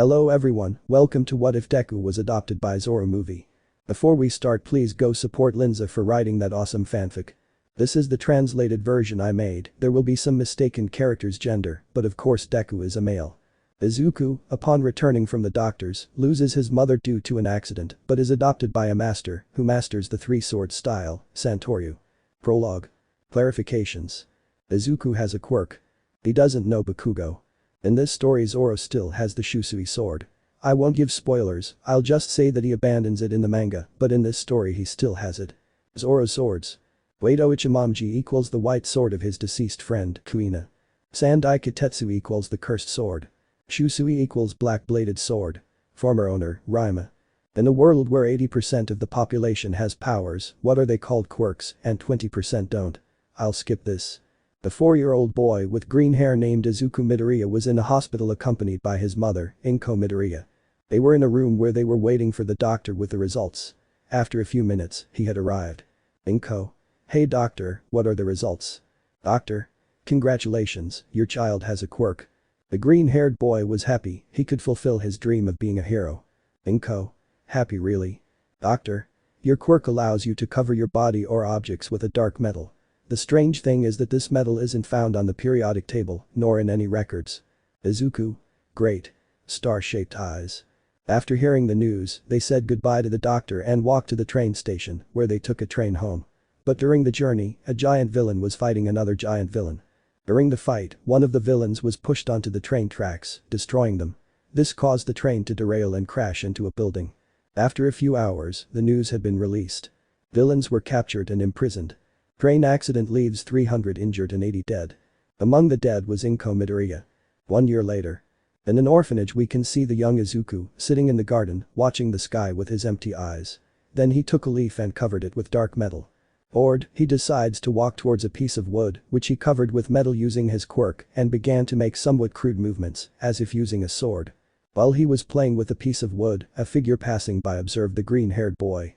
Hello everyone, welcome to What If Deku Was Adopted by Zoro movie. Before we start, please go support LINZEF for writing that awesome fanfic. This is the translated version I made. There will be some mistaken character's gender, but of course Deku is a male. Izuku, upon returning from the doctors, loses his mother due to an accident but is adopted by a master who masters the three-sword style, santoryu. Prologue. Clarifications. Izuku has a quirk. He doesn't know Bakugo. In this story Zoro still has the Shusui sword. I won't give spoilers, I'll just say that he abandons it in the manga, but in this story he still has it. Zoro's swords. Wado Ichimonji equals the white sword of his deceased friend, Kuina. Sandai Kitetsu equals the cursed sword. Shusui equals black-bladed sword. Former owner, Rima. In a world where 80% of the population has powers, what are they called? Quirks, and 20% don't. I'll skip this. The 4-year-old boy with green hair named Izuku Midoriya was in a hospital accompanied by his mother, Inko Midoriya. They were in a room where they were waiting for the doctor with the results. After a few minutes, he had arrived. Inko. Hey doctor, what are the results? Doctor. Congratulations, your child has a quirk. The green-haired boy was happy, he could fulfill his dream of being a hero. Inko. Happy really? Doctor. Your quirk allows you to cover your body or objects with a dark metal. The strange thing is that this metal isn't found on the periodic table, nor in any records. Izuku. Great. Star-shaped eyes. After hearing the news, they said goodbye to the doctor and walked to the train station, where they took a train home. But during the journey, a giant villain was fighting another giant villain. During the fight, one of the villains was pushed onto the train tracks, destroying them. This caused the train to derail and crash into a building. After a few hours, the news had been released. Villains were captured and imprisoned. Train accident leaves 300 injured and 80 dead. Among the dead was Inko Midoriya. 1 year later. In an orphanage we can see the young Izuku sitting in the garden, watching the sky with his empty eyes. Then he took a leaf and covered it with dark metal. Bored, he decides to walk towards a piece of wood, which he covered with metal using his quirk, and began to make somewhat crude movements, as if using a sword. While he was playing with the piece of wood, a figure passing by observed the green-haired boy.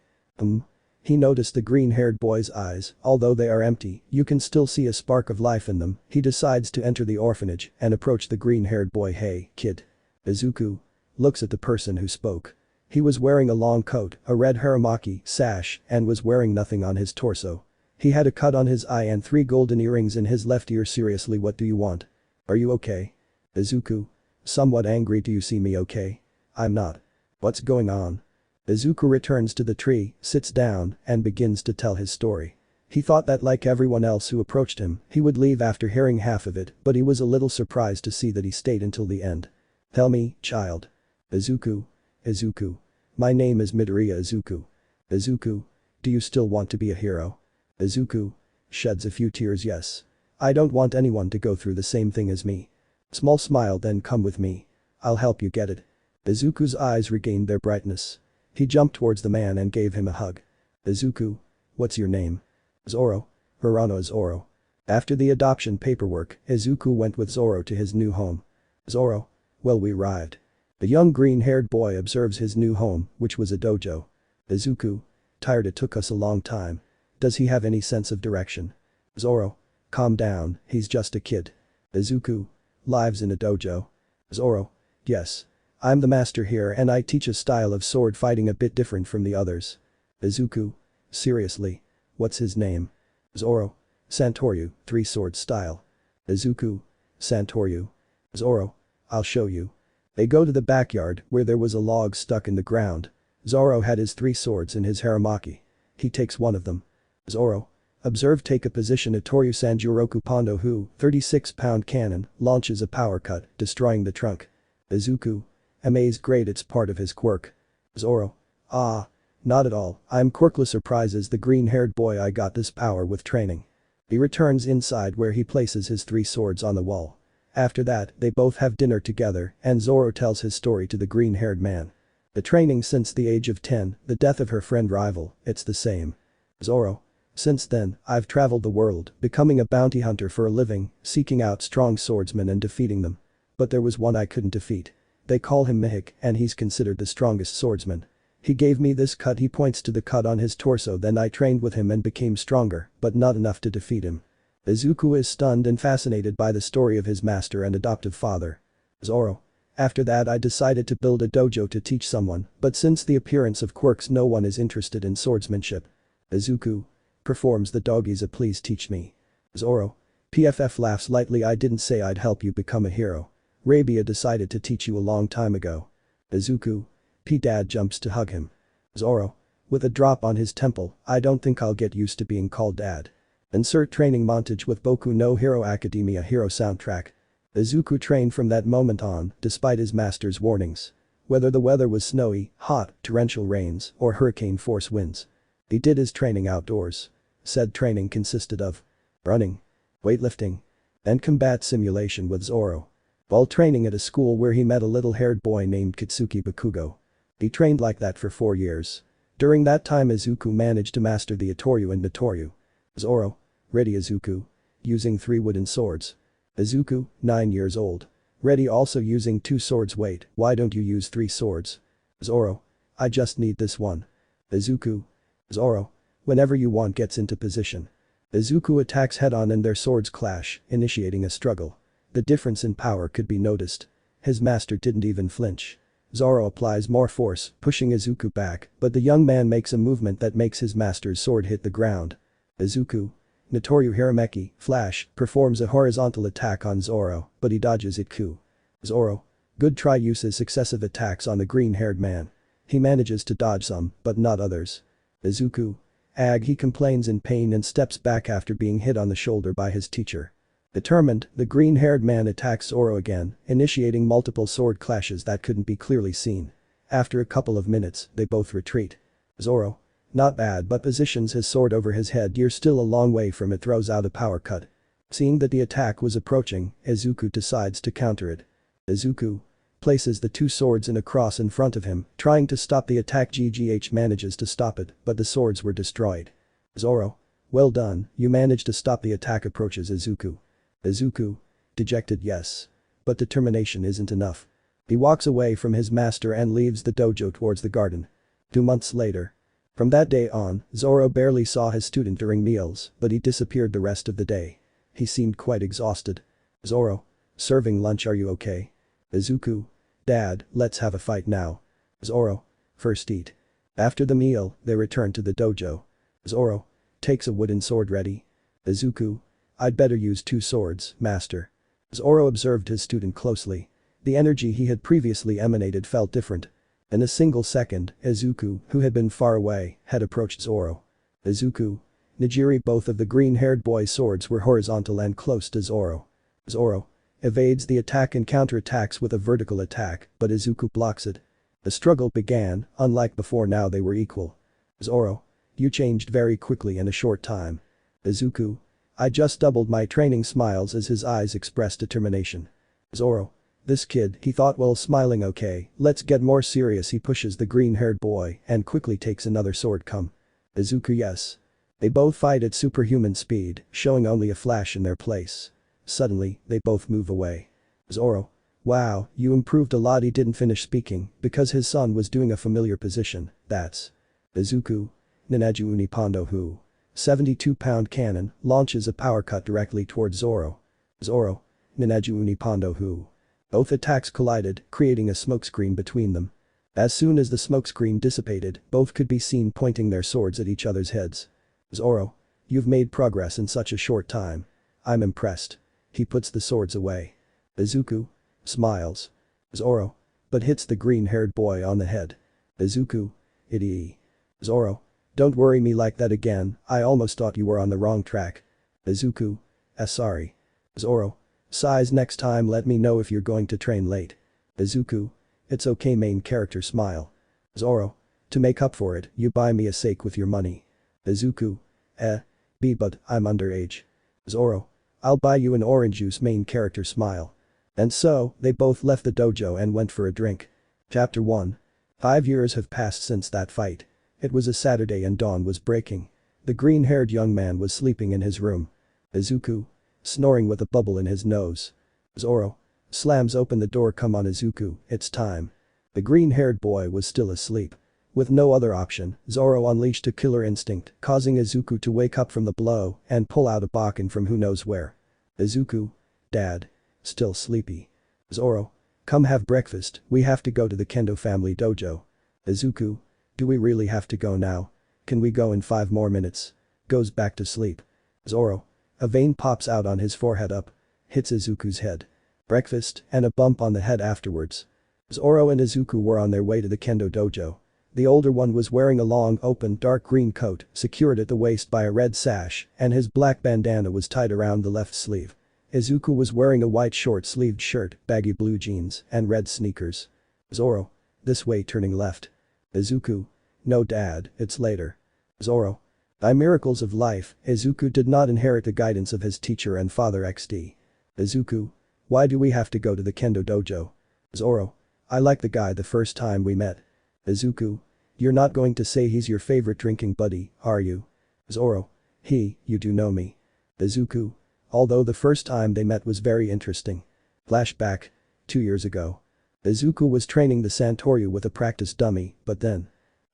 He noticed the green-haired boy's eyes, although they are empty, you can still see a spark of life in them. He decides to enter the orphanage and approach the green-haired boy. Hey, kid. Izuku. Looks at the person who spoke. He was wearing a long coat, a red haramaki sash, and was wearing nothing on his torso. He had a cut on his eye and 3 golden earrings in his left ear. Seriously, what do you want? Are you okay? Izuku. Somewhat angry. Do you see me okay? I'm not. What's going on? Izuku returns to the tree, sits down, and begins to tell his story. He thought that like everyone else who approached him, he would leave after hearing half of it, but he was a little surprised to see that he stayed until the end. Tell me, child. Izuku. Izuku. My name is Midoriya Izuku. Izuku. Do you still want to be a hero? Izuku. Sheds a few tears. Yes. I don't want anyone to go through the same thing as me. Small smile. Then come with me. I'll help you get it. Izuku's eyes regained their brightness. He jumped towards the man and gave him a hug. Izuku. What's your name? Zoro. Hirano Zoro. After the adoption paperwork, Izuku went with Zoro to his new home. Zoro. Well, we arrived. The young green-haired boy observes his new home, which was a dojo. Izuku. Tired, it took us a long time. Does he have any sense of direction? Zoro. Calm down, he's just a kid. Izuku. Lives in a dojo. Zoro. Yes. I'm the master here and I teach a style of sword fighting a bit different from the others. Izuku. Seriously. What's his name? Zoro. Santoryu, 3-sword style. Izuku. Santoryu. Zoro. I'll show you. They go to the backyard where there was a log stuck in the ground. Zoro had his 3 swords in his haramaki. He takes one of them. Zoro. Observe, take a position. Itoryu Sanjuroku Pondo Hu, 36-pound cannon, launches a power cut, destroying the trunk. Izuku. Amazed. Great, it's part of his quirk. Zoro. Ah. Not at all, I'm Quirkless. Surprises the green-haired boy. I got this power with training. He returns inside where he places his 3 swords on the wall. After that, they both have dinner together and Zoro tells his story to the green-haired man. The training since the age of 10, the death of her friend rival, it's the same. Zoro. Since then, I've traveled the world, becoming a bounty hunter for a living, seeking out strong swordsmen and defeating them. But there was one I couldn't defeat. They call him Mihik and he's considered the strongest swordsman. He gave me this cut. He points to the cut on his torso. Then I trained with him and became stronger, but not enough to defeat him. Izuku is stunned and fascinated by the story of his master and adoptive father. Zoro. After that I decided to build a dojo to teach someone, but since the appearance of Quirks no one is interested in swordsmanship. Izuku performs the doggies a please teach me. Zoro PFF laughs lightly I didn't say I'd help you become a hero. Rabia decided to teach you a long time ago. Izuku P dad jumps to hug him. Zoro with a drop on his temple, I don't think I'll get used to being called dad. Insert training montage with Boku no Hero Academia hero soundtrack. Izuku trained from that moment on, despite his master's warnings. Whether the weather was snowy, hot, torrential rains, or hurricane force winds. He did his training outdoors. Said training consisted of running, weightlifting, and combat simulation with Zoro. While training at a school where he met a little-haired boy named Kitsuki Bakugo. He trained like that for 4 years. During that time Izuku managed to master the Itoryu and Notoryu. Zoro ready Izuku using 3 wooden swords. Izuku 9 years old. Ready also using 2 swords wait, why don't you use 3 swords? Zoro I just need this one. Izuku Zoro whenever you want gets into position. Izuku attacks head-on and their swords clash, initiating a struggle. The difference in power could be noticed. His master didn't even flinch. Zoro applies more force, pushing Izuku back, but the young man makes a movement that makes his master's sword hit the ground. Izuku Notoryu Hirameki, Flash, performs a horizontal attack on Zoro, but he dodges it Ku. Zoro good try uses successive attacks on the green-haired man. He manages to dodge some, but not others. Izuku Ag he complains in pain and steps back after being hit on the shoulder by his teacher. Determined, the green-haired man attacks Zoro again, initiating multiple sword clashes that couldn't be clearly seen. After a couple of minutes, they both retreat. Zoro not bad but positions his sword over his head you're still a long way from it throws out a power cut. Seeing that the attack was approaching, Izuku decides to counter it. Izuku places the 2 swords in a cross in front of him, trying to stop the attack GGH manages to stop it, but the swords were destroyed. Zoro well done, you managed to stop the attack approaches Izuku. Izuku dejected yes. But determination isn't enough. He walks away from his master and leaves the dojo towards the garden. 2 months later. From that day on, Zoro barely saw his student during meals, but he disappeared the rest of the day. He seemed quite exhausted. Zoro serving lunch are you okay? Izuku Dad, let's have a fight now. Zoro first eat. After the meal, they return to the dojo. Zoro takes a wooden sword ready. Izuku I'd better use 2 swords, master. Zoro observed his student closely. The energy he had previously emanated felt different. In a single second, Izuku, who had been far away, had approached Zoro. Izuku Nijiri both of the green-haired boy's swords were horizontal and close to Zoro. Zoro evades the attack and counterattacks with a vertical attack, but Izuku blocks it. The struggle began, unlike before now they were equal. Zoro you changed very quickly in a short time. Izuku I just doubled my training smiles as his eyes expressed determination. Zoro this kid, he thought while smiling okay, let's get more serious he pushes the green-haired boy and quickly takes another sword come. Izuku yes. They both fight at superhuman speed, showing only a flash in their place. Suddenly, they both move away. Zoro wow, you improved a lot he didn't finish speaking because his son was doing a familiar position, that's. Izuku Ninaju Unipondo Hu 72-pound cannon launches a power cut directly towards Zoro. Zoro Ninaju Unipondo Hu. Both attacks collided, creating a smokescreen between them. As soon as the smokescreen dissipated, both could be seen pointing their swords at each other's heads. Zoro you've made progress in such a short time. I'm impressed. He puts the swords away. Izuku smiles. Zoro but hits the green-haired boy on the head. Izuku itty. Zoro don't worry me like that again, I almost thought you were on the wrong track. Izuku sorry. Zoro sighs next time let me know if you're going to train late. Izuku it's okay main character smile. Zoro to make up for it, you buy me a steak with your money. Izuku but I'm underage. Zoro I'll buy you an orange juice main character smile. And so, they both left the dojo and went for a drink. Chapter 1. 5 years have passed since that fight. It was a Saturday and dawn was breaking. The green-haired young man was sleeping in his room. Izuku snoring with a bubble in his nose. Zoro slams open the door come on Izuku, it's time. The green-haired boy was still asleep. With no other option, Zoro unleashed a killer instinct, causing Izuku to wake up from the blow and pull out a bokken from who knows where. Izuku Dad still sleepy. Zoro Come have breakfast, we have to go to the Kendo family dojo. Izuku. Do we really have to go now? Can we go in 5 more minutes? Goes back to sleep. Zoro. A vein pops out on his forehead up. Hits Izuku's head. Breakfast, and a bump on the head afterwards. Zoro and Izuku were on their way to the Kendo dojo. The older one was wearing a long, open, dark green coat, secured at the waist by a red sash, and his black bandana was tied around the left sleeve. Izuku was wearing a white short-sleeved shirt, baggy blue jeans, and red sneakers. Zoro. This way, turning left. Izuku. No dad, it's later. Zoro. By miracles of life, Izuku did not inherit the guidance of his teacher and father XD. Izuku. Why do we have to go to the Kendo dojo? Zoro. I like the guy the first time we met. Izuku. You're not going to say he's your favorite drinking buddy, are you? Zoro. You do know me. Izuku. Although the first time they met was very interesting. Flashback. 2 years ago. Izuku was training the santoryu with a practice dummy, but then.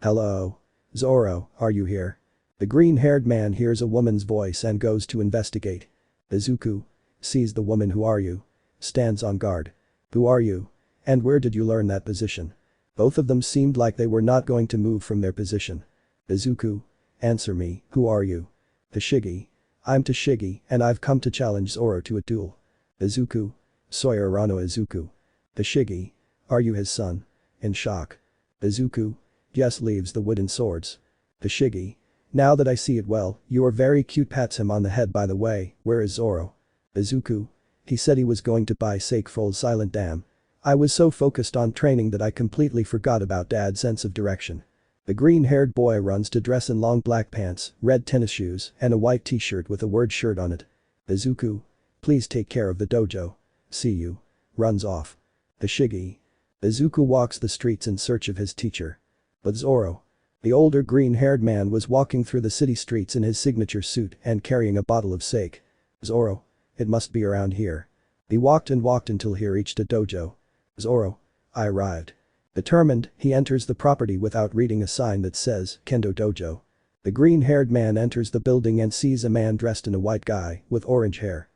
Hello. Zoro, are you here? The green-haired man hears a woman's voice and goes to investigate. Izuku. Sees the woman. Who are you? Stands on guard. Who are you? And where did you learn that position? Both of them seemed like they were not going to move from their position. Izuku. Answer me, who are you? Tashigi. I'm Tashigi, and I've come to challenge Zoro to a duel. Izuku. Soy Urano Izuku. Tashigi. Are you his son? In shock. Izuku. Yes. Leaves the wooden swords. Tashigi. Now that I see it well, you are very cute. Pats him on the head. By the way, where is Zoro? Izuku. He said he was going to buy Sake Full Silent Dam. I was so focused on training that I completely forgot about Dad's sense of direction. The green-haired boy runs to dress in long black pants, red tennis shoes, and a white t-shirt with the word shirt on it. Izuku. Please take care of the dojo. See you. Runs off. Tashigi. Izuku walks the streets in search of his teacher. But Zoro. The older green-haired man was walking through the city streets in his signature suit and carrying a bottle of sake. Zoro. It must be around here. He walked and walked until he reached a dojo. Zoro. I arrived. Determined, he enters the property without reading a sign that says, Kendo Dojo. The green-haired man enters the building and sees a man dressed in a white guy, with orange hair.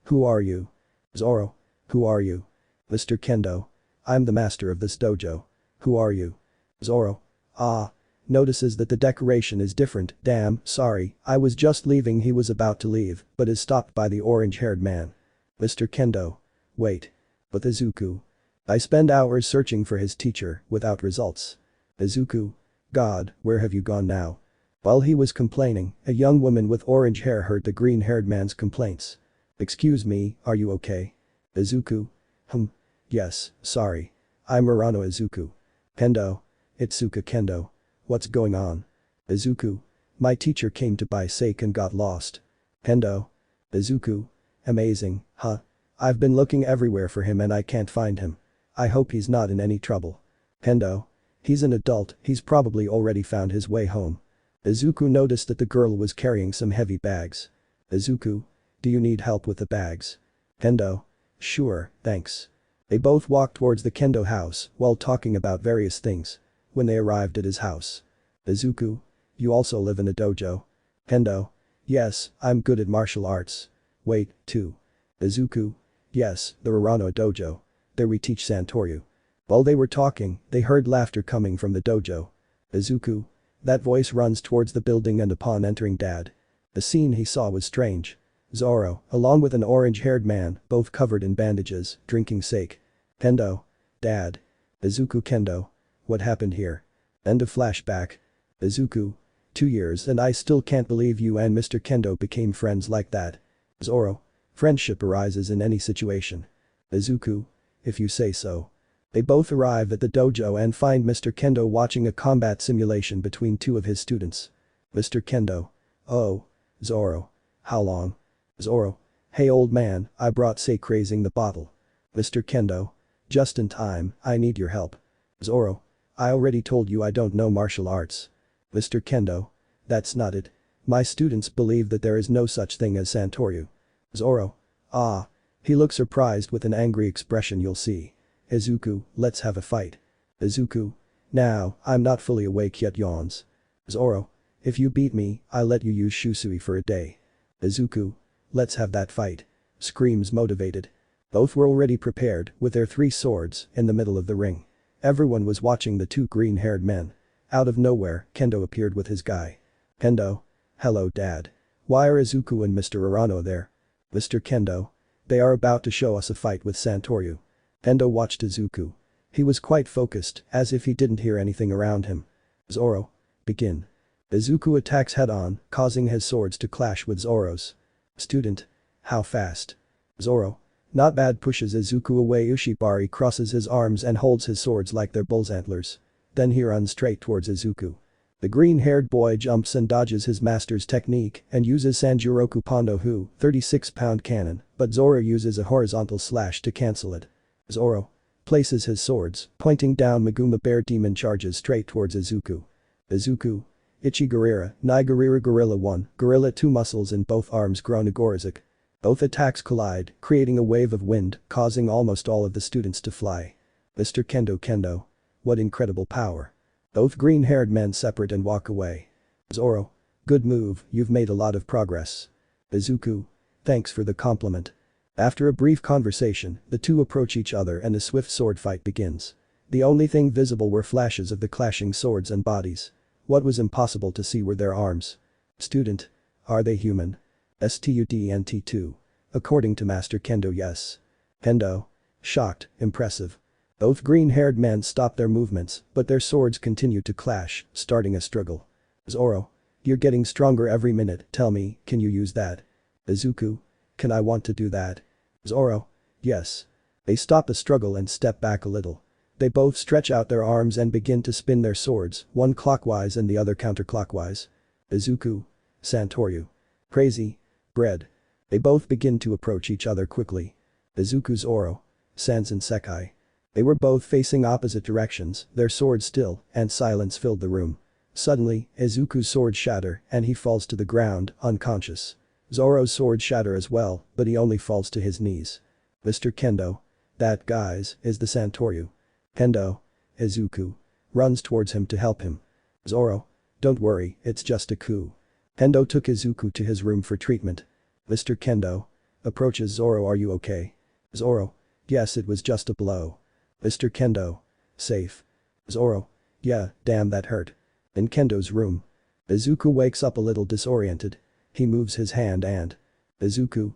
Who are you? Zoro. Who are you? Mr. Kendo. I'm the master of this dojo. Who are you? Zoro. Notices that the decoration is different. Damn, sorry, I was just leaving. He was about to leave, but is stopped by the orange-haired man. Mr. Kendo. Wait. But Izuku. I spend hours searching for his teacher, without results. Izuku. God, where have you gone now? While he was complaining, a young woman with orange hair heard the green-haired man's complaints. Excuse me, are you okay? Izuku. Yes, sorry. I'm Murano Izuku. Kendo. Itsuka Kendo. What's going on? Izuku. My teacher came to buy sake and got lost. Kendo. Izuku. Amazing, huh? I've been looking everywhere for him and I can't find him. I hope he's not in any trouble. Kendo. He's an adult, he's probably already found his way home. Izuku noticed that the girl was carrying some heavy bags. Izuku. Do you need help with the bags? Kendo. Sure, thanks. They both walked towards the Kendo house while talking about various things. When they arrived at his house. Izuku. You also live in a dojo? Kendo. Yes, I'm good at martial arts. Wait, too. Izuku. Yes, the Urano dojo. There we teach santoryu. While they were talking, they heard laughter coming from the dojo. Izuku. That voice runs towards the building and upon entering Dad. The scene he saw was strange. Zoro, along with an orange-haired man, both covered in bandages, drinking sake. Kendo. Dad. Izuku. Kendo. What happened here? End of flashback. Izuku. 2 years and I still can't believe you and Mr. Kendo became friends like that. Zoro. Friendship arises in any situation. Izuku. If you say so. They both arrive at the dojo and find Mr. Kendo watching a combat simulation between 2 of his students. Mr. Kendo. Oh. Zoro. How long? Zoro. Hey old man, I brought sake. Raising the bottle. Mr. Kendo. Just in time, I need your help. Zoro. I already told you I don't know martial arts. Mr. Kendo. That's not it. My students believe that there is no such thing as santoryu. Zoro. He looks surprised with an angry expression. You'll see. Izuku, let's have a fight. Izuku. Now, I'm not fully awake yet. Yawns. Zoro. If you beat me, I'll let you use Shusui for a day. Izuku. Let's have that fight. Screams motivated. Both were already prepared, with their 3 swords, in the middle of the ring. Everyone was watching the 2 green-haired men. Out of nowhere, Kendo appeared with his guy. Kendo. Hello dad. Why are Izuku and Mr. Urano there? Mr. Kendo. They are about to show us a fight with Santoryu. Kendo watched Izuku. He was quite focused, as if he didn't hear anything around him. Zoro. Begin. Izuku attacks head-on, causing his swords to clash with Zoro's. Student. How fast? Zoro. Not bad. Pushes Izuku away. Ushibari crosses his arms and holds his swords like they're bull's antlers. Then he runs straight towards Izuku. The green-haired boy jumps and dodges his master's technique and uses Sanjuroku Pondo Hu, 36-pound cannon, but Zoro uses a horizontal slash to cancel it. Zoro places his swords, pointing down. Maguma Bear Demon charges straight towards Izuku. Izuku. Ichigurira, Nigurira Gorilla 1, Gorilla 2 muscles in both arms grow Nagorizik. Both attacks collide, creating a wave of wind, causing almost all of the students to fly. Mr. Kendo. What incredible power. Both green-haired men separate and walk away. Zoro. Good move, you've made a lot of progress. Izuku. Thanks for the compliment. After a brief conversation, the two approach each other and a swift sword fight begins. The only thing visible were flashes of the clashing swords and bodies. What was impossible to see were their arms. Student. Are they human? Student. According to Master Kendo, yes. Kendo. Shocked, impressive. Both green-haired men stopped their movements, but their swords continued to clash, starting a struggle. Zoro. You're getting stronger every minute, tell me, can you use that? Izuku. Can I want to do that? Zoro. Yes. They stop the struggle and step back a little. They both stretch out their arms and begin to spin their swords, one clockwise and the other counterclockwise. Izuku. Santoryu. Crazy. Bread. They both begin to approach each other quickly. Izuku. Zoro. Sansen Sekai. They were both facing opposite directions, their swords still, and silence filled the room. Suddenly, Izuku's sword shatter and he falls to the ground, unconscious. Zoro's sword shatter as well, but he only falls to his knees. Mr. Kendo. That, guys, is the Santoryu. Kendo. Izuku. Runs towards him to help him. Zoro. Don't worry, it's just a coup. Kendo took Izuku to his room for treatment. Mr. Kendo. Approaches Zoro. Are you okay? Zoro. Yes, it was just a blow. Mr. Kendo. Safe. Zoro. Yeah, damn that hurt. In Kendo's room. Izuku wakes up a little disoriented. He moves his hand and. Izuku.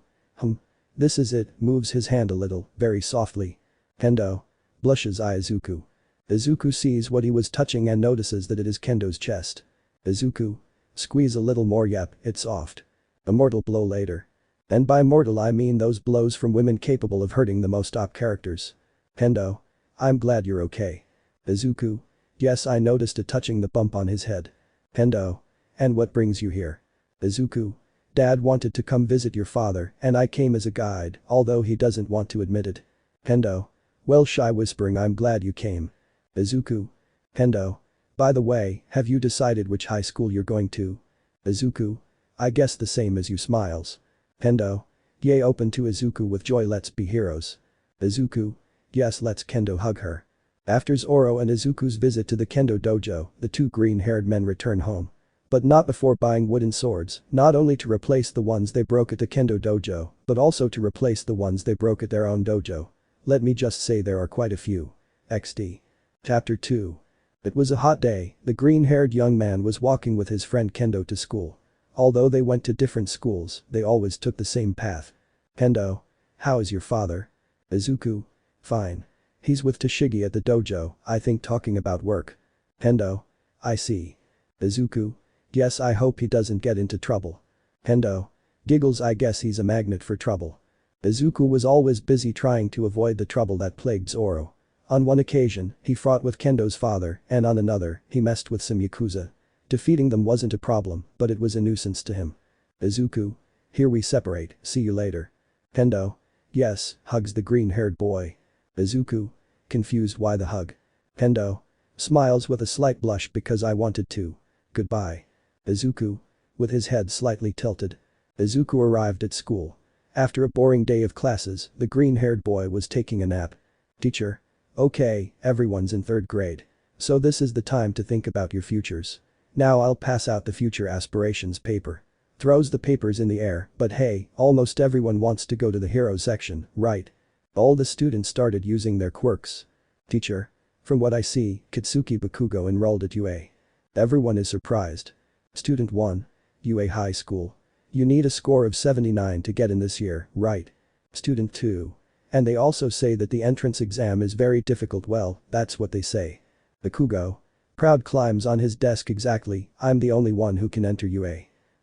This is it, moves his hand a little, very softly. Kendo. Blushes Izuku. Izuku sees what he was touching and notices that it is Kendo's chest. Izuku. Squeeze a little more. Yep, it's soft. A mortal blow later. And by mortal I mean those blows from women capable of hurting the most top characters. Kendo. I'm glad you're okay. Izuku. Yes, I noticed a touching the bump on his head. Kendo. And what brings you here? Izuku. Dad wanted to come visit your father and I came as a guide, although he doesn't want to admit it. Kendo. Well, shy whispering, I'm glad you came. Izuku. Kendo. By the way, have you decided which high school you're going to? Izuku. I guess the same as you. Smiles. Kendo. Yay, open to Izuku with joy. Let's be heroes. Izuku. Yes, let's. Kendo hug her. After Zoro and Izuku's visit to the Kendo dojo, the two green-haired men return home. But not before buying wooden swords, not only to replace the ones they broke at the Kendo dojo, but also to replace the ones they broke at their own dojo. Let me just say there are quite a few. XD. Chapter 2. It was a hot day, the green-haired young man was walking with his friend Kendo to school. Although they went to different schools, they always took the same path. Kendo. How is your father? Izuku. Fine. He's with Toshigi at the dojo, I think talking about work. Kendo. I see. Izuku. Yes, I hope he doesn't get into trouble. Kendo. Giggles. I guess he's a magnet for trouble. Izuku was always busy trying to avoid the trouble that plagued Zoro. On one occasion, he fought with Kendo's father, and on another, he messed with some yakuza. Defeating them wasn't a problem, but it was a nuisance to him. Izuku. Here we separate, see you later. Kendo. Yes, hugs the green-haired boy. Izuku. Confused why the hug. Kendo. Smiles with a slight blush because I wanted to. Goodbye. Izuku. With his head slightly tilted. Izuku arrived at school. After a boring day of classes, the green-haired boy was taking a nap. Teacher. Okay, everyone's in 3rd grade. So this is the time to think about your futures. Now I'll pass out the future aspirations paper. Throws the papers in the air, but hey, almost everyone wants to go to the hero section, right? All the students started using their quirks. Teacher. From what I see, Kitsuki Bakugo enrolled at UA. Everyone is surprised. Student 1. UA High School. You need a score of 79 to get in this year, right? Student 2. And they also say that the entrance exam is very difficult. Well, that's what they say. Bakugo. Proud climbs on his desk. Exactly, I'm the only one who can enter UA.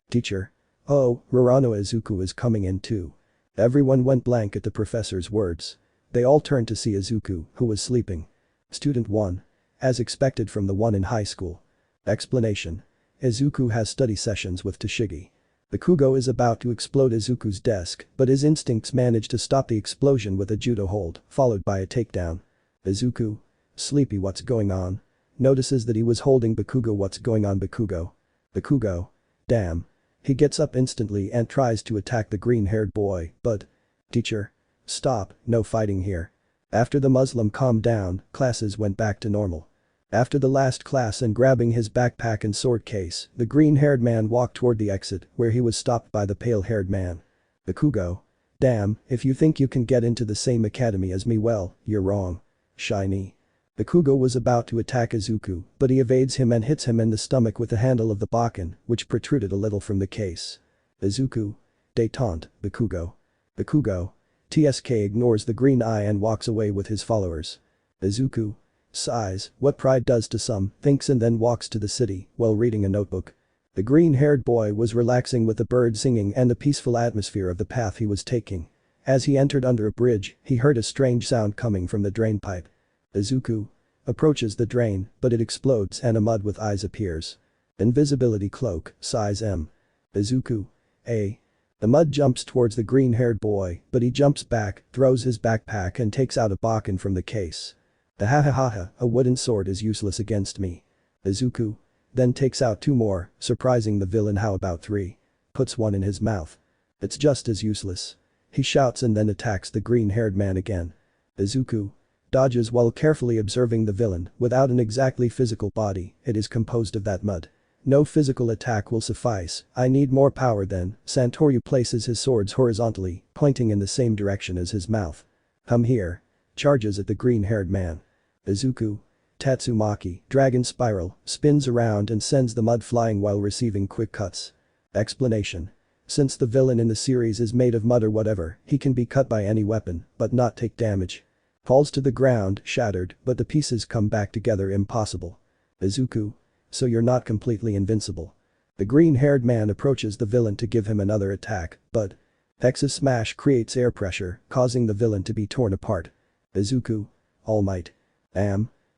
Teacher. Oh, Rorano Izuku is coming in too. Everyone went blank at the professor's words. They all turned to see Izuku, who was sleeping. Student 1. As expected from the one in high school. Explanation. Izuku has study sessions with Toshigi. Bakugo is about to explode Izuku's desk, but his instincts manage to stop the explosion with a judo hold, followed by a takedown. Izuku. Sleepy, what's going on? Notices that he was holding Bakugo. What's going on, Bakugo? Bakugo. Damn. He gets up instantly and tries to attack the green-haired boy, but… Teacher. Stop, no fighting here. After the Muslim calmed down, classes went back to normal. After the last class and grabbing his backpack and sword case, the green-haired man walked toward the exit, where he was stopped by the pale-haired man. Bakugo. Damn, if you think you can get into the same academy as me, well, you're wrong. Shiny. Bakugo was about to attack Izuku, but he evades him and hits him in the stomach with the handle of the bakken, which protruded a little from the case. Izuku. Détente, Bakugo. Bakugo. TSK ignores the green eye and walks away with his followers. Izuku. Sighs, what pride does to some, thinks, and then walks to the city, while reading a notebook. The green-haired boy was relaxing with the birds singing and the peaceful atmosphere of the path he was taking. As he entered under a bridge, he heard a strange sound coming from the drain pipe. Izuku. Approaches the drain, but it explodes and a mud with eyes appears. Invisibility cloak, size M. Izuku. A. The mud jumps towards the green-haired boy, but he jumps back, throws his backpack and takes out a bakken from the case. The ha, a wooden sword is useless against me. Izuku. Then takes out 2 more, surprising the villain. How about 3? Puts one in his mouth. It's just as useless. He shouts and then attacks the green-haired man again. Izuku. Dodges while carefully observing the villain. Without an exactly physical body, it is composed of that mud. No physical attack will suffice, I need more power then. Santoryu places his swords horizontally, pointing in the same direction as his mouth. Come here. Charges at the green-haired man. Izuku. Tatsumaki, dragon spiral, spins around and sends the mud flying while receiving quick cuts. Explanation. Since the villain in the series is made of mud or whatever, he can be cut by any weapon, but not take damage. Falls to the ground, shattered, but the pieces come back together. Impossible. Izuku. So you're not completely invincible. The green-haired man approaches the villain to give him another attack, but… Hex's smash creates air pressure, causing the villain to be torn apart. Izuku. Almight.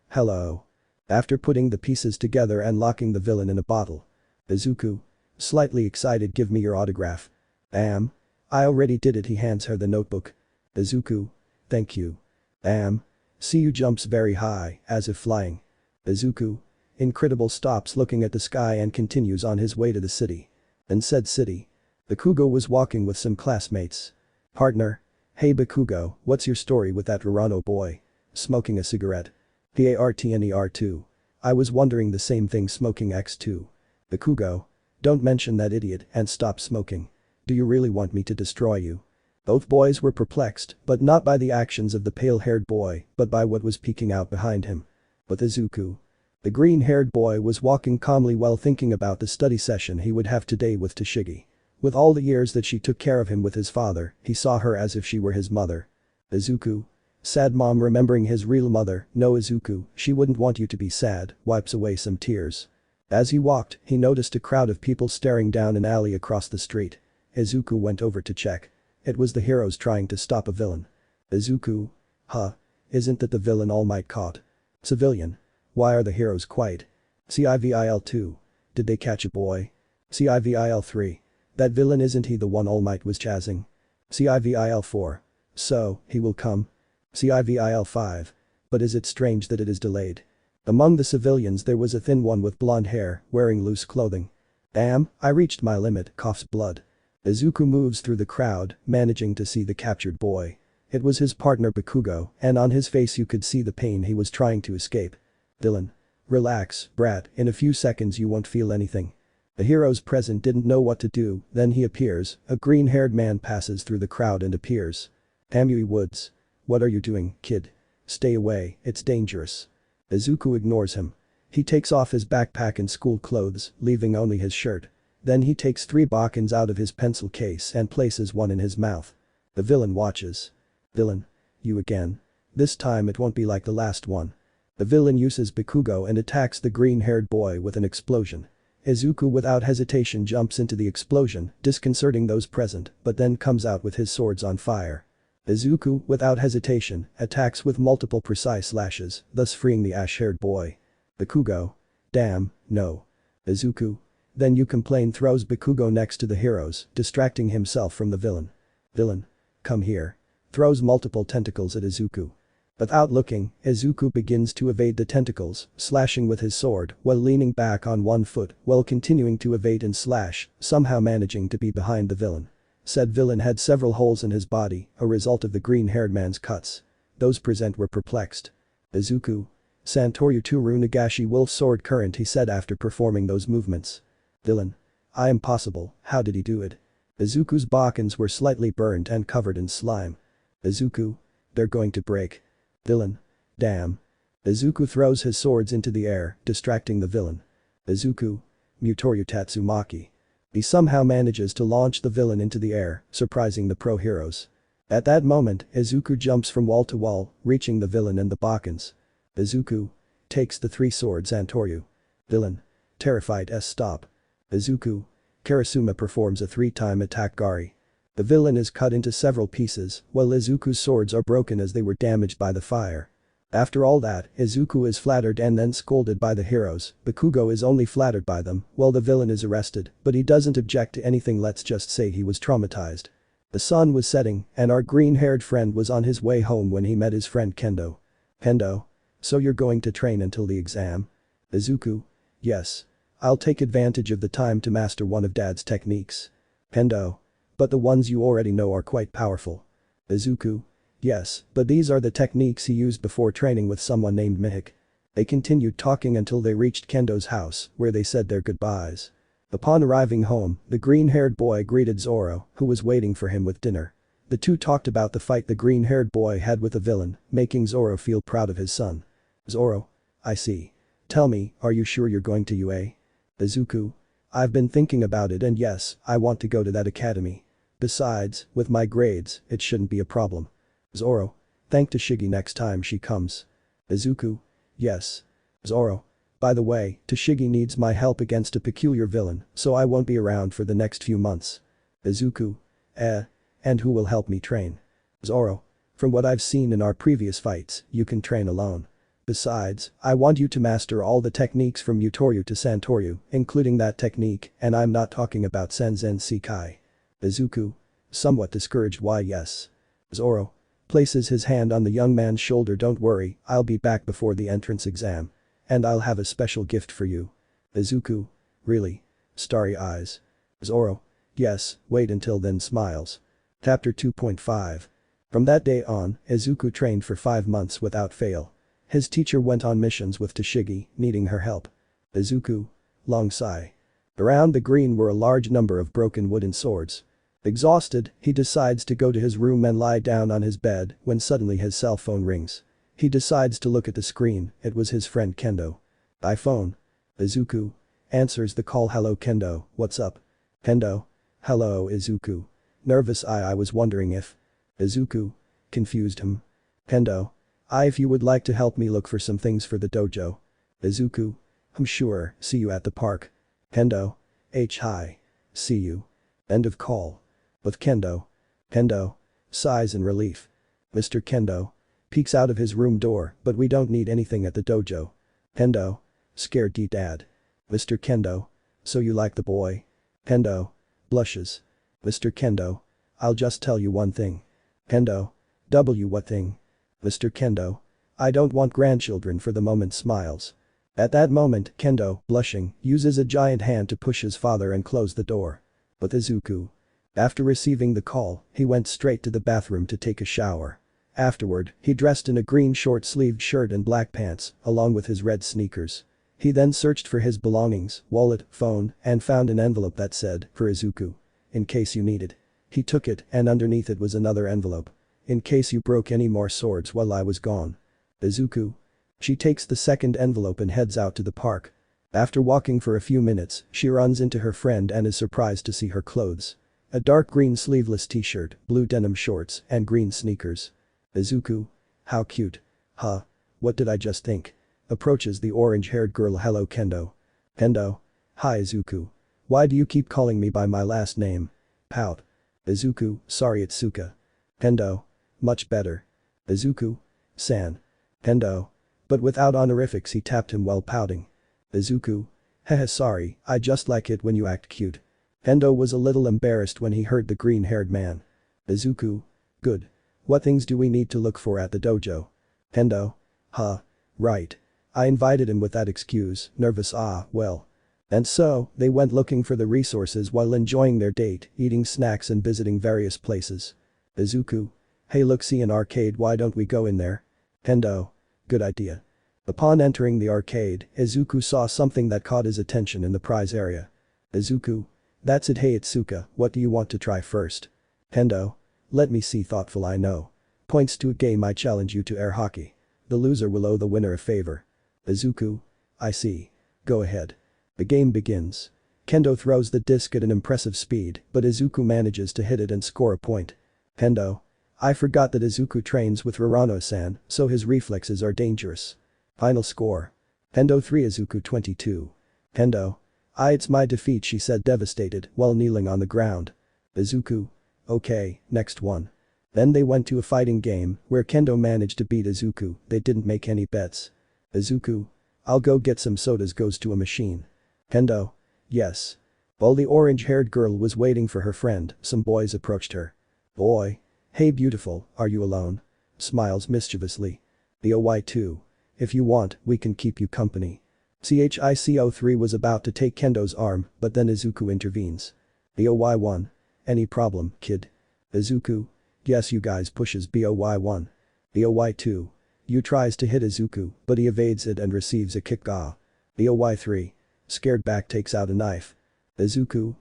Hello. After putting the pieces together and locking the villain in a bottle. Izuku. Slightly excited, give me your autograph. I already did it. He hands her the notebook. Izuku. Thank you. Seiya jumps very high, as if flying. Izuku. Incredible stops looking at the sky and continues on his way to the city. In said city. Bakugo was walking with some classmates. Partner. Hey Bakugo, what's your story with that Rorano boy? Smoking a cigarette. Partner2. I was wondering the same thing. Smoking X2. Bakugo. Don't mention that idiot and stop smoking. Do you really want me to destroy you? Both boys were perplexed, but not by the actions of the pale-haired boy, but by what was peeking out behind him. But Izuku. The green-haired boy was walking calmly while thinking about the study session he would have today with Toshigi. With all the years that she took care of him with his father, he saw her as if she were his mother. Izuku. Sad mom remembering his real mother. No Izuku, she wouldn't want you to be sad, wipes away some tears. As he walked, he noticed a crowd of people staring down an alley across the street. Izuku went over to check. It was the heroes trying to stop a villain. Izuku. Huh. Isn't that the villain Almight caught? Civilian. Why are the heroes quiet? Civil2. Did they catch a boy? Civil3. That villain, isn't he the one Almight was chasing? Civil4. So, he will come? Civil5. But is it strange that it is delayed? Among the civilians there was a thin one with blonde hair, wearing loose clothing. I reached my limit, coughs blood. Izuku moves through the crowd, managing to see the captured boy. It was his partner Bakugo, and on his face you could see the pain he was trying to escape. Villain. Relax, brat, in a few seconds you won't feel anything. The heroes present didn't know what to do, then he appears, a green-haired man passes through the crowd and appears. Amui Woods. What are you doing, kid? Stay away, it's dangerous. Izuku ignores him. He takes off his backpack and school clothes, leaving only his shirt. Then he takes 3 Bakens out of his pencil case and places one in his mouth. The villain watches. Villain. You again. This time it won't be like the last one. The villain uses Bakugo and attacks the green-haired boy with an explosion. Izuku without hesitation jumps into the explosion, disconcerting those present, but then comes out with his swords on fire. Izuku, without hesitation, attacks with multiple precise slashes, thus freeing the ash-haired boy. Bakugo. Damn, no. Izuku. Then you complain, throws Bakugo next to the heroes, distracting himself from the villain. Villain. Come here. Throws multiple tentacles at Izuku. Without looking, Izuku begins to evade the tentacles, slashing with his sword while leaning back on one foot while continuing to evade and slash, somehow managing to be behind the villain. Said villain had several holes in his body, a result of the green-haired man's cuts. Those present were perplexed. Izuku. Santoryu Toru Nagashi Wolf Sword Current, he said after performing those movements. Villain. I am possible, how did he do it? Izuku's Bakens were slightly burned and covered in slime. Izuku. They're going to break. Villain. Damn. Izuku throws his swords into the air, distracting the villain. Izuku. Mutoryu Tatsumaki. He somehow manages to launch the villain into the air, surprising the pro heroes. At that moment, Izuku jumps from wall to wall, reaching the villain and the Bakens. Izuku. Takes the 3 swords Santoryu. Villain. Terrified stop. Izuku. Karasuma performs a 3-time attack Gari. The villain is cut into several pieces, while Izuku's swords are broken as they were damaged by the fire. After all that, Izuku is flattered and then scolded by the heroes. Bakugo is only flattered by them, while the villain is arrested, but he doesn't object to anything. Let's just say he was traumatized. The sun was setting, and our green-haired friend was on his way home when he met his friend Kendo. Kendo. So you're going to train until the exam? Izuku. Yes. I'll take advantage of the time to master one of Dad's techniques. Kendo. But the ones you already know are quite powerful. Izuku. Yes, but these are the techniques he used before training with someone named Mihik. They continued talking until they reached Kendo's house, where they said their goodbyes. Upon arriving home, the green-haired boy greeted Zoro, who was waiting for him with dinner. The two talked about the fight the green-haired boy had with the villain, making Zoro feel proud of his son. Zoro. I see. Tell me, are you sure you're going to UA? Izuku. I've been thinking about it and yes, I want to go to that academy. Besides, with my grades, it shouldn't be a problem. Zoro. Thank Toshigi next time she comes. Izuku. Yes. Zoro. By the way, Toshigi needs my help against a peculiar villain, so I won't be around for the next few months. Izuku. And who will help me train? Zoro. From what I've seen in our previous fights, you can train alone. Besides, I want you to master all the techniques from Mutoryu to Santoryu, including that technique, and I'm not talking about Senzen Sekai. Izuku. Somewhat discouraged. Why yes. Zoro. Places his hand on the young man's shoulder. Don't worry, I'll be back before the entrance exam. And I'll have a special gift for you. Izuku. Really? Starry eyes. Zoro. Yes, wait until then. Smiles. Chapter 2.5. From that day on, Izuku trained for 5 months without fail. His teacher went on missions with Toshigi, needing her help. Izuku. Long sigh. Around the green were a large number of broken wooden swords. Exhausted, he decides to go to his room and lie down on his bed when suddenly his cell phone rings. He decides to look at the screen. It was his friend Kendo. iPhone. Izuku. Answers the call. Hello Kendo, what's up? Kendo. Hello Izuku. Nervous. I was wondering if. Izuku. Confused him. Kendo. If you would like to help me look for some things for the dojo. Izuku. I'm sure, see you at the park. Kendo. Hi. See you. End of call. With Kendo. Kendo. Sighs in relief. Mr. Kendo. Peeks out of his room door, but we don't need anything at the dojo. Kendo. Scared Dad. Mr. Kendo. So you like the boy? Kendo. Blushes. Mr. Kendo. I'll just tell you one thing. Kendo. What thing? Mr. Kendo. I don't want grandchildren for the moment. Smiles. At that moment, Kendo, blushing, uses a giant hand to push his father and close the door. With Izuku. After receiving the call, he went straight to the bathroom to take a shower. Afterward, he dressed in a green short-sleeved shirt and black pants, along with his red sneakers. He then searched for his belongings, wallet, phone, and found an envelope that said, for Izuku. In case you need it. He took it and underneath it was another envelope. in case you broke any more swords while I was gone. Izuku. She takes the second envelope and heads out to the park. After walking for a few minutes, she runs into her friend and is surprised to see her clothes. A dark green sleeveless t-shirt, blue denim shorts, and green sneakers. Izuku. How cute. Huh. What did I just think? Approaches the orange-haired girl. Hello Kendo. Kendo. Hi Izuku. Why do you keep calling me by my last name? Pout. Izuku, sorry Itsuka. Kendo. Much better. Izuku. San. Kendo. But without honorifics he tapped him while pouting. Izuku. Heh sorry, I just like it when you act cute. Kendo was a little embarrassed when he heard the green-haired man. Izuku. Good. What things do we need to look for at the dojo? Kendo. Huh. Right. I invited him with that excuse, nervous well. And so, they went looking for the resources while enjoying their date, eating snacks and visiting various places. Izuku. Hey look, see an arcade, why don't we go in there? Kendo. Good idea. Upon entering the arcade, Izuku saw something that caught his attention in the prize area. Izuku. That's it. Hey Itsuka, what do you want to try first? Kendo. Let me see, thoughtful I know. Points to a game. I challenge you to air hockey. The loser will owe the winner a favor. Izuku. I see. Go ahead. The game begins. Kendo throws the disc at an impressive speed, but Izuku manages to hit it and score a point. Kendo. I forgot that Izuku trains with Rarano-san, so his reflexes are dangerous. Final score. Kendo 3 Izuku 22. Kendo. It's my defeat, she said, devastated, while kneeling on the ground. Izuku. Okay, next one. Then they went to a fighting game, where Kendo managed to beat Izuku. They didn't make any bets. Izuku. I'll go get some sodas, goes to a machine. Kendo. Yes. While the orange-haired girl was waiting for her friend, some boys approached her. Boy. Hey beautiful, are you alone? Smiles mischievously. The OY2. If you want, we can keep you company. CHICO3 was about to take Kendo's arm, but then Izuku intervenes. The OY1. Any problem, kid? Izuku. Yes, you guys, pushes BOY1. The OY2. You tries to hit Izuku, but he evades it and receives a kick. The OY3. Scared back, takes out a knife. Izuku.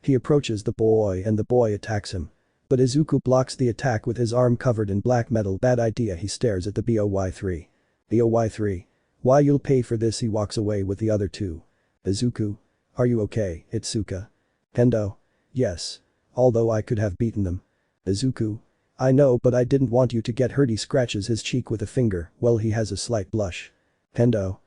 He approaches the boy and the boy attacks him. But Izuku blocks the attack with his arm covered in black metal. Bad idea. He stares at the BOY3. The OY3. Why, you'll pay for this. He walks away with the other two. Izuku. Are you okay, Itsuka? Kendo. Yes. Although I could have beaten them. Izuku. I know, but I didn't want you to get hurt. He scratches his cheek with a finger, well, he has a slight blush. Kendo.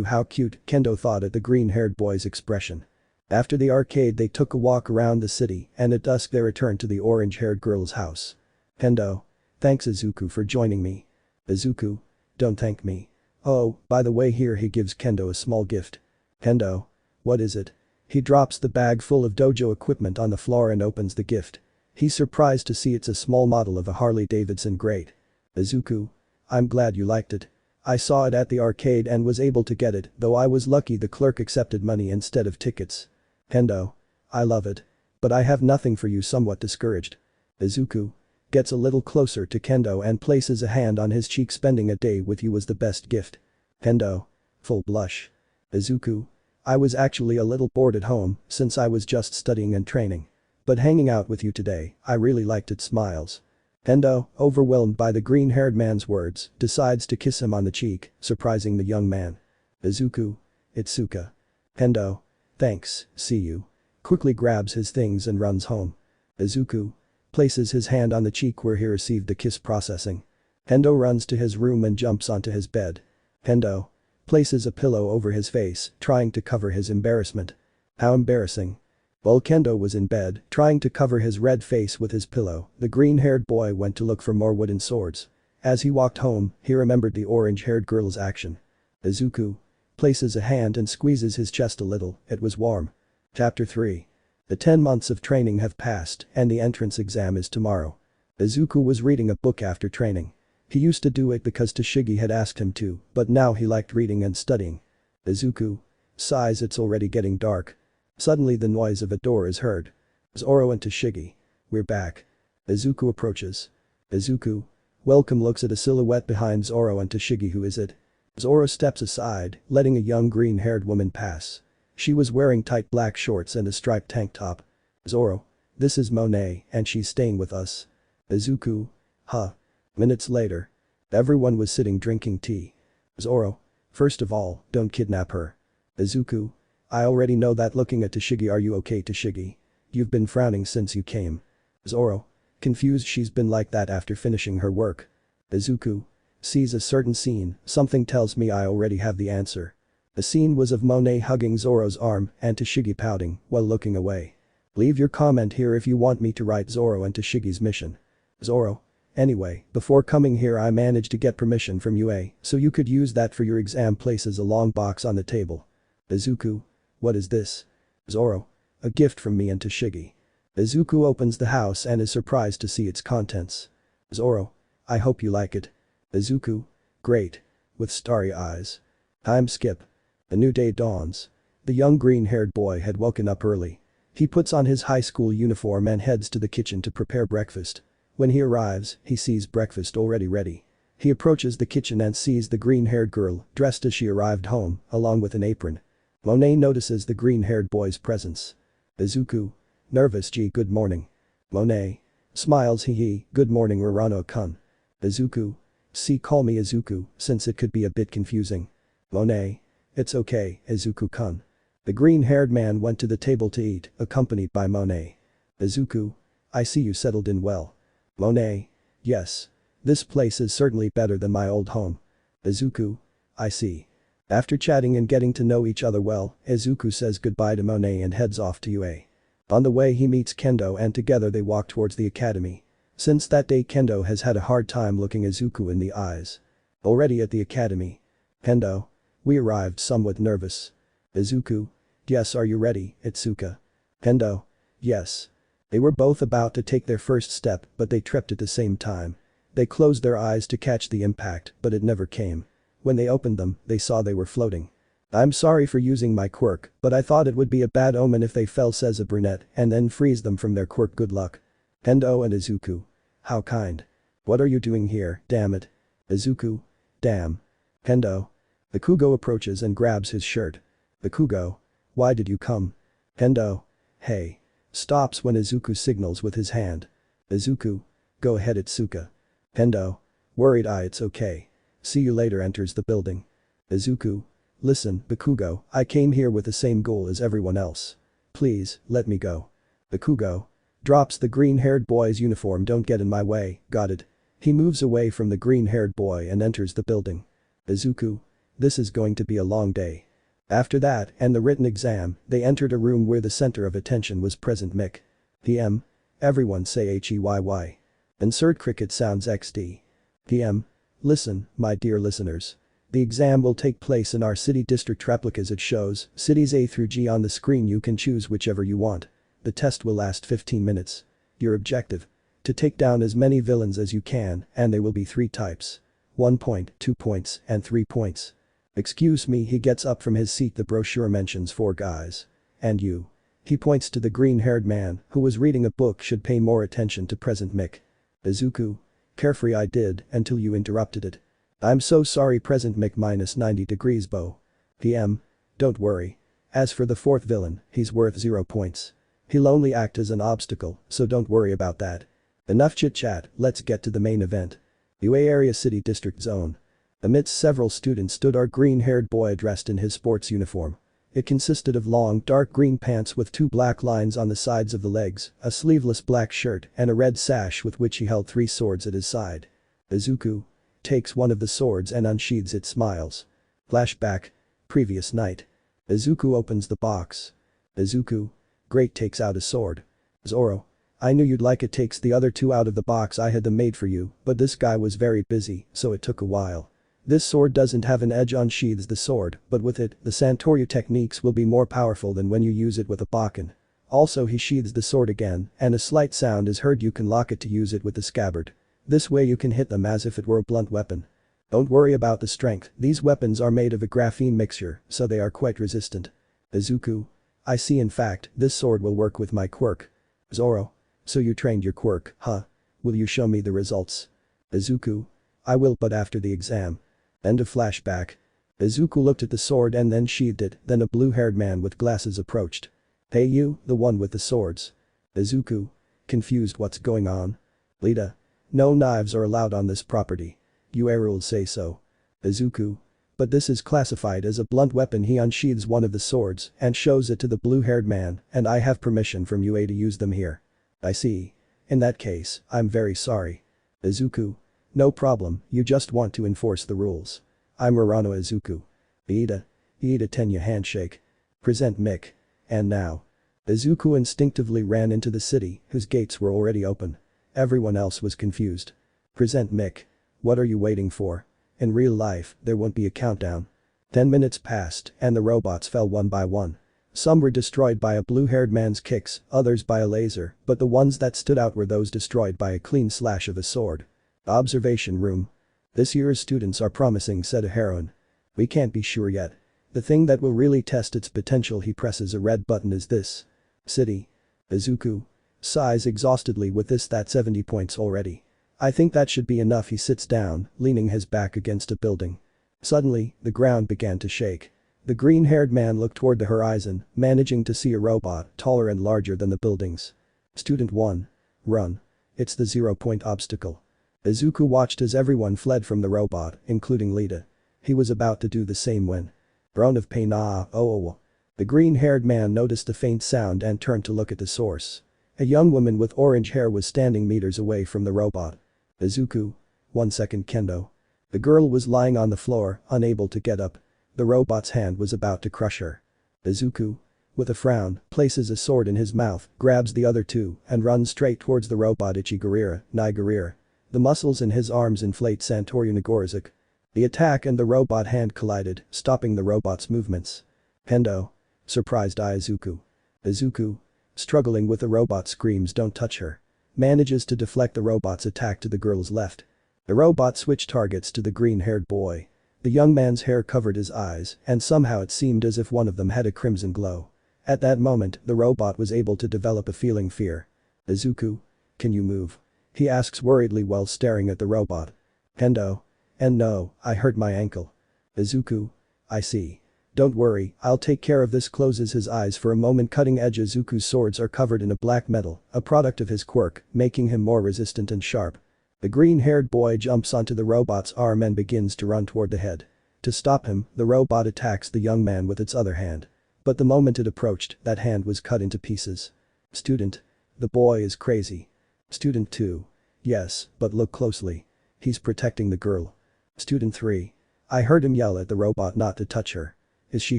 How cute, Kendo thought at the green-haired boy's expression. After the arcade they took a walk around the city and at dusk they returned to the orange-haired girl's house. Kendo. Thanks Izuku for joining me. Izuku. Don't thank me. Oh, by the way, here, he gives Kendo a small gift. Kendo. What is it? He drops the bag full of dojo equipment on the floor and opens the gift. He's surprised to see it's a small model of a Harley-Davidson. Great. Izuku. I'm glad you liked it. I saw it at the arcade and was able to get it, though I was lucky the clerk accepted money instead of tickets. Kendo. I love it. But I have nothing for you, somewhat discouraged. Izuku. Gets a little closer to Kendo and places a hand on his cheek. Spending a day with you was the best gift. Kendo. Full blush. Izuku. I was actually a little bored at home since I was just studying and training. But hanging out with you today, I really liked it. Smiles. Kendo, overwhelmed by the green-haired man's words, decides to kiss him on the cheek, surprising the young man. Izuku. Itsuka. Kendo. Thanks, see you. Quickly grabs his things and runs home. Izuku. Places his hand on the cheek where he received the kiss. Processing. Kendo runs to his room and jumps onto his bed. Kendo. Places a pillow over his face, trying to cover his embarrassment. How embarrassing. While Kendo was in bed, trying to cover his red face with his pillow, the green-haired boy went to look for more wooden swords. As he walked home, he remembered the orange-haired girl's action. Izuku. Places a hand and squeezes his chest a little, it was warm. Chapter 3. The 10 months of training have passed and the entrance exam is tomorrow. Izuku was reading a book after training. He used to do it because Toshigi had asked him to, but now he liked reading and studying. Izuku. Sighs, it's already getting dark. Suddenly the noise of a door is heard. Zoro and Toshigi. We're back. Izuku approaches. Izuku. Welcome, looks at a silhouette behind Zoro and Toshigi. Who is it? Zoro steps aside, letting a young green-haired woman pass. She was wearing tight black shorts and a striped tank top. Zoro. This is Monae and she's staying with us. Izuku. Huh. Minutes later. Everyone was sitting drinking tea. Zoro. First of all, don't kidnap her. Izuku. I already know that. Looking at Toshigi. Are you okay, Toshigi? You've been frowning since you came. Zoro. Confused. She's been like that after finishing her work. Izuku. Sees a certain scene, something tells me I already have the answer. The scene was of Monae hugging Zoro's arm and Toshigi pouting while looking away. Leave your comment here if you want me to write Zoro and Toshigi's mission. Zoro. Anyway, before coming here I managed to get permission from UA, so you could use that for your exam. Places a long box on the table. Izuku. What is this? Zoro. A gift from me and Toshigi. Izuku opens the house and is surprised to see its contents. Zoro. I hope you like it. Izuku. Great. With starry eyes. Time skip. A new day dawns. The young green-haired boy had woken up early. He puts on his high school uniform and heads to the kitchen to prepare breakfast. When he arrives, he sees breakfast already ready. He approaches the kitchen and sees the green-haired girl, dressed as she arrived home, along with an apron. Monae notices the green-haired boy's presence. Izuku. Nervous. Gee, good morning. Monae. Smiles. Hee. Good morning, Uraraka-kun. Izuku. See, call me Izuku, since it could be a bit confusing. Monae. It's okay, Izuku-kun. The green-haired man went to the table to eat, accompanied by Monae. Izuku. I see you settled in well. Monae. Yes. This place is certainly better than my old home. Izuku. I see. After chatting and getting to know each other well, Izuku says goodbye to Monae and heads off to UA. On the way he meets Kendo and together they walk towards the academy. Since that day Kendo has had a hard time looking Izuku in the eyes. Already at the academy. Kendo. We arrived somewhat nervous. Izuku. Yes, are you ready, Itsuka? Kendo. Yes. They were both about to take their first step but they tripped at the same time. They closed their eyes to catch the impact but it never came. When they opened them, they saw they were floating. I'm sorry for using my quirk, but I thought it would be a bad omen if they fell, says a brunette, and then freeze them from their quirk. Good luck. Kendo and Izuku. How kind. What are you doing here, damn it? Izuku. Damn. Kendo. Bakugo approaches and grabs his shirt. Bakugo. Why did you come? Kendo. Hey. Stops when Izuku signals with his hand. Izuku. Go ahead, Itsuka. Kendo. Worried. It's okay. See you later. Enters the building. Izuku. Listen, Bakugo, I came here with the same goal as everyone else. Please, let me go. Bakugo. Drops the green-haired boy's uniform. Don't get in my way, got it. He moves away from the green-haired boy and enters the building. Izuku. This is going to be a long day. After that and the written exam, they entered a room where the center of attention was present. Mick. PM. Everyone say HEYY. Insert cricket sounds XD. PM. Listen, my dear listeners. The exam will take place in our city district replicas. It shows cities A through G on the screen. You can choose whichever you want. The test will last 15 minutes. Your objective? To take down as many villains as you can, and there will be 3 types. 1 point, 2 points, and 3 points. Excuse me. He gets up from his seat. The brochure mentions 4 guys. And you. He points to the green-haired man, who was reading a book. Should pay more attention to present Mick. Izuku. Carefree. I did, until you interrupted it. I'm so sorry. Present Mick. -90 degrees Bo. PM. Don't worry. As for the 4th villain, he's worth 0 points. He'll only act as an obstacle, so don't worry about that. Enough chit-chat, let's get to the main event. UA Area City District Zone. Amidst several students stood our green-haired boy dressed in his sports uniform. It consisted of long, dark green pants with 2 black lines on the sides of the legs, a sleeveless black shirt, and a red sash with which he held 3 swords at his side. Izuku. Takes one of the swords and unsheathes it. Smiles. Flashback. Previous night. Izuku opens the box. Izuku. Great. Takes out a sword. Zoro. I knew you'd like it. Takes the other 2 out of the box. I had them made for you, but this guy was very busy, so it took a while. This sword doesn't have an edge. Unsheathes the sword, but with it, the santoryu techniques will be more powerful than when you use it with a bokken. Also he sheathes the sword again, and a slight sound is heard. You can lock it to use it with the scabbard. This way you can hit them as if it were a blunt weapon. Don't worry about the strength. These weapons are made of a graphene mixture, so they are quite resistant. Izuku. I see. In fact, this sword will work with my quirk. Zoro. So you trained your quirk, huh? Will you show me the results? Izuku. I will, but after the exam. End of flashback. Izuku looked at the sword and then sheathed it. Then a blue-haired man with glasses approached. Hey you, the one with the swords. Izuku. Confused. What's going on? Lita. No knives are allowed on this property. UA rules say so. Izuku. But this is classified as a blunt weapon. He unsheathes one of the swords and shows it to the blue-haired man, and I have permission from UA to use them here. I see. In that case, I'm very sorry. Izuku. No problem, you just want to enforce the rules. I'm Urano Izuku. Iida Tenya handshake. Present Mick. And now. Izuku instinctively ran into the city, whose gates were already open. Everyone else was confused. Present Mick. What are you waiting for? In real life, there won't be a countdown. 10 minutes passed, and the robots fell one by one. Some were destroyed by a blue-haired man's kicks, others by a laser, but the ones that stood out were those destroyed by a clean slash of a sword. Observation room. This year's students are promising, said a heroine. We can't be sure yet. The thing that will really test its potential. He presses a red button. Is this city? Izuku sighs exhaustedly. With this, that's 70 points already. I think that should be enough. He sits down, leaning his back against a building. Suddenly, the ground began to shake. The green-haired man looked toward the horizon, managing to see a robot taller and larger than the buildings. Student 1. Run. It's the 0-point obstacle. Izuku watched as everyone fled from the robot, including Lita. He was about to do the same when. Groan of pain. Oh. The green-haired man noticed the faint sound and turned to look at the source. A young woman with orange hair was standing meters away from the robot. Izuku. 1 second, Kendo. The girl was lying on the floor, unable to get up. The robot's hand was about to crush her. Izuku. With a frown, places a sword in his mouth, grabs the other two, and runs straight towards the robot. Ichigurira, Naigurira. The muscles in his arms inflate. Santoryu Nagorizik. The attack and the robot hand collided, stopping the robot's movements. Kendo. Surprised Izuku. Izuku. Struggling with the robot, screams, don't touch her. Manages to deflect the robot's attack to the girl's left. The robot switched targets to the green-haired boy. The young man's hair covered his eyes, and somehow it seemed as if one of them had a crimson glow. At that moment, the robot was able to develop a feeling fear. Izuku. Can you move? He asks worriedly while staring at the robot. Kendo. And no, I hurt my ankle. Izuku. I see. Don't worry, I'll take care of this. Closes his eyes for a moment. Cutting-edge Izuku's swords are covered in a black metal, a product of his quirk, making him more resistant and sharp. The green-haired boy jumps onto the robot's arm and begins to run toward the head. To stop him, the robot attacks the young man with its other hand. But the moment it approached, that hand was cut into pieces. Student. The boy is crazy. Student 2. Yes, but look closely. He's protecting the girl. Student 3. I heard him yell at the robot not to touch her. Is she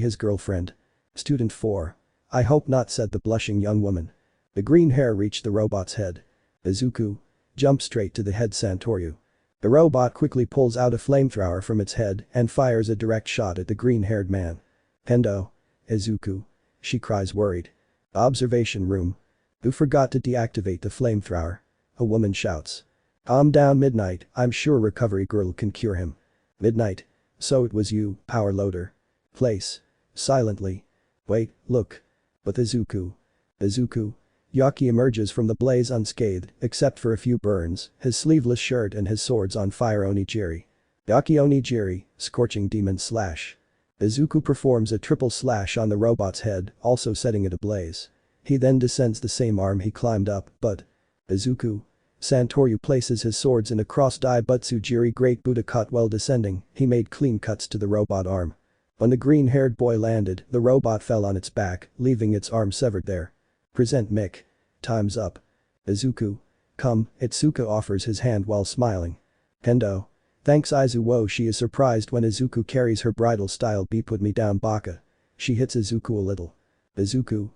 his girlfriend? Student 4. I hope not, said the blushing young woman. The green hair reached the robot's head. Izuku. Jump straight to the head. Santoryu. The robot quickly pulls out a flamethrower from its head and fires a direct shot at the green-haired man. Kendo. Izuku. She cries worried. Observation room. Who forgot to deactivate the flamethrower? A woman shouts. Calm down, Midnight, I'm sure Recovery Girl can cure him. Midnight. So it was you, Power Loader. Place. Silently. Wait, look. But Izuku. Izuku. Yaki emerges from the blaze unscathed, except for a few burns, his sleeveless shirt and his sword's on fire. Onigiri. Yaki Onigiri, scorching demon slash. Izuku performs a triple slash on the robot's head, also setting it ablaze. He then descends the same arm he climbed up, but. Izuku. Santoryu places his swords in a cross-dai Butsujiri Great Buddha cut. While descending, he made clean cuts to the robot arm. When the green-haired boy landed, the robot fell on its back, leaving its arm severed there. Present Mick. Time's up. Izuku. Come, Itsuka offers his hand while smiling. Kendo. Thanks Izuwo. She is surprised when Izuku carries her bridal style beat. Put me down, Baka. She hits Izuku a little. Izuku.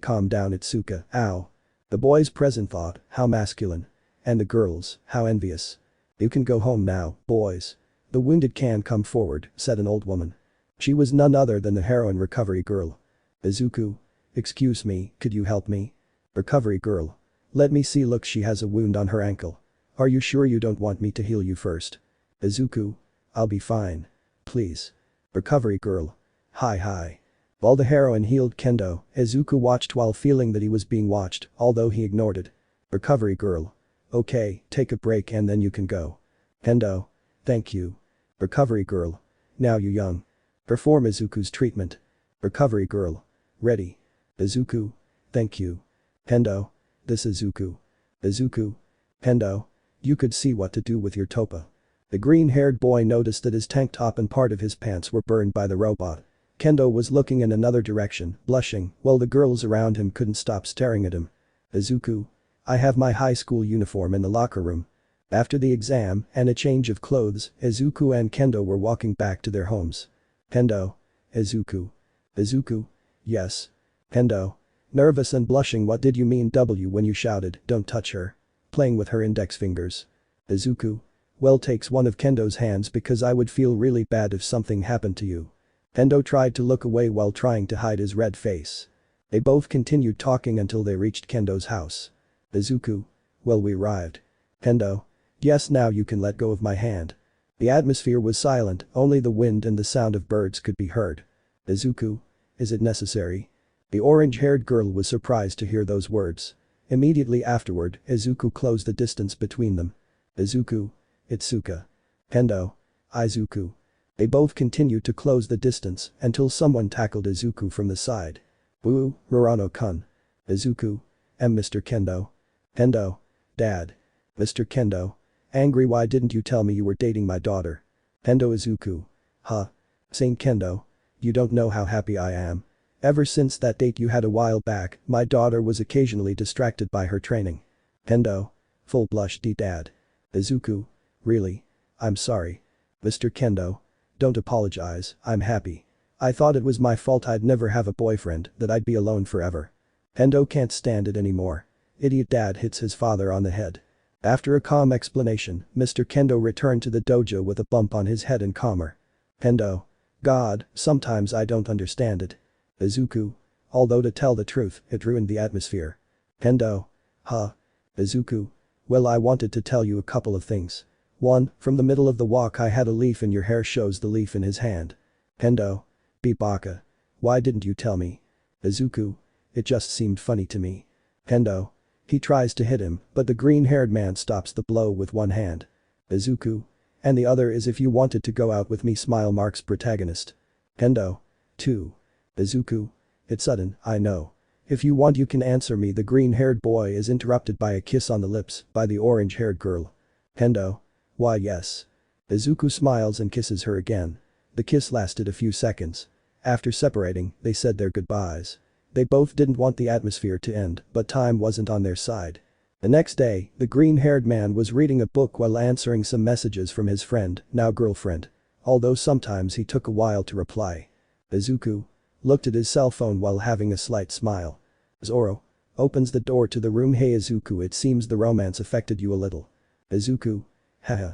Calm down, Itsuka. Ow. The boy's present thought, how masculine. And the girls, how envious. You can go home now, boys. The wounded can come forward, said an old woman. She was none other than the heroine Recovery Girl. Izuku. Excuse me, could you help me? Recovery Girl. Let me see. Look, she has a wound on her ankle. Are you sure you don't want me to heal you first? Izuku. I'll be fine. Please. Recovery Girl. Hi. While the heroine healed Kendo, Izuku watched while feeling that he was being watched, although he ignored it. Recovery Girl. Okay, take a break and then you can go. Kendo. Thank you. Recovery Girl. Now you young. Perform Izuku's treatment. Recovery Girl. Ready. Izuku. Thank you. Kendo. This Izuku. Izuku. Kendo. You could see what to do with your topa. The green-haired boy noticed that his tank top and part of his pants were burned by the robot. Kendo was looking in another direction, blushing, while the girls around him couldn't stop staring at him. Izuku. I have my high school uniform in the locker room. After the exam and a change of clothes, Izuku and Kendo were walking back to their homes. Kendo. Izuku. Izuku. Yes. Kendo. Nervous and blushing. What did you mean when you shouted, don't touch her? Playing with her index fingers. Izuku. Well, takes one of Kendo's hands because I would feel really bad if something happened to you. Kendo tried to look away while trying to hide his red face. They both continued talking until they reached Kendo's house. Izuku. Well, we arrived. Kendo. Yes, now you can let go of my hand. The atmosphere was silent, only the wind and the sound of birds could be heard. Izuku. Is it necessary? The orange-haired girl was surprised to hear those words. Immediately afterward, Izuku closed the distance between them. Izuku. Itsuka. Kendo. Izuku. They both continued to close the distance until someone tackled Izuku from the side. Boo, Murano-kun. Izuku. Mr. Kendo. Kendo. Dad. Mr. Kendo. Angry, why didn't you tell me you were dating my daughter? Kendo. Izuku. Huh. Saint Kendo. You don't know how happy I am. Ever since that date you had a while back, my daughter was occasionally distracted by her training. Kendo. Full blush. Dad. Izuku. Really? I'm sorry. Mr. Kendo. Don't apologize, I'm happy. I thought it was my fault I'd never have a boyfriend, that I'd be alone forever. Kendo can't stand it anymore. Idiot dad hits his father on the head. After a calm explanation, Mr. Kendo returned to the dojo with a bump on his head and calmer. Kendo. God, sometimes I don't understand it. Izuku. Although to tell the truth, it ruined the atmosphere. Kendo. Huh. Izuku. Well, I wanted to tell you a couple of things. 1. From the middle of the walk I had a leaf in your hair, shows the leaf in his hand. Kendo. Be baka. Why didn't you tell me? Izuku. It just seemed funny to me. Kendo. He tries to hit him, but the green-haired man stops the blow with one hand. Izuku. And the other is if you wanted to go out with me, smile marks protagonist. Kendo. 2. Izuku. It's sudden, I know. If you want you can answer me. The green-haired boy is interrupted by a kiss on the lips by the orange-haired girl. Kendo. Why yes. Izuku smiles and kisses her again. The kiss lasted a few seconds. After separating, they said their goodbyes. They both didn't want the atmosphere to end, but time wasn't on their side. The next day, the green-haired man was reading a book while answering some messages from his friend, now girlfriend. Although sometimes he took a while to reply. Izuku. Looked at his cell phone while having a slight smile. Zoro. Opens the door to the room. Hey Izuku, it seems the romance affected you a little. Izuku. Haha.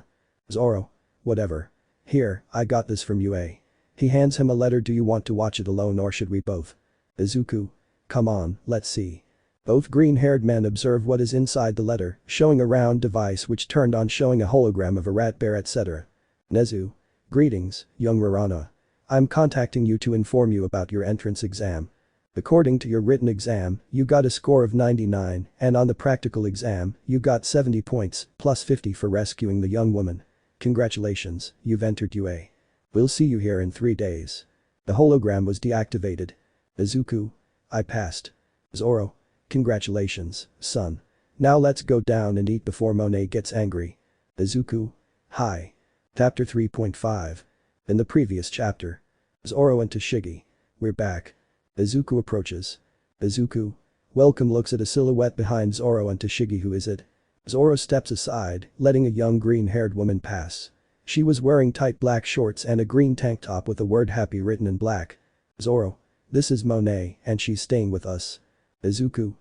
Zoro. Whatever. Here, I got this from UA. He hands him a letter. Do you want to watch it alone or should we both? Izuku. Come on, let's see. Both green-haired men observe what is inside the letter, showing a round device which turned on, showing a hologram of a rat bear etc. Nezu. Greetings, young Rarana. I'm contacting you to inform you about your entrance exam. According to your written exam, you got a score of 99 and on the practical exam, you got 70 points plus 50 for rescuing the young woman. Congratulations, you've entered UA. We'll see you here in 3 days. The hologram was deactivated. Izuku. I passed. Zoro. Congratulations, son. Now let's go down and eat before Monae gets angry. Izuku. Hi. Chapter 3.5. In the previous chapter. Zoro and Tashigi. We're back. Izuku approaches. Izuku. Welcome. Looks at a silhouette behind Zoro and Tashigi. Who is it? Zoro steps aside, letting a young green-haired woman pass. She was wearing tight black shorts and a green tank top with the word happy written in black. Zoro. This is Monae and she's staying with us. Izuku.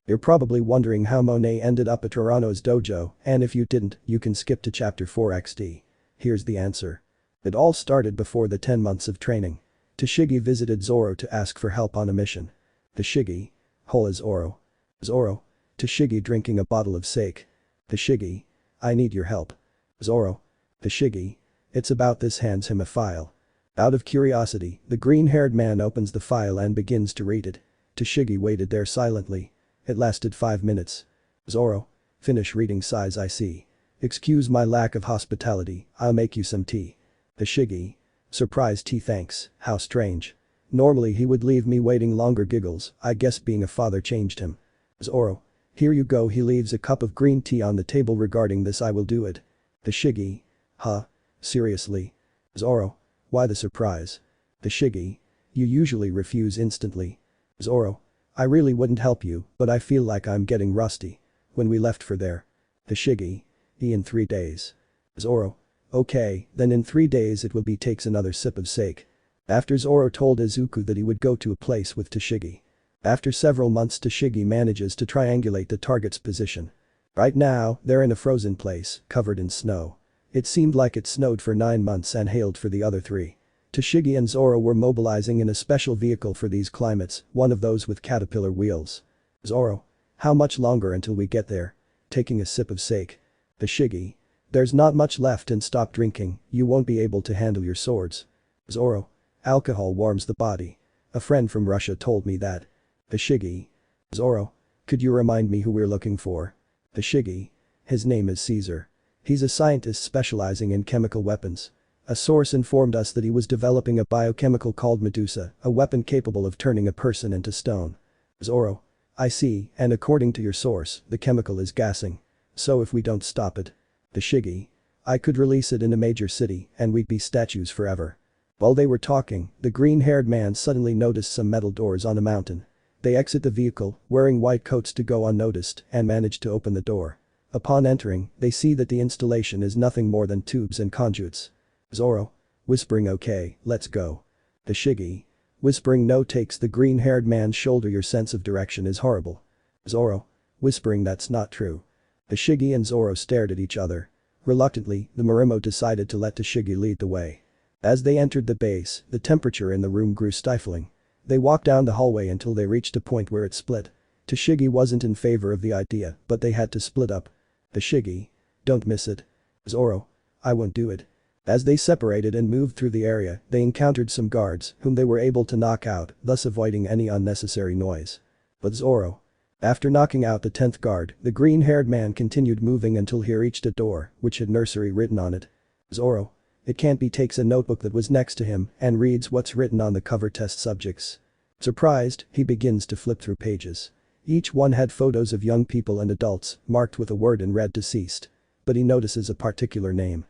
You're probably wondering how Monae ended up at Urano's dojo, and if you didn't, you can skip to chapter 4XD. Here's the answer. It all started before the 10 months of training. Tashigi visited Zoro to ask for help on a mission. Tashigi. Hola Zoro. Zoro. Tashigi drinking a bottle of sake. Tashigi. I need your help. Zoro. Tashigi. It's about this, hands him a file. Out of curiosity, the green-haired man opens the file and begins to read it. Tashigi waited there silently. It lasted 5 minutes. Zoro. Finish reading, sighs. I see. Excuse my lack of hospitality, I'll make you some tea. Tashigi. Surprise tea, thanks, how strange. Normally he would leave me waiting longer, giggles, I guess being a father changed him. Zoro. Here you go. He leaves a cup of green tea on the table. Regarding this, I will do it. The Shiggy. Huh? Seriously? Zoro. Why the surprise? The Shiggy. You usually refuse instantly. Zoro. I really wouldn't help you, but I feel like I'm getting rusty. When we left for there. The Shiggy. In 3 days. Zoro. Okay, then in 3 days it will be. Takes another sip of sake. After Zoro told Izuku that he would go to a place with Tashigi. After several months, Tashigi manages to triangulate the target's position. Right now, they're in a frozen place, covered in snow. It seemed like it snowed for 9 months and hailed for the other 3. Tashigi and Zoro were mobilizing in a special vehicle for these climates, one of those with caterpillar wheels. Zoro. How much longer until we get there? Taking a sip of sake. Tashigi. There's not much left and stop drinking, you won't be able to handle your swords. Zoro. Alcohol warms the body. A friend from Russia told me that. Tashigi. Zoro. Could you remind me who we're looking for? Tashigi. His name is Caesar. He's a scientist specializing in chemical weapons. A source informed us that he was developing a biochemical called Medusa, a weapon capable of turning a person into stone. Zoro. I see, and according to your source, the chemical is gassing. So if we don't stop it. Tashigi. I could release it in a major city, and we'd be statues forever. While they were talking, the green-haired man suddenly noticed some metal doors on a mountain. They exit the vehicle, wearing white coats to go unnoticed, and manage to open the door. Upon entering, they see that the installation is nothing more than tubes and conduits. Zoro. Whispering okay, let's go. Tashigi. Whispering no. Takes the green-haired man's shoulder. Your sense of direction is horrible. Zoro. Whispering that's not true. Tashigi and Zoro stared at each other. Reluctantly, the Marimo decided to let Tashigi lead the way. As they entered the base, the temperature in the room grew stifling. They walked down the hallway until they reached a point where it split. Tashigi wasn't in favor of the idea, but they had to split up. Tashigi. Don't miss it. Zoro. I won't do it. As they separated and moved through the area, they encountered some guards, whom they were able to knock out, thus avoiding any unnecessary noise. But Zoro. After knocking out the 10th guard, the green-haired man continued moving until he reached a door, which had nursery written on it. Zoro. It can't be. Takes a notebook that was next to him and reads what's written on the cover. Test subjects. Surprised, he begins to flip through pages. Each one had photos of young people and adults, marked with a word in red deceased. But he notices a particular name.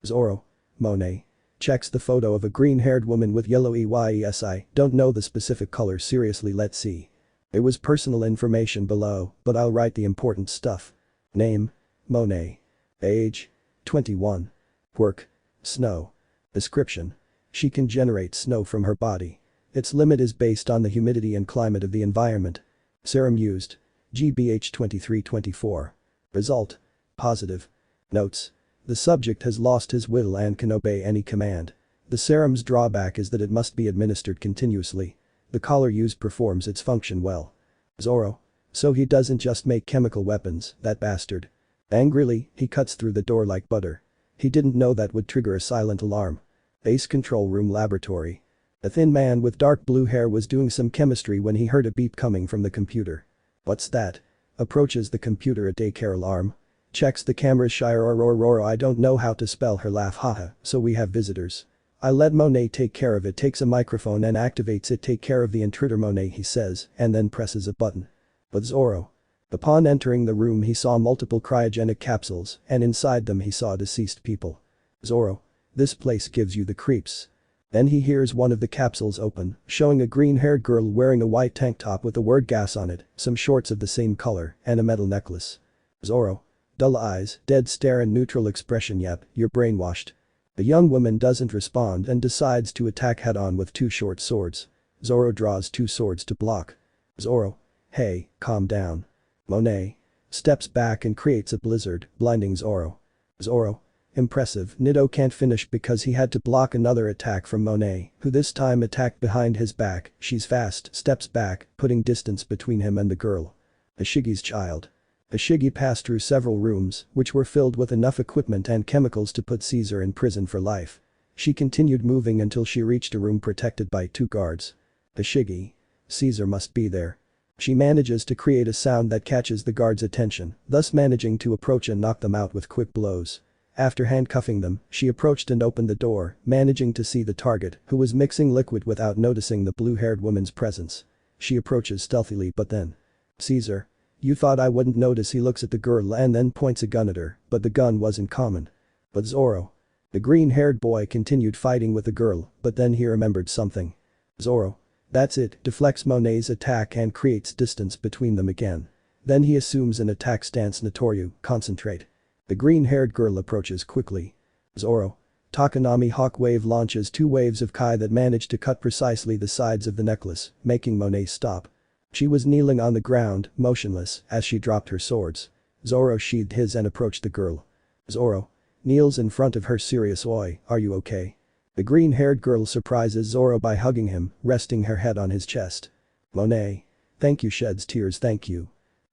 Zoro. Monae. Checks the photo of a green-haired woman with yellow eyes. Don't know the specific color. Seriously, let's see. There was personal information below, but I'll write the important stuff. Name. Monae. Age. 21. Quirk. Snow. Description. She can generate snow from her body. Its limit is based on the humidity and climate of the environment. Serum used. GBH 2324. Result. Positive. Notes. The subject has lost his will and can obey any command. The serum's drawback is that it must be administered continuously. The collar used performs its function well. Zoro. So he doesn't just make chemical weapons, that bastard. Angrily, he cuts through the door like butter. He didn't know that would trigger a silent alarm. Base control room laboratory. A thin man with dark blue hair was doing some chemistry when he heard a beep coming from the computer. What's that? Approaches the computer. A daycare alarm. Checks the camera. Shiro. I don't know how to spell her. Laugh. Haha, so we have visitors. I let Monae take care of it. Takes a microphone and activates it. Take care of the intruder, Monae, he says, and then presses a button. But Zoro. Upon entering the room, he saw multiple cryogenic capsules, and inside them he saw deceased people. Zoro. This place gives you the creeps. Then he hears one of the capsules open, showing a green-haired girl wearing a white tank top with the word gas on it, some shorts of the same color, and a metal necklace. Zoro. Dull eyes, dead stare and neutral expression. Yep, you're brainwashed. The young woman doesn't respond and decides to attack head-on with 2 short swords. Zoro draws 2 swords to block. Zoro. Hey, calm down. Monae. Steps back and creates a blizzard, blinding Zoro. Zoro. Impressive. Nido can't finish because he had to block another attack from Monae, who this time attacked behind his back. She's fast, steps back, putting distance between him and the girl. Ashigi's child. Ashigi passed through several rooms, which were filled with enough equipment and chemicals to put Caesar in prison for life. She continued moving until she reached a room protected by 2 guards. Ashigi. Caesar must be there. She manages to create a sound that catches the guards' attention, thus managing to approach and knock them out with quick blows. After handcuffing them, she approached and opened the door, managing to see the target, who was mixing liquid without noticing the blue-haired woman's presence. She approaches stealthily but then. Caesar. You thought I wouldn't notice. He looks at the girl and then points a gun at her, but the gun wasn't common. But Zoro. The green-haired boy continued fighting with the girl, but then he remembered something. Zoro. That's it, deflects Monae's attack and creates distance between them again. Then he assumes an attack stance. Santoryu, concentrate. The green-haired girl approaches quickly. Zoro. Takanami Hawk Wave launches 2 waves of Kai that manage to cut precisely the sides of the necklace, making Monae stop. She was kneeling on the ground, motionless, as she dropped her swords. Zoro sheathed his and approached the girl. Zoro. Kneels in front of her. Serious. Oi, are you okay? The green-haired girl surprises Zoro by hugging him, resting her head on his chest. Monae. Thank you. Sheds tears. Thank you.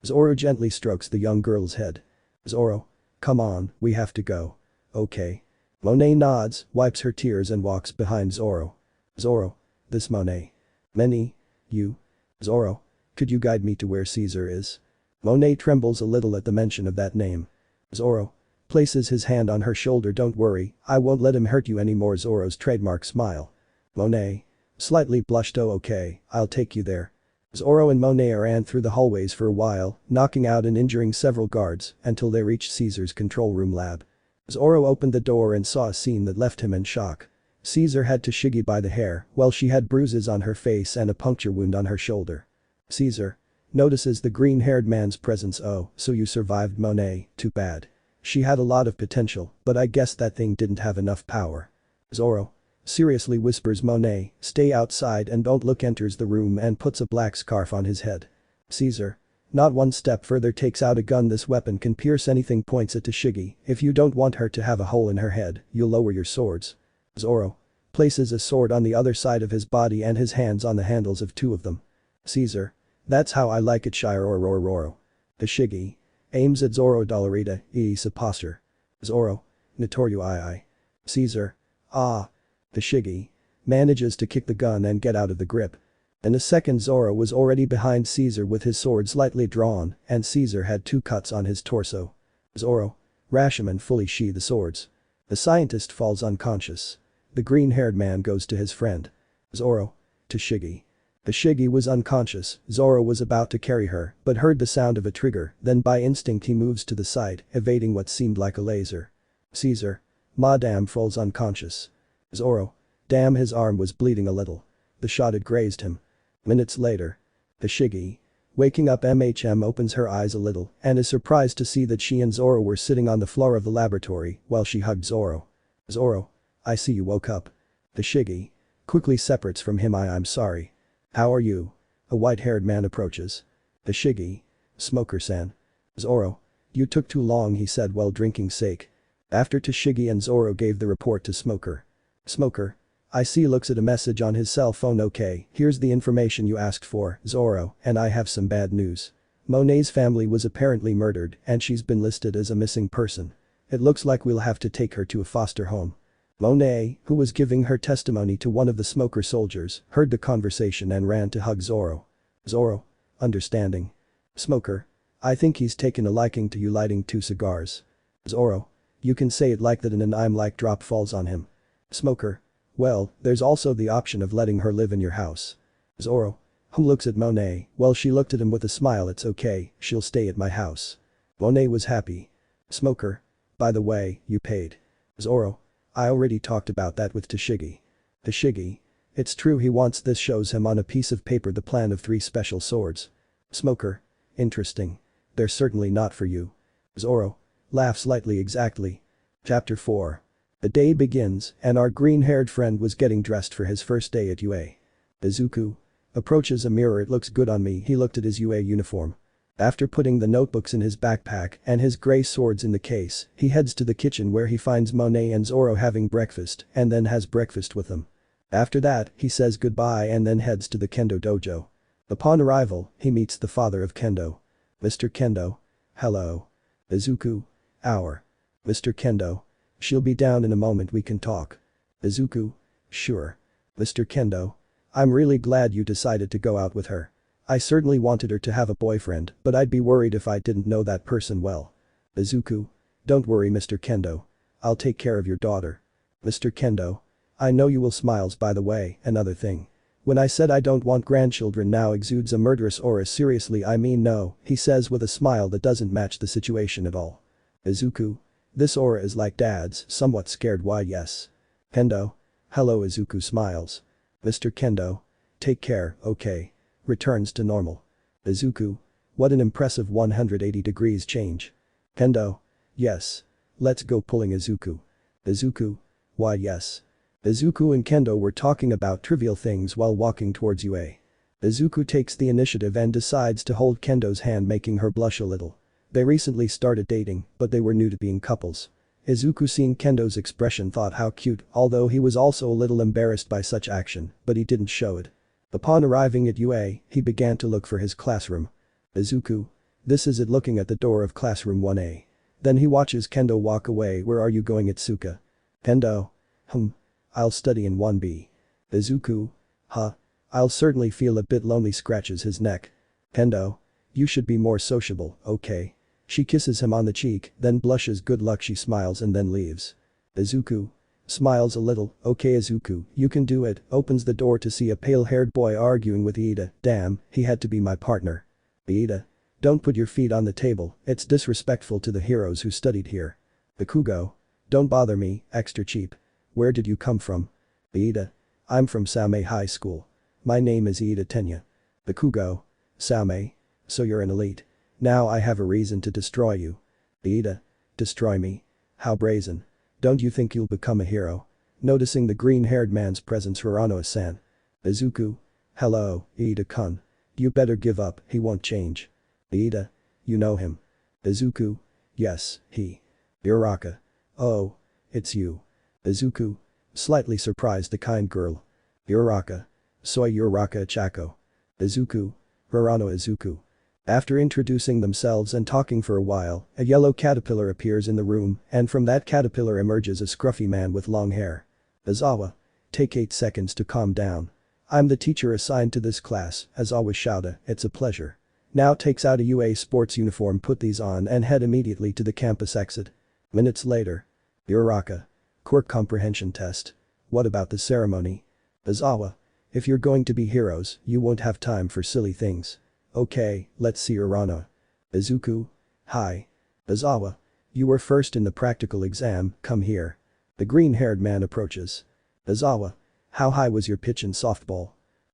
Zoro gently strokes the young girl's head. Zoro. Come on, we have to go. Okay. Monae nods, wipes her tears and walks behind Zoro. Zoro. This Monae. Many. You. Zoro. Could you guide me to where Caesar is? Monae trembles a little at the mention of that name. Zoro. Places his hand on her shoulder. Don't worry, I won't let him hurt you anymore. Zoro's trademark smile. Monae. Slightly blushed. Oh okay, I'll take you there. Zoro and Monae ran through the hallways for a while, knocking out and injuring several guards, until they reached Caesar's control room lab. Zoro opened the door and saw a scene that left him in shock. Caesar had Tashigi by the hair, while she had bruises on her face and a puncture wound on her shoulder. Caesar. Notices the green-haired man's presence. Oh, so you survived. Monae, too bad. She had a lot of potential, but I guess that thing didn't have enough power. Zoro. Seriously, whispers Monae, stay outside and don't look. Enters the room and puts a black scarf on his head. Caesar. Not one step further. Takes out a gun. This weapon can pierce anything. Points at Tashigi. If you don't want her to have a hole in her head, you'll lower your swords. Zoro. Places a sword on the other side of his body and his hands on the handles of 2 of them. Caesar. That's how I like it. Shiro. Tashigi. Aims at Zoro. Dollarita, is a posture. Zoro. Notoryu I. Caesar. Ah. Tashigi. Manages to kick the gun and get out of the grip. In a second Zoro was already behind Caesar with his sword slightly drawn, and Caesar had 2 cuts on his torso. Zoro. Rashomon fully sheathed the swords. The scientist falls unconscious. The green-haired man goes to his friend. Zoro. Tashigi. Tashigi was unconscious. Zoro was about to carry her, but heard the sound of a trigger, then by instinct he moves to the side, evading what seemed like a laser. Caesar. Madame falls unconscious. Zoro. Damn, his arm was bleeding a little. The shot had grazed him. Minutes later. Tashigi. Waking up. Opens her eyes a little and is surprised to see that she and Zoro were sitting on the floor of the laboratory while she hugged Zoro. Zoro. I see you woke up. Tashigi. Quickly separates from him. I'm sorry. How are you? A white-haired man approaches. Tashigi. Smoker-san. Zoro. You took too long, he said while drinking sake. After Tashigi and Zoro gave the report to Smoker. Smoker. I see. Looks at a message on his cell phone. Okay, here's the information you asked for, Zoro, and I have some bad news. Monae's family was apparently murdered and she's been listed as a missing person. It looks like we'll have to take her to a foster home. Monae, who was giving her testimony to one of the Smoker soldiers, heard the conversation and ran to hug Zoro. Zoro. Understanding. Smoker. I think he's taken a liking to you lighting 2 cigars. Zoro. You can say it like that and an I'm like drop falls on him. Smoker. Well, there's also the option of letting her live in your house. Zoro. Who looks at Monae, well she looked at him with a smile. It's okay, she'll stay at my house. Monae was happy. Smoker. By the way, you paid. Zoro. I already talked about that with Tashigi. Tashigi. It's true, he wants this. Shows him on a piece of paper the plan of 3 special swords. Smoker. Interesting. They're certainly not for you. Zoro. Laughs lightly. Exactly. Chapter 4. The day begins and our green-haired friend was getting dressed for his first day at UA. Izuku. Approaches a mirror. It looks good on me. He looked at his UA uniform. After putting the notebooks in his backpack and his gray swords in the case, he heads to the kitchen where he finds Monae and Zoro having breakfast and then has breakfast with them. After that, he says goodbye and then heads to the Kendo dojo. Upon arrival, he meets the father of Kendo. Mr. Kendo. Hello. Izuku. Our. Mr. Kendo. She'll be down in a moment, we can talk. Izuku. Sure. Mr. Kendo. I'm really glad you decided to go out with her. I certainly wanted her to have a boyfriend, but I'd be worried if I didn't know that person well. Izuku. Don't worry, Mr. Kendo. I'll take care of your daughter. Mr. Kendo. I know you will. Smiles. By the way, another thing. When I said I don't want grandchildren now exudes a murderous aura seriously I mean no, he says with a smile that doesn't match the situation at all. Izuku. This aura is like dad's, somewhat scared why yes. Kendo. Hello Izuku smiles. Mr. Kendo. Take care, okay. Returns to normal. Izuku. What an impressive 180 degrees change. Kendo. Yes. Let's go pulling Izuku. Izuku. Why yes. Izuku and Kendo were talking about trivial things while walking towards UA. Izuku takes the initiative and decides to hold Kendo's hand making her blush a little. They recently started dating, but they were new to being couples. Izuku seeing Kendo's expression thought how cute, although he was also a little embarrassed by such action, but he didn't show it. Upon arriving at UA, he began to look for his classroom. Izuku. This is it looking at the door of classroom 1A. Then he watches Kendo walk away. Where are you going Itsuka? Kendo. I'll study in 1B. Izuku. Huh. I'll certainly feel a bit lonely scratches his neck. Kendo. You should be more sociable, okay. She kisses him on the cheek, then blushes good luck she smiles and then leaves. Izuku. Smiles a little, okay Izuku, you can do it, opens the door to see a pale-haired boy arguing with Iida, damn, he had to be my partner. Iida. Don't put your feet on the table, it's disrespectful to the heroes who studied here. Bakugo. Don't bother me, extra cheap. Where did you come from? Iida. I'm from Same High School. My name is Iida Tenya. Bakugo. Same. So you're an elite. Now I have a reason to destroy you. Iida. Destroy me? How brazen. Don't you think you'll become a hero? Noticing the green-haired man's presence Uraraka-san. Izuku. Hello, Iida-kun. You better give up, he won't change. Iida. You know him. Izuku. Yes, he. Uraraka. Oh. It's you. Izuku. Slightly surprised the kind girl. Uraraka. Soy Uraraka Chako. Izuku. Urano Izuku. After introducing themselves and talking for a while, a yellow caterpillar appears in the room and from that caterpillar emerges a scruffy man with long hair. Aizawa. Take 8 seconds to calm down. I'm the teacher assigned to this class, Aizawa shouted, it's a pleasure. Now takes out a UA sports uniform put these on and head immediately to the campus exit. Minutes later. Uraraka. Quirk comprehension test. What about the ceremony? Aizawa. If you're going to be heroes, you won't have time for silly things. Okay, let's see Urano. Izuku. Hi. Aizawa. You were first in the practical exam, come here. The green-haired man approaches. Aizawa. How high was your pitch in softball?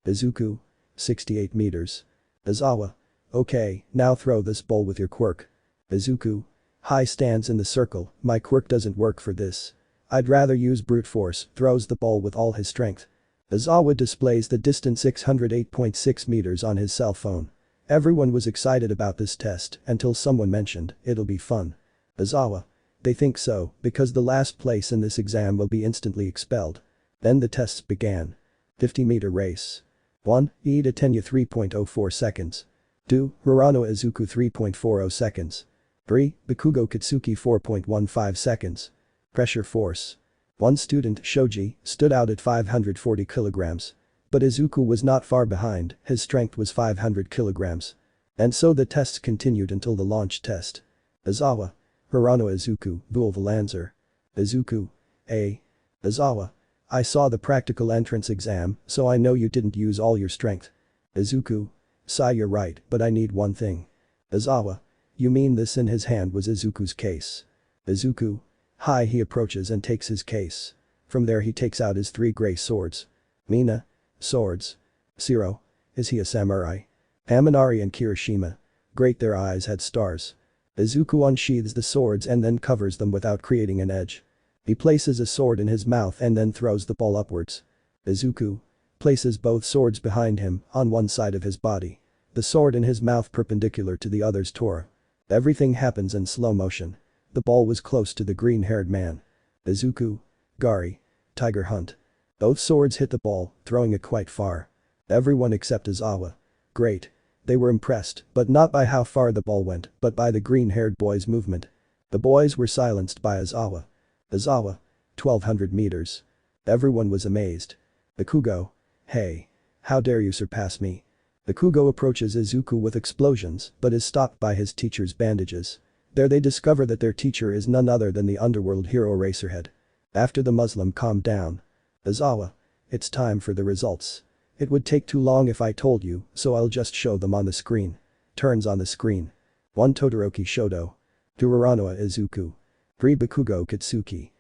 Izuku. 68 meters. Aizawa. Okay, now throw this ball with your quirk. Izuku. High stands in the circle, my quirk doesn't work for this. I'd rather use brute force, throws the ball with all his strength. Aizawa displays the distance 608.6 meters on his cell phone. Everyone was excited about this test until someone mentioned, it'll be fun. Aizawa. They think so, because the last place in this exam will be instantly expelled. Then the tests began. 50-meter race. 1. Iida Tenya 3.04 seconds. 2. Urano Izuku 3.40 seconds. 3. Bakugo Katsuki 4.15 seconds. Pressure force. One student, Shoji, stood out at 540 kilograms. But Izuku was not far behind, his strength was 500 kilograms. And so the tests continued until the launch test. Aizawa. Urano Izuku, Bull Valanzer. Izuku. A. Aizawa. I saw the practical entrance exam, so I know you didn't use all your strength. Izuku. Sai, you're right, but I need one thing. Aizawa. You mean this in his hand was Izuku's case. Izuku. Hi, he approaches and takes his case. From there he takes out his 3 gray swords. Mina. Swords. Zoro. Is he a samurai? Haminari and Kirishima. Great, their eyes had stars. Izuku unsheathes the swords and then covers them without creating an edge. He places a sword in his mouth and then throws the ball upwards. Izuku. Places both swords behind him, on one side of his body. The sword in his mouth perpendicular to the other's tora. Everything happens in slow motion. The ball was close to the green-haired man. Izuku. Gari. Tiger Hunt. Both swords hit the ball, throwing it quite far. Everyone except Aizawa. Great. They were impressed, but not by how far the ball went, but by the green-haired boy's movement. The boys were silenced by Aizawa. Aizawa. 1200 meters. Everyone was amazed. Bakugo. Hey. How dare you surpass me? Bakugo approaches Izuku with explosions, but is stopped by his teacher's bandages. There they discover that their teacher is none other than the underworld hero Racerhead. After the Muslim calmed down. Aizawa. It's time for the results. It would take too long if I told you, so I'll just show them on the screen. Turns on the screen. 1 Todoroki Shoto. 2 Uraraka Izuku. 3 Bakugo Katsuki.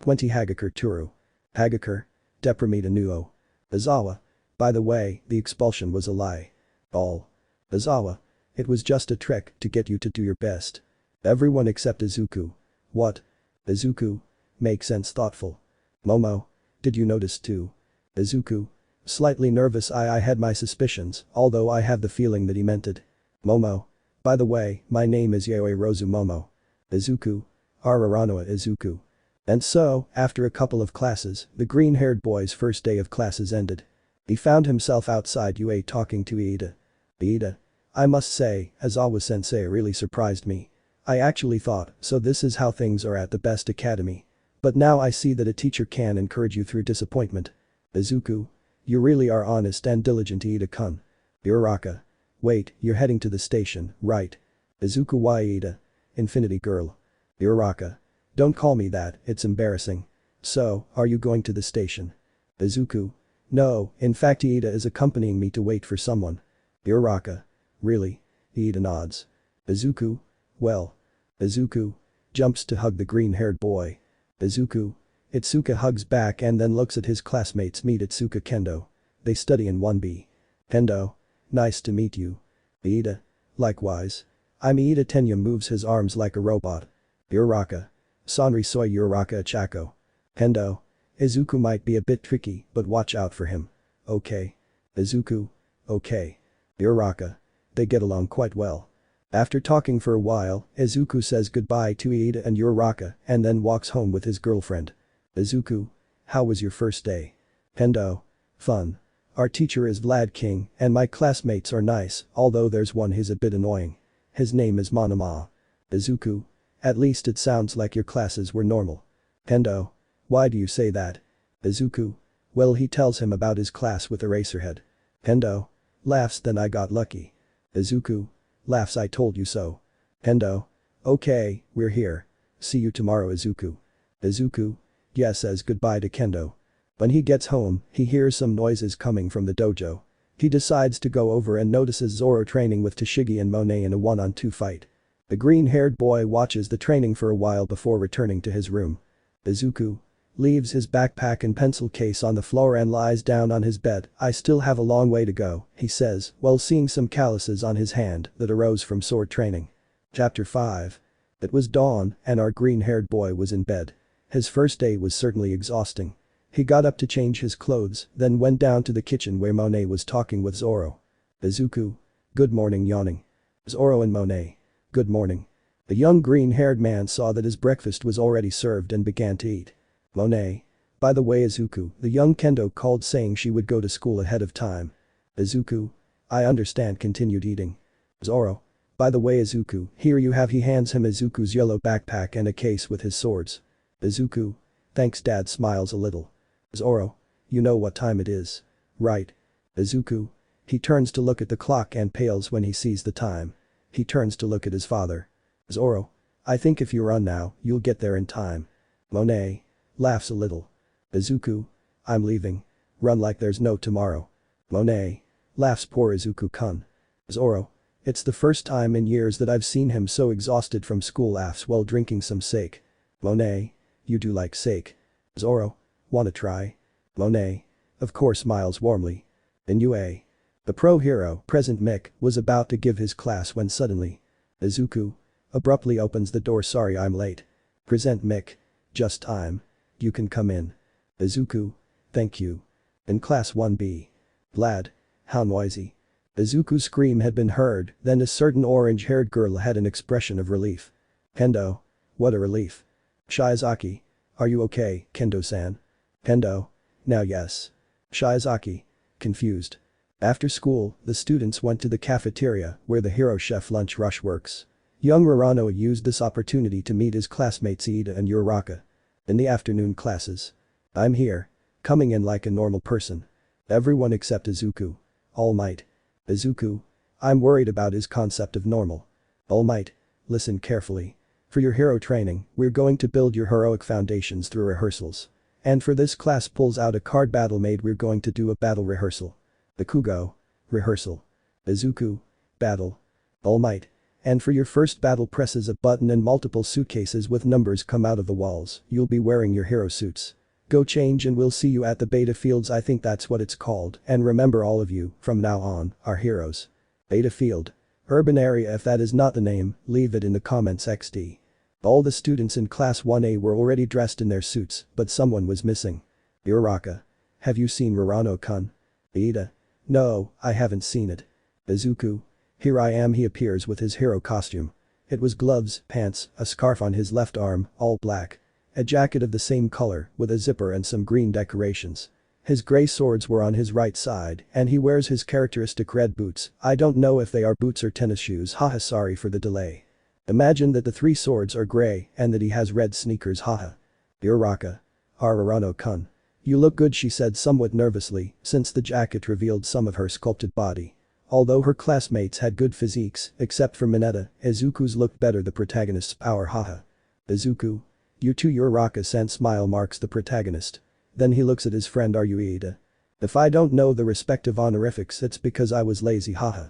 20 Hagakure Turu. Hagakure. Deprimita Nuo. Izawa. By the way, the expulsion was a lie. All. Izawa. It was just a trick to get you to do your best. Everyone except Izuku. What? Izuku. Make sense thoughtful. Momo. Did you notice too? Izuku. Slightly nervous I had my suspicions, although I have the feeling that he meant it. Momo. By the way, my name is Yaoi Rozu Momo. Izuku. Uraraka Izuku. And so, after a couple of classes, the green-haired boy's first day of classes ended. He found himself outside UA talking to Iida. Iida. I must say, Aizawa-sensei really surprised me. I actually thought, so this is how things are at the best academy. But now I see that a teacher can encourage you through disappointment. Izuku. You really are honest and diligent, Iida-kun. Uraraka. Wait, you're heading to the station, right? Izuku. Why Iida? Infinity Girl. Uraraka. Don't call me that, it's embarrassing. So, are you going to the station? Izuku. No, in fact Iida is accompanying me to wait for someone. Uraraka. Really? Iida nods. Izuku. Well. Izuku. Jumps to hug the green-haired boy. Izuku. Itsuka hugs back and then looks at his classmates. Meet Itsuka Kendo. They study in 1B. Kendo. Nice to meet you. Iida. Likewise. I'm Iida. Tenya moves his arms like a robot. Uraraka. Sanri soy Uraraka Chako. Kendo. Izuku might be a bit tricky, but watch out for him. Okay. Izuku. Okay. Uraraka. They get along quite well. After talking for a while, Izuku says goodbye to Iida and Uraraka and then walks home with his girlfriend. Izuku. How was your first day? Kendo. Fun. Our teacher is Vlad King and my classmates are nice, although there's one who's a bit annoying. His name is Monae. Izuku. At least it sounds like your classes were normal. Kendo. Why do you say that? Izuku. Well, he tells him about his class with Eraserhead. Kendo. Laughs. Then I got lucky. Izuku. Laughs. I told you so. Kendo. Okay, we're here. See you tomorrow, Izuku. Izuku. Yes, says goodbye to Kendo. When he gets home, he hears some noises coming from the dojo. He decides to go over and notices Zoro training with Tashigi and Monae in a 1-on-2 fight. The green-haired boy watches the training for a while before returning to his room. Izuku. Leaves his backpack and pencil case on the floor and lies down on his bed. I still have a long way to go, he says, while seeing some calluses on his hand that arose from sword training. Chapter 5. It was dawn and our green-haired boy was in bed. His first day was certainly exhausting. He got up to change his clothes, then went down to the kitchen where Monae was talking with Zoro. Izuku. Good morning, yawning. Zoro and Monae. Good morning. The young green-haired man saw that his breakfast was already served and began to eat. Monae. By the way, Izuku, the young Kendo called saying she would go to school ahead of time. Izuku. I understand, continued eating. Zoro. By the way, Izuku, here you have. He hands him Izuku's yellow backpack and a case with his swords. Izuku. Thanks, Dad. Smiles a little. Zoro. You know what time it is. Right. Izuku. He turns to look at the clock and pales when he sees the time. He turns to look at his father. Zoro. I think if you run now, you'll get there in time. Monae. Laughs a little. Izuku. I'm leaving. Run like there's no tomorrow. Monae. Laughs. Poor Izuku-kun. Zoro. It's the first time in years that I've seen him so exhausted from school. Laughs while drinking some sake. Monae. You do like sake. Zoro. Wanna try? Monae. Of course. Smiles warmly. In UA. The pro hero, present Mick, was about to give his class when suddenly. Izuku. Abruptly opens the door. Sorry I'm late. Present Mick. Just time. You can come in. Izuku. Thank you. In class 1B. Vlad. How noisy. Izuku's scream had been heard, then a certain orange-haired girl had an expression of relief. Kendo. What a relief. Shiizaki. Are you okay, Kendo-san? Kendo. Now yes. Shiizaki. Confused. After school, the students went to the cafeteria where the hero chef lunch rush works. Young Uraraka used this opportunity to meet his classmates Iida and Uraraka. In the afternoon classes. I'm here. Coming in like a normal person. Everyone except Izuku. Almight. Izuku. I'm worried about his concept of normal. Almight. Listen carefully. For your hero training, we're going to build your heroic foundations through rehearsals. And for this class pulls out a card battle made we're going to do a battle rehearsal. Bakugo. Rehearsal. Izuku. Battle. Almight. And for your first battle presses a button and multiple suitcases with numbers come out of the walls, you'll be wearing your hero suits. Go change and we'll see you at the beta fields, I think that's what it's called, and remember all of you, from now on, are heroes. Beta field. Urban area, if that is not the name, leave it in the comments XD. All the students in class 1A were already dressed in their suits, but someone was missing. Uraraka. Have you seen Rurano-kun? Beta. No, I haven't seen it. Izuku. Here I am, he appears with his hero costume. It was gloves, pants, a scarf on his left arm, all black. A jacket of the same color, with a zipper and some green decorations. His grey swords were on his right side, and he wears his characteristic red boots. I don't know if they are boots or tennis shoes, haha, sorry for the delay. Imagine that the 3 swords are grey and that he has red sneakers, haha. Uraraka. Rurano-kun. You look good, she said somewhat nervously, since the jacket revealed some of her sculpted body. Although her classmates had good physiques, except for Mineta, Izuku's looked better, the protagonist's power, haha. Izuku. You too, Uraraka-san smile marks the protagonist. Then he looks at his friend, are you Ida? If I don't know the respective honorifics it's because I was lazy, haha.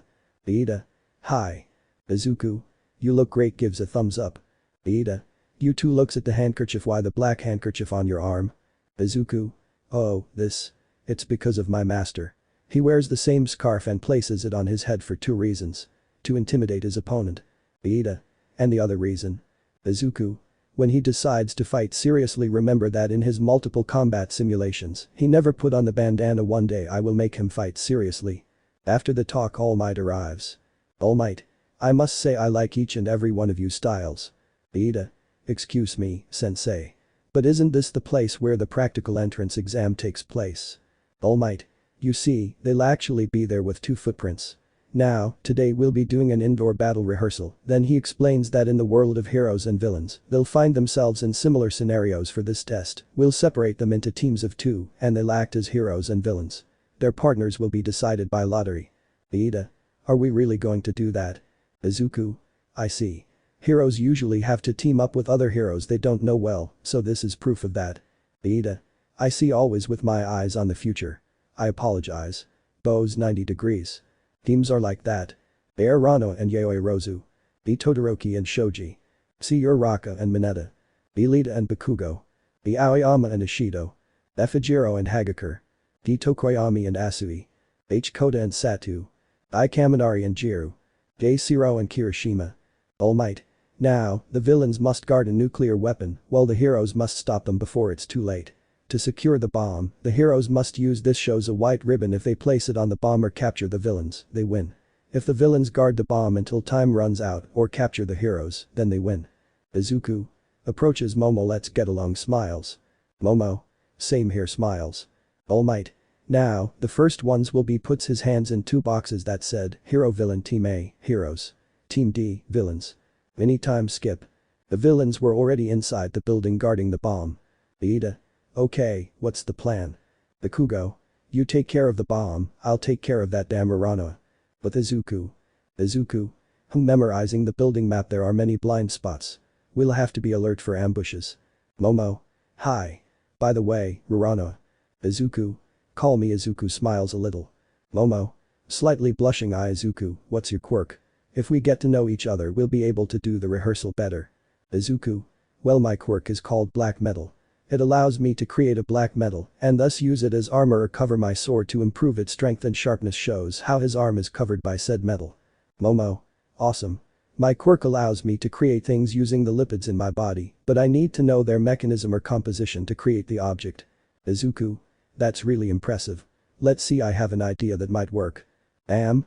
Ida. Hi. Izuku. You look great, gives a thumbs up. Ida. You too looks at the handkerchief, why the black handkerchief on your arm? Izuku. Oh, this. It's because of my master. He wears the same scarf and places it on his head for 2 reasons. To intimidate his opponent. Ida. And the other reason? Izuku. When he decides to fight seriously, remember that in his multiple combat simulations, he never put on the bandana. One day I will make him fight seriously. After the talk, Almight arrives. Almight. I must say I like each and every one of you styles. Ida. Excuse me, sensei. But isn't this the place where the practical entrance exam takes place? Almight. You see, they'll actually be there with 2 footprints. Now, today we'll be doing an indoor battle rehearsal. Then he explains that in the world of heroes and villains, they'll find themselves in similar scenarios. For this test, we'll separate them into teams of 2, and they'll act as heroes and villains. Their partners will be decided by lottery. Ida. Are we really going to do that? Izuku. I see. Heroes usually have to team up with other heroes they don't know well, so this is proof of that. Ida. I see, always with my eyes on the future. I apologize. Bows 90 degrees. Teams are like that. Bear Rano and Yaoi Rozu. Be Todoroki and Shoji. See Uraraka and Mineta. Be Lita and Bakugo. Be Aoyama and Ishido. Efujiro and Hagakure. Be Tokoyami and Asui. H. Koda and Satu. I Kaminari and Jiru. J. Siro and Kirishima. Almight. Now, the villains must guard a nuclear weapon, while the heroes must stop them before it's too late. To secure the bomb, the heroes must use this, shows a white ribbon. If they place it on the bomb or capture the villains, they win. If the villains guard the bomb until time runs out or capture the heroes, then they win. Izuku. Approaches Momo. Let's get along, smiles. Momo. Same here, smiles. Almight. Now, the first ones will be, puts his hands in 2 boxes that said, Hero Villain Team A, Heroes. Team D, Villains. Anytime skip. The villains were already inside the building guarding the bomb. Ida. Okay, what's the plan? Bakugo. You take care of the bomb, I'll take care of that damn Uraraka. But Izuku. Izuku. Memorizing the building map, there are many blind spots. We'll have to be alert for ambushes. Momo. Hi. By the way, Uraraka. Izuku. Call me Izuku, smiles a little. Momo. Slightly blushing, Izuku, what's your quirk? If we get to know each other we'll be able to do the rehearsal better. Izuku. Well, my quirk is called black metal. It allows me to create a black metal and thus use it as armor or cover my sword to improve its strength and sharpness. Shows how his arm is covered by said metal. Momo. Awesome. My quirk allows me to create things using the lipids in my body, but I need to know their mechanism or composition to create the object. Izuku. That's really impressive. Let's see, I have an idea that might work.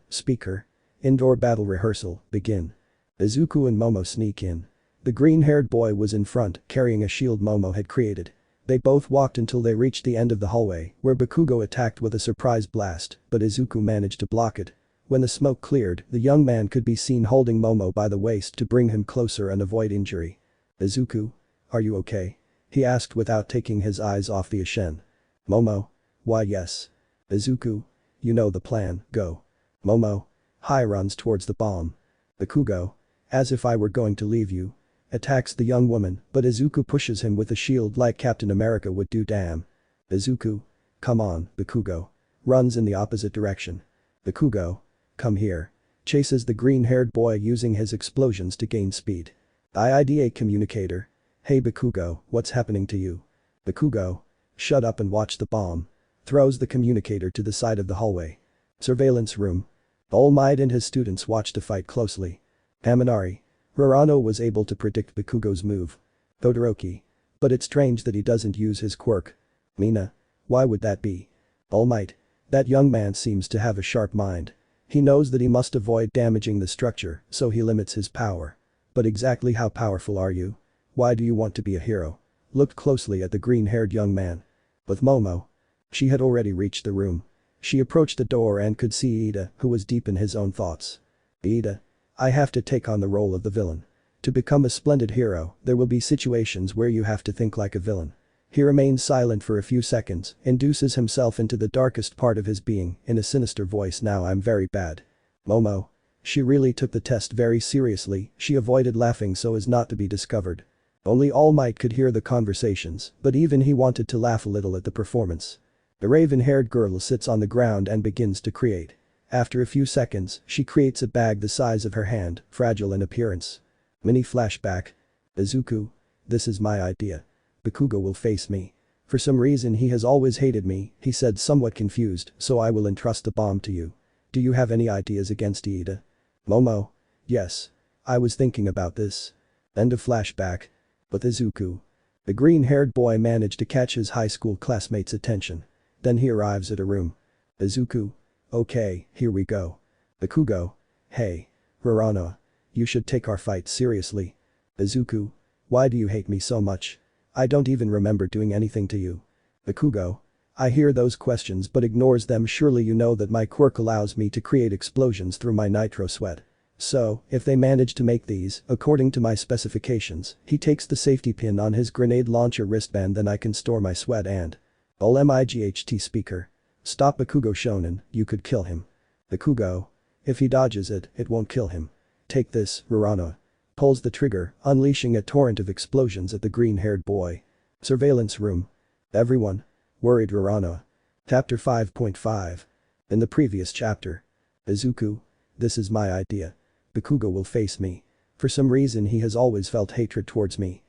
Speaker. Indoor battle rehearsal, begin. Izuku and Momo sneak in. The green-haired boy was in front, carrying a shield Momo had created. They both walked until they reached the end of the hallway, where Bakugo attacked with a surprise blast, but Izuku managed to block it. When the smoke cleared, the young man could be seen holding Momo by the waist to bring him closer and avoid injury. Izuku. Are you okay? He asked without taking his eyes off the Ishin. Momo. Why, yes. Izuku. You know the plan, go. Momo. Hi, runs towards the bomb. Bakugo. As if I were going to leave you. Attacks the young woman, but Izuku pushes him with a shield like Captain America would do. Damn. Izuku. Come on, Bakugo. Runs in the opposite direction. Bakugo. Come here. Chases the green-haired boy using his explosions to gain speed. IIDA communicator. Hey Bakugo, what's happening to you? Bakugo. Shut up and watch the bomb. Throws the communicator to the side of the hallway. Surveillance room. Almight and his students watch the fight closely. Kaminari. Uraraka was able to predict Bakugo's move. Todoroki. But it's strange that he doesn't use his quirk. Mina. Why would that be? Almight. That young man seems to have a sharp mind. He knows that he must avoid damaging the structure, so he limits his power. But exactly how powerful are you? Why do you want to be a hero? Looked closely at the green-haired young man. With Momo. She had already reached the room. She approached the door and could see Ida, who was deep in his own thoughts. Ida. I have to take on the role of the villain. To become a splendid hero, there will be situations where you have to think like a villain. He remains silent for a few seconds, induces himself into the darkest part of his being, in a sinister voice. Now I'm very bad. Momo. She really took the test very seriously, she avoided laughing so as not to be discovered. Only All Might could hear the conversations, but even he wanted to laugh a little at the performance. The raven-haired girl sits on the ground and begins to create. After a few seconds, she creates a bag the size of her hand, fragile in appearance. Mini flashback. Izuku. This is my idea. Bakugo will face me. For some reason he has always hated me, he said somewhat confused, so I will entrust the bomb to you. Do you have any ideas against Ida? Momo. Yes. I was thinking about this. End of flashback. With Izuku. The green-haired boy managed to catch his high school classmate's attention. Then he arrives at a room. Izuku. Okay, here we go. Bakugo. Hey. Uraraka. You should take our fight seriously. Izuku. Why do you hate me so much? I don't even remember doing anything to you. Bakugo. I hear those questions but ignores them. Surely you know that my quirk allows me to create explosions through my nitro sweat. So, if they manage to make these, according to my specifications, he takes the safety pin on his grenade launcher wristband, then I can store my sweat and… Almight speaker. Stop Bakugo shonen, you could kill him. Bakugo. If he dodges it, it won't kill him. Take this, Uraraka. Pulls the trigger, unleashing a torrent of explosions at the green-haired boy. Surveillance room. Everyone. Worried Uraraka. Chapter 5.5. In the previous chapter. Izuku. This is my idea. Bakugo will face me. For some reason he has always felt hatred towards me.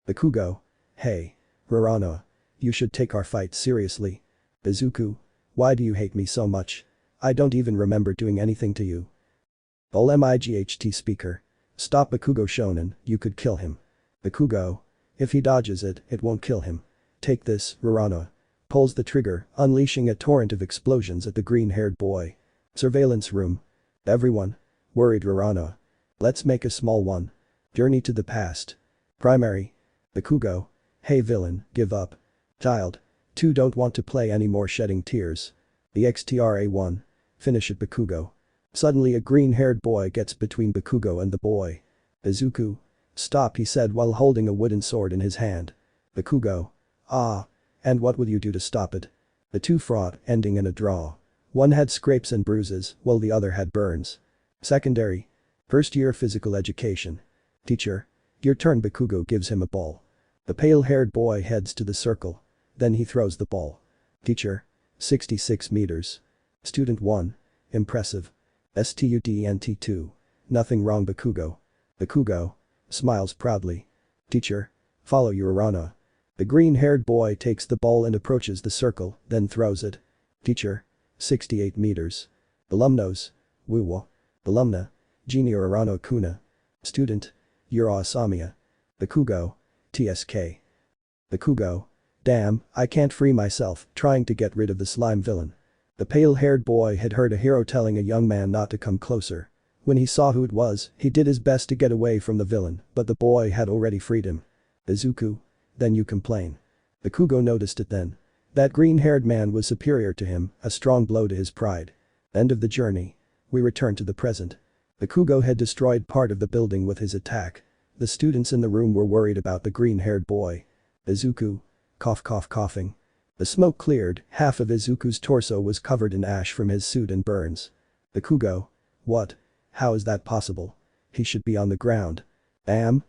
Bakugo. Hey. Uraraka. You should take our fight seriously. Izuku. Why do you hate me so much? I don't even remember doing anything to you. Almight speaker. Stop Bakugo shonen, you could kill him. Bakugo. If he dodges it, it won't kill him. Take this, Uraraka. Pulls the trigger, unleashing a torrent of explosions at the green-haired boy. Surveillance room. Everyone. Worried Uraraka. Let's make a small one. Journey to the past. Primary. Bakugo. Hey villain, give up. Child. 2 don't want to play anymore, shedding tears. The XTRA1. Finish it Bakugo. Suddenly a green-haired boy gets between Bakugo and the boy. Izuku. Stop, he said while holding a wooden sword in his hand. Bakugo. Ah. And what will you do to stop it? The two fought, ending in a draw. One had scrapes and bruises, while the other had burns. Secondary. First year physical education. Teacher. Your turn. Bakugo gives him a ball. The pale-haired boy heads to the circle. Then he throws the ball. Teacher. 66 meters. Student 1. Impressive. STUDNT 2. Nothing wrong Bakugo. Bakugo. Smiles proudly. Teacher. Follow your Uraraka. The green-haired boy takes the ball and approaches the circle, then throws it. Teacher. 68 meters. Alumnos. Wuwa. Alumna. Junior Uraraka Kuna. Student. Yura Asamiya. Bakugo. TSK. Bakugo. Damn, I can't free myself, trying to get rid of the slime villain. The pale-haired boy had heard a hero telling a young man not to come closer. When he saw who it was, he did his best to get away from the villain, but the boy had already freed him. Izuku. Then you complain. Bakugo noticed it then. That green-haired man was superior to him, a strong blow to his pride. End of the journey. We return to the present. Bakugo had destroyed part of the building with his attack. The students in the room were worried about the green-haired boy. Izuku. Cough cough coughing. The smoke cleared, half of Izuku's torso was covered in ash from his suit and burns. Bakugo. What? How is that possible? He should be on the ground.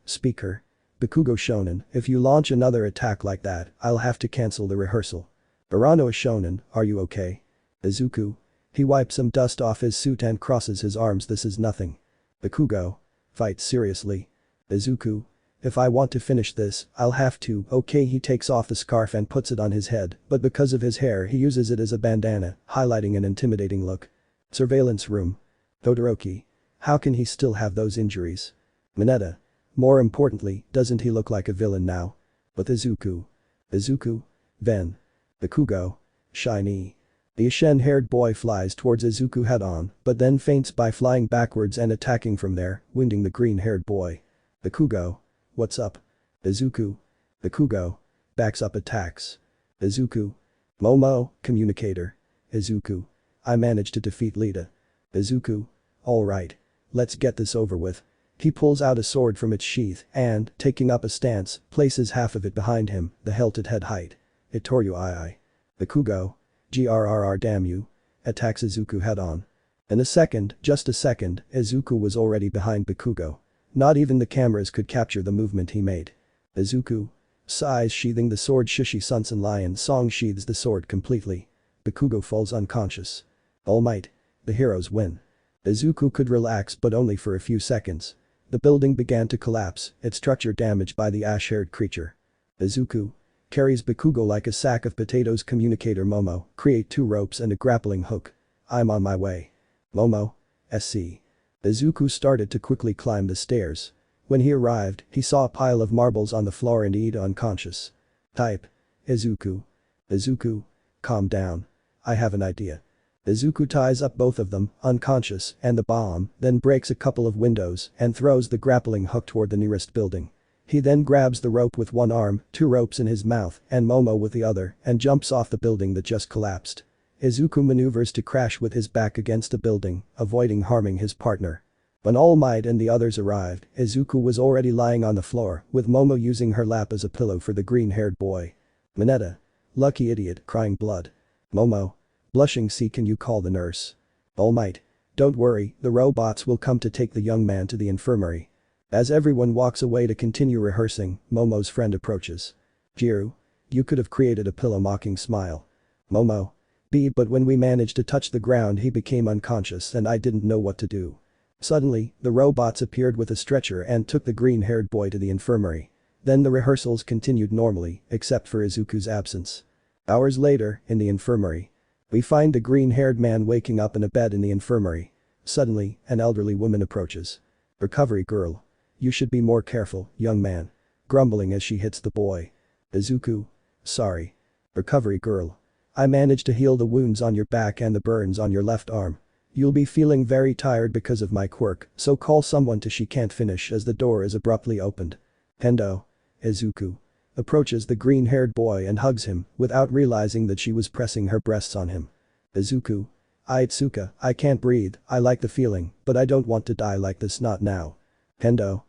Speaker. Bakugo Shonen, if you launch another attack like that, I'll have to cancel the rehearsal. Uraraka Shonen, are you okay? Izuku. He wipes some dust off his suit and crosses his arms. This is nothing. Bakugo. Fight seriously. Izuku. If I want to finish this, I'll have to. Okay, he takes off the scarf and puts it on his head, but because of his hair he uses it as a bandana, highlighting an intimidating look. Surveillance room. Todoroki. How can he still have those injuries? Mineta. More importantly, doesn't he look like a villain now? But Izuku. Izuku. Ven. Bakugo. Shiny. The ashen-haired boy flies towards Izuku head-on, but then faints by flying backwards and attacking from there, wounding the green-haired boy. Bakugo. What's up? Izuku. Bakugo. Backs up attacks. Izuku. Momo, communicator. Izuku. I managed to defeat Lita. Izuku. Alright. Let's get this over with. He pulls out a sword from its sheath and, taking up a stance, places half of it behind him, the hilt at head height. Itoryu II. Bakugo. Grrr damn you. Attacks Izuku head-on. In a second, just a second, Izuku was already behind Bakugo. Not even the cameras could capture the movement he made. Izuku. Sighs, sheathing the sword. Shishi Sunsen Lion Song sheathes the sword completely. Bakugo falls unconscious. Almight. The heroes win. Izuku could relax but only for a few seconds. The building began to collapse, its structure damaged by the ash-haired creature. Izuku. Carries Bakugo like a sack of potatoes. Communicator Momo, create 2 ropes and a grappling hook. I'm on my way. Momo. SC. Izuku started to quickly climb the stairs. When he arrived, he saw a pile of marbles on the floor and Ida unconscious. Type. Izuku. Izuku. Calm down. I have an idea. Izuku ties up both of them, unconscious, and the bomb, then breaks a couple of windows and throws the grappling hook toward the nearest building. He then grabs the rope with one arm, 2 ropes in his mouth, and Momo with the other, and jumps off the building that just collapsed. Izuku maneuvers to crash with his back against the building, avoiding harming his partner. When All Might and the others arrived, Izuku was already lying on the floor, with Momo using her lap as a pillow for the green-haired boy. Mineta. Lucky idiot, crying blood. Momo. Blushing, see, can you call the nurse? All Might. Don't worry, the robots will come to take the young man to the infirmary. As everyone walks away to continue rehearsing, Momo's friend approaches. Jiru. You could have created a pillow, mocking smile. Momo. But when we managed to touch the ground he became unconscious and I didn't know what to do. Suddenly, the robots appeared with a stretcher and took the green-haired boy to the infirmary. Then the rehearsals continued normally, except for Izuku's absence. Hours later, in the infirmary. We find the green-haired man waking up in a bed in the infirmary. Suddenly, an elderly woman approaches. Recovery girl. You should be more careful, young man. Grumbling as she hits the boy. Izuku. Sorry. Recovery girl. I managed to heal the wounds on your back and the burns on your left arm. You'll be feeling very tired because of my quirk, so call someone to. She can't finish as the door is abruptly opened. Kendo. Izuku. Approaches the green-haired boy and hugs him, without realizing that she was pressing her breasts on him. Izuku. Itsuka, I can't breathe, I like the feeling, but I don't want to die like this, not now. Kendo.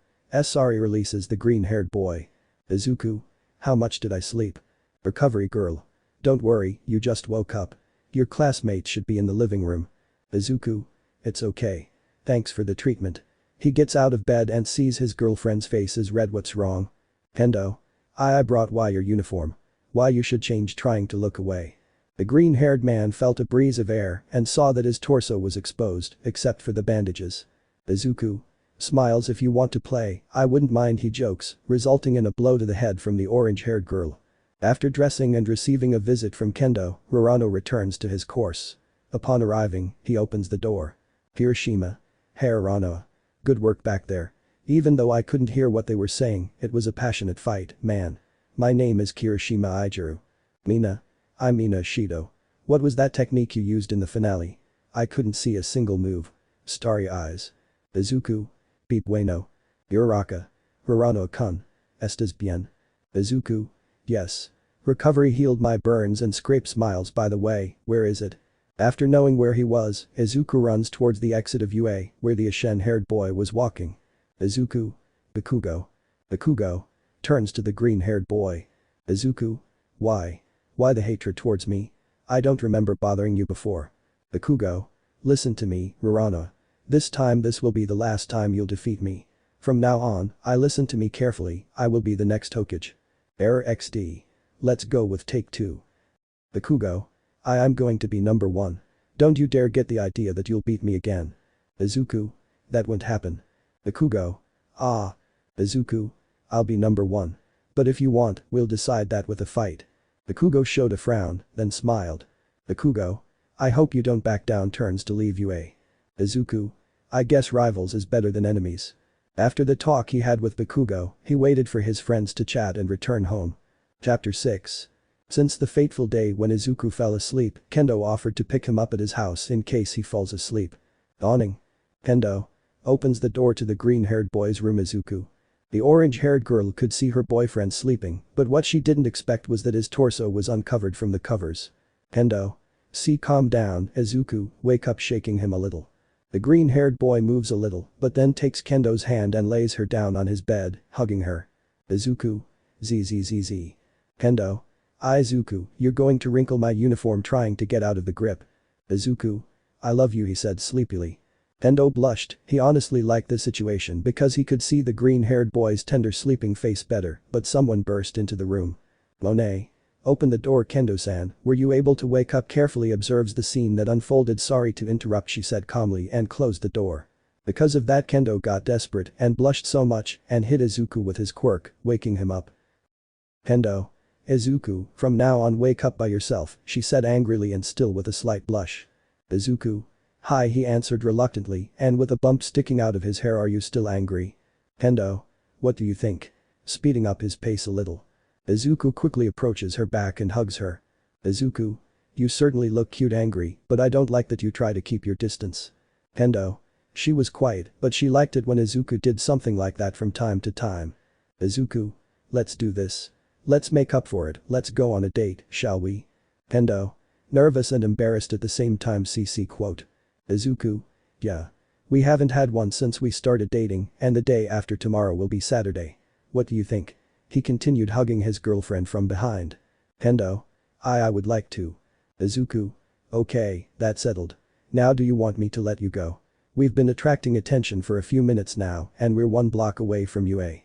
Sorry, releases the green-haired boy. Izuku. How much did I sleep? Recovery girl. Don't worry, you just woke up. Your classmates should be in the living room. Izuku. It's okay. Thanks for the treatment. He gets out of bed and sees his girlfriend's face is red. What's wrong? Kendo. I brought your uniform. Why you should change, trying to look away. The green-haired man felt a breeze of air and saw that his torso was exposed, except for the bandages. Izuku. Smiles, if you want to play, I wouldn't mind, he jokes, resulting in a blow to the head from the orange-haired girl. After dressing and receiving a visit from Kendo, Uraraka returns to his course. Upon arriving, he opens the door. Hiroshima. Hey Uraraka. Good work back there. Even though I couldn't hear what they were saying, it was a passionate fight, man. My name is Kirishima Ijiru. Mina. I'm Mina Shido. What was that technique you used in the finale? I couldn't see a single move. Starry eyes. Izuku. Beep bueno. Uraraka. Uraraka-kun. Estás bien? Izuku. Yes. Recovery healed my burns and scrape. Smiles, by the way, where is it? After knowing where he was, Izuku runs towards the exit of UA, where the ashen-haired boy was walking. Izuku. Bakugo. Bakugo. Turns to the green-haired boy. Izuku. Why? Why the hatred towards me? I don't remember bothering you before. Bakugo. Listen to me, Uraraka. This time this will be the last time you'll defeat me. From now on, listen to me carefully, I will be the next Hokage. Error XD. Let's go with take 2. Bakugo. I'm going to be number 1. Don't you dare get the idea that you'll beat me again. Izuku. That won't happen. Bakugo. Ah. Izuku. I'll be number 1. But if you want, we'll decide that with a fight. Bakugo showed a frown, then smiled. Bakugo. I hope you don't back down turns to leave UA. Izuku. I guess rivals is better than enemies. After the talk he had with Bakugo, he waited for his friends to chat and return home. Chapter 6. Since the fateful day when Izuku fell asleep, Kendo offered to pick him up at his house in case he falls asleep. Dawning. Kendo opens the door to the green-haired boy's room. Izuku. The orange-haired girl could see her boyfriend sleeping, but what she didn't expect was that his torso was uncovered from the covers. Kendo. Calm down, Izuku, wake up, shaking him a little. The green-haired boy moves a little, but then takes Kendo's hand and lays her down on his bed, hugging her. Izuku. Zzz. Kendo. Izuku, you're going to wrinkle my uniform trying to get out of the grip. Izuku. I love you, he said sleepily. Kendo blushed, he honestly liked this situation because he could see the green-haired boy's tender sleeping face better, but someone burst into the room. Monae. Open the door, Kendo-san, were you able to wake up? Carefully observes the scene that unfolded. Sorry to interrupt, she said calmly and closed the door. Because of that Kendo got desperate and blushed so much and hit Izuku with his quirk, waking him up. Kendo. Izuku, from now on wake up by yourself, she said angrily and still with a slight blush. Izuku. Hi, he answered reluctantly and with a bump sticking out of his hair. Are you still angry? Kendo. What do you think? Speeding up his pace a little. Izuku quickly approaches her back and hugs her. Izuku. You certainly look cute angry, but I don't like that you try to keep your distance. Kendo. She was quiet, but she liked it when Izuku did something like that from time to time. Izuku. Let's do this. Let's make up for it, let's go on a date, shall we? Kendo. Nervous and embarrassed at the same time. Quote. Izuku. Yeah. We haven't had one since we started dating and the day after tomorrow will be Saturday. What do you think? He continued hugging his girlfriend from behind. Kendo. I would like to. Izuku. Okay, that's settled. Now do you want me to let you go? We've been attracting attention for a few minutes now and we're 1 block away from UA.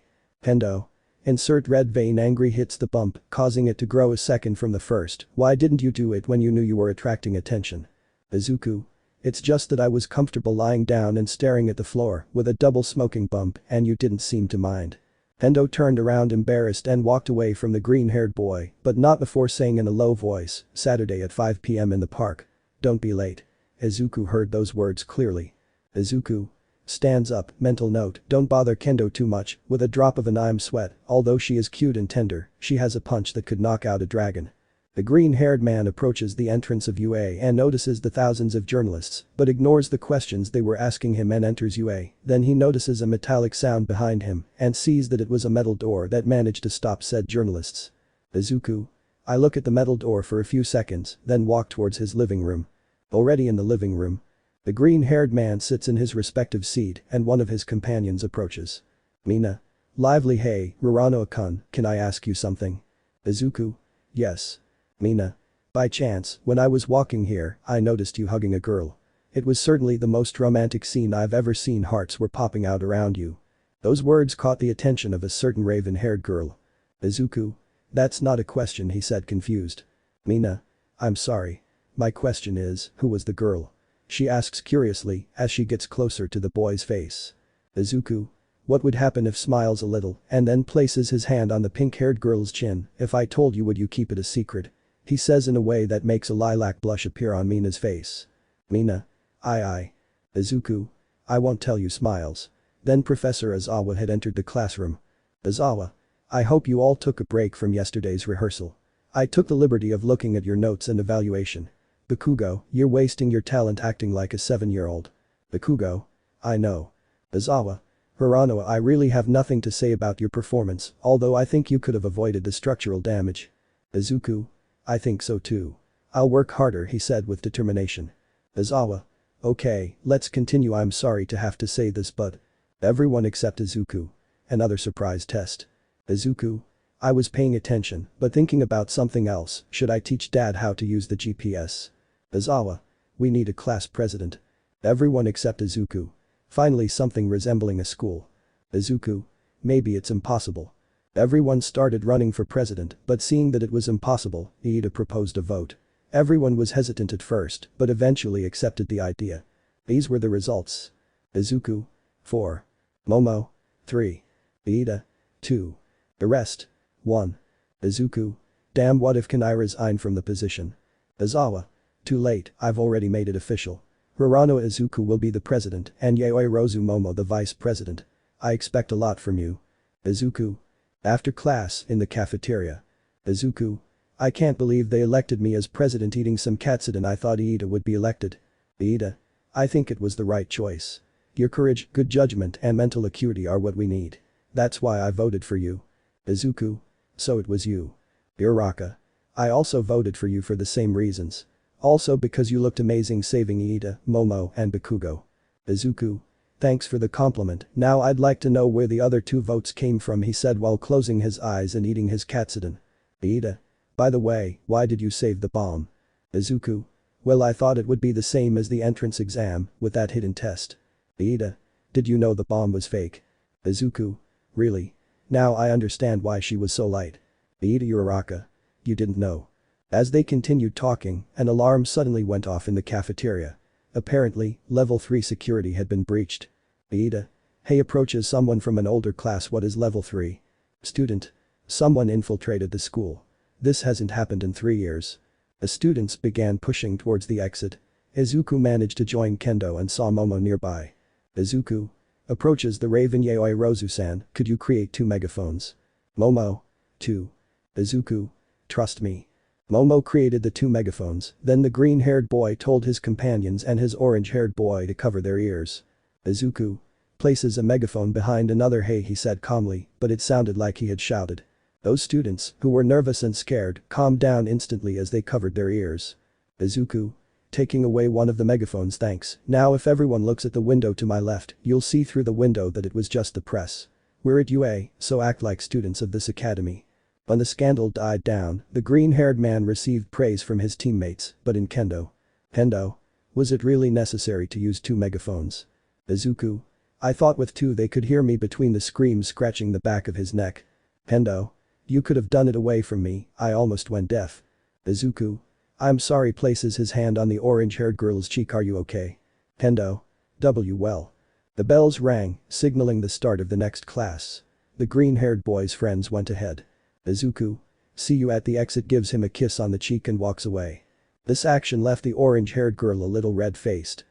Kendo. Insert red vein. Angry hits the bump, causing it to grow a second from the first. Why didn't you do it when you knew you were attracting attention? Izuku. It's just that I was comfortable lying down and staring at the floor with a double smoking bump and you didn't seem to mind. Kendo turned around embarrassed and walked away from the green-haired boy, but not before saying in a low voice, Saturday at 5 p.m. in the park. Don't be late. Izuku heard those words clearly. Izuku. Stands up, mental note, don't bother Kendo too much, with a drop of an I'm sweat, although she is cute and tender, she has a punch that could knock out a dragon. The green-haired man approaches the entrance of UA and notices the thousands of journalists, but ignores the questions they were asking him and enters UA. Then he notices a metallic sound behind him and sees that it was a metal door that managed to stop said journalists. Izuku. I look at the metal door for a few seconds, then walk towards his living room. Already in the living room. The green-haired man sits in his respective seat and one of his companions approaches. Mina. Lively. Hey, Uraraka-kun, can I ask you something? Izuku. Yes. Mina. By chance, when I was walking here, I noticed you hugging a girl. It was certainly the most romantic scene I've ever seen. Hearts were popping out around you. Those words caught the attention of a certain raven-haired girl. Izuku. That's not a question, he said confused. Mina. I'm sorry. My question is, who was the girl? She asks curiously as she gets closer to the boy's face. Izuku. What would happen if smiles a little and then places his hand on the pink-haired girl's chin? If I told you, would you keep it a secret? He says in a way that makes a lilac blush appear on Mina's face. Mina. I. Izuku. I won't tell you. Smiles. Then Professor Aizawa had entered the classroom. Aizawa. I hope you all took a break from yesterday's rehearsal. I took the liberty of looking at your notes and evaluation. Bakugo, you're wasting your talent acting like a 7-year-old. Bakugo. I know. Aizawa. Hirano, I really have nothing to say about your performance, although I think you could have avoided the structural damage. Izuku. I think so too. I'll work harder, he said with determination. Aizawa. Okay, let's continue. I'm sorry to have to say this, but everyone except Izuku. Another surprise test. Izuku. I was paying attention, but thinking about something else. Should I teach Dad how to use the GPS? Aizawa. We need a class president. Everyone except Izuku. Finally something resembling a school. Izuku. Maybe it's impossible. Everyone started running for president, but seeing that it was impossible, Iida proposed a vote. Everyone was hesitant at first, but eventually accepted the idea. These were the results. Izuku. 4. Momo. 3. Iida. 2. Arrest. 1. Izuku. Damn, what if can I resign from the position? Izawa. Too late, I've already made it official. Hirano Izuku will be the president and Yaoi Rozu Momo the vice president. I expect a lot from you. Izuku. After class, in the cafeteria. Izuku. I can't believe they elected me as president eating some katsudon. I thought Iida would be elected. Iida. I think it was the right choice. Your courage, good judgment and mental acuity are what we need. That's why I voted for you. Izuku. So it was you. Uraraka. I also voted for you for the same reasons. Also because you looked amazing saving Iida, Momo and Bakugo. Izuku. Thanks for the compliment, now I'd like to know where the other 2 votes came from, he said while closing his eyes and eating his katsudon. Iida. By the way, why did you save the bomb? Izuku. Well, I thought it would be the same as the entrance exam, with that hidden test. Iida. Did you know the bomb was fake? Izuku. Really? Now I understand why she was so light. Iida. Uraraka. You didn't know. As they continued talking, an alarm suddenly went off in the cafeteria. Apparently, level 3 security had been breached. Iida. Hey, approaches someone from an older class. What is level 3? Student. Someone infiltrated the school. This hasn't happened in 3 years. The students began pushing towards the exit. Izuku managed to join Kendo and saw Momo nearby. Izuku. Approaches the Raven. Yaoi Rozu-san, could you create 2 megaphones? Momo. 2. Izuku. Trust me. Momo created the 2 megaphones, then the green-haired boy told his companions and his orange-haired boy to cover their ears. Izuku. Places a megaphone behind another. Hey, he said calmly, but it sounded like he had shouted. Those students, who were nervous and scared, calmed down instantly as they covered their ears. Izuku. Taking away one of the megaphones. Thanks, now if everyone looks at the window to my left, you'll see through the window that it was just the press. We're at UA, so act like students of this academy. When the scandal died down, the green-haired man received praise from his teammates, but in Kendo. Kendo. Was it really necessary to use 2 megaphones? Izuku. I thought with 2 they could hear me between the screams scratching the back of his neck. Kendo. You could have done it away from me, I almost went deaf. Izuku. I'm sorry. Places his hand on the orange-haired girl's cheek. Are you okay? Kendo. Well. The bells rang, signaling the start of the next class. The green-haired boy's friends went ahead. Izuku. See you at the exit, gives him a kiss on the cheek and walks away. This action left the orange-haired girl a little red-faced.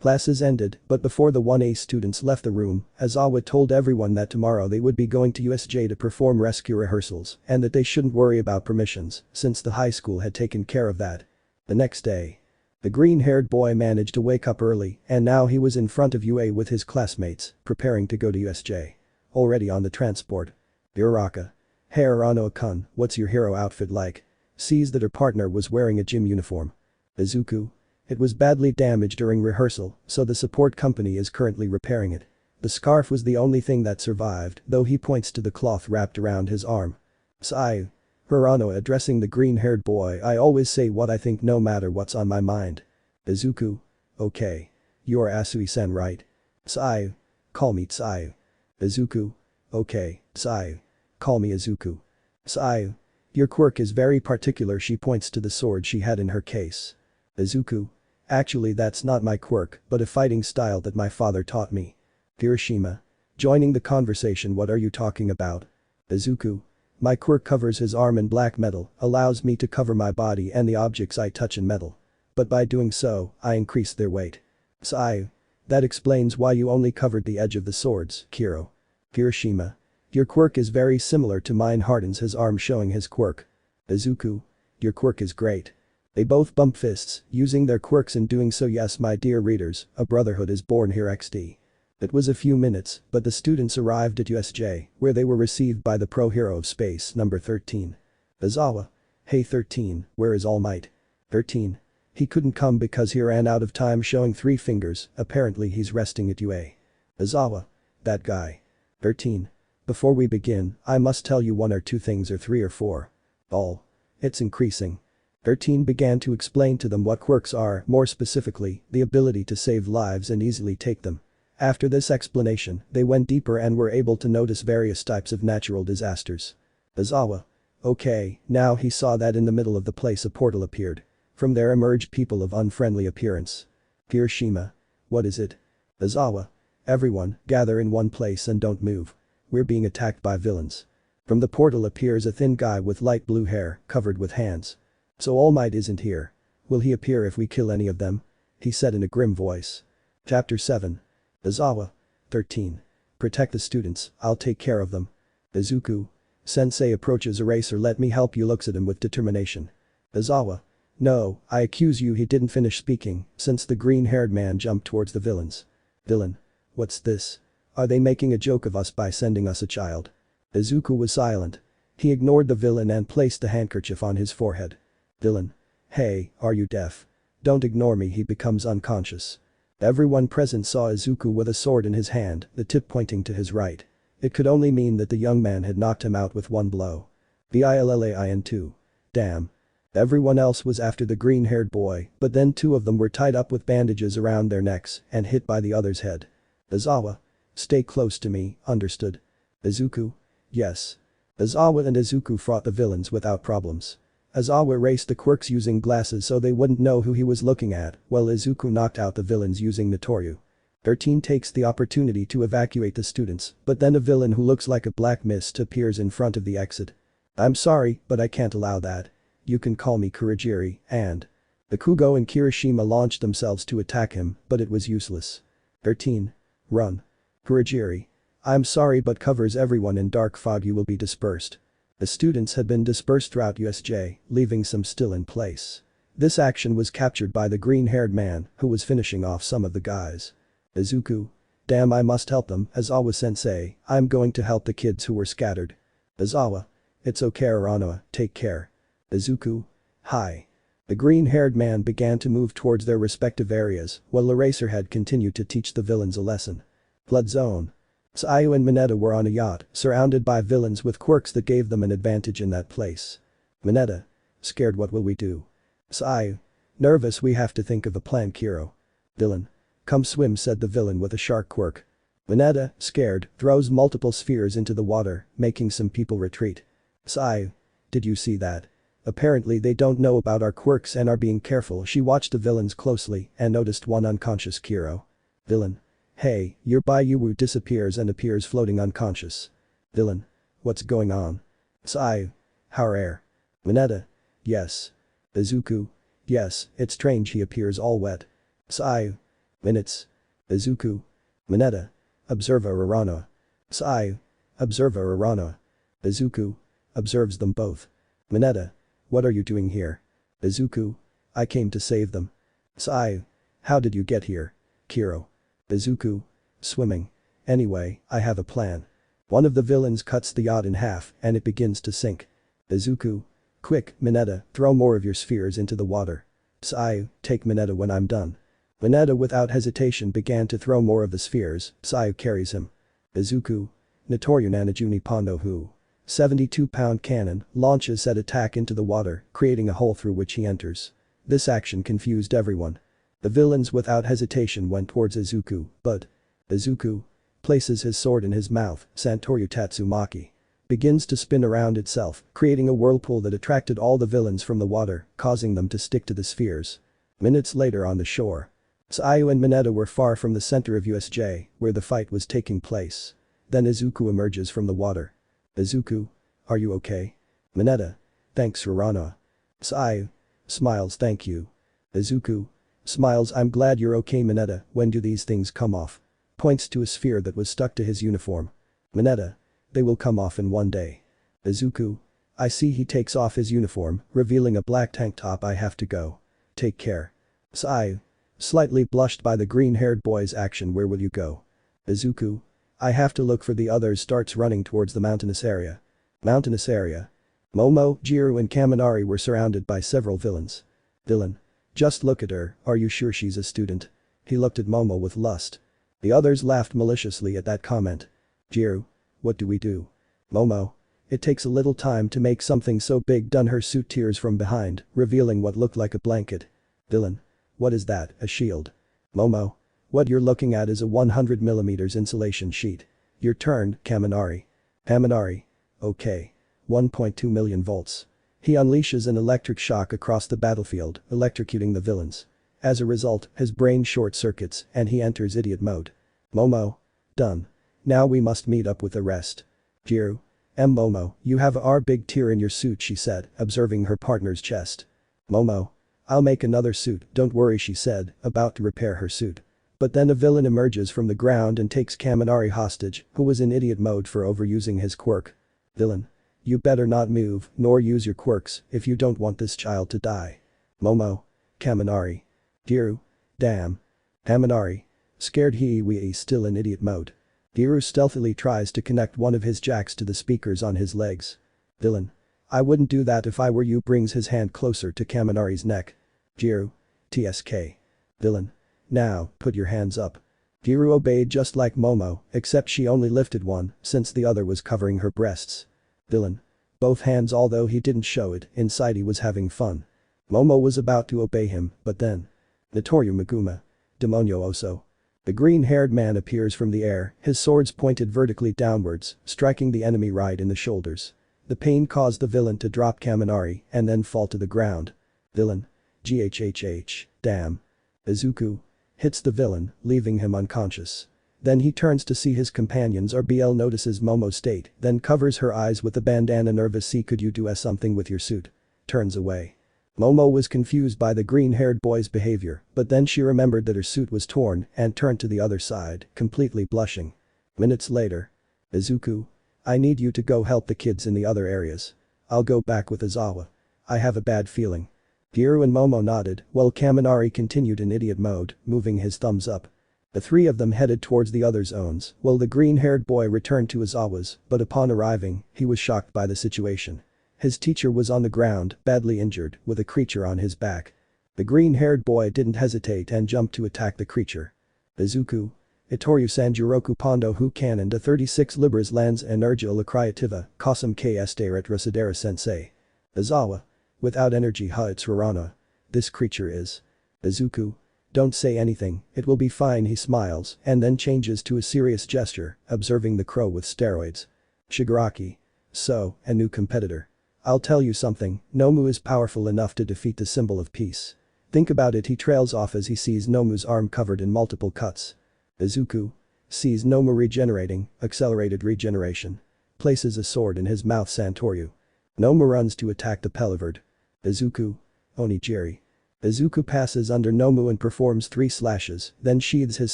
Classes ended, but before the 1A students left the room, Aizawa told everyone that tomorrow they would be going to USJ to perform rescue rehearsals and that they shouldn't worry about permissions since the high school had taken care of that. The next day. The green-haired boy managed to wake up early and now he was in front of UA with his classmates, preparing to go to USJ. Already on the transport. Uraraka. Hey Arano-kun, what's your hero outfit like? Sees that her partner was wearing a gym uniform. Izuku. It was badly damaged during rehearsal, so the support company is currently repairing it. The scarf was the only thing that survived, though he points to the cloth wrapped around his arm. Seiya. Hirano addressing the green-haired boy. I always say what I think no matter what's on my mind. Izuku. Okay. You're Asui-san, right? Seiya. Call me Seiya. Izuku. Okay, Seiya. Call me Izuku. Seiya. Your quirk is very particular. She points to the sword she had in her case. Izuku. Actually that's not my quirk, but a fighting style that my father taught me. Hiroshima. Joining the conversation. What are you talking about? Izuku. My quirk covers his arm in black metal, allows me to cover my body and the objects I touch in metal. But by doing so, I increase their weight. Seiya. That explains why you only covered the edge of the swords, Kiro. Hiroshima. Your quirk is very similar to mine. Hardens his arm showing his quirk. Izuku. Your quirk is great. They both bump fists, using their quirks in doing so. Yes my dear readers, a brotherhood is born here XD. It was a few minutes, but the students arrived at USJ, where they were received by the pro hero of space, number 13. Aizawa. Hey 13, where is Almight? 13. He couldn't come because he ran out of time, showing 3 fingers, apparently he's resting at UA. Aizawa. That guy. 13. Before we begin, I must tell you 1 or 2 things, or 3 or 4. All. It's increasing. 13 began to explain to them what quirks are, more specifically, the ability to save lives and easily take them. After this explanation, they went deeper and were able to notice various types of natural disasters. Izawa. Okay, now he saw that in the middle of the place a portal appeared. From there emerged people of unfriendly appearance. Kirishima. What is it? Izawa. Everyone, gather in one place and don't move. We're being attacked by villains. From the portal appears a thin guy with light blue hair, covered with hands. So Almight isn't here. Will he appear if we kill any of them? He said in a grim voice. Chapter 7. Izawa. 13. Protect the students, I'll take care of them. Izuku. Sensei approaches Eraser, let me help you, looks at him with determination. Izawa. No, I accuse you, he didn't finish speaking, since the green-haired man jumped towards the villains. Villain. What's this? Are they making a joke of us by sending us a child? Izuku was silent. He ignored the villain and placed the handkerchief on his forehead. Villain. Hey, are you deaf? Don't ignore me, he becomes unconscious. Everyone present saw Izuku with a sword in his hand, the tip pointing to his right. It could only mean that the young man had knocked him out with one blow. Villain. Damn. Everyone else was after the green-haired boy, but then two of them were tied up with bandages around their necks and hit by the other's head. Izawa. Stay close to me, understood? Izuku. Yes. Izawa and Izuku fought the villains without problems. Izawa raced the Quirks using glasses so they wouldn't know who he was looking at, while Izuku knocked out the villains using Notoryu. 13 takes the opportunity to evacuate the students, but then a villain who looks like a black mist appears in front of the exit. I'm sorry, but I can't allow that. You can call me Kurogiri, and Bakugo and Kirishima launched themselves to attack him, but it was useless. 13. Run. Kurogiri. I'm sorry, but covers everyone in dark fog, you will be dispersed. The students had been dispersed throughout USJ, leaving some still in place. This action was captured by the green-haired man, who was finishing off some of the guys. Izuku. Damn, I must help them, Izawa-sensei, I'm going to help the kids who were scattered. Izawa. It's okay, Uraraka, take care. Izuku. Hi. The green-haired man began to move towards their respective areas, while Eraserhead continued to teach the villains a lesson. Blood Zone. Seiya and Mineta were on a yacht, surrounded by villains with quirks that gave them an advantage in that place. Mineta. Scared, what will we do? Seiya. Nervous, we have to think of a plan, Kiro. Villain. Come swim, said the villain with a shark quirk. Mineta, scared, throws multiple spheres into the water, making some people retreat. Seiya. Did you see that? Apparently they don't know about our quirks and are being careful. She watched the villains closely and noticed one unconscious Kiro. Villain. Hey, your Bayuwu disappears and appears floating unconscious. Villain. What's going on? Seiya. How rare. Mineta. Yes. Izuku. Yes, it's strange, he appears all wet. Seiya. Minutes. Izuku. Mineta. Observer Uraraka. Seiya. Observer Uraraka. Izuku. Observes them both. Mineta. What are you doing here? Izuku. I came to save them. Seiya. How did you get here? Kiro. Izuku. Swimming. Anyway, I have a plan. One of the villains cuts the yacht in half and it begins to sink. Izuku. Quick, Mineta, throw more of your spheres into the water. Seiya, take Mineta when I'm done. Mineta without hesitation began to throw more of the spheres, Seiya carries him. Izuku. Notoryu Nanajuni Pondo Hu. 72-pound cannon launches said attack into the water, creating a hole through which he enters. This action confused everyone. The villains without hesitation went towards Izuku, but Izuku places his sword in his mouth, Santoryu Tatsumaki. Begins to spin around itself, creating a whirlpool that attracted all the villains from the water, causing them to stick to the spheres. Minutes later on the shore. Seiya and Mineta were far from the center of USJ, where the fight was taking place. Then Izuku emerges from the water. Izuku. Are you okay? Mineta. Thanks, Uraraka. Seiya. Smiles, thank you. Izuku. Smiles, I'm glad you're okay, Mineta, when do these things come off? Points to a sphere that was stuck to his uniform. Mineta. They will come off in one day. Izuku. I see, he takes off his uniform, revealing a black tank top. I have to go. Take care. Seiya. Slightly blushed by the green-haired boy's action, where will you go? Izuku. I have to look for the others, starts running towards the mountainous area. Mountainous area. Momo, Jiro and Kaminari were surrounded by several villains. Villain. Just look at her, are you sure she's a student? He looked at Momo with lust. The others laughed maliciously at that comment. Jiro. What do we do? Momo. It takes a little time to make something so big, done. Her suit tears from behind, revealing what looked like a blanket. Villain. What is that, a shield? Momo. What you're looking at is a 100mm insulation sheet. Your turn, Kaminari. Kaminari. Okay. 1.2 million volts. He unleashes an electric shock across the battlefield, electrocuting the villains. As a result, his brain short-circuits and he enters idiot mode. Momo. Done. Now we must meet up with the rest. Jiru. Momo, you have a big tear in your suit, she said, observing her partner's chest. Momo. I'll make another suit, don't worry, she said, about to repair her suit. But then a villain emerges from the ground and takes Kaminari hostage, who was in idiot mode for overusing his quirk. Villain. You better not move, nor use your quirks, if you don't want this child to die. Momo. Kaminari. Jiru. Damn. Kaminari. Scared he is still in idiot mode. Jiru stealthily tries to connect one of his jacks to the speakers on his legs. Villain. I wouldn't do that if I were you, brings his hand closer to Kaminari's neck. Jiru. TSK. Villain. Now, put your hands up. Jiru obeyed just like Momo, except she only lifted one, since the other was covering her breasts. Villain. Both hands, although he didn't show it, inside he was having fun. Momo was about to obey him, but then. Notoru Maguma. Demonio Oso. The green-haired man appears from the air, his swords pointed vertically downwards, striking the enemy right in the shoulders. The pain caused the villain to drop Kaminari and then fall to the ground. Villain. GHHH. Damn. Izuku. Hits the villain, leaving him unconscious. Then he turns to see his companions. RBL notices Momo's state, then covers her eyes with a bandana. Nervous. See, could you do something with your suit? Turns away. Momo was confused by the green-haired boy's behavior, but then she remembered that her suit was torn and turned to the other side, completely blushing. Minutes later. Izuku. I need you to go help the kids in the other areas. I'll go back with Izawa. I have a bad feeling. Jiru and Momo nodded, while Kaminari continued in idiot mode, moving his thumbs up. The three of them headed towards the other zones, while the green-haired boy returned to Izawa's, but upon arriving, he was shocked by the situation. His teacher was on the ground, badly injured, with a creature on his back. The green-haired boy didn't hesitate and jumped to attack the creature. Izuku. Itoru Sanjuroku Pondo Hu Cannon de 36 Libras Lands Energia La Creativa, Cosum que este retrocedera sensei. Izawa. Without energy it's Rarana. This creature is. Izuku. Don't say anything, it will be fine, he smiles and then changes to a serious gesture, observing the crow with steroids. Shigaraki. So, a new competitor. I'll tell you something, Nomu is powerful enough to defeat the symbol of peace. Think about it. He trails off as he sees Nomu's arm covered in multiple cuts. Izuku. Sees Nomu regenerating, accelerated regeneration. Places a sword in his mouth. Santoryu. Nomu runs to attack the Pelivert. Izuku. Onigiri. Izuku passes under Nomu and performs 3 slashes, then sheathes his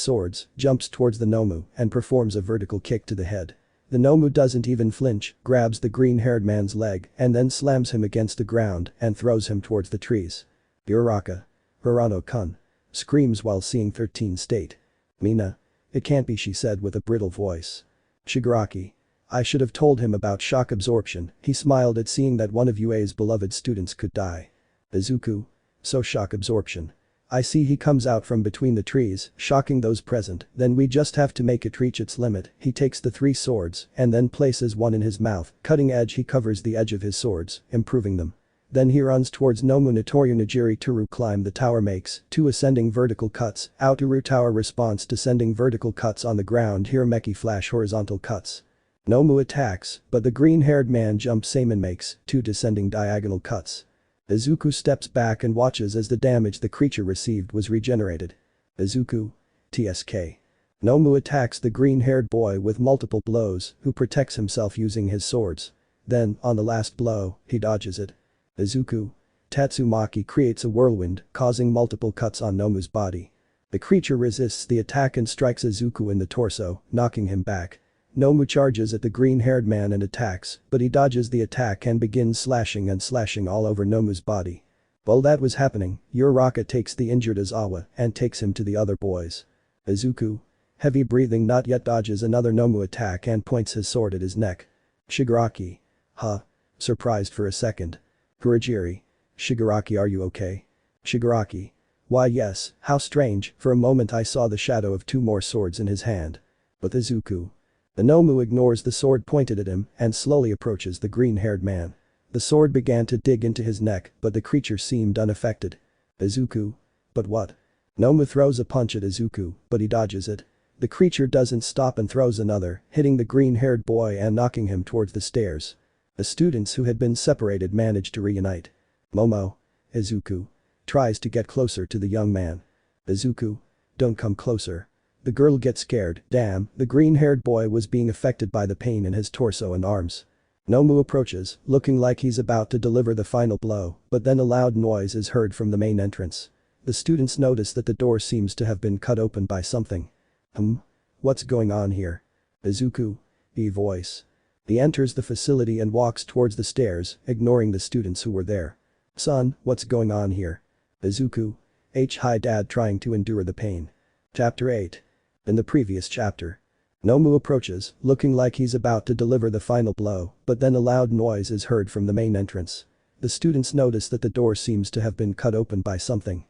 swords, jumps towards the Nomu and performs a vertical kick to the head. The Nomu doesn't even flinch, grabs the green-haired man's leg and then slams him against the ground and throws him towards the trees. Uraraka. Hirano-kun. Screams while seeing 13 state. Mina. It can't be, she said with a brittle voice. Shigaraki. I should have told him about shock absorption. He smiled at seeing that one of UA's beloved students could die. Izuku. So shock absorption. I see, he comes out from between the trees, shocking those present, then we just have to make it reach its limit. He takes the 3 swords and then places one in his mouth, cutting edge. He covers the edge of his swords, improving them. Then he runs towards Nomu. Notoru Nijiri Turu climb the tower, makes 2 ascending vertical cuts. Aoturu tower response descending vertical cuts on the ground. Hirameki flash horizontal cuts. Nomu attacks, but the green-haired man jumps. Seiman makes 2 descending diagonal cuts. Izuku steps back and watches as the damage the creature received was regenerated. Izuku. TSK. Nomu attacks the green-haired boy with multiple blows, who protects himself using his swords. Then, on the last blow, he dodges it. Izuku. Tatsumaki creates a whirlwind, causing multiple cuts on Nomu's body. The creature resists the attack and strikes Izuku in the torso, knocking him back. Nomu charges at the green-haired man and attacks, but he dodges the attack and begins slashing all over Nomu's body. While that was happening, Uraraka takes the injured Izawa and takes him to the other boys. Izuku. Heavy breathing, not yet, dodges another Nomu attack and points his sword at his neck. Shigaraki. Huh. Surprised for a second. Kurajiri. Shigaraki, are you okay? Shigaraki. Why yes, how strange, for a moment I saw the shadow of 2 more swords in his hand. But Izuku. The Nomu ignores the sword pointed at him and slowly approaches the green-haired man. The sword began to dig into his neck, but the creature seemed unaffected. Izuku. But what? Nomu throws a punch at Izuku, but he dodges it. The creature doesn't stop and throws another, hitting the green-haired boy and knocking him towards the stairs. The students who had been separated manage to reunite. Izuku tries to get closer to the young man. Izuku, don't come closer. The girl gets scared. Damn, the green-haired boy was being affected by the pain in his torso and arms. Nomu approaches, looking like he's about to deliver the final blow, but then a loud noise is heard from the main entrance. The students notice that the door seems to have been cut open by something. What's going on here? Izuku. Voice. He enters the facility and walks towards the stairs, ignoring the students who were there. Son, what's going on here? Izuku. Hi dad trying to endure the pain. Chapter 8. In the previous chapter. Nomu approaches, looking like he's about to deliver the final blow, but then a loud noise is heard from the main entrance. The students notice that the door seems to have been cut open by something.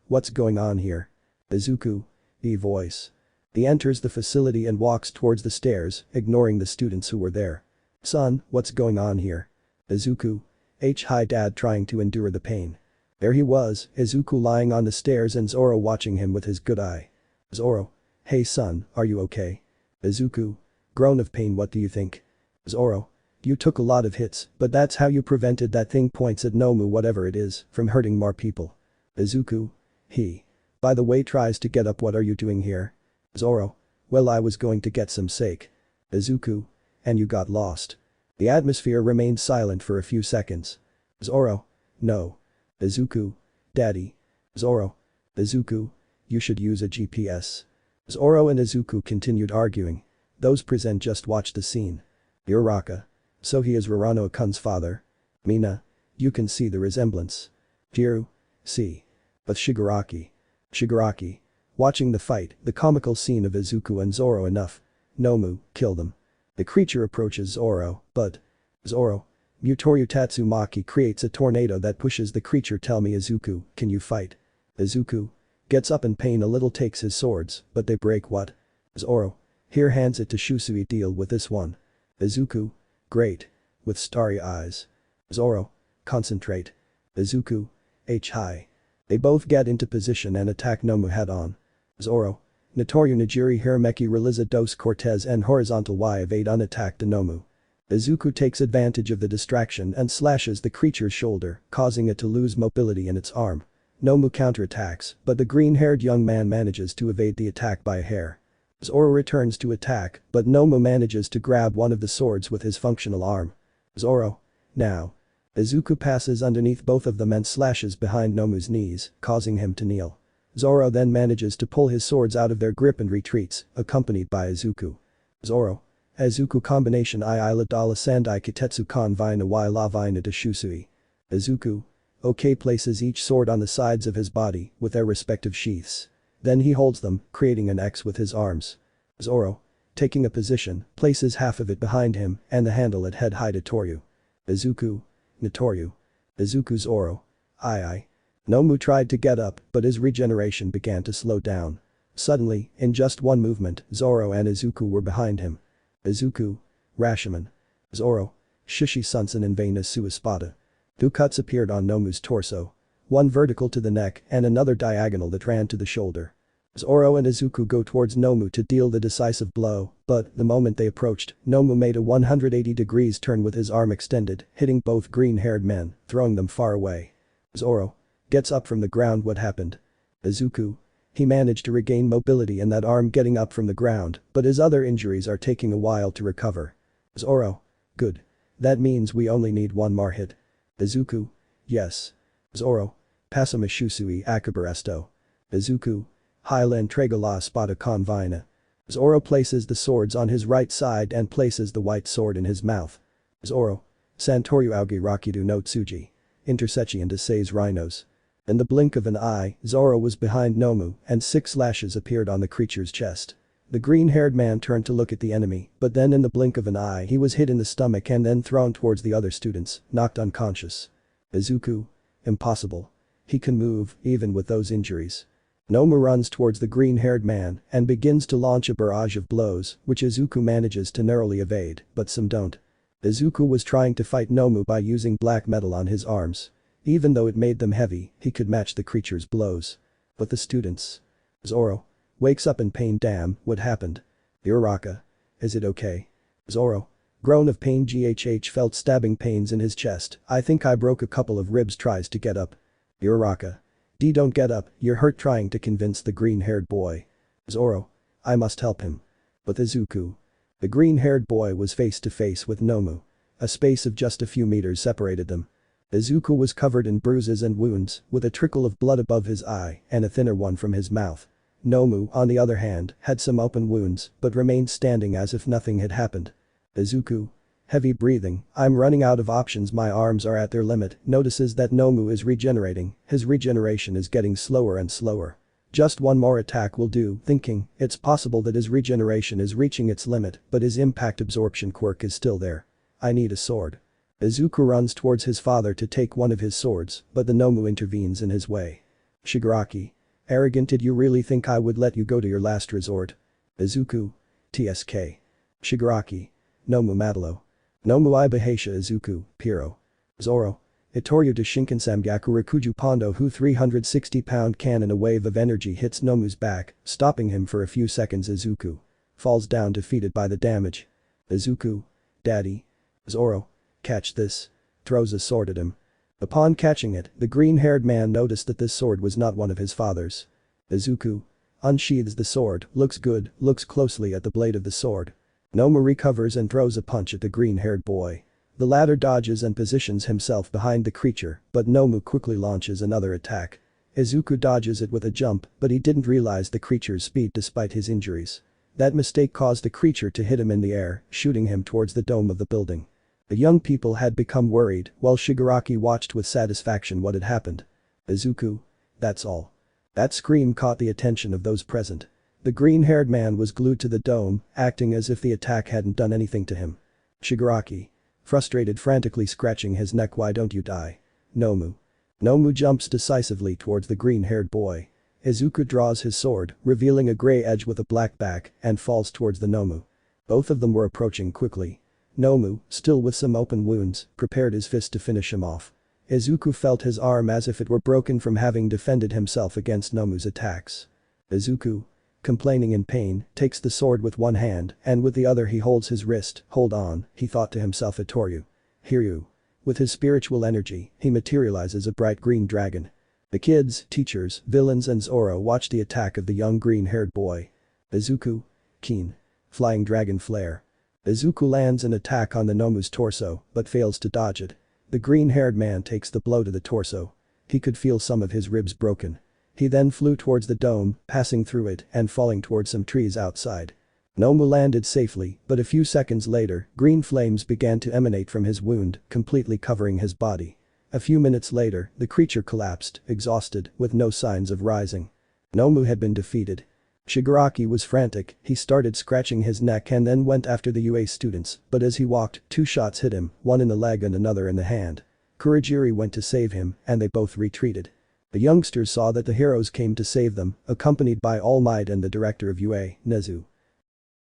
What's going on here? Izuku. Voice. He enters the facility and walks towards the stairs, ignoring the students who were there. Son, what's going on here? Izuku. Hi dad trying to endure the pain. There he was, Izuku lying on the stairs and Zoro watching him with his good eye. Zoro. Hey son, are you okay? Izuku. Groan of pain, what do you think? Zoro. You took a lot of hits, but that's how you prevented that thing, points at Nomu, whatever it is, from hurting more people. Izuku. He. By the way, tries to get up. What are you doing here? Zoro. Well, I was going to get some sake. Izuku. And you got lost. The atmosphere remained silent for a few seconds. Zoro. No. Izuku. Daddy. Zoro. Izuku. You should use a GPS. Zoro and Izuku continued arguing. Those present just watched the scene. Uraraka. So he is Rarano-kun's father. Mina. You can see the resemblance. Jiru. See. But Shigaraki. Shigaraki. Watching the fight, the comical scene of Izuku and Zoro enough. Nomu, kill them. The creature approaches Zoro, but. Zoro. Mutoryu Tatsumaki creates a tornado that pushes the creature. Tell me Izuku, can you fight? Izuku. Gets up in pain a little, takes his swords, but they break. What? Zoro. Here, hands it to Shusui. Deal with this one. Izuku. Great. With starry eyes. Zoro. Concentrate. Izuku. Hi. They both get into position and attack Nomu head-on. Zoro. Notoru Nijiri Hirameki Realiza dos Cortez and Horizontal Y evade unattacked Nomu. Izuku takes advantage of the distraction and slashes the creature's shoulder, causing it to lose mobility in its arm. Nomu counterattacks, but the green-haired young man manages to evade the attack by a hair. Zoro returns to attack, but Nomu manages to grab one of the swords with his functional arm. Zoro. Now. Izuku passes underneath both of them and slashes behind Nomu's knees, causing him to kneel. Zoro then manages to pull his swords out of their grip and retreats, accompanied by Izuku. Zoro. Izuku combination I la dala sandai kitetsu kan vina y la vina de shusui. Izuku. OK, places each sword on the sides of his body, with their respective sheaths. Then he holds them, creating an X with his arms. Zoro. Taking a position, places half of it behind him and the handle at head high to Toryu. Izuku. Notoru. Izuku. Zoro. Aye. Nomu tried to get up, but his regeneration began to slow down. Suddenly, in just one movement, Zoro and Izuku were behind him. Izuku. Rashomon. Zoro. Shishi Sunsen in Vena Sua Spada. Two cuts appeared on Nomu's torso. One vertical to the neck and another diagonal that ran to the shoulder. Zoro and Izuku go towards Nomu to deal the decisive blow, but the moment they approached, Nomu made a 180 degrees turn with his arm extended, hitting both green-haired men, throwing them far away. Zoro. Gets up from the ground. What happened? Izuku. He managed to regain mobility in that arm getting up from the ground, but his other injuries are taking a while to recover. Zoro. Good. That means we only need one more hit. Izuku. Yes. Zoro. Passama Shusui Akabaresto. Izuku. Hyla entrega la espada con vina. Zoro places the swords on his right side and places the white sword in his mouth. Zoro. Santoryu augi rakidu no tsuji. Intersechi and Issei's rhinos. In the blink of an eye, Zoro was behind Nomu and 6 slashes appeared on the creature's chest. The green-haired man turned to look at the enemy, but then in the blink of an eye he was hit in the stomach and then thrown towards the other students, knocked unconscious. Izuku. Impossible. He can move, even with those injuries. Nomu runs towards the green-haired man and begins to launch a barrage of blows, which Izuku manages to narrowly evade, but some don't. Izuku was trying to fight Nomu by using black metal on his arms. Even though it made them heavy, he could match the creature's blows. But the students. Zoro. Wakes up in pain. Damn, what happened? Uraraka. Is it okay? Zoro. Groan of pain. GHH felt stabbing pains in his chest. I think I broke a couple of ribs. Tries to get up. Uraraka. D, don't get up, you're hurt. Trying to convince the green-haired boy. Zoro. I must help him. But Izuku. The green-haired boy was face to face with Nomu. A space of just a few meters separated them. Izuku was covered in bruises and wounds, with a trickle of blood above his eye and a thinner one from his mouth. Nomu, on the other hand, had some open wounds but remained standing as if nothing had happened. Izuku. Heavy breathing, I'm running out of options, my arms are at their limit, notices that Nomu is regenerating, his regeneration is getting slower and slower. Just one more attack will do, thinking, it's possible that his regeneration is reaching its limit, but his impact absorption quirk is still there. I need a sword. Izuku runs towards his father to take one of his swords, but the Nomu intervenes in his way. Shigaraki. Arrogant, did you really think I would let you go to your last resort? Izuku. TSK. Shigaraki. Nomu Madalo. Nomu Ibaheisha Izuku, Piro. Zoro. Itoryu to Shinkansamgyaku Rakuju Pondo who 360-pound cannon. A wave of energy hits Nomu's back, stopping him for a few seconds. Izuku. Falls down defeated by the damage. Izuku. Daddy. Zoro. Catch this. Throws a sword at him. Upon catching it, the green-haired man noticed that this sword was not one of his father's. Izuku. Unsheathes the sword, looks good, looks closely at the blade of the sword. Nomu recovers and throws a punch at the green-haired boy. The latter dodges and positions himself behind the creature, but Nomu quickly launches another attack. Izuku dodges it with a jump, but he didn't realize the creature's speed despite his injuries. That mistake caused the creature to hit him in the air, shooting him towards the dome of the building. The young people had become worried, while Shigaraki watched with satisfaction what had happened. Izuku. That's all. That scream caught the attention of those present. The green-haired man was glued to the dome, acting as if the attack hadn't done anything to him. Shigaraki. Frustrated, frantically scratching his neck. Why don't you die? Nomu. Nomu jumps decisively towards the green-haired boy. Izuku draws his sword, revealing a grey edge with a black back, and falls towards the Nomu. Both of them were approaching quickly. Nomu, still with some open wounds, prepared his fist to finish him off. Izuku felt his arm as if it were broken from having defended himself against Nomu's attacks. Izuku. Complaining in pain, takes the sword with one hand and with the other he holds his wrist. Hold on, he thought to himself. Itoryu. Hiryu. With his spiritual energy, he materializes a bright green dragon. The kids, teachers, villains and Zoro watch the attack of the young green-haired boy. Izuku. Keen. Flying dragon flare. Izuku lands an attack on the Nomu's torso, but fails to dodge it. The green-haired man takes the blow to the torso. He could feel some of his ribs broken. He then flew towards the dome, passing through it and falling towards some trees outside. Nomu landed safely, but a few seconds later, green flames began to emanate from his wound, completely covering his body. A few minutes later, the creature collapsed, exhausted, with no signs of rising. Nomu had been defeated. Shigaraki was frantic, he started scratching his neck and then went after the UA students, but as he walked, 2 shots hit him, one in the leg and another in the hand. Kurogiri went to save him, and they both retreated. The youngsters saw that the heroes came to save them, accompanied by Almight and the director of UA, Nezu.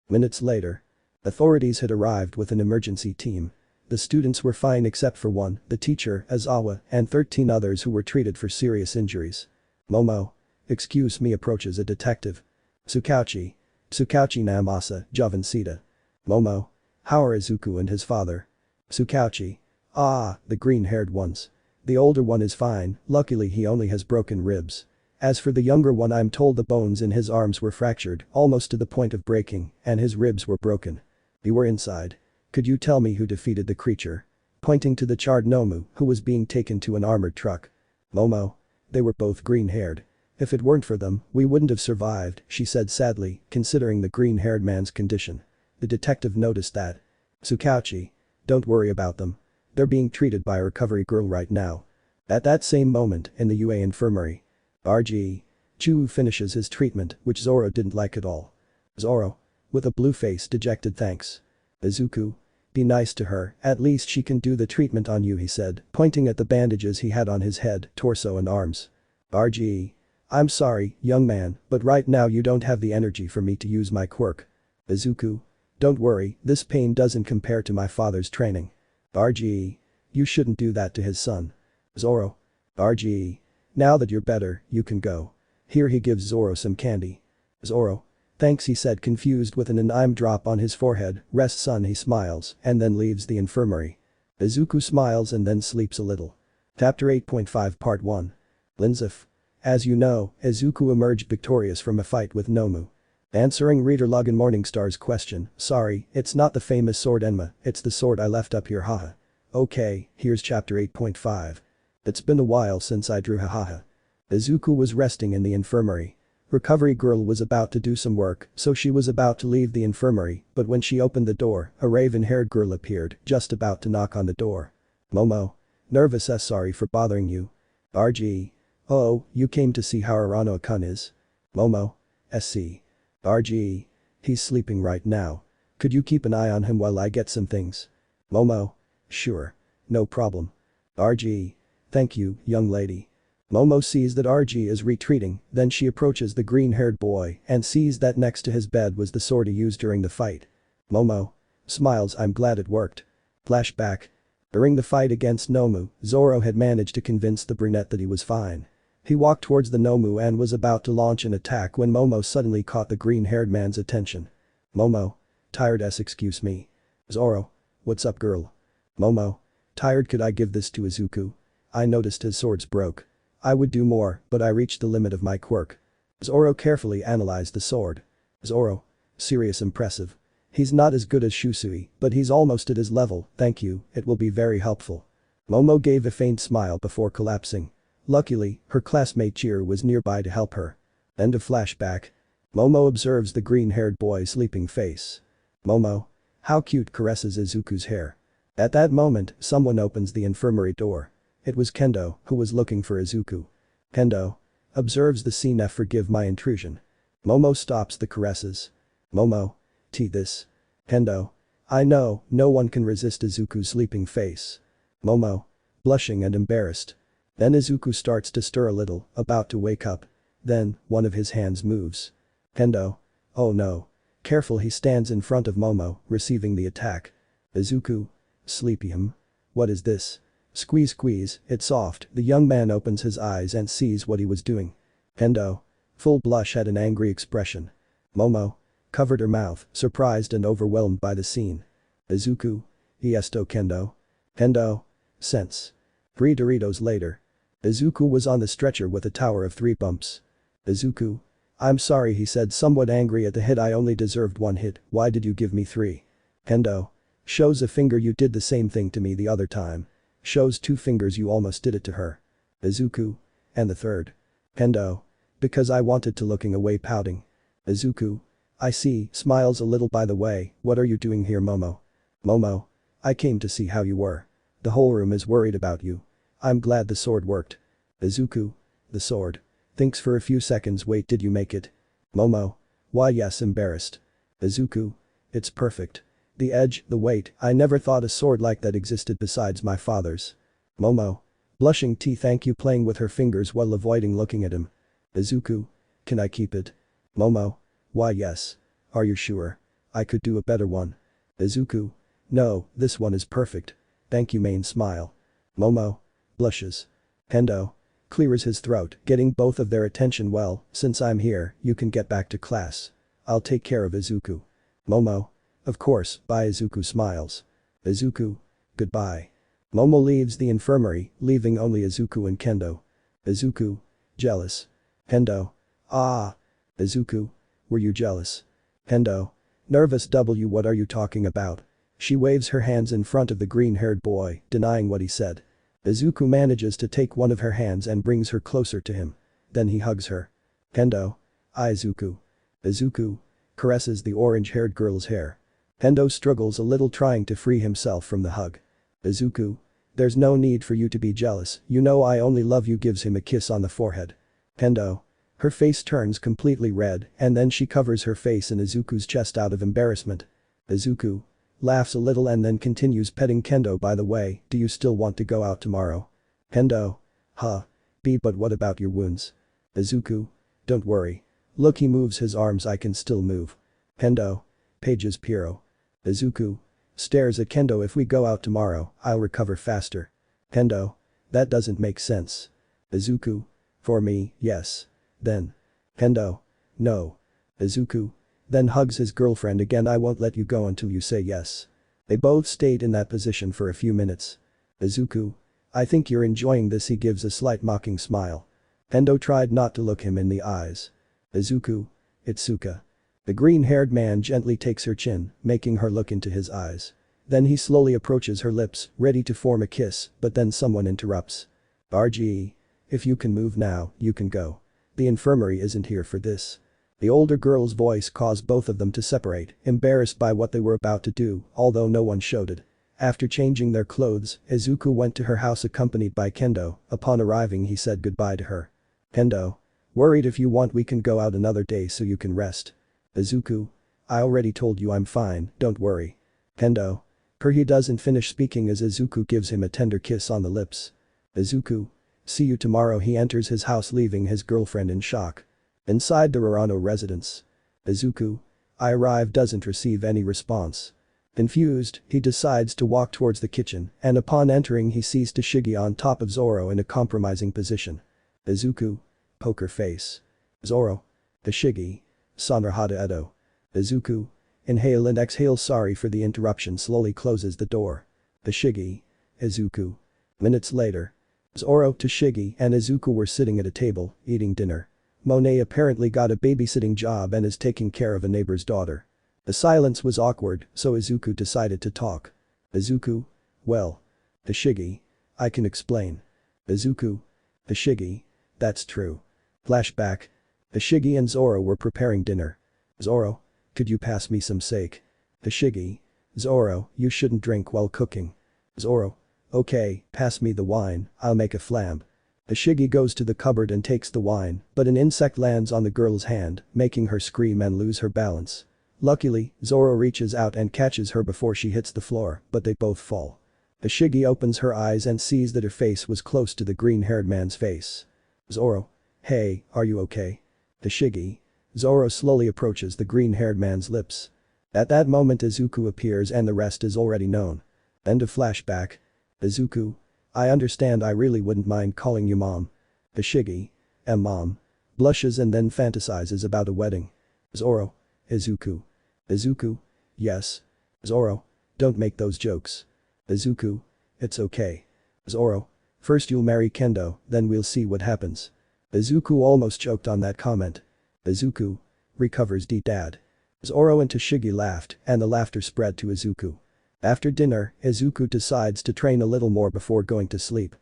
Minutes later. Authorities had arrived with an emergency team. The students were fine except for one, the teacher, Azawa, and 13 others who were treated for serious injuries. Momo. Excuse me, approaches a detective. Tsukauchi. Tsukauchi Namasa, Javansita. Momo. How are Izuku and his father? Tsukauchi. Ah, the green-haired ones. The older one is fine, luckily he only has broken ribs. As for the younger one, I'm told the bones in his arms were fractured, almost to the point of breaking, and his ribs were broken. You were inside. Could you tell me who defeated the creature? Pointing to the charred Nomu, who was being taken to an armored truck. Momo. They were both green-haired. If it weren't for them, we wouldn't have survived, she said sadly, considering the green-haired man's condition. The detective noticed that. Tsukauchi. Don't worry about them. They're being treated by a recovery girl right now. At that same moment, in the UA infirmary. RG. Chu finishes his treatment, which Zoro didn't like at all. Zoro. With a blue face, dejected. Thanks. Izuku. Be nice to her, at least she can do the treatment on you, he said, pointing at the bandages he had on his head, torso and arms. RG. I'm sorry, young man, but right now you don't have the energy for me to use my quirk. Izuku. Don't worry, this pain doesn't compare to my father's training. RG. You shouldn't do that to his son. Zoro. RG. Now that you're better, you can go. Here he gives Zoro some candy. Zoro. Thanks, he said, confused, with an I'm drop on his forehead. Rest son, he smiles and then leaves the infirmary. Izuku smiles and then sleeps a little. Chapter 8.5 Part 1. LINZEF. As you know, Izuku emerged victorious from a fight with Nomu. Answering reader Logan Morningstar's question, sorry, it's not the famous sword Enma, it's the sword I left up here, haha. Okay, here's chapter 8.5. It's been a while since I drew, hahaha. Izuku was resting in the infirmary. Recovery girl was about to do some work, so she was about to leave the infirmary, but when she opened the door, a raven-haired girl appeared, just about to knock on the door. Momo. Nervous, sorry for bothering you. RG. Oh, you came to see how Arano-kun is? Momo. SC. RG. He's sleeping right now. Could you keep an eye on him while I get some things? Momo. Sure. No problem. RG. Thank you, young lady. Momo sees that RG is retreating, then she approaches the green-haired boy and sees that next to his bed was the sword he used during the fight. Momo. Smiles, I'm glad it worked. Flashback. During the fight against Nomu, Zoro had managed to convince the brunette that he was fine. He walked towards the Nomu and was about to launch an attack when Momo suddenly caught the green-haired man's attention. Momo. Tired excuse me. Zoro. What's up, girl? Momo. Tired, could I give this to Izuku? I noticed his swords broke. I would do more, but I reached the limit of my quirk. Zoro carefully analyzed the sword. Zoro. Serious impressive. He's not as good as Shusui, but he's almost at his level, thank you, it will be very helpful. Momo gave a faint smile before collapsing. Luckily, her classmate Chiro was nearby to help her. End of flashback. Momo observes the green-haired boy's sleeping face. Momo. How cute, caresses Izuku's hair. At that moment, someone opens the infirmary door. It was Kendo, who was looking for Izuku. Kendo. Observes the scene. Forgive my intrusion. Momo stops the caresses. Momo. This. Kendo. I know, no one can resist Izuku's sleeping face. Momo. Blushing and embarrassed. Then Izuku starts to stir a little, about to wake up. Then, one of his hands moves. Kendo. Oh no. Careful, he stands in front of Momo, receiving the attack. Izuku. Sleepy him. What is this? Squeeze squeeze, it's soft. The young man opens his eyes and sees what he was doing. Kendo. Full blush had an angry expression. Momo. Covered her mouth, surprised and overwhelmed by the scene. Izuku. Iesto Kendo. Kendo. Sense. 3 Doritos later. Izuku was on the stretcher with a tower of 3 bumps. Izuku. I'm sorry, he said, somewhat angry at the hit. I only deserved 1 hit, why did you give me 3? Kendo. Shows a finger, you did the same thing to me the other time. Shows 2 fingers, you almost did it to her. Izuku. And the third? Kendo. Because I wanted to, looking away, pouting. Izuku. I see, smiles a little. By the way, what are you doing here, Momo? Momo. I came to see how you were. The whole room is worried about you. I'm glad the sword worked. Izuku. The sword. Thinks for a few seconds. Wait, did you make it? Momo. Why yes, embarrassed. Izuku. It's perfect. The edge, the weight, I never thought a sword like that existed besides my father's. Momo. Blushing. Thank you, playing with her fingers while avoiding looking at him. Izuku. Can I keep it? Momo. Why yes. Are you sure? I could do a better one. Izuku. No, this one is perfect. Thank you, main smile. Momo. Blushes. Kendo. Clears his throat, getting both of their attention. Well, since I'm here, you can get back to class. I'll take care of Izuku. Momo. Of course, bye. Izuku smiles. Izuku. Goodbye. Momo leaves the infirmary, leaving only Izuku and Kendo. Izuku. Jealous. Kendo. Ah. Izuku. Were you jealous? Kendo. Nervous. What are you talking about? She waves her hands in front of the green-haired boy, denying what he said. Izuku manages to take one of her hands and brings her closer to him. Then he hugs her. Kendo. Izuku. Izuku. Caresses the orange-haired girl's hair. Kendo struggles a little, trying to free himself from the hug. Izuku. There's no need for you to be jealous, you know I only love you. Gives him a kiss on the forehead. Kendo. Her face turns completely red and then she covers her face in Izuku's chest out of embarrassment. Izuku. Laughs a little and then continues petting Kendo. By the way, do you still want to go out tomorrow? Kendo. Huh. But what about your wounds? Izuku. Don't worry. Look, he moves his arms, I can still move. Kendo. Pages Piro. Izuku. Stares at Kendo. If we go out tomorrow, I'll recover faster. Kendo. That doesn't make sense. Izuku. For me, yes. Then. Kendo. No. Izuku. Then hugs his girlfriend again. I won't let you go until you say yes. They both stayed in that position for a few minutes. Izuku. I think you're enjoying this. He gives a slight mocking smile. Kendo tried not to look him in the eyes. Izuku. Itsuka. The green-haired man gently takes her chin, making her look into his eyes. Then he slowly approaches her lips, ready to form a kiss, but then someone interrupts. RGE. If you can move now, you can go. The infirmary isn't here for this. The older girl's voice caused both of them to separate, embarrassed by what they were about to do, although no one showed it. After changing their clothes, Izuku went to her house accompanied by Kendo. Upon arriving he said goodbye to her. Kendo. Worried. If you want we can go out another day so you can rest. Izuku. I already told you I'm fine, don't worry. Kendo. He doesn't finish speaking as Izuku gives him a tender kiss on the lips. Izuku. See you tomorrow. He enters his house leaving his girlfriend in shock. Inside the Uraraka residence. Izuku. I arrive doesn't receive any response. Confused, he decides to walk towards the kitchen and upon entering he sees Tashigi on top of Zoro in a compromising position. Izuku. Poker face. Zoro. Tashigi. Santoryu Edo. Izuku. Inhale and exhale. Sorry for the interruption. Slowly closes the door. Tashigi. Izuku. Minutes later. Zoro, Tashigi and Izuku were sitting at a table, eating dinner. Monae apparently got a babysitting job and is taking care of a neighbor's daughter. The silence was awkward, so Izuku decided to talk. Izuku. Well. Tashigi. I can explain. Izuku. Tashigi. That's true. Flashback. Tashigi and Zoro were preparing dinner. Zoro. Could you pass me some sake? Tashigi. Zoro, you shouldn't drink while cooking. Zoro. Okay, pass me the wine, I'll make a flambe. Tashigi goes to the cupboard and takes the wine, but an insect lands on the girl's hand, making her scream and lose her balance. Luckily, Zoro reaches out and catches her before she hits the floor, but they both fall. Tashigi opens her eyes and sees that her face was close to the green-haired man's face. Zoro. Hey, are you okay? Tashigi. Zoro slowly approaches the green-haired man's lips. At that moment Izuku appears and the rest is already known. End of flashback. Izuku. I understand. I really wouldn't mind calling you mom. Tashigi. Mom. Blushes and then fantasizes about a wedding. Zoro. Izuku. Izuku. Yes. Zoro. Don't make those jokes. Izuku. It's okay. Zoro. First you'll marry Kendo, then we'll see what happens. Izuku almost choked on that comment. Izuku. Recovers dad. Zoro and Tashigi laughed and the laughter spread to Izuku. After dinner, Izuku decides to train a little more before going to sleep.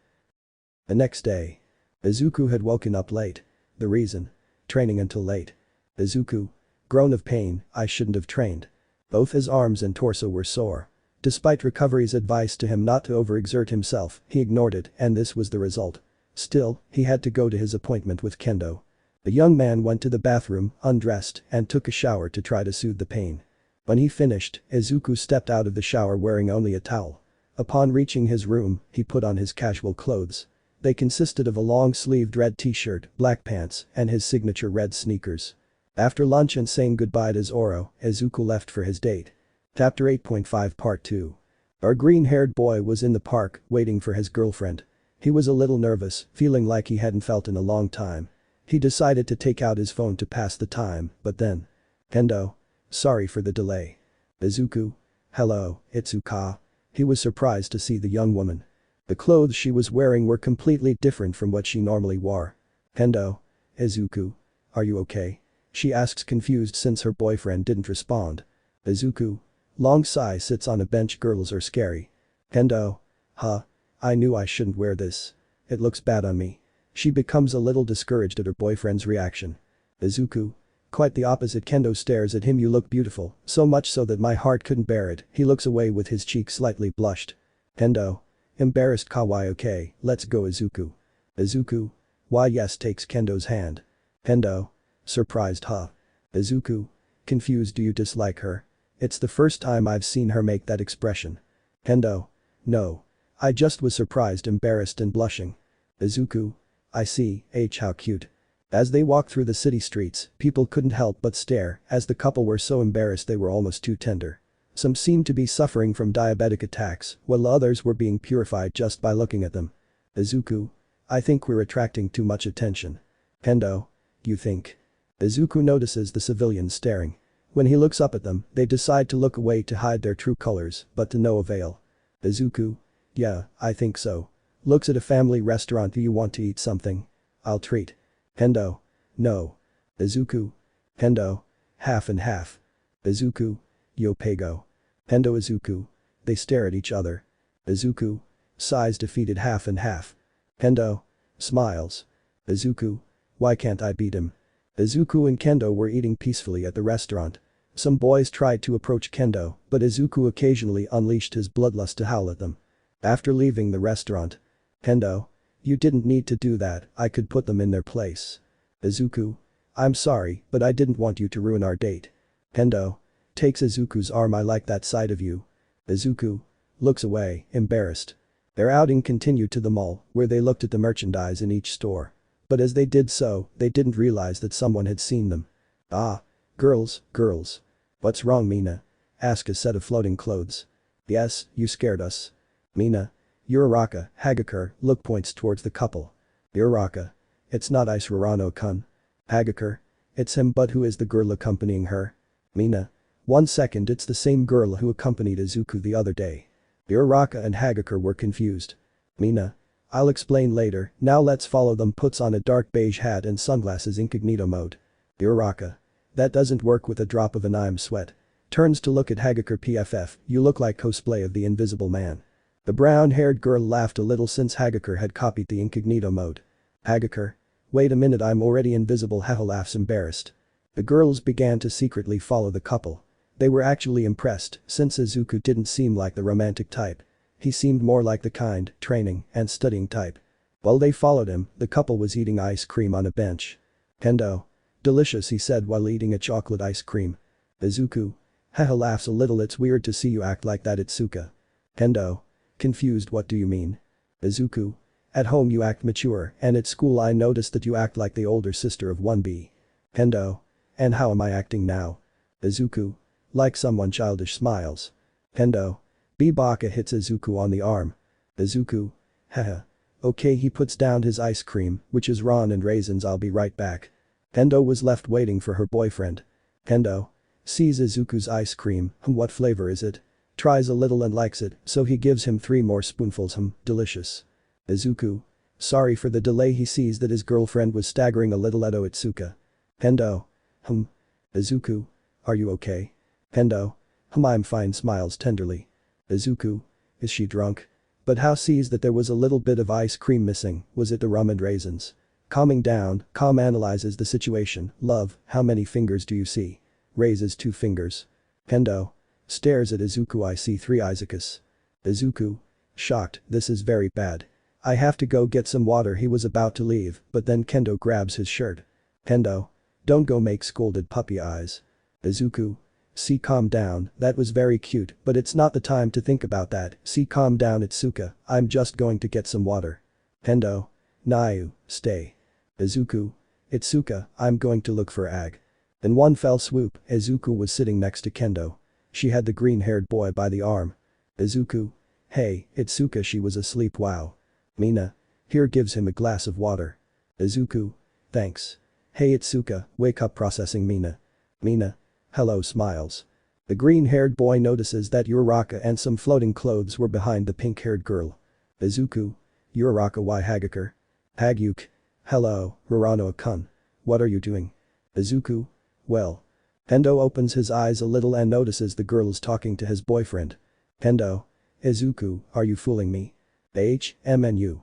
The next day. Izuku had woken up late. The reason? Training until late. Izuku. Groan of pain, I shouldn't have trained. Both his arms and torso were sore. Despite Recovery's advice to him not to overexert himself, he ignored it and this was the result. Still, he had to go to his appointment with Kendo. The young man went to the bathroom, undressed, and took a shower to try to soothe the pain. When he finished, Izuku stepped out of the shower wearing only a towel. Upon reaching his room, he put on his casual clothes. They consisted of a long-sleeved red t-shirt, black pants, and his signature red sneakers. After lunch and saying goodbye to Zoro, Izuku left for his date. Chapter 8.5 Part 2. Our green-haired boy was in the park, waiting for his girlfriend. He was a little nervous, feeling like he hadn't felt in a long time. He decided to take out his phone to pass the time, but then. Kendo. Sorry for the delay. Izuku. Hello, Itsuka. He was surprised to see the young woman. The clothes she was wearing were completely different from what she normally wore. Kendo. Izuku. Are you okay? She asks confused since her boyfriend didn't respond. Izuku. Long sigh sits on a bench. Girls are scary. Kendo. Huh. I knew I shouldn't wear this. It looks bad on me. She becomes a little discouraged at her boyfriend's reaction. Izuku. Quite the opposite. Kendo stares at him. You look beautiful, so much so that my heart couldn't bear it. He looks away with his cheek slightly blushed. Kendo. Embarrassed. Kawaii. Okay, let's go. Izuku. Izuku. Why yes takes Kendo's hand. Kendo. Surprised. Huh. Izuku. Confused. Do you dislike her? It's the first time I've seen her make that expression. Kendo. No. I just was surprised, embarrassed and blushing. Izuku. I see, how cute. As they walked through the city streets, people couldn't help but stare as the couple were so embarrassed they were almost too tender. Some seemed to be suffering from diabetic attacks, while others were being purified just by looking at them. Izuku. I think we're attracting too much attention. Kendo. You think? Izuku notices the civilians staring. When he looks up at them, they decide to look away to hide their true colors, but to no avail. Izuku. Yeah, I think so. Looks at a family restaurant. Do you want to eat something? I'll treat. Kendo. No. Izuku. Kendo. Half and half. Izuku. Yo Pago. Kendo Izuku. They stare at each other. Izuku. Sighs defeated half and half. Kendo. Smiles. Izuku. Why can't I beat him? Izuku and Kendo were eating peacefully at the restaurant. Some boys tried to approach Kendo, but Izuku occasionally unleashed his bloodlust to howl at them. After leaving the restaurant. Kendo. You didn't need to do that, I could put them in their place. Izuku. I'm sorry, but I didn't want you to ruin our date. Kendo. Takes Izuku's arm. I like that side of you. Izuku. Looks away, embarrassed. Their outing continued to the mall, where they looked at the merchandise in each store. But as they did so, they didn't realize that someone had seen them. Ah. Girls. What's wrong, Mina? Asked a set of floating clothes. Yes, you scared us. Mina. Uraraka, Hagakure, look points towards the couple. Uraraka. It's not Ice Rurano-kun. Hagakure. It's him, but who is the girl accompanying her? Mina. 1 second, it's the same girl who accompanied Izuku the other day. Uraraka and Hagakure were confused. Mina. I'll explain later, now let's follow them. Puts on a dark beige hat and sunglasses. Incognito mode. Uraraka. That doesn't work with a drop of an I'm sweat. Turns to look at Hagakure. PFF, you look like cosplay of the Invisible Man. The brown-haired girl laughed a little since Hagakure had copied the incognito mode. Hagakure. Wait a minute, I'm already invisible. Haha, laughs embarrassed. The girls began to secretly follow the couple. They were actually impressed since Izuku didn't seem like the romantic type. He seemed more like the kind, training, and studying type. While they followed him, the couple was eating ice cream on a bench. Kendo. Delicious, he said while eating a chocolate ice cream. Izuku. Haha, laughs a little. It's weird to see you act like that, Itsuka. Kendo. Confused, what do you mean? Izuku. At home you act mature, and at school I noticed that you act like the older sister of 1B. Kendo. And how am I acting now? Izuku. Like someone childish. Smiles. Kendo. Baka hits Izuku on the arm. Izuku. Haha. Okay, he puts down his ice cream, which is raw and raisins. I'll be right back. Kendo was left waiting for her boyfriend. Kendo. Sees Izuku's ice cream. What flavor is it? Tries a little and likes it, so he gives him 3 more spoonfuls. Delicious. Izuku. Sorry for the delay. He sees that his girlfriend was staggering a little at Itsuka. Kendo. Izuku. Are you okay? Kendo. I'm fine. Smiles tenderly. Izuku. Is she drunk? But how sees that there was a little bit of ice cream missing. Was it the rum and raisins? Calming down, Calm analyzes the situation. Love, how many fingers do you see? Raises 2 fingers. Kendo. Stares at Izuku. I see 3 Izukus. Izuku. Shocked, this is very bad. I have to go get some water. He was about to leave, but then Kendo grabs his shirt. Kendo. Don't go, make scolded puppy eyes. Izuku. See, calm down, that was very cute, but it's not the time to think about that. See, calm down, Itsuka, I'm just going to get some water. Kendo. Nayu, stay. Izuku. Itsuka, I'm going to look for Ag. In one fell swoop, Izuku was sitting next to Kendo. She had the green-haired boy by the arm. Izuku. Hey, Itsuka, she was asleep. Wow. Mina. Here, gives him a glass of water. Izuku. Thanks. Hey Itsuka, wake up. Processing Mina. Mina. Hello. Smiles. The green-haired boy notices that Uraraka and some floating clothes were behind the pink-haired girl. Izuku. Uraraka. Why Hagakure? Hagyuk. Hello, Rurano-kun. What are you doing? Izuku. Well. Kendo opens his eyes a little and notices the girl is talking to his boyfriend. Kendo. Izuku, are you fooling me? HMNU.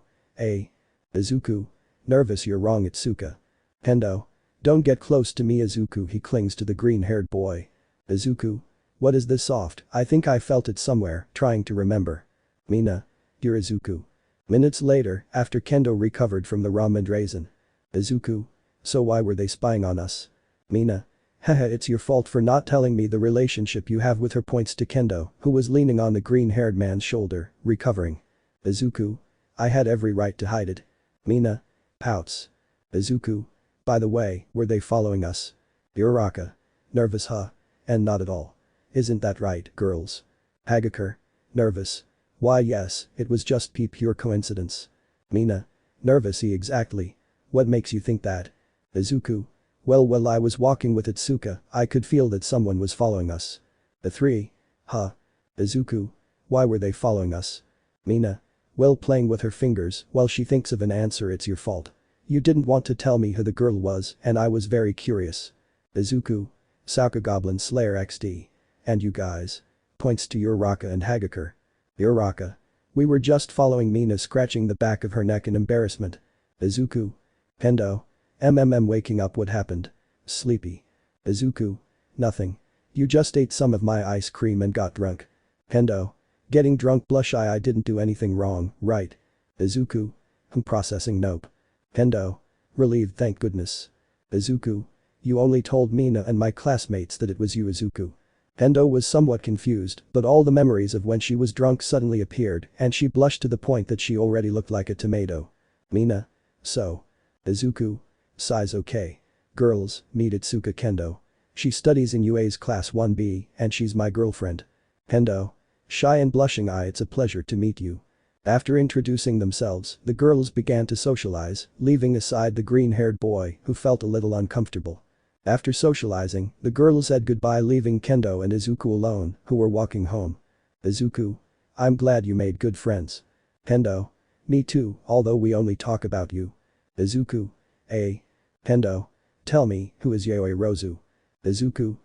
Izuku. Nervous. You're wrong, Itsuka. Kendo. Don't get close to me, Izuku. He clings to the green-haired boy. Izuku. What is this soft? I think I felt it somewhere, trying to remember. Mina. Dear Izuku. Minutes later, after Kendo recovered from the rum and raisin. Izuku. So why were they spying on us? Mina. Haha, it's your fault for not telling me the relationship you have with her. Points to Kendo, who was leaning on the green-haired man's shoulder, recovering. Izuku. I had every right to hide it. Mina. Pouts. Izuku. By the way, were they following us? Uraraka. Nervous, huh? And not at all. Isn't that right, girls? Hagakure. Nervous. Why yes, it was just pure coincidence. Mina. Nervous. Exactly. What makes you think that? Izuku. Well I was walking with Itsuka, I could feel that someone was following us. The three. Huh. Izuku. Why were they following us? Mina. Well, playing with her fingers while she thinks of an answer. It's your fault. You didn't want to tell me who the girl was and I was very curious. Izuku. Sauka Goblin Slayer XD. And you guys. Points to Uraraka and Hagakure. Uraraka. We were just following Mina, scratching the back of her neck in embarrassment. Izuku. Kendo. Waking up, what happened? Sleepy. Izuku. Nothing. You just ate some of my ice cream and got drunk. Kendo. Getting drunk, blush. I didn't do anything wrong, right? Izuku. I'm processing, nope. Kendo. Relieved, thank goodness. Izuku. You only told Mina and my classmates that it was you, Izuku. Kendo was somewhat confused, but all the memories of when she was drunk suddenly appeared and she blushed to the point that she already looked like a tomato. Mina. So. Izuku. Size okay. Girls, meet Itsuka Kendo. She studies in UA's class 1B and she's my girlfriend. Kendo. Shy and blushing. It's a pleasure to meet you. After introducing themselves, the girls began to socialize, leaving aside the green-haired boy who felt a little uncomfortable. After socializing, the girls said goodbye, leaving Kendo and Izuku alone, who were walking home. Izuku. I'm glad you made good friends. Kendo. Me too, although we only talk about you. Izuku. Kendo. Tell me, who is Yaoi Rozu? Izuku.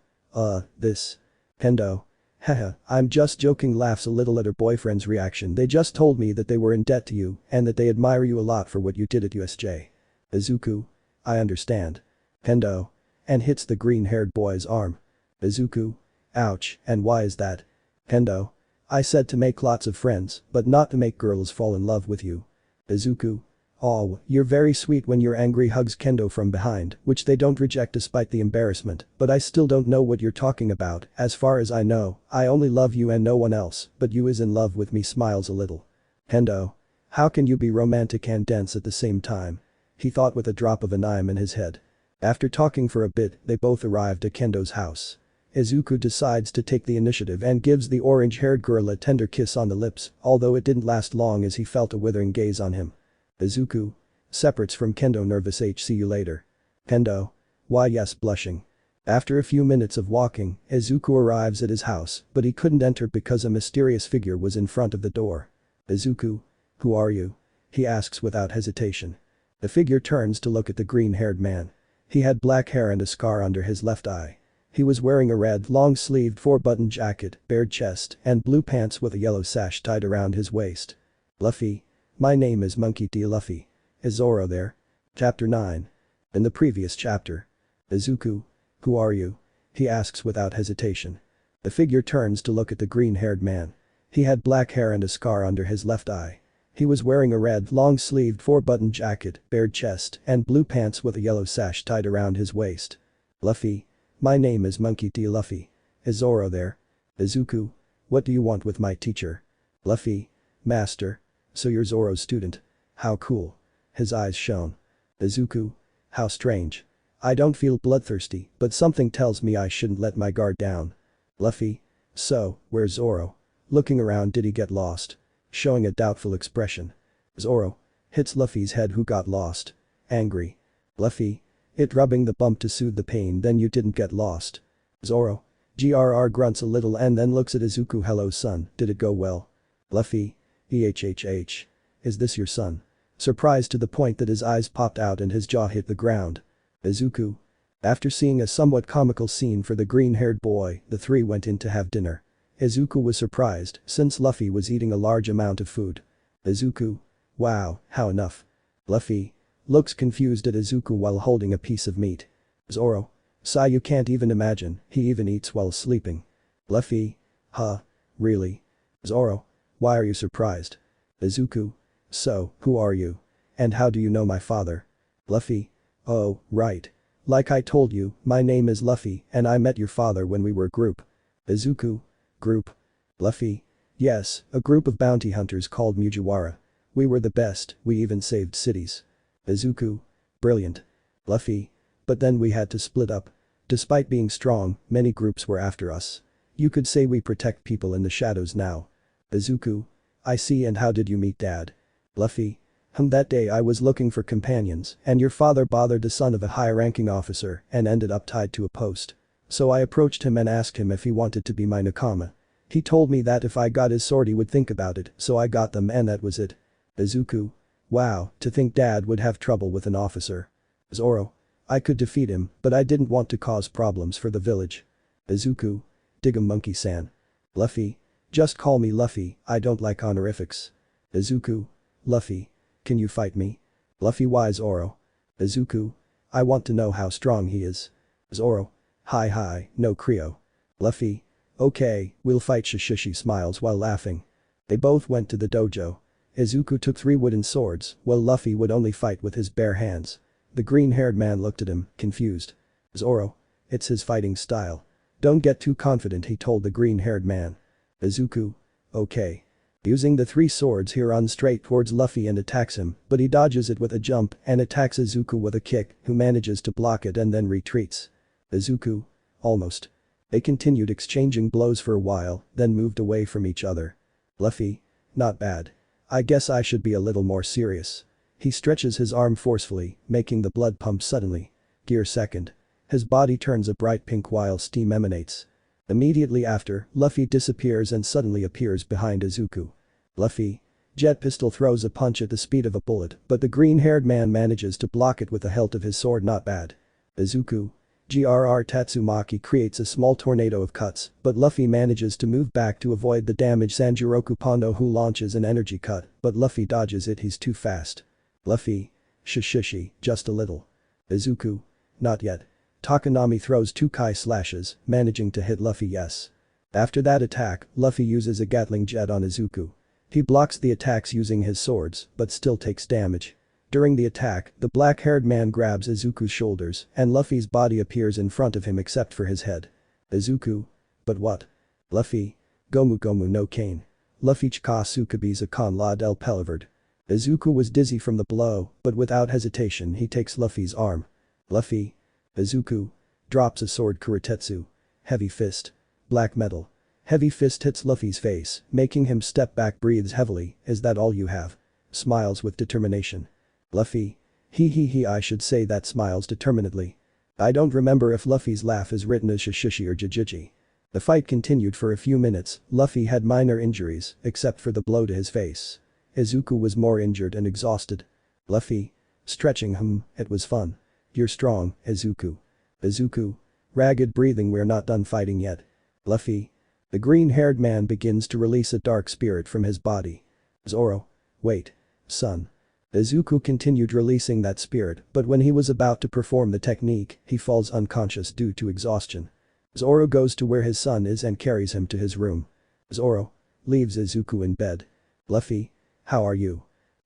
This. Kendo. Haha, I'm just joking, laughs a little at her boyfriend's reaction. They just told me that they were in debt to you and that they admire you a lot for what you did at USJ. Izuku. I understand. Kendo. And hits the green-haired boy's arm. Izuku. Ouch, and why is that? Kendo. I said to make lots of friends, but not to make girls fall in love with you. Izuku. Oh, you're very sweet when you're angry, hugs Kendo from behind, which they don't reject despite the embarrassment, but I still don't know what you're talking about. As far as I know, I only love you and no one else, but you is in love with me, smiles a little. Kendo. How can you be romantic and dense at the same time? He thought with a drop of an im in his head. After talking for a bit, they both arrived at Kendo's house. Izuku decides to take the initiative and gives the orange-haired girl a tender kiss on the lips, although it didn't last long as he felt a withering gaze on him. Izuku. Separates from Kendo, nervous. See you later. Kendo. Why yes, blushing. After a few minutes of walking, Izuku arrives at his house, but he couldn't enter because a mysterious figure was in front of the door. Izuku. Who are you? He asks without hesitation. The figure turns to look at the green-haired man. He had black hair and a scar under his left eye. He was wearing a red, long-sleeved 4-button jacket, bared chest, and blue pants with a yellow sash tied around his waist. Luffy. My name is Monkey D. Luffy. Is Zoro there? Chapter 9. In the previous chapter. Izuku. Who are you? He asks without hesitation. The figure turns to look at the green-haired man. He had black hair and a scar under his left eye. He was wearing a red, long-sleeved 4-button jacket, bared chest, and blue pants with a yellow sash tied around his waist. Luffy. My name is Monkey D. Luffy. Is Zoro there? Izuku. What do you want with my teacher? Luffy. Master. So you're Zoro's student. How cool. His eyes shone. Izuku. How strange. I don't feel bloodthirsty, but something tells me I shouldn't let my guard down. Luffy. So, where's Zoro? Looking around, did he get lost? Showing a doubtful expression. Zoro. Hits Luffy's head. Who got lost? Angry. Luffy. It rubbing the bump to soothe the pain. Then you didn't get lost. Zoro. GRR grunts a little and then looks at Izuku. Hello son, did it go well? Luffy. EHHH. Is this your son? Surprised to the point that his eyes popped out and his jaw hit the ground. Izuku. After seeing a somewhat comical scene for the green-haired boy, the three went in to have dinner. Izuku was surprised since Luffy was eating a large amount of food. Izuku. Wow, how enough? Luffy. Looks confused at Izuku while holding a piece of meat. Zoro. Sigh, you can't even imagine, he even eats while sleeping. Luffy. Huh? Really? Zoro. Why are you surprised? Izuku. So, who are you? And how do you know my father? Luffy. Oh, right. Like I told you, my name is Luffy and I met your father when we were a group. Izuku. Group? Luffy. Yes, a group of bounty hunters called Mugiwara. We were the best, we even saved cities. Izuku. Brilliant. Luffy. But then we had to split up. Despite being strong, many groups were after us. You could say we protect people in the shadows now. Izuku. I see, and how did you meet Dad? Luffy. That day I was looking for companions and your father bothered the son of a high-ranking officer and ended up tied to a post. So I approached him and asked him if he wanted to be my nakama. He told me that if I got his sword he would think about it, so I got them and that was it. Izuku. Wow, to think dad would have trouble with an officer. Zoro. I could defeat him, but I didn't want to cause problems for the village. Izuku. Digga monkey-san. Luffy. Just call me Luffy, I don't like honorifics. Izuku. Luffy. Can you fight me? Luffy why Zoro? Izuku. I want to know how strong he is. Zoro. Hi, no Creo. Luffy. Okay, we'll fight. Shishishi smiles while laughing. They both went to the dojo. Izuku took 3 wooden swords, while Luffy would only fight with his bare hands. The green-haired man looked at him, confused. Zoro. It's his fighting style. Don't get too confident, he told the green-haired man. Izuku. Okay. Using the 3 swords he runs straight towards Luffy and attacks him, but he dodges it with a jump and attacks Izuku with a kick, who manages to block it and then retreats. Izuku. Almost. They continued exchanging blows for a while, then moved away from each other. Luffy. Not bad. I guess I should be a little more serious. He stretches his arm forcefully, making the blood pump suddenly. Gear second. His body turns a bright pink while steam emanates. Immediately after, Luffy disappears and suddenly appears behind Izuku. Luffy. Jet pistol throws a punch at the speed of a bullet, but the green-haired man manages to block it with the hilt of his sword. Not bad. Izuku. GRR Tatsumaki creates a small tornado of cuts, but Luffy manages to move back to avoid the damage. Sanjiroku Pondo who launches an energy cut, but Luffy dodges it, he's too fast. Luffy. Shishishi, just a little. Izuku. Not yet. Takanami throws 2 Kai slashes, managing to hit Luffy. Yes. After that attack, Luffy uses a Gatling jet on Izuku. He blocks the attacks using his swords, but still takes damage. During the attack, the black-haired man grabs Izuku's shoulders and Luffy's body appears in front of him except for his head. Izuku. But what? Luffy. Gomu no Kane. Luffy chka sukabiza con la del Peliverd. Izuku was dizzy from the blow, but without hesitation he takes Luffy's arm. Luffy. Izuku. Drops a sword. Kuritetsu. Heavy fist. Black metal. Heavy fist hits Luffy's face, making him step back. Breathes heavily. Is that all you have? Smiles with determination. Luffy. He I should say that. Smiles determinedly. I don't remember if Luffy's laugh is written as Shishishi or Jijiji. The fight continued for a few minutes. Luffy had minor injuries, except for the blow to his face. Izuku was more injured and exhausted. Luffy. Stretching. It was fun. You're strong, Izuku. Izuku. Ragged breathing. We're not done fighting yet. Luffy. The green-haired man begins to release a dark spirit from his body. Zoro. Wait. Son. Izuku continued releasing that spirit, but when he was about to perform the technique, he falls unconscious due to exhaustion. Zoro goes to where his son is and carries him to his room. Zoro. Leaves Izuku in bed. Luffy. How are you?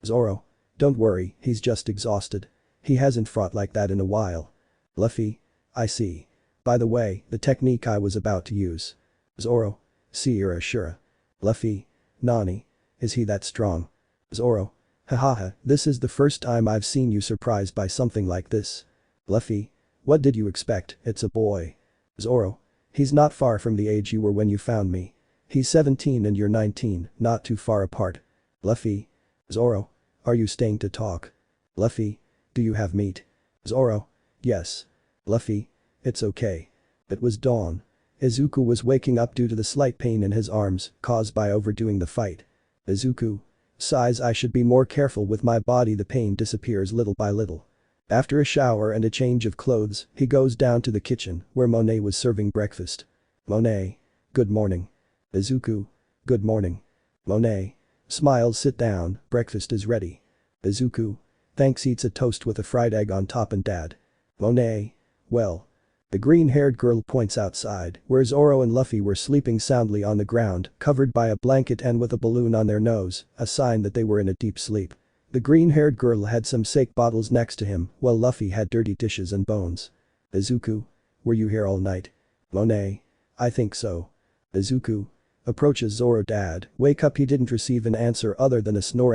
Zoro. Don't worry, he's just exhausted. He hasn't fought like that in a while. Luffy. I see. By the way, the technique I was about to use. Zoro. Seiya Ashura. Luffy. Nani. Is he that strong? Zoro. Hahaha, this is the first time I've seen you surprised by something like this. Luffy. What did you expect? It's a boy. Zoro. He's not far from the age you were when you found me. He's 17 and you're 19, not too far apart. Luffy. Zoro. Are you staying to talk? Luffy. Do you have meat? Zoro. Yes. Luffy. It's okay. It was dawn. Izuku was waking up due to the slight pain in his arms, caused by overdoing the fight. Izuku. Sighs. I should be more careful with my body. The pain disappears little by little. After a shower and a change of clothes, he goes down to the kitchen, where Monae was serving breakfast. Monae. Good morning. Izuku. Good morning. Monae. Smiles. Sit down, breakfast is ready. Izuku. Thanks. Eats a toast with a fried egg on top. And dad. Monae. Well. The green-haired girl points outside, where Zoro and Luffy were sleeping soundly on the ground, covered by a blanket and with a balloon on their nose, a sign that they were in a deep sleep. The green-haired girl had some sake bottles next to him, while Luffy had dirty dishes and bones. Izuku. Were you here all night? Monae. I think so. Izuku. Approaches Zoro. Dad, wake up. He didn't receive an answer other than a snore.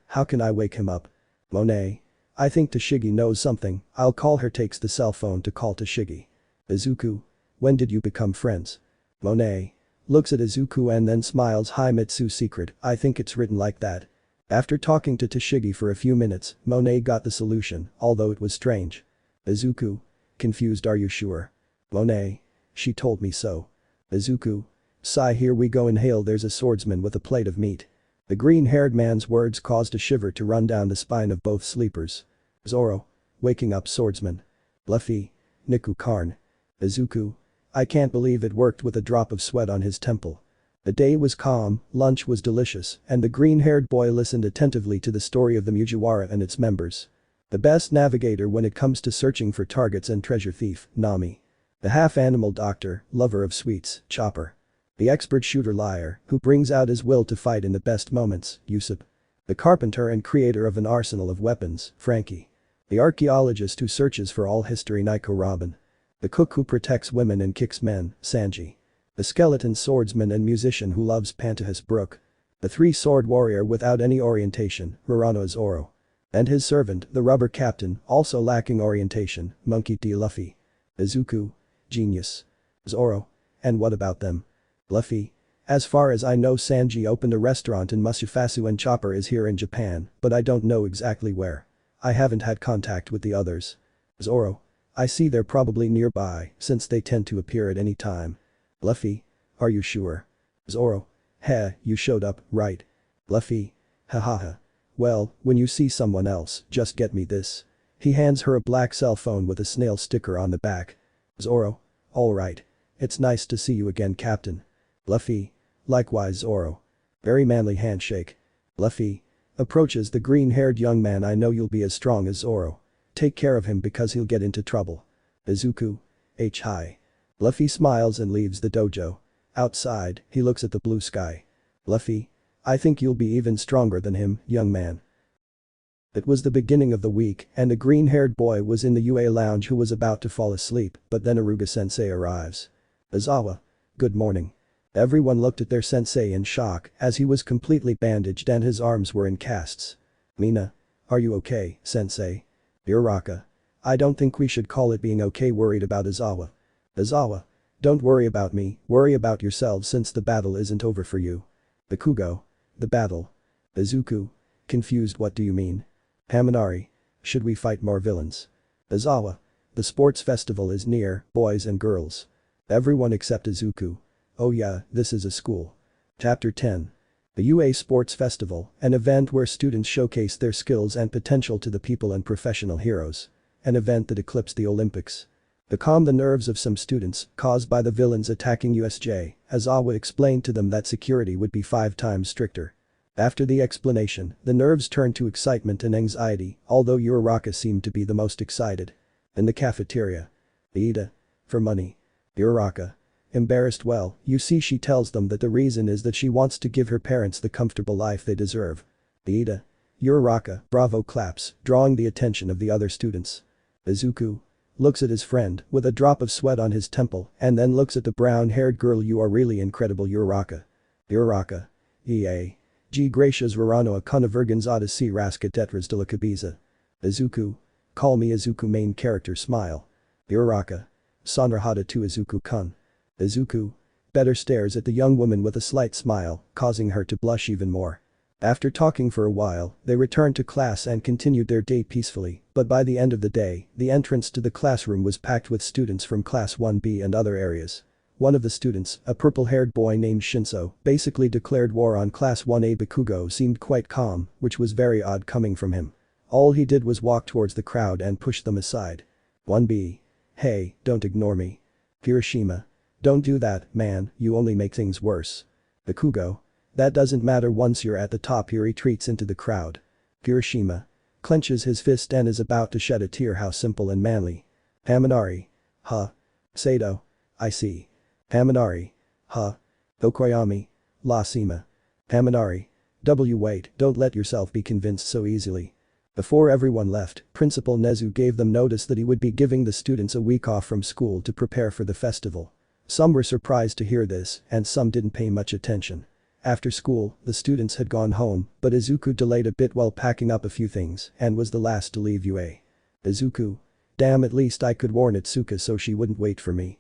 How can I wake him up? Monae. I think Tashigi knows something, I'll call her. Takes the cell phone to call Tashigi. Izuku. When did you become friends? Monae. Looks at Izuku and then smiles. Hi Mitsu. Secret, I think it's written like that. After talking to Tashigi for a few minutes, Monae got the solution, although it was strange. Izuku? Confused, are you sure? Monae. She told me so. Izuku. Sigh, here we go, inhale, there's a swordsman with a plate of meat. The green-haired man's words caused a shiver to run down the spine of both sleepers. Zoro. Waking up, swordsman. Luffy. Niku Karn. Izuku. I can't believe it worked, with a drop of sweat on his temple. The day was calm, lunch was delicious, and the green-haired boy listened attentively to the story of the Mugiwara and its members. The best navigator when it comes to searching for targets and treasure thief, Nami. The half-animal doctor, lover of sweets, Chopper. The expert shooter liar, who brings out his will to fight in the best moments, Usopp. The carpenter and creator of an arsenal of weapons, Frankie. The archaeologist who searches for all history, Nico Robin. The cook who protects women and kicks men, Sanji. The skeleton swordsman and musician who loves Pantahus Brook. The three-sword warrior without any orientation, Roronoa Zoro. And his servant, the rubber captain, also lacking orientation, Monkey D. Luffy. Izuku. Genius. Zoro. And what about them? Luffy. As far as I know, Sanji opened a restaurant in Musafasu and Chopper is here in Japan, but I don't know exactly where. I haven't had contact with the others. Zoro. I see they're probably nearby, since they tend to appear at any time. Luffy. Are you sure? Zoro. Heh, you showed up, right? Luffy. Hahaha. Well, when you see someone else, just get me this. He hands her a black cell phone with a snail sticker on the back. Zoro. Alright. It's nice to see you again, Captain. Luffy. Likewise, Zoro. Very manly handshake. Luffy. Approaches the green-haired young man. I know you'll be as strong as Zoro. Take care of him because he'll get into trouble. Izuku. Hi. Luffy smiles and leaves the dojo. Outside, he looks at the blue sky. Luffy. I think you'll be even stronger than him, young man. It was the beginning of the week and the green-haired boy was in the UA lounge who was about to fall asleep, but then Aruga-sensei arrives. Aizawa. Good morning. Everyone looked at their sensei in shock as he was completely bandaged and his arms were in casts. Mina. Are you okay, sensei? Uraraka. I don't think we should call it being okay, worried about Aizawa. Aizawa. Don't worry about me, worry about yourselves since the battle isn't over for you. Bakugo. The battle. Izuku. Confused, what do you mean? Haminari. Should we fight more villains? Aizawa. The sports festival is near, boys and girls. Everyone except Izuku. Oh yeah, this is a school. Chapter 10. The UA Sports Festival, an event where students showcase their skills and potential to the people and professional heroes. An event that eclipsed the Olympics. To calm the nerves of some students caused by the villains attacking USJ, Aizawa explained to them that security would be 5 times stricter. After the explanation, the nerves turned to excitement and anxiety, although Uraraka seemed to be the most excited. In the cafeteria. Ida. For money. Uraraka. Embarrassed, well, you see, she tells them that the reason is that she wants to give her parents the comfortable life they deserve. Ida. Uraraka. Bravo claps, drawing the attention of the other students. Izuku. Looks at his friend with a drop of sweat on his temple and then looks at the brown-haired girl. You are really incredible, Uraraka. Uraraka. Ea. G. Gracias Roronoa Kunaverganzada C. Raska Tetras de la Cabiza. Izuku. Call me Izuku, main character, smile. Uraraka. Sonrahada to Izuku-kun. Izuku. Better stares at the young woman with a slight smile, causing her to blush even more. After talking for a while, they returned to class and continued their day peacefully, but by the end of the day, the entrance to the classroom was packed with students from Class 1B and other areas. One of the students, a purple-haired boy named Shinso, basically declared war on Class 1A. Bakugo seemed quite calm, which was very odd coming from him. All he did was walk towards the crowd and push them aside. 1B. Hey, don't ignore me. Hiroshima. Don't do that, man, you only make things worse. Bakugo. That doesn't matter once you're at the top. He retreats into the crowd. Hiroshima. Clenches his fist and is about to shed a tear. How simple and manly. Haminari. Huh. Sato. I see. Haminari. Huh. Okoyami. La Sima. Haminari. Wait, don't let yourself be convinced so easily. Before everyone left, Principal Nezu gave them notice that he would be giving the students a week off from school to prepare for the festival. Some were surprised to hear this and some didn't pay much attention. After school, the students had gone home, but Izuku delayed a bit while packing up a few things and was the last to leave UA. Izuku. Damn, at least I could warn Itsuka so she wouldn't wait for me.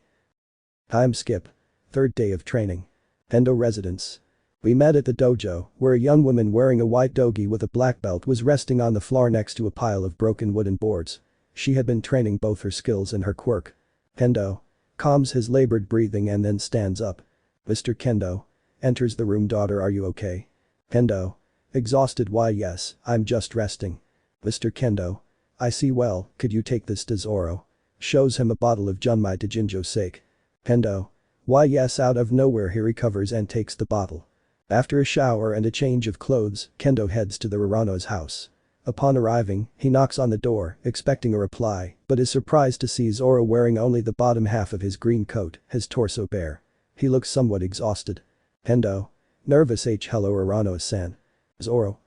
Time skip. 3rd day of training. Kendo residence. We met at the dojo, where a young woman wearing a white dogi with a black belt was resting on the floor next to a pile of broken wooden boards. She had been training both her skills and her quirk. Kendo calms his labored breathing and then stands up. Mr. Kendo enters the room. Daughter, are you okay? Kendo exhausted. Why yes, I'm just resting. Mr. Kendo I see. Well, could you take this to Zoro? Shows him a bottle of Junmai to Jinjo's sake. Kendo why yes. Out of nowhere he recovers and takes the bottle. After a shower and a change of clothes, Kendo heads to the Urano's house. Upon arriving, he knocks on the door, expecting a reply, but is surprised to see Zoro wearing only the bottom half of his green coat, his torso bare. He looks somewhat exhausted. Kendo nervous. Hello Urano-san. Zoro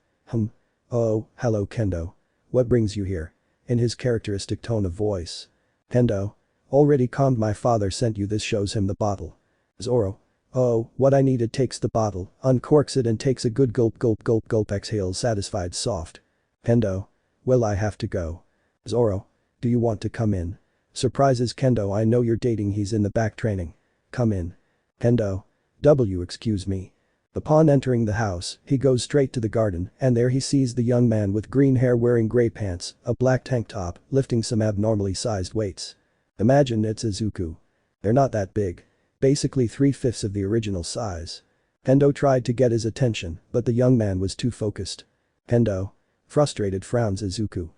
oh, hello Kendo. What brings you here? In his characteristic tone of voice. Kendo already calmed. My father sent you this. Shows him the bottle. Zoro oh, what I needed. Takes the bottle, uncorks it and takes a good gulp. Exhales satisfied. Soft. Kendo well, I have to go. Zoro do you want to come in? Surprises Kendo. I know you're dating. He's in the back training. Come in. Kendo excuse me. Upon entering the house, he goes straight to the garden and there he sees the young man with green hair wearing gray pants, a black tank top, lifting some abnormally sized weights. Imagine it's Izuku. They're not that big. Basically 3/5 of the original size. Kendo tried to get his attention, but the young man was too focused. Kendo frustrated frowns. Izuku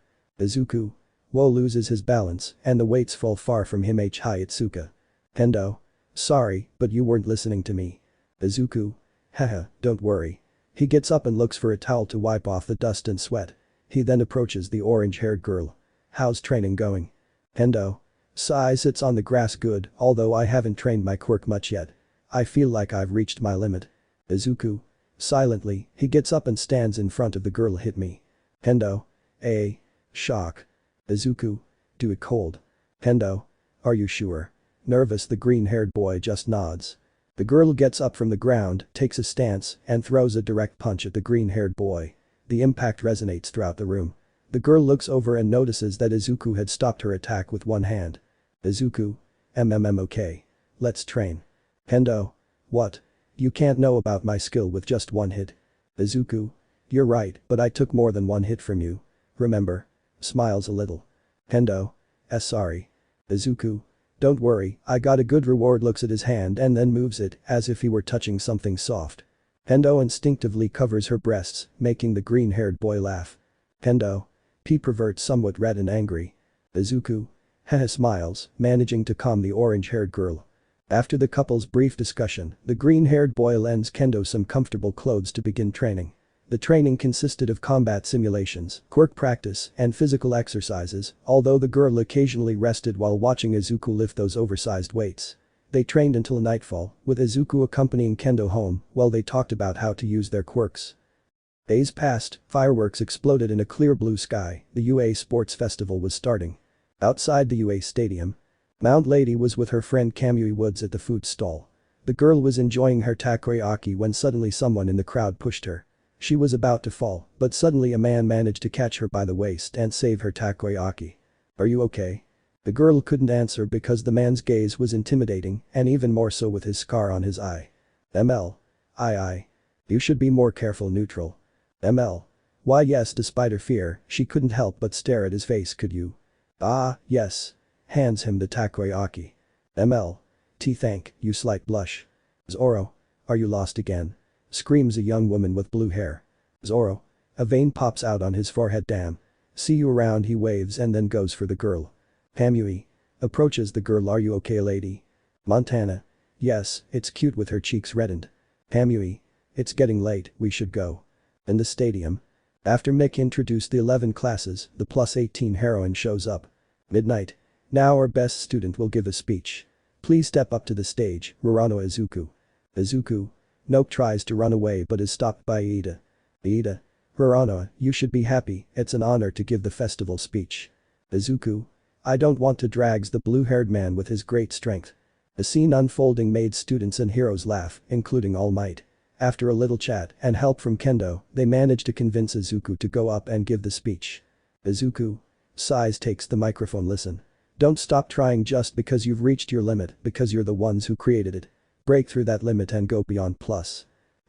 Wo loses his balance and the weights fall far from him. Hi Itsuka. Kendo sorry, but you weren't listening to me. Izuku haha, don't worry. He gets up and looks for a towel to wipe off the dust and sweat. He then approaches the orange-haired girl. How's training going? Kendo Sai sits on the grass. Good, although I haven't trained my quirk much yet. I feel like I've reached my limit. Izuku silently, he gets up and stands in front of the girl. Hit me. Kendo shock. Izuku do it cold. Kendo are you sure? Nervous, the green-haired boy just nods. The girl gets up from the ground, takes a stance, and throws a direct punch at the green-haired boy. The impact resonates throughout the room. The girl looks over and notices that Izuku had stopped her attack with one hand. Izuku okay. Let's train. Kendo what? You can't know about my skill with just one hit. Izuku you're right, but I took more than one hit from you. Remember? Smiles a little. Kendo sorry. Izuku don't worry, I got a good reward. Looks at his hand and then moves it as if he were touching something soft. Kendo instinctively covers her breasts, making the green-haired boy laugh. Kendo perverts, somewhat red and angry. Izuku smiles, managing to calm the orange-haired girl. After the couple's brief discussion, the green-haired boy lends Kendo some comfortable clothes to begin training. The training consisted of combat simulations, quirk practice, and physical exercises, although the girl occasionally rested while watching Izuku lift those oversized weights. They trained until nightfall, with Izuku accompanying Kendo home while they talked about how to use their quirks. Days passed, fireworks exploded in a clear blue sky. The UA Sports Festival was starting. Outside the UA Stadium, Mount Lady was with her friend Kamui Woods at the food stall. The girl was enjoying her takoyaki when suddenly someone in the crowd pushed her. She was about to fall, but suddenly a man managed to catch her by the waist and save her takoyaki. Are you okay? The girl couldn't answer because the man's gaze was intimidating and even more so with his scar on his eye. I. You should be more careful. Neutral. Why yes. Despite her fear, she couldn't help but stare at his face. Could you? Ah, yes. Hands him the takoyaki. Thank you. Slight blush. Zoro are you lost again? Screams a young woman with blue hair. Zoro a vein pops out on his forehead. Damn. See you around. He waves and then goes for the girl. Kamui approaches the girl. Are you okay, lady? Montana yes, it's cute with her cheeks reddened. Kamui it's getting late, we should go. In the stadium. After Mick introduced the 11 classes, the +18 heroine shows up. Midnight. Now our best student will give a speech. Please step up to the stage, Rurano Izuku. Izuku Nope tries to run away but is stopped by Ida. Rurano, you should be happy, it's an honor to give the festival speech. Izuku I don't want to. Drags the blue-haired man with his great strength. The scene unfolding made students and heroes laugh, including Almight. After a little chat and help from Kendo, they manage to convince Izuku to go up and give the speech. Izuku sighs, takes the microphone. Listen. Don't stop trying just because you've reached your limit, because you're the ones who created it. Break through that limit and go beyond.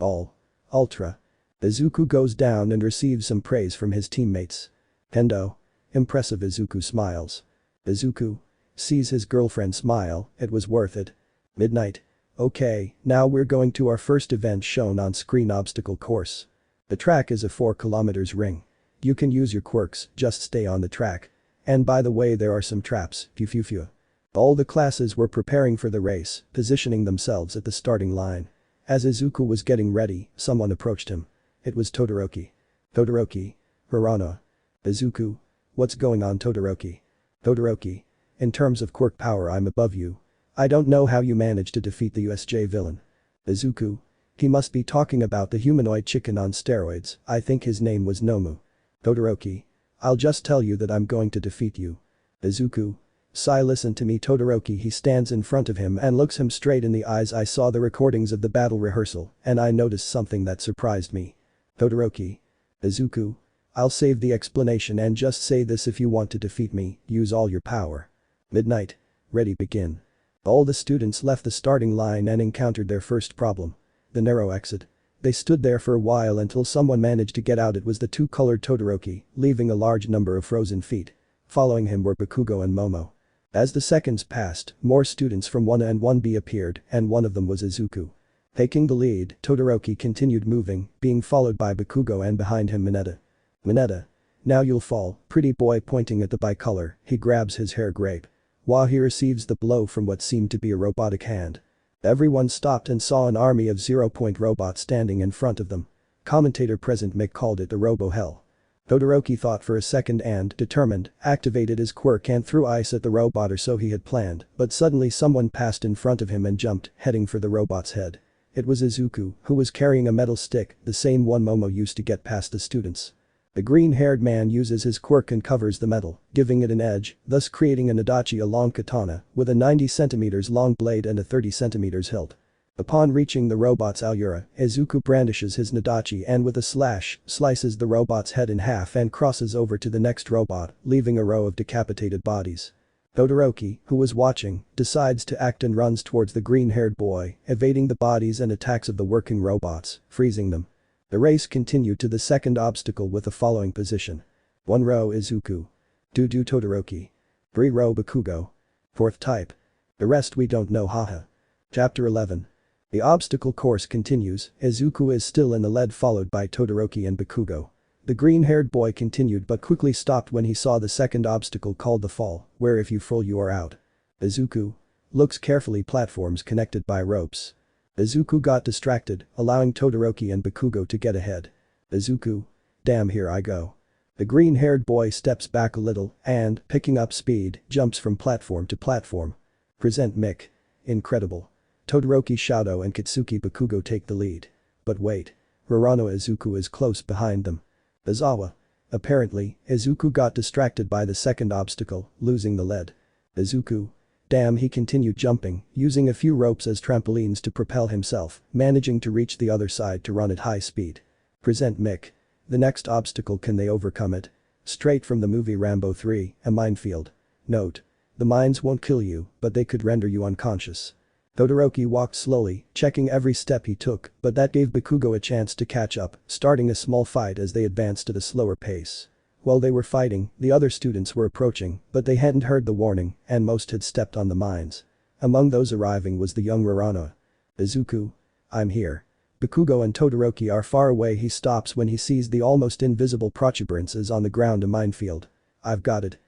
All. Ultra. Izuku goes down and receives some praise from his teammates. Kendo. Impressive. Izuku smiles. Izuku sees his girlfriend smile, it was worth it. Midnight. Okay, now we're going to our first event shown on screen obstacle course. The track is a 4 kilometers ring. You can use your quirks, just stay on the track. And by the way there are some traps, phew. All the classes were preparing for the race, positioning themselves at the starting line. As Izuku was getting ready, someone approached him. It was Todoroki. Todoroki. Uraraka. Izuku. What's going on Todoroki? Todoroki. In terms of quirk power I'm above you. I don't know how you managed to defeat the USJ villain. Izuku. He must be talking about the humanoid chicken on steroids, I think his name was Nomu. Todoroki. I'll just tell you that I'm going to defeat you. Izuku. Sai, listen to me Todoroki. He stands in front of him and looks him straight in the eyes. I saw the recordings of the battle rehearsal and I noticed something that surprised me. Todoroki. Izuku. I'll save the explanation and just say this: if you want to defeat me, use all your power. Midnight. Ready, begin. All the students left the starting line and encountered their first problem. The narrow exit. They stood there for a while until someone managed to get out. It was the two-colored Todoroki, leaving a large number of frozen feet. Following him were Bakugo and Momo. As the seconds passed, more students from 1A and 1B appeared and one of them was Izuku. Taking the lead, Todoroki continued moving, being followed by Bakugo and behind him Mineta. Mineta. Now you'll fall, pretty boy. Pointing at the bicolor, he grabs his hair grape. While he receives the blow from what seemed to be a robotic hand. Everyone stopped and saw an army of 0-point robots standing in front of them. Commentator present Mick called it the Robo-Hell. Todoroki thought for a second and, determined, activated his quirk and threw ice at the robot, or so he had planned, but suddenly someone passed in front of him and jumped, heading for the robot's head. It was Izuku, who was carrying a metal stick, the same one Momo used to get past the students. The green-haired man uses his quirk and covers the metal, giving it an edge, thus creating an adachi, a long katana, with a 90 cm long blade and a 30 cm hilt. Upon reaching the robot's Alura, Izuku brandishes his nadachi and with a slash, slices the robot's head in half and crosses over to the next robot, leaving a row of decapitated bodies. Todoroki, who was watching, decides to act and runs towards the green-haired boy, evading the bodies and attacks of the working robots, freezing them. The race continued to the second obstacle with the following position. 1 row Izuku. 2 Todoroki. 3 row Bakugo. 4th type. The rest we don't know, haha. Chapter 11. The obstacle course continues. Izuku is still in the lead, followed by Todoroki and Bakugo. The green-haired boy continued but quickly stopped when he saw the second obstacle called the fall, where if you fall you are out. Izuku looks carefully, platforms connected by ropes. Izuku got distracted, allowing Todoroki and Bakugo to get ahead. Izuku. Damn, here I go. The green-haired boy steps back a little and, picking up speed, jumps from platform to platform. Present Mick. Incredible. Todoroki, Shadow and Kitsuki Bakugo take the lead. But wait. Uraraka Izuku is close behind them. Izawa. Apparently, Izuku got distracted by the second obstacle, losing the lead. Izuku. Damn, he continued jumping, using a few ropes as trampolines to propel himself, managing to reach the other side to run at high speed. Present Mick. The next obstacle, can they overcome it? Straight from the movie Rambo 3, a minefield. Note. The mines won't kill you, but they could render you unconscious. Todoroki walked slowly, checking every step he took, but that gave Bakugo a chance to catch up, starting a small fight as they advanced at a slower pace. While they were fighting, the other students were approaching, but they hadn't heard the warning, and most had stepped on the mines. Among those arriving was the young Uraraka. Izuku. I'm here. Bakugo and Todoroki are far away. He stops when he sees the almost invisible protuberances on the ground, a minefield. I've got it.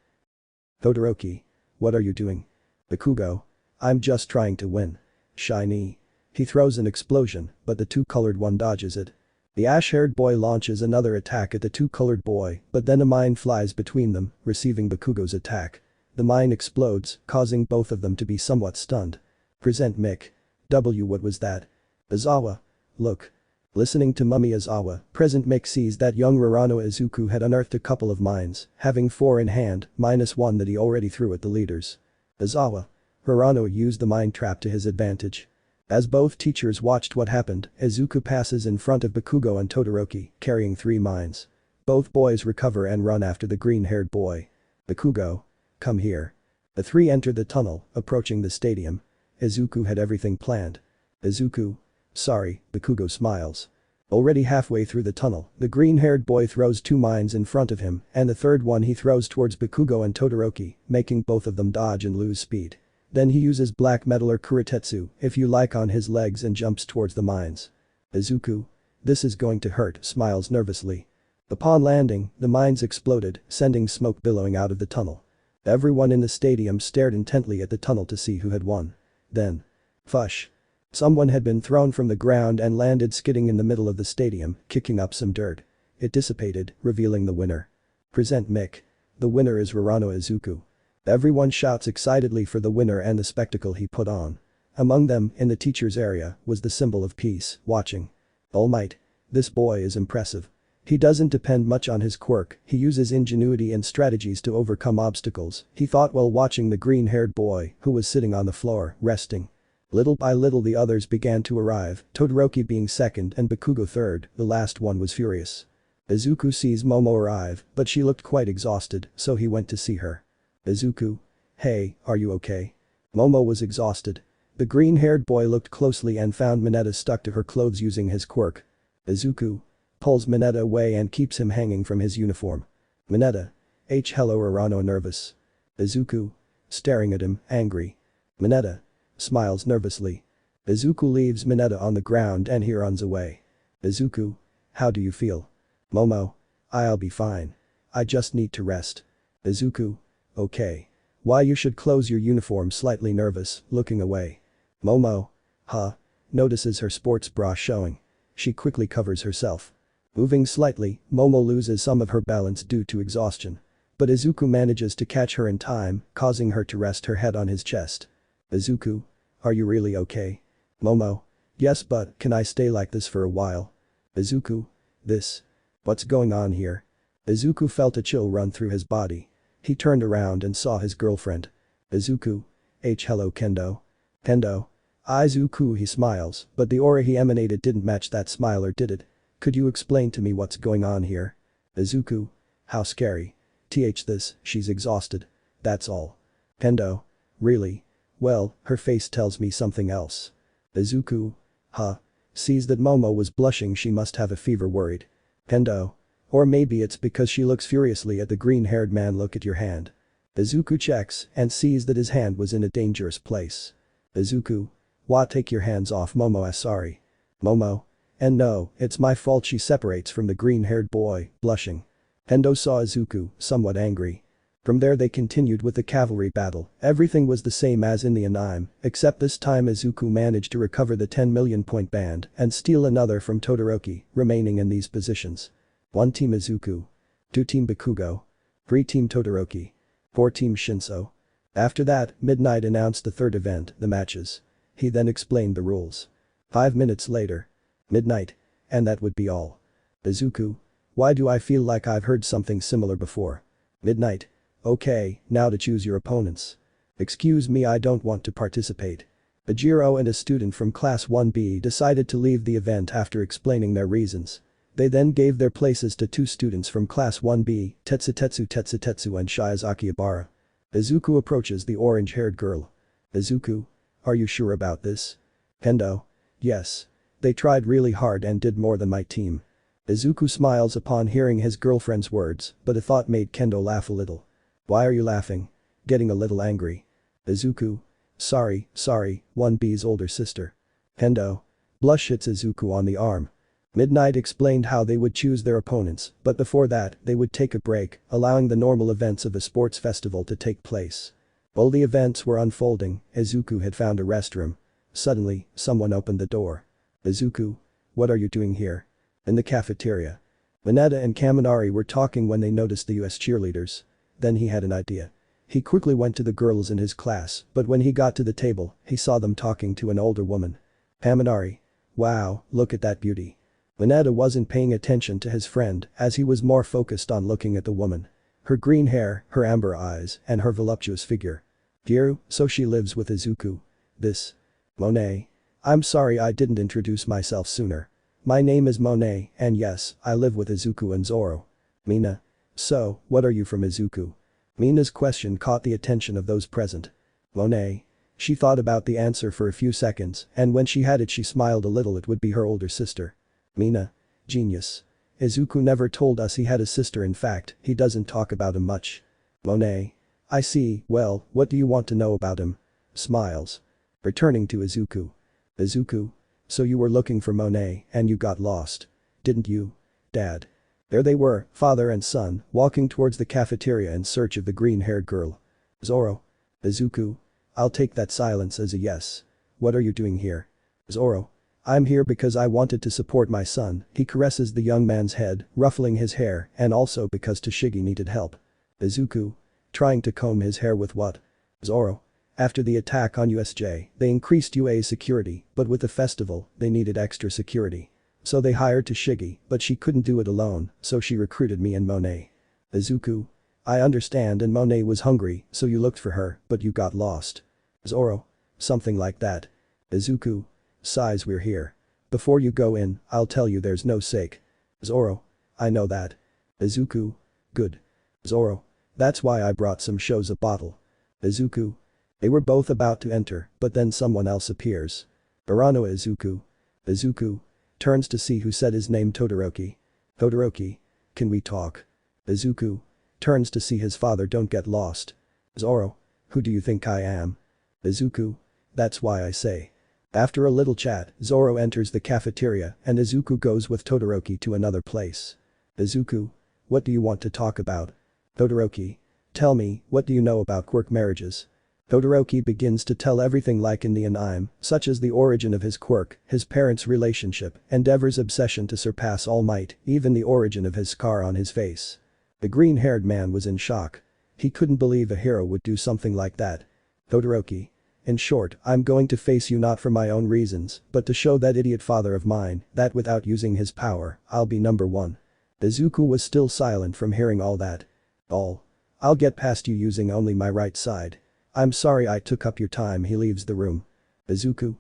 Todoroki. What are you doing? Bakugo. I'm just trying to win. Shiny. He throws an explosion, but the two-colored one dodges it. The ash-haired boy launches another attack at the two-colored boy, but then a mine flies between them, receiving Bakugo's attack. The mine explodes, causing both of them to be somewhat stunned. Present Mick. What was that? Izawa. Look. Listening to Mummy Izawa, present Mick sees that young Uraraka Izuku had unearthed a couple of mines, having 4 in hand, minus 1 that he already threw at the leaders. Izawa. Uraraka used the mine trap to his advantage. As both teachers watched what happened, Izuku passes in front of Bakugo and Todoroki, carrying 3 mines. Both boys recover and run after the green-haired boy. Bakugo. Come here. The 3 enter the tunnel, approaching the stadium. Izuku had everything planned. Izuku. Sorry, Bakugo smiles. Already halfway through the tunnel, the green-haired boy throws two mines in front of him and the third one he throws towards Bakugo and Todoroki, making both of them dodge and lose speed. Then he uses black metal or kurotetsu, if you like, on his legs and jumps towards the mines. Izuku. This is going to hurt, smiles nervously. Upon landing, the mines exploded, sending smoke billowing out of the tunnel. Everyone in the stadium stared intently at the tunnel to see who had won. Then. Fush. Someone had been thrown from the ground and landed skidding in the middle of the stadium, kicking up some dirt. It dissipated, revealing the winner. Present Mick. The winner is Rorano Izuku. Everyone shouts excitedly for the winner and the spectacle he put on. Among them, in the teacher's area, was the symbol of peace, watching. Almight. This boy is impressive. He doesn't depend much on his quirk, he uses ingenuity and strategies to overcome obstacles, he thought while watching the green-haired boy, who was sitting on the floor, resting. Little by little the others began to arrive, Todoroki being second and Bakugo third, the last one was furious. Izuku sees Momo arrive, but she looked quite exhausted, so he went to see her. Izuku. Hey, are you okay? Momo was exhausted. The green-haired boy looked closely and found Mineta stuck to her clothes using his quirk. Izuku. Pulls Mineta away and keeps him hanging from his uniform. Mineta. Hello Rorano nervous. Izuku. Staring at him, angry. Mineta. Smiles nervously. Izuku leaves Mineta on the ground and he runs away. Izuku. How do you feel? Momo. I'll be fine. I just need to rest. Izuku. Okay. Why you should close your uniform, slightly nervous, looking away. Momo. Huh. Notices her sports bra showing. She quickly covers herself. Moving slightly, Momo loses some of her balance due to exhaustion. But Izuku manages to catch her in time, causing her to rest her head on his chest. Izuku. Are you really okay? Momo. Yes, but can I stay like this for a while? Izuku. This. What's going on here? Izuku felt a chill run through his body. He turned around and saw his girlfriend. Izuku. Hello Kendo. Kendo. Izuku, he smiles, but the aura he emanated didn't match that smile, or did it? Could you explain to me what's going on here? Izuku. How scary. This, she's exhausted. That's all. Kendo. Really? Well, her face tells me something else. Izuku. Huh. Sees that Momo was blushing, she must have a fever, worried. Kendo. Or maybe it's because she looks furiously at the green-haired man. Look at your hand. Izuku checks and sees that his hand was in a dangerous place. Izuku. What? Take your hands off, Momo. Sorry. Momo. And no, it's my fault. She separates from the green-haired boy, blushing. Kendo saw Izuku, somewhat angry. From there they continued with the cavalry battle. Everything was the same as in the anime, except this time Izuku managed to recover the 10 million point band and steal another from Todoroki, remaining in these positions. 1 Team Izuku. 2 Team Bakugo. 3 Team Todoroki. 4 Team Shinso. After that, Midnight announced the third event, the matches. He then explained the rules. 5 minutes later. Midnight. And that would be all. Izuku. Why do I feel like I've heard something similar before? Midnight. Okay, now to choose your opponents. Excuse me, I don't want to participate. Bajiro and a student from Class 1B decided to leave the event after explaining their reasons. They then gave their places to 2 students from Class 1B, Tetsutetsu and Shiozaki Ibara. Izuku approaches the orange-haired girl. Izuku. Are you sure about this? Kendo. Yes. They tried really hard and did more than my team. Izuku smiles upon hearing his girlfriend's words, but a thought made Kendo laugh a little. Why are you laughing? Getting a little angry. Izuku. Sorry, 1B's older sister. Kendo. Blush hits Izuku on the arm. Midnight explained how they would choose their opponents, but before that, they would take a break, allowing the normal events of a sports festival to take place. While the events were unfolding, Izuku had found a restroom. Suddenly, someone opened the door. Izuku. What are you doing here? In the cafeteria. Mineta and Kaminari were talking when they noticed the US cheerleaders. Then he had an idea. He quickly went to the girls in his class, but when he got to the table, he saw them talking to an older woman. Kaminari. Wow, look at that beauty. Mineta wasn't paying attention to his friend as he was more focused on looking at the woman. Her green hair, her amber eyes, and her voluptuous figure. Gyaru, so she lives with Izuku. This. Monae. I'm sorry I didn't introduce myself sooner. My name is Monae, and yes, I live with Izuku and Zoro. Mina. So, what are you from Izuku? Mina's question caught the attention of those present. Monae. She thought about the answer for a few seconds, and when she had it she smiled a little. It would be her older sister. Mina. Genius. Izuku never told us he had a sister. In fact, he doesn't talk about him much. Monae. I see, well, what do you want to know about him? Smiles. Returning to Izuku. Izuku. So you were looking for Monae, and you got lost. Didn't you? Dad. There they were, father and son, walking towards the cafeteria in search of the green-haired girl. Zoro. Izuku. I'll take that silence as a yes. What are you doing here? Zoro. I'm here because I wanted to support my son. He caresses the young man's head, ruffling his hair, and also because Tashigi needed help. Izuku. Trying to comb his hair with what? Zoro. After the attack on USJ, they increased UA's security, but with the festival, they needed extra security. So they hired Tashigi, but she couldn't do it alone, so she recruited me and Monae. Izuku. I understand, and Monae was hungry, so you looked for her, but you got lost. Zoro. Something like that. Izuku. Sighs. We're here. Before you go in, I'll tell you there's no sake. Zoro. I know that. Izuku. Good. Zoro. That's why I brought some shows a bottle. Izuku. They were both about to enter, but then someone else appears. Uraraka. Izuku. Izuku. Turns to see who said his name. Todoroki. Todoroki. Can we talk? Izuku. Turns to see his father. Don't get lost. Zoro. Who do you think I am? Izuku. That's why I say. After a little chat, Zoro enters the cafeteria and Izuku goes with Todoroki to another place. Izuku. What do you want to talk about? Todoroki. Tell me, what do you know about quirk marriages? Todoroki begins to tell everything like in the anime, such as the origin of his quirk, his parents' relationship, Endeavor's obsession to surpass All Might, even the origin of his scar on his face. The green-haired man was in shock. He couldn't believe a hero would do something like that. Todoroki. In short, I'm going to face you not for my own reasons, but to show that idiot father of mine that without using his power, I'll be number one. Izuku was still silent from hearing all that. I'll get past you using only my right side. I'm sorry I took up your time. He leaves the room. Izuku.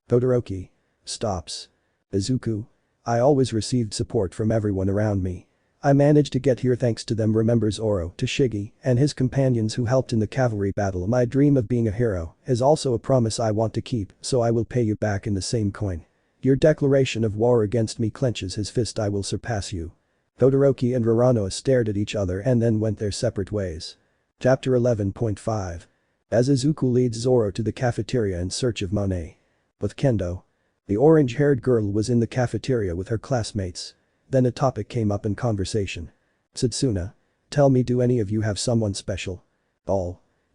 Todoroki. Stops. Izuku. I always received support from everyone around me. I managed to get here thanks to them. Remember Zoro, Tashigi, and his companions who helped in the cavalry battle. My dream of being a hero is also a promise I want to keep, so I will pay you back in the same coin. Your declaration of war against me. Clenches his fist. I will surpass you. Todoroki and Uraraka stared at each other and then went their separate ways. Chapter 11.5. As Izuku leads Zoro to the cafeteria in search of Monae. With Kendo. The orange-haired girl was in the cafeteria with her classmates. Then a topic came up in conversation. Satsuna. Tell me, do any of you have someone special?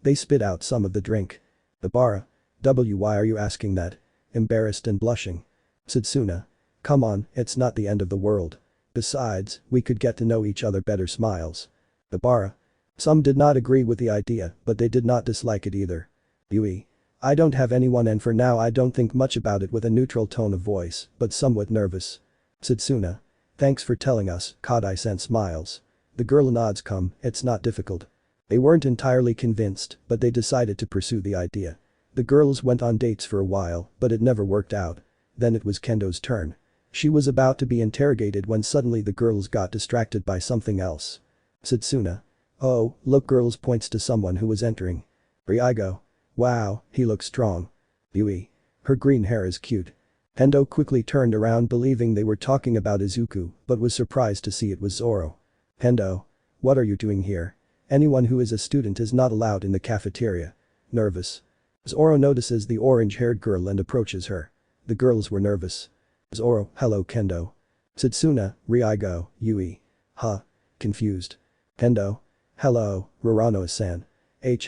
They spit out some of the drink. The Bara. Why are you asking that? Embarrassed and blushing. Satsuna. Come on, it's not the end of the world. Besides, we could get to know each other better. Smiles. The Bara. Some did not agree with the idea, but they did not dislike it either. Yui. I don't have anyone, and for now I don't think much about it. With a neutral tone of voice, but somewhat nervous. Satsuna. Thanks for telling us. Kadai-san smiles. The girl nods. Come, it's not difficult. They weren't entirely convinced, but they decided to pursue the idea. The girls went on dates for a while, but it never worked out. Then it was Kendo's turn. She was about to be interrogated when suddenly the girls got distracted by something else. Satsuna. Oh, look, girls points to someone who was entering. Ryugo. Wow, he looks strong. Yui. Her green hair is cute. Kendo quickly turned around believing they were talking about Izuku, but was surprised to see it was Zoro. Kendo. What are you doing here? Anyone who is a student is not allowed in the cafeteria. Nervous. Zoro notices the orange-haired girl and approaches her. The girls were nervous. Zoro. Hello Kendo. Satsuna, Ryugo, Yui. Huh. Confused. Kendo. Hello, Uraraka-san.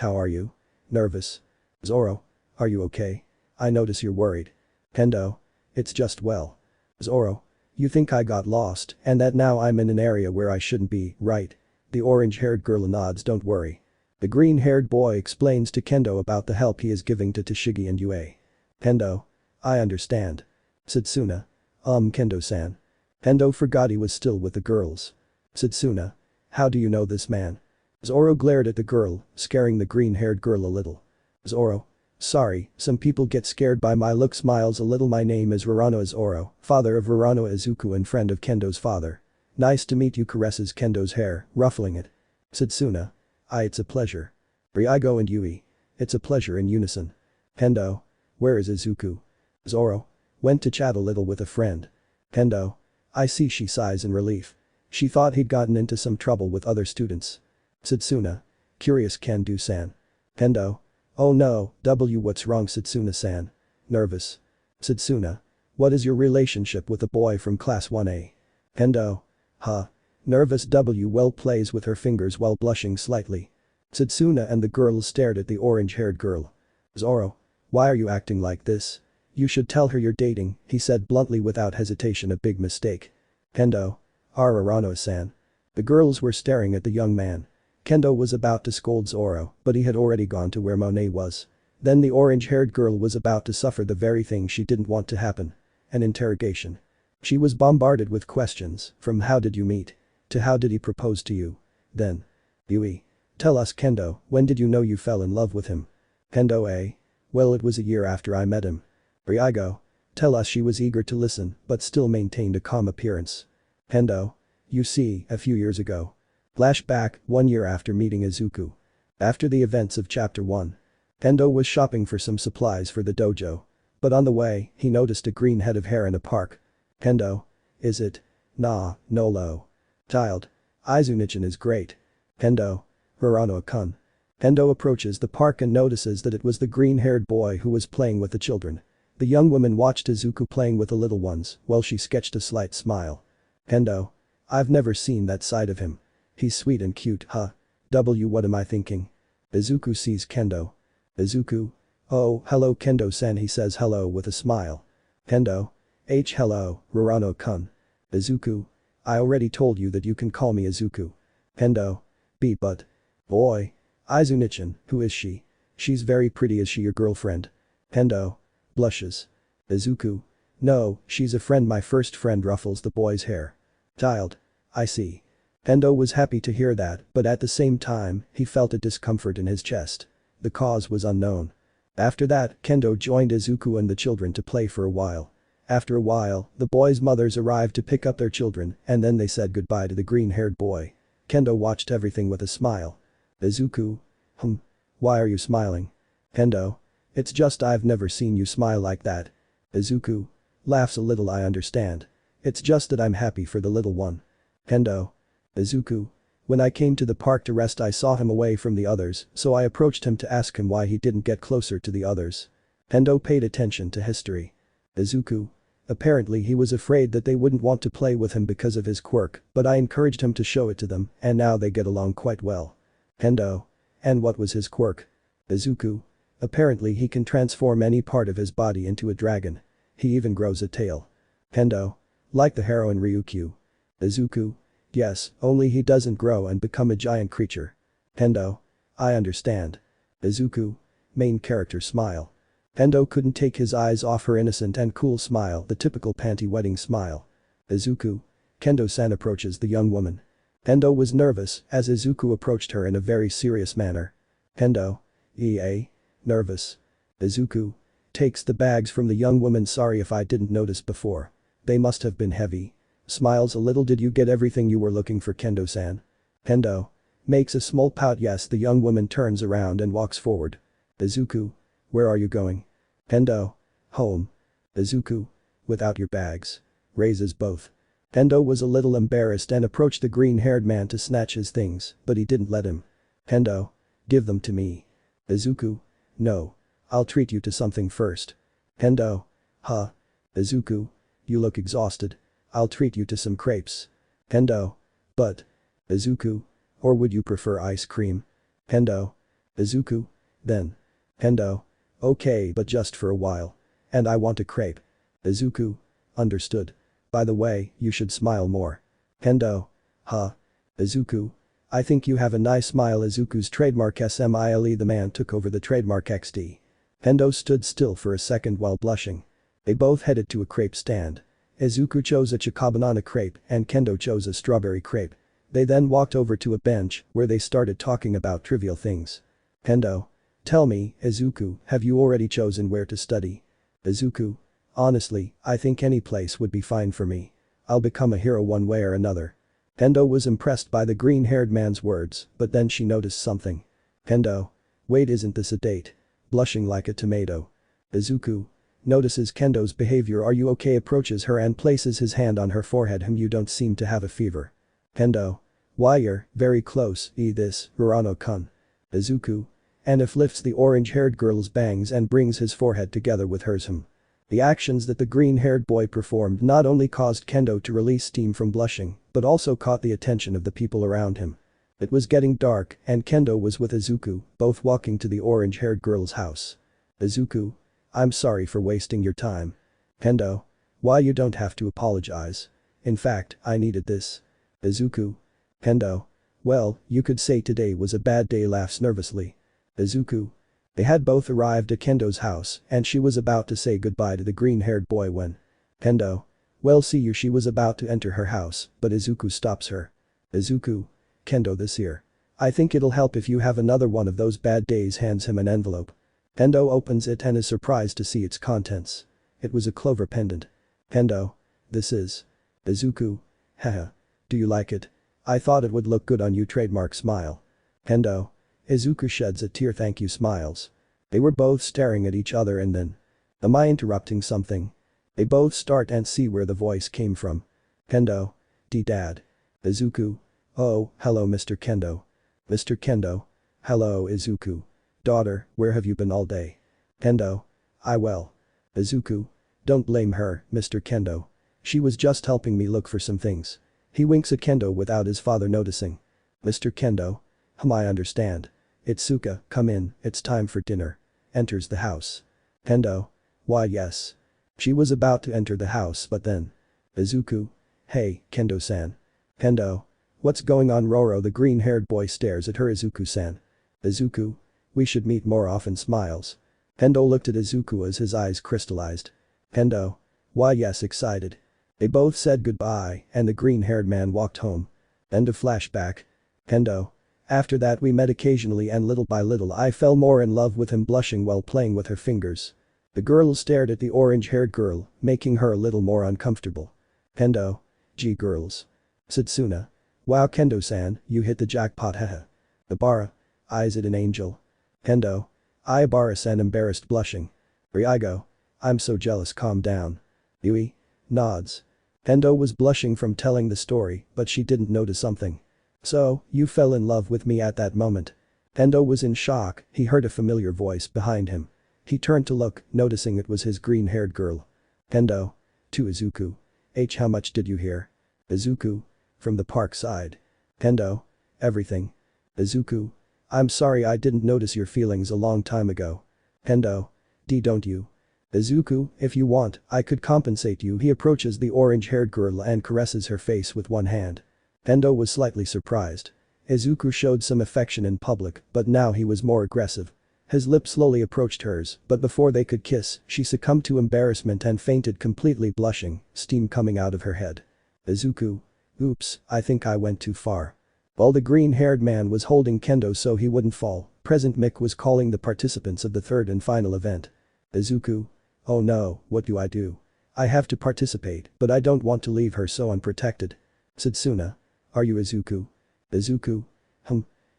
How are you? Nervous. Zoro. Are you okay? I notice you're worried. Kendo. It's just well. Zoro. You think I got lost and that now I'm in an area where I shouldn't be, right? The orange-haired girl nods. Don't worry. The green-haired boy explains to Kendo about the help he is giving to Tashigi and Yui. Kendo. I understand. Satsuna. Kendo-san. Kendo forgot he was still with the girls. Satsuna. How do you know this man? Zoro glared at the girl, scaring the green-haired girl a little. Zoro. Sorry, some people get scared by my look. Smiles a little. My name is Uraraka Zoro, father of Uraraka Izuku and friend of Kendo's father. Nice to meet you. Caresses Kendo's hair, ruffling it. Satsuna. It's a pleasure. Ryugo and Yui. It's a pleasure in unison. Kendo. Where is Izuku? Zoro. Went to chat a little with a friend. Kendo. I see, she sighs in relief. She thought he'd gotten into some trouble with other students. Setsuna. Curious Kendo-san. Kendo. Oh no, what's wrong Setsuna-san? Nervous. Setsuna. What is your relationship with a boy from class 1A? Kendo. Huh. Nervous well plays with her fingers while blushing slightly. Setsuna and the girls stared at the orange-haired girl. Zoro. Why are you acting like this? You should tell her you're dating, he said bluntly without hesitation, a big mistake. Kendo. Uraraka-san. The girls were staring at the young man. Kendo was about to scold Zoro, but he had already gone to where Monae was. Then the orange-haired girl was about to suffer the very thing she didn't want to happen. An interrogation. She was bombarded with questions, from how did you meet? To how did he propose to you? Then. Yui. Tell us Kendo, when did you know you fell in love with him? Kendo eh? Well, it was a year after I met him. Ryogo. Tell us. She was eager to listen, but still maintained a calm appearance. Kendo. You see, a few years ago. Flashback, 1 year after meeting Izuku. After the events of chapter 1. Kendo was shopping for some supplies for the dojo. But on the way, he noticed a green head of hair in a park. Kendo. Is it? Nah, no lo. Child. Izuku-chan is great. Kendo. Uraraka-kun. Kendo approaches the park and notices that it was the green-haired boy who was playing with the children. The young woman watched Izuku playing with the little ones while she sketched a slight smile. Kendo. I've never seen that side of him. He's sweet and cute, huh? What am I thinking? Izuku sees Kendo. Izuku. Oh, hello Kendo-san, he says hello with a smile. Kendo. Hello, Uraraka-kun. Izuku. I already told you that you can call me Izuku. Kendo. But. Boy. Izuku-chan, who is she? She's very pretty. Is she your girlfriend? Kendo. Blushes. Izuku. No, she's a friend. My first friend. Ruffles the boy's hair. Child. I see. Kendo was happy to hear that, but at the same time, he felt a discomfort in his chest. The cause was unknown. After that, Kendo joined Izuku and the children to play for a while. After a while, the boys' mothers arrived to pick up their children, and then they said goodbye to the green-haired boy. Kendo watched everything with a smile. Izuku. Why are you smiling? Kendo. It's just I've never seen you smile like that. Izuku. Laughs a little. I understand. It's just that I'm happy for the little one. Kendo. Izuku. When I came to the park to rest I saw him away from the others, so I approached him to ask him why he didn't get closer to the others. Kendo paid attention to history. Izuku. Apparently he was afraid that they wouldn't want to play with him because of his quirk, but I encouraged him to show it to them, and now they get along quite well. Kendo. And what was his quirk? Izuku. Apparently he can transform any part of his body into a dragon. He even grows a tail. Kendo. Like the heroine Ryukyu. Izuku. Yes, only he doesn't grow and become a giant creature. Kendo. I understand. Izuku. Main character smile. Kendo couldn't take his eyes off her innocent and cool smile, the typical panty wedding smile. Izuku. Kendo-san approaches the young woman. Kendo was nervous as Izuku approached her in a very serious manner. Kendo. Nervous. Izuku. Takes the bags from the young woman. Sorry if I didn't notice before. They must have been heavy. Smiles a little. Did you get everything you were looking for, Kendo-san? Kendo. Makes a small pout. Yes. The young woman turns around and walks forward. Izuku. Where are you going? Kendo. Home. Izuku. Without your bags. Raises both. Kendo was a little embarrassed and approached the green-haired man to snatch his things, but he didn't let him. Kendo. Give them to me. Izuku. No. I'll treat you to something first. Kendo. Huh? Izuku. You look exhausted. I'll treat you to some crepes. Kendo. But. Izuku. Or would you prefer ice cream? Kendo. Izuku. Then. Kendo. Okay, but just for a while. And I want a crepe. Izuku. Understood. By the way, you should smile more. Kendo. Huh? Izuku. I think you have a nice smile. Izuku's trademark smile. The man took over the trademark XD. Kendo stood still for a second while blushing. They both headed to a crepe stand. Izuku chose a chocobanana crepe and Kendo chose a strawberry crepe. They then walked over to a bench where they started talking about trivial things. Kendo. Tell me, Izuku, have you already chosen where to study? Izuku. Honestly, I think any place would be fine for me. I'll become a hero one way or another. Kendo was impressed by the green-haired man's words, but then she noticed something. Kendo. Wait, isn't this a date? Blushing like a tomato. Izuku notices Kendo's behavior. Are you okay? Approaches her and places his hand on her forehead. You don't seem to have a fever. Kendo. Why, you're very close. This, Urano-kun. Izuku. And if lifts the orange-haired girl's bangs and brings his forehead together with hers. The actions that the green-haired boy performed not only caused Kendo to release steam from blushing, but also caught the attention of the people around him. It was getting dark and Kendo was with Izuku, both walking to the orange-haired girl's house. Izuku. I'm sorry for wasting your time. Kendo. Why, you don't have to apologize. In fact, I needed this. Izuku. Kendo. Well, you could say today was a bad day. Laughs nervously. Izuku. They had both arrived at Kendo's house and she was about to say goodbye to the green-haired boy when Kendo. Well, see you. She was about to enter her house, but Izuku stops her. Izuku. Kendo, this here. I think it'll help if you have another one of those bad days. Hands him an envelope. Kendo opens it and is surprised to see its contents. It was a clover pendant. Kendo. This is. Izuku. Haha. Do you like it? I thought it would look good on you. Trademark smile. Kendo. Izuku sheds a tear. Thank you. Smiles. They were both staring at each other and then. Am I interrupting something? They both start and see where the voice came from. Kendo. Dad. Izuku. Oh, hello Mr. Kendo. Mr. Kendo. Hello Izuku. Daughter, where have you been all day? Kendo. Well. Izuku. Don't blame her, Mr. Kendo. She was just helping me look for some things. He winks at Kendo without his father noticing. Mr. Kendo. I understand. Itsuka, come in, it's time for dinner. Enters the house. Kendo. Why, yes. She was about to enter the house but then. Izuku. Hey, Kendo-san. Kendo. What's going on? Roro, the green-haired boy, stares at her. Izuku-san. Izuku. We should meet more often. Smiles. Kendo looked at Izuku as his eyes crystallized. Kendo. Why, yes, excited. They both said goodbye and the green-haired man walked home. End of flashback. Kendo. After that we met occasionally and little by little I fell more in love with him. Blushing while playing with her fingers. The girl stared at the orange-haired girl, making her a little more uncomfortable. Kendo. Gee, girls. Satsuna. Wow, Kendo-san, you hit the jackpot. Haha. Ibara. Eyes at an angel. Kendo. Ibara-san, embarrassed, blushing. Raigo. I'm so jealous. Calm down. Yui. Nods. Kendo was blushing from telling the story, but she didn't notice something. So, you fell in love with me at that moment. Kendo was in shock. He heard a familiar voice behind him. He turned to look, noticing it was his green-haired girl. Kendo. To Izuku. How much did you hear? Izuku. From the park side. Kendo. Everything. Izuku. I'm sorry, I didn't notice your feelings a long time ago. Kendo. Don't you? Izuku, if you want, I could compensate you. He approaches the orange-haired girl and caresses her face with one hand. Kendo was slightly surprised. Izuku showed some affection in public, but now he was more aggressive. His lips slowly approached hers, but before they could kiss, she succumbed to embarrassment and fainted, completely blushing, steam coming out of her head. Izuku. Oops, I think I went too far. While the green-haired man was holding Kendo so he wouldn't fall, President Mick was calling the participants of the third and final event. Izuku. Oh no, what do I do? I have to participate, but I don't want to leave her so unprotected. Satsuna. Are you Izuku? Izuku.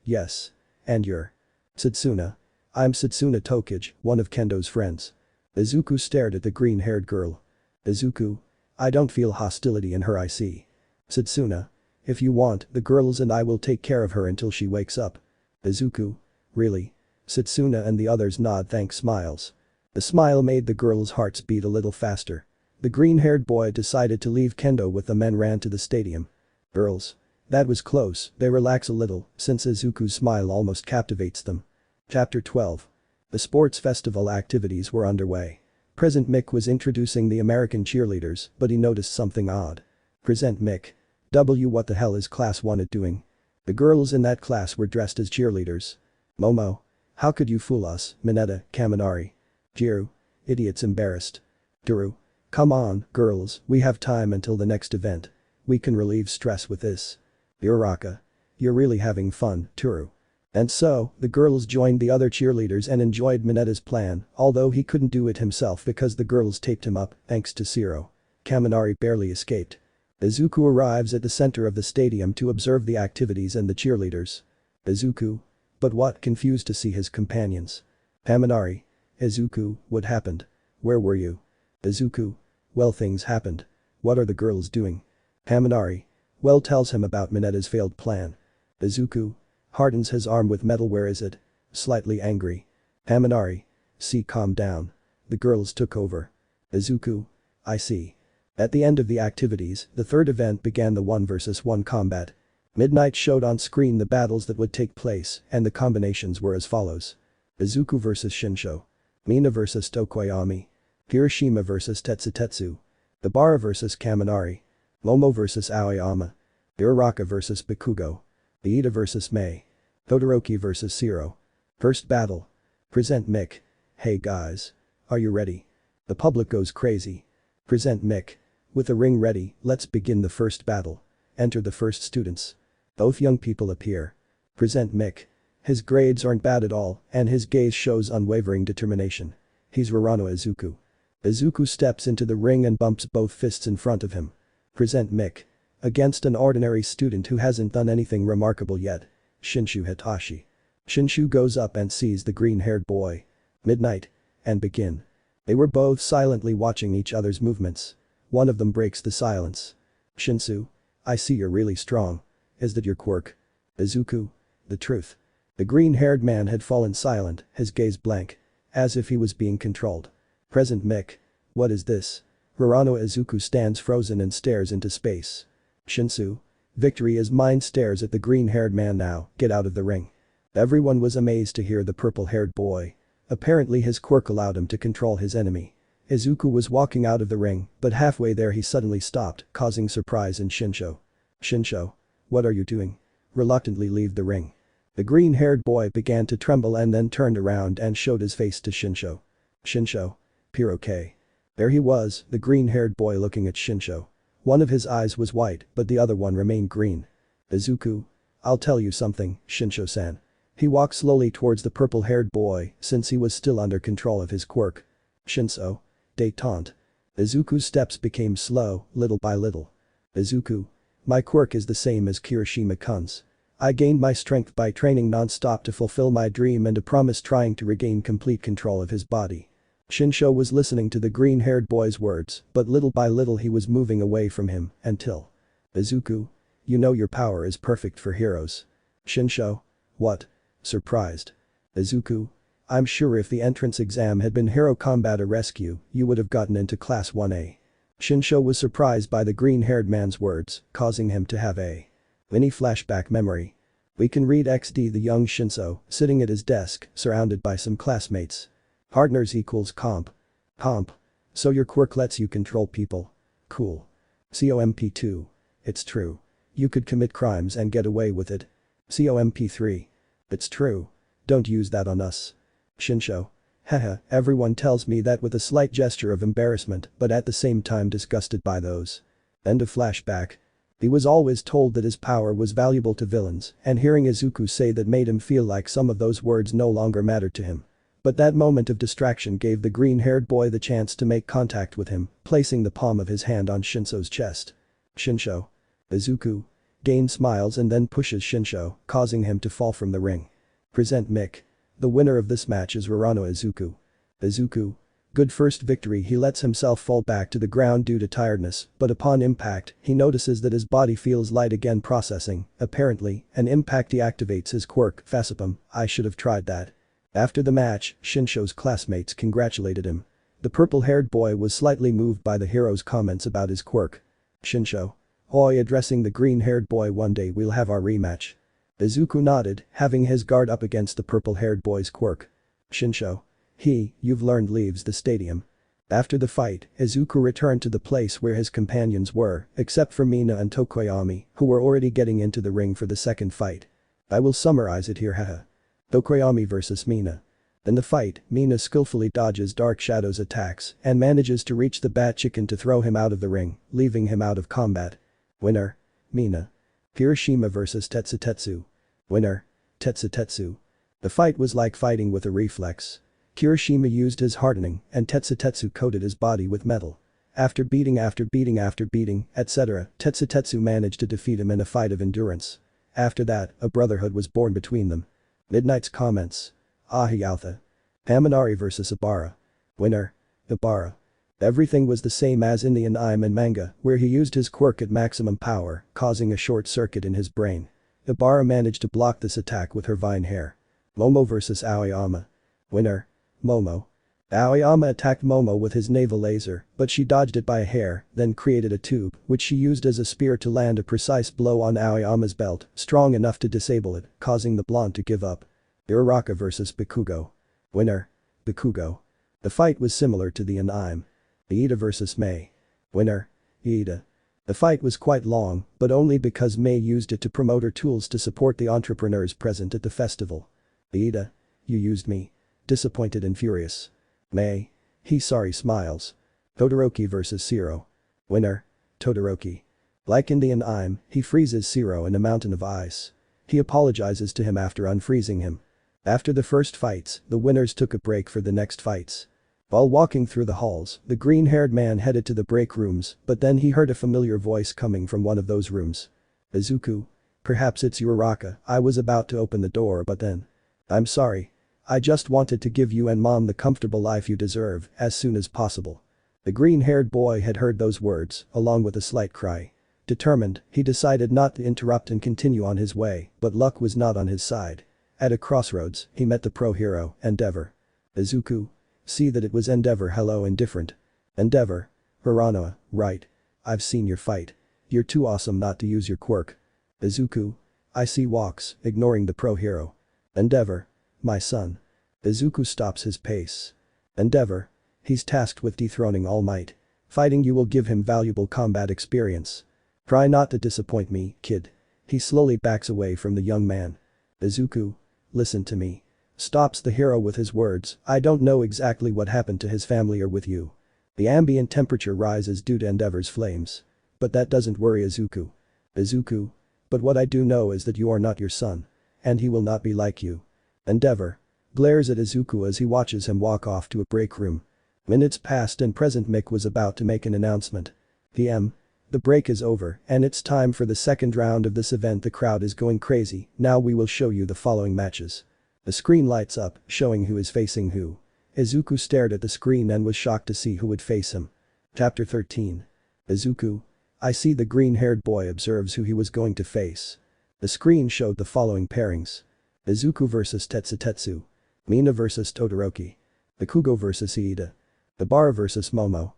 Yes. And you're? Satsuna. I'm Satsuna Tokage, one of Kendo's friends. Izuku stared at the green-haired girl. Izuku. I don't feel hostility in her. I see. Satsuna. If you want, the girls and I will take care of her until she wakes up. Izuku. Really? Satsuna and the others nod. Thanks. Smiles. The smile made the girls' hearts beat a little faster. The green-haired boy decided to leave Kendo with the men. Ran to the stadium. Girls. That was close. They relax a little, since Izuku's smile almost captivates them. Chapter 12. The sports festival activities were underway. President Mick was introducing the American cheerleaders, but he noticed something odd. Present Mick. What the hell is class 1 doing? The girls in that class were dressed as cheerleaders. Momo. How could you fool us? Mineta, Kaminari. Jiru. Idiots. Embarrassed. Duru. Come on, girls, we have time until the next event. We can relieve stress with this. Uraraka. You're really having fun, Turu. And so, the girls joined the other cheerleaders and enjoyed Mineta's plan, although he couldn't do it himself because the girls taped him up, thanks to Zoro. Kaminari barely escaped. Izuku arrives at the center of the stadium to observe the activities and the cheerleaders. Izuku. But what, confused to see his companions. Haminari. Izuku, what happened? Where were you? Izuku. Well, things happened. What are the girls doing? Haminari. Well, tells him about Mineta's failed plan. Izuku. Hardens his arm with metal. Where is it? Slightly angry. Haminari. See, calm down. The girls took over. Izuku. I see. At the end of the activities, the third event began, the 1 vs 1 combat. Midnight showed on screen the battles that would take place, and the combinations were as follows. Izuku vs Shinsho. Mina vs Tokoyami. Hiroshima vs Tetsutetsu. Ibara vs Kaminari. Momo vs Aoyama. Uraraka vs Bakugo. Iida vs Mei. Todoroki vs Zoro. First battle. Present Mick. Hey guys. Are you ready? The public goes crazy. Present Mick. With the ring ready, let's begin the first battle. Enter the first students. Both young people appear. Present Mick. His grades aren't bad at all, and his gaze shows unwavering determination. He's Rarano Izuku. Izuku steps into the ring and bumps both fists in front of him. Present Mick. Against an ordinary student who hasn't done anything remarkable yet. Shinshu Hitachi. Shinshu goes up and sees the green-haired boy. Midnight. And begin. They were both silently watching each other's movements. One of them breaks the silence. Shinsu. I see you're really strong. Is that your quirk? Izuku. The truth. The green-haired man had fallen silent, his gaze blank. As if he was being controlled. Present Mick. What is this? Rarano Izuku stands frozen and stares into space. Shinsu. Victory is mine. Stares at the green-haired man. Now, get out of the ring. Everyone was amazed to hear the purple-haired boy. Apparently his quirk allowed him to control his enemy. Izuku was walking out of the ring, but halfway there he suddenly stopped, causing surprise in Shinsho. Shinsho. What are you doing? Reluctantly leave the ring. The green-haired boy began to tremble and then turned around and showed his face to Shinsho. Shinsho. You're okay. There he was, the green-haired boy looking at Shinsho. One of his eyes was white, but the other one remained green. Izuku. I'll tell you something, Shinsho-san. He walked slowly towards the purple-haired boy, since he was still under control of his quirk. Shinso. Détente. Izuku's steps became slow, little by little. Izuku. My quirk is the same as Kirishima-kun's. I gained my strength by training non-stop to fulfill my dream and to promise trying to regain complete control of his body. Shinsho was listening to the green-haired boy's words, but little by little he was moving away from him, until. Izuku. You know your power is perfect for heroes. Shinsho. What? Surprised. Izuku. I'm sure if the entrance exam had been Hero Combat or Rescue, you would have gotten into Class 1A. Shinsho was surprised by the green-haired man's words, causing him to have a mini flashback memory. We can read XD the young Shinso, sitting at his desk, surrounded by some classmates. Partners equals comp. Comp. So your quirk lets you control people. Cool. COMP2. It's true. You could commit crimes and get away with it. COMP3. It's true. Don't use that on us. Shinsho. Haha, everyone tells me that with a slight gesture of embarrassment, but at the same time disgusted by those. End of flashback. He was always told that his power was valuable to villains, and hearing Izuku say that made him feel like some of those words no longer mattered to him. But that moment of distraction gave the green-haired boy the chance to make contact with him, placing the palm of his hand on Shinso's chest. Shinsho. Izuku. Gain smiles and then pushes Shinsho, causing him to fall from the ring. Present Mick. The winner of this match is Rarano Izuku. Izuku. Good first victory. He lets himself fall back to the ground due to tiredness, but upon impact, he notices that his body feels light again. Processing. Apparently, an impact deactivates his quirk. Facepalm. I should have tried that. After the match, Shinsho's classmates congratulated him. The purple-haired boy was slightly moved by the hero's comments about his quirk. Shinsho. Oi, addressing the green-haired boy. One day we'll have our rematch. Izuku nodded, having his guard up against the purple-haired boy's quirk. Shinsho. You've learned, leaves the stadium. After the fight, Izuku returned to the place where his companions were, except for Mina and Tokoyami, who were already getting into the ring for the second fight. I will summarize it here. Haha. Tokoyami vs Mina. In the fight, Mina skillfully dodges Dark Shadow's attacks and manages to reach the Bat Chicken to throw him out of the ring, leaving him out of combat. Winner. Mina. Hiroshima vs Tetsutetsu. Winner. Tetsutetsu. The fight was like fighting with a reflex. Kirishima used his hardening and Tetsutetsu coated his body with metal. After beating, etc., Tetsutetsu managed to defeat him in a fight of endurance. After that, a brotherhood was born between them. Midnight's comments. Ahiyautha. Haminari vs Ibara. Winner. Ibara. Everything was the same as in the anime and manga, where he used his quirk at maximum power, causing a short circuit in his brain. Ibara managed to block this attack with her vine hair. Momo vs Aoyama. Winner. Momo. Aoyama attacked Momo with his naval laser, but she dodged it by a hair, then created a tube, which she used as a spear to land a precise blow on Aoyama's belt, strong enough to disable it, causing the blonde to give up. Uraraka vs Bakugo. Winner. Bakugo. The fight was similar to the anime. Iida vs Mei. Winner. Iida. The fight was quite long, but only because Mei used it to promote her tools to support the entrepreneurs present at the festival. Iida. You used me. Disappointed and furious. Mei. He sorry smiles. Todoroki vs Zoro. Winner. Todoroki. Like in the anime, he freezes Zoro in a mountain of ice. He apologizes to him after unfreezing him. After the first fights, the winners took a break for the next fights. While walking through the halls, the green-haired man headed to the break rooms, but then he heard a familiar voice coming from one of those rooms. Izuku. Perhaps it's Uraraka. I was about to open the door but then. I'm sorry. I just wanted to give you and Mom the comfortable life you deserve as soon as possible. The green-haired boy had heard those words, along with a slight cry. Determined, he decided not to interrupt and continue on his way, but luck was not on his side. At a crossroads, he met the pro-hero, Endeavor. Izuku. See that it was Endeavor. Hello indifferent. Endeavor. Hiranoa, right. I've seen your fight. You're too awesome not to use your quirk. Izuku. I see walks, ignoring the pro-hero. Endeavor. My son. Izuku stops his pace. Endeavor. He's tasked with dethroning Almight. Fighting you will give him valuable combat experience. Try not to disappoint me, kid. He slowly backs away from the young man. Izuku. Listen to me. Stops the hero with his words, I don't know exactly what happened to his family or with you. The ambient temperature rises due to Endeavor's flames. But that doesn't worry Izuku. Izuku. But what I do know is that you are not your son. And he will not be like you. Endeavor. Glares at Izuku as he watches him walk off to a break room. Minutes passed and President Mick was about to make an announcement. The break is over and it's time for the second round of this event. The crowd is going crazy. Now we will show you the following matches. The screen lights up, showing who is facing who. Izuku stared at the screen and was shocked to see who would face him. Chapter 13. Izuku. I see the green-haired boy observes who he was going to face. The screen showed the following pairings. Izuku vs Tetsutetsu. Mina vs Todoroki. Bakugo vs Iida. Ibara vs Momo.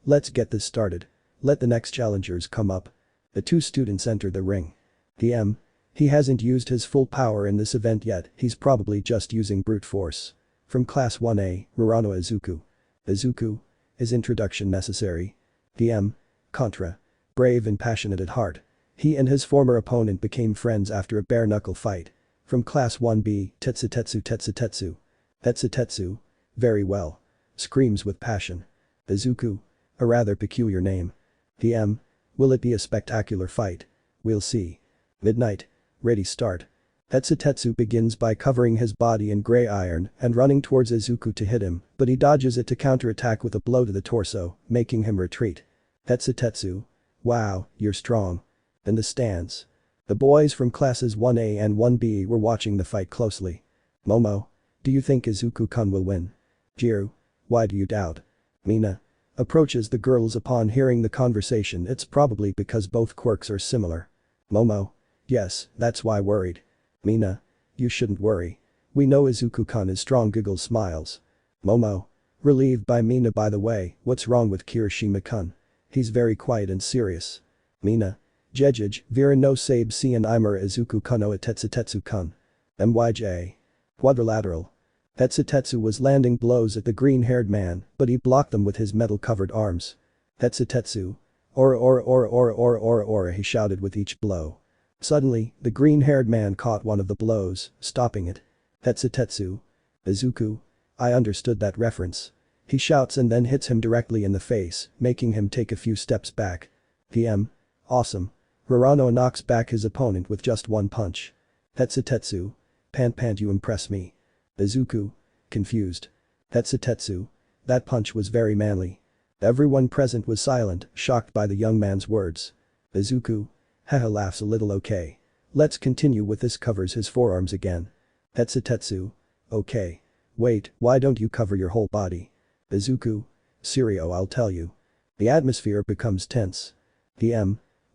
Let's get this started. Let the next challengers come up. The two students enter the ring. He hasn't used his full power in this event yet, he's probably just using brute force. From Class 1A, Hiranoa Izuku. Izuku. Is introduction necessary? Contra. Brave and passionate at heart. He and his former opponent became friends after a bare-knuckle fight. From Class 1B, Tetsutetsu. Tetsutetsu. Very well. Screams with passion. Izuku. A rather peculiar name. Will it be a spectacular fight? We'll see. Midnight. Ready start. Tetsutetsu begins by covering his body in gray iron and running towards Izuku to hit him, but he dodges it to counterattack with a blow to the torso, making him retreat. Tetsutetsu. Wow, you're strong. In the stands. The boys from classes 1A and 1B were watching the fight closely. Momo. Do you think Izuku-kun will win? Jiru. Why do you doubt? Mina. Approaches the girls upon hearing the conversation. It's probably because both quirks are similar. Momo. Yes, that's why worried. Mina. You shouldn't worry. We know Izuku-kun is strong. Giggles smiles. Momo. Relieved by Mina. By the way, what's wrong with Kirishima-kun? He's very quiet and serious. Mina. Jejij, Vera no sabe si and Imura Izuku-kun o Tetsutetsu-kun. MYJ. Quadrilateral. Tetsutetsu was landing blows at the green-haired man, but he blocked them with his metal-covered arms. Tetsutetsu. Ora, he shouted with each blow. Suddenly, the green-haired man caught one of the blows, stopping it. Tetsutetsu. Izuku. I understood that reference. He shouts and then hits him directly in the face, making him take a few steps back. Awesome. Hiranoa knocks back his opponent with just one punch. Tetsutetsu. Pant you impress me. Izuku. Confused. Tetsutetsu. That punch was very manly. Everyone present was silent, shocked by the young man's words. Izuku. Haha laughs a little. Okay. Let's continue with this. Covers his forearms again. Tetsu. Okay. Wait, why don't you cover your whole body? Izuku. Serio, I'll tell you. The atmosphere becomes tense.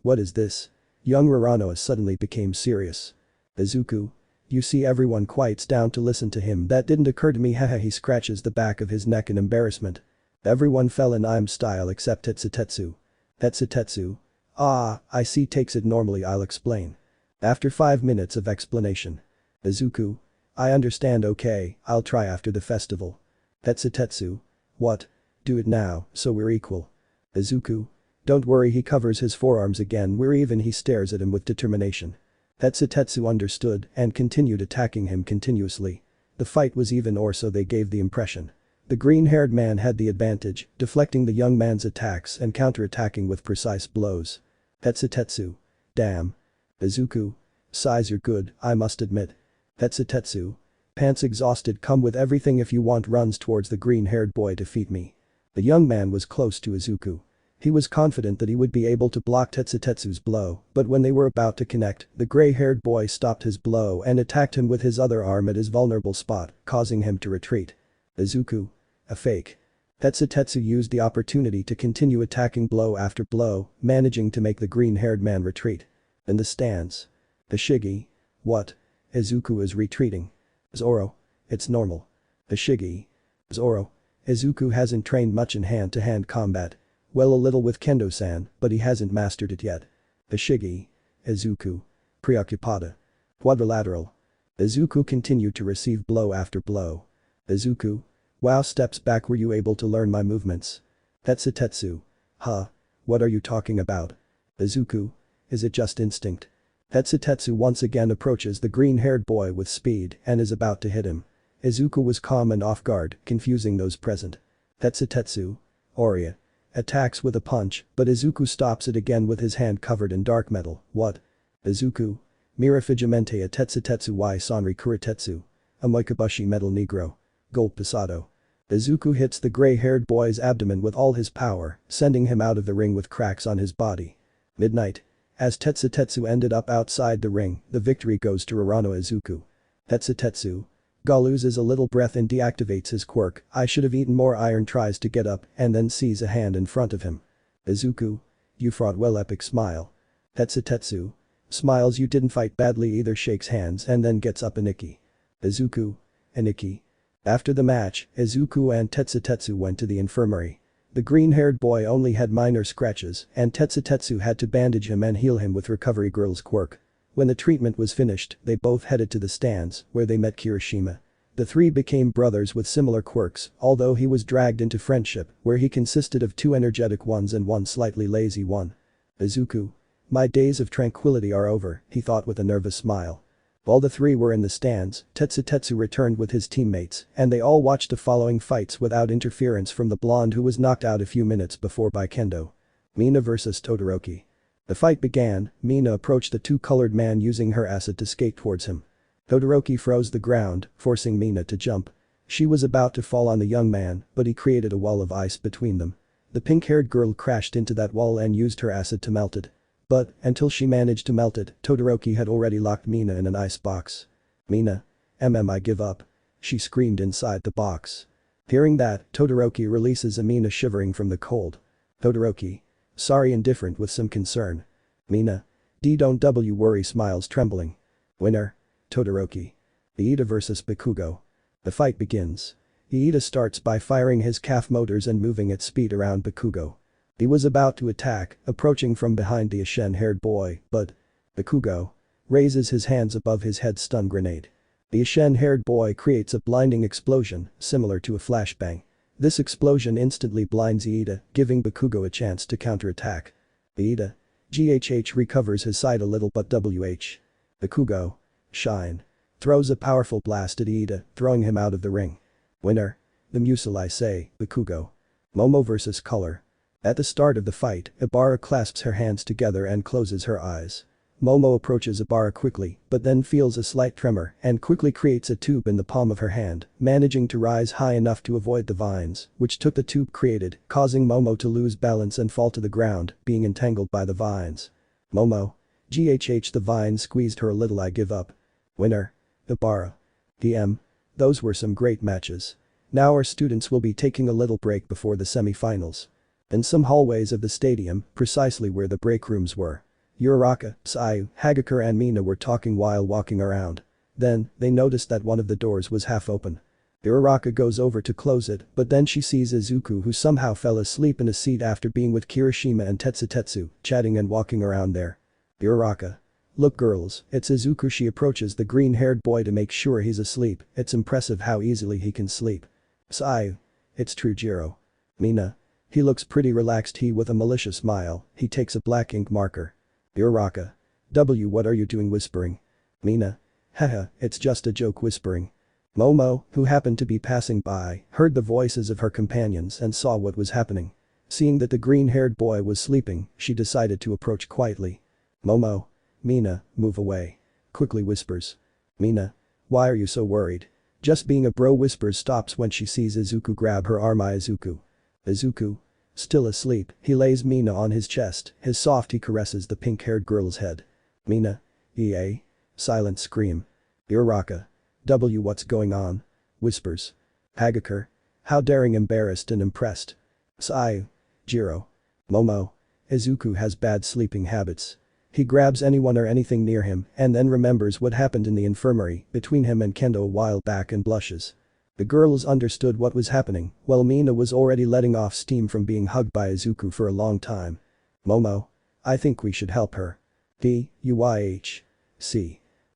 What is this? Young Uraraka suddenly became serious. Izuku. You see, everyone quiets down to listen to him. That didn't occur to me. Haha. He scratches the back of his neck in embarrassment. Everyone fell in I'm style except Tetsu. Tetsu. Ah, I see. Takes it normally. I'll explain. After 5 minutes of explanation. Izuku. I understand. Okay, I'll try after the festival. Tetsu. What? Do it now, so we're equal. Izuku. Don't worry. He covers his forearms again. We're even. He stares at him with determination. Tetsu understood and continued attacking him continuously. The fight was even, or so they gave the impression. The green-haired man had the advantage, deflecting the young man's attacks and counter-attacking with precise blows. Tetsu. Damn. Izuku. Size, you're good, I must admit. Tetsu. Pants exhausted. Come with everything if you want. Runs towards the green-haired boy to defeat me. The young man was close to Izuku. He was confident that he would be able to block Tetsu's blow, but when they were about to connect, the gray-haired boy stopped his blow and attacked him with his other arm at his vulnerable spot, causing him to retreat. Izuku. A fake. Tetsu used the opportunity to continue attacking blow after blow, managing to make the green-haired man retreat. In the stands. The Shigi. What? Izuku is retreating. Zoro. It's normal. The Shigi. Zoro. Izuku hasn't trained much in hand-to-hand combat. Well, a little with Kendo-san, but he hasn't mastered it yet. The Shigi. Izuku. Preoccupada. Quadrilateral. Izuku continued to receive blow after blow. Izuku. Wow, steps back. Were you able to learn my movements? Tetsu. Huh? What are you talking about? Izuku. Is it just instinct? Tetsu once again approaches the green-haired boy with speed and is about to hit him. Izuku was calm and off guard, confusing those present. Tetsu. Oria. Attacks with a punch, but Izuku stops it again with his hand covered in dark metal. What? Izuku. Mirafigamente a Tetsu y Sonri Kuritetsu. A Moikabushi metal negro. Gold pasado. Izuku hits the gray-haired boy's abdomen with all his power, sending him out of the ring with cracks on his body. Midnight. As Tetsu ended up outside the ring, the victory goes to Izuku. Tetsu. Loses a little breath and deactivates his quirk. I should have eaten more iron. Tries to get up and then sees a hand in front of him. Izuku. You fought well. Epic smile. Tetsu. Smiles. You didn't fight badly either. Shakes hands and then gets up. Aniki. Izuku. Aniki. After the match, Izuku and Tetsu went to the infirmary. The green-haired boy only had minor scratches and Tetsu had to bandage him and heal him with Recovery Girl's quirk. When the treatment was finished, they both headed to the stands where they met Kirishima. The three became brothers with similar quirks, although he was dragged into friendship where he consisted of 2 energetic ones and 1 slightly lazy one. Izuku. My days of tranquility are over, he thought with a nervous smile. While the 3 were in the stands, Tetsu returned with his teammates and they all watched the following fights without interference from the blonde who was knocked out a few minutes before by Kendo. Mina vs Todoroki. The fight began. Mina approached the 2-colored man using her acid to skate towards him. Todoroki froze the ground, forcing Mina to jump. She was about to fall on the young man, but he created a wall of ice between them. The pink-haired girl crashed into that wall and used her acid to melt it. But, until she managed to melt it, Todoroki had already locked Mina in an ice box. Mina. I give up. She screamed inside the box. Hearing that, Todoroki releases Mina shivering from the cold. Todoroki. Sorry, indifferent with some concern. Mina. Don't worry. Smiles trembling. Winner. Todoroki. Iida vs Bakugo. The fight begins. Iida starts by firing his calf motors and moving at speed around Bakugo. He was about to attack, approaching from behind the Ashen-haired boy, but Bakugo raises his hands above his head. Stun grenade. The Ashen-haired boy creates a blinding explosion, similar to a flashbang. This explosion instantly blinds Iida, giving Bakugo a chance to counterattack. Iida. GHH recovers his sight a little but Bakugo. Shine. Throws a powerful blast at Iida, throwing him out of the ring. Winner. The Musil I say, Bakugo. Momo vs Color. At the start of the fight, Ibara clasps her hands together and closes her eyes. Momo approaches Ibara quickly, but then feels a slight tremor and quickly creates a tube in the palm of her hand, managing to rise high enough to avoid the vines, which took the tube created, causing Momo to lose balance and fall to the ground, being entangled by the vines. Momo. GHH the vine squeezed her a little. I give up. Winner. Ibarra. DM. Those were some great matches. Now our students will be taking a little break before the semi-finals. In some hallways of the stadium, precisely where the break rooms were, Uraraka, Seiya, Hagakure and Mina were talking while walking around. Then, they noticed that one of the doors was half open. Uraraka goes over to close it, but then she sees Izuku, who somehow fell asleep in a seat after being with Kirishima and Tetsutetsu, chatting and walking around there. Uraraka. Look girls, it's Izuku. She approaches the green-haired boy to make sure he's asleep. It's impressive how easily he can sleep. Seiya. It's true Jiro. Mina. He looks pretty relaxed. He with a malicious smile, he takes a black ink marker. Uraraka. What are you doing whispering? Mina. Haha, it's just a joke whispering. Momo, who happened to be passing by, heard the voices of her companions and saw what was happening. Seeing that the green-haired boy was sleeping, she decided to approach quietly. Momo. Mina, move away. Quickly whispers. Mina. Why are you so worried? Just being a bro whispers stops when she sees Izuku grab her arm. Izuku. Izuku. Still asleep, he lays Mina on his chest, his soft he caresses the pink-haired girl's head. Mina. EA. Silent scream. Uraraka. What's going on? Whispers. Hagakure. How daring, embarrassed and impressed. Seiya. Jiro. Momo. Izuku has bad sleeping habits. He grabs anyone or anything near him and then remembers what happened in the infirmary between him and Kendo a while back and blushes. The girls understood what was happening, while Mina was already letting off steam from being hugged by Izuku for a long time. Momo. I think we should help her. C.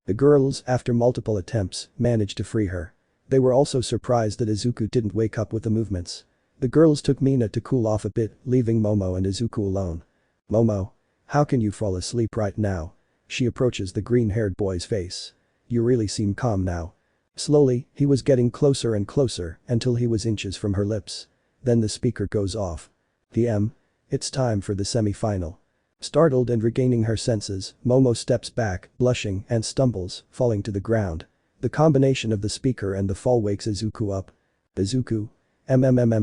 The girls, after multiple attempts, managed to free her. They were also surprised that Izuku didn't wake up with the movements. The girls took Mina to cool off a bit, leaving Momo and Izuku alone. Momo. How can you fall asleep right now? She approaches the green-haired boy's face. You really seem calm now. Slowly, he was getting closer and closer until he was inches from her lips. Then the speaker goes off. DM. It's time for the semi-final. Startled and regaining her senses, Momo steps back, blushing, and stumbles, falling to the ground. The combination of the speaker and the fall wakes Izuku up. Izuku.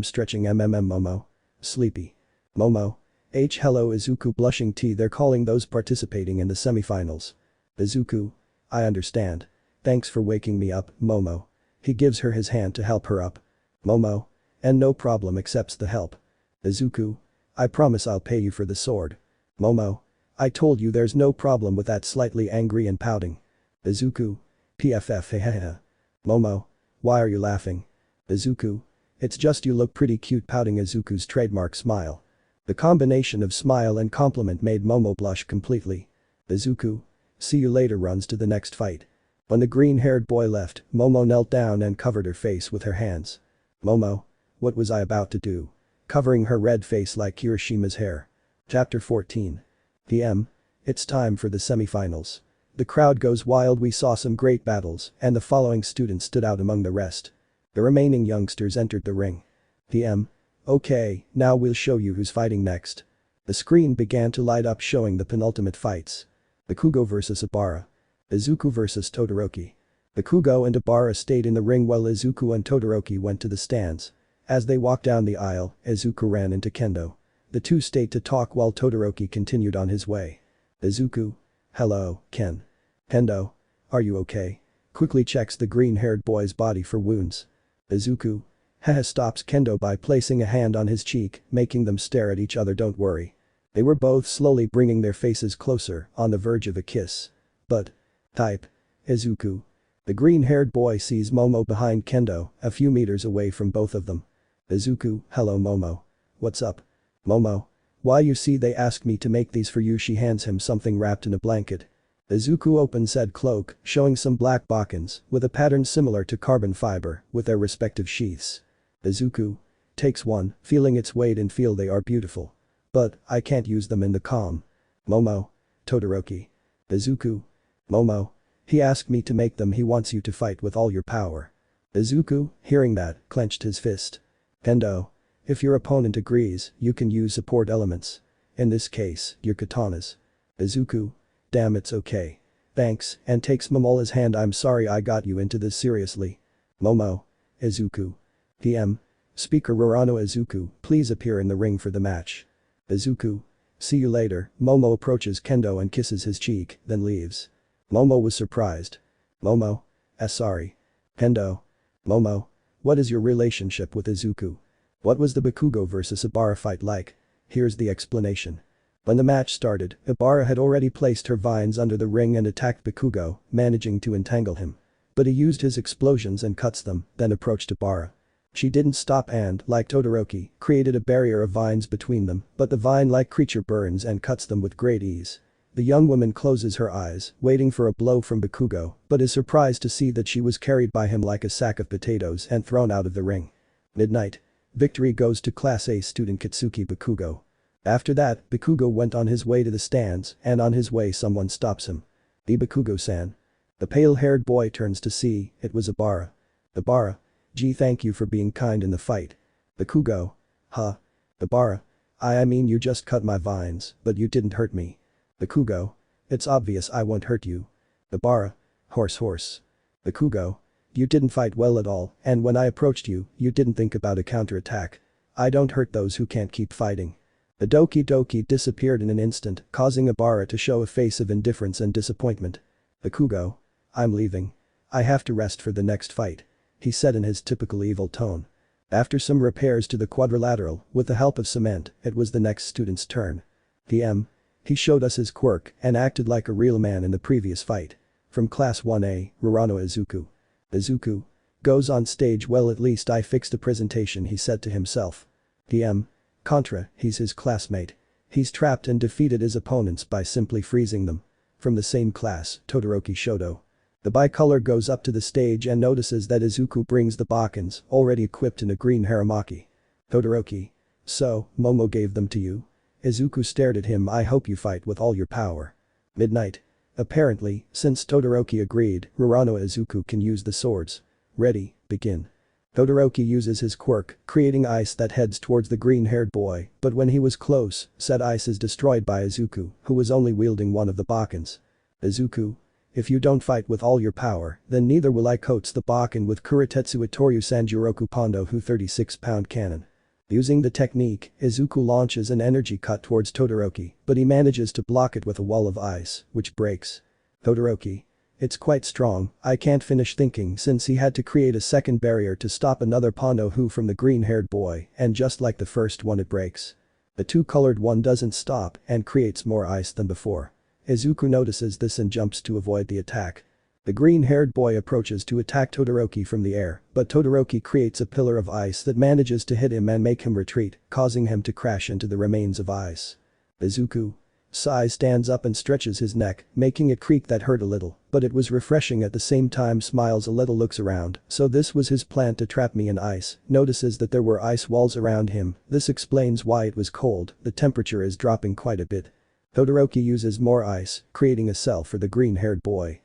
Stretching Momo. Sleepy. Momo. Hello Izuku blushing they're calling those participating in the semifinals. Izuku. I understand. Thanks for waking me up, Momo. He gives her his hand to help her up. Momo. And no problem accepts the help. Izuku. I promise I'll pay you for the sword. Momo. I told you there's no problem with that, slightly angry and pouting. Izuku. PFF hehehe. Momo. Why are you laughing? Izuku. It's just you look pretty cute, pouting Izuku's trademark smile. The combination of smile and compliment made Momo blush completely. Izuku. See you later runs to the next fight. When the green-haired boy left, Momo knelt down and covered her face with her hands. Momo. What was I about to do? Covering her red face like Kirishima's hair. Chapter 14. PM. It's time for the semifinals. The crowd goes wild. We saw some great battles and the following students stood out among the rest. The remaining youngsters entered the ring. PM. Okay, now we'll show you who's fighting next. The screen began to light up showing the penultimate fights. Bakugo vs Ibarra. Izuku vs Todoroki. Bakugo and Ibarra stayed in the ring while Izuku and Todoroki went to the stands. As they walked down the aisle, Izuku ran into Kendo. The two stayed to talk while Todoroki continued on his way. Izuku. Hello, Ken. Kendo. Are you okay? Quickly checks the green-haired boy's body for wounds. Izuku. Haha stops Kendo by placing a hand on his cheek, making them stare at each other. Don't worry. They were both slowly bringing their faces closer, on the verge of a kiss. But. Type. Izuku. The green-haired boy sees Momo behind Kendo, a few meters away from both of them. Izuku. Hello Momo. What's up? Momo. Why you see they asked me to make these for you. She hands him something wrapped in a blanket. Izuku opens said cloak, showing some black bokkins, with a pattern similar to carbon fiber, with their respective sheaths. Izuku. Takes one, feeling its weight and feel they are beautiful. But, I can't use them in the calm. Momo. Todoroki. Izuku. Momo. He asked me to make them. He wants you to fight with all your power. Izuku, hearing that, clenched his fist. Kendo. If your opponent agrees, you can use support elements. In this case, your katanas. Izuku. Damn, it's okay. Thanks, and takes Momola's hand. I'm sorry I got you into this seriously. Momo. Izuku. PM. Speaker Rorano. Izuku, please appear in the ring for the match. Izuku. See you later. Momo approaches Kendo and kisses his cheek, then leaves. Momo was surprised. Momo? Sorry. Kendo. Momo. What is your relationship with Izuku? What was the Bakugo vs Ibara fight like? Here's the explanation. When the match started, Ibara had already placed her vines under the ring and attacked Bakugo, managing to entangle him. But he used his explosions and cuts them, then approached Ibara. She didn't stop and, like Todoroki, created a barrier of vines between them, but the vine-like creature burns and cuts them with great ease. The young woman closes her eyes, waiting for a blow from Bakugo, but is surprised to see that she was carried by him like a sack of potatoes and thrown out of the ring. Midnight. Victory goes to Class A student Katsuki Bakugo. After that, Bakugo went on his way to the stands, and on his way someone stops him. The Bakugo-san. The pale-haired boy turns to see, it was Ibara. Ibara. Gee, thank you for being kind in the fight. Bakugo. Huh? Ibara. I mean you just cut my vines, but you didn't hurt me. Bakugo. It's obvious I won't hurt you. Ibara. Horse. Bakugo. You didn't fight well at all, and when I approached you, you didn't think about a counterattack. I don't hurt those who can't keep fighting. The Doki Doki disappeared in an instant, causing Ibara to show a face of indifference and disappointment. Bakugo. I'm leaving. I have to rest for the next fight. He said in his typical evil tone. After some repairs to the quadrilateral, with the help of cement, it was the next student's turn. He showed us his quirk and acted like a real man in the previous fight. From Class 1A, Rurano Izuku. Izuku. Goes on stage. Well, at least I fixed the presentation, he said to himself. Contra, he's his classmate. He's trapped and defeated his opponents by simply freezing them. From the same class, Todoroki Shoto. The bicolor goes up to the stage and notices that Izuku brings the Bakens, already equipped in a green haramaki. Todoroki. So, Momo gave them to you? Izuku stared at him. I hope you fight with all your power. Midnight. Apparently, since Todoroki agreed, Rurano Izuku can use the swords. Ready, begin. Todoroki uses his quirk, creating ice that heads towards the green-haired boy, but when he was close, said ice is destroyed by Izuku, who was only wielding one of the Bakens. Izuku. If you don't fight with all your power, then neither will I. Coats the Baken with Kuritetsu Itoryu Sanjuroku Pondo Hu 36-pound cannon. Using the technique, Izuku launches an energy cut towards Todoroki, but he manages to block it with a wall of ice, which breaks. Todoroki. It's quite strong, I can't finish thinking since he had to create a second barrier to stop another Pondo Hu from the green-haired boy, and just like the first one it breaks. The two-colored one doesn't stop and creates more ice than before. Izuku notices this and jumps to avoid the attack. The green-haired boy approaches to attack Todoroki from the air, but Todoroki creates a pillar of ice that manages to hit him and make him retreat, causing him to crash into the remains of ice. Izuku. Sai stands up and stretches his neck, making it creak that hurt a little, but it was refreshing at the same time. Smiles a little, looks around, so this was his plan to trap me in ice, notices that there were ice walls around him, this explains why it was cold, the temperature is dropping quite a bit. Todoroki uses more ice, creating a cell for the green-haired boy.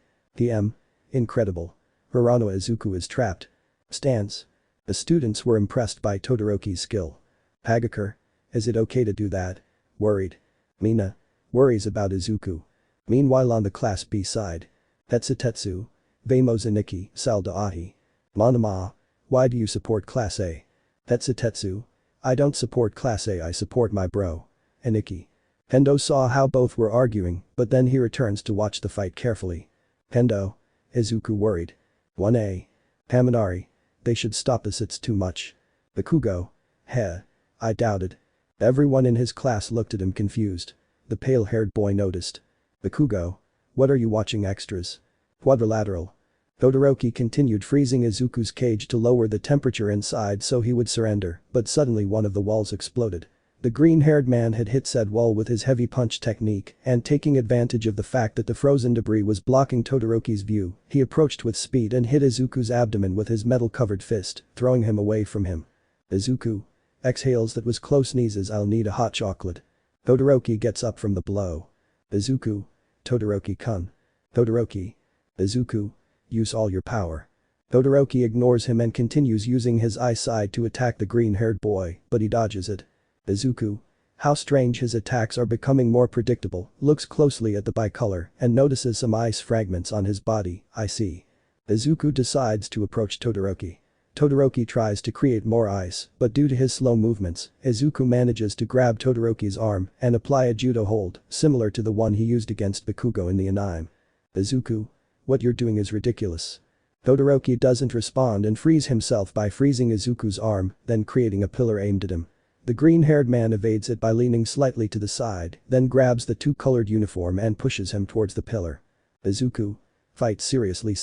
Incredible. Rurano Izuku is trapped. Stance. The students were impressed by Todoroki's skill. Hagakure. Is it okay to do that? Worried. Mina. Worries about Izuku. Meanwhile on the Class B side. Tetsutetsu. Vamos Aniki, Salda Ahi. Monoma. Why do you support Class A? Tetsutetsu. I don't support Class A, I support my bro. Aniki. Kendo saw how both were arguing, but then he returns to watch the fight carefully. Kendo. Izuku worried. 1A. Kaminari. They should stop this, it's too much. Bakugo. Heh. I doubted. Everyone in his class looked at him confused. The pale-haired boy noticed. Bakugo. What are you watching extras? Quadrilateral. Todoroki continued freezing Izuku's cage to lower the temperature inside so he would surrender, but suddenly one of the walls exploded. The green-haired man had hit said wall with his heavy punch technique, and taking advantage of the fact that the frozen debris was blocking Todoroki's view, he approached with speed and hit Izuku's abdomen with his metal-covered fist, throwing him away from him. Izuku. Exhales that was close, sneezes. I'll need a hot chocolate. Todoroki gets up from the blow. Izuku. Todoroki-kun. Todoroki. Izuku. Use all your power. Todoroki ignores him and continues using his eyesight to attack the green-haired boy, but he dodges it. Izuku. How strange, his attacks are becoming more predictable, looks closely at the bicolor and notices some ice fragments on his body. I see. Izuku decides to approach Todoroki. Todoroki tries to create more ice, but due to his slow movements, Izuku manages to grab Todoroki's arm and apply a judo hold, similar to the one he used against Bakugo in the anime. Izuku. What you're doing is ridiculous. Todoroki doesn't respond and frees himself by freezing Izuku's arm, then creating a pillar aimed at him. The green-haired man evades it by leaning slightly to the side, then grabs the two-colored uniform and pushes him towards the pillar. Izuku. Fight seriously.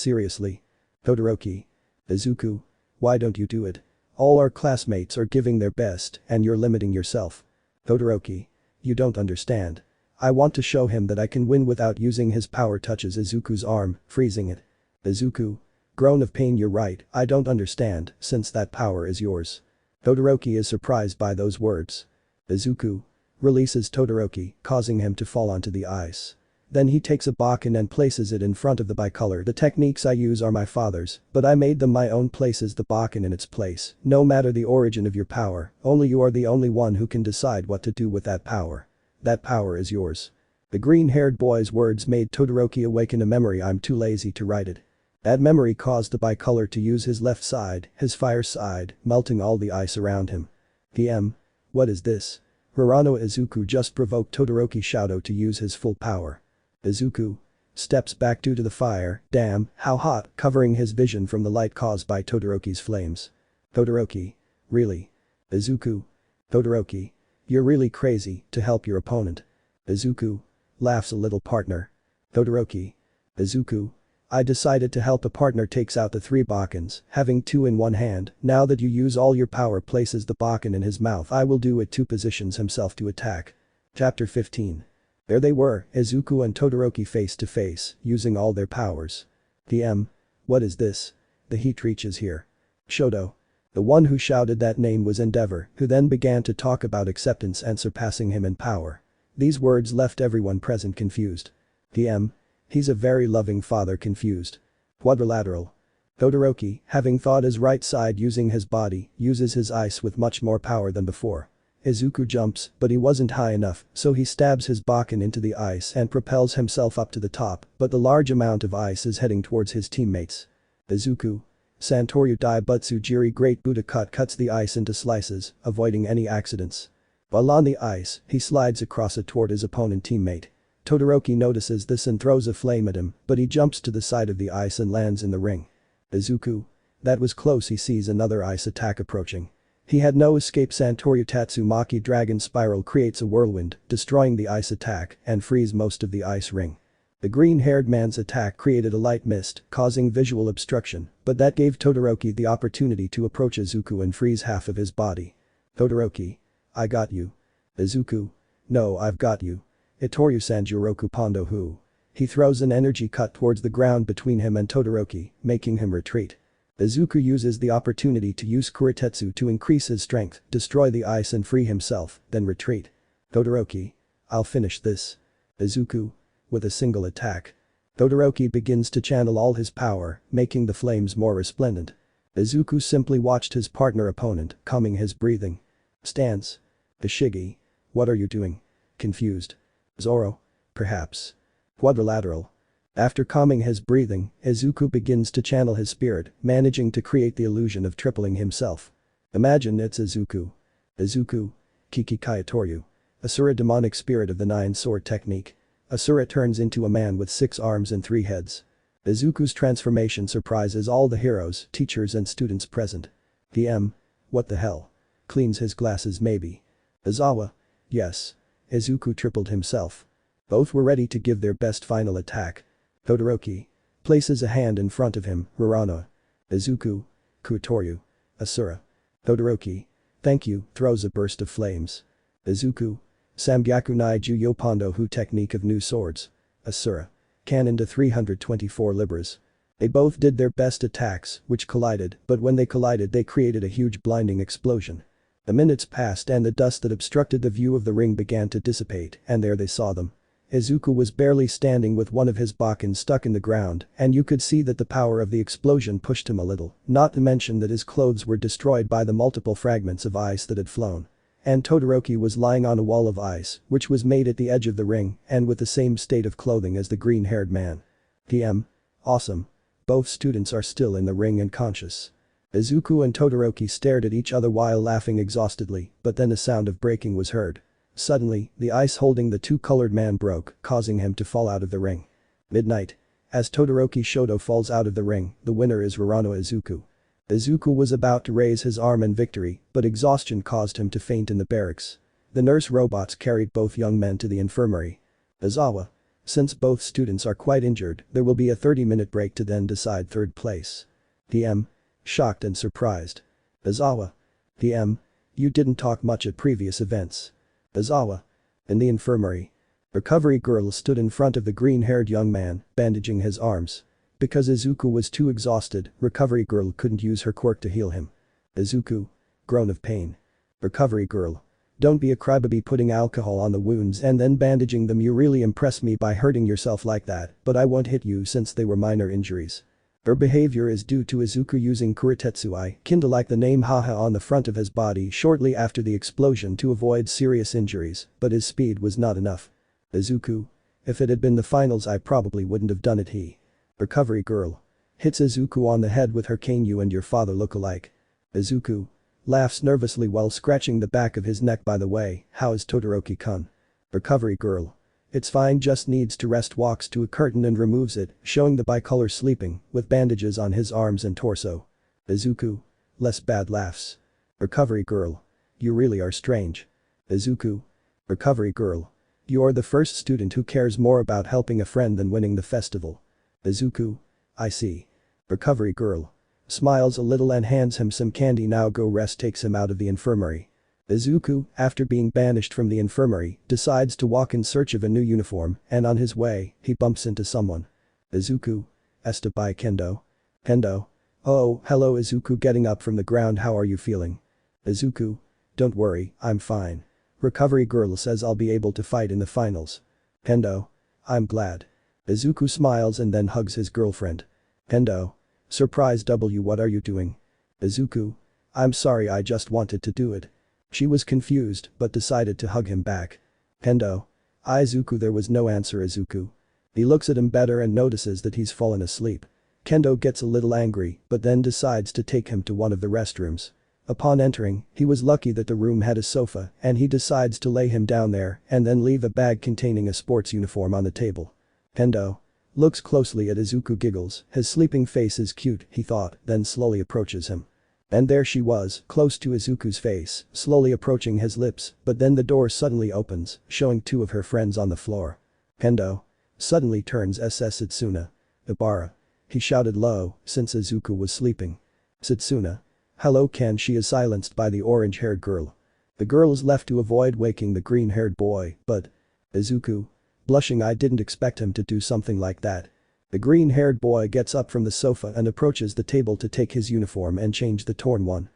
Todoroki. Izuku. Why don't you do it? All our classmates are giving their best and you're limiting yourself. Todoroki. You don't understand. I want to show him that I can win without using his power. Touches Izuku's arm, freezing it. Izuku. Groan of pain. You're right, I don't understand, since that power is yours. Todoroki is surprised by those words. Izuku. Releases Todoroki, causing him to fall onto the ice. Then he takes a bokken and places it in front of the bicolor. The techniques I use are my father's, but I made them my own. Places the bokken in its place. No matter the origin of your power, only you are the only one who can decide what to do with that power. That power is yours. The green-haired boy's words made Todoroki awaken a memory. I'm too lazy to write it. That memory caused the bicolor to use his left side, his fire side, melting all the ice around him. PM. What is this? Hirano. Izuku just provoked Todoroki Shadow to use his full power. Izuku. Steps back due to the fire. Damn, how hot, covering his vision from the light caused by Todoroki's flames. Todoroki. Really? Izuku. Todoroki. You're really crazy to help your opponent. Izuku. Laughs a little. Partner. Todoroki. Izuku. I decided to help a partner. Takes out the 3 bokkens, having 2 in one hand. Now that you use all your power. Places the bokken in his mouth. I will do it too. Positions himself to attack. Chapter 15. There they were, Izuku and Todoroki face to face, using all their powers. DM. What is this? The heat reaches here. Shoto. The one who shouted that name was Endeavor, who then began to talk about acceptance and surpassing him in power. These words left everyone present confused. DM. He's a very loving father. Confused. Quadrilateral. Todoroki, having thought his right side using his body, uses his ice with much more power than before. Izuku jumps, but he wasn't high enough, so he stabs his bokken into the ice and propels himself up to the top, but the large amount of ice is heading towards his teammates. Izuku. Santoryu Daibutsu Jiri Great Buddha cuts the ice into slices, avoiding any accidents. While on the ice, he slides across it toward his opponent teammate. Todoroki notices this and throws a flame at him, but he jumps to the side of the ice and lands in the ring. Izuku. That was close. He sees another ice attack approaching. He had no escape. Santoryu Tatsumaki Dragon Spiral creates a whirlwind, destroying the ice attack and frees most of the ice ring. The green-haired man's attack created a light mist, causing visual obstruction, but that gave Todoroki the opportunity to approach Izuku and freeze half of his body. Todoroki. I got you. Izuku. No, I've got you. Itoryu Sanjuroku Pondo Hu. He throws an energy cut towards the ground between him and Todoroki, making him retreat. Izuku uses the opportunity to use Kuritetsu to increase his strength, destroy the ice and free himself, then retreat. Todoroki. I'll finish this. Izuku. With a single attack. Todoroki begins to channel all his power, making the flames more resplendent. Izuku simply watched his partner opponent, calming his breathing. Stance. Ishigi. What are you doing? Confused. Zoro. Perhaps. Quadrilateral. After calming his breathing, Izuku begins to channel his spirit, managing to create the illusion of tripling himself. Imagine it's Izuku. Izuku. Kiki Kaitoryu. Asura demonic spirit of the 9-sword technique. Asura turns into a man with 6 arms and 3 heads. Izuku's transformation surprises all the heroes, teachers and students present. DM. What the hell? Cleans his glasses maybe. Izawa. Yes. Izuku tripled himself. Both were ready to give their best final attack. Todoroki. Places a hand in front of him. Hirano. Izuku. Kutoryu. Asura. Todoroki. Thank you. Throws a burst of flames. Izuku. Samgyaku Nai Juyo Pondo Hu technique of new swords. Asura. Cannon to 324 libras. They both did their best attacks, which collided, but when they collided they created a huge blinding explosion. The minutes passed and the dust that obstructed the view of the ring began to dissipate, and there they saw them. Izuku was barely standing with one of his bokkens stuck in the ground, and you could see that the power of the explosion pushed him a little, not to mention that his clothes were destroyed by the multiple fragments of ice that had flown. And Todoroki was lying on a wall of ice, which was made at the edge of the ring, and with the same state of clothing as the green-haired man. DM. Awesome. Both students are still in the ring and conscious. Izuku and Todoroki stared at each other while laughing exhaustedly, but then a sound of breaking was heard. Suddenly, the ice holding the two-colored man broke, causing him to fall out of the ring. Midnight. As Todoroki Shoto falls out of the ring, the winner is Uraraka Izuku. Izuku was about to raise his arm in victory, but exhaustion caused him to faint in the barracks. The nurse robots carried both young men to the infirmary. Izawa. Since both students are quite injured, there will be a 30-minute break to then decide third place. DM. Shocked and surprised. Izawa. DM. You didn't talk much at previous events. Izawa. In the infirmary. Recovery girl stood in front of the green-haired young man, bandaging his arms. Because Izuku was too exhausted, recovery girl couldn't use her quirk to heal him. Izuku. Groan of pain. Recovery girl. Don't be a crybaby putting alcohol on the wounds and then bandaging them. You really impress me by hurting yourself like that, but I won't hit you since they were minor injuries. Her behavior is due to Izuku using Kuretetsui, kinda like the name Haha on the front of his body shortly after the explosion to avoid serious injuries, but his speed was not enough. Izuku. If it had been the finals I probably wouldn't have done it. He. Recovery girl. Hits Izuku on the head with her cane. You and your father look alike. Izuku. Laughs nervously while scratching the back of his neck. By the way, how is Todoroki-kun? Recovery girl. It's fine, just needs to rest. Walks to a curtain and removes it, showing the bicolor sleeping, with bandages on his arms and torso. Izuku. Less bad. Laughs. Recovery girl. You really are strange. Izuku. Recovery girl. You're the first student who cares more about helping a friend than winning the festival. Izuku. I see. Recovery girl. Smiles a little and hands him some candy. Now go rest. Takes him out of the infirmary. Izuku, after being banished from the infirmary, decides to walk in search of a new uniform, and on his way, he bumps into someone. Izuku. Asked by Kendo. Kendo. Oh, hello Izuku, getting up from the ground. How are you feeling? Izuku. Don't worry, I'm fine. Recovery girl says I'll be able to fight in the finals. Kendo. I'm glad. Izuku smiles and then hugs his girlfriend. Kendo. Surprise. What are you doing? Izuku. I'm sorry, I just wanted to do it. She was confused but decided to hug him back. Kendo. Izuku. There was no answer. Izuku. He looks at him better and notices that he's fallen asleep. Kendo gets a little angry but then decides to take him to one of the restrooms. Upon entering, he was lucky that the room had a sofa and he decides to lay him down there and then leave a bag containing a sports uniform on the table. Kendo. Looks closely at Izuku, giggles, his sleeping face is cute, he thought, then slowly approaches him. And there she was, close to Izuku's face, slowly approaching his lips, but then the door suddenly opens, showing two of her friends on the floor. Kendo. Suddenly turns Setsuna. Ibara. He shouted low, since Izuku was sleeping. Setsuna. Hello Ken. She is silenced by the orange-haired girl. The girl is left to avoid waking the green-haired boy, but. Izuku. Blushing, I didn't expect him to do something like that. The green-haired boy gets up from the sofa and approaches the table to take his uniform and change the torn one.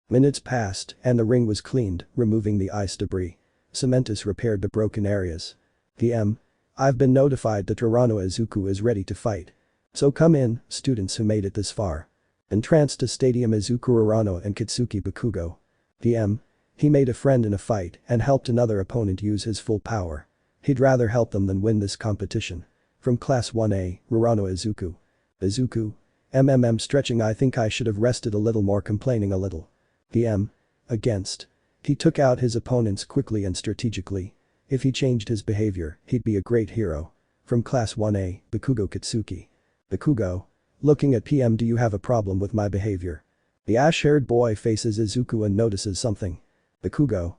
Minutes passed and the ring was cleaned, removing the ice debris. Cementus repaired the broken areas. PM. I've been notified that Uraraka Izuku is ready to fight. So come in, students who made it this far. Entranced to Stadium Izuku Uraraka and Kitsuki Bakugo. PM. He made a friend in a fight and helped another opponent use his full power. He'd rather help them than win this competition. From Class 1A, Uraraka Izuku. Izuku. Stretching, I think I should have rested a little more, complaining a little. PM. Against. He took out his opponents quickly and strategically. If he changed his behavior, he'd be a great hero. From Class 1A, Bakugo Kitsuki. Bakugo. Looking at PM. Do you have a problem with my behavior? The ash-haired boy faces Izuku and notices something. Bakugo.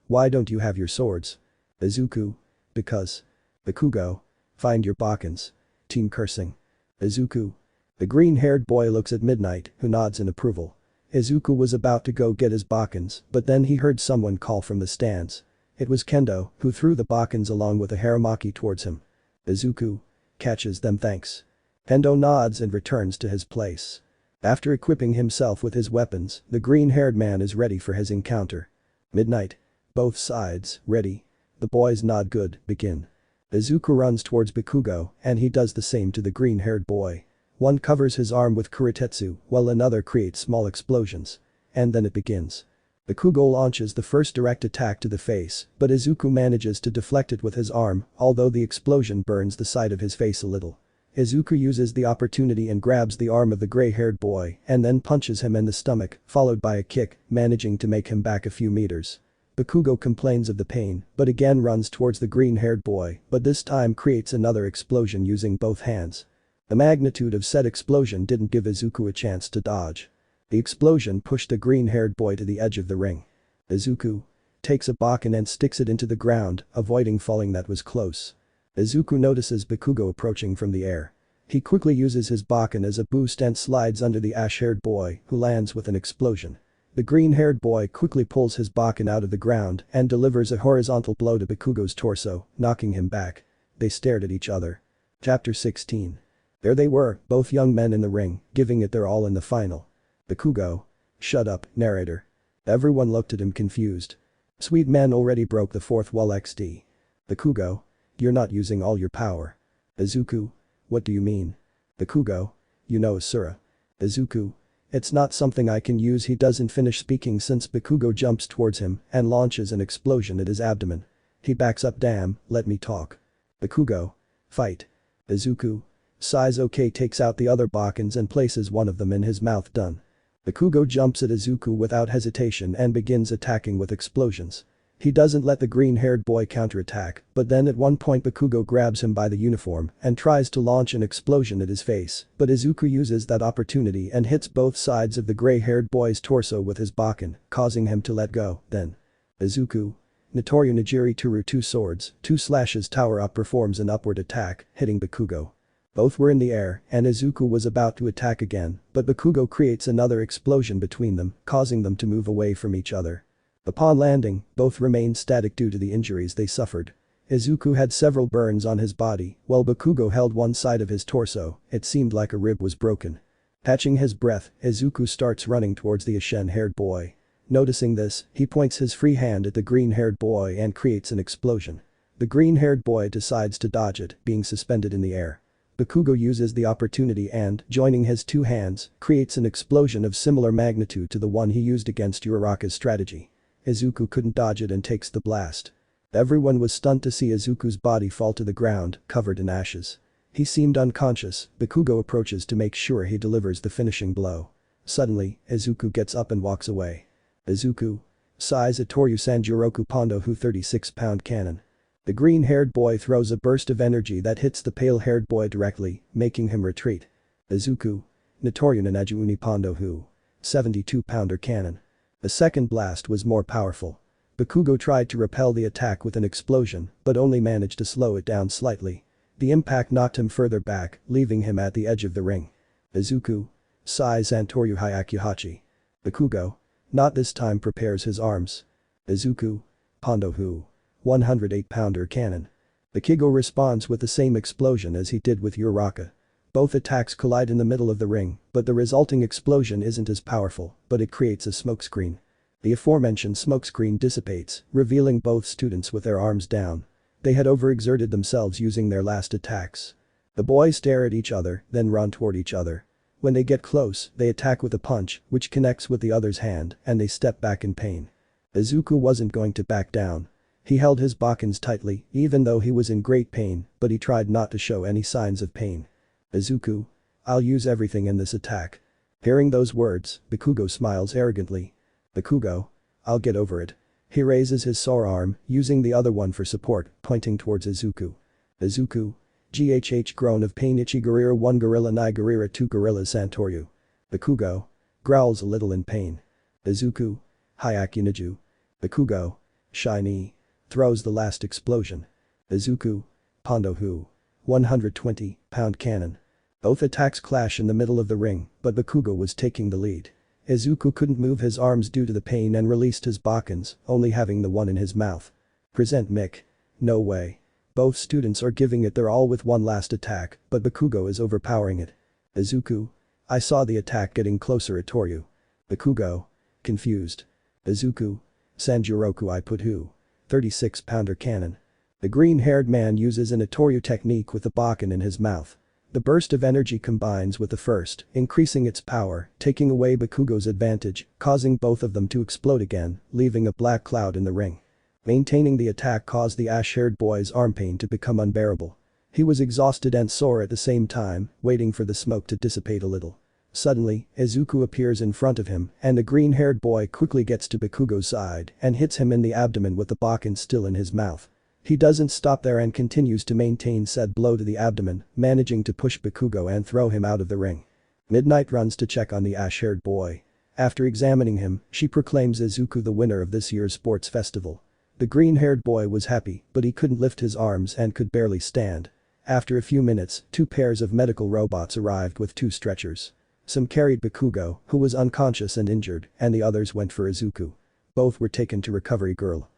Why don't you have your swords? Izuku. Because. Bakugo. Find your Bakens. Team cursing. Izuku. The green-haired boy looks at Midnight, who nods in approval. Izuku was about to go get his Bakens, but then he heard someone call from the stands. It was Kendo, who threw the Bakens along with a Haramaki towards him. Izuku. Catches them. Thanks. Kendo nods and returns to his place. After equipping himself with his weapons, the green-haired man is ready for his encounter. Midnight. Both sides, ready. The boys nod. Good, begin. Izuku runs towards Bakugo and he does the same to the green-haired boy. One covers his arm with Kuretetsu while another creates small explosions. And then it begins. Bakugo launches the first direct attack to the face, but Izuku manages to deflect it with his arm, although the explosion burns the side of his face a little. Izuku uses the opportunity and grabs the arm of the gray-haired boy and then punches him in the stomach, followed by a kick, managing to make him back a few meters. Bakugo complains of the pain, but again runs towards the green-haired boy, but this time creates another explosion using both hands. The magnitude of said explosion didn't give Izuku a chance to dodge. The explosion pushed the green-haired boy to the edge of the ring. Izuku takes a bokken and sticks it into the ground, avoiding falling. That was close. Izuku notices Bakugo approaching from the air. He quickly uses his bokken as a boost and slides under the ash-haired boy, who lands with an explosion. The green-haired boy quickly pulls his bokken out of the ground and delivers a horizontal blow to Bakugo's torso, knocking him back. They stared at each other. Chapter 16. There they were, both young men in the ring, giving it their all in the final. Bakugo. Shut up, narrator. Everyone looked at him confused. Sweet man already broke the fourth wall XD. Bakugo. You're not using all your power. Izuku. What do you mean? Bakugo. You know Asura. Izuku. It's not something I can use. He doesn't finish speaking since Bakugo jumps towards him and launches an explosion at his abdomen. He backs up. Damn, let me talk. Bakugo. Fight. Izuku. Size OK takes out the other bokkens and places one of them in his mouth. Done. Bakugo jumps at Izuku without hesitation and begins attacking with explosions. He doesn't let the green-haired boy counterattack, but then at one point Bakugo grabs him by the uniform and tries to launch an explosion at his face, but Izuku uses that opportunity and hits both sides of the gray-haired boy's torso with his bokken, causing him to let go. Then Izuku. Notoryu Nijiri Turu 2 swords, 2 slashes tower up performs an upward attack, hitting Bakugo. Both were in the air and Izuku was about to attack again, but Bakugo creates another explosion between them, causing them to move away from each other. Upon landing, both remained static due to the injuries they suffered. Izuku had several burns on his body, while Bakugo held one side of his torso. It seemed like a rib was broken. Catching his breath, Izuku starts running towards the ashen-haired boy. Noticing this, he points his free hand at the green-haired boy and creates an explosion. The green-haired boy decides to dodge it, being suspended in the air. Bakugo uses the opportunity and, joining his two hands, creates an explosion of similar magnitude to the one he used against Uraraka's strategy. Izuku couldn't dodge it and takes the blast. Everyone was stunned to see Izuku's body fall to the ground, covered in ashes. He seemed unconscious. Bakugo approaches to make sure he delivers the finishing blow. Suddenly, Izuku gets up and walks away. Izuku. Size Atoryu Sanjuroku Pondo Hu 36-pound cannon. The green-haired boy throws a burst of energy that hits the pale-haired boy directly, making him retreat. Izuku. Notoryu Nanaju Uni Pondo Hu. 72-pounder cannon. The second blast was more powerful. Bakugo tried to repel the attack with an explosion, but only managed to slow it down slightly. The impact knocked him further back, leaving him at the edge of the ring. Izuku. Size Santoryu Hyakuhachi. Bakugo. Not this time prepares his arms. Izuku. Pondo Hu. 108-pounder cannon. Bakugo responds with the same explosion as he did with Uraraka. Both attacks collide in the middle of the ring, but the resulting explosion isn't as powerful, but it creates a smokescreen. The aforementioned smokescreen dissipates, revealing both students with their arms down. They had overexerted themselves using their last attacks. The boys stare at each other, then run toward each other. When they get close, they attack with a punch, which connects with the other's hand, and they step back in pain. Izuku wasn't going to back down. He held his bokkens tightly, even though he was in great pain, but he tried not to show any signs of pain. Izuku. I'll use everything in this attack. Hearing those words, Bakugo smiles arrogantly. Bakugo. I'll get over it. He raises his sore arm, using the other one for support, pointing towards Izuku. Izuku. GHH groan of pain Ichigurira 1 gorilla Nigurira 2 gorillas Santoryu. Bakugo. Growls a little in pain. Izuku. Hyakuniju. Bakugo. Shiny. Throws the last explosion. Izuku. Pondo Hu. 120-pound cannon. Both attacks clash in the middle of the ring, but Bakugo was taking the lead. Izuku couldn't move his arms due to the pain and released his bokkens, only having the one in his mouth. Present Mick. No way. Both students are giving it their all with one last attack, but Bakugo is overpowering it. Izuku. I saw the attack getting closer at Toryu. Bakugo. Confused. Izuku. Sanjuroku I put Hu. 36-pounder cannon. The green-haired man uses an Atoryu technique with the bokken in his mouth. The burst of energy combines with the first, increasing its power, taking away Bakugo's advantage, causing both of them to explode again, leaving a black cloud in the ring. Maintaining the attack caused the ash-haired boy's arm pain to become unbearable. He was exhausted and sore at the same time, waiting for the smoke to dissipate a little. Suddenly, Izuku appears in front of him and the green-haired boy quickly gets to Bakugo's side and hits him in the abdomen with the baken still in his mouth. He doesn't stop there and continues to maintain said blow to the abdomen, managing to push Bakugo and throw him out of the ring. Midnight runs to check on the ash-haired boy. After examining him, she proclaims Izuku the winner of this year's sports festival. The green-haired boy was happy, but he couldn't lift his arms and could barely stand. After a few minutes, 2 pairs of medical robots arrived with 2 stretchers. Some carried Bakugo, who was unconscious and injured, and the others went for Izuku. Both were taken to Recovery Girl.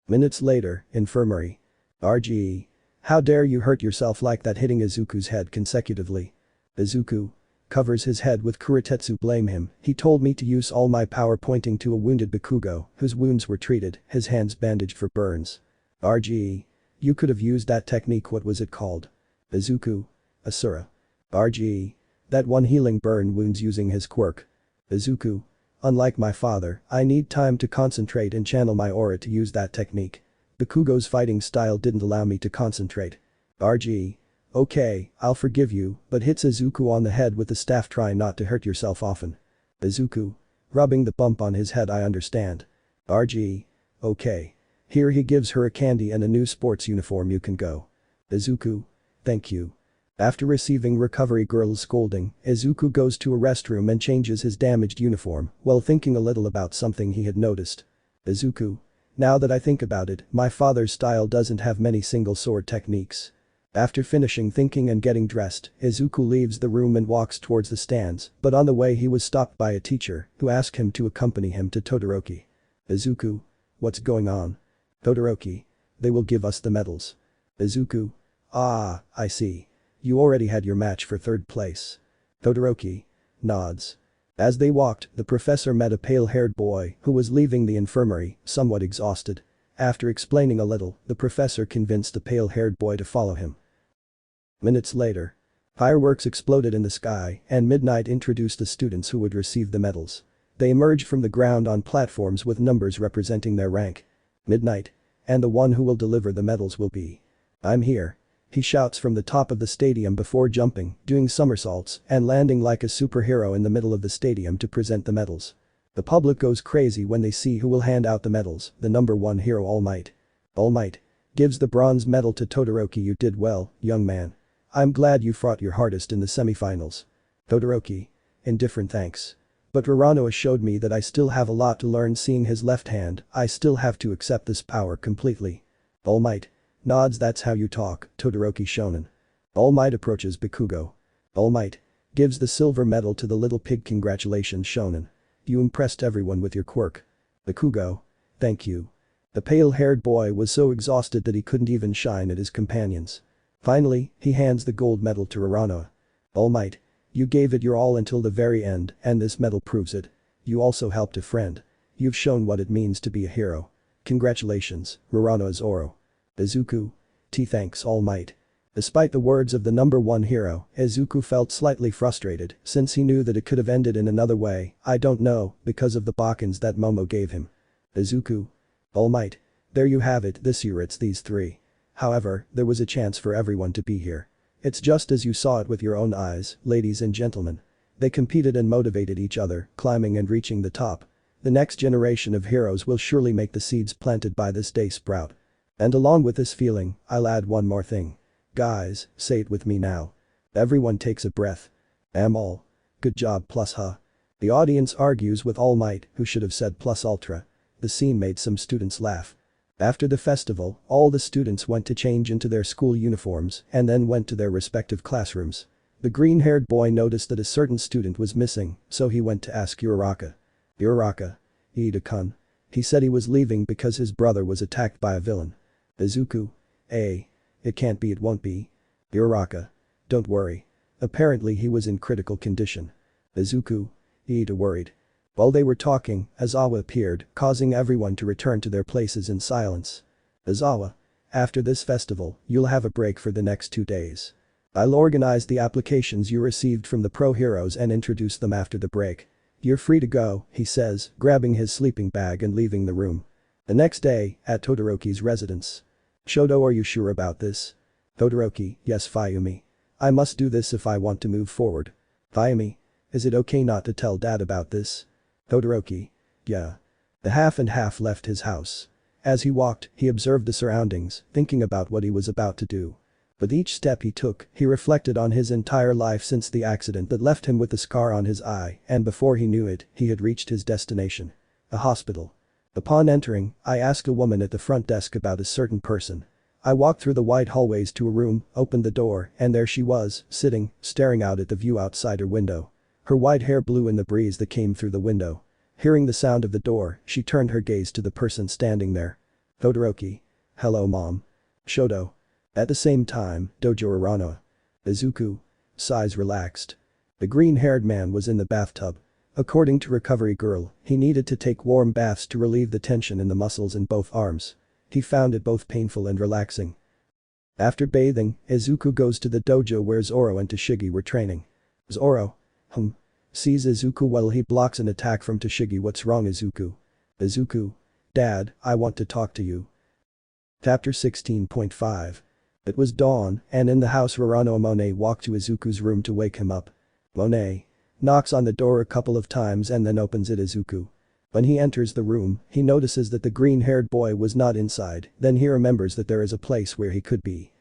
Minutes later, infirmary. RGE. How dare you hurt yourself like that, hitting Izuku's head consecutively. Izuku covers his head with Kurotetsu. Blame him, he told me to use all my power, pointing to a wounded Bakugo, whose wounds were treated, his hands bandaged for burns. RGE. You could have used that technique, what was it called? Izuku. Asura. RGE. That one healing burn wounds using his quirk. Izuku. Unlike my father, I need time to concentrate and channel my aura to use that technique. Bakugo's fighting style didn't allow me to concentrate. RGE. Okay, I'll forgive you, but hits Izuku on the head with the staff. Try not to hurt yourself often. Izuku. Rubbing the bump on his head. I understand. RGE. Okay. Here he gives her a candy and a new sports uniform. You can go. Izuku. Thank you. After receiving Recovery Girl's scolding, Izuku goes to a restroom and changes his damaged uniform while thinking a little about something he had noticed. Izuku. Now that I think about it, my father's style doesn't have many single sword techniques. After finishing thinking and getting dressed, Izuku leaves the room and walks towards the stands, but on the way he was stopped by a teacher who asked him to accompany him to Todoroki. Izuku. What's going on? Todoroki. They will give us the medals. Izuku. Ah, I see. You already had your match for 3rd place. Todoroki. Nods. As they walked, the professor met a pale-haired boy who was leaving the infirmary, somewhat exhausted. After explaining a little, the professor convinced the pale-haired boy to follow him. Minutes later. Fireworks exploded in the sky and Midnight introduced the students who would receive the medals. They emerged from the ground on platforms with numbers representing their rank. Midnight. And the one who will deliver the medals will be. I'm here. He shouts from the top of the stadium before jumping, doing somersaults, and landing like a superhero in the middle of the stadium to present the medals. The public goes crazy when they see who will hand out the medals, the number 1 hero Almight. Almight gives the bronze medal to Todoroki. You did well, young man. I'm glad you fought your hardest in the semifinals. Todoroki. Indifferent thanks. But Uraraka showed me that I still have a lot to learn. Seeing his left hand, I still have to accept this power completely. Almight. Nods. That's how you talk, Todoroki shonen. Almight approaches Bakugo. Almight gives the silver medal to the little pig. Congratulations shonen. You impressed everyone with your quirk. Bakugo. Thank you. The pale-haired boy was so exhausted that he couldn't even shine at his companions. Finally, he hands the gold medal to Uraraka. Almight. You gave it your all until the very end and this medal proves it. You also helped a friend. You've shown what it means to be a hero. Congratulations, Uraraka Zoro. Izuku. Thanks Almight. Despite the words of the number 1 hero, Izuku felt slightly frustrated since he knew that it could have ended in another way, I don't know, because of the bakens that Momo gave him. Izuku. Almight. There you have it, this year it's these 3. However, there was a chance for everyone to be here. It's just as you saw it with your own eyes, ladies and gentlemen. They competed and motivated each other, climbing and reaching the top. The next generation of heroes will surely make the seeds planted by this day sprout. And along with this feeling, I'll add one more thing. Guys, say it with me now. Everyone takes a breath. All. Good job plus huh. The audience argues with All Might, who should have said plus ultra. The scene made some students laugh. After the festival, all the students went to change into their school uniforms and then went to their respective classrooms. The green-haired boy noticed that a certain student was missing, so he went to ask Uraraka. Uraraka. Ida-kun. He said he was leaving because his brother was attacked by a villain. Izuku. It can't be, it won't be. Uraraka. Don't worry. Apparently he was in critical condition. Izuku. Ida worried. While they were talking, Aizawa appeared, causing everyone to return to their places in silence. Aizawa. After this festival, you'll have a break for the next 2 days. I'll organize the applications you received from the pro heroes and introduce them after the break. You're free to go, he says, grabbing his sleeping bag and leaving the room. The next day, at Todoroki's residence. Shoto, are you sure about this? Todoroki, yes Fayumi. I must do this if I want to move forward. Fayumi. Is it okay not to tell dad about this? Todoroki. Yeah. The half and half left his house. As he walked, he observed the surroundings, thinking about what he was about to do. With each step he took, he reflected on his entire life since the accident that left him with the scar on his eye, and before he knew it, he had reached his destination. A hospital. Upon entering, I asked a woman at the front desk about a certain person. I walked through the wide hallways to a room, opened the door, and there she was, sitting, staring out at the view outside her window. Her white hair blew in the breeze that came through the window. Hearing the sound of the door, she turned her gaze to the person standing there. Todoroki. Hello mom. Shoto. At the same time, Dojo Uraraka. Izuku. Sighs relaxed. The green-haired man was in the bathtub. According to Recovery Girl, he needed to take warm baths to relieve the tension in the muscles in both arms. He found it both painful and relaxing. After bathing, Izuku goes to the dojo where Zoro and Tashigi were training. Zoro. Sees Izuku while he blocks an attack from Tashigi. What's wrong Izuku? Izuku. Dad, I want to talk to you. Chapter 16.5. It was dawn, and in the house Uraraka Monae walked to Izuku's room to wake him up. Monae knocks on the door a couple of times and then opens it. Izuku. When he enters the room, he notices that the green-haired boy was not inside, then he remembers that there is a place where he could be.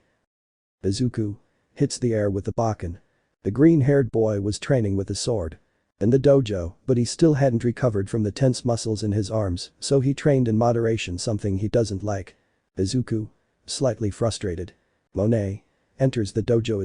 Izuku hits the air with the bokken. The green-haired boy was training with a sword in the dojo, but he still hadn't recovered from the tense muscles in his arms, so he trained in moderation, something he doesn't like. Izuku. Slightly frustrated. Monae enters the dojo.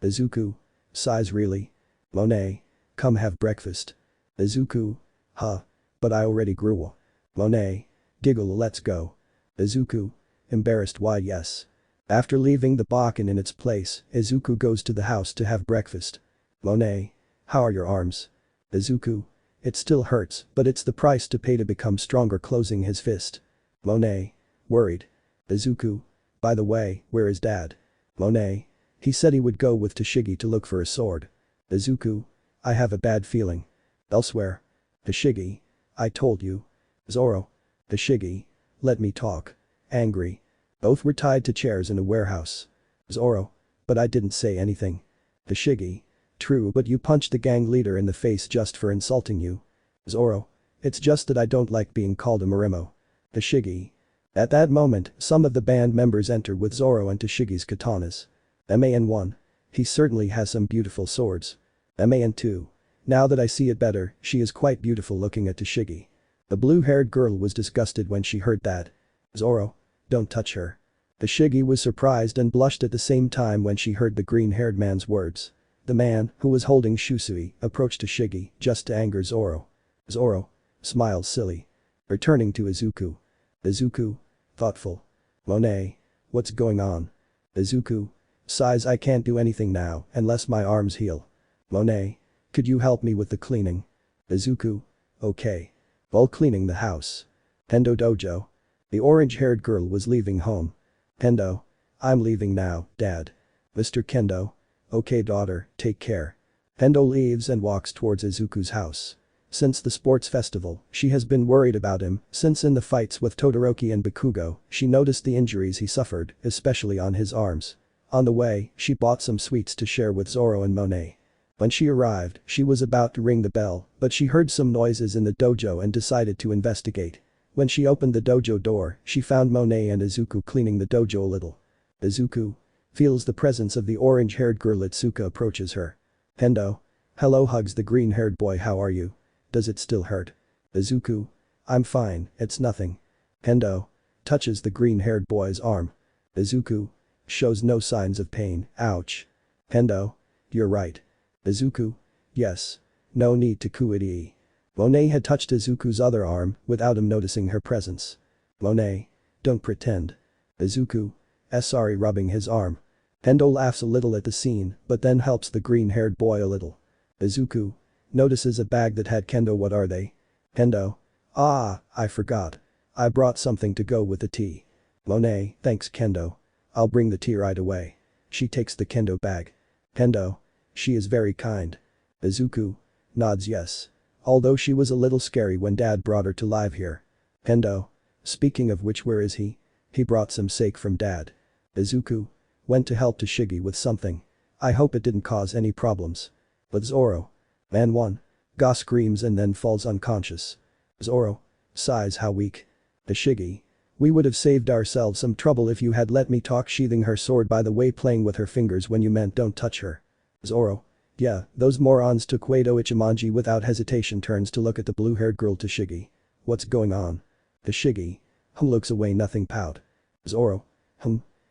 Izuku. Sighs really? Monae. Come have breakfast. Izuku. Huh. But I already grew. Monae. Giggle. Let's go. Izuku. Embarrassed. Why yes. After leaving the bokken in its place, Izuku goes to the house to have breakfast. Monae. How are your arms? Izuku. It still hurts, but it's the price to pay to become stronger. Closing his fist. Monae. Worried. Izuku. By the way, where is dad? Monae. He said he would go with Tashigi to look for a sword. Izuku. I have a bad feeling. Elsewhere. Tashigi. I told you. Zoro. Tashigi. Let me talk. Angry. Both were tied to chairs in a warehouse. Zoro. But I didn't say anything. Tashigi. True, but you punched the gang leader in the face just for insulting you. Zoro. It's just that I don't like being called a Marimo. Tashigi. At that moment, some of the band members enter with Zoro and Tashigi's katanas. Man1. He certainly has some beautiful swords. Man2. Now that I see it better, she is quite beautiful. Looking at Tashigi. The blue-haired girl was disgusted when she heard that. Zoro. Don't touch her. Tashigi was surprised and blushed at the same time when she heard the green-haired man's words. The man, who was holding Shusui, approached Tashigi just to anger Zoro. Zoro. Smiles silly. Returning to Izuku. Izuku. Thoughtful. Monae. What's going on? Izuku. Sighs. I can't do anything now unless my arms heal. Monae. Could you help me with the cleaning? Izuku. Okay. While cleaning the house. Kendo dojo. The orange-haired girl was leaving home. Kendo. I'm leaving now, Dad. Mr. Kendo. Okay daughter, take care. Kendo leaves and walks towards Izuku's house. Since the sports festival, she has been worried about him, since in the fights with Todoroki and Bakugo, she noticed the injuries he suffered, especially on his arms. On the way, she bought some sweets to share with Zoro and Monae. When she arrived, she was about to ring the bell, but she heard some noises in the dojo and decided to investigate. When she opened the dojo door, she found Monae and Izuku cleaning the dojo a little. Izuku feels the presence of the orange-haired girl. Itsuka approaches her. Kendo. Hello. Hugs the green-haired boy. How are you? Does it still hurt? Izuku. I'm fine, it's nothing. Kendo touches the green-haired boy's arm. Izuku shows no signs of pain. Ouch. Kendo. You're right. Izuku. Yes. No need to kuidi. Monae had touched Izuku's other arm without him noticing her presence. Monae. Don't pretend. Izuku. Sorry. Rubbing his arm. Kendo laughs a little at the scene but then helps the green-haired boy a little. Izuku notices a bag that had Kendo. What are they? Kendo. Ah, I forgot. I brought something to go with the tea. Monae. Thanks Kendo. I'll bring the tea right away. She takes the Kendo bag. Kendo. She is very kind. Izuku nods yes. Although she was a little scary when dad brought her to live here. Kendo. Speaking of which, where is he? He brought some sake from dad. Izuku. went to help Toshigi with something. I hope it didn't cause any problems. But Zoro. Man 1. Ga screams and then falls unconscious. Zoro. Sighs how weak. Toshigi. We would have saved ourselves some trouble if you had let me talk, sheathing her sword by the way, playing with her fingers when you meant don't touch her. Zoro. Yeah, those morons took Wado. Ichimonji without hesitation turns to look at the blue-haired girl Toshigi. What's going on? Toshigi. Who looks away, nothing, pout. Zoro.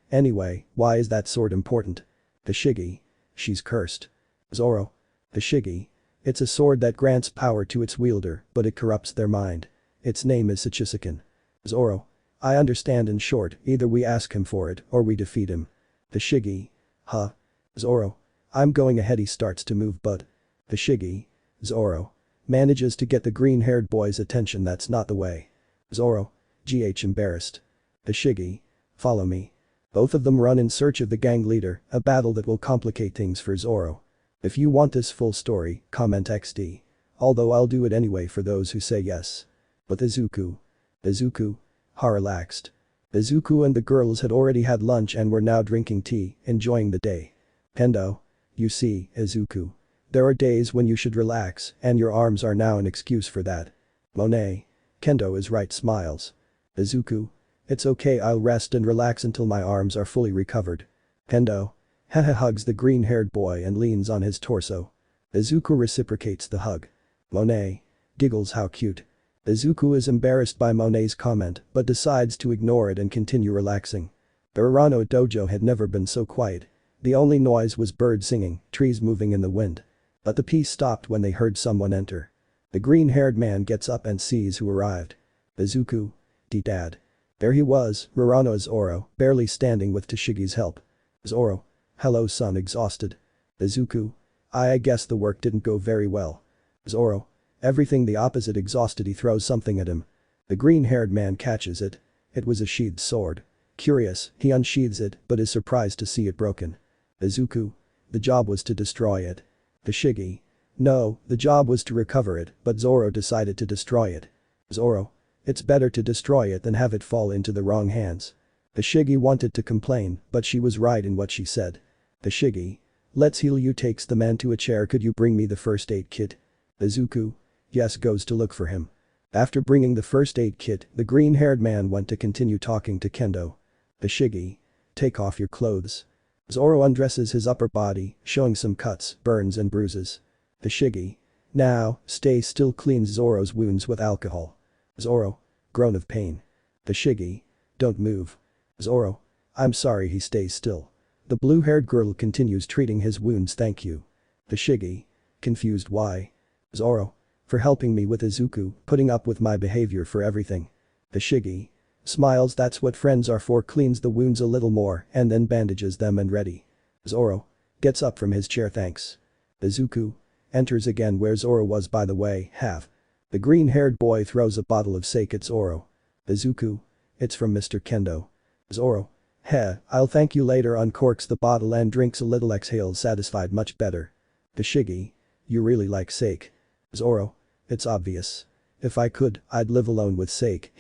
Anyway, why is that sword important? Toshigi. She's cursed. Zoro. Toshigi. It's a sword that grants power to its wielder, but it corrupts their mind. Its name is Sachisuken. Zoro. I understand. In short, either we ask him for it or we defeat him. Toshigi. Huh? Zoro. I'm going ahead. He starts to move but. Toshigi. Zoro. Manages to get the green-haired boy's attention. That's not the way. Zoro. Embarrassed. Toshigi. Follow me. Both of them run in search of the gang leader, a battle that will complicate things for Zoro. If you want this full story, comment XD. Although I'll do it anyway for those who say yes. But Izuku. Ha relaxed. Izuku and the girls had already had lunch and were now drinking tea, enjoying the day. Kendo. You see, Izuku. There are days when you should relax, and your arms are now an excuse for that. Monae. Kendo is right, smiles. Izuku. It's okay, I'll rest and relax until my arms are fully recovered. Kendo. Haha, hugs the green-haired boy and leans on his torso. Izuku reciprocates the hug. Monae. Giggles, how cute. Izuku is embarrassed by Monae's comment but decides to ignore it and continue relaxing. The Uraraka dojo had never been so quiet. The only noise was birds singing, trees moving in the wind. But the peace stopped when they heard someone enter. The green-haired man gets up and sees who arrived. Izuku. Dad. There he was, Uraraka Zoro, barely standing with Toshigi's help. Zoro. Hello son, exhausted. Izuku. I guess the work didn't go very well. Zoro. Everything the opposite, exhausted. He throws something at him. The green-haired man catches it. It was a sheathed sword. Curious, he unsheathes it but is surprised to see it broken. Izuku. The job was to destroy it. Toshigi. No, the job was to recover it, but Zoro decided to destroy it. Zoro. It's better to destroy it than have it fall into the wrong hands. Toshigi wanted to complain, but she was right in what she said. Toshigi. Let's heal you, takes the man to a chair. Could you bring me the first aid kit? Izuku. Yes, goes to look for him. After bringing the first aid kit, the green-haired man went to continue talking to Kendo. Toshigi. Take off your clothes. Zoro undresses his upper body, showing some cuts, burns and bruises. Toshigi. Now, stay still, cleans Zoro's wounds with alcohol. Zoro. Groan of pain. Toshigi. Don't move. Zoro. I'm sorry. He stays still. The blue-haired girl continues treating his wounds. Thank you. Toshigi. Confused. Why? Zoro. For helping me with Izuku, putting up with my behavior, for everything. Toshigi. Smiles, that's what friends are for, cleans the wounds a little more and then bandages them and ready. Zoro. Gets up from his chair, thanks. Izuku. Enters again where Zoro was, by the way, have. The green-haired boy throws a bottle of sake at Zoro. Izuku. It's from Mr. Kendo. Zoro. Heh, I'll thank you later, uncorks the bottle and drinks a little, exhales satisfied, much better. Toshigi. You really like sake. Zoro. It's obvious. If I could, I'd live alone with sake.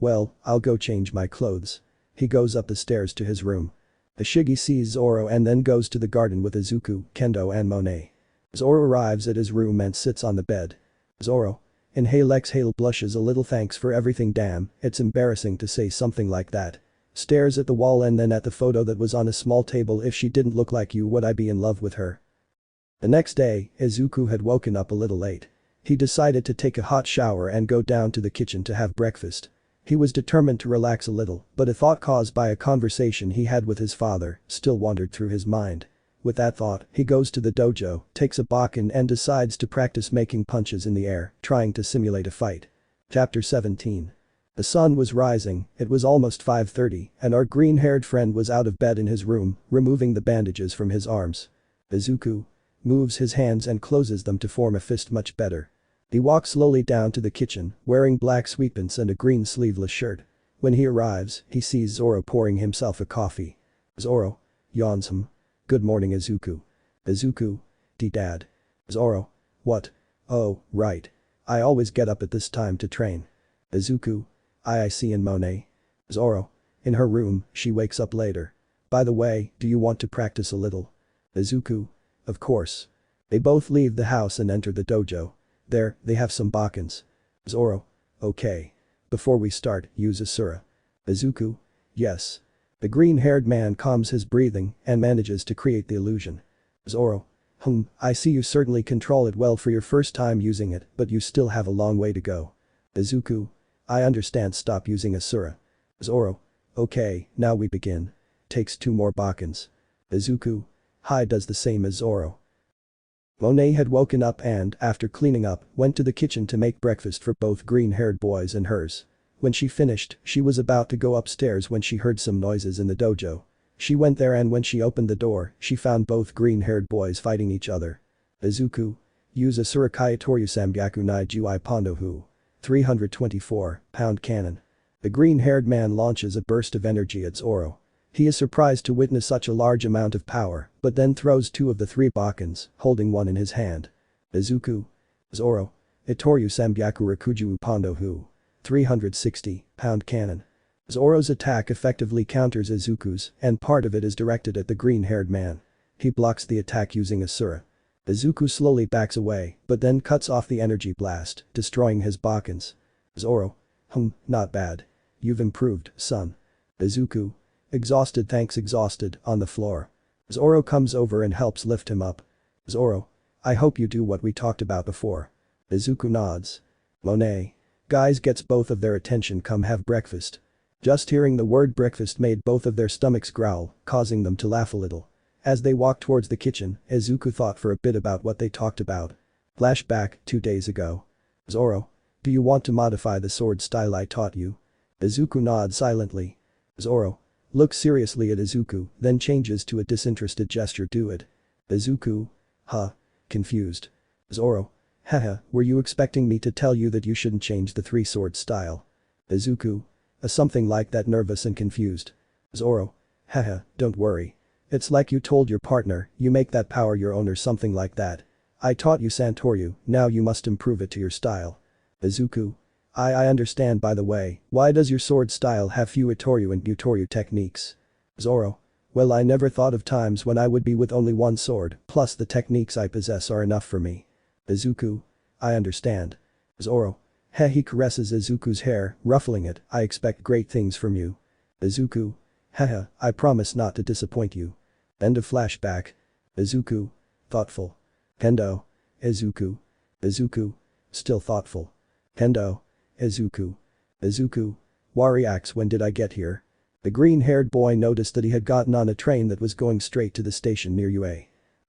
Well, I'll go change my clothes. He goes up the stairs to his room. Toshigi sees Zoro and then goes to the garden with Izuku, Kendo and Monae. Zoro arrives at his room and sits on the bed. Zoro. Inhale, exhale, blushes a little, thanks for everything. Damn, it's embarrassing to say something like that. Stares at the wall and then at the photo that was on a small table. If she didn't look like you, would I be in love with her? The next day, Izuku had woken up a little late. He decided to take a hot shower and go down to the kitchen to have breakfast. He was determined to relax a little, but a thought caused by a conversation he had with his father still wandered through his mind. With that thought, he goes to the dojo, takes a bokken and decides to practice making punches in the air, trying to simulate a fight. Chapter 17. The sun was rising, it was almost 5:30, and our green-haired friend was out of bed in his room, removing the bandages from his arms. Izuku. Moves his hands and closes them to form a fist, much better. He walks slowly down to the kitchen, wearing black sweatpants and a green sleeveless shirt. When he arrives, he sees Zoro pouring himself a coffee. Zoro. Yawns him. Good morning, Izuku. Izuku. Dad. Zoro. What? Oh, right. I always get up at this time to train. Izuku. I see. In Monae. Zoro. In her room, she wakes up later. By the way, do you want to practice a little? Izuku. Of course. They both leave the house and enter the dojo. There, they have some bakens. Zoro. Okay. Before we start, use Asura. Izuku. Yes. The green-haired man calms his breathing and manages to create the illusion. Zoro. I see you certainly control it well for your first time using it, but you still have a long way to go. Izuku. I understand, stop using Asura. Zoro. Okay, now we begin. Takes 2 more bakens. Izuku. Hai does the same as Zoro. Monae had woken up and, after cleaning up, went to the kitchen to make breakfast for both green-haired boys and hers. When she finished, she was about to go upstairs when she heard some noises in the dojo. She went there and when she opened the door, she found both green-haired boys fighting each other. Izuku. Use Asura Kaitoryu Sambyaku Nai Jui Pondo Hu. 324, pound cannon. The green-haired man launches a burst of energy at Zoro. He is surprised to witness such a large amount of power, but then throws 2 of the 3 bakens, holding one in his hand. Izuku. Zoro. Itoryu Sambyaku Rakuju Pondo Hu. 360, pound cannon. Zoro's attack effectively counters Izuku's, and part of it is directed at the green-haired man. He blocks the attack using Asura. Izuku slowly backs away, but then cuts off the energy blast, destroying his bakens. Zoro. Not bad. You've improved, son. Izuku. Exhausted, thanks, exhausted, on the floor. Zoro comes over and helps lift him up. Zoro. I hope you do what we talked about before. Izuku nods. Monae. Guys gets both of their attention, come have breakfast. Just hearing the word breakfast made both of their stomachs growl, causing them to laugh a little. As they walked towards the kitchen, Izuku thought for a bit about what they talked about. Flashback, 2 days ago. Zoro. Do you want to modify the sword style I taught you? Izuku nods silently. Zoro. Looks seriously at Izuku, then changes to a disinterested gesture, do it. Izuku. Confused. Zoro. Haha, were you expecting me to tell you that you shouldn't change the 3-sword style? Izuku. Something like that, nervous and confused. Zoro. Haha, don't worry. It's like you told your partner, you make that power your own or something like that. I taught you santoryu, now you must improve it to your style. Izuku. I understand, by the way, why does your sword style have few itoryu and utoryu techniques? Zoro. Well, I never thought of times when I would be with only 1 sword, plus the techniques I possess are enough for me. Izuku. I understand. Zoro. He caresses Izuku's hair, ruffling it, I expect great things from you. Izuku. Haha, I promise not to disappoint you. End of flashback. Izuku. Thoughtful. Kendo. Izuku. Izuku. Still thoughtful. Kendo. Izuku. Izuku. Wariax, when did I get here? The green-haired boy noticed that he had gotten on a train that was going straight to the station near UA.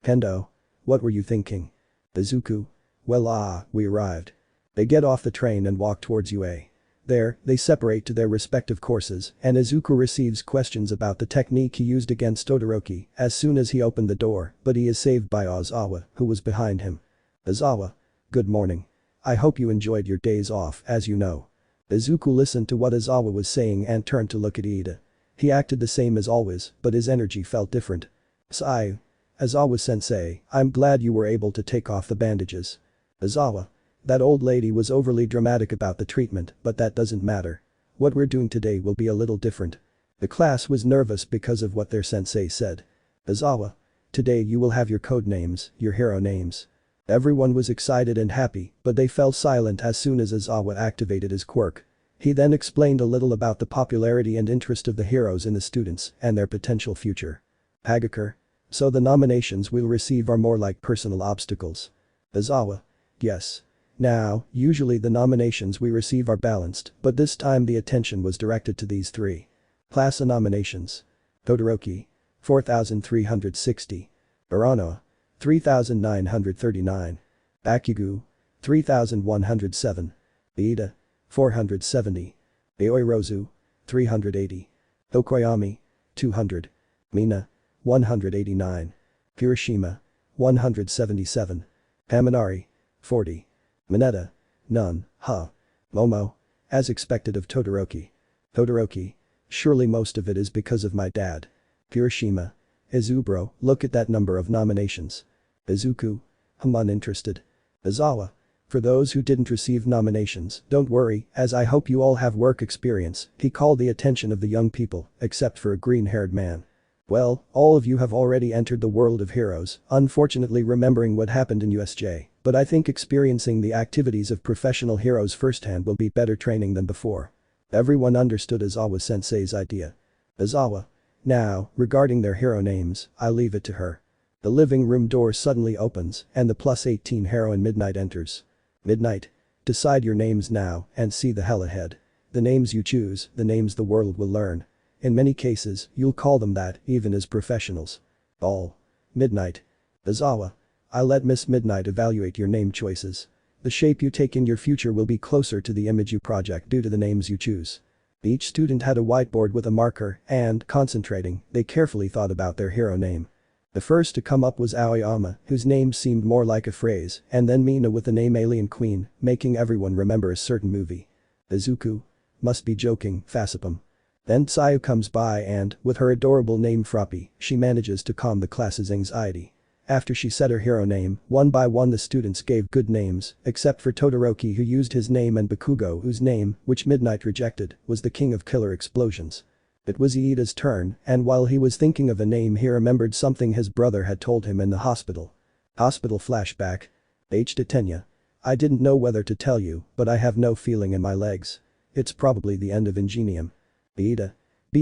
Kendo. What were you thinking? Izuku. Well, we arrived. They get off the train and walk towards UA. There, they separate to their respective courses and Izuku receives questions about the technique he used against Todoroki as soon as he opened the door, but he is saved by Ozawa, who was behind him. Ozawa. Good morning. I hope you enjoyed your days off, as you know. Izuku listened to what Ozawa was saying and turned to look at Ida. He acted the same as always, but his energy felt different. Sai. Ozawa-sensei, I'm glad you were able to take off the bandages. Ozawa. That old lady was overly dramatic about the treatment, but that doesn't matter. What we're doing today will be a little different. The class was nervous because of what their sensei said. Ozawa. Today you will have your code names, your hero names. Everyone was excited and happy, but they fell silent as soon as Ozawa activated his quirk. He then explained a little about the popularity and interest of the heroes in the students and their potential future. Hagakure. So the nominations we'll receive are more like personal obstacles. Ozawa. Yes. Now, usually the nominations we receive are balanced, but this time the attention was directed to these 3. Class nominations. Todoroki. 4,360. Uraraka. 3,939. Bakugo. 3,107. Ida. 470. Aoirozu. 380. Okoyami. 200. Mina. 189. Hiroshima. 177. Haminari. 40. Mineta. None. Momo. As expected of Todoroki. Todoroki. Surely most of it is because of my dad. Hiroshima. Izubro, look at that number of nominations. Izuku. Uninterested. Ozawa. For those who didn't receive nominations, don't worry, as I hope you all have work experience, he called the attention of the young people, except for a green-haired man. Well, all of you have already entered the world of heroes, unfortunately remembering what happened in USJ, but I think experiencing the activities of professional heroes firsthand will be better training than before. Everyone understood Aizawa-sensei's idea. Aizawa. Now, regarding their hero names, I leave it to her. The living room door suddenly opens and the +18 heroine Midnight enters. Midnight. Decide your names now and see the hell ahead. The names you choose, the names the world will learn. In many cases, you'll call them that, even as professionals. All. Midnight. Aizawa. I'll let Miss Midnight evaluate your name choices. The shape you take in your future will be closer to the image you project due to the names you choose. Each student had a whiteboard with a marker and, concentrating, they carefully thought about their hero name. The first to come up was Aoyama, whose name seemed more like a phrase, and then Mina with the name Alien Queen, making everyone remember a certain movie. Izuku. Must be joking, Facepum. Then Tsuyu comes by and, with her adorable name Froppy, she manages to calm the class's anxiety. After she said her hero name, one by one the students gave good names, except for Todoroki who used his name and Bakugo whose name, which Midnight rejected, was the king of killer explosions. It was Iida's turn, and while he was thinking of a name he remembered something his brother had told him in the hospital. Hospital flashback. H-Tenya. I didn't know whether to tell you, but I have no feeling in my legs. It's probably the end of Ingenium. Iida.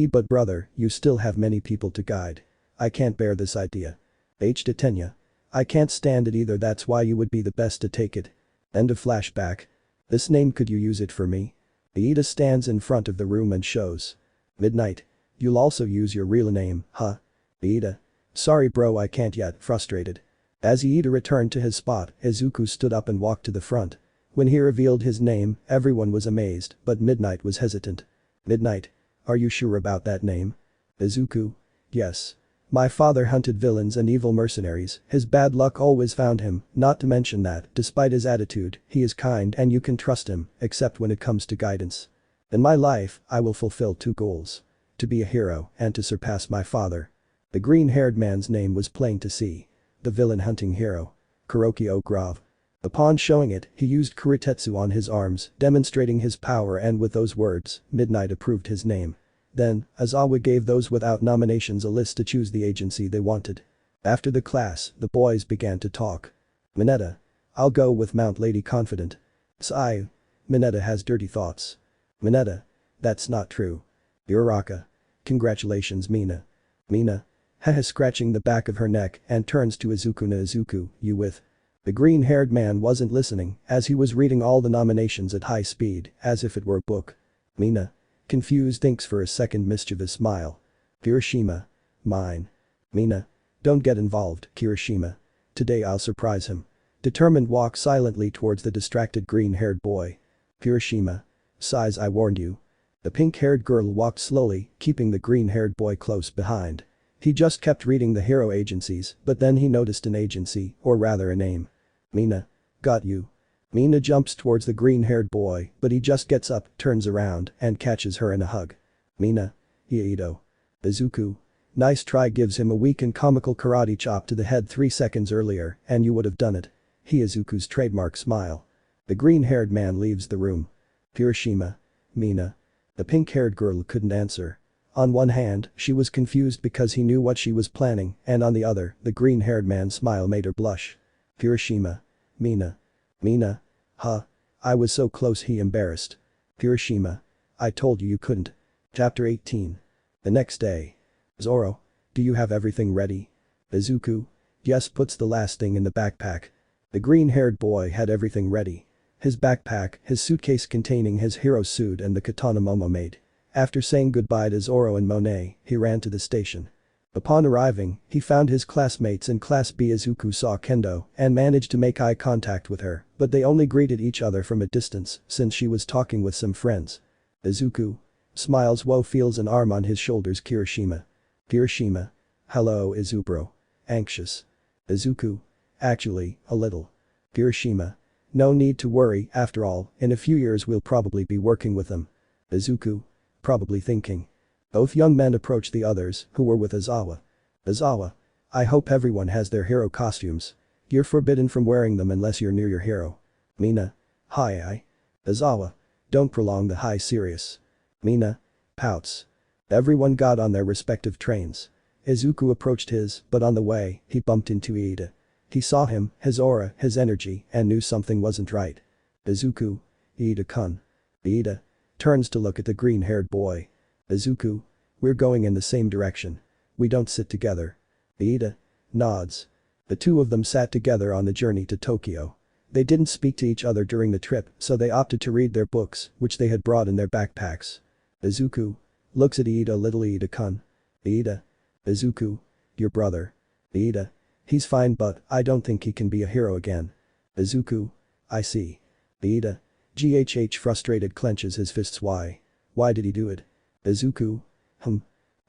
But brother, you still have many people to guide. I can't bear this idea. H-Tenya. I can't stand it either, that's why you would be the best to take it. End of flashback. This name, could you use it for me? Iida stands in front of the room and shows. Midnight. You'll also use your real name, huh? Iida. Sorry bro, I can't yet, frustrated. As Iida returned to his spot, Izuku stood up and walked to the front. When he revealed his name, everyone was amazed, but Midnight was hesitant. Midnight. Are you sure about that name? Izuku. Yes. My father hunted villains and evil mercenaries, his bad luck always found him, not to mention that, despite his attitude, he is kind and you can trust him, except when it comes to guidance. In my life, I will fulfill 2 goals. To be a hero and to surpass my father. The green-haired man's name was plain to see. The villain hunting hero. Kuroki Ograve. Upon showing it, he used Kuritetsu on his arms, demonstrating his power, and with those words, Midnight approved his name. Then, Aizawa gave those without nominations a list to choose the agency they wanted. After the class, the boys began to talk. Mineta. I'll go with Mount Lady Confident. Tsuyu. Mineta has dirty thoughts. Mineta. That's not true. Uraraka. Congratulations Mina. Mina. Haha, scratching the back of her neck and turns to Izuku. Na Izuku, you with. The green-haired man wasn't listening as he was reading all the nominations at high speed as if it were a book. Mina. Confused, thinks for a second, mischievous smile. Kirishima. Mine. Mina. Don't get involved, Kirishima. Today I'll surprise him. Determined, walks silently towards the distracted green-haired boy. Kirishima. Sighs, I warned you. The pink-haired girl walked slowly, keeping the green-haired boy close behind. He just kept reading the hero agencies, but then he noticed an agency, or rather a name. Mina. Got you. Mina jumps towards the green-haired boy, but he just gets up, turns around, and catches her in a hug. Mina. Iido. Izuku. Nice try, gives him a weak and comical karate chop to the head 3 seconds earlier, and you would have done it. Izuku's trademark smile. The green-haired man leaves the room. Kirishima. Mina. The pink-haired girl couldn't answer. On one hand, she was confused because he knew what she was planning, and on the other, the green-haired man's smile made her blush. Kirishima. Mina. Mina. Huh. I was so close, he embarrassed. Kirishima. I told you you couldn't. Chapter 18. The next day. Zoro. Do you have everything ready? Izuku. Yes, puts the last thing in the backpack. The green-haired boy had everything ready. His backpack, his suitcase containing his hero suit and the katana Momo made. After saying goodbye to Zoro and Monae, he ran to the station. Upon arriving, he found his classmates in Class B. Izuku saw Kendo and managed to make eye contact with her, but they only greeted each other from a distance since she was talking with some friends. Izuku. Smiles, Wo feels an arm on his shoulders. Kirishima. Kirishima. Hello Izubro. Anxious. Izuku. Actually, a little. Kirishima. No need to worry, after all, in a few years we'll probably be working with them. Izuku. Probably thinking. Both young men approached the others, who were with Aizawa. Aizawa. I hope everyone has their hero costumes. You're forbidden from wearing them unless you're near your hero. Mina. Hi. Aizawa. Don't prolong the high serious. Mina. Pouts. Everyone got on their respective trains. Izuku approached his, but on the way, he bumped into Iida. He saw him, his aura, his energy, and knew something wasn't right. Izuku. Iida-kun. Iida. Turns to look at the green-haired boy. Izuku. We're going in the same direction. We don't sit together. Iida. Nods. The two of them sat together on the journey to Tokyo. They didn't speak to each other during the trip, so they opted to read their books, which they had brought in their backpacks. Izuku. Looks at Iida. Little Iida-kun. Iida. Izuku. Your brother. Iida. He's fine but I don't think he can be a hero again. Izuku. I see. Iida. GHH frustrated clenches his fists. Why? Why did he do it? Izuku.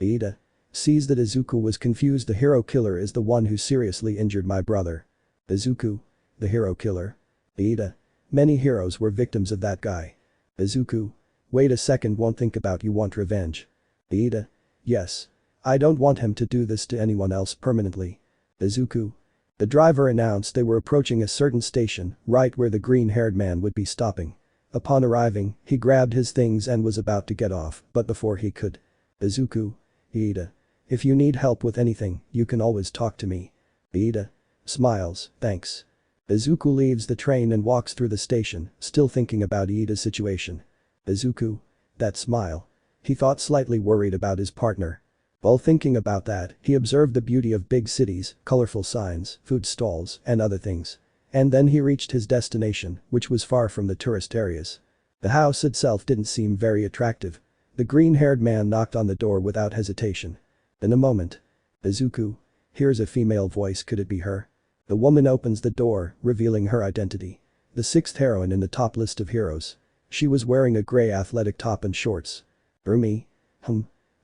Iida. Sees that Izuku was confused. The hero killer is the one who seriously injured my brother. Izuku. The hero killer. Iida. Many heroes were victims of that guy. Izuku. Wait a second, won't think about you want revenge. Iida. Yes. I don't want him to do this to anyone else permanently. Izuku. The driver announced they were approaching a certain station, right where the green-haired man would be stopping. Upon arriving, he grabbed his things and was about to get off, but before he could. Izuku. Iida. If you need help with anything, you can always talk to me. Iida. Smiles, thanks. Izuku leaves the train and walks through the station, still thinking about Iida's situation. Izuku. That smile. He thought slightly worried about his partner. While thinking about that, he observed the beauty of big cities, colorful signs, food stalls, and other things. And then he reached his destination, which was far from the tourist areas. The house itself didn't seem very attractive. The green-haired man knocked on the door without hesitation. In a moment. Izuku. Hears a female voice. Could it be her? The woman opens the door, revealing her identity. The sixth heroine in the top list of heroes. She was wearing a gray athletic top and shorts. Umi.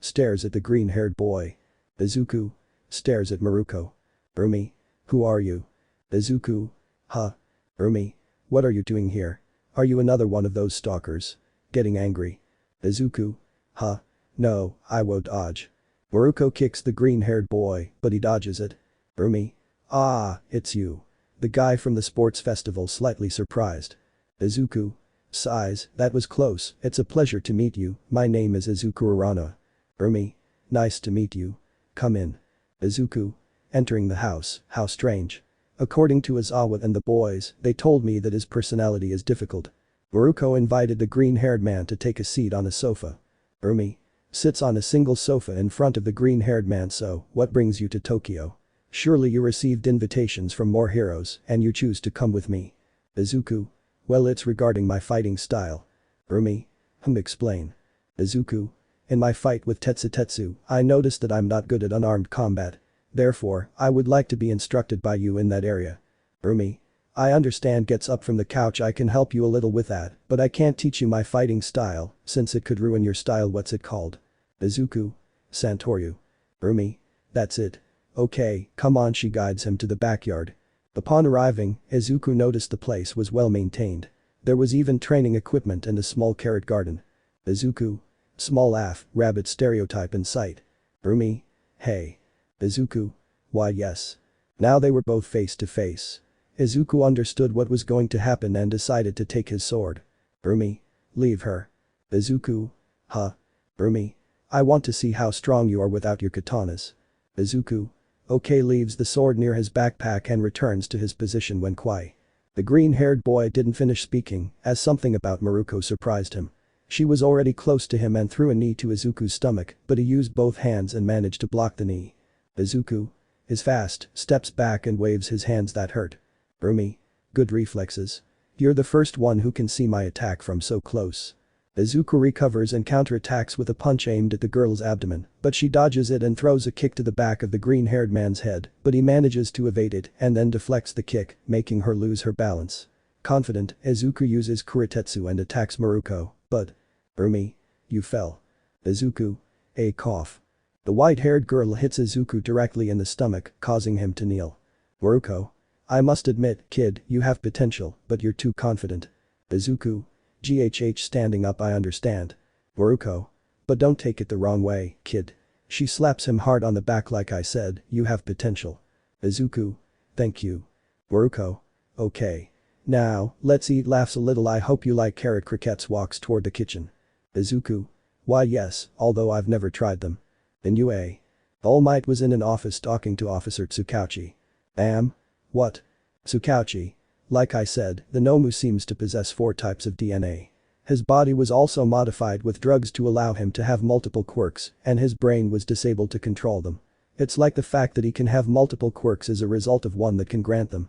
Stares at the green-haired boy. Izuku. Stares at Maruko. Umi. Who are you? Izuku. Umi. What are you doing here? Are you another one of those stalkers? Getting angry. Izuku. No, I won't dodge. Maruko kicks the green-haired boy, but he dodges it. Umi. Ah, it's you. The guy from the sports festival, slightly surprised. Izuku. Sighs, that was close. It's a pleasure to meet you. My name is Izuku Uraraka. Umi. Nice to meet you. Come in. Izuku. Entering the house, how strange. According to Izawa and the boys, they told me that his personality is difficult. Maruko invited the green-haired man to take a seat on a sofa. Umi. Sits on a single sofa in front of the green-haired man. So, what brings you to Tokyo? Surely you received invitations from more heroes and you choose to come with me. Izuku. Well, it's regarding my fighting style. Umi. Explain. Izuku. In my fight with Tetsu, I noticed that I'm not good at unarmed combat. Therefore, I would like to be instructed by you in that area. Umi. I understand. Gets up from the couch. I can help you a little with that, but I can't teach you my fighting style, since it could ruin your style. What's it called? Izuku. Santoryu. Umi. That's it. Okay, come on. She guides him to the backyard. Upon arriving, Izuku noticed the place was well maintained. There was even training equipment and a small carrot garden. Izuku. Small rabbit stereotype in sight. Umi. Hey. Izuku. Why yes. Now they were both face to face. Izuku understood what was going to happen and decided to take his sword. Umi. Leave her. Izuku. Umi. I want to see how strong you are without your katanas. Izuku. Okay, leaves the sword near his backpack and returns to his position when quiet. The green-haired boy didn't finish speaking, as something about Maruko surprised him. She was already close to him and threw a knee to Izuku's stomach, but he used both hands and managed to block the knee. Izuku. Is fast, steps back and waves his hands. That hurt. Umi. Good reflexes. You're the first one who can see my attack from so close. Izuku recovers and counterattacks with a punch aimed at the girl's abdomen, but she dodges it and throws a kick to the back of the green-haired man's head, but he manages to evade it and then deflects the kick, making her lose her balance. Confident, Izuku uses Kuritetsu and attacks Maruko, but… Umi. You fell. Izuku. A cough. The white-haired girl hits Izuku directly in the stomach, causing him to kneel. Maruko. I must admit, kid, you have potential, but you're too confident. Izuku. GHH standing up. I understand. Maruko. But don't take it the wrong way, kid. She slaps him hard on the back. Like I said, you have potential. Izuku. Thank you. Maruko. Okay. Now, let's eat. Laughs a little. I hope you like carrot croquettes. Walks toward the kitchen. Izuku. Why yes, although I've never tried them. Inue. Almight was in an office talking to Officer Tsukauchi. What? Tsukauchi. Like I said, the Nomu seems to possess 4 types of DNA. His body was also modified with drugs to allow him to have multiple quirks, and his brain was disabled to control them. It's like the fact that he can have multiple quirks is a result of one that can grant them.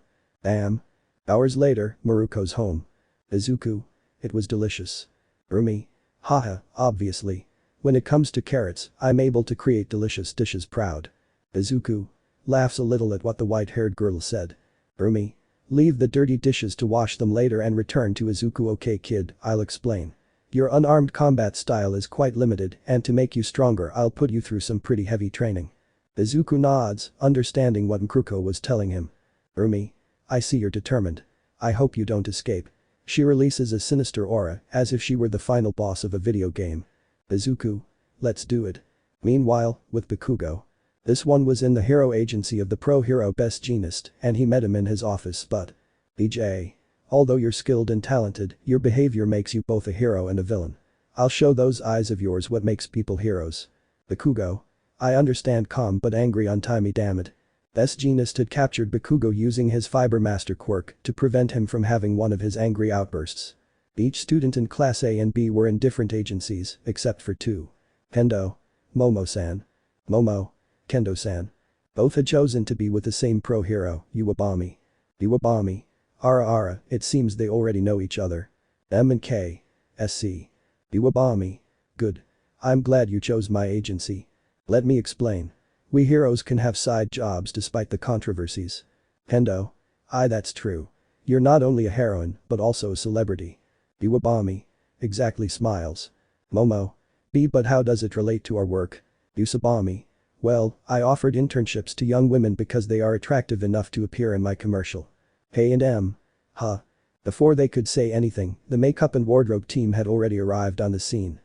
Hours later, Maruko's home. Izuku. It was delicious. Rumi. Haha, obviously. When it comes to carrots, I'm able to create delicious dishes proud. Izuku. Laughs a little at what the white-haired girl said. Rumi. Leave the dirty dishes to wash them later and return to Izuku. Okay kid, I'll explain. Your unarmed combat style is quite limited and to make you stronger I'll put you through some pretty heavy training. Izuku nods, understanding what Maruko was telling him. Rumi. I see you're determined. I hope you don't escape. She releases a sinister aura as if she were the final boss of a video game. Izuku. Let's do it. Meanwhile, with Bakugo. This one was in the hero agency of the pro-hero Best Jeanist and he met him in his office but. BJ. Although you're skilled and talented, your behavior makes you both a hero and a villain. I'll show those eyes of yours what makes people heroes. Bakugo. I understand calm but angry on timey dammit. Best Jeanist had captured Bakugo using his Fiber Master quirk to prevent him from having one of his angry outbursts. Each student in Class A and B were in different agencies, except for 2. Kendo. Momo-san. Momo. Kendo-san. Both had chosen to be with the same pro-hero, Iwabami. Iwabami. Ara, it seems they already know each other. M and K. SC. Iwabami. Good. I'm glad you chose my agency. Let me explain. We heroes can have side jobs despite the controversies. Kendo. Aye, that's true. You're not only a heroine, but also a celebrity. Iwabami. Exactly smiles. Momo. B but how does it relate to our work? Usabami. Well, I offered internships to young women because they are attractive enough to appear in my commercial. Hey and M. Huh. Before they could say anything, the makeup and wardrobe team had already arrived on the scene.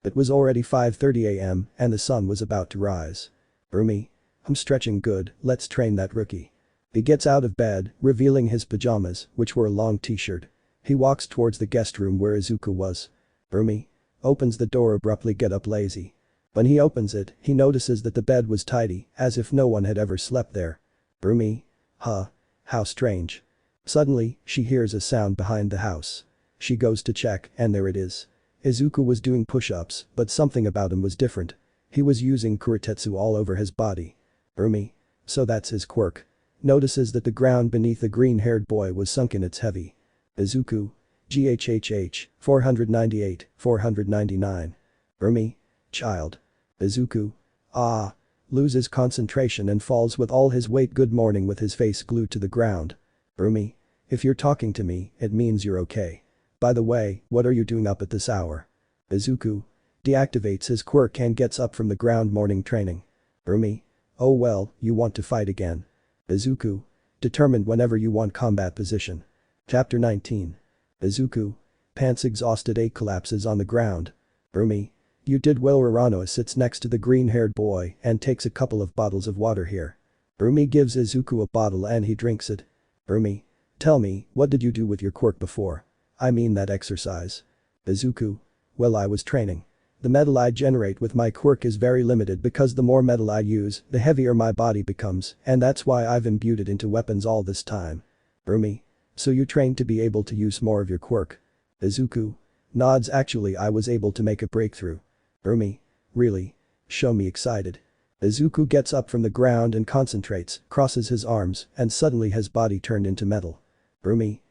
It was already 5:30 a.m. and the sun was about to rise. Rumi. I'm stretching good, let's train that rookie. He gets out of bed, revealing his pajamas, which were a long t-shirt. He walks towards the guest room where Izuku was. Rumi. Opens the door abruptly. Get up lazy. When he opens it, he notices that the bed was tidy, as if no one had ever slept there. Rumi. Huh. How strange. Suddenly, she hears a sound behind the house. She goes to check and there it is. Izuku was doing push-ups, but something about him was different. He was using kurotetsu all over his body. Rumi. So that's his quirk. Notices that the ground beneath the green-haired boy was sunken. It's heavy. Izuku. GHHH, 498, 499. Rumi. Child. Izuku. Ah. Loses concentration and falls with all his weight. Good morning with his face glued to the ground. Rumi. If you're talking to me, it means you're okay. By the way, what are you doing up at this hour? Izuku. Deactivates his quirk and gets up from the ground. Morning training. Rumi. Oh well, you want to fight again. Izuku. Determined whenever you want. Combat position. Chapter 19. Izuku. Pants exhausted. A collapses on the ground. Rumi. You did well. Uraraka sits next to the green-haired boy and takes a couple of bottles of water here. Rumi gives Izuku a bottle and he drinks it. Rumi. Tell me, what did you do with your quirk before? I mean that exercise. Izuku. Well, I was training. The metal I generate with my quirk is very limited because the more metal I use, the heavier my body becomes, and that's why I've imbued it into weapons all this time. Rumi. So you trained to be able to use more of your quirk? Izuku. Nods. Actually, I was able to make a breakthrough. Rumi. Really? Show me. Excited. Izuku gets up from the ground and concentrates, crosses his arms, and suddenly his body turned into metal. Rumi.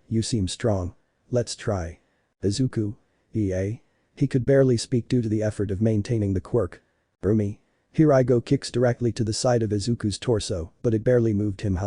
You seem strong. Let's try. Izuku. EA. He could barely speak due to the effort of maintaining the quirk. Rumi. Here I go. Kicks directly to the side of Izuku's torso, but it barely moved him.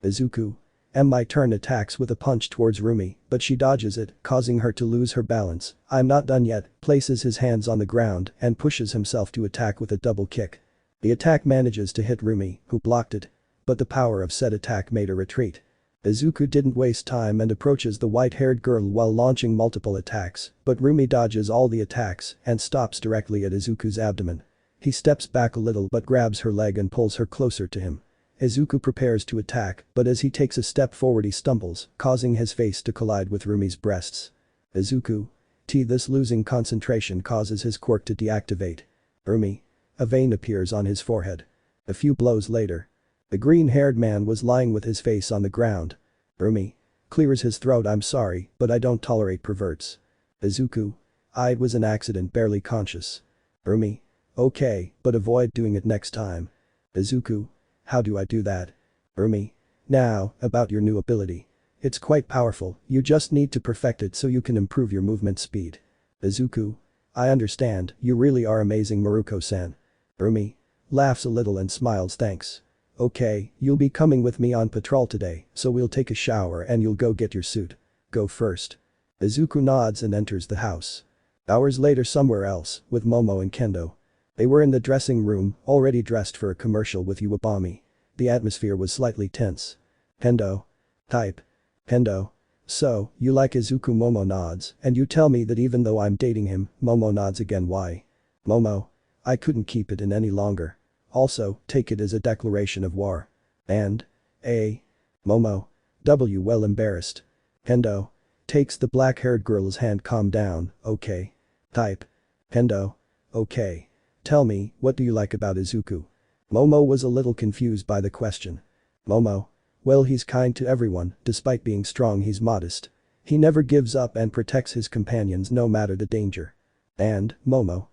Izuku. My turn. Attacks with a punch towards Rumi, but she dodges it, causing her to lose her balance. I'm not done yet, places his hands on the ground and pushes himself to attack with a double kick. The attack manages to hit Rumi, who blocked it. But the power of said attack made a retreat. Izuku didn't waste time and approaches the white-haired girl while launching multiple attacks, but Rumi dodges all the attacks and stops directly at Izuku's abdomen. He steps back a little but grabs her leg and pulls her closer to him. Izuku prepares to attack, but as he takes a step forward he stumbles, causing his face to collide with Rumi's breasts. Izuku. This losing concentration causes his quirk to deactivate. Rumi. A vein appears on his forehead. A few blows later. The green-haired man was lying with his face on the ground. Urumi. Clears his throat. I'm sorry, but I don't tolerate perverts. Izuku. It was an accident, barely conscious. Urumi. Okay, but avoid doing it next time. Izuku. How do I do that? Urumi. Now, about your new ability. It's quite powerful, you just need to perfect it so you can improve your movement speed. Izuku. I understand, you really are amazing, Maruko-san. Urumi. Laughs a little and smiles. Thanks. Okay, you'll be coming with me on patrol today, so we'll take a shower and you'll go get your suit. Go first. Izuku nods and enters the house. Hours later somewhere else, with Momo and Kendo. They were in the dressing room, already dressed for a commercial with Iwabami. The atmosphere was slightly tense. Kendo. Type. Kendo. So, you like Izuku? Momo nods, and you tell me that even though I'm dating him. Momo nods again. Why? Momo. I couldn't keep it in any longer. Also, take it as a declaration of war. And? Momo. Well, embarrassed. Kendo. Takes the black-haired girl's hand. Calm down, okay. Type. Kendo. Okay. Tell me, what do you like about Izuku? Momo was a little confused by the question. Momo. Well, he's kind to everyone, despite being strong he's modest. He never gives up and protects his companions no matter the danger. And, Momo.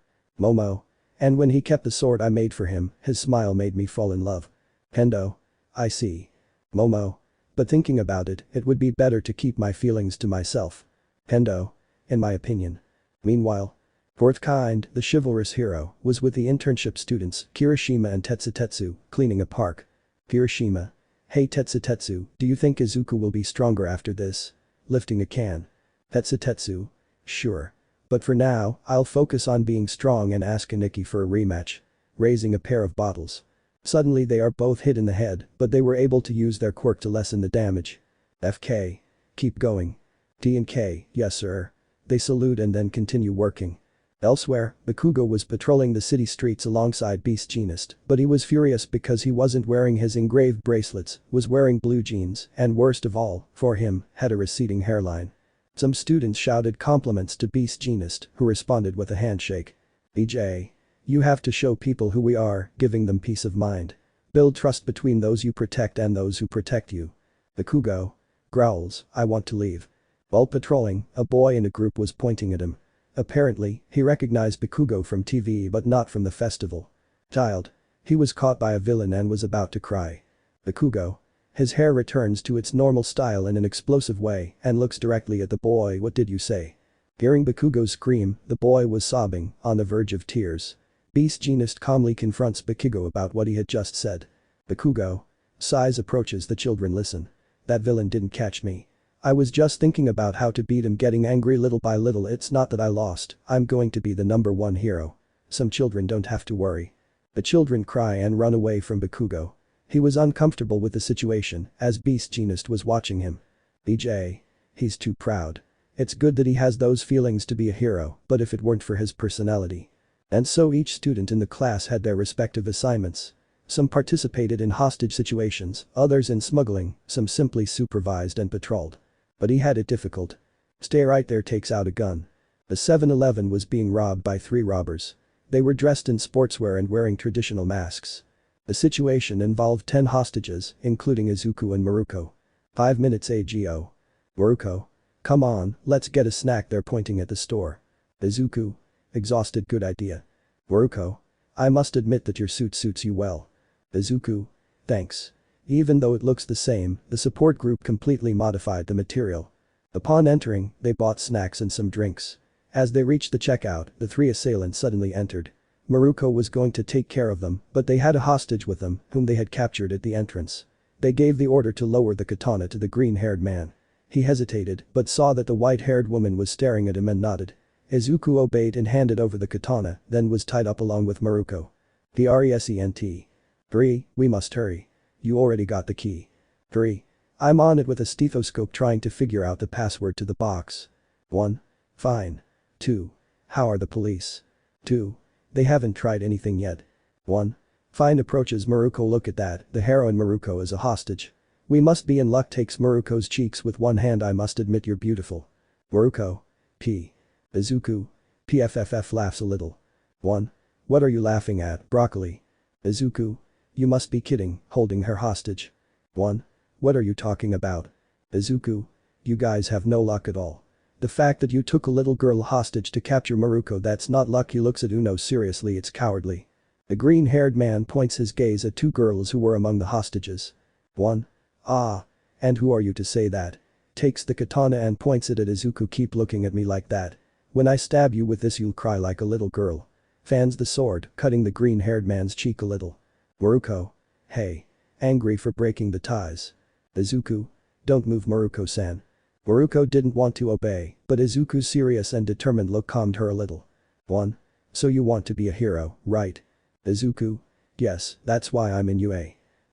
And when he kept the sword I made for him, his smile made me fall in love. Kendo. I see. Momo. But thinking about it, it would be better to keep my feelings to myself. Kendo. In my opinion. Meanwhile. Fourth Kind, the chivalrous hero, was with the internship students, Kirishima and Tetsutetsu, cleaning a park. Kirishima. Hey Tetsutetsu, do you think Izuku will be stronger after this? Lifting a can. Tetsutetsu. Sure. But for now, I'll focus on being strong and ask Aniki for a rematch. Raising a pair of bottles. Suddenly they are both hit in the head, but they were able to use their quirk to lessen the damage. FK. Keep going. T and K, yes sir. They salute and then continue working. Elsewhere, Bakugo was patrolling the city streets alongside Beast Genist, but he was furious because he wasn't wearing his engraved bracelets, was wearing blue jeans, and worst of all, for him, had a receding hairline. Some students shouted compliments to Beast Genist, who responded with a handshake. EJ. You have to show people who we are, giving them peace of mind. Build trust between those you protect and those who protect you. Bakugo. Growls, I want to leave. While patrolling, a boy in a group was pointing at him. Apparently, he recognized Bakugo from TV but not from the festival. Child. He was caught by a villain and was about to cry. Bakugo. His hair returns to its normal style in an explosive way and looks directly at the boy. What did you say? Hearing Bakugo's scream, the boy was sobbing, on the verge of tears. Beast Genist calmly confronts Bakugo about what he had just said. Bakugo. Sighs approaches the children. Listen. That villain didn't catch me. I was just thinking about how to beat him, getting angry little by little. It's not that I lost, I'm going to be the #1 hero. Some children don't have to worry. The children cry and run away from Bakugo. He was uncomfortable with the situation, as Beast Genist was watching him. EJ. He's too proud. It's good that he has those feelings to be a hero, but if it weren't for his personality. And so each student in the class had their respective assignments. Some participated in hostage situations, others in smuggling, some simply supervised and patrolled. But he had it difficult. Stay right there. Takes out a gun. The 7-Eleven was being robbed by 3 robbers. They were dressed in sportswear and wearing traditional masks. The situation involved 10 hostages, including Izuku and Maruko. 5 minutes ago. Maruko. Come on, let's get a snack. They're pointing at the store. Izuku. Exhausted. Good idea. Maruko. I must admit that your suit suits you well. Izuku. Thanks. Even though it looks the same, the support group completely modified the material. Upon entering, they bought snacks and some drinks. As they reached the checkout, the 3 assailants suddenly entered. Maruko was going to take care of them, but they had a hostage with them, whom they had captured at the entrance. They gave the order to lower the katana to the green-haired man. He hesitated, but saw that the white-haired woman was staring at him and nodded. Izuku obeyed and handed over the katana, then was tied up along with Maruko. Present. 3, we must hurry. You already got the key. 3. I'm on it with a stethoscope trying to figure out the password to the box. 1. Fine. 2. How are the police? 2. They haven't tried anything yet. 1. Fine. Approaches Maruko. Look at that, the heroine Maruko is a hostage. We must be in luck. Takes Maruko's cheeks with one hand. I must admit you're beautiful. Maruko. P. Izuku. PFFF laughs a little. 1. What are you laughing at, broccoli? Izuku. You must be kidding, holding her hostage. 1. What are you talking about? Izuku. You guys have no luck at all. The fact that you took a little girl hostage to capture Maruko, that's not luck. He looks at Uno seriously, it's cowardly. The green-haired man points his gaze at 2 girls who were among the hostages. 1. Ah. And who are you to say that? Takes the katana and points it at Izuku. Keep looking at me like that. When I stab you with this you'll cry like a little girl. Fans the sword, cutting the green-haired man's cheek a little. Maruko. Hey. Angry for breaking the ties. Izuku. Don't move, Maruko-san. Maruko didn't want to obey, but Izuku's serious and determined look calmed her a little. 1. So you want to be a hero, right? Izuku. Yes, that's why I'm in UA.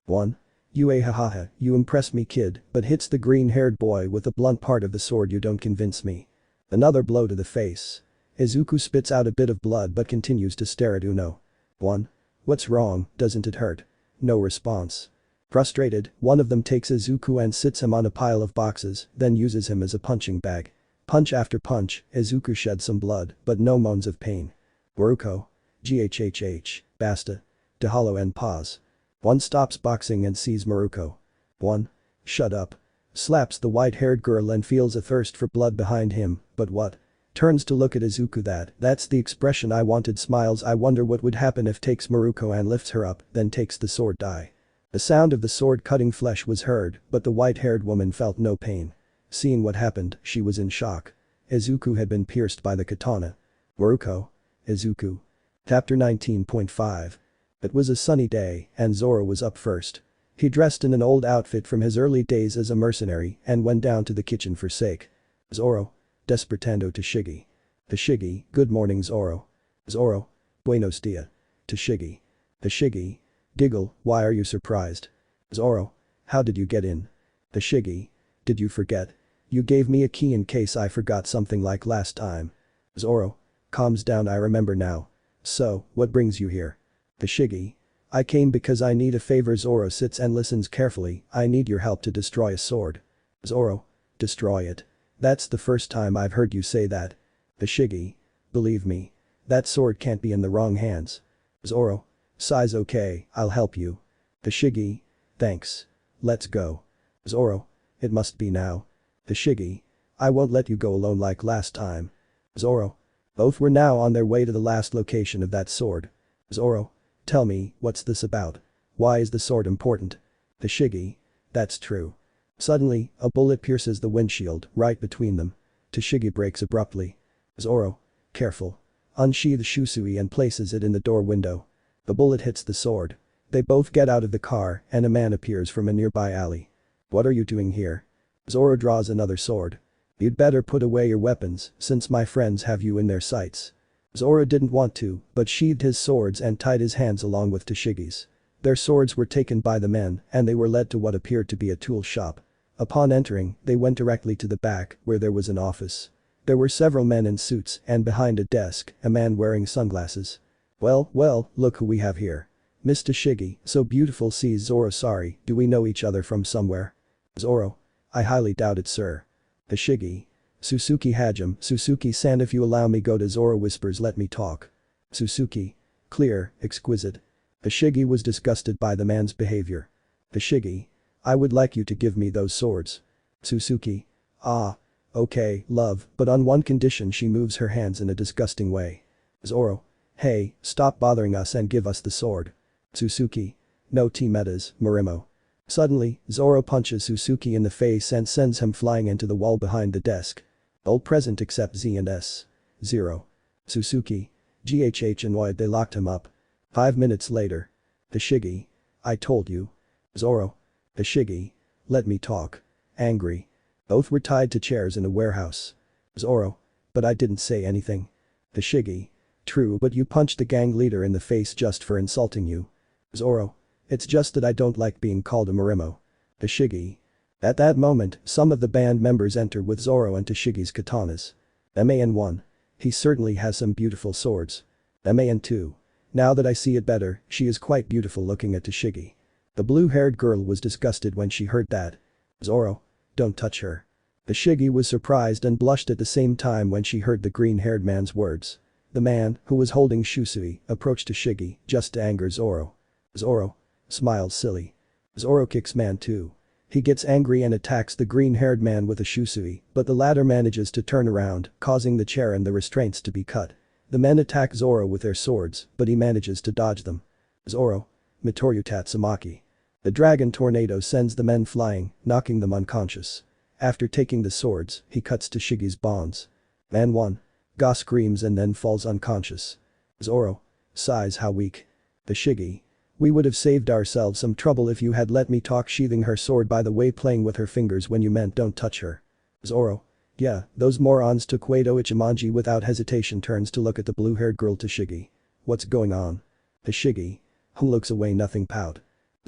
1. UA hahaha, you impress me kid, but hits the green-haired boy with the blunt part of the sword. You don't convince me. Another blow to the face. Izuku spits out a bit of blood but continues to stare at Uno. 1. What's wrong, doesn't it hurt? No response. Frustrated, one of them takes Izuku and sits him on a pile of boxes, then uses him as a punching bag. Punch after punch, Izuku sheds some blood, but no moans of pain. Maruko. Ghhh, basta. To hollow and pause. 1 stops boxing and sees Maruko. 1. Shut up. Slaps the white-haired girl and feels a thirst for blood behind him, but what? Turns to look at Izuku. That's the expression I wanted. Smiles. I wonder what would happen if takes Maruko and lifts her up, then takes the sword die. The sound of the sword cutting flesh was heard, but the white-haired woman felt no pain. Seeing what happened, she was in shock. Izuku had been pierced by the katana. Maruko. Izuku. Chapter 19.5. It was a sunny day, and Zoro was up first. He dressed in an old outfit from his early days as a mercenary and went down to the kitchen for sake. Zoro. Despertando to Shigi. To Shigi, good morning Zoro. Zoro. Buenos dia. To Shigi. To Shigi. Giggle, why are you surprised? Zoro. How did you get in? To Shigi. Did you forget? You gave me a key in case I forgot something like last time. Zoro. Calms down, I remember now. So, what brings you here? To Shigi. I came because I need a favor. Zoro sits and listens carefully. I need your help to destroy a sword. Zoro. Destroy it. That's the first time I've heard you say that. To Shigi. Believe me. That sword can't be in the wrong hands. Zoro. Sighs. Okay, I'll help you. To Shigi. Thanks. Let's go. Zoro. It must be now. To Shigi. I won't let you go alone like last time. Zoro. Both were now on their way to the last location of that sword. Zoro. Tell me, what's this about? Why is the sword important? To Shigi. That's true. Suddenly, a bullet pierces the windshield, right between them. To Shigi breaks abruptly. Zoro. Careful. Unsheathes Shusui and places it in the door window. The bullet hits the sword. They both get out of the car and a man appears from a nearby alley. What are you doing here? Zoro draws another sword. You'd better put away your weapons since my friends have you in their sights. Zoro didn't want to, but sheathed his swords and tied his hands along with Toshigi's. Their swords were taken by the men and they were led to what appeared to be a tool shop. Upon entering, they went directly to the back where there was an office. There were several men in suits and behind a desk, a man wearing sunglasses. Well, look who we have here. Miss Toshigi, so beautiful, sees Zoro. Sorry, do we know each other from somewhere? Zoro. I highly doubt it, sir. Toshigi. Suzuki Hajime, Suzuki-san, if you allow me go to Zoro whispers, let me talk. Suzuki. Clear, exquisite. Toshigi was disgusted by the man's behavior. Toshigi. I would like you to give me those swords. Suzuki. Ah. Okay, love, but on one condition. She moves her hands in a disgusting way. Zoro. Hey, stop bothering us and give us the sword. Suzuki. No tea metas, Morimo. Suddenly, Zoro punches Suzuki in the face and sends him flying into the wall behind the desk. All present except Z and S. 0. Suzuki. GHH annoyed, they locked him up. 5 minutes later. Toshigi. I told you. Zoro. Toshigi. Let me talk. Angry. Both were tied to chairs in a warehouse. Zoro. But I didn't say anything. Toshigi. True, but you punched the gang leader in the face just for insulting you. Zoro. It's just that I don't like being called a Morimo. Toshigi. At that moment, some of the band members enter with Zoro and Toshigi's katanas. MAN1. He certainly has some beautiful swords. MAN2. Now that I see it better, she is quite beautiful, looking at Toshigi. The blue-haired girl was disgusted when she heard that. Zoro. Don't touch her. Toshigi was surprised and blushed at the same time when she heard the green-haired man's words. The man, who was holding Shusui, approached Shigi, just to anger Zoro. Zoro smiles silly. Zoro kicks man too. He gets angry and attacks the green-haired man with a Shusui, but the latter manages to turn around, causing the chair and the restraints to be cut. The men attack Zoro with their swords, but he manages to dodge them. Zoro Mitoryu Tatsumaki. The dragon tornado sends the men flying, knocking them unconscious. After taking the swords, he cuts to Shigi's bonds. Man 1. Ga screams and then falls unconscious. Zoro sighs how weak. The Shigi. We would have saved ourselves some trouble if you had let me talk, sheathing her sword by the way, playing with her fingers when you meant don't touch her. Zoro. Yeah, those morons took Wado Ichimonji. Without hesitation turns to look at the blue-haired girl to Shigi. What's going on? The Shigi. Who looks away, nothing, pout.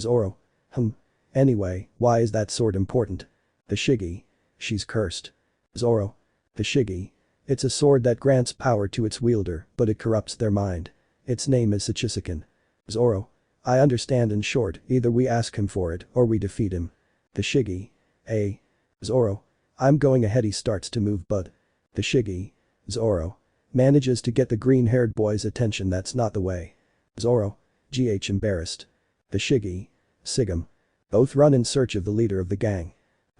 Zoro. Anyway, why is that sword important? The Shigi. She's cursed. Zoro. The Shigi. It's a sword that grants power to its wielder, but it corrupts their mind. Its name is Sachisuken. Zoro. I understand. In short, either we ask him for it or we defeat him. The Shigi. Zoro. I'm going ahead. He starts to move but. The Shigi. Zoro. Manages to get the green-haired boy's attention. That's not the way. Zoro. Embarrassed. The Shigi. Sigum. Both run in search of the leader of the gang.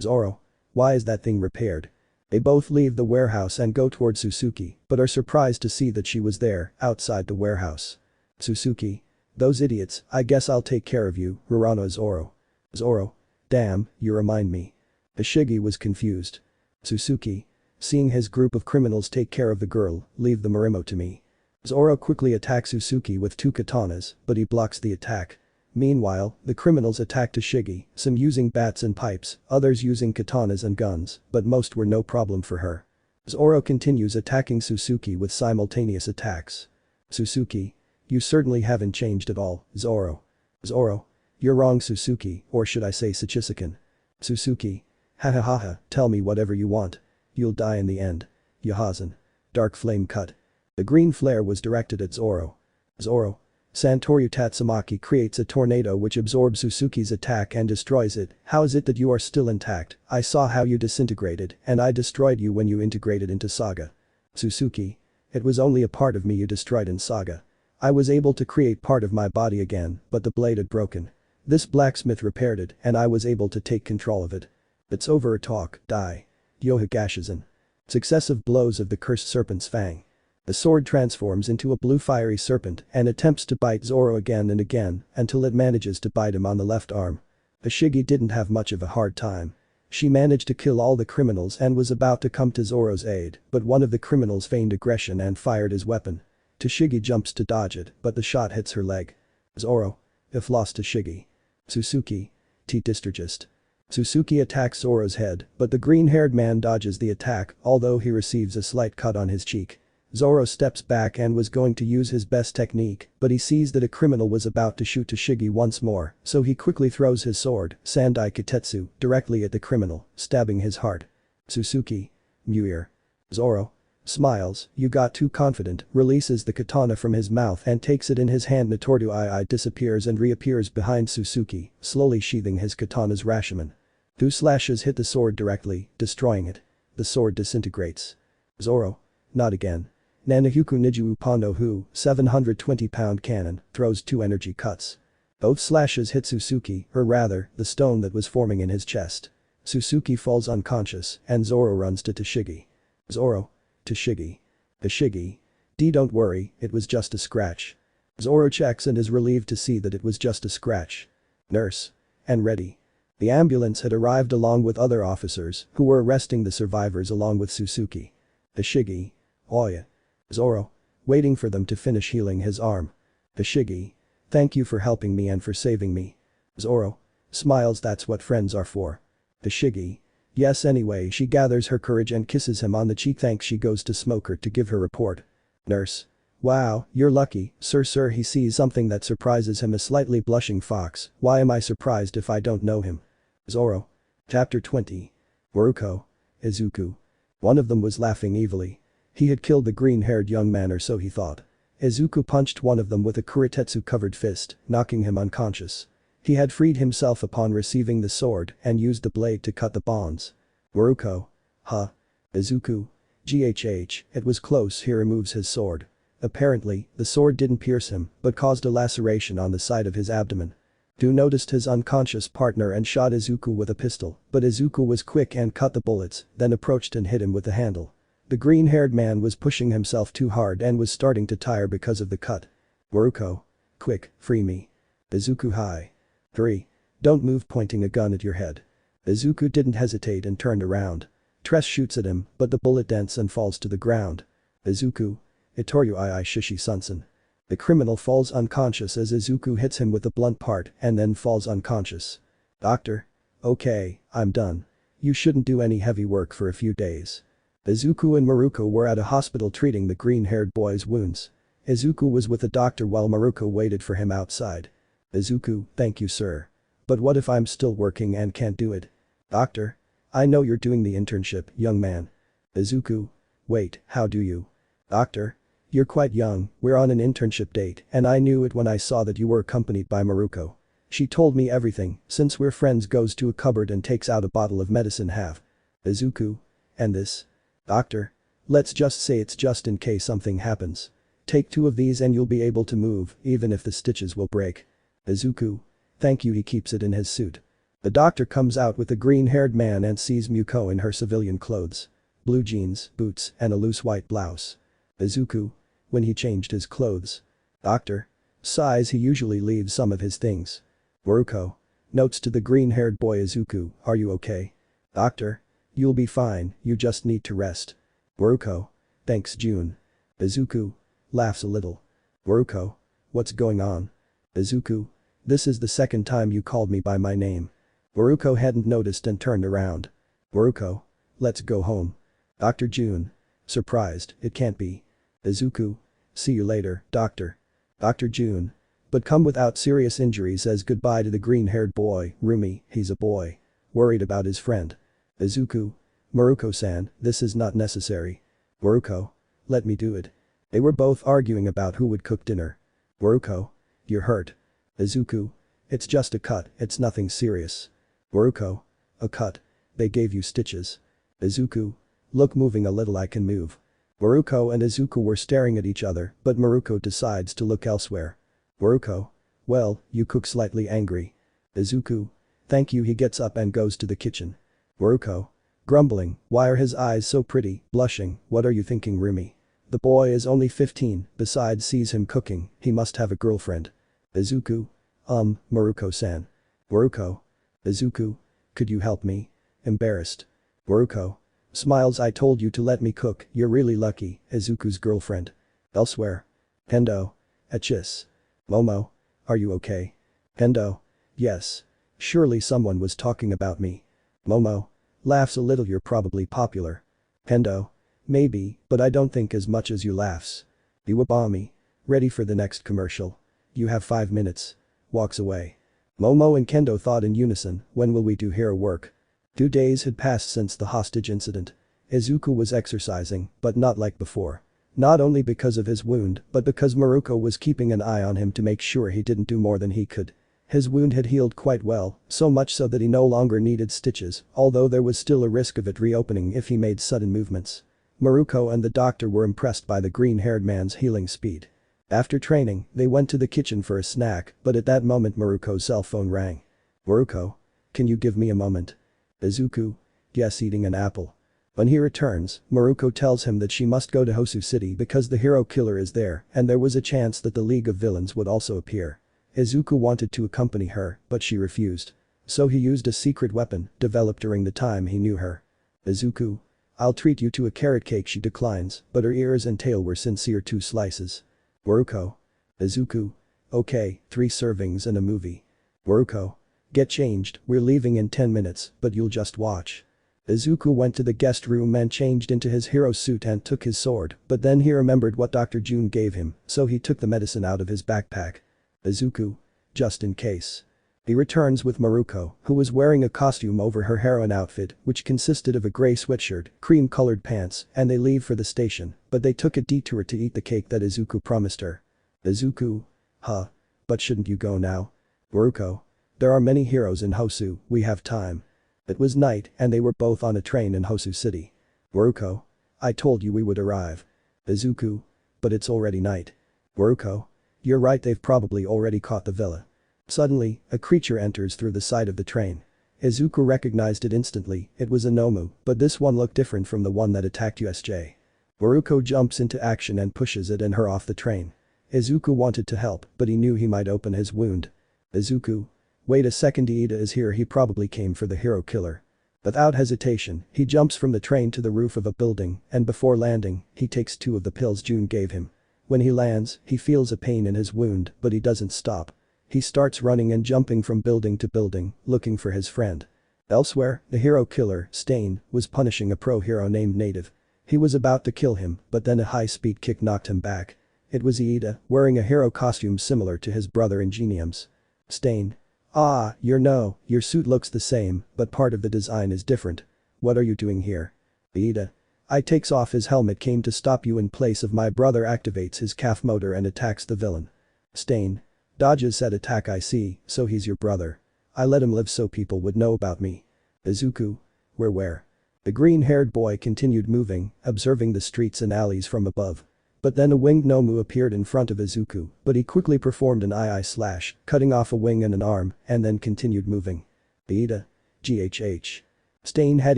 Zoro. Why is that thing repaired? They both leave the warehouse and go toward Suzuki, but are surprised to see that she was there, outside the warehouse. Suzuki. Those idiots, I guess I'll take care of you, Rurano. Zoro. Zoro. Damn, you remind me. The Shigi was confused. Suzuki. Seeing his group of criminals take care of the girl, leave the Marimo to me. Zoro quickly attacks Suzuki with 2 katanas, but he blocks the attack. Meanwhile, the criminals attack Shigi, some using bats and pipes, others using katanas and guns, but most were no problem for her. Zoro continues attacking Suzuki with simultaneous attacks. Suzuki. You certainly haven't changed at all, Zoro. Zoro. You're wrong, Suzuki, or should I say Sachisuken. Suzuki. Ha ha ha ha, tell me whatever you want. You'll die in the end. Yahazen. Dark flame cut. The green flare was directed at Zoro. Zoro. Santoryu Tatsumaki creates a tornado which absorbs Suzuki's attack and destroys it. How is it that you are still intact? I saw how you disintegrated, and I destroyed you when you integrated into Saga. Suzuki. It was only a part of me you destroyed in Saga. I was able to create part of my body again, but the blade had broken. This blacksmith repaired it, and I was able to take control of it. It's over a talk, die. Yohigashizen. Successive blows of the cursed serpent's fang. The sword transforms into a blue fiery serpent and attempts to bite Zoro again and again until it manages to bite him on the left arm. The Shigi didn't have much of a hard time. She managed to kill all the criminals and was about to come to Zoro's aid, but one of the criminals feigned aggression and fired his weapon. Tashigi jumps to dodge it, but the shot hits her leg. Zoro. If lost to Shigi. Suzuki. T-Distrigist. Suzuki attacks Zoro's head, but the green-haired man dodges the attack, although he receives a slight cut on his cheek. Zoro steps back and was going to use his best technique, but he sees that a criminal was about to shoot Tashigi once more, so he quickly throws his sword, Sandai Kitetsu, directly at the criminal, stabbing his heart. Suzuki. Muir. Zoro. Smiles, you got too confident, releases the katana from his mouth and takes it in his hand. Natoryu II disappears and reappears behind Suzuki, slowly sheathing his katana's Rashomon. 2 slashes hit the sword directly, destroying it. The sword disintegrates. Zoro. Not again. Nanahuku Niju Upano Hu, 720-pound cannon, throws 2 energy cuts. Both slashes hit Suzuki, or rather, the stone that was forming in his chest. Suzuki falls unconscious, and Zoro runs to Tashigi. Zoro. Tashigi. Tashigi. Don't worry, it was just a scratch. Zoro checks and is relieved to see that it was just a scratch. Nurse. And ready. The ambulance had arrived along with other officers, who were arresting the survivors along with Suzuki. Tashigi. Oya. Zoro. Waiting for them to finish healing his arm. Tashigi. Thank you for helping me and for saving me. Zoro. Smiles, that's what friends are for. Tashigi. Yes, anyway, she gathers her courage and kisses him on the cheek. Thanks. She goes to Smoker to give her report. Nurse. Wow, you're lucky, sir. He sees something that surprises him, a slightly blushing fox. Why am I surprised if I don't know him? Zoro. Chapter 20. Waruko. Izuku. One of them was laughing evilly. He had killed the green-haired young man, or so he thought. Izuku punched one of them with a kuritetsu-covered fist, knocking him unconscious. He had freed himself upon receiving the sword and used the blade to cut the bonds. Waruko. Huh. Izuku. GHH, it was close. He removes his sword. Apparently, the sword didn't pierce him, but caused a laceration on the side of his abdomen. Du noticed his unconscious partner and shot Izuku with a pistol, but Izuku was quick and cut the bullets, then approached and hit him with the handle. The green-haired man was pushing himself too hard and was starting to tire because of the cut. Waruko. Quick, free me. Izuku hi. 3. Don't move, pointing a gun at your head. Izuku didn't hesitate and turned around. Tress shoots at him, but the bullet dents and falls to the ground. Izuku. Itoryu ii shishi sunsen. The criminal falls unconscious as Izuku hits him with the blunt part and then falls unconscious. Doctor. Okay, I'm done. You shouldn't do any heavy work for a few days. Izuku and Maruko were at a hospital treating the green-haired boy's wounds. Izuku was with the doctor while Maruko waited for him outside. Izuku, thank you sir. But what if I'm still working and can't do it? Doctor. I know you're doing the internship, young man. Izuku. Wait, how do you? Doctor. You're quite young, we're on an internship date and I knew it when I saw that you were accompanied by Maruko. She told me everything, since we're friends, goes to a cupboard and takes out a bottle of medicine have. Izuku. And this? Doctor. Let's just say it's just in case something happens. Take 2 of these and you'll be able to move, even if the stitches will break. Izuku. Thank you. He keeps it in his suit. The doctor comes out with the green-haired man and sees Muko in her civilian clothes. Blue jeans, boots, and a loose white blouse. Izuku. When he changed his clothes. Doctor. Sighs, he usually leaves some of his things. Waruko. Notes to the green-haired boy. Izuku, are you okay? Doctor. You'll be fine, you just need to rest. Waruko. Thanks June. Izuku. Laughs a little. Waruko. What's going on? Izuku. This is the second time you called me by my name. Waruko hadn't noticed and turned around. Waruko. Let's go home. Dr. June. Surprised, it can't be. Izuku. See you later, doctor. Dr. June. But come without serious injury, says goodbye to the green-haired boy. Rumi, he's a boy. Worried about his friend. Izuku. Maruko-san, this is not necessary. Waruko. Let me do it. They were both arguing about who would cook dinner. Waruko. You're hurt. Izuku. It's just a cut, it's nothing serious. Waruko. A cut. They gave you stitches. Izuku. Look, moving a little, I can move. Waruko and Izuku were staring at each other, but Maruko decides to look elsewhere. Waruko. Well, you cook, slightly angry. Izuku. Thank you. He gets up and goes to the kitchen. Waruko. Grumbling, why are his eyes so pretty, blushing, what are you thinking, Rumi? The boy is only 15, besides sees him cooking, he must have a girlfriend. Izuku. Maruko-san. Waruko. Izuku. Could you help me? Embarrassed. Waruko. Smiles, I told you to let me cook, you're really lucky, Izuku's girlfriend. Elsewhere. Kendo. Achis. Momo. Are you okay? Kendo. Yes. Surely someone was talking about me. Momo. Laughs a little, you're probably popular. Kendo. Maybe, but I don't think as much as you laughs. Iwabami. Ready for the next commercial. You have 5 minutes. Walks away. Momo and Kendo thought in unison, when will we do hero work? 2 days had passed since the hostage incident. Izuku was exercising, but not like before. Not only because of his wound, but because Maruko was keeping an eye on him to make sure he didn't do more than he could. His wound had healed quite well, so much so that he no longer needed stitches, although there was still a risk of it reopening if he made sudden movements. Maruko and the doctor were impressed by the green-haired man's healing speed. After training, they went to the kitchen for a snack, but at that moment Maruko's cell phone rang. Waruko. Can you give me a moment? Izuku. Yes, eating an apple. When he returns, Maruko tells him that she must go to Hosu City because the hero killer is there and there was a chance that the League of Villains would also appear. Izuku wanted to accompany her, but she refused. So he used a secret weapon, developed during the time he knew her. Izuku. I'll treat you to a carrot cake, she declines, but her ears and tail were sincere, 2 slices. Waruko. Izuku. Okay, 3 servings and a movie. Waruko. Get changed, we're leaving in 10 minutes, but you'll just watch. Izuku went to the guest room and changed into his hero suit and took his sword, but then he remembered what Dr. June gave him, so he took the medicine out of his backpack. Izuku. Just in case. He returns with Maruko, who was wearing a costume over her heroine outfit, which consisted of a gray sweatshirt, cream-colored pants, and they leave for the station, but they took a detour to eat the cake that Izuku promised her. Izuku. Huh. But shouldn't you go now? Maruko. There are many heroes in Hosu, we have time. It was night and they were both on a train in Hosu City. Waruko. I told you we would arrive. Izuku. But it's already night. Boruko? You're right, they've probably already caught the villa. Suddenly, a creature enters through the side of the train. Izuku recognized it instantly, it was a Nomu, but this one looked different from the one that attacked USJ. Boruko jumps into action and pushes it and her off the train. Izuku wanted to help, but he knew he might open his wound. Izuku? Wait a second, Iida is here, he probably came for the hero killer. Without hesitation, he jumps from the train to the roof of a building, and before landing, he takes 2 of the pills June gave him. When he lands, he feels a pain in his wound, but he doesn't stop. He starts running and jumping from building to building, looking for his friend. Elsewhere, the hero killer, Stain, was punishing a pro-hero named Native. He was about to kill him, but then a high-speed kick knocked him back. It was Iida, wearing a hero costume similar to his brother Ingenium's. Stain. Ah, your suit looks the same, but part of the design is different. What are you doing here? Iida. I takes off his helmet, came to stop you in place of my brother, activates his calf motor and attacks the villain. Stain. Dodges said attack, I see, so he's your brother. I let him live so people would know about me. Izuku? Where? The green-haired boy continued moving, observing the streets and alleys from above. But then a winged Nomu appeared in front of Izuku, but he quickly performed an ii slash, cutting off a wing and an arm, and then continued moving. Iida? GHH. Stain had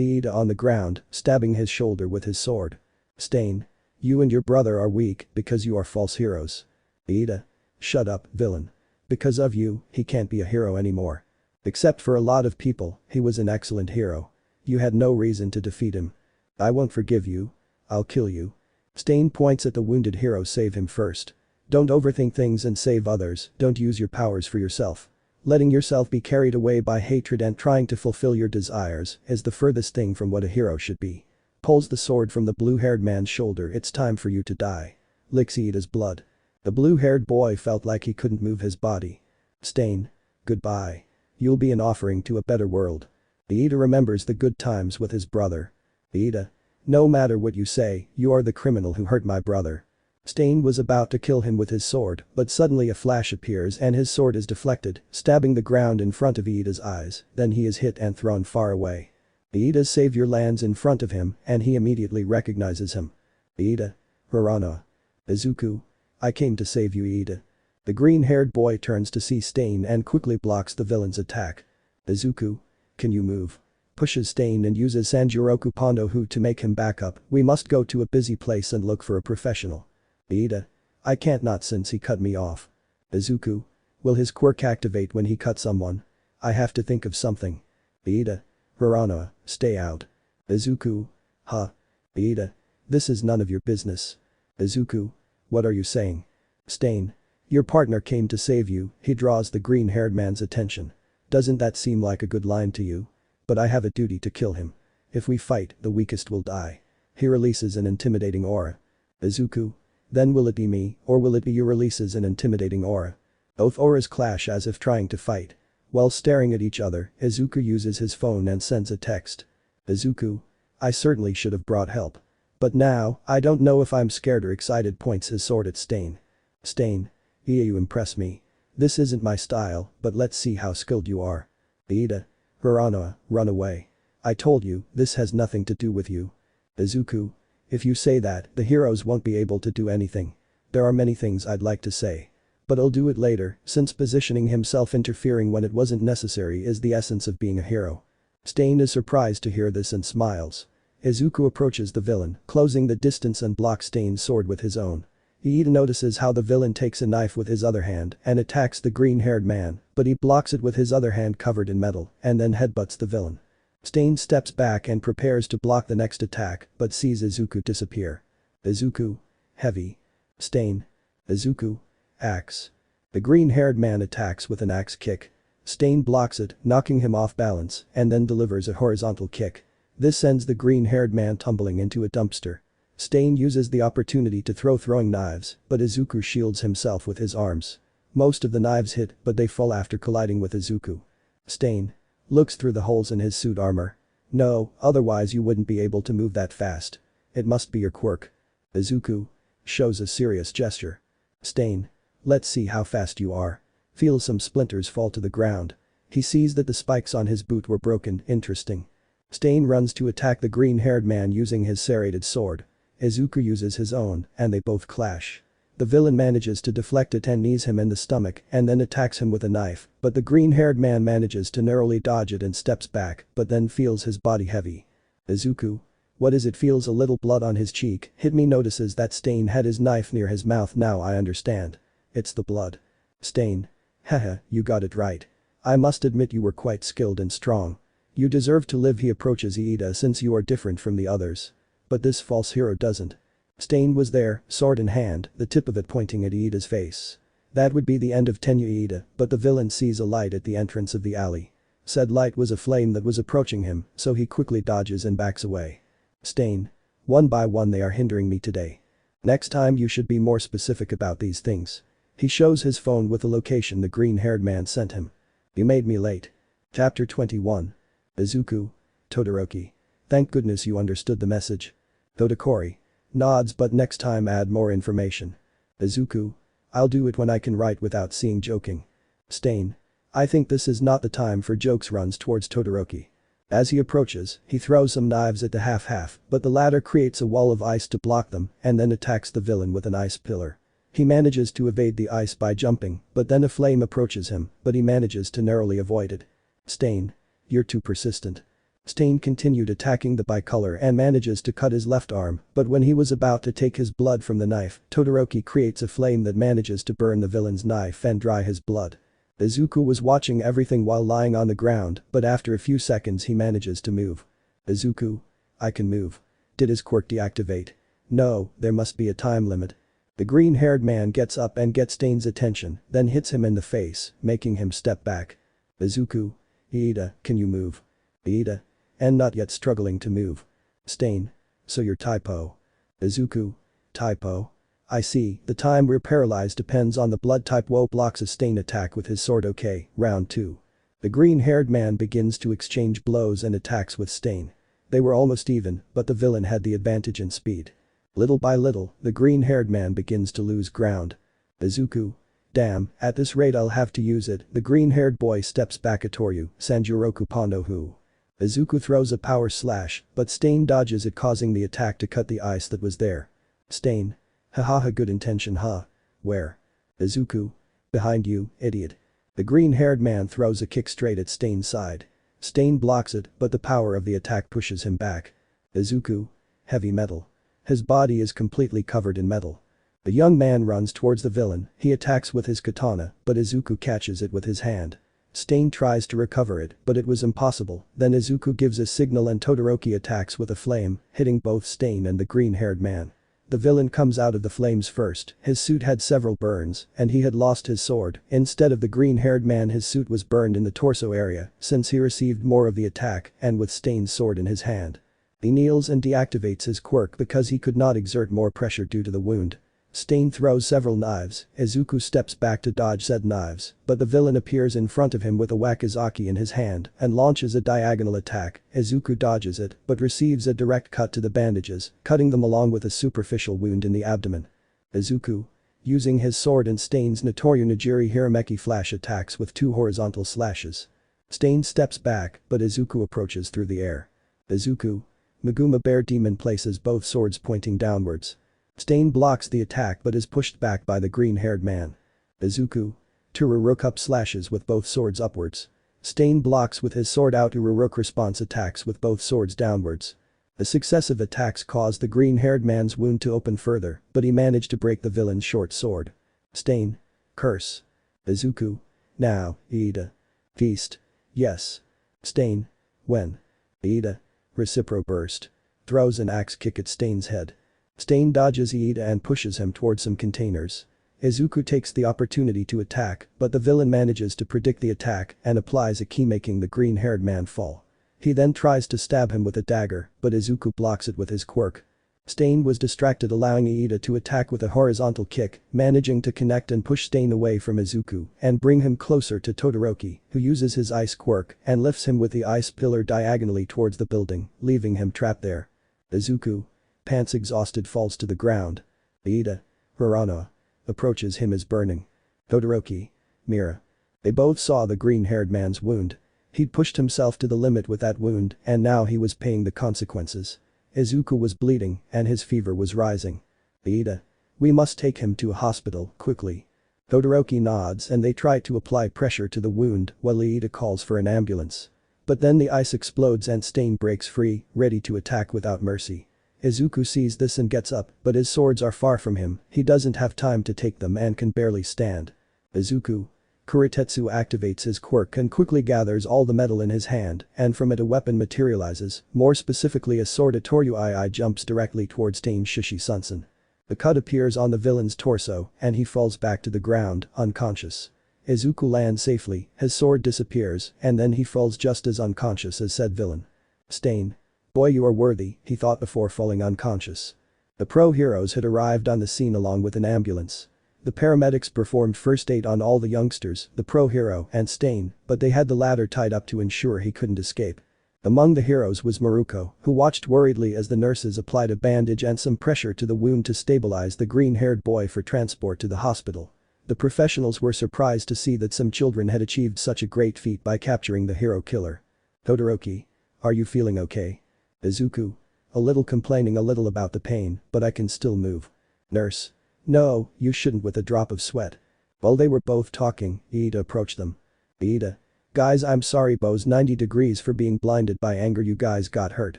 Iida on the ground, stabbing his shoulder with his sword. Stain. You and your brother are weak because you are false heroes. Iida. Shut up, villain. Because of you, he can't be a hero anymore. Except for a lot of people, he was an excellent hero. You had no reason to defeat him. I won't forgive you. I'll kill you. Stain points at the wounded hero, save him first. Don't overthink things and save others, don't use your powers for yourself. Letting yourself be carried away by hatred and trying to fulfill your desires is the furthest thing from what a hero should be. Pulls the sword from the blue-haired man's shoulder, it's time for you to die. Licks Iida's blood. The blue-haired boy felt like he couldn't move his body. Stain. Goodbye. You'll be an offering to a better world. Iida remembers the good times with his brother. Iida. No matter what you say, you are the criminal who hurt my brother. Stain was about to kill him with his sword, but suddenly a flash appears and his sword is deflected, stabbing the ground in front of Iida's eyes, then he is hit and thrown far away. Iida's savior lands in front of him and he immediately recognizes him. Iida. Uraraka. Izuku. I came to save you, Iida. The green-haired boy turns to see Stain and quickly blocks the villain's attack. Izuku. Can you move? Pushes Stain and uses Sanjiroku Pondo Hu to make him back up. We must go to a busy place and look for a professional. Iida. I can't not since he cut me off. Izuku. Will his quirk activate when he cut someone? I have to think of something. Iida. Uraraka, stay out. Izuku. Huh. Iida. This is none of your business. Izuku. What are you saying? Stain. Your partner came to save you, he draws the green-haired man's attention. Doesn't that seem like a good line to you? But I have a duty to kill him. If we fight, the weakest will die. He releases an intimidating aura. Izuku. Then will it be me, or will it be you releases an intimidating aura? Both auras clash as if trying to fight. While staring at each other, Izuku uses his phone and sends a text. Izuku. I certainly should have brought help. But now, I don't know if I'm scared or excited, points his sword at Stain. Stain. Iida, you impress me. This isn't my style, but let's see how skilled you are. Iida. Uraraka, run away. I told you, this has nothing to do with you. Izuku. If you say that, the heroes won't be able to do anything. There are many things I'd like to say. But I'll do it later, since positioning himself interfering when it wasn't necessary is the essence of being a hero. Stain is surprised to hear this and smiles. Izuku approaches the villain, closing the distance and blocks Stain's sword with his own. Iida notices how the villain takes a knife with his other hand and attacks the green-haired man, but he blocks it with his other hand covered in metal and then headbutts the villain. Stain steps back and prepares to block the next attack but sees Izuku disappear. Izuku. Heavy. Stain. Izuku. Axe. The green-haired man attacks with an axe kick. Stain blocks it, knocking him off balance, and then delivers a horizontal kick. This sends the green-haired man tumbling into a dumpster. Stain uses the opportunity to throw throwing knives, but Izuku shields himself with his arms. Most of the knives hit, but they fall after colliding with Izuku. Stain. Looks through the holes in his suit armor. No, otherwise you wouldn't be able to move that fast. It must be your quirk. Izuku. Shows a serious gesture. Stain. Let's see how fast you are. Feels some splinters fall to the ground. He sees that the spikes on his boot were broken, interesting. Stain runs to attack the green-haired man using his serrated sword. Izuku uses his own, and they both clash. The villain manages to deflect it and knees him in the stomach and then attacks him with a knife, but the green-haired man manages to narrowly dodge it and steps back, but then feels his body heavy. Izuku. What is it? Feels a little blood on his cheek. Hitmi notices that Stain had his knife near his mouth. Now I understand. It's the blood. Stain. Haha, you got it right. I must admit you were quite skilled and strong. You deserve to live. He approaches Iida since you are different from the others. But this false hero doesn't. Stain was there, sword in hand, the tip of it pointing at Iida's face. That would be the end of Tenyu Iida, but the villain sees a light at the entrance of the alley. Said light was a flame that was approaching him, so he quickly dodges and backs away. Stain. One by one they are hindering me today. Next time you should be more specific about these things. He shows his phone with the location the green-haired man sent him. You made me late. Chapter 21. Izuku. Todoroki. Thank goodness you understood the message. Todokori. Nods, but next time add more information. Izuku. I'll do it when I can write without seeing joking. Stain. I think this is not the time for jokes. Runs towards Todoroki. As he approaches, he throws some knives at the half-half, but the latter creates a wall of ice to block them and then attacks the villain with an ice pillar. He manages to evade the ice by jumping, but then a flame approaches him, but he manages to narrowly avoid it. Stain. You're too persistent. Stain continued attacking the bicolor and manages to cut his left arm, but when he was about to take his blood from the knife, Todoroki creates a flame that manages to burn the villain's knife and dry his blood. Izuku was watching everything while lying on the ground, but after a few seconds he manages to move. Izuku. I can move. Did his quirk deactivate? No, there must be a time limit. The green-haired man gets up and gets Stain's attention, then hits him in the face, making him step back. Izuku. Iida, can you move? Iida. And not yet struggling to move. Stain. So you're typo. Izuku. Typo. I see, the time we're paralyzed depends on the blood type. Woe blocks a Stain attack with his sword. Okay, round 2. The green-haired man begins to exchange blows and attacks with Stain. They were almost even, but the villain had the advantage in speed. Little by little, the green-haired man begins to lose ground. Izuku. Damn, at this rate I'll have to use it. The green-haired boy steps back at Toryu, Sanjuroku Pondo Hu. Izuku throws a power slash, but Stain dodges it, causing the attack to cut the ice that was there. Stain. Hahaha, good intention, huh? Where? Izuku. Behind you, idiot. The green-haired man throws a kick straight at Stain's side. Stain blocks it, but the power of the attack pushes him back. Izuku. Heavy metal. His body is completely covered in metal. The young man runs towards the villain. He attacks with his katana, but Izuku catches it with his hand. Stain tries to recover it, but it was impossible. Then Izuku gives a signal and Todoroki attacks with a flame, hitting both Stain and the green-haired man. The villain comes out of the flames first. His suit had several burns, and he had lost his sword. Instead of the green-haired man, his suit was burned in the torso area, since he received more of the attack, and with Stain's sword in his hand. He kneels and deactivates his quirk because he could not exert more pressure due to the wound. Stain throws several knives. Izuku steps back to dodge said knives, but the villain appears in front of him with a wakizaki in his hand and launches a diagonal attack. Izuku dodges it, but receives a direct cut to the bandages, cutting them along with a superficial wound in the abdomen. Izuku. Using his sword and Stain's Notoryu Nijiri Hirameki flash attacks with 2 horizontal slashes. Stain steps back, but Izuku approaches through the air. Izuku. Maguma Bear Demon places both swords pointing downwards. Stain blocks the attack but is pushed back by the green-haired man. Izuku. Uraraka up slashes with both swords upwards. Stain blocks with his sword out. Uraraka response attacks with both swords downwards. The successive attacks caused the green-haired man's wound to open further, but he managed to break the villain's short sword. Stain. Curse. Izuku. Now, Iida. Feast. Yes. Stain. When? Iida. Recipro burst. Throws an axe kick at Stain's head. Stain dodges Iida and pushes him towards some containers. Izuku takes the opportunity to attack, but the villain manages to predict the attack and applies a key, making the green-haired man fall. He then tries to stab him with a dagger, but Izuku blocks it with his quirk. Stain was distracted, allowing Iida to attack with a horizontal kick, managing to connect and push Stain away from Izuku and bring him closer to Todoroki, who uses his ice quirk and lifts him with the ice pillar diagonally towards the building, leaving him trapped there. Izuku. Pants exhausted, falls to the ground. Iida. Uraraka. Approaches him as burning. Todoroki. Mira. They both saw the green-haired man's wound. He'd pushed himself to the limit with that wound, and now he was paying the consequences. Izuku was bleeding and his fever was rising. Iida. We must take him to a hospital, quickly. Todoroki nods and they try to apply pressure to the wound while Iida calls for an ambulance. But then the ice explodes and Stain breaks free, ready to attack without mercy. Izuku sees this and gets up, but his swords are far from him, he doesn't have time to take them and can barely stand. Izuku. Kuritetsu activates his quirk and quickly gathers all the metal in his hand, and from it a weapon materializes, more specifically a sword. Santoryu II jumps directly towards Stain Shishi Sunsen. The cut appears on the villain's torso, and he falls back to the ground, unconscious. Izuku lands safely, his sword disappears, and then he falls just as unconscious as said villain. Stain. Boy, you are worthy, he thought before falling unconscious. The pro heroes had arrived on the scene along with an ambulance. The paramedics performed first aid on all the youngsters, the pro hero and Stain, but they had the latter tied up to ensure he couldn't escape. Among the heroes was Maruko, who watched worriedly as the nurses applied a bandage and some pressure to the wound to stabilize the green-haired boy for transport to the hospital. The professionals were surprised to see that some children had achieved such a great feat by capturing the hero killer. Todoroki. Are you feeling okay? Izuku. A little, complaining a little about the pain, but I can still move. Nurse. No, you shouldn't, with a drop of sweat. While they were both talking, Iida approached them. Iida. Guys, I'm sorry, Bo's 90 degrees for being blinded by anger, you guys got hurt.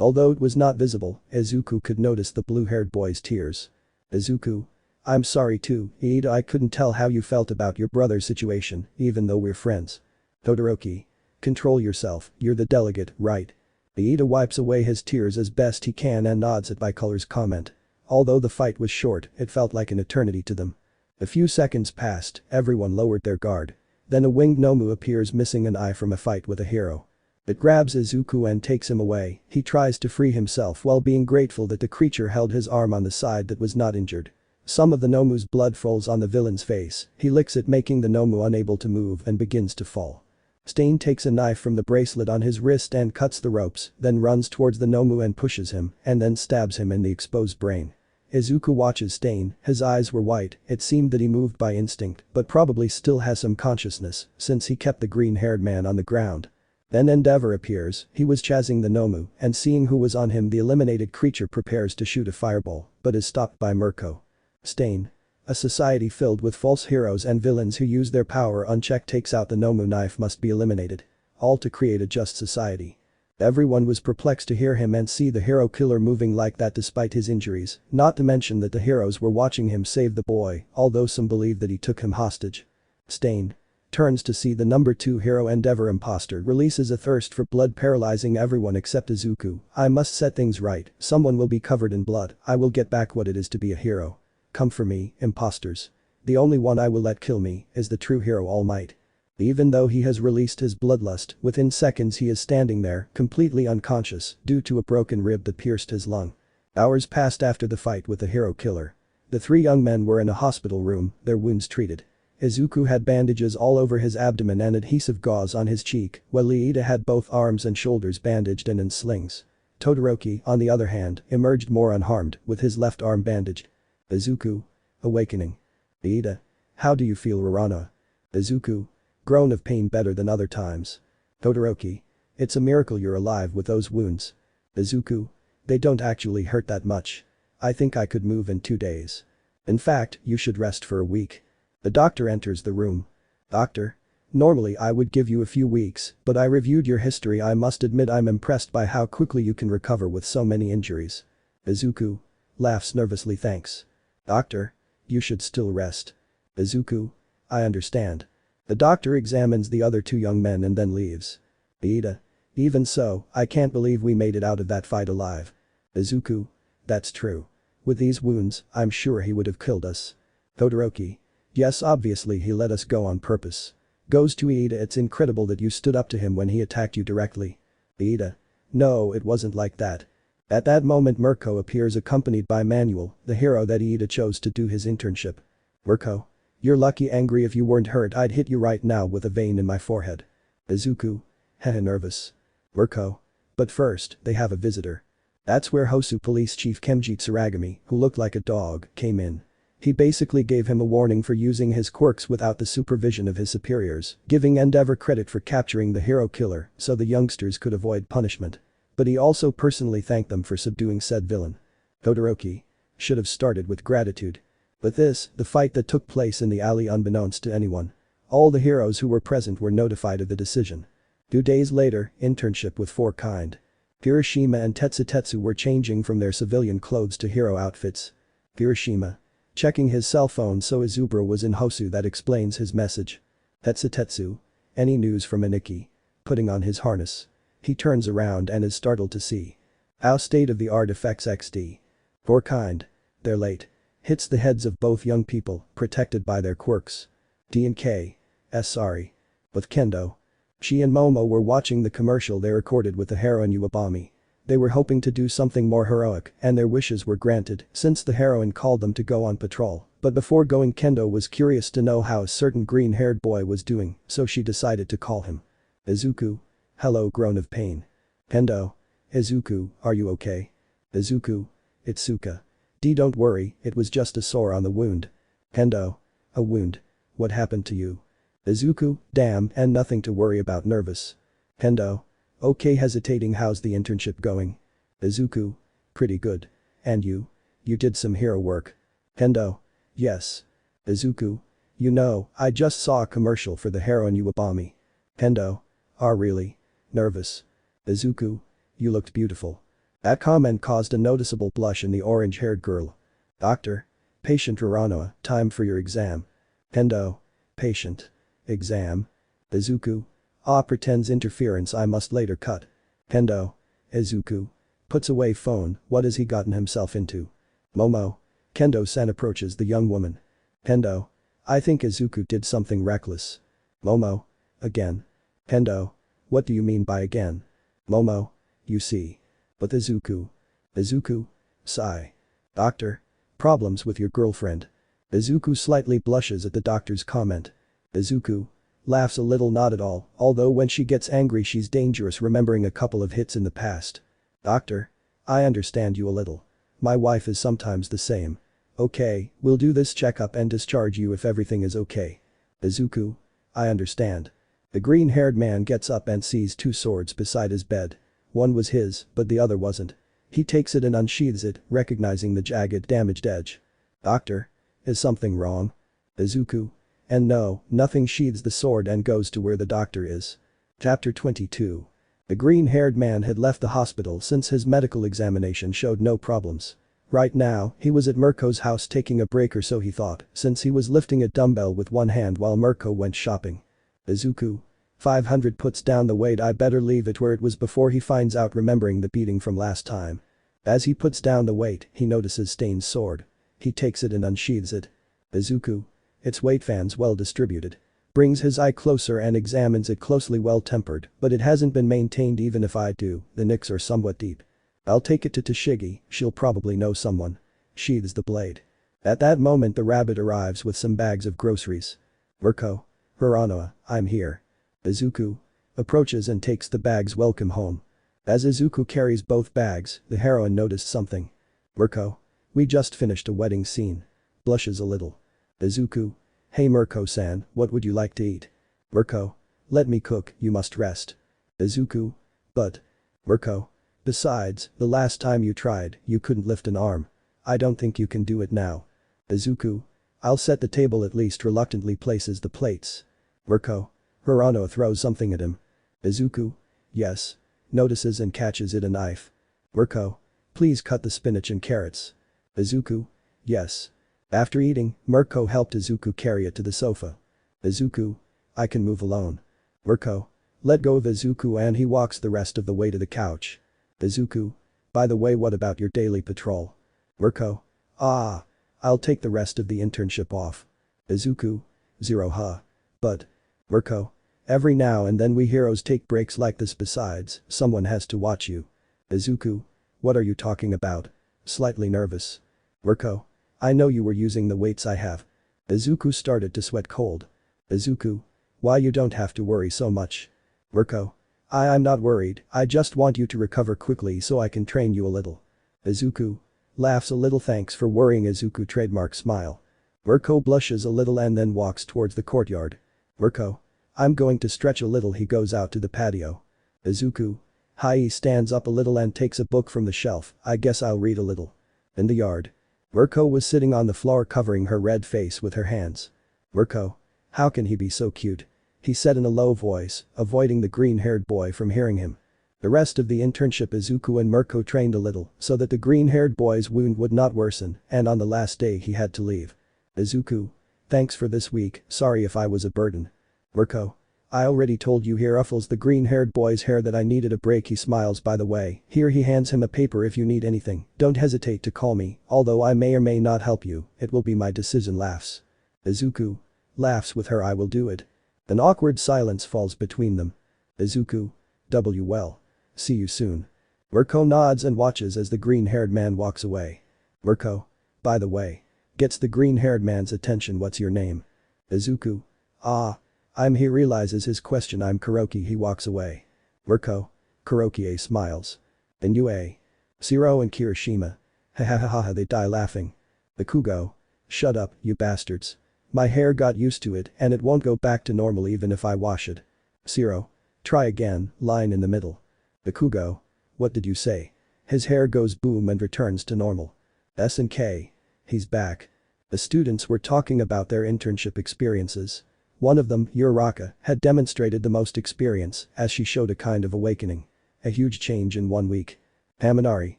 Although it was not visible, Izuku could notice the blue-haired boy's tears. Izuku. I'm sorry too, Iida, I couldn't tell how you felt about your brother's situation, even though we're friends. Todoroki. Control yourself, you're the delegate, right? Iida wipes away his tears as best he can and nods at Bicolor's comment. Although the fight was short, it felt like an eternity to them. A few seconds passed, everyone lowered their guard. Then a winged Nomu appears missing an eye from a fight with a hero. It grabs Izuku and takes him away, he tries to free himself while being grateful that the creature held his arm on the side that was not injured. Some of the Nomu's blood falls on the villain's face, he licks it, making the Nomu unable to move and begins to fall. Stain takes a knife from the bracelet on his wrist and cuts the ropes, then runs towards the Nomu and pushes him, and then stabs him in the exposed brain. Izuku watches Stain, his eyes were white, it seemed that he moved by instinct, but probably still has some consciousness, since he kept the green-haired man on the ground. Then Endeavor appears, he was chasing the Nomu, and seeing who was on him, the eliminated creature prepares to shoot a fireball, but is stopped by Mirko. Stain. A society filled with false heroes and villains who use their power unchecked takes out the Nomu knife must be eliminated. All to create a just society. Everyone was perplexed to hear him and see the hero killer moving like that despite his injuries, not to mention that the heroes were watching him save the boy, although some believed that he took him hostage. Stain. Turns to see the number 2 hero Endeavor imposter releases a thirst for blood, paralyzing everyone except Izuku. I must set things right, someone will be covered in blood, I will get back what it is to be a hero. Come for me, imposters. The only one I will let kill me is the true hero Almight. Even though he has released his bloodlust, within seconds he is standing there, completely unconscious, due to a broken rib that pierced his lung. Hours passed after the fight with the hero killer. The 3 young men were in a hospital room, their wounds treated. Izuku had bandages all over his abdomen and adhesive gauze on his cheek, while Iida had both arms and shoulders bandaged and in slings. Todoroki, on the other hand, emerged more unharmed, with his left arm bandaged. Izuku. Awakening. Iida. How do you feel, Uraraka? Izuku. Groan of pain, better than other times. Todoroki. It's a miracle you're alive with those wounds. Izuku. They don't actually hurt that much. I think I could move in 2 days. In fact, you should rest for a week. The doctor enters the room. Doctor? Normally I would give you a few weeks, but I reviewed your history. I must admit I'm impressed by how quickly you can recover with so many injuries. Izuku. Laughs nervously. Thanks. Doctor? You should still rest. Izuku. I understand. The doctor examines the other 2 young men and then leaves. Iida. Even so, I can't believe we made it out of that fight alive. Izuku. That's true. With these wounds, I'm sure he would have killed us. Todoroki. Yes, obviously he let us go on purpose. Goes to Iida. It's incredible that you stood up to him when he attacked you directly. Iida. No, it wasn't like that. At that moment Mirko appears accompanied by Manuel, the hero that Iida chose to do his internship. Mirko. You're lucky, angry. If you weren't hurt I'd hit you right now with a vein in my forehead. Izuku. Heh, nervous. Mirko. But first, they have a visitor. That's where Hosu Police Chief Kenji Tsuragami, who looked like a dog, came in. He basically gave him a warning for using his quirks without the supervision of his superiors, giving Endeavor credit for capturing the hero killer so the youngsters could avoid punishment. But he also personally thanked them for subduing said villain. Todoroki should have started with gratitude. But the fight that took place in the alley unbeknownst to anyone. All the heroes who were present were notified of the decision. 2 days later, internship with 4 kind. Kirishima and Tetsu were changing from their civilian clothes to hero outfits. Kirishima checking his cell phone so Izubara was in Hosu that explains his message. Tetsu, any news from Aniki? Putting on his harness. He turns around and is startled to see how state-of-the-art effects XD. 4 kind. They're late. Hits the heads of both young people, protected by their quirks. D&K. Sorry. With Kendo. She and Momo were watching the commercial they recorded with the heroine Uwabami. They were hoping to do something more heroic, and their wishes were granted since the heroine called them to go on patrol. But before going, Kendo was curious to know how a certain green-haired boy was doing, so she decided to call him. Izuku. Hello, groan of pain. Kendo. Izuku, are you okay? Izuku. Itsuka. Don't worry, it was just a sore on the wound. Kendo. A wound? What happened to you? Izuku, damn, and nothing to worry about, nervous. Kendo. Okay, hesitating, how's the internship going? Izuku. Pretty good. And you? You did some hero work. Kendo. Yes. Izuku. You know, I just saw a commercial for the heroine Uwabami. Kendo. Ah, really? Nervous. Izuku. You looked beautiful. That comment caused a noticeable blush in the orange-haired girl. Doctor. Patient Uraraka, time for your exam. Kendo. Patient. Exam. Izuku. Ah, pretends interference, I must later cut. Kendo. Izuku. Puts away phone, what has he gotten himself into? Momo. Kendo-san approaches the young woman. Kendo. I think Izuku did something reckless. Momo. Again. Kendo. What do you mean by again? Momo. You see. But Izuku. Izuku. Sigh. Doctor. Problems with your girlfriend. Izuku slightly blushes at the doctor's comment. Izuku. Laughs a little, not at all, although when she gets angry she's dangerous, remembering a couple of hits in the past. Doctor. I understand you a little. My wife is sometimes the same. Okay, we'll do this checkup and discharge you if everything is okay. Izuku. I understand. The green-haired man gets up and sees 2 swords beside his bed. One was his, but the other wasn't. He takes it and unsheathes it, recognizing the jagged, damaged edge. Doctor. Is something wrong? Izuku. And no, nothing, sheathes the sword and goes to where the doctor is. Chapter 22. The green-haired man had left the hospital since his medical examination showed no problems. Right now, he was at Mirko's house taking a break, or so he thought, since he was lifting a dumbbell with one hand while Mirko went shopping. Izuku. 500, puts down the weight, I better leave it where it was before he finds out, remembering the beating from last time. As he puts down the weight, he notices Stain's sword. He takes it and unsheathes it. Izuku. Its weight fans well distributed. Brings his eye closer and examines it closely, well tempered, but it hasn't been maintained. Even if I do, the nicks are somewhat deep. I'll take it to Toshigi, she'll probably know someone. Sheathes the blade. At that moment the rabbit arrives with some bags of groceries. Mirko. Uraraka, I'm here. Izuku. Approaches and takes the bags, welcome home. As Izuku carries both bags, the heroine noticed something. Mirko. We just finished a wedding scene. Blushes a little. Izuku. Hey Mirko-san, what would you like to eat? Mirko. Let me cook, you must rest. Izuku. But. Mirko. Besides, the last time you tried, you couldn't lift an arm. I don't think you can do it now. Izuku. I'll set the table at least, reluctantly places the plates. Mirko. Uraraka throws something at him. Izuku. Yes. Notices and catches it, a knife. Mirko. Please cut the spinach and carrots. Izuku. Yes. After eating, Mirko helped Izuku carry it to the sofa. Izuku. I can move alone. Mirko. Let go of Izuku and he walks the rest of the way to the couch. Izuku. By the way, what about your daily patrol? Mirko. Ah. I'll take the rest of the internship off. Izuku. 0 huh. But. Mirko. Every now and then we heroes take breaks like this, besides, someone has to watch you. Izuku. What are you talking about? Slightly nervous. Mirko. I know you were using the weights I have. Izuku started to sweat cold. Izuku. Why, you don't have to worry so much. Mirko. I'm not worried, I just want you to recover quickly so I can train you a little. Izuku. Laughs a little, thanks for worrying. Izuku trademark smile. Mirko blushes a little and then walks towards the courtyard. Mirko. I'm going to stretch a little, he goes out to the patio. Izuku. Hai stands up a little and takes a book from the shelf. I guess I'll read a little. In the yard. Mirko was sitting on the floor covering her red face with her hands. Mirko. How can he be so cute? He said in a low voice, avoiding the green-haired boy from hearing him. The rest of the internship Izuku and Mirko trained a little so that the green-haired boy's wound would not worsen, and on the last day he had to leave. Izuku. Thanks for this week, sorry if I was a burden. Mirko. I already told you. Here ruffles the green-haired boy's hair that I needed a break. He smiles. By the way, here he hands him a paper. If you need anything, don't hesitate to call me, although I may or may not help you, it will be my decision. Laughs. Izuku. Laughs with her. I will do it. An awkward silence falls between them. Izuku. Well. See you soon. Mirko nods and watches as the green-haired man walks away. Mirko. By the way. Gets the green-haired man's attention. What's your name? Izuku. Ah. I'm. He realizes his question. I'm Kuroki. He walks away. Mirko. Kuroki smiles. And you Zoro and Kirishima. Ha ha ha ha. They die laughing. Bakugo. Shut up, you bastards. My hair got used to it and it won't go back to normal even if I wash it. Zoro. Try again. Line in the middle. Bakugo. What did you say? His hair goes boom and returns to normal. S&K. He's back. The students were talking about their internship experiences. One of them, Uraraka, had demonstrated the most experience as she showed a kind of awakening. A huge change in 1 week. Haminari.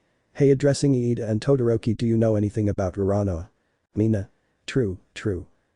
Hey, addressing Iida and Todoroki. Do you know anything about Uranoa? Mina. True.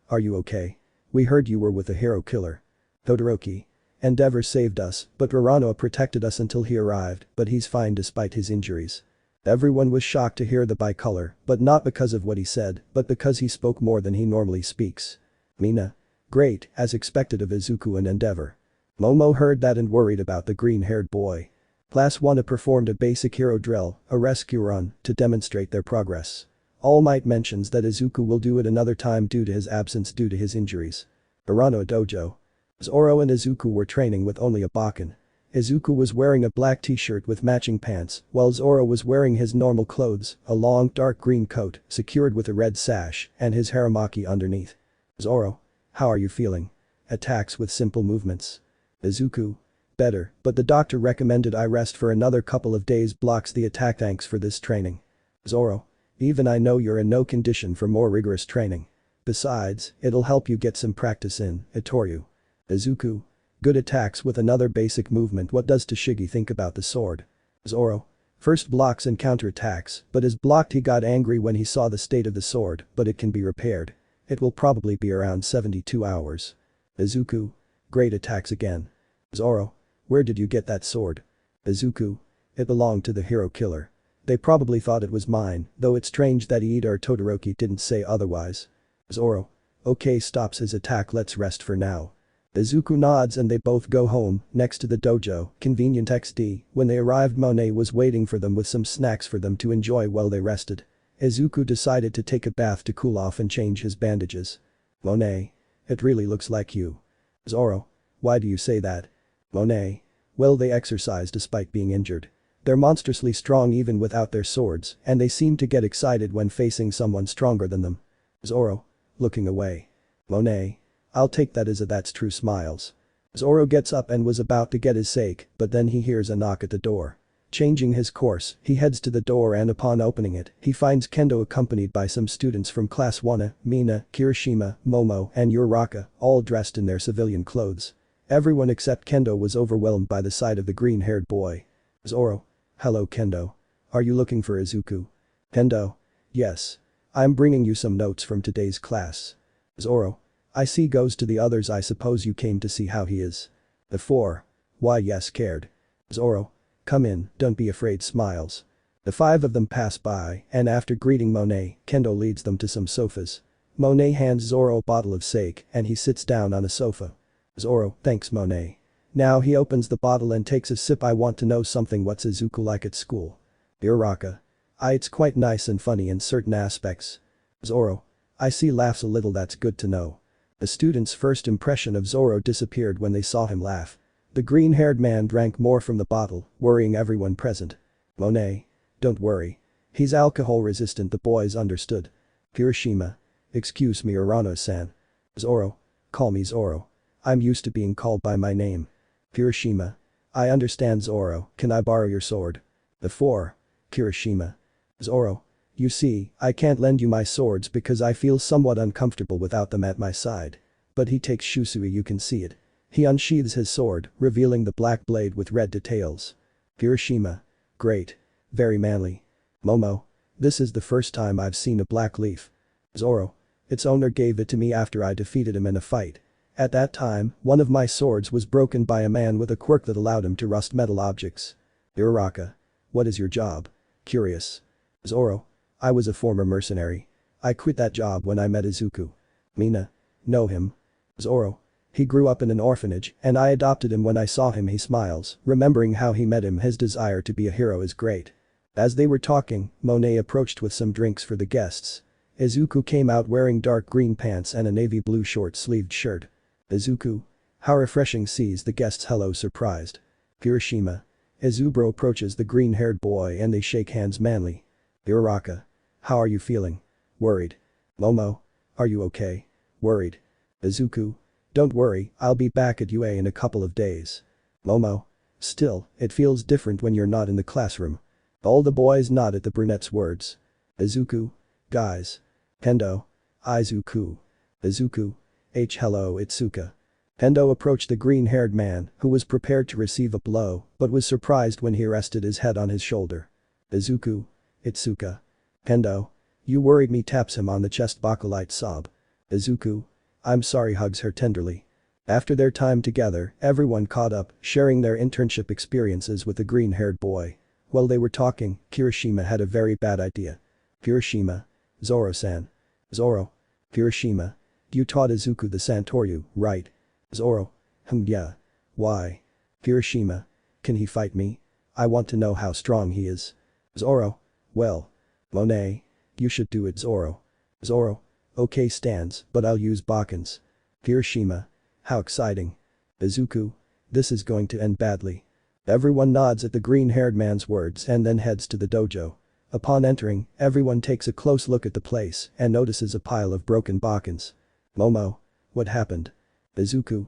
Are you okay? We heard you were with a hero killer. Todoroki. Endeavor saved us, but Uranoa protected us until he arrived, but he's fine despite his injuries. Everyone was shocked to hear the bicolor, but not because of what he said, but because he spoke more than he normally speaks. Mina. Great, as expected of Izuku and Endeavor. Momo heard that and worried about the green-haired boy. Class 1 performed a basic hero drill, a rescue run, to demonstrate their progress. Almight mentions that Izuku will do it another time due to his absence due to his injuries. Uranoa Dojo. Zoro and Izuku were training with only a baken. Izuku was wearing a black t-shirt with matching pants, while Zoro was wearing his normal clothes, a long dark green coat, secured with a red sash, and his haramaki underneath. Zoro. How are you feeling? Attacks with simple movements. Izuku. Better, but the doctor recommended I rest for another couple of days. Blocks the attack. Thanks for this training. Zoro. Even I know you're in no condition for more rigorous training. Besides, it'll help you get some practice in, Itoryu. Izuku. Good attacks with another basic movement. What does Toshigi think about the sword? Zoro. First blocks and counterattacks, but as blocked he got angry when he saw the state of the sword, but it can be repaired. It will probably be around 72 hours. Izuku. Great attacks again. Zoro. Where did you get that sword? Izuku. It belonged to the hero killer. They probably thought it was mine, though it's strange that Iida or Todoroki didn't say otherwise. Zoro. Okay, stops his attack. Let's rest for now. Izuku nods and they both go home, next to the dojo, convenient XD. When they arrived, Monae was waiting for them with some snacks for them to enjoy while they rested. Izuku decided to take a bath to cool off and change his bandages. Monae. It really looks like you. Zoro. Why do you say that? Monae. Well, they exercise despite being injured. They're monstrously strong even without their swords, and they seem to get excited when facing someone stronger than them. Zoro. Looking away. Monae. I'll take that as a that's true. Smiles. Zoro gets up and was about to get his sake, but then he hears a knock at the door. Changing his course, he heads to the door and upon opening it, he finds Kendo accompanied by some students from Class 1, Mina, Kirishima, Momo, and Uraraka, all dressed in their civilian clothes. Everyone except Kendo was overwhelmed by the sight of the green-haired boy. Zoro. Hello Kendo. Are you looking for Izuku? Kendo. Yes. I'm bringing you some notes from today's class. Zoro. I see. Goes to the others. I suppose you came to see how he is. The 4. Why yes, scared. Zoro. Come in, don't be afraid. Smiles. The 5 of them pass by and after greeting Monae, Kendo leads them to some sofas. Monae hands Zoro a bottle of sake and he sits down on a sofa. Zoro. Thanks Monae. Now he opens the bottle and takes a sip. I want to know something. What's Izuku like at school? Uraraka. It's quite nice and funny in certain aspects. Zoro. I see. Laughs a little. That's good to know. The students' first impression of Zoro disappeared when they saw him laugh. The green-haired man drank more from the bottle, worrying everyone present. Monae. Don't worry. He's alcohol resistant. The boys understood. Kirishima. Excuse me Urano-san. Zoro. Call me Zoro. I'm used to being called by my name. Kirishima. I understand Zoro, can I borrow your sword? The 4. Kirishima. Zoro. You see, I can't lend you my swords because I feel somewhat uncomfortable without them at my side. But he takes Shusui, you can see it. He unsheathes his sword, revealing the black blade with red details. Kirishima. Great. Very manly. Momo. This is the first time I've seen a black leaf. Zoro. Its owner gave it to me after I defeated him in a fight. At that time, one of my swords was broken by a man with a quirk that allowed him to rust metal objects. Uraraka. What is your job? Curious. Zoro. I was a former mercenary. I quit that job when I met Izuku. Mina. Know him? Zoro. He grew up in an orphanage and I adopted him when I saw him. He smiles, remembering how he met him. His desire to be a hero is great. As they were talking, Monae approached with some drinks for the guests. Izuku came out wearing dark green pants and a navy blue short-sleeved shirt. Izuku. How refreshing, sees the guests. Hello, surprised. Kirishima. Izubro approaches the green-haired boy and they shake hands manly. Uraraka. How are you feeling? Worried. Momo. Are you okay? Worried. Izuku. Don't worry, I'll be back at UA in a couple of days. Momo. Still, it feels different when you're not in the classroom. All the boys nod at the brunette's words. Izuku. Guys. Kendo. Izuku. Izuku. Hello, Itsuka. Kendo approached the green-haired man, who was prepared to receive a blow, but was surprised when he rested his head on his shoulder. Izuku. Itsuka. Kendo. You worried me, taps him on the chest. Bakulight sob. Izuku. I'm sorry, hugs her tenderly. After their time together, everyone caught up, sharing their internship experiences with the green-haired boy. While they were talking, Kirishima had a very bad idea. Kirishima. Zoro-san. Zoro. Kirishima. You taught Izuku the santoryu, right? Zoro. Yeah. Why? Kirishima. Can he fight me? I want to know how strong he is. Zoro. Well. Monae. You should do it, Zoro. Zoro. Okay, stands, but I'll use Bakens. Kirishima. How exciting. Izuku. This is going to end badly. Everyone nods at the green-haired man's words and then heads to the dojo. Upon entering, everyone takes a close look at the place and notices a pile of broken Bakens. Momo. What happened? Izuku.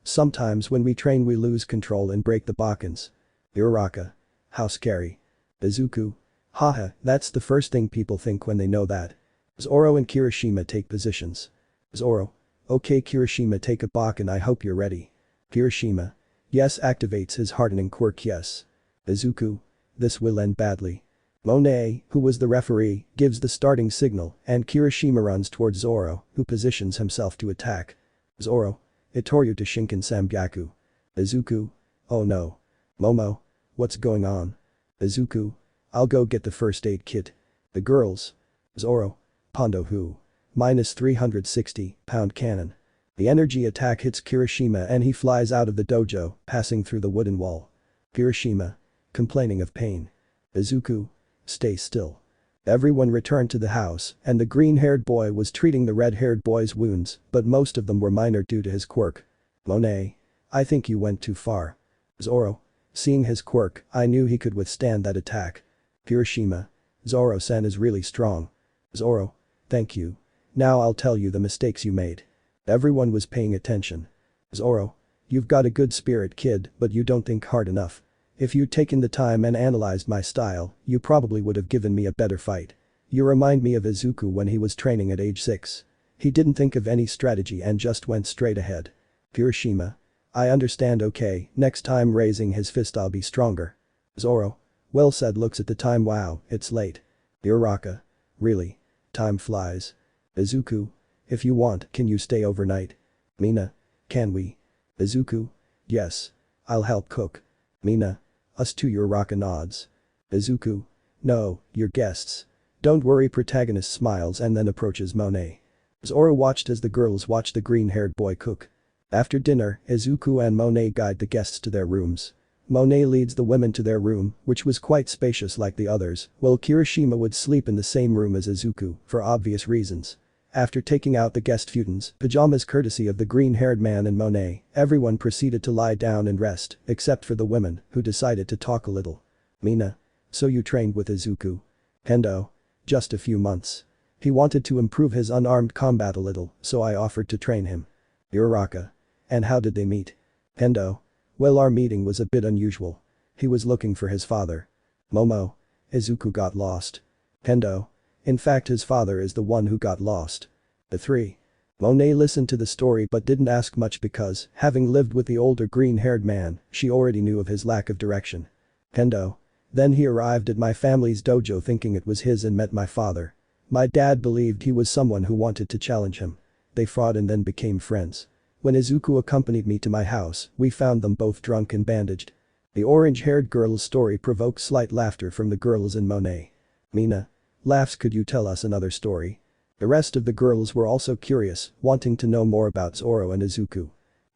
Sometimes when we train we lose control and break the Bakens. Uraraka. How scary. Izuku. Haha, that's the first thing people think when they know that. Zoro and Kirishima take positions. Zoro. Okay, Kirishima, take a Baken, I hope you're ready. Kirishima. Yes, activates his hardening quirk. Yes. Izuku. This will end badly. Monae, who was the referee, gives the starting signal and Kirishima runs towards Zoro, who positions himself to attack. Zoro. Itoryu to Shinken Samgyaku. Izuku. Oh no. Momo. What's going on? Izuku. I'll go get the first aid kit. The girls. Zoro. Pondo who? Minus 360 pound cannon. The energy attack hits Kirishima and he flies out of the dojo, passing through the wooden wall. Kirishima. Complaining of pain. Izuku. Stay still. Everyone returned to the house and the green-haired boy was treating the red-haired boy's wounds, but most of them were minor due to his quirk. Monae. I think you went too far. Zoro. Seeing his quirk, I knew he could withstand that attack. Kirishima. Zoro-san is really strong. Zoro. Thank you. Now I'll tell you the mistakes you made. Everyone was paying attention. Zoro. You've got a good spirit, kid, but you don't think hard enough. If you'd taken the time and analyzed my style, you probably would have given me a better fight. You remind me of Izuku when he was training at age 6. He didn't think of any strategy and just went straight ahead. Kirishima. I understand, okay, next time raising his fist I'll be stronger. Zoro. Well said, looks at the time, wow, it's late. Uraraka. Really? Time flies. Izuku. If you want, can you stay overnight? Mina. Can we? Izuku. Yes. I'll help cook. Mina. Us too, Uraraka nods. Izuku. No, you're guests. Don't worry, protagonist smiles and then approaches Monae. Zoro watched as the girls watched the green-haired boy cook. After dinner, Izuku and Monae guide the guests to their rooms. Monae leads the women to their room, which was quite spacious like the others, while Kirishima would sleep in the same room as Izuku, for obvious reasons. After taking out the guest futons, pajamas courtesy of the green-haired man and Monae, everyone proceeded to lie down and rest, except for the women, who decided to talk a little. Mina. So you trained with Izuku? Kendo. Just a few months. He wanted to improve his unarmed combat a little, so I offered to train him. Uraraka. And how did they meet? Kendo. Well, our meeting was a bit unusual. He was looking for his father. Momo. Izuku got lost. Kendo. In fact, his father is the one who got lost. The three. Monae listened to the story but didn't ask much because, having lived with the older green-haired man, she already knew of his lack of direction. Kendo. Then he arrived at my family's dojo thinking it was his and met my father. My dad believed he was someone who wanted to challenge him. They fought and then became friends. When Izuku accompanied me to my house, we found them both drunk and bandaged. The orange-haired girl's story provoked slight laughter from the girls and Monae. Mina. Laughs, could you tell us another story? The rest of the girls were also curious, wanting to know more about Zoro and Izuku.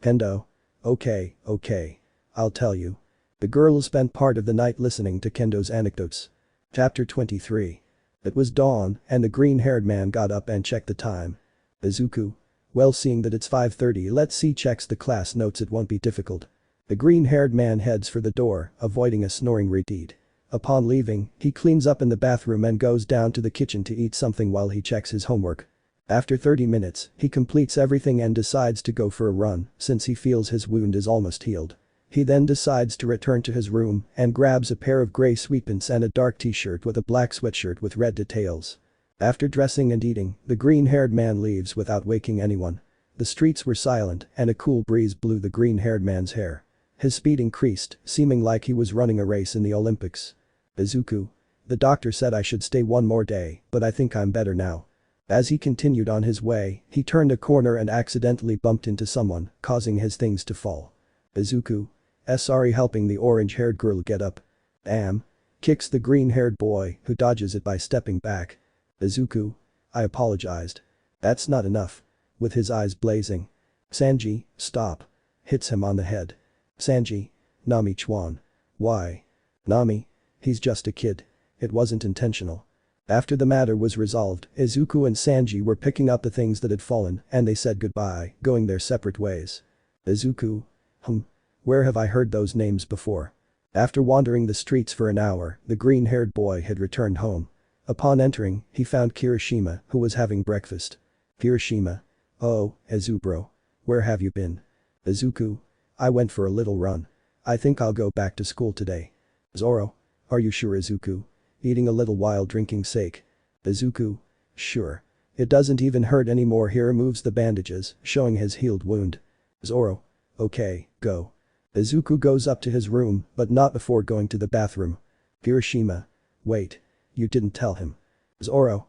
Kendo. Okay. I'll tell you. The girls spent part of the night listening to Kendo's anecdotes. Chapter 23. It was dawn, and the green-haired man got up and checked the time. Izuku. Well, seeing that it's 5:30, let's see. Checks the class notes, it won't be difficult. The green-haired man heads for the door, avoiding a snoring repeat. Upon leaving, he cleans up in the bathroom and goes down to the kitchen to eat something while he checks his homework. After 30 minutes, he completes everything and decides to go for a run since he feels his wound is almost healed. He then decides to return to his room and grabs a pair of grey sweatpants and a dark t-shirt with a black sweatshirt with red details. After dressing and eating, the green-haired man leaves without waking anyone. The streets were silent and a cool breeze blew the green-haired man's hair. His speed increased, seeming like he was running a race in the Olympics. Izuku. The doctor said I should stay one more day, but I think I'm better now. As he continued on his way, he turned a corner and accidentally bumped into someone, causing his things to fall. Izuku. Sorry, helping the orange-haired girl get up. Damn. Kicks the green-haired boy, who dodges it by stepping back. Izuku. I apologized. That's not enough. With his eyes blazing. Sanji, stop. Hits him on the head. Sanji. Nami Chuan. Why? Nami. He's just a kid. It wasn't intentional. After the matter was resolved, Izuku and Sanji were picking up the things that had fallen and they said goodbye, going their separate ways. Izuku. Where have I heard those names before? After wandering the streets for an hour, the green-haired boy had returned home. Upon entering, he found Kirishima, who was having breakfast. Kirishima. Oh, Izubro. Where have you been? Izuku. I went for a little run. I think I'll go back to school today. Zoro. Are you sure, Izuku? Eating a little while drinking sake. Izuku. Sure. It doesn't even hurt anymore. He removes the bandages, showing his healed wound. Zoro. Okay, go. Izuku goes up to his room, but not before going to the bathroom. Kirishima. Wait. You didn't tell him. Zoro.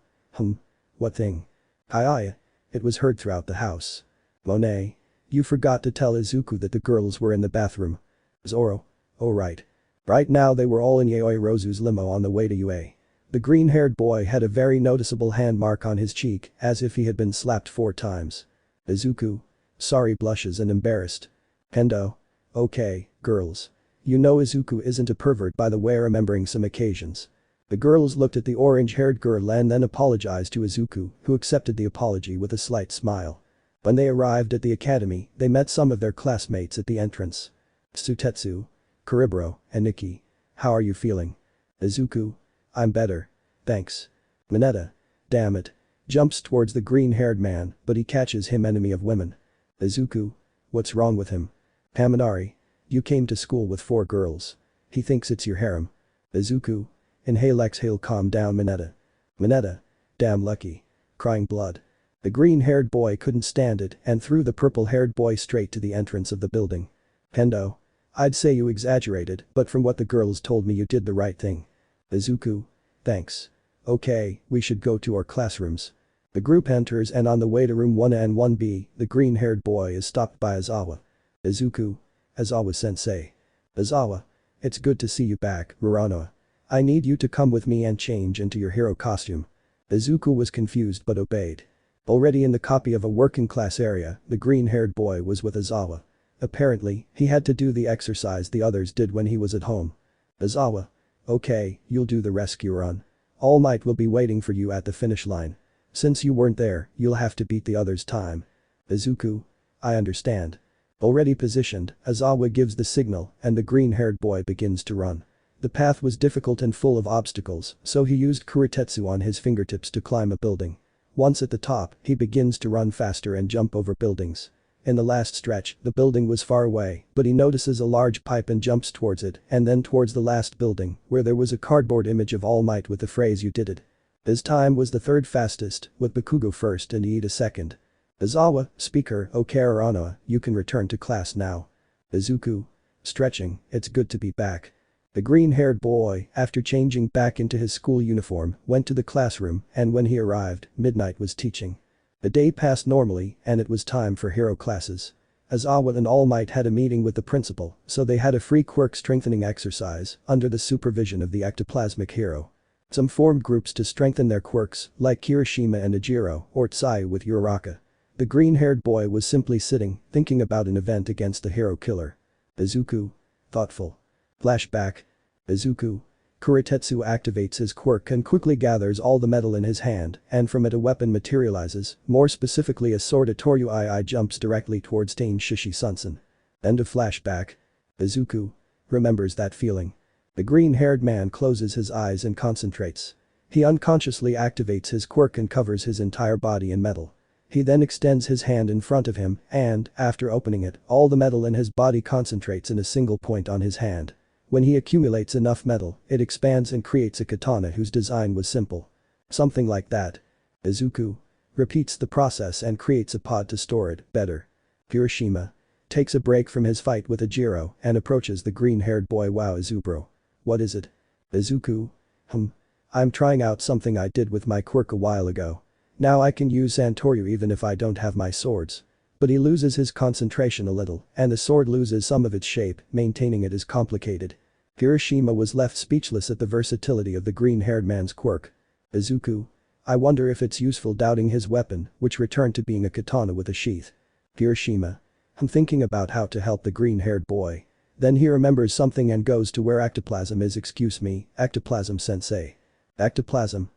What thing? Aye. It was heard throughout the house. Monae. You forgot to tell Izuku that the girls were in the bathroom. Zoro. Oh right. Right now they were all in Yaoi Rozu's limo on the way to UA. The green-haired boy had a very noticeable hand mark on his cheek, as if he had been slapped 4 times. Izuku. Sorry, blushes and embarrassed. Kendo. Okay, girls. You know Izuku isn't a pervert, by the way, remembering some occasions. The girls looked at the orange-haired girl and then apologized to Izuku, who accepted the apology with a slight smile. When they arrived at the academy, they met some of their classmates at the entrance. Tsutetsu. Kuriburo, and Nikki. How are you feeling? Izuku. I'm better. Thanks. Mineta. Damn it. Jumps towards the green-haired man, but he catches him, enemy of women. Izuku. What's wrong with him? Kaminari. You came to school with 4 girls. He thinks it's your harem. Izuku. Inhale, exhale, calm down, Mineta. Mineta. Damn lucky. Crying blood. The green-haired boy couldn't stand it and threw the purple-haired boy straight to the entrance of the building. Kendo. I'd say you exaggerated, but from what the girls told me you did the right thing. Izuku. Thanks. Okay, we should go to our classrooms. The group enters and on the way to room 1 and 1B, the green-haired boy is stopped by Aizawa. Izuku. Aizawa-sensei. Aizawa. It's good to see you back, Uraraka. I need you to come with me and change into your hero costume. Izuku was confused but obeyed. Already in the copy of a working class area, the green-haired boy was with Aizawa. Apparently, he had to do the exercise the others did when he was at home. Aizawa. Okay, you'll do the rescue run. Almight will be waiting for you at the finish line. Since you weren't there, you'll have to beat the others' time. Izuku. I understand. Already positioned, Aizawa gives the signal and the green-haired boy begins to run. The path was difficult and full of obstacles, so he used Kuritetsu on his fingertips to climb a building. Once at the top, he begins to run faster and jump over buildings. In the last stretch, the building was far away, but he notices a large pipe and jumps towards it, and then towards the last building, where there was a cardboard image of Almight with the phrase "You did it." His time was the third fastest, with Bakugo first and Iida second. Izawa, speaker, okay Arano, you can return to class now. Izuku. Stretching, it's good to be back. The green-haired boy, after changing back into his school uniform, went to the classroom, and when he arrived, Midnight was teaching. The day passed normally, and it was time for hero classes. Izawa and All Might had a meeting with the principal, so they had a free quirk strengthening exercise, under the supervision of the ectoplasmic hero. Some formed groups to strengthen their quirks, like Kirishima and Ejiro, or Tsai with Uraraka. The green-haired boy was simply sitting, thinking about an event against the hero killer. Izuku. Thoughtful. Flashback. Izuku. Kuritetsu activates his quirk and quickly gathers all the metal in his hand, and from it a weapon materializes, more specifically a sword. Santoryu II jumps directly towards Tain Shishi Sunsen. End of flashback. Izuku. Remembers that feeling. The green-haired man closes his eyes and concentrates. He unconsciously activates his quirk and covers his entire body in metal. He then extends his hand in front of him and, after opening it, all the metal in his body concentrates in a single point on his hand. When he accumulates enough metal, it expands and creates a katana whose design was simple. Something like that. Izuku. Repeats the process and creates a pod to store it, better. Kirishima. Takes a break from his fight with Ejiro and approaches the green-haired boy. Wow Izubro. What is it? Izuku. I'm trying out something I did with my quirk a while ago. Now I can use Santoryu even if I don't have my swords. But he loses his concentration a little, and the sword loses some of its shape, maintaining it is complicated. Kirishima was left speechless at the versatility of the green-haired man's quirk. Izuku. I wonder if it's useful, doubting his weapon, which returned to being a katana with a sheath. Kirishima. I'm thinking about how to help the green-haired boy. Then he remembers something and goes to where ectoplasm is. Excuse me, ectoplasm sensei. Ectoplasm.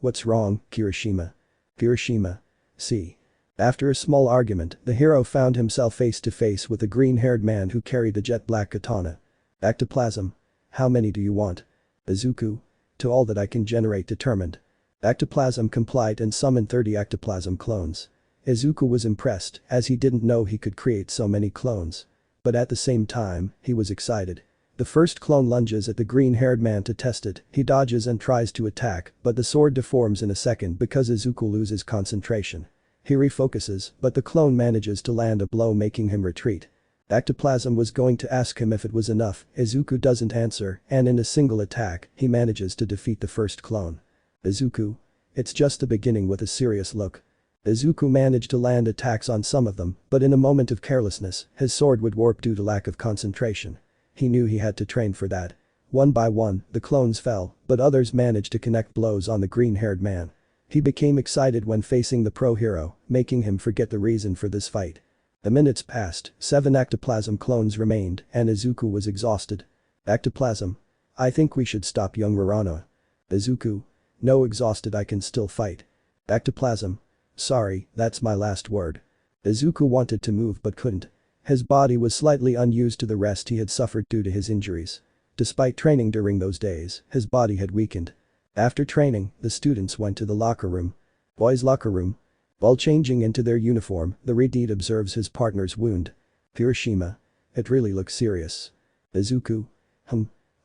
What's wrong, Kirishima? Kirishima. See. After a small argument, the hero found himself face to face with a green-haired man who carried a jet-black katana. Ectoplasm. How many do you want? Izuku. To all that I can generate. Determined. Ectoplasm complied and summoned 30 ectoplasm clones. Izuku was impressed, as he didn't know he could create so many clones. But at the same time, he was excited. The first clone lunges at the green-haired man to test it. He dodges and tries to attack, but the sword deforms in a second because Izuku loses concentration. He refocuses, but the clone manages to land a blow, making him retreat. Ectoplasm was going to ask him if it was enough. Izuku doesn't answer, and in a single attack, he manages to defeat the first clone. Izuku. It's just the beginning. With a serious look. Izuku managed to land attacks on some of them, but in a moment of carelessness, his sword would warp due to lack of concentration. He knew he had to train for that. One by one, the clones fell, but others managed to connect blows on the green-haired man. He became excited when facing the pro hero, making him forget the reason for this fight. The minutes passed, 7 ectoplasm clones remained, and Izuku was exhausted. Ectoplasm. I think we should stop, young Rarano. Izuku. No, exhausted, I can still fight. Ectoplasm. Sorry, that's my last word. Izuku wanted to move but couldn't. His body was slightly unused to the rest he had suffered due to his injuries. Despite training during those days, his body had weakened. After training, the students went to the locker room. Boys' locker room. While changing into their uniform, the Redeed observes his partner's wound. Kirishima. It really looks serious. Izuku.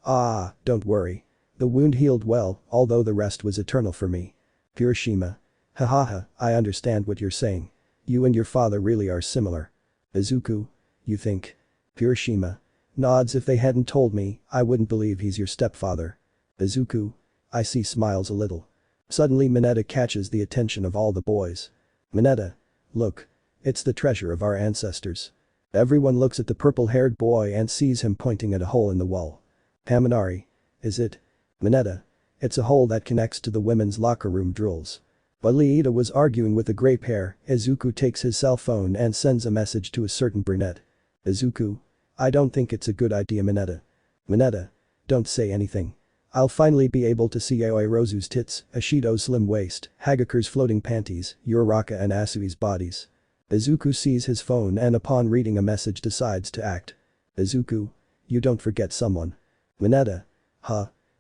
Don't worry. The wound healed well, although the rest was eternal for me. Kirishima. Hahaha, I understand what you're saying. You and your father really are similar. Izuku. You think? Kirishima. Nods. If they hadn't told me, I wouldn't believe he's your stepfather. Izuku. I see. Smiles a little. Suddenly Mineta catches the attention of all the boys. Mineta. Look. It's the treasure of our ancestors. Everyone looks at the purple-haired boy and sees him pointing at a hole in the wall. Haminari. Is it? Mineta. It's a hole that connects to the women's locker room drills. While Iida was arguing with the grape hair, Izuku takes his cell phone and sends a message to a certain brunette. Izuku. I don't think it's a good idea, Mineta. Mineta. Don't say anything. I'll finally be able to see Aoi Rozu's tits, Ashido's slim waist, Hagakure's floating panties, Uraraka and Asui's bodies. Izuku sees his phone and upon reading a message decides to act. Izuku. You don't forget someone. Mineta.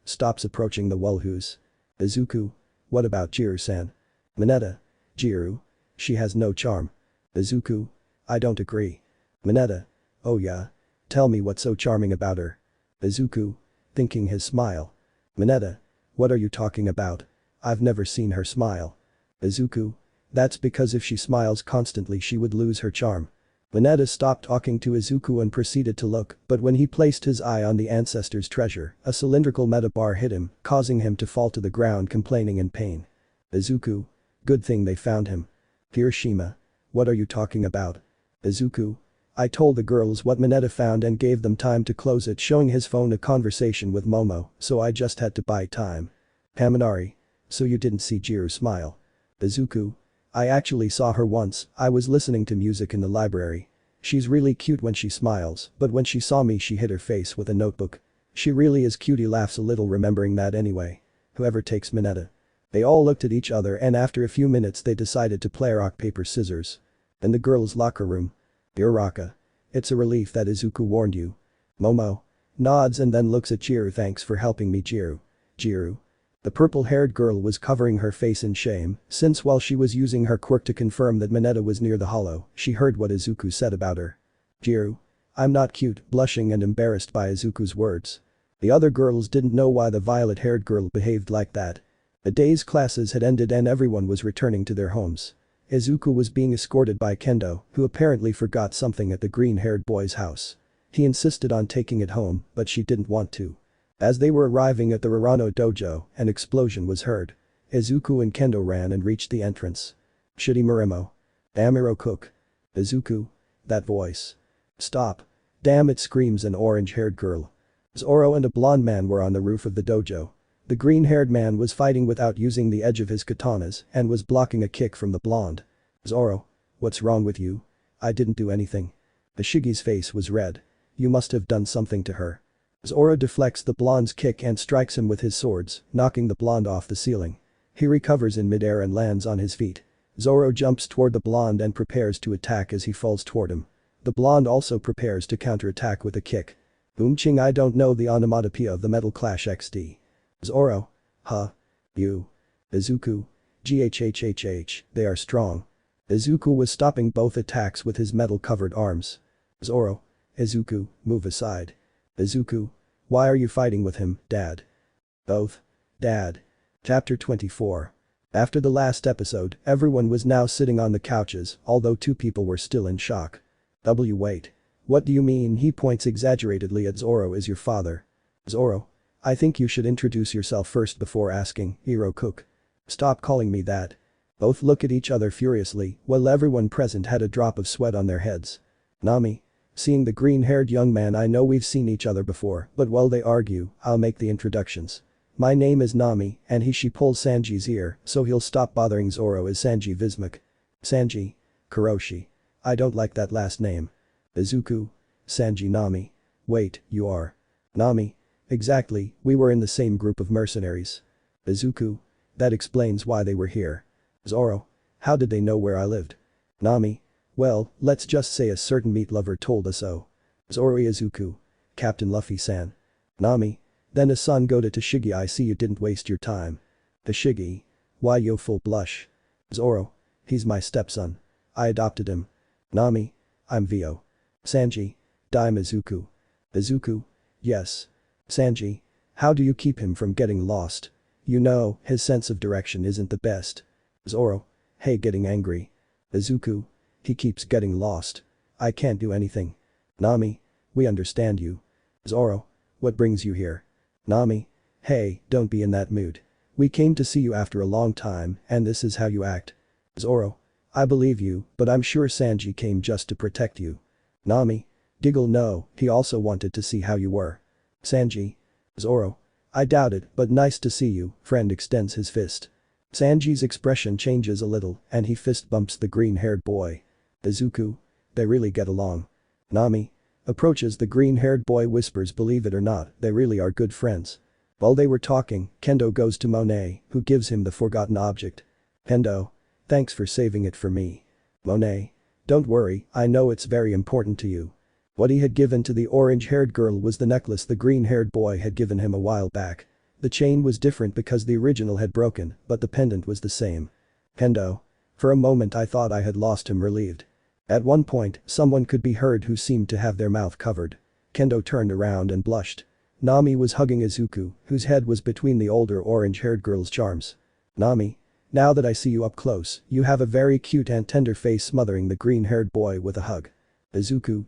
Stops approaching the Wulhus. Izuku. What about Jiru-san? Mineta. Jiru. She has no charm. Izuku. I don't agree. Mineta. Oh yeah? Tell me what's so charming about her. Izuku. Thinking his smile. Mineta. What are you talking about? I've never seen her smile. Izuku. That's because if she smiles constantly she would lose her charm. Mineta stopped talking to Izuku and proceeded to look, but when he placed his eye on the ancestor's treasure, a cylindrical meta bar hit him, causing him to fall to the ground complaining in pain. Izuku. Good thing they found him. Hiroshima. What are you talking about? Izuku. I told the girls what Mineta found and gave them time to close it, showing his phone a conversation with Momo, so I just had to buy time. Kaminari. So you didn't see Jiru smile. Izuku. I actually saw her once, I was listening to music in the library. She's really cute when she smiles, but when she saw me she hid her face with a notebook. She really is cute. He laughs a little remembering that anyway. Whoever takes Mineta. They all looked at each other and after a few minutes they decided to play rock paper scissors. In the girls' locker room. Uraraka. It's a relief that Izuku warned you. Momo. Nods and then looks at Jiru. Thanks for helping me, Jiru. Jiru. The purple-haired girl was covering her face in shame, since while she was using her quirk to confirm that Mineta was near the hollow, she heard what Izuku said about her. Jiru. I'm not cute, blushing and embarrassed by Izuku's words. The other girls didn't know why the violet-haired girl behaved like that. The day's classes had ended and everyone was returning to their homes. Izuku was being escorted by Kendo, who apparently forgot something at the green-haired boy's house. He insisted on taking it home, but she didn't want to. As they were arriving at the Rarano dojo, an explosion was heard. Izuku and Kendo ran and reached the entrance. Shitty Murimo. Amuro Cook. Izuku. That voice. Stop. Damn it, screams an orange-haired girl. Zoro and a blonde man were on the roof of the dojo. The green-haired man was fighting without using the edge of his katanas and was blocking a kick from the blonde. Zoro. What's wrong with you? I didn't do anything. The Shigi's face was red. You must have done something to her. Zoro deflects the blonde's kick and strikes him with his swords, knocking the blonde off the ceiling. He recovers in midair and lands on his feet. Zoro jumps toward the blonde and prepares to attack as he falls toward him. The blonde also prepares to counterattack with a kick. Boomching. I don't know the onomatopoeia of the Metal Clash XD. Zoro. Huh. You. Izuku. Ghhhh, they are strong. Izuku was stopping both attacks with his metal-covered arms. Zoro. Izuku, move aside. Izuku. Why are you fighting with him, Dad? Both. Dad. Chapter 24. After the last episode, everyone was now sitting on the couches, although two people were still in shock. Wait. What do you mean? He points exaggeratedly at Zoro. Is your father? Zoro. I think you should introduce yourself first before asking, Hiro Cook. Stop calling me that. Both look at each other furiously, while everyone present had a drop of sweat on their heads. Nami. Seeing the green-haired young man. I know we've seen each other before, but while they argue, I'll make the introductions. My name is Nami, and she pulls Sanji's ear, so he'll stop bothering Zoro as Sanji Vismuk. Sanji. Kuroshi. I don't like that last name. Izuku. Sanji Nami. Wait, you are. Nami. Exactly, we were in the same group of mercenaries. Izuku. That explains why they were here. Zoro. How did they know where I lived? Nami. Well, let's just say a certain meat lover told us so. Zoro. Izuku. Captain Luffy-san. Nami. Then a son Goda to Shigi. I see you didn't waste your time. To Shigi. Why yo full blush? Zoro. He's my stepson. I adopted him. Nami. I'm Vio. Sanji. Dime Izuku. Izuku. Yes. Sanji. How do you keep him from getting lost? You know, his sense of direction isn't the best. Zoro. Hey, getting angry. Izuku. He keeps getting lost. I can't do anything. Nami. We understand you. Zoro. What brings you here? Nami. Hey, don't be in that mood. We came to see you after a long time and this is how you act. Zoro. I believe you, but I'm sure Sanji came just to protect you. Nami. Giggle. No, he also wanted to see how you were. Sanji. Zoro. I doubt it, but nice to see you, friend. Extends his fist. Sanji's expression changes a little and he fist bumps the green-haired boy. Izuku. They really get along. Nami. Approaches the green-haired boy, whispers, believe it or not, they really are good friends. While they were talking, Kendo goes to Monae, who gives him the forgotten object. Kendo. Thanks for saving it for me. Monae. Don't worry, I know it's very important to you. What he had given to the orange-haired girl was the necklace the green-haired boy had given him a while back. The chain was different because the original had broken, but the pendant was the same. Kendo. For a moment I thought I had lost him. Relieved. At one point, someone could be heard who seemed to have their mouth covered. Kendo turned around and blushed. Nami was hugging Izuku, whose head was between the older orange-haired girl's arms. "Nami. Now that I see you up close, you have a very cute and tender face," smothering the green-haired boy with a hug. Izuku,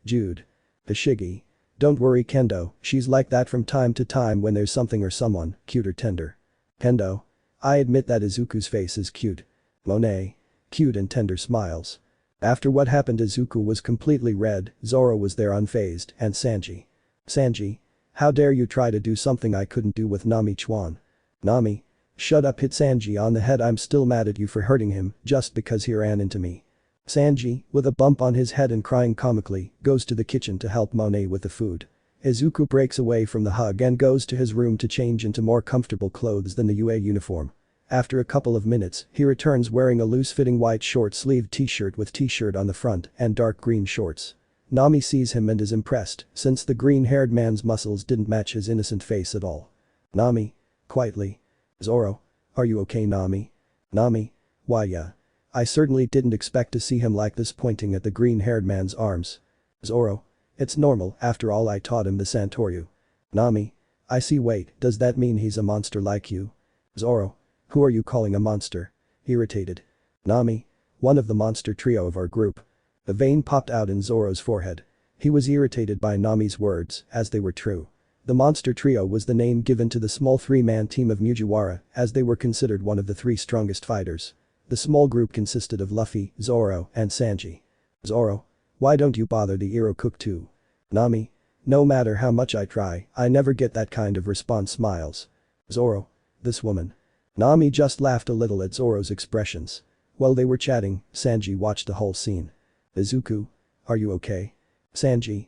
Jude. Hashigi. "Don't worry Kendo, she's like that from time to time when there's something or someone, cute or tender." Kendo. "I admit that Izuku's face is cute." Monae. "Cute and tender smiles." After what happened Izuku was completely red, Zoro was there unfazed, and Sanji. Sanji. "How dare you try to do something I couldn't do with Nami-chan." Nami. "Shut up, hit Sanji on the head, I'm still mad at you for hurting him just because he ran into me." Sanji, with a bump on his head and crying comically, goes to the kitchen to help Monae with the food. Izuku breaks away from the hug and goes to his room to change into more comfortable clothes than the UA uniform. After a couple of minutes, he returns wearing a loose-fitting white short-sleeved t-shirt with t-shirt on the front and dark green shorts. Nami sees him and is impressed, since the green-haired man's muscles didn't match his innocent face at all. Nami. Quietly. Zoro. "Are you okay Nami?" Nami. "Why yeah. I certainly didn't expect to see him like this," pointing at the green-haired man's arms. Zoro. "It's normal, after all I taught him the santoryu." Nami. "I see, wait, does that mean he's a monster like you?" Zoro. "Who are you calling a monster?" Irritated. Nami. "One of the monster trio of our group." A vein popped out in Zoro's forehead. He was irritated by Nami's words, as they were true. The monster trio was the name given to the small three-man team of Mugiwara, as they were considered one of the three strongest fighters. The small group consisted of Luffy, Zoro, and Sanji. Zoro. "Why don't you bother the Iro cook too?" Nami. "No matter how much I try, I never get that kind of response." Smiles. Zoro. "This woman." Nami just laughed a little at Zoro's expressions. While they were chatting, Sanji watched the whole scene. Izuku. "Are you okay?" Sanji.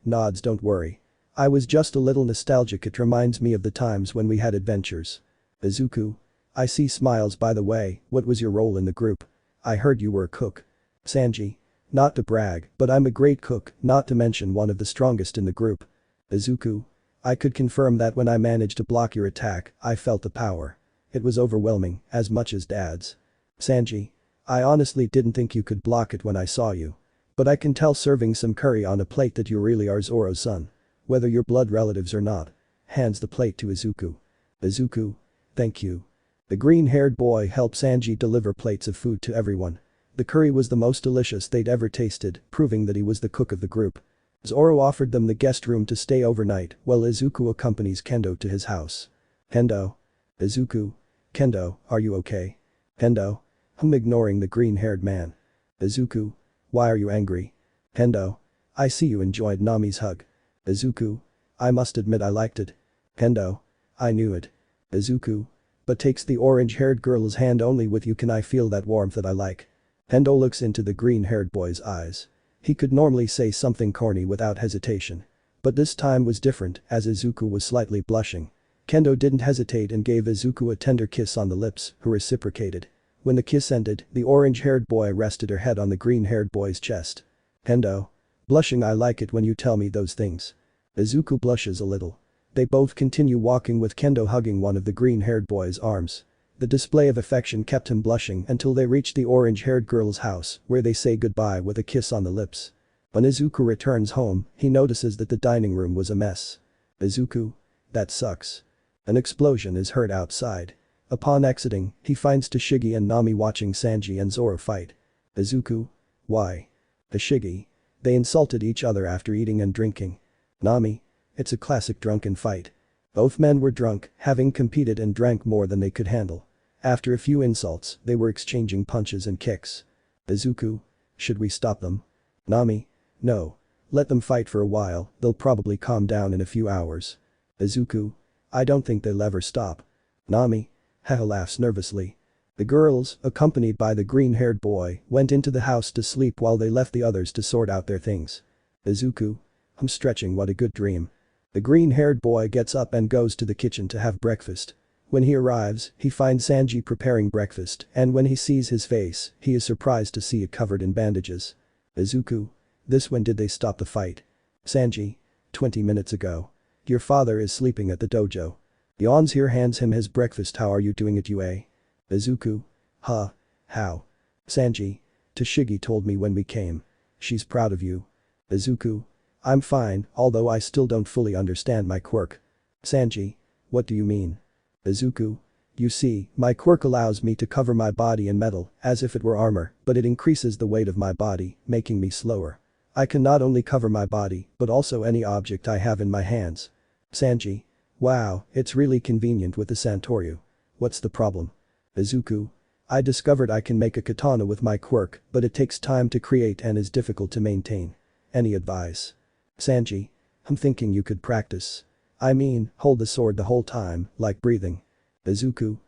Nods, "Don't worry. I was just a little nostalgic, it reminds me of the times when we had adventures." Izuku. "I see." Smiles. "By the way, what was your role in the group? I heard you were a cook." Sanji. "Not to brag, but I'm a great cook, not to mention one of the strongest in the group." Izuku. "I could confirm that when I managed to block your attack, I felt the power. It was overwhelming, as much as Dad's." Sanji. "I honestly didn't think you could block it when I saw you. But I can tell serving some curry on a plate that you really are Zoro's son. Whether you're blood relatives or not." Hands the plate to Izuku. Izuku. "Thank you." The green-haired boy helped Sanji deliver plates of food to everyone. The curry was the most delicious they'd ever tasted, proving that he was the cook of the group. Zoro offered them the guest room to stay overnight while Izuku accompanies Kendo to his house. Kendo. Izuku. "Kendo, are you okay?" Kendo. Ignoring the green-haired man. Izuku. "Why are you angry?" Kendo. "I see you enjoyed Nami's hug." Izuku. "I must admit I liked it." Kendo. "I knew it." Izuku. "But takes the orange-haired girl's hand only with you, can I feel that warmth that I like?" Kendo looks into the green-haired boy's eyes. He could normally say something corny without hesitation. But this time was different, as Izuku was slightly blushing. Kendo didn't hesitate and gave Izuku a tender kiss on the lips, who reciprocated. When the kiss ended, the orange-haired boy rested her head on the green-haired boy's chest. Kendo. Blushing, "I like it when you tell me those things." Izuku blushes a little. They both continue walking with Kendo hugging one of the green-haired boy's arms. The display of affection kept him blushing until they reach the orange-haired girl's house, where they say goodbye with a kiss on the lips. When Izuku returns home, he notices that the dining room was a mess. Izuku. "That sucks." An explosion is heard outside. Upon exiting, he finds Tashigi and Nami watching Sanji and Zoro fight. Izuku. "Why?" Tashigi. "They insulted each other after eating and drinking." Nami. "It's a classic drunken fight." Both men were drunk, having competed and drank more than they could handle. After a few insults, they were exchanging punches and kicks. Izuku. "Should we stop them?" Nami. "No. Let them fight for a while, they'll probably calm down in a few hours." Izuku. "I don't think they'll ever stop." Nami. Haha, laughs nervously. The girls, accompanied by the green-haired boy, went into the house to sleep while they left the others to sort out their things. Izuku. "I'm stretching, what a good dream." The green-haired boy gets up and goes to the kitchen to have breakfast. When he arrives, he finds Sanji preparing breakfast, and when he sees his face, he is surprised to see it covered in bandages. Izuku. "This, when did they stop the fight?" Sanji. 20 minutes ago. Your father is sleeping at the dojo." Yawns here, hands him his breakfast. "How are you doing it, UA?" Izuku. "Huh? How?" Sanji. Tashigi told me when we came. She's proud of you. Izuku. I'm fine, although I still don't fully understand my quirk. Sanji. What do you mean? Izuku. You see, my quirk allows me to cover my body in metal, as if it were armor, but it increases the weight of my body, making me slower. I can not only cover my body, but also any object I have in my hands. Sanji. Wow, it's really convenient with the santoryu. What's the problem? Izuku. I discovered I can make a katana with my quirk, but it takes time to create and is difficult to maintain. Any advice? Sanji. I'm thinking you could practice. I mean, hold the sword the whole time, like breathing. Izuku.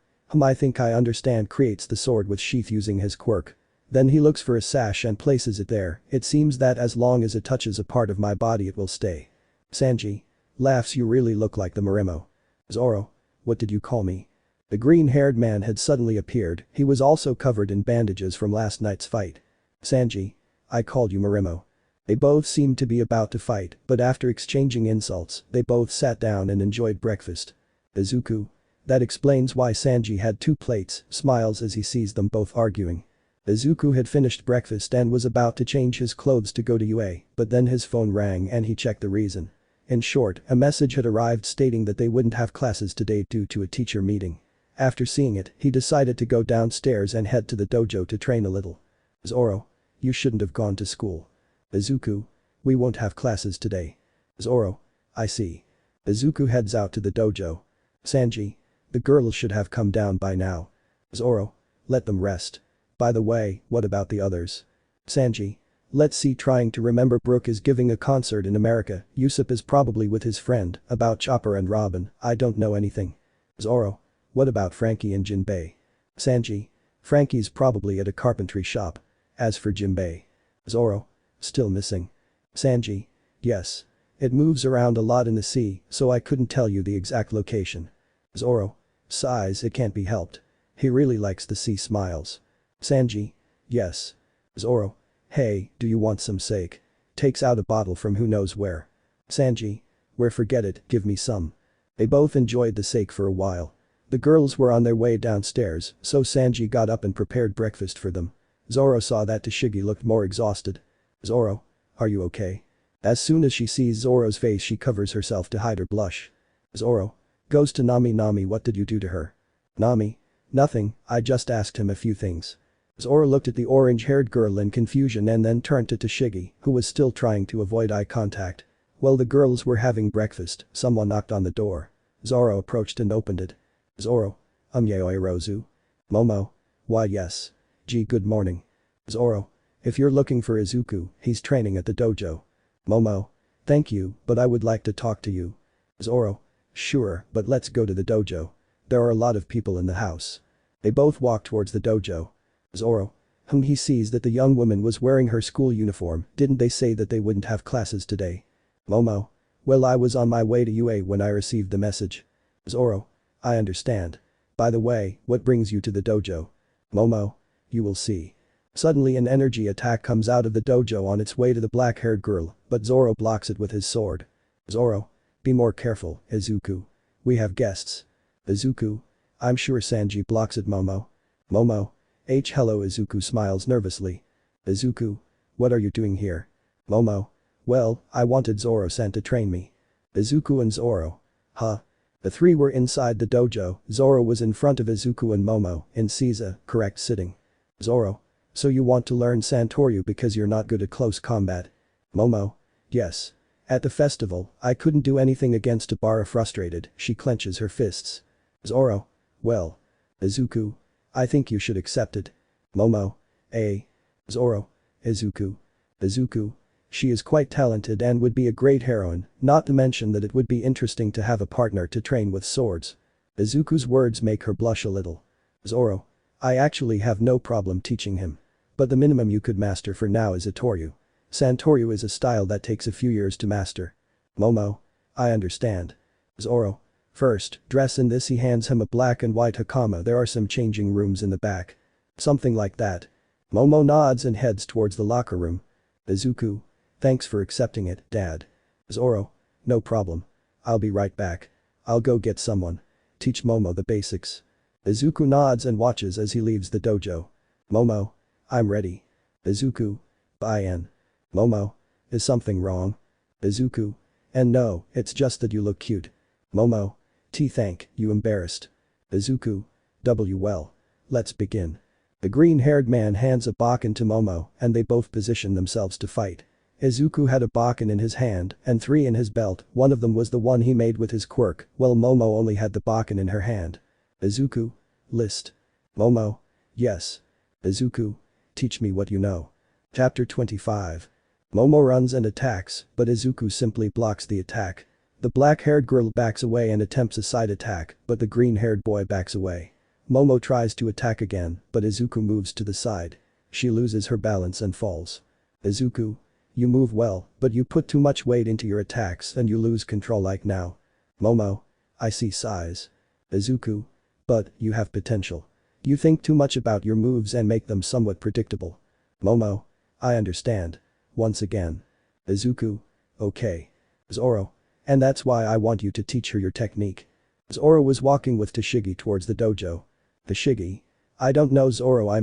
I think I understand. Creates the sword with sheath using his quirk. Then he looks for a sash and places it there. It seems that as long as it touches a part of my body it will stay. Sanji. Laughs. You really look like the Marimo. Zoro. What did you call me? The green-haired man had suddenly appeared. He was also covered in bandages from last night's fight. Sanji. I called you Marimo. They both seemed to be about to fight, but after exchanging insults, they both sat down and enjoyed breakfast. Izuku. That explains why Sanji had 2 plates, smiles as he sees them both arguing. Izuku had finished breakfast and was about to change his clothes to go to UA, but then his phone rang and he checked the reason. In short, a message had arrived stating that they wouldn't have classes today due to a teacher meeting. After seeing it, he decided to go downstairs and head to the dojo to train a little. Zoro. You shouldn't have gone to school. Izuku. We won't have classes today. Zoro. I see. Izuku heads out to the dojo. Sanji. The girls should have come down by now. Zoro. Let them rest. By the way, what about the others? Sanji. Let's see. Trying to remember. Brook is giving a concert in America. Usopp is probably with his friend. About Chopper and Robin, I don't know anything. Zoro. What about Frankie and Jinbei? Sanji. Frankie's probably at a carpentry shop. As for Jinbei. Zoro. Still missing. Sanji. Yes. It moves around a lot in the sea, so I couldn't tell you the exact location. Zoro. Sighs. It can't be helped. He really likes the sea. Smiles. Sanji. Yes. Zoro. Hey, do you want some sake? Takes out a bottle from who knows where. Sanji. Where? Forget it, give me some. They both enjoyed the sake for a while. The girls were on their way downstairs, so Sanji got up and prepared breakfast for them. Zoro saw that Tashigi looked more exhausted. Zoro. Are you okay? As soon as she sees Zoro's face she covers herself to hide her blush. Zoro. Goes to Nami. Nami, what did you do to her? Nami. Nothing, I just asked him a few things. Zoro looked at the orange-haired girl in confusion and then turned to Tashigi, who was still trying to avoid eye contact. While the girls were having breakfast, someone knocked on the door. Zoro approached and opened it. Zoro. Yaoi Rozu. Momo. Why yes. Gee, good morning. Zoro. If you're looking for Izuku, he's training at the dojo. Momo. Thank you, but I would like to talk to you. Zoro. Sure, but let's go to the dojo. There are a lot of people in the house. They both walk towards the dojo. Zoro. He sees that the young woman was wearing her school uniform. Didn't they say that they wouldn't have classes today? Momo. Well, I was on my way to UA when I received the message. Zoro. I understand. By the way, what brings you to the dojo? Momo. You will see. Suddenly an energy attack comes out of the dojo on its way to the black-haired girl, but Zoro blocks it with his sword. Zoro. Be more careful, Izuku. We have guests. Izuku. I'm sure. Sanji blocks it. Momo. Momo. Hello. Izuku smiles nervously. Izuku. What are you doing here? Momo. Well, I wanted Zoro-san to train me. Izuku and Zoro. Huh? The three were inside the dojo. Zoro was in front of Izuku and Momo, in Seiya, correct sitting. Zoro. So you want to learn santoryu because you're not good at close combat? Momo. Yes. At the festival, I couldn't do anything against Tabara. Frustrated, she clenches her fists. Zoro. Well. Izuku. I think you should accept it. Momo. Zoro. Izuku. Izuku. She is quite talented and would be a great heroine, not to mention that it would be interesting to have a partner to train with swords. Izuku's words make her blush a little. Zoro. I actually have no problem teaching him. But the minimum you could master for now is Itoryu. Santoryu is a style that takes a few years to master. Momo. I understand. Zoro. First, dress in this. He hands him a black and white hakama. There are some changing rooms in the back. Something like that. Momo nods and heads towards the locker room. Izuku. Thanks for accepting it, Dad. Zoro. No problem. I'll be right back. I'll go get someone. Teach Momo the basics. Izuku nods and watches as he leaves the dojo. Momo. I'm ready. Izuku. Bien. Momo. Is something wrong? Izuku. And no, it's just that you look cute. Momo. Thank you embarrassed. Izuku. Well. Let's begin. The green-haired man hands a bokken to Momo and they both position themselves to fight. Izuku had a bokken in his hand and 3 in his belt, one of them was the one he made with his quirk, while Momo only had the bokken in her hand. Izuku. List. Momo. Yes. Izuku. Teach me what you know. Chapter 25. Momo runs and attacks, but Izuku simply blocks the attack. The black-haired girl backs away and attempts a side attack, but the green-haired boy backs away. Momo tries to attack again, but Izuku moves to the side. She loses her balance and falls. Izuku. You move well, but you put too much weight into your attacks and you lose control like now. Momo. I see size. Izuku. But, you have potential. You think too much about your moves and make them somewhat predictable. Momo. I understand. Once again. Izuku. Okay. Zoro. And that's why I want you to teach her your technique. Zoro was walking with Tashigi towards the dojo. Tashigi. I don't know Zoro, I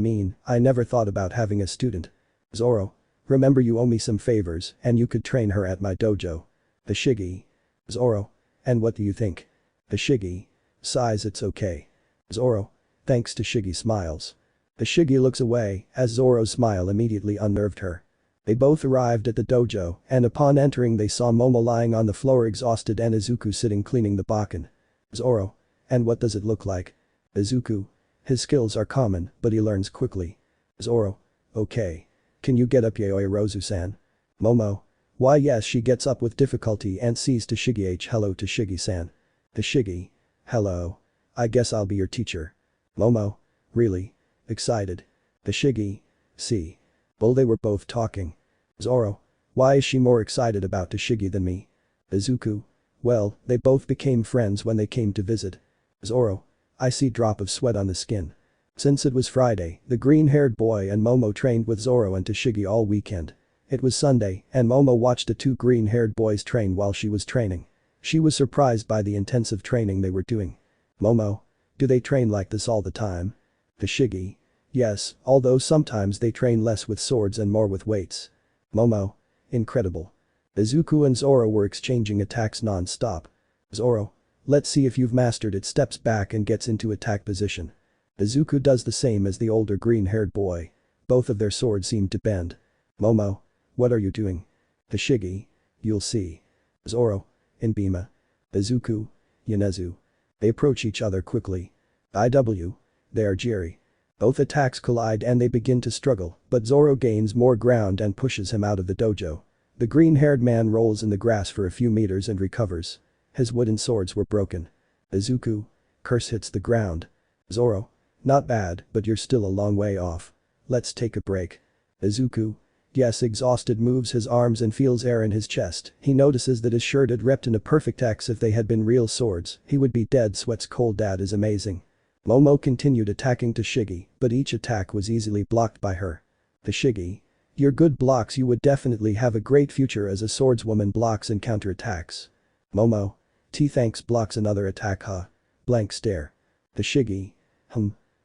never thought about having a student. Zoro. Remember you owe me some favors and you could train her at my dojo. Tashigi. Zoro. And what do you think? Tashigi. Sighs, it's okay. Zoro. Thanks. Tashigi smiles. Tashigi looks away as Zoro's smile immediately unnerved her. They both arrived at the dojo and upon entering they saw Momo lying on the floor exhausted and Izuku sitting cleaning the bokken. Zoro. And what does it look like? Izuku. His skills are common but he learns quickly. Zoro. Okay. Can you get up Yayoi Rozu-san? Momo. Why yes, she gets up with difficulty and sees Tashigi. Hello Tashigi-san. Tashigi. Hello. I guess I'll be your teacher. Momo. Really? Excited. Tashigi. See. Well, they were both talking. Zoro. Why is she more excited about Tashigi than me? Izuku. Well, they both became friends when they came to visit. Zoro. I see drop of sweat on the skin. Since it was Friday, the green-haired boy and Momo trained with Zoro and Tashigi all weekend. It was Sunday and Momo watched the 2 green-haired boys train while she was training. She was surprised by the intensive training they were doing. Momo. Do they train like this all the time? Tashigi. Yes, although sometimes they train less with swords and more with weights. Momo. Incredible. Izuku and Zoro were exchanging attacks non-stop. Zoro. Let's see if you've mastered it. Steps back and gets into attack position. Izuku does the same as the older green-haired boy. Both of their swords seem to bend. Momo. What are you doing? Tashigi. You'll see. Zoro. Inbima. Izuku. Yonezu. They approach each other quickly. IW. They are Jiri. Both attacks collide and they begin to struggle, but Zoro gains more ground and pushes him out of the dojo. The green-haired man rolls in the grass for a few meters and recovers. His wooden swords were broken. Izuku. Curse hits the ground. Zoro. Not bad, but you're still a long way off. Let's take a break. Izuku. Yes, exhausted moves his arms and feels air in his chest. He notices that his shirt had ripped in a perfect X. If they had been real swords, he would be dead. Sweats cold. That is amazing. Momo continued attacking Tashigi, but each attack was easily blocked by her. Tashigi. Your good blocks. You would definitely have a great future as a swordswoman. Blocks and counterattacks. Momo. Thanks. Blocks another attack. Huh. Blank stare. Tashigi.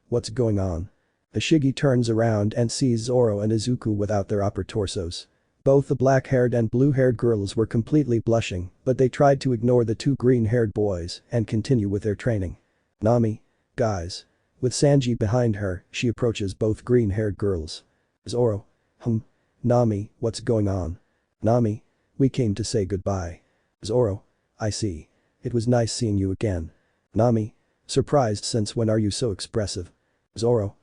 What's going on? Tashigi turns around and sees Zoro and Izuku without their upper torsos. Both the black-haired and blue-haired girls were completely blushing, but they tried to ignore the 2 green-haired boys and continue with their training. Nami. Guys. With Sanji behind her, she approaches both green-haired girls. Zoro. Nami, what's going on? Nami. We came to say goodbye. Zoro. I see. It was nice seeing you again. Nami. Surprised. Since when are you so expressive? Zoro.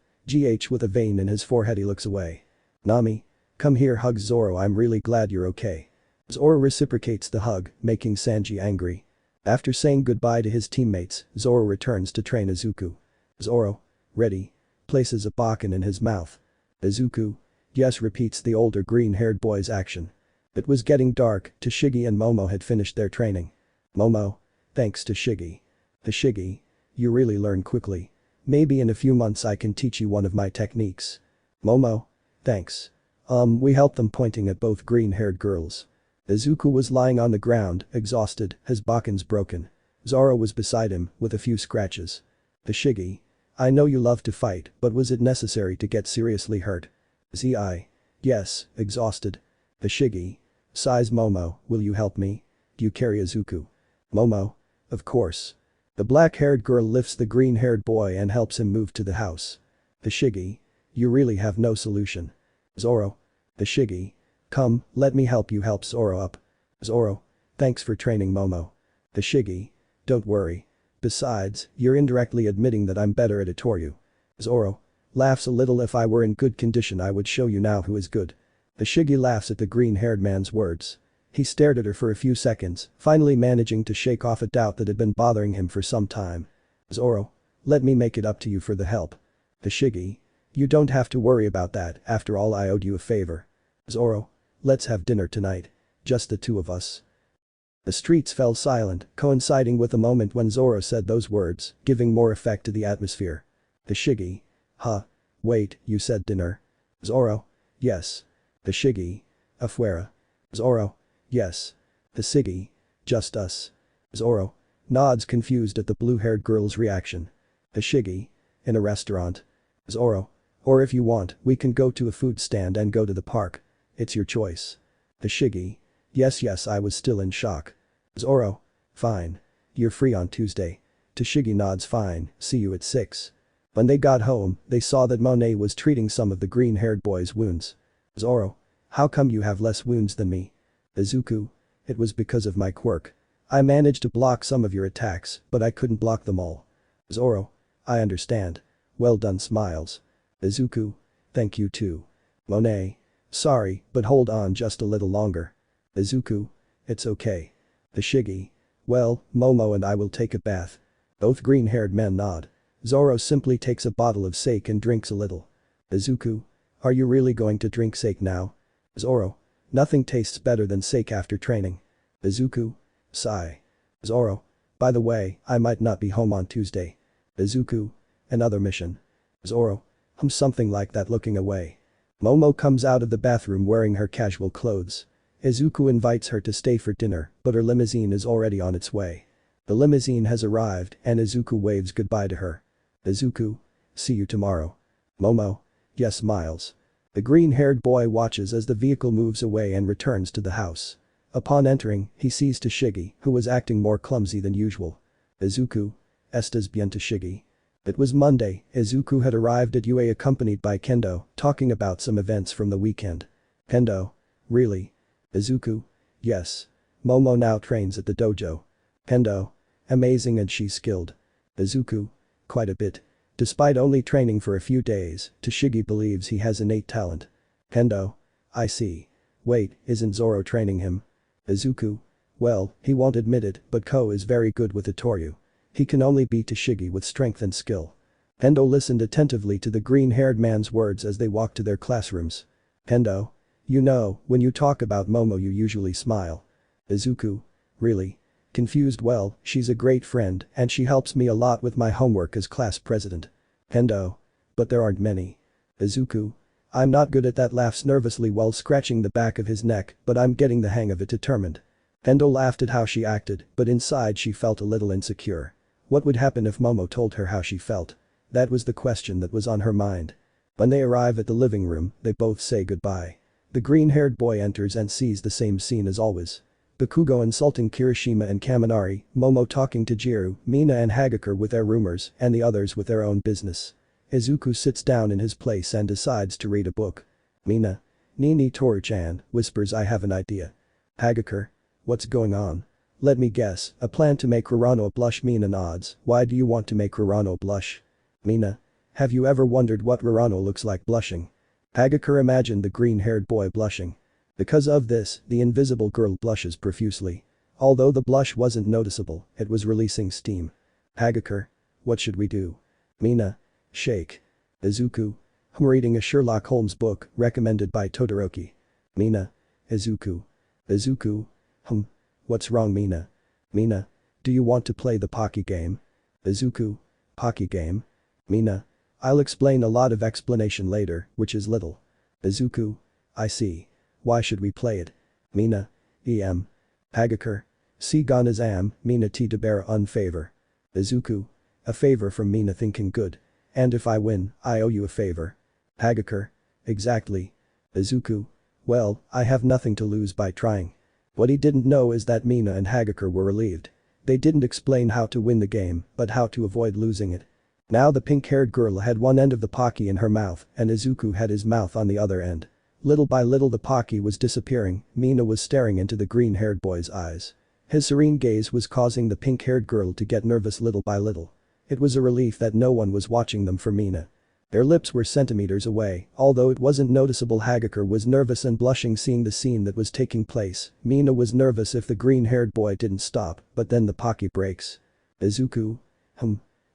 With a vein in his forehead he looks away. Nami. Come here. Hugs Zoro. I'm really glad you're okay. Zoro reciprocates the hug, making Sanji angry. After saying goodbye to his teammates, Zoro returns to train Izuku. Zoro. Ready. Places a bokken in his mouth. Izuku. Yes, repeats the older green-haired boy's action. It was getting dark. Tashigi and Momo had finished their training. Momo. Thanks Tashigi. Tashigi. You really learn quickly. Maybe in a few months I can teach you one of my techniques. Momo. Thanks. We helped them, pointing at both green-haired girls. Izuku was lying on the ground, exhausted, his bokkens broken. Zoro was beside him, with a few scratches. Tashigi. I know you love to fight, but was it necessary to get seriously hurt? Zi. Yes, exhausted. The Shigi. Sighs Momo, will you help me? Do you carry Izuku? Momo. Of course. The black-haired girl lifts the green-haired boy and helps him move to the house. The Shigi. You really have no solution. Zoro. The Shigi. Come, let me help you help Zoro up. Zoro. Thanks for training Momo. The Shigi. Don't worry. Besides, you're indirectly admitting that I'm better at Itoryu. Zoro. Laughs a little. If I were in good condition I would show you now who is good. The Shigi laughs at the green-haired man's words. He stared at her for a few seconds, finally managing to shake off a doubt that had been bothering him for some time. Zoro. Let me make it up to you for the help. The Shigi. You don't have to worry about that, after all I owed you a favor. Zoro. Let's have dinner tonight. Just the two of us. The streets fell silent, coinciding with the moment when Zoro said those words, giving more effect to the atmosphere. The Shigi. Huh. Wait, you said dinner? Zoro. Yes. The Shigi. Afuera. Zoro. Yes. The Shigi. Just us. Zoro. Nods confused at the blue-haired girl's reaction. The Shigi. In a restaurant. Zoro. Or if you want, we can go to a food stand and go to the park. It's your choice. The Shigi. Yes, I was still in shock. Zoro. Fine. You're free on Tuesday. Tashigi nods. Fine, see you at 6. When they got home, they saw that Monae was treating some of the green-haired boy's wounds. Zoro. How come you have less wounds than me? Izuku. It was because of my quirk. I managed to block some of your attacks, but I couldn't block them all. Zoro. I understand. Well done. Smiles. Izuku. Thank you too. Monae. Sorry, but hold on just a little longer. Izuku. It's okay. The Shigi. Well, Momo and I will take a bath. Both green-haired men nod. Zoro simply takes a bottle of sake and drinks a little. Izuku. Are you really going to drink sake now? Zoro. Nothing tastes better than sake after training. Izuku. Sigh. Zoro. By the way, I might not be home on Tuesday. Izuku. Another mission. Zoro. Something like that. Looking away. Momo comes out of the bathroom wearing her casual clothes. Izuku invites her to stay for dinner, but her limousine is already on its way. The limousine has arrived and Izuku waves goodbye to her. Izuku. See you tomorrow. Momo. Yes. Miles. The green-haired boy watches as the vehicle moves away and returns to the house. Upon entering, he sees Tashigi, who was acting more clumsy than usual. Izuku. Estás bien Tashigi? It was Monday. Izuku had arrived at UA accompanied by Kendo, talking about some events from the weekend. Kendo. Really? Izuku. Yes. Momo now trains at the dojo. Kendo. Amazing, and she's skilled. Izuku. Quite a bit. Despite only training for a few days, Tashigi believes he has innate talent. Kendo. I see. Wait, isn't Zoro training him? Izuku. Well, he won't admit it, but Ko is very good with Itoryu. He can only beat Tashigi with strength and skill. Kendo listened attentively to the green-haired man's words as they walked to their classrooms. Kendo. You know, when you talk about Momo you usually smile. Izuku. Really? Confused. Well, she's a great friend and she helps me a lot with my homework as class president. Kendo. But there aren't many. Izuku. I'm not good at that. Laughs nervously while scratching the back of his neck, but I'm getting the hang of it. Determined. Kendo laughed at how she acted, but inside she felt a little insecure. What would happen if Momo told her how she felt? That was the question that was on her mind. When they arrive at the living room, they both say goodbye. The green-haired boy enters and sees the same scene as always. Bakugo insulting Kirishima and Kaminari, Momo talking to Jiru, Mina and Hagakure with their rumors, and the others with their own business. Izuku sits down in his place and decides to read a book. Mina. Nini Toru-chan, whispers, I have an idea. Hagakure. What's going on? Let me guess, a plan to make Uraraka blush. Mina nods. Why do you want to make Uraraka blush? Mina. Have you ever wondered what Uraraka looks like blushing? Hagakure imagined the green-haired boy blushing. Because of this, the invisible girl blushes profusely. Although the blush wasn't noticeable, it was releasing steam. Hagakure. What should we do? Mina. Shake. Izuku. I'm reading a Sherlock Holmes book recommended by Todoroki. Mina. Izuku. Izuku. What's wrong? Mina. Mina. Do you want to play the Pocky game? Izuku. Pocky game? Mina. I'll explain. A lot of explanation later, which is little. Izuku. I see. Why should we play it? Mina. Hagakure. Si Gana's Mina T Debera unfavor. Izuku. A favor from Mina, thinking good. And if I win, I owe you a favor. Hagakure. Exactly. Izuku. Well, I have nothing to lose by trying. What he didn't know is that Mina and Hagakure were relieved. They didn't explain how to win the game, but how to avoid losing it. Now the pink-haired girl had one end of the Pocky in her mouth and Izuku had his mouth on the other end. Little by little the Pocky was disappearing, Mina was staring into the green-haired boy's eyes. His serene gaze was causing the pink-haired girl to get nervous little by little. It was a relief that no one was watching them for Mina. Their lips were centimeters away, although it wasn't noticeable. Hagakure was nervous and blushing seeing the scene that was taking place. Mina was nervous if the green-haired boy didn't stop, but then the Pocky breaks. Izuku?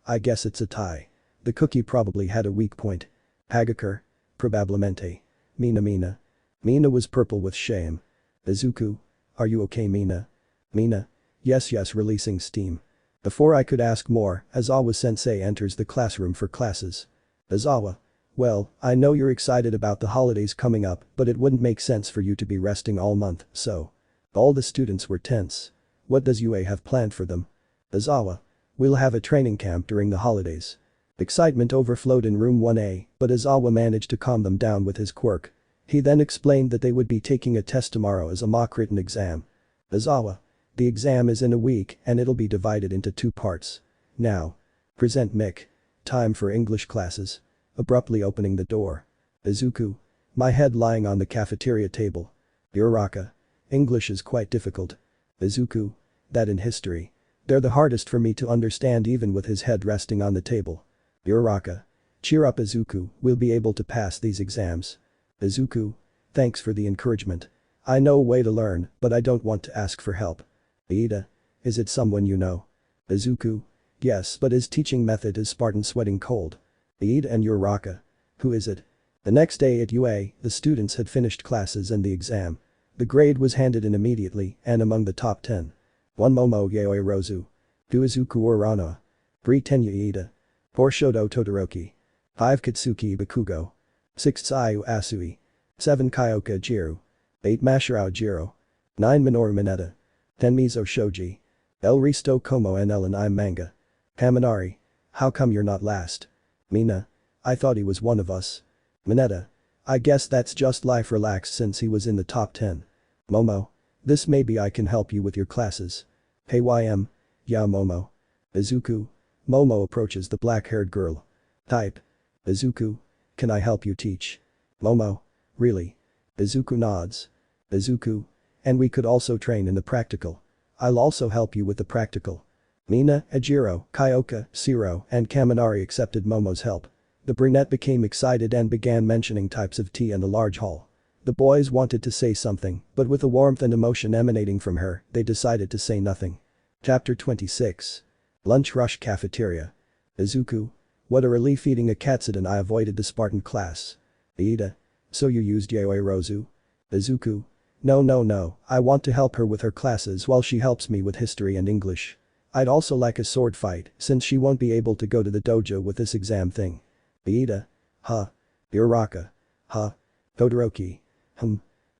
I guess it's a tie. The cookie probably had a weak point. Hagakure? Probablemente. Mina. Mina was purple with shame. Izuku? Are you okay, Mina? Mina? Yes, releasing steam. Before I could ask more, Aizawa-sensei enters the classroom for classes. Aizawa. Well, I know you're excited about the holidays coming up, but it wouldn't make sense for you to be resting all month, so. All the students were tense. What does UA have planned for them? Aizawa. We'll have a training camp during the holidays. Excitement overflowed in room 1A, but Aizawa managed to calm them down with his quirk. He then explained that they would be taking a test tomorrow as a mock written exam. Aizawa. The exam is in a week and it'll be divided into 2 parts. Now. Present Mick. Time for English classes. Abruptly opening the door. Izuku. My head lying on the cafeteria table. Uraraka. English is quite difficult. Izuku. That in history. They're the hardest for me to understand even with his head resting on the table. Uraraka. Cheer up Izuku, we'll be able to pass these exams. Izuku. Thanks for the encouragement. I know a way to learn, but I don't want to ask for help. Iida. Is it someone you know? Izuku. Yes, but his teaching method is Spartan sweating cold. Iida and Uraraka. Who is it? The next day at UA, the students had finished classes and the exam. The grade was handed in immediately and among the top 10. 1 Momo Yaoi Rozu. 2 Izuku Urano. 3 Tenya Iida. 4 Shoto Todoroki. 5 Katsuki Bakugo. 6 Tsuyu Asui. 7 Kyoka Jiru. 8 Mashirao Jiro. 9 Minoru Mineta. 10 Mizo Shoji. El Risto Como and Ellen I'm Manga. Kaminari. How come you're not last? Mina. I thought he was one of us. Mineta. I guess that's just life. Relax since he was in the top 10. Momo. This maybe I can help you with your classes. Hey YM. Yeah Momo. Izuku. Momo approaches the black-haired girl. Type. Izuku. Can I help you teach? Momo. Really? Izuku nods. Izuku. And we could also train in the practical. I'll also help you with the practical. Mina, Ajiro, Kyoka, Shiro, and Kaminari accepted Momo's help. The brunette became excited and began mentioning types of tea in the large hall. The boys wanted to say something, but with the warmth and emotion emanating from her, they decided to say nothing. Chapter 26. Lunch Rush Cafeteria. Izuku. What a relief eating a katsudon. I avoided the Spartan class. Iida. So you used Yaoi Rozu? Izuku. No. I want to help her with her classes while she helps me with history and English. I'd also like a sword fight since she won't be able to go to the dojo with this exam thing. Iida. Huh. Uraraka. Huh. Todoroki.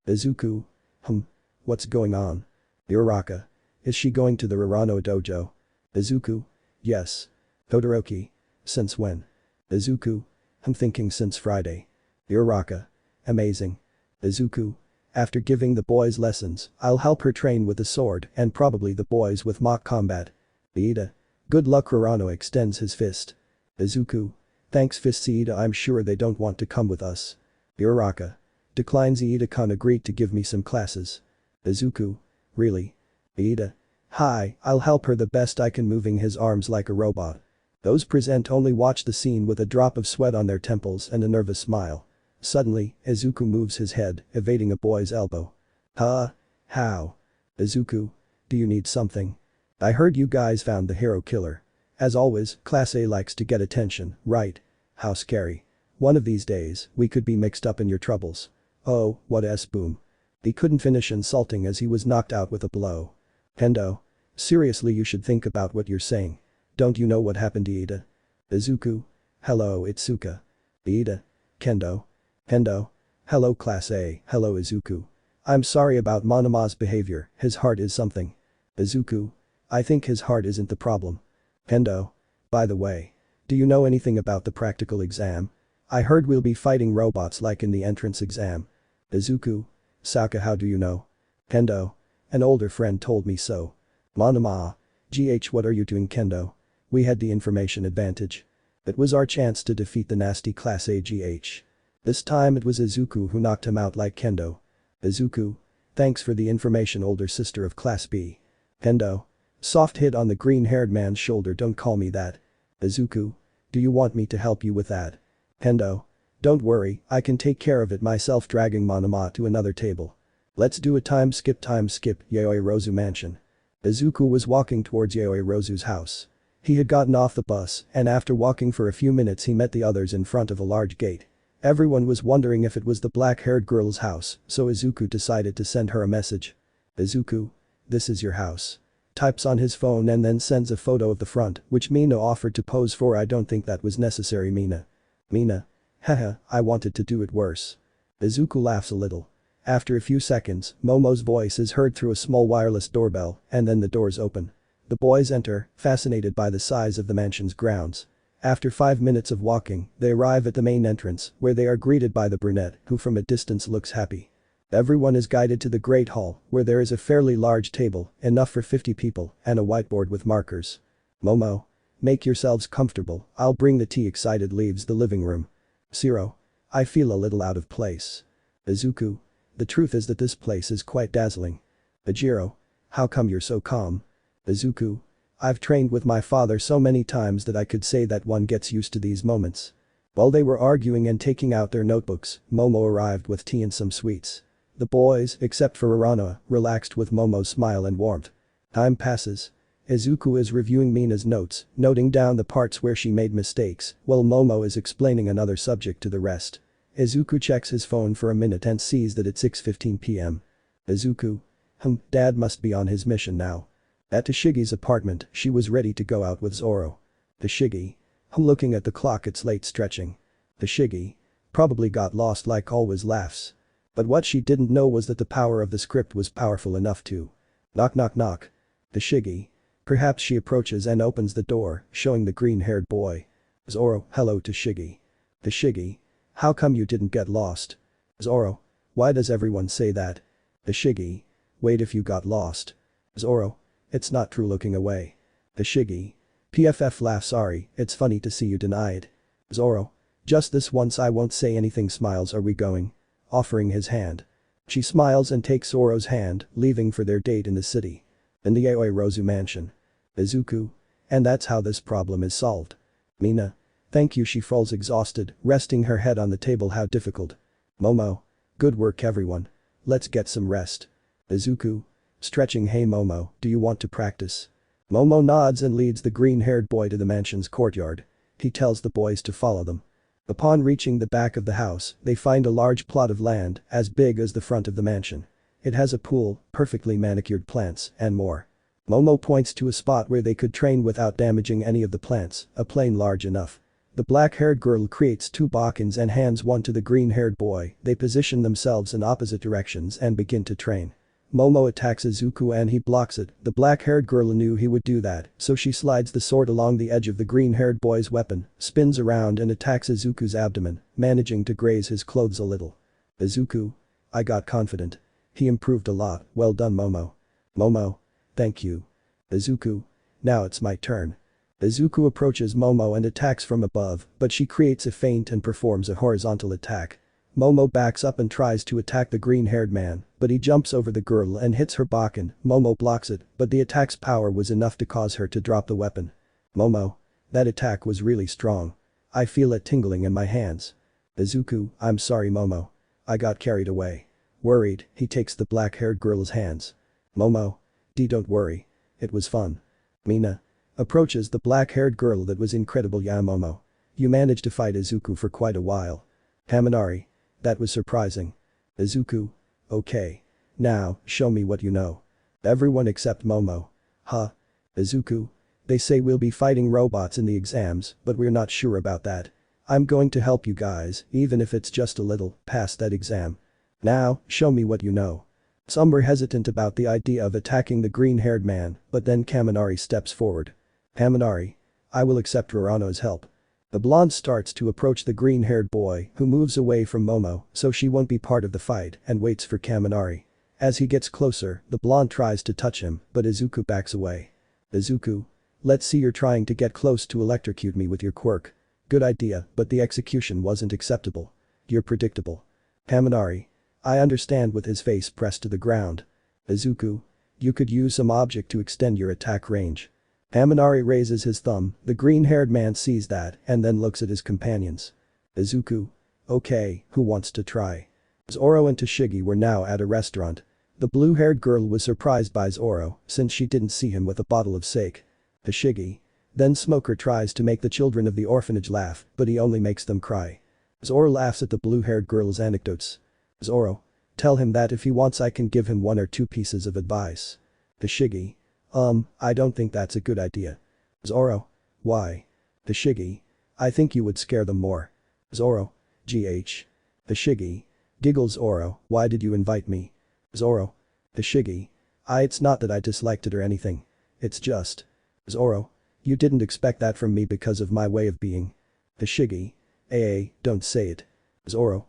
Izuku. What's going on? Uraraka. Is she going to the Urano dojo? Izuku. Yes. Todoroki. Since when? Izuku. I'm thinking since Friday. Uraraka. Amazing. Izuku. After giving the boys lessons, I'll help her train with the sword and probably the boys with mock combat. Iida. Good luck. Urano extends his fist. Izuku. Thanks fists. Iida. I'm sure they don't want to come with us. Uraraka. Declines. Iida-kun agreed to give me some classes. Izuku. Really? Iida. Hi, I'll help her the best I can, moving his arms like a robot. Those present only watch the scene with a drop of sweat on their temples and a nervous smile. Suddenly, Izuku moves his head, evading a boy's elbow. Huh? How? Izuku. Do you need something? I heard you guys found the hero killer. As always, Class A likes to get attention, right? How scary. One of these days, we could be mixed up in your troubles. Oh, what a boom. He couldn't finish insulting as he was knocked out with a blow. Kendo. Seriously, you should think about what you're saying. Don't you know what happened to Iida? Izuku. Hello, Itsuka. Iida. Kendo. Kendo. Hello Class A, hello Izuku. I'm sorry about Monama's behavior, his heart is something. Izuku. I think his heart isn't the problem. Kendo. By the way. Do you know anything about the practical exam? I heard we'll be fighting robots like in the entrance exam. Izuku. Saka, how do you know? Kendo. An older friend told me so. Monae. What are you doing, Kendo? We had the information advantage. It was our chance to defeat the nasty Class A GH. This time it was Izuku who knocked him out like Kendo. Izuku. Thanks for the information, older sister of Class B. Kendo. Soft hit on the green-haired man's shoulder, don't call me that. Izuku. Do you want me to help you with that? Kendo. Don't worry, I can take care of it myself, dragging Monae to another table. Let's do a time skip, Yaoi Rozu Mansion. Izuku was walking towards Yaoi Rozu's house. He had gotten off the bus and after walking for a few minutes he met the others in front of a large gate. Everyone was wondering if it was the black-haired girl's house, so Izuku decided to send her a message. Izuku. This is your house. Types on his phone and then sends a photo of the front, which Mina offered to pose for. I don't think that was necessary, Mina. Mina. Haha, I wanted to do it worse. Izuku laughs a little. After a few seconds, Momo's voice is heard through a small wireless doorbell and then the doors open. The boys enter, fascinated by the size of the mansion's grounds. After 5 minutes of walking, they arrive at the main entrance, where they are greeted by the brunette, who from a distance looks happy. Everyone is guided to the Great Hall, where there is a fairly large table, enough for 50 people, and a whiteboard with markers. Momo. Make yourselves comfortable, I'll bring the tea. Excited leaves the living room. Zero. I feel a little out of place. Izuku. The truth is that this place is quite dazzling. Ajiro. How come you're so calm? Izuku. I've trained with my father so many times that I could say that one gets used to these moments. While they were arguing and taking out their notebooks, Momo arrived with tea and some sweets. The boys, except for Uraraka, relaxed with Momo's smile and warmth. Time passes. Izuku is reviewing Mina's notes, noting down the parts where she made mistakes, while Momo is explaining another subject to the rest. Izuku checks his phone for a minute and sees that it's 6:15 p.m. Izuku. Dad must be on his mission now. At Tashigi's apartment, she was ready to go out with Zoro. Tashigi. Looking at the clock, it's late, stretching. Tashigi. Probably got lost like always, laughs. But what she didn't know was that the power of the script was powerful enough to. Knock knock knock. Tashigi. Perhaps she approaches and opens the door, showing the green-haired boy. Zoro. Hello, Tashigi. Tashigi. How come you didn't get lost? Zoro. Why does everyone say that? Tashigi. Wait, if you got lost. Zoro. It's not true, looking away. Tashigi. PFF laughs. Sorry, it's funny to see you deny it. Zoro. Just this once, I won't say anything. Smiles. Are we going? Offering his hand. She smiles and takes Zoro's hand, leaving for their date in the city. In the Yaoi Rozu mansion. Izuku. And that's how this problem is solved. Mina. Thank you. She falls exhausted, resting her head on the table. How difficult. Momo. Good work, everyone. Let's get some rest. Izuku. Stretching. Hey Momo, do you want to practice? Momo nods and leads the green-haired boy to the mansion's courtyard. He tells the boys to follow them. Upon reaching the back of the house, they find a large plot of land, as big as the front of the mansion. It has a pool, perfectly manicured plants, and more. Momo points to a spot where they could train without damaging any of the plants, a plane large enough. The black-haired girl creates 2 bakens and hands one to the green-haired boy. They position themselves in opposite directions and begin to train. Momo attacks Izuku and he blocks it. The black-haired girl knew he would do that, so she slides the sword along the edge of the green-haired boy's weapon, spins around and attacks Izuku's abdomen, managing to graze his clothes a little. Izuku. I got confident. He improved a lot. Well done, Momo. Momo. Thank you. Izuku. Now it's my turn. Izuku approaches Momo and attacks from above, but she creates a feint and performs a horizontal attack. Momo backs up and tries to attack the green-haired man, but he jumps over the girl and hits her baken. Momo blocks it, but the attack's power was enough to cause her to drop the weapon. Momo. That attack was really strong. I feel it tingling in my hands. Izuku. I'm sorry, Momo. I got carried away. Worried, he takes the black-haired girl's hands. Momo. Don't worry. It was fun. Mina. Approaches the black-haired girl. That was incredible, yeah, Momo. You managed to fight Izuku for quite a while. Kaminari. That was surprising. Izuku. Okay. Now, show me what you know. Everyone except Momo. Huh? Izuku. They say we'll be fighting robots in the exams, but we're not sure about that. I'm going to help you guys, even if it's just a little, pass that exam. Now, show me what you know. Some were hesitant about the idea of attacking the green-haired man, but then Kaminari steps forward. Kaminari. I will accept Urano's help. The blonde starts to approach the green-haired boy who moves away from Momo so she won't be part of the fight and waits for Kaminari. As he gets closer, the blonde tries to touch him but Izuku backs away. Izuku. Let's see, you're trying to get close to electrocute me with your quirk. Good idea, but the execution wasn't acceptable. You're predictable. Kaminari. I understand, with his face pressed to the ground. Izuku. You could use some object to extend your attack range. Kaminari raises his thumb, the green-haired man sees that and then looks at his companions. Izuku. Okay, who wants to try? Zoro and Tashigi were now at a restaurant. The blue-haired girl was surprised by Zoro since she didn't see him with a bottle of sake. Tashigi. Then Smoker tries to make the children of the orphanage laugh but he only makes them cry. Zoro laughs at the blue-haired girl's anecdotes. Zoro. Tell him that if he wants I can give him 1 or 2 pieces of advice. Tashigi. I don't think that's a good idea. Zoro. Why? Tashigi. I think you would scare them more. Zoro. GH. Tashigi. Giggles Zoro, why did you invite me? Zoro. Tashigi. It's not that I disliked it or anything. It's just. Zoro. You didn't expect that from me because of my way of being. Tashigi. Don't say it. Zoro.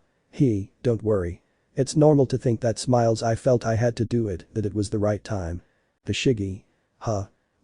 Don't worry. It's normal to think that. Smiles. I felt I had to do it, that it was the right time. Tashigi.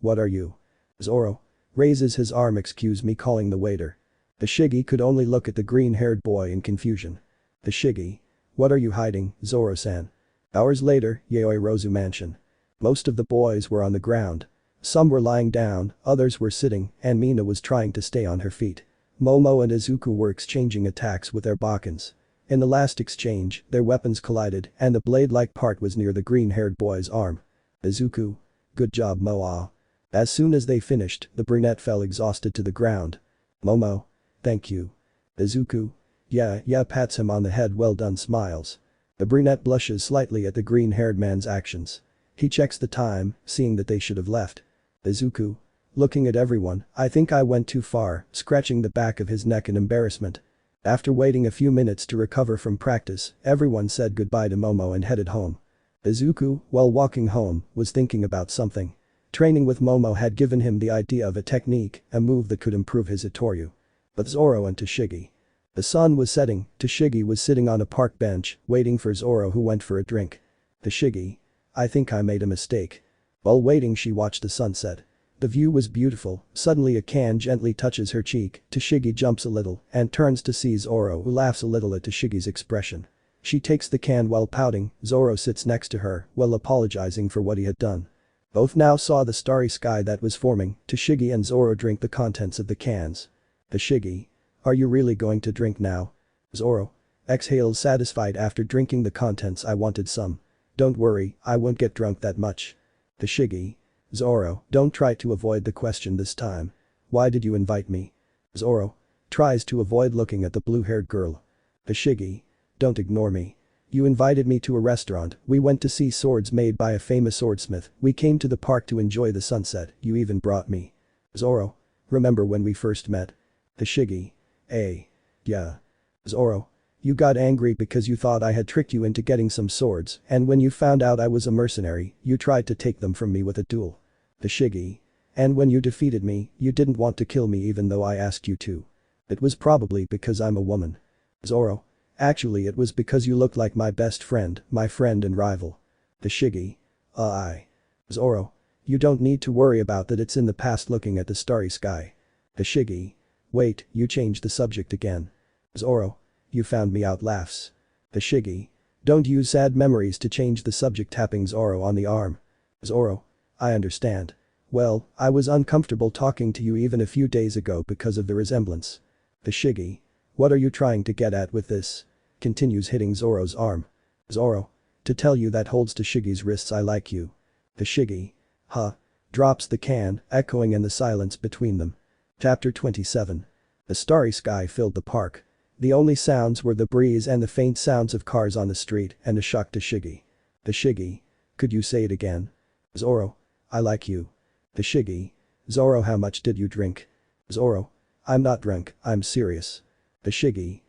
What are you? Zoro. Raises his arm. Excuse me, calling the waiter. Tashigi could only look at the green-haired boy in confusion. Tashigi. What are you hiding, Zoro-san? Hours later, Yaoi Rozu Mansion. Most of the boys were on the ground. Some were lying down, others were sitting, and Mina was trying to stay on her feet. Momo and Izuku were exchanging attacks with their Bakens. In the last exchange, their weapons collided and the blade-like part was near the green-haired boy's arm. Izuku. Good job, Moa. As soon as they finished, the brunette fell exhausted to the ground. Momo. Thank you. Izuku. Yeah, pats him on the head. Well done. Smiles. The brunette blushes slightly at the green-haired man's actions. He checks the time, seeing that they should have left. Izuku. Looking at everyone, I think I went too far, scratching the back of his neck in embarrassment. After waiting a few minutes to recover from practice, everyone said goodbye to Momo and headed home. Izuku, while walking home, was thinking about something. Training with Momo had given him the idea of a technique, a move that could improve his santoryu. But Zoro and Tashigi. The sun was setting, Tashigi was sitting on a park bench, waiting for Zoro, who went for a drink. Tashigi. I think I made a mistake. While waiting, she watched the sunset. The view was beautiful. Suddenly a can gently touches her cheek, Tashigi jumps a little and turns to see Zoro, who laughs a little at Tashigi's expression. She takes the can while pouting. Zoro sits next to her while apologizing for what he had done. Both now saw the starry sky that was forming. Tashigi and Zoro drink the contents of the cans. Tashigi. Are you really going to drink now? Zoro. Exhales satisfied after drinking the contents. I wanted some. Don't worry, I won't get drunk that much. Tashigi. Zoro, don't try to avoid the question this time. Why did you invite me? Zoro. Tries to avoid looking at the blue-haired girl. Tashigi. Don't ignore me. You invited me to a restaurant, we went to see swords made by a famous swordsmith, we came to the park to enjoy the sunset, you even brought me. Zoro. Remember when we first met? Tashigi. Yeah. Zoro. You got angry because you thought I had tricked you into getting some swords, and when you found out I was a mercenary, you tried to take them from me with a duel. Tashigi. And when you defeated me, you didn't want to kill me even though I asked you to. It was probably because I'm a woman. Zoro. Actually, it was because you looked like my best friend, my friend and rival. Tashigi. Zoro. You don't need to worry about that, it's in the past. Looking at the starry sky. Tashigi. Wait, you changed the subject again. Zoro. You found me out. Laughs. Tashigi. Don't use sad memories to change the subject, tapping Zoro on the arm. Zoro. I understand. Well, I was uncomfortable talking to you even a few days ago because of the resemblance. Tashigi. What are you trying to get at with this? Continues hitting Zoro's arm. Zoro. To tell you that holds Tashigi's wrists. I like you. Tashigi. Drops the can, echoing in the silence between them. Chapter 27. The starry sky filled the park. The only sounds were the breeze and the faint sounds of cars on the street and a shocked Tashigi. Tashigi. Could you say it again? Zoro. I like you. Tashigi. Zoro, how much did you drink? Zoro. I'm not drunk, I'm serious. Tashigi.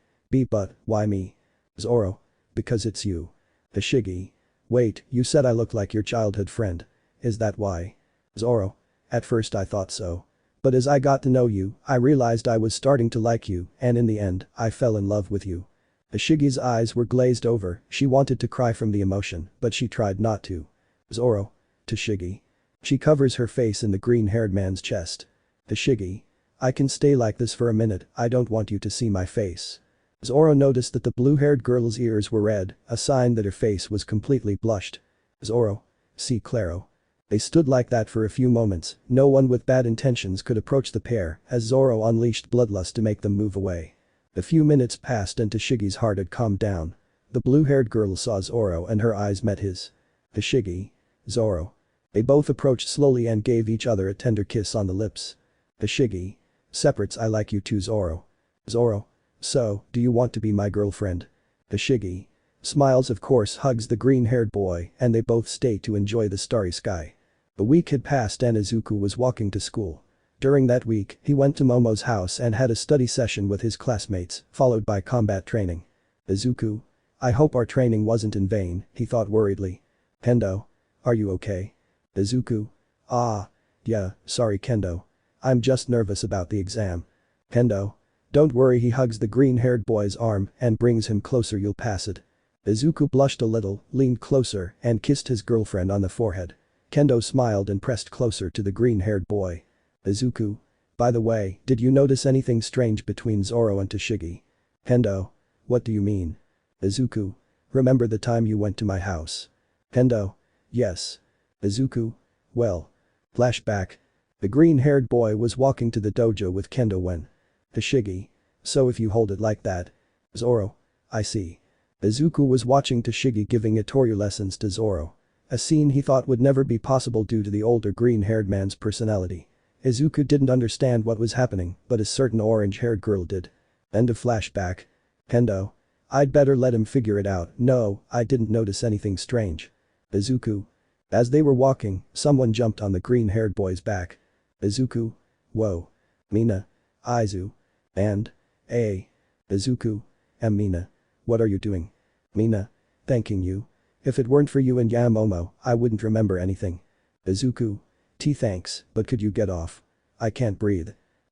But, why me? Zoro. Because it's you. Tashigi. Wait, you said I look like your childhood friend. Is that why? Zoro. At first I thought so. But as I got to know you, I realized I was starting to like you, and in the end, I fell in love with you." Ashigi's eyes were glazed over, she wanted to cry from the emotion, but she tried not to. "Zoro." To Shigi. She covers her face in the green-haired man's chest. To Shigi. "I can stay like this for a minute, I don't want you to see my face." Zoro noticed that the blue-haired girl's ears were red, a sign that her face was completely blushed. "Zoro." "Si claro." They stood like that for a few moments, no one with bad intentions could approach the pair as Zoro unleashed bloodlust to make them move away. A few minutes passed and Tashigi's heart had calmed down. The blue-haired girl saw Zoro and her eyes met his. "Tashigi." "Zoro." They both approached slowly and gave each other a tender kiss on the lips. "Tashigi." "Separates, I like you too, Zoro." "Zoro." "So, do you want to be my girlfriend?" Tashigi. Smiles, of course, hugs the green-haired boy and they both stay to enjoy the starry sky. A week had passed and Izuku was walking to school. During that week, he went to Momo's house and had a study session with his classmates, followed by combat training. "Izuku. I hope our training wasn't in vain," he thought worriedly. "Kendo. Are you okay?" Izuku. "Ah. Yeah, sorry Kendo. I'm just nervous about the exam." Kendo. "Don't worry," he hugs the green-haired boy's arm and brings him closer, "You'll pass it." Izuku blushed a little, leaned closer and kissed his girlfriend on the forehead. Kendo smiled and pressed closer to the green-haired boy. Izuku. "By the way, did you notice anything strange between Zoro and Tashigi?" Kendo. "What do you mean?" Izuku. "Remember the time you went to my house?" Kendo. "Yes." Izuku. "Well." Flashback. The green-haired boy was walking to the dojo with Kendo when. Tashigi. "So if you hold it like that." Zoro. "I see." Izuku was watching Tashigi giving Itoryu lessons to Zoro. A scene he thought would never be possible due to the older green-haired man's personality. Izuku didn't understand what was happening, but a certain orange-haired girl did. End of flashback. Kendo. "I'd better let him figure it out." "No, I didn't notice anything strange." Izuku. As they were walking, someone jumped on the green-haired boy's back. Izuku. "Whoa. Mina. Izu. And. A. Izuku. Mina. What are you doing?" Mina. "Thanking you. If it weren't for you and Yamomo, I wouldn't remember anything." Izuku. Thanks, but could you get off? I can't breathe."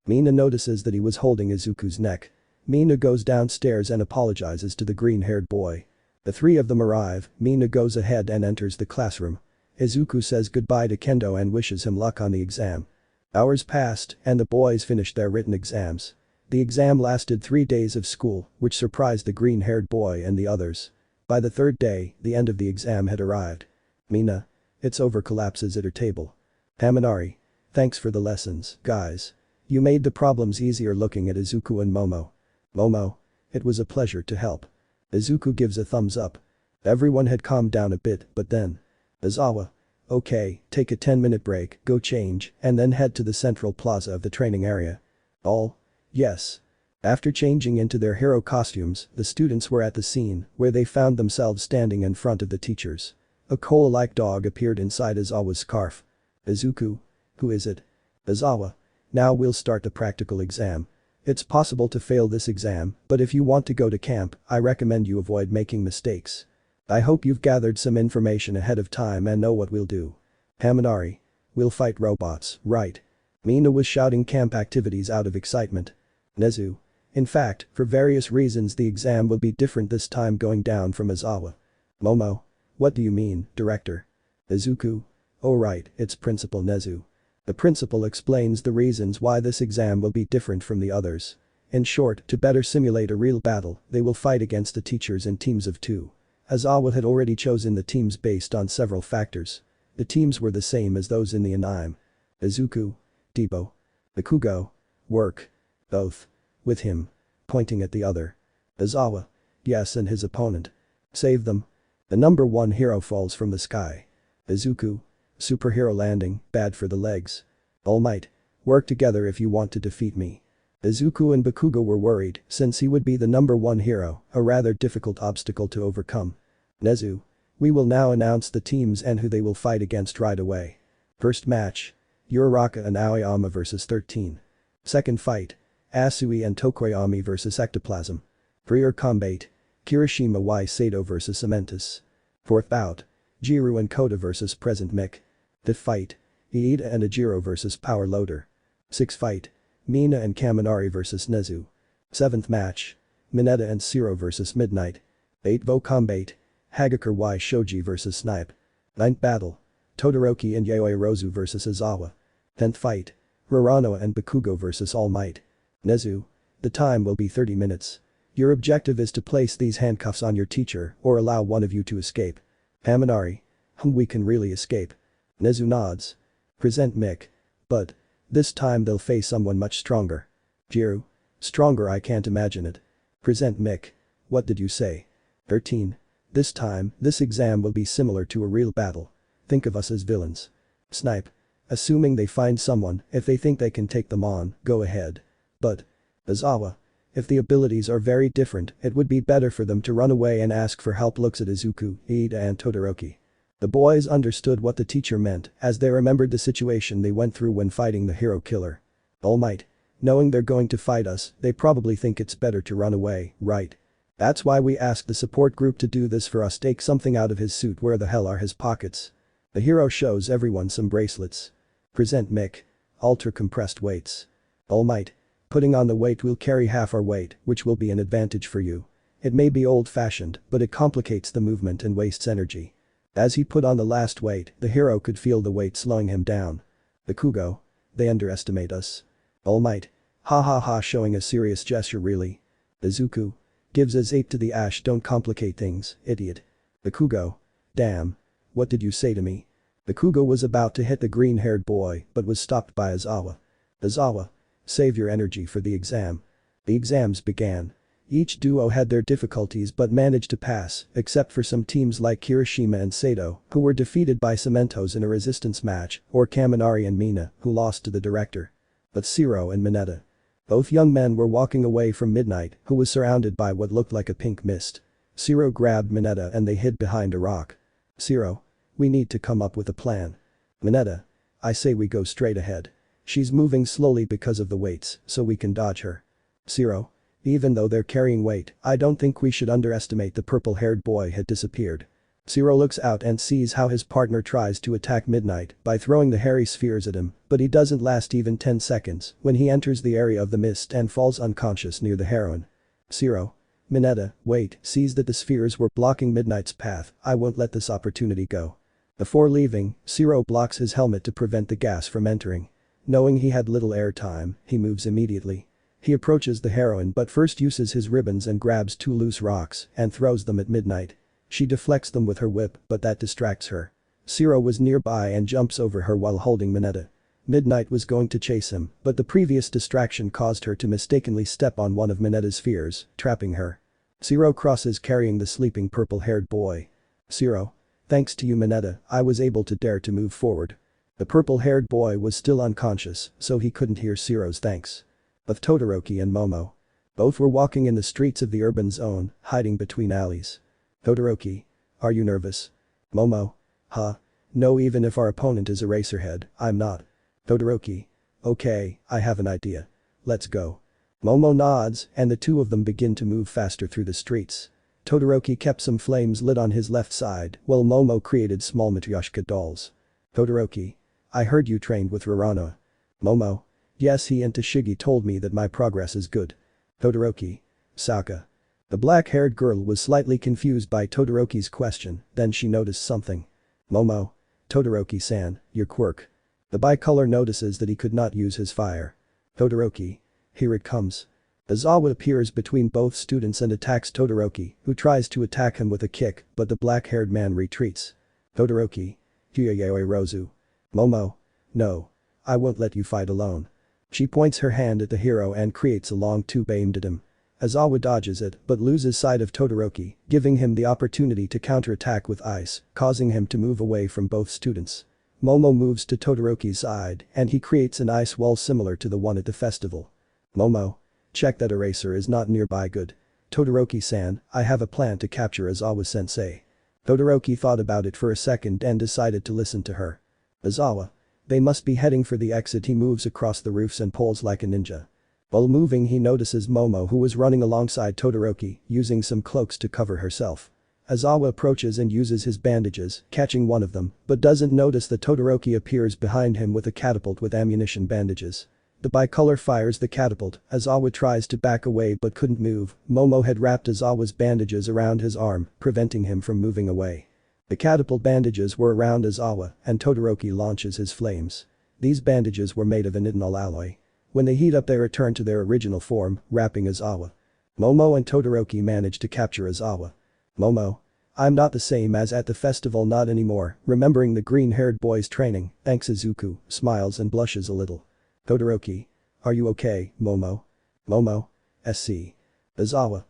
Mina notices that he was holding Izuku's neck. Mina goes downstairs and apologizes to the green-haired boy. The three of them arrive, Mina goes ahead and enters the classroom. Izuku says goodbye to Kendo and wishes him luck on the exam. Hours passed and the boys finished their written exams. The exam lasted 3 days of school, which surprised the green-haired boy and the others. By the third day, the end of the exam had arrived. Mina. "It's over," collapses at her table. Haminari. "Thanks for the lessons, guys. You made the problems easier." Looking at Izuku and Momo. Momo. "It was a pleasure to help." Izuku gives a thumbs up. Everyone had calmed down a bit, but then. Izawa. "Okay, take a 10-minute break, go change, and then head to the central plaza of the training area." All. "Yes." After changing into their hero costumes, the students were at the scene where they found themselves standing in front of the teachers. A koala-like dog appeared inside Izawa's scarf. Izuku. "Who is it?" Izawa. "Now we'll start the practical exam. It's possible to fail this exam, but if you want to go to camp, I recommend you avoid making mistakes. I hope you've gathered some information ahead of time and know what we'll do." Haminari. "We'll fight robots, right?" Mina was shouting camp activities out of excitement. Nezu. "In fact, for various reasons the exam will be different this time." Going down from Izawa. Momo. "What do you mean, director?" Izuku. "Oh right, it's Principal Nezu. The principal explains the reasons why this exam will be different from the others. In short, to better simulate a real battle, they will fight against the teachers in teams of 2. Izawa had already chosen the teams based on several factors. The teams were the same as those in the anime. Izuku. Debo. Bakugo. Work. Both. With him. Pointing at the other. Izawa. Yes, and his opponent. Save them. The number 1 hero falls from the sky. Izuku. Superhero landing, bad for the legs. Almight. Work together if you want to defeat me. Izuku and Bakugo were worried since he would be the number 1 hero, a rather difficult obstacle to overcome. Nezu. We will now announce the teams and who they will fight against right away. First match. Uraraka and Aoyama vs 13. Second fight. Asui and Tokoyami vs Ectoplasm. Freer combat. Kirishima y Sato vs Cementus. Fourth bout. Jiru and Kota vs Present Mick. Fifth fight. Iida and Ajiro vs Power Loader. 6th fight. Mina and Kaminari vs Nezu. 7th match. Mineta and Zero vs Midnight. 8th Vo Combat. Hagakure y Shoji vs Snipe. 9th battle. Todoroki and Yaoi Rozu vs Izawa. 10th fight. Rorano and Bakugo vs Almight. Nezu. The time will be 30 minutes. Your objective is to place these handcuffs on your teacher or allow one of you to escape. Kaminari. We can really escape. Nezu nods. Present Mick. But. This time they'll face someone much stronger. Jiru. Stronger, I can't imagine it. Present Mick. What did you say? 13. This time, this exam will be similar to a real battle. Think of us as villains. Snipe. Assuming they find someone, if they think they can take them on, go ahead. But. Izawa. If the abilities are very different, it would be better for them to run away and ask for help. Looks at Izuku, Ida and Todoroki. The boys understood what the teacher meant as they remembered the situation they went through when fighting the hero killer. Almight. Knowing they're going to fight us, they probably think it's better to run away, right? That's why we asked the support group to do this for us. Take something out of his suit. Where the hell are his pockets? The hero shows everyone some bracelets. Present Mick. Ultra compressed weights. Almight. Putting on the weight will carry half our weight, which will be an advantage for you. It may be old-fashioned, but it complicates the movement and wastes energy. As he put on the last weight, the hero could feel the weight slowing him down. Bakugo. They underestimate us. Almight. Ha ha ha, showing a serious gesture. Really? Izuku. Gives his ape to the ash. Don't complicate things, idiot. Bakugo. Damn. What did you say to me? Bakugo was about to hit the green-haired boy but was stopped by Izawa. Izawa. Save your energy for the exam. The exams began. Each duo had their difficulties but managed to pass, except for some teams like Kirishima and Sato, who were defeated by Cementos in a resistance match, or Kaminari and Mina, who lost to the director. But Zero and Mineta. Both young men were walking away from Midnight, who was surrounded by what looked like a pink mist. Zero grabbed Mineta and they hid behind a rock. Zero. We need to come up with a plan. Mineta. I say we go straight ahead. She's moving slowly because of the weights, so we can dodge her. Zero. Even though they're carrying weight, I don't think we should underestimate. The purple-haired boy had disappeared. Zero looks out and sees how his partner tries to attack Midnight by throwing the hairy spheres at him, but he doesn't last even 10 seconds when he enters the area of the mist and falls unconscious near the heroine. Zero. Mineta, wait, sees that the spheres were blocking Midnight's path. I won't let this opportunity go. Before leaving, Zero blocks his helmet to prevent the gas from entering. Knowing he had little air time, he moves immediately. He approaches the heroine but first uses his ribbons and grabs 2 loose rocks and throws them at Midnight. She deflects them with her whip but that distracts her. Zero was nearby and jumps over her while holding Mineta. Midnight was going to chase him, but the previous distraction caused her to mistakenly step on one of Mineta's spheres, trapping her. Zero crosses carrying the sleeping purple-haired boy. Zero. Thanks to you, Mineta, I was able to dare to move forward. The purple-haired boy was still unconscious, so he couldn't hear Zero's thanks. But Todoroki and Momo. Both were walking in the streets of the urban zone, hiding between alleys. Todoroki. Are you nervous? Momo. Huh? No, even if our opponent is Eraserhead, I'm not. Todoroki. Okay, I have an idea. Let's go. Momo nods and the two of them begin to move faster through the streets. Todoroki kept some flames lit on his left side while Momo created small Matryoshka dolls. Todoroki. I heard you trained with Rorano. Momo. Yes, he and Tashigi told me that my progress is good. Todoroki. Saka. The black-haired girl was slightly confused by Todoroki's question, then she noticed something. Momo. Todoroki-san, your quirk. The bicolor notices that he could not use his fire. Todoroki. Here it comes. Izawa appears between both students and attacks Todoroki, who tries to attack him with a kick, but the black-haired man retreats. Todoroki. Yaoi Rozu. Momo. No. I won't let you fight alone. She points her hand at the hero and creates a long tube aimed at him. Izawa dodges it but loses sight of Todoroki, giving him the opportunity to counterattack with ice, causing him to move away from both students. Momo moves to Todoroki's side and he creates an ice wall similar to the one at the festival. Momo. Check that eraser is not nearby. Good. Todoroki-san, I have a plan to capture Izawa-sensei. Todoroki thought about it for a second and decided to listen to her. Izawa. They must be heading for the exit. He moves across the roofs and pulls like a ninja. While moving he notices Momo, who was running alongside Todoroki, using some cloaks to cover herself. Izawa approaches and uses his bandages, catching one of them, but doesn't notice that Todoroki appears behind him with a catapult with ammunition bandages. The bicolor fires the catapult, Aizawa tries to back away but couldn't move. Momo had wrapped Aizawa's bandages around his arm, preventing him from moving away. The catapult bandages were around Aizawa, and Todoroki launches his flames. These bandages were made of an ethanol alloy. When they heat up they return to their original form, wrapping Aizawa. Momo and Todoroki manage to capture Aizawa. Momo. I'm not the same as at the festival, not anymore, remembering the green-haired boy's training, thanks. Izuku smiles and blushes a little. Todoroki. Are you okay, Momo? Momo. SC. Aizawa.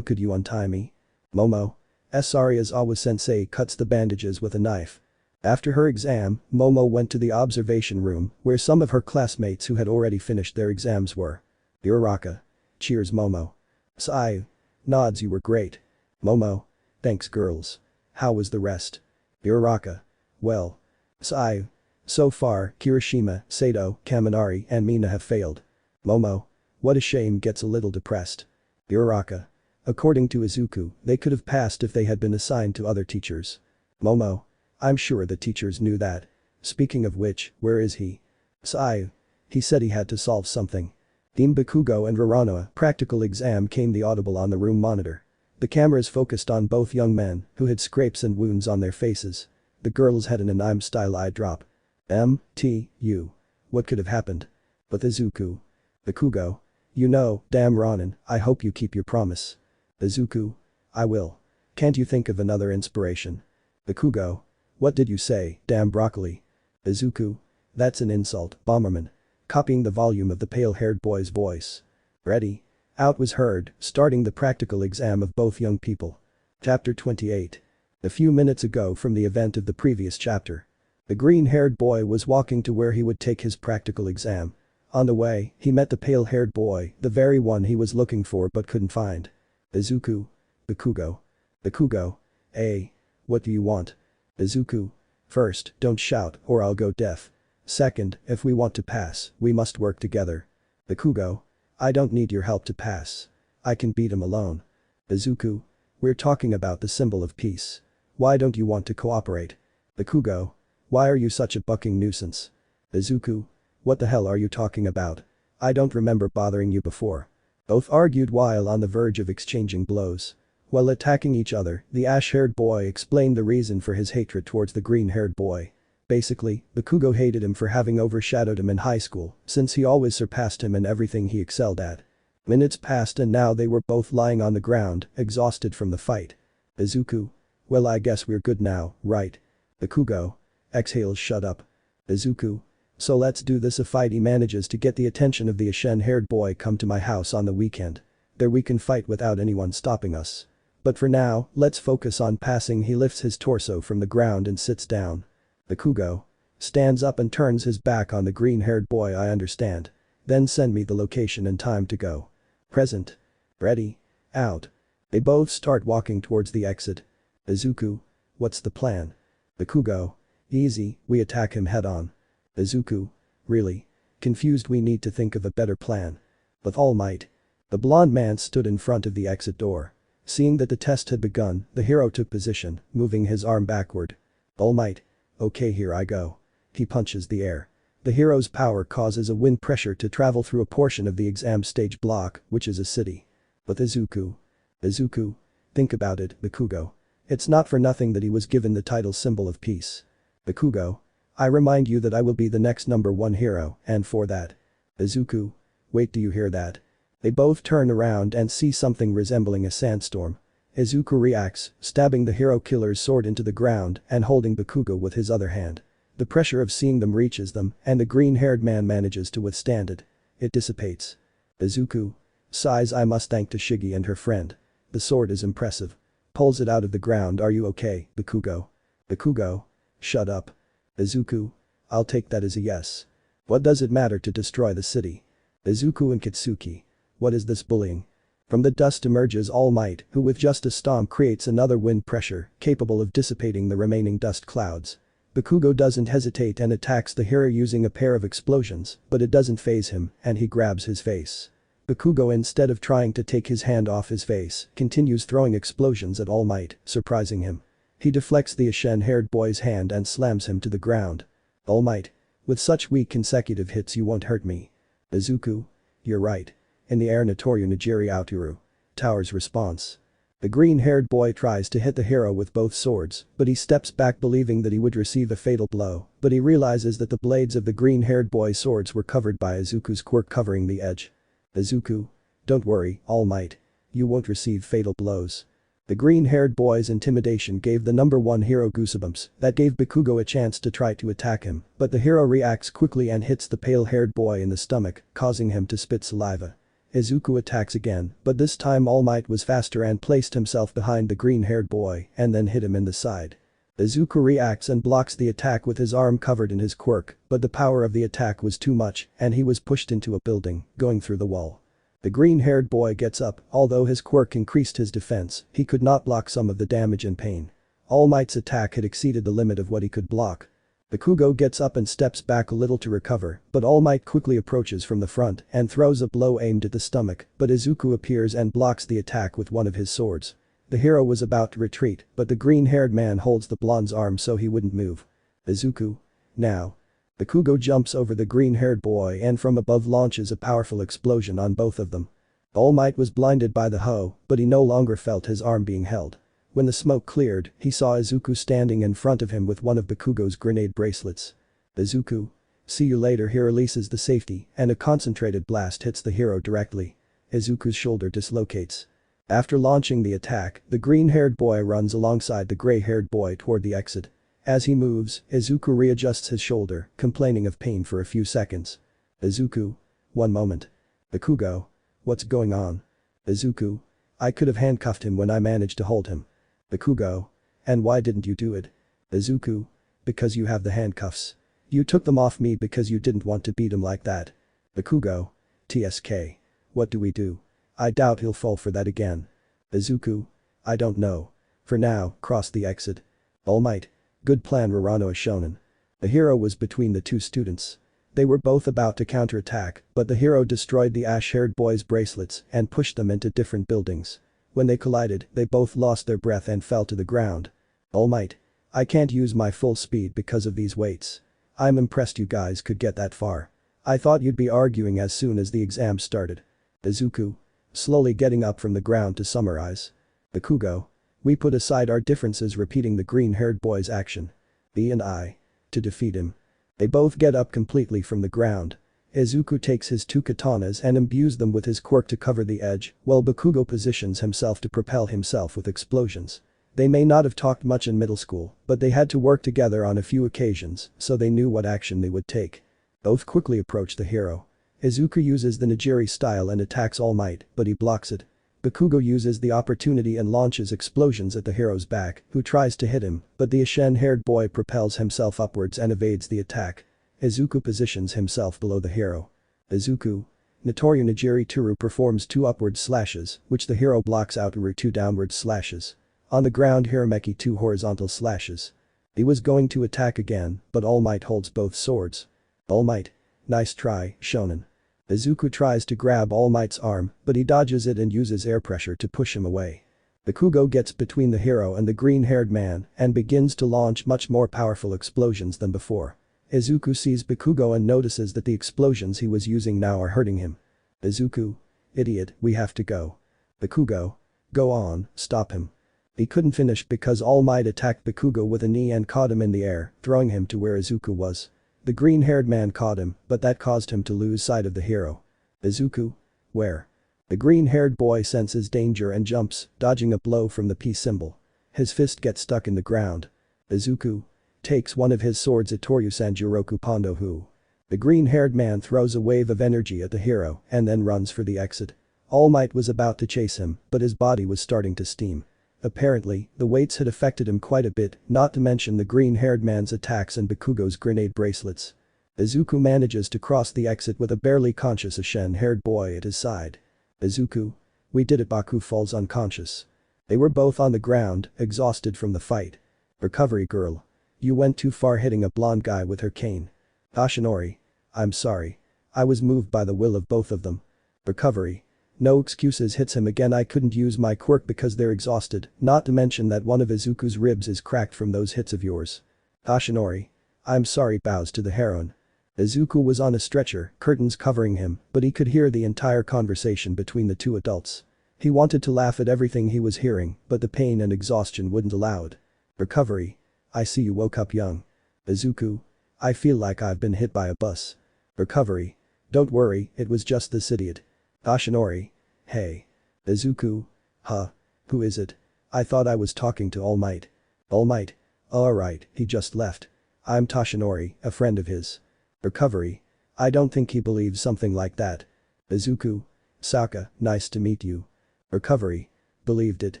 Could you untie me? Momo. Sorry. Aizawa-sensei cuts the bandages with a knife. After her exam, Momo went to the observation room, where some of her classmates who had already finished their exams were. Uraraka. Cheers, Momo. Seiya. Nods. You were great. Momo. Thanks, girls. How was the rest? Uraraka. Well. Seiya. So far, Kirishima, Sato, Kaminari and Mina have failed. Momo. What a shame. Gets a little depressed. Uraraka. According to Izuku, they could have passed if they had been assigned to other teachers. Momo. I'm sure the teachers knew that. Speaking of which, where is he? Seiya. He said he had to solve something. Team Bakugo and Raranoa practical exam came the audible on the room monitor. The cameras focused on both young men, who had scrapes and wounds on their faces. The girls had an anime-style eye drop. MTU. What could have happened? But Izuku. Bakugo. You know, damn Ronin, I hope you keep your promise. Izuku. I will. Can't you think of another inspiration? Bakugo. What did you say, damn broccoli? Izuku. That's an insult, Bomberman. Copying the volume of the pale-haired boy's voice. Ready? Out was heard, starting the practical exam of both young people. Chapter 28. A few minutes ago from the event of the previous chapter. The green-haired boy was walking to where he would take his practical exam. On the way, he met the pale-haired boy, the very one he was looking for but couldn't find. Izuku. Bakugo. Bakugo. Hey. What do you want? Izuku. First, don't shout or I'll go deaf. Second, if we want to pass, we must work together. Bakugo. I don't need your help to pass. I can beat him alone. Izuku. We're talking about the symbol of peace. Why don't you want to cooperate? Bakugo. Why are you such a bucking nuisance? Izuku. What the hell are you talking about? I don't remember bothering you before. Both argued while on the verge of exchanging blows. While attacking each other, the ash-haired boy explained the reason for his hatred towards the green-haired boy. Basically, Bakugo hated him for having overshadowed him in high school, since he always surpassed him in everything he excelled at. Minutes passed and now they were both lying on the ground, exhausted from the fight. Izuku. Well, I guess we're good now, right? Bakugo. Exhales. Shut up. Izuku. So let's do this. If he manages to get the attention of the ashen-haired boy, come to my house on the weekend. There we can fight without anyone stopping us. But for now, let's focus on passing. He lifts his torso from the ground and sits down. Bakugo. Stands up and turns his back on the green-haired boy. I understand. Then send me the location and time to go. Present. Ready. Out. They both start walking towards the exit. Izuku. What's the plan? Bakugo. Easy, we attack him head-on. Izuku. Really? Confused. We need to think of a better plan. With Almight. The blonde man stood in front of the exit door. Seeing that the test had begun, the hero took position, moving his arm backward. Almight. Okay, here I go. He punches the air. The hero's power causes a wind pressure to travel through a portion of the exam stage block, which is a city. But Izuku. Izuku. Think about it, Bakugo. It's not for nothing that he was given the title Symbol of Peace. Bakugo. I remind you that I will be the next #1 hero, and for that. Izuku. Wait, do you hear that? They both turn around and see something resembling a sandstorm. Izuku reacts, stabbing the hero killer's sword into the ground and holding Bakugo with his other hand. The pressure of seeing them reaches them and the green-haired man manages to withstand it. It dissipates. Izuku. Sighs. I must thank Shigi and her friend. The sword is impressive. Pulls it out of the ground. Are you okay, Bakugo? Bakugo. Shut up. Izuku. I'll take that as a yes. What does it matter to destroy the city? Izuku and Kitsuki. What is this bullying? From the dust emerges All Might, who with just a stomp creates another wind pressure, capable of dissipating the remaining dust clouds. Bakugo doesn't hesitate and attacks the hero using a pair of explosions, but it doesn't faze him, and he grabs his face. Bakugo, instead of trying to take his hand off his face, continues throwing explosions at All Might, surprising him. He deflects the ashen-haired boy's hand and slams him to the ground. All Might. With such weak consecutive hits you won't hurt me. Izuku. You're right. In the air Notoru Nijiri Aoturu. Tower's response. The green-haired boy tries to hit the hero with both swords, but he steps back believing that he would receive a fatal blow, but he realizes that the blades of the green-haired boy's swords were covered by Izuku's quirk covering the edge. Izuku. Don't worry, All Might. You won't receive fatal blows. The green-haired boy's intimidation gave the number 1 hero goosebumps that gave Bakugo a chance to try to attack him, but the hero reacts quickly and hits the pale-haired boy in the stomach, causing him to spit saliva. Izuku attacks again, but this time All Might was faster and placed himself behind the green-haired boy and then hit him in the side. Izuku reacts and blocks the attack with his arm covered in his quirk, but the power of the attack was too much and he was pushed into a building, going through the wall. The green-haired boy gets up, although his quirk increased his defense, he could not block some of the damage and pain. All Might's attack had exceeded the limit of what he could block. Bakugo gets up and steps back a little to recover, but All Might quickly approaches from the front and throws a blow aimed at the stomach, but Izuku appears and blocks the attack with one of his swords. The hero was about to retreat, but the green-haired man holds the blonde's arm so he wouldn't move. Izuku. Now. Bakugo jumps over the green-haired boy and from above launches a powerful explosion on both of them. All Might was blinded by the hoe, but he no longer felt his arm being held. When the smoke cleared, he saw Izuku standing in front of him with one of Bakugo's grenade bracelets. Izuku. See you later. He releases the safety and a concentrated blast hits the hero directly. Izuku's shoulder dislocates. After launching the attack, the green-haired boy runs alongside the gray-haired boy toward the exit. As he moves, Izuku readjusts his shoulder, complaining of pain for a few seconds. Izuku. One moment. Bakugo. What's going on? Izuku. I could have handcuffed him when I managed to hold him. Bakugo. And why didn't you do it? Izuku. Because you have the handcuffs. You took them off me because you didn't want to beat him like that. Bakugo. TSK. What do we do? I doubt he'll fall for that again. Izuku. I don't know. For now, cross the exit. All Might. Good plan. Rarano Shonen. The hero was between the two students. They were both about to counterattack, but the hero destroyed the ash-haired boy's bracelets and pushed them into different buildings. When they collided, they both lost their breath and fell to the ground. All Might. I can't use my full speed because of these weights. I'm impressed you guys could get that far. I thought you'd be arguing as soon as the exam started. Izuku. Slowly getting up from the ground to summarize. Bakugo. We put aside our differences repeating the green-haired boy's action. B and I. To defeat him. They both get up completely from the ground. Izuku takes his 2 katanas and imbues them with his quirk to cover the edge, while Bakugo positions himself to propel himself with explosions. They may not have talked much in middle school, but they had to work together on a few occasions, so they knew what action they would take. Both quickly approach the hero. Izuku uses the Nijiri style and attacks All Might, but he blocks it. Bakugo uses the opportunity and launches explosions at the hero's back, who tries to hit him, but the ashen-haired boy propels himself upwards and evades the attack. Izuku positions himself below the hero. Izuku. Notoru Nijiri Turu performs 2 upward slashes, which the hero blocks out Uru 2 downward slashes. On the ground Hirameki 2 horizontal slashes. He was going to attack again, but All Might holds both swords. All Might. Nice try, Shonen. Izuku tries to grab All Might's arm, but he dodges it and uses air pressure to push him away. Bakugo gets between the hero and the green-haired man and begins to launch much more powerful explosions than before. Izuku sees Bakugo and notices that the explosions he was using now are hurting him. Izuku. Idiot, we have to go. Bakugo. Go on, stop him. He couldn't finish because All Might attacked Bakugo with a knee and caught him in the air, throwing him to where Izuku was. The green-haired man caught him, but that caused him to lose sight of the hero. Izuku. Where? The green-haired boy senses danger and jumps, dodging a blow from the peace symbol. His fist gets stuck in the ground. Izuku. Takes one of his swords at Toryu Sanjuroku Pondo Hu. The green-haired man throws a wave of energy at the hero and then runs for the exit. All Might was about to chase him, but his body was starting to steam. Apparently, the weights had affected him quite a bit, not to mention the green-haired man's attacks and Bakugo's grenade bracelets. Izuku manages to cross the exit with a barely conscious ashen-haired boy at his side. Izuku. We did it. Baku falls unconscious. They were both on the ground, exhausted from the fight. Recovery girl. You went too far hitting a blonde guy with her cane. Ashinori. I'm sorry. I was moved by the will of both of them. Recovery. No excuses. Hits him again. I couldn't use my quirk because they're exhausted, not to mention that one of Izuku's ribs is cracked from those hits of yours. Ashinori. I'm sorry. Bows to the heroine. Izuku was on a stretcher, curtains covering him, but he could hear the entire conversation between the two adults. He wanted to laugh at everything he was hearing, but the pain and exhaustion wouldn't allow it. Recovery. I see you woke up young. Izuku. I feel like I've been hit by a bus. Recovery. Don't worry, it was just this idiot. Toshinori. Hey. Izuku. Huh. Who is it? I thought I was talking to Almight. Almight. Alright, he just left. I'm Toshinori, a friend of his. Recovery. I don't think he believes something like that. Izuku. Saka, nice to meet you. Recovery. Believed it.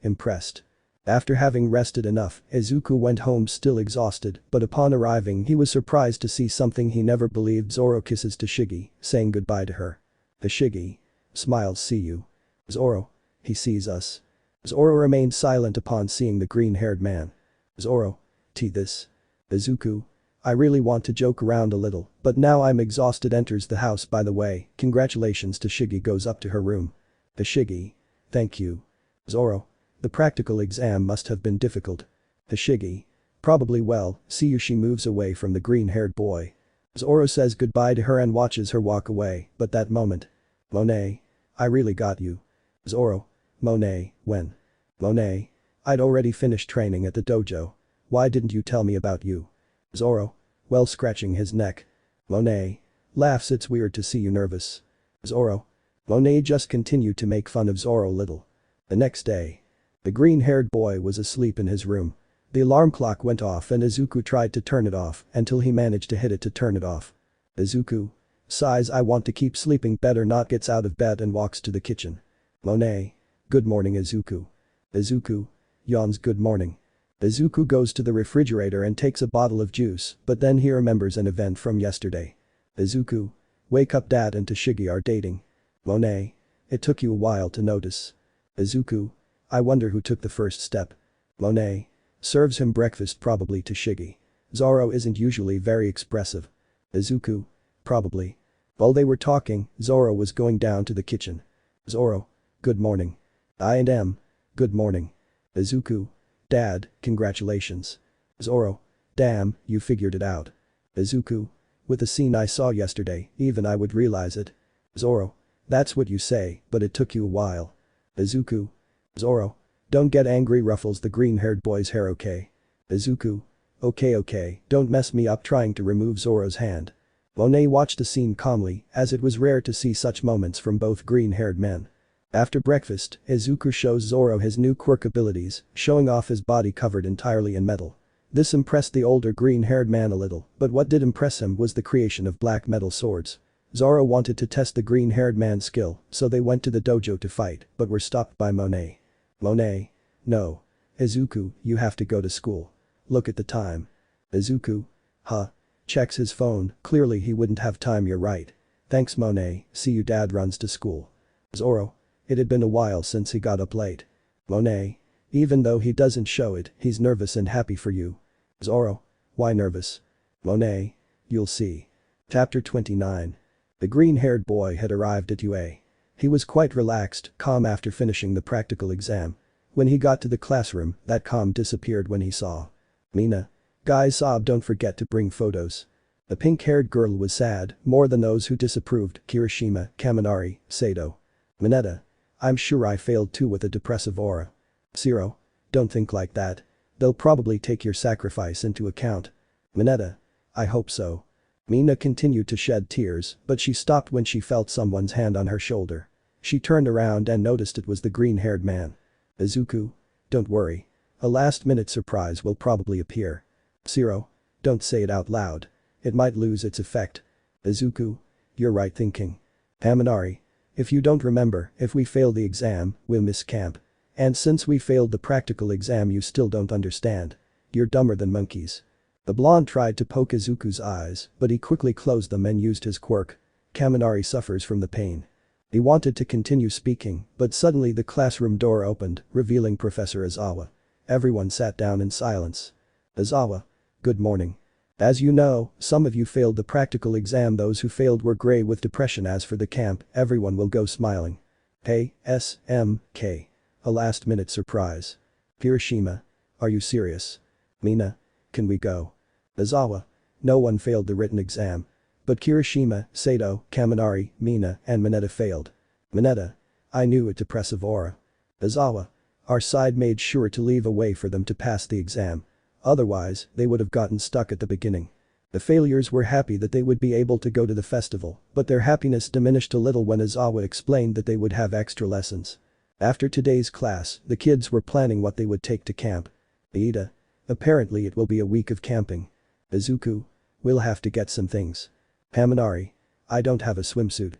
Impressed. After having rested enough, Izuku went home still exhausted, but upon arriving he was surprised to see something he never believed. Zoro kisses Tashigi, saying goodbye to her. Tashigi. Smiles, see you. Zoro. He sees us. Zoro remained silent upon seeing the green-haired man. Zoro. This. Izuku. I really want to joke around a little, but now I'm exhausted. Enters the house. By the way, congratulations. Tashigi goes up to her room. Tashigi. Thank you. Zoro. The practical exam must have been difficult. Tashigi. Probably well, see you. She moves away from the green-haired boy. Zoro says goodbye to her and watches her walk away, but that moment. Monae. I really got you. Zoro. Monae, when? Monae. I'd already finished training at the dojo. Why didn't you tell me about you? Zoro. Well, scratching his neck. Monae. Laughs, it's weird to see you nervous. Zoro. Monae just continued to make fun of Zoro little. The next day. The green-haired boy was asleep in his room. The alarm clock went off and Izuku tried to turn it off until he managed to hit it to turn it off. Izuku. Sighs, I want to keep sleeping better not. Gets out of bed and walks to the kitchen. Monae. Good morning Izuku. Izuku. Yawns, good morning. Izuku goes to the refrigerator and takes a bottle of juice, but then he remembers an event from yesterday. Izuku. Wake up, Dad and Tashigi are dating. Monae. It took you a while to notice. Izuku. I wonder who took the first step. Monae. Serves him breakfast, probably Tashigi. Zoro isn't usually very expressive. Izuku. Probably. While they were talking, Zoro was going down to the kitchen. Zoro. Good morning. I&M. Good morning. Izuku. Dad, congratulations. Zoro. Damn, you figured it out. Izuku. With the scene I saw yesterday, even I would realize it. Zoro. That's what you say, but it took you a while. Izuku. Zoro. Don't get angry, ruffles the green-haired boy's hair. Okay. Izuku. Okay, don't mess me up. Trying to remove Zoro's hand. Monae watched the scene calmly, as it was rare to see such moments from both green-haired men. After breakfast, Izuku shows Zoro his new quirk abilities, showing off his body covered entirely in metal. This impressed the older green-haired man a little, but what did impress him was the creation of black metal swords. Zoro wanted to test the green-haired man's skill, so they went to the dojo to fight, but were stopped by Monae. Monae. No. Izuku, you have to go to school. Look at the time. Izuku. Huh. Checks his phone, clearly he wouldn't have time. You're right. Thanks Monae, see you. Dad runs to school. Zoro. It had been a while since he got up late. Monae. Even though he doesn't show it, he's nervous and happy for you. Zoro. Why nervous? Monae. You'll see. Chapter 29. The green-haired boy had arrived at UA. He was quite relaxed, calm after finishing the practical exam. When he got to the classroom, that calm disappeared when he saw Mina. Guys sobbed, don't forget to bring photos. The pink-haired girl was sad, more than those who disapproved, Kirishima, Kaminari, Sato. Mineta. I'm sure I failed too with a depressive aura. Zero. Don't think like that. They'll probably take your sacrifice into account. Mineta. I hope so. Mina continued to shed tears, but she stopped when she felt someone's hand on her shoulder. She turned around and noticed it was the green-haired man. Izuku. Don't worry. A last-minute surprise will probably appear. Zero. Don't say it out loud. It might lose its effect. Izuku. You're right thinking. Kaminari. If you don't remember, if we fail the exam, we'll miss camp. And since we failed the practical exam you still don't understand. You're dumber than monkeys. The blonde tried to poke Izuku's eyes, but he quickly closed them and used his quirk. Kaminari suffers from the pain. He wanted to continue speaking, but suddenly the classroom door opened, revealing Professor Izawa. Everyone sat down in silence. Izawa. Good morning. As you know, some of you failed the practical exam. Those who failed were gray with depression. As for the camp, everyone will go smiling. Hey, SMK. A last-minute surprise. Kirishima. Are you serious? Mina. Can we go? Izawa. No one failed the written exam. But Kirishima, Sato, Kaminari, Mina, and Mineta failed. Mineta. I knew it. Depressive aura. Izawa. Our side made sure to leave a way for them to pass the exam. Otherwise, they would have gotten stuck at the beginning. The failures were happy that they would be able to go to the festival, but their happiness diminished a little when Izawa explained that they would have extra lessons. After today's class, the kids were planning what they would take to camp. Iida. Apparently it will be a week of camping. Izuku. We'll have to get some things. Kaminari. I don't have a swimsuit.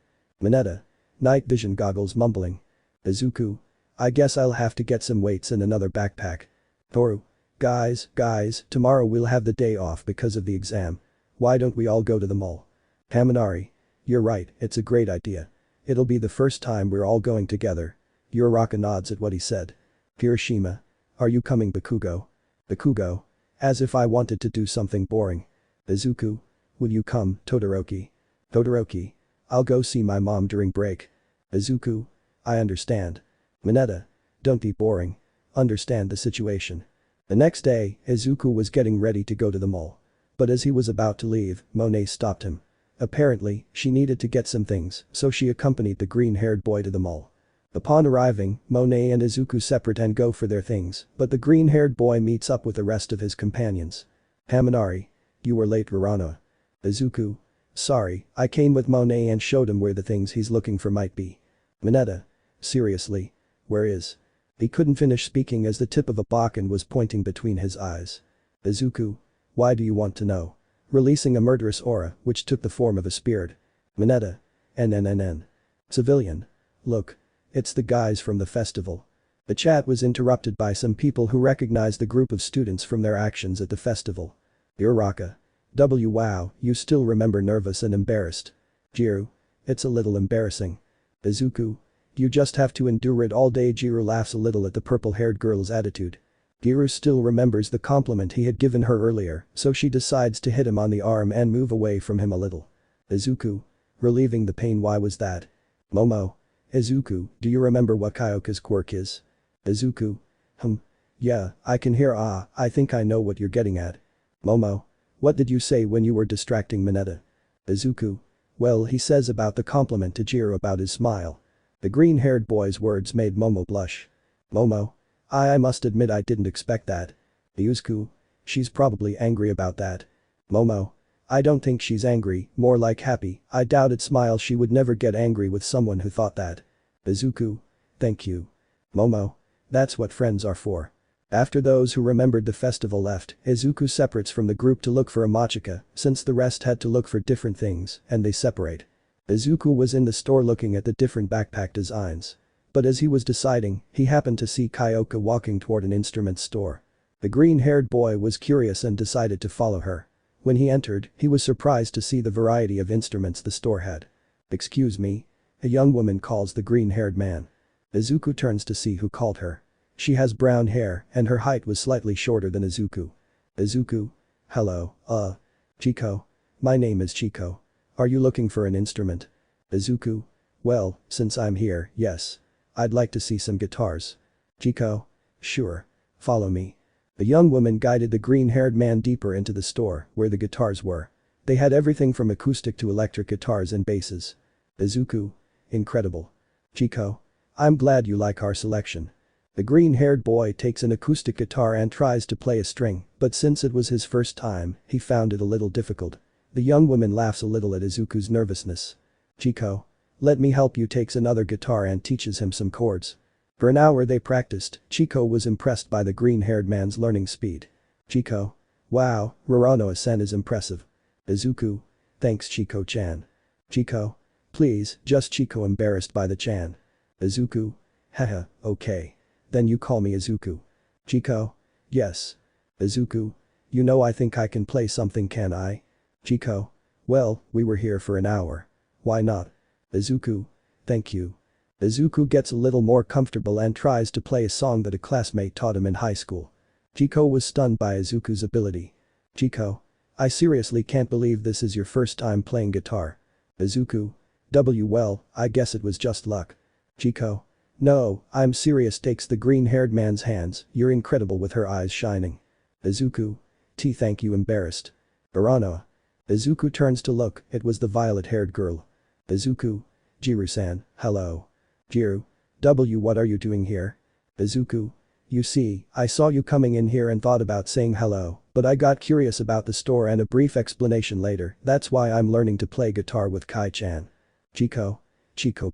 Mineta. Night vision goggles mumbling. Izuku. I guess I'll have to get some weights and another backpack. Toru. Guys, tomorrow we'll have the day off because of the exam. Why don't we all go to the mall? Kaminari. You're right, it's a great idea. It'll be the first time we're all going together. Uraraka nods at what he said. Kirishima. Are you coming, Bakugo? Bakugo. As if I wanted to do something boring. Izuku. Will you come, Todoroki? Todoroki. I'll go see my mom during break. Izuku. I understand. Mineta. Don't be boring. Understand the situation. The next day, Izuku was getting ready to go to the mall. But as he was about to leave, Monae stopped him. Apparently, she needed to get some things, so she accompanied the green-haired boy to the mall. Upon arriving, Monae and Izuku separate and go for their things, but the green-haired boy meets up with the rest of his companions. Kaminari. You were late, Rarano. Izuku. Sorry, I came with Monae and showed him where the things he's looking for might be. Mineta. Seriously? Where is? He couldn't finish speaking as the tip of a bakugan was pointing between his eyes. Izuku. Why do you want to know? Releasing a murderous aura, which took the form of a spirit. Mineta. NNNN. Civilian. Look. It's the guys from the festival. The chat was interrupted by some people who recognized the group of students from their actions at the festival. Uraraka. Wow, you still remember nervous and embarrassed. Jiru. It's a little embarrassing. Izuku. You just have to endure it all day. Jiru laughs a little at the purple-haired girl's attitude. Jiru still remembers the compliment he had given her earlier, so she decides to hit him on the arm and move away from him a little. Izuku. Relieving the pain. Why was that? Momo. Izuku, do you remember what Kyoka's quirk is? Izuku. Yeah, I can hear. I think I know what you're getting at. Momo. What did you say when you were distracting Mineta? Izuku. Well, he says about the compliment to Jiru about his smile. The green-haired boy's words made Momo blush. Momo. I must admit I didn't expect that. Izuku. She's probably angry about that. Momo. I don't think she's angry, more like happy. I doubt it. Smile. She would never get angry with someone who thought that. Izuku. Thank you. Momo. That's what friends are for. After those who remembered the festival left, Izuku separates from the group to look for a machika, since the rest had to look for different things, and they separate. Izuku was in the store looking at the different backpack designs. But as he was deciding, he happened to see Kyoka walking toward an instrument store. The green-haired boy was curious and decided to follow her. When he entered, he was surprised to see the variety of instruments the store had. Excuse me? A young woman calls the green-haired man. Izuku turns to see who called her. She has brown hair, and her height was slightly shorter than Izuku. Izuku. Hello, Chico. My name is Chico. Are you looking for an instrument? Izuku. Well, since I'm here, yes. I'd like to see some guitars. Chico. Sure. Follow me. The young woman guided the green-haired man deeper into the store, where the guitars were. They had everything from acoustic to electric guitars and basses. Izuku. Incredible. Chico. I'm glad you like our selection. The green-haired boy takes an acoustic guitar and tries to play a string, but since it was his first time, he found it a little difficult. The young woman laughs a little at Izuku's nervousness. Chico. Let me help you. Takes another guitar and teaches him some chords. For an hour they practiced. Chico was impressed by the green-haired man's learning speed. Chico. Wow, Rarano-san is impressive. Izuku. Thanks, Chico-chan. Chico. Please, just Chico, embarrassed by the chan. Izuku. Haha, okay. Then you call me Izuku. Chico. Yes. Izuku. You know, I think I can play something, can I? Chico. Well, we were here for an hour. Why not? Izuku. Thank you. Izuku gets a little more comfortable and tries to play a song that a classmate taught him in high school. Chico was stunned by Izuku's ability. Chico. I seriously can't believe this is your first time playing guitar. Izuku. Well, I guess it was just luck. Chico. No, I'm serious. Takes the green-haired man's hands. You're incredible, with her eyes shining. Izuku. Thank you, embarrassed. Urano. Izuku turns to look, it was the violet-haired girl. Izuku. Jiru-san, hello. Jiru. What are you doing here? Izuku. You see, I saw you coming in here and thought about saying hello, but I got curious about the store and a brief explanation later, that's why I'm learning to play guitar with Kai-chan. Chico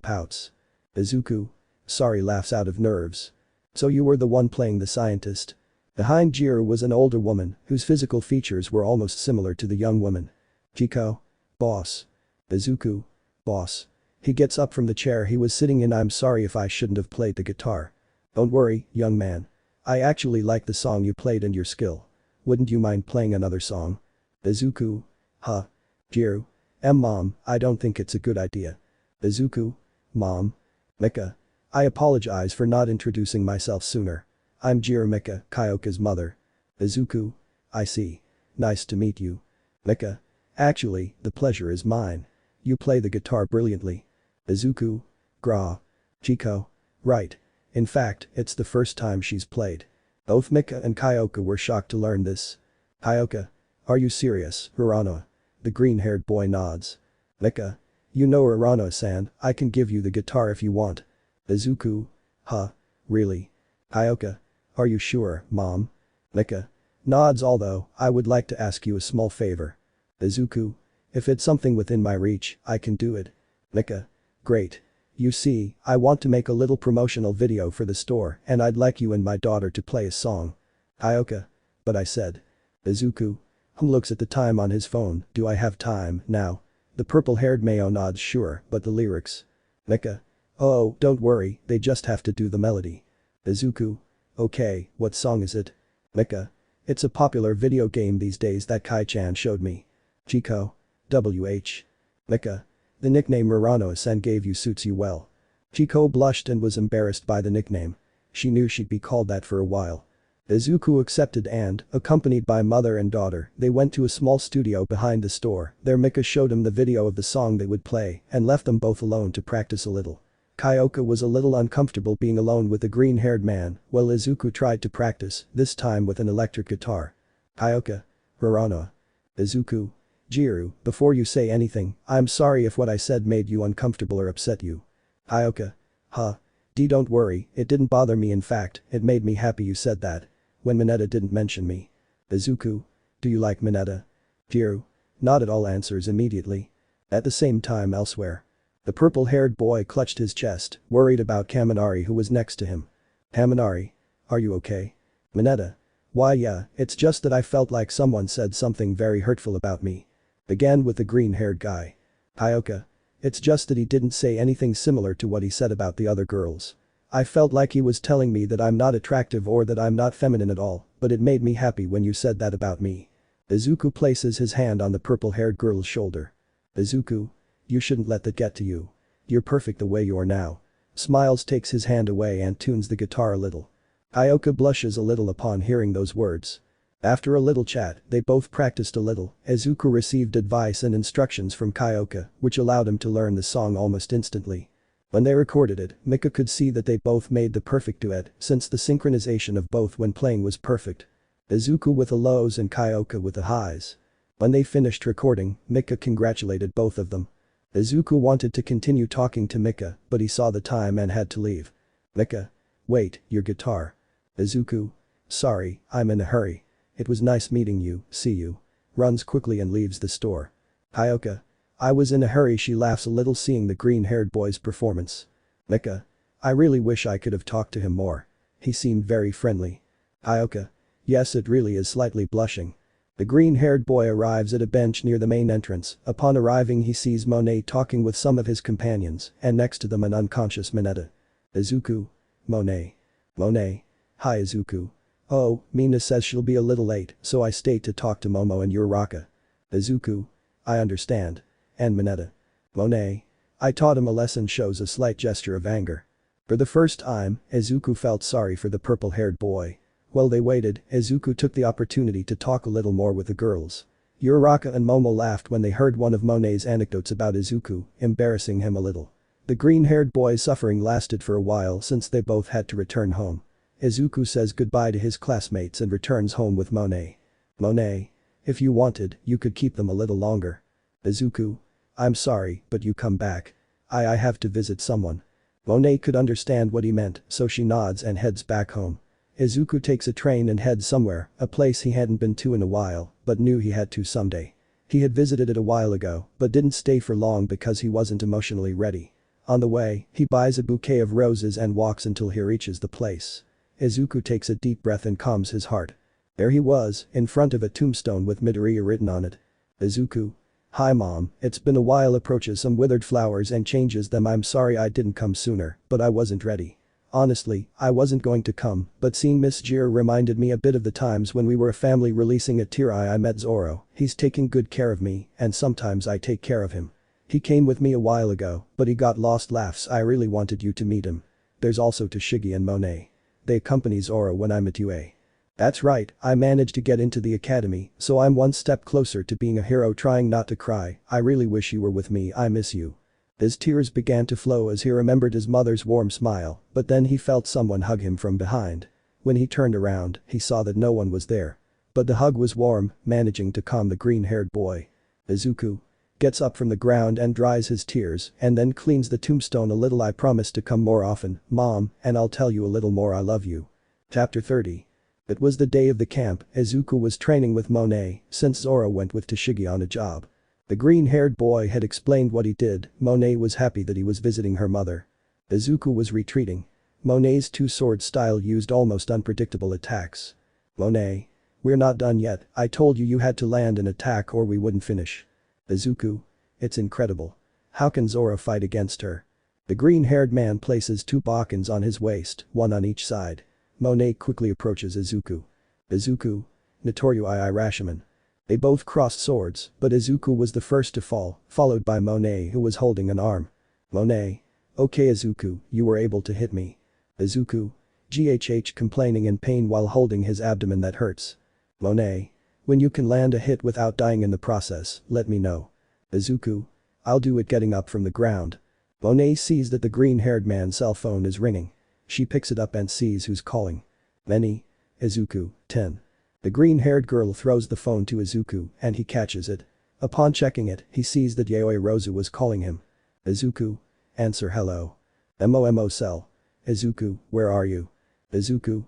pouts. Izuku. Sorry, laughs out of nerves. So you were the one playing the scientist. Behind Jiru was an older woman, whose physical features were almost similar to the young woman. Chico. Boss. Izuku. Boss. He gets up from the chair he was sitting in. I'm sorry if I shouldn't have played the guitar. Don't worry, young man. I actually like the song you played and your skill. Wouldn't you mind playing another song? Izuku. Huh. Jiru. Mom, I don't think it's a good idea. Izuku. Mom. Mika. I apologize for not introducing myself sooner. I'm Jiru Mika, Kyoka's mother. Izuku. I see. Nice to meet you. Mika. Actually, the pleasure is mine. You play the guitar brilliantly. Izuku. Gra. Chico. Right. In fact, it's the first time she's played. Both Mika and Kyoka were shocked to learn this. Kyoka. Are you serious, Uraraka? The green-haired boy nods. Mika. You know Uraraka-san, I can give you the guitar if you want. Izuku. Huh. Really? Kyoka. Are you sure, Mom? Mika. Nods. Although, I would like to ask you a small favor. Izuku. If it's something within my reach, I can do it. Mika. Great. You see, I want to make a little promotional video for the store and I'd like you and my daughter to play a song. Kyoka. But I said. Izuku. Looks at the time on his phone. Do I have time now? The purple-haired Mayo nods. Sure, but the lyrics. Mika. Oh, don't worry, they just have to do the melody. Izuku. Okay, what song is it? Mika. It's a popular video game these days that Kai-chan showed me. Chico. Mika. The nickname Uraraka-san gave you suits you well. Chico blushed and was embarrassed by the nickname. She knew she'd be called that for a while. Izuku accepted and, accompanied by mother and daughter, they went to a small studio behind the store. There Mika showed him the video of the song they would play and left them both alone to practice a little. Kyoka was a little uncomfortable being alone with the green-haired man while Izuku tried to practice, this time with an electric guitar. Kyoka. Uraraka. Izuku. Jiru, before you say anything, I'm sorry if what I said made you uncomfortable or upset you. Kyoka. Huh. Don't worry, it didn't bother me. In fact, it made me happy you said that. When Mineta didn't mention me. Izuku. Do you like Mineta? Jiru. Not at all, answers immediately. At the same time elsewhere. The purple-haired boy clutched his chest, worried about Kaminari who was next to him. Kaminari. Are you okay? Mineta. Why yeah, it's just that I felt like someone said something very hurtful about me. Began with the green-haired guy. Kyoka. It's just that he didn't say anything similar to what he said about the other girls. I felt like he was telling me that I'm not attractive or that I'm not feminine at all, but it made me happy when you said that about me. Izuku places his hand on the purple-haired girl's shoulder. Izuku. You shouldn't let that get to you. You're perfect the way you are now. Smiles, takes his hand away and tunes the guitar a little. Kyoka blushes a little upon hearing those words. After a little chat, they both practiced a little. Izuku received advice and instructions from Kyoka, which allowed him to learn the song almost instantly. When they recorded it, Mika could see that they both made the perfect duet since the synchronization of both when playing was perfect. Izuku with the lows and Kyoka with the highs. When they finished recording, Mika congratulated both of them. Izuku wanted to continue talking to Mika, but he saw the time and had to leave. Mika. Wait, your guitar. Izuku. Sorry, I'm in a hurry. It was nice meeting you, see you. Runs quickly and leaves the store. Kyoka. I was in a hurry. She laughs a little seeing the green-haired boy's performance. Mika. I really wish I could have talked to him more. He seemed very friendly. Kyoka. Yes, it really is, slightly blushing. The green-haired boy arrives at a bench near the main entrance. Upon arriving he sees Monae talking with some of his companions and next to them an unconscious Mineta. Izuku. Monae. Hi Izuku. Oh, Mina says she'll be a little late, so I stayed to talk to Momo and Uraraka. Izuku. I understand. And Mineta. Monae. I taught him a lesson, shows a slight gesture of anger. For the first time, Izuku felt sorry for the purple-haired boy. While they waited, Izuku took the opportunity to talk a little more with the girls. Uraraka and Momo laughed when they heard one of Monae's anecdotes about Izuku, embarrassing him a little. The green-haired boy's suffering lasted for a while since they both had to return home. Izuku says goodbye to his classmates and returns home with Monae. Monae. If you wanted, you could keep them a little longer. Izuku. I'm sorry, but you come back. I have to visit someone. Monae could understand what he meant, so she nods and heads back home. Izuku takes a train and heads somewhere, a place he hadn't been to in a while, but knew he had to someday. He had visited it a while ago, but didn't stay for long because he wasn't emotionally ready. On the way, he buys a bouquet of roses and walks until he reaches the place. Izuku takes a deep breath and calms his heart. There he was, in front of a tombstone with Midoriya written on it. Izuku. Hi mom, it's been a while. Approaches some withered flowers and changes them. I'm sorry I didn't come sooner, but I wasn't ready. Honestly, I wasn't going to come, but seeing Miss Jir reminded me a bit of the times when we were a family. Releasing a tear. I met Zoro, he's taking good care of me, and sometimes I take care of him. He came with me a while ago, but he got lost. Laughs. I really wanted you to meet him. There's also Toshigi and Monae. They accompany Zoro when I'm at UA. That's right, I managed to get into the academy, so I'm one step closer to being a hero. Trying not to cry. I really wish you were with me. I miss you. His tears began to flow as he remembered his mother's warm smile, but then he felt someone hug him from behind. When he turned around, he saw that no one was there. But the hug was warm, managing to calm the green-haired boy. Izuku gets up from the ground and dries his tears and then cleans the tombstone a little. I promise to come more often, mom, and I'll tell you a little more. I love you. Chapter 30. It was the day of the camp. Izuku was training with Monae since Zoro went with Toshigi on a job. The green-haired boy had explained what he did. Monae was happy that he was visiting her mother. Izuku was retreating. Monae's two-sword style used almost unpredictable attacks. Monae. We're not done yet. I told you had to land an attack or we wouldn't finish. Izuku. It's incredible. How can Zoro fight against her? The green-haired man places two Bakens on his waist, one on each side. Monae quickly approaches Izuku. Izuku. Notoryu II Rashomon. They both crossed swords, but Izuku was the first to fall, followed by Monae who was holding an arm. Monae. Okay Izuku, you were able to hit me. Izuku. GHH complaining in pain while holding his abdomen. That hurts. Monae. When you can land a hit without dying in the process, let me know. Izuku. I'll do it. Getting up from the ground. Monae sees that the green-haired man's cell phone is ringing. She picks it up and sees who's calling. Many. Izuku. 10. The green-haired girl throws the phone to Izuku and he catches it. Upon checking it, he sees that Yaoi Rozu was calling him. Izuku. Answer. Hello. MOMO cell. Izuku, where are you? Izuku.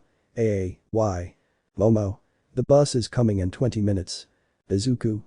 Why? Momo. The bus is coming in 20 minutes. Izuku.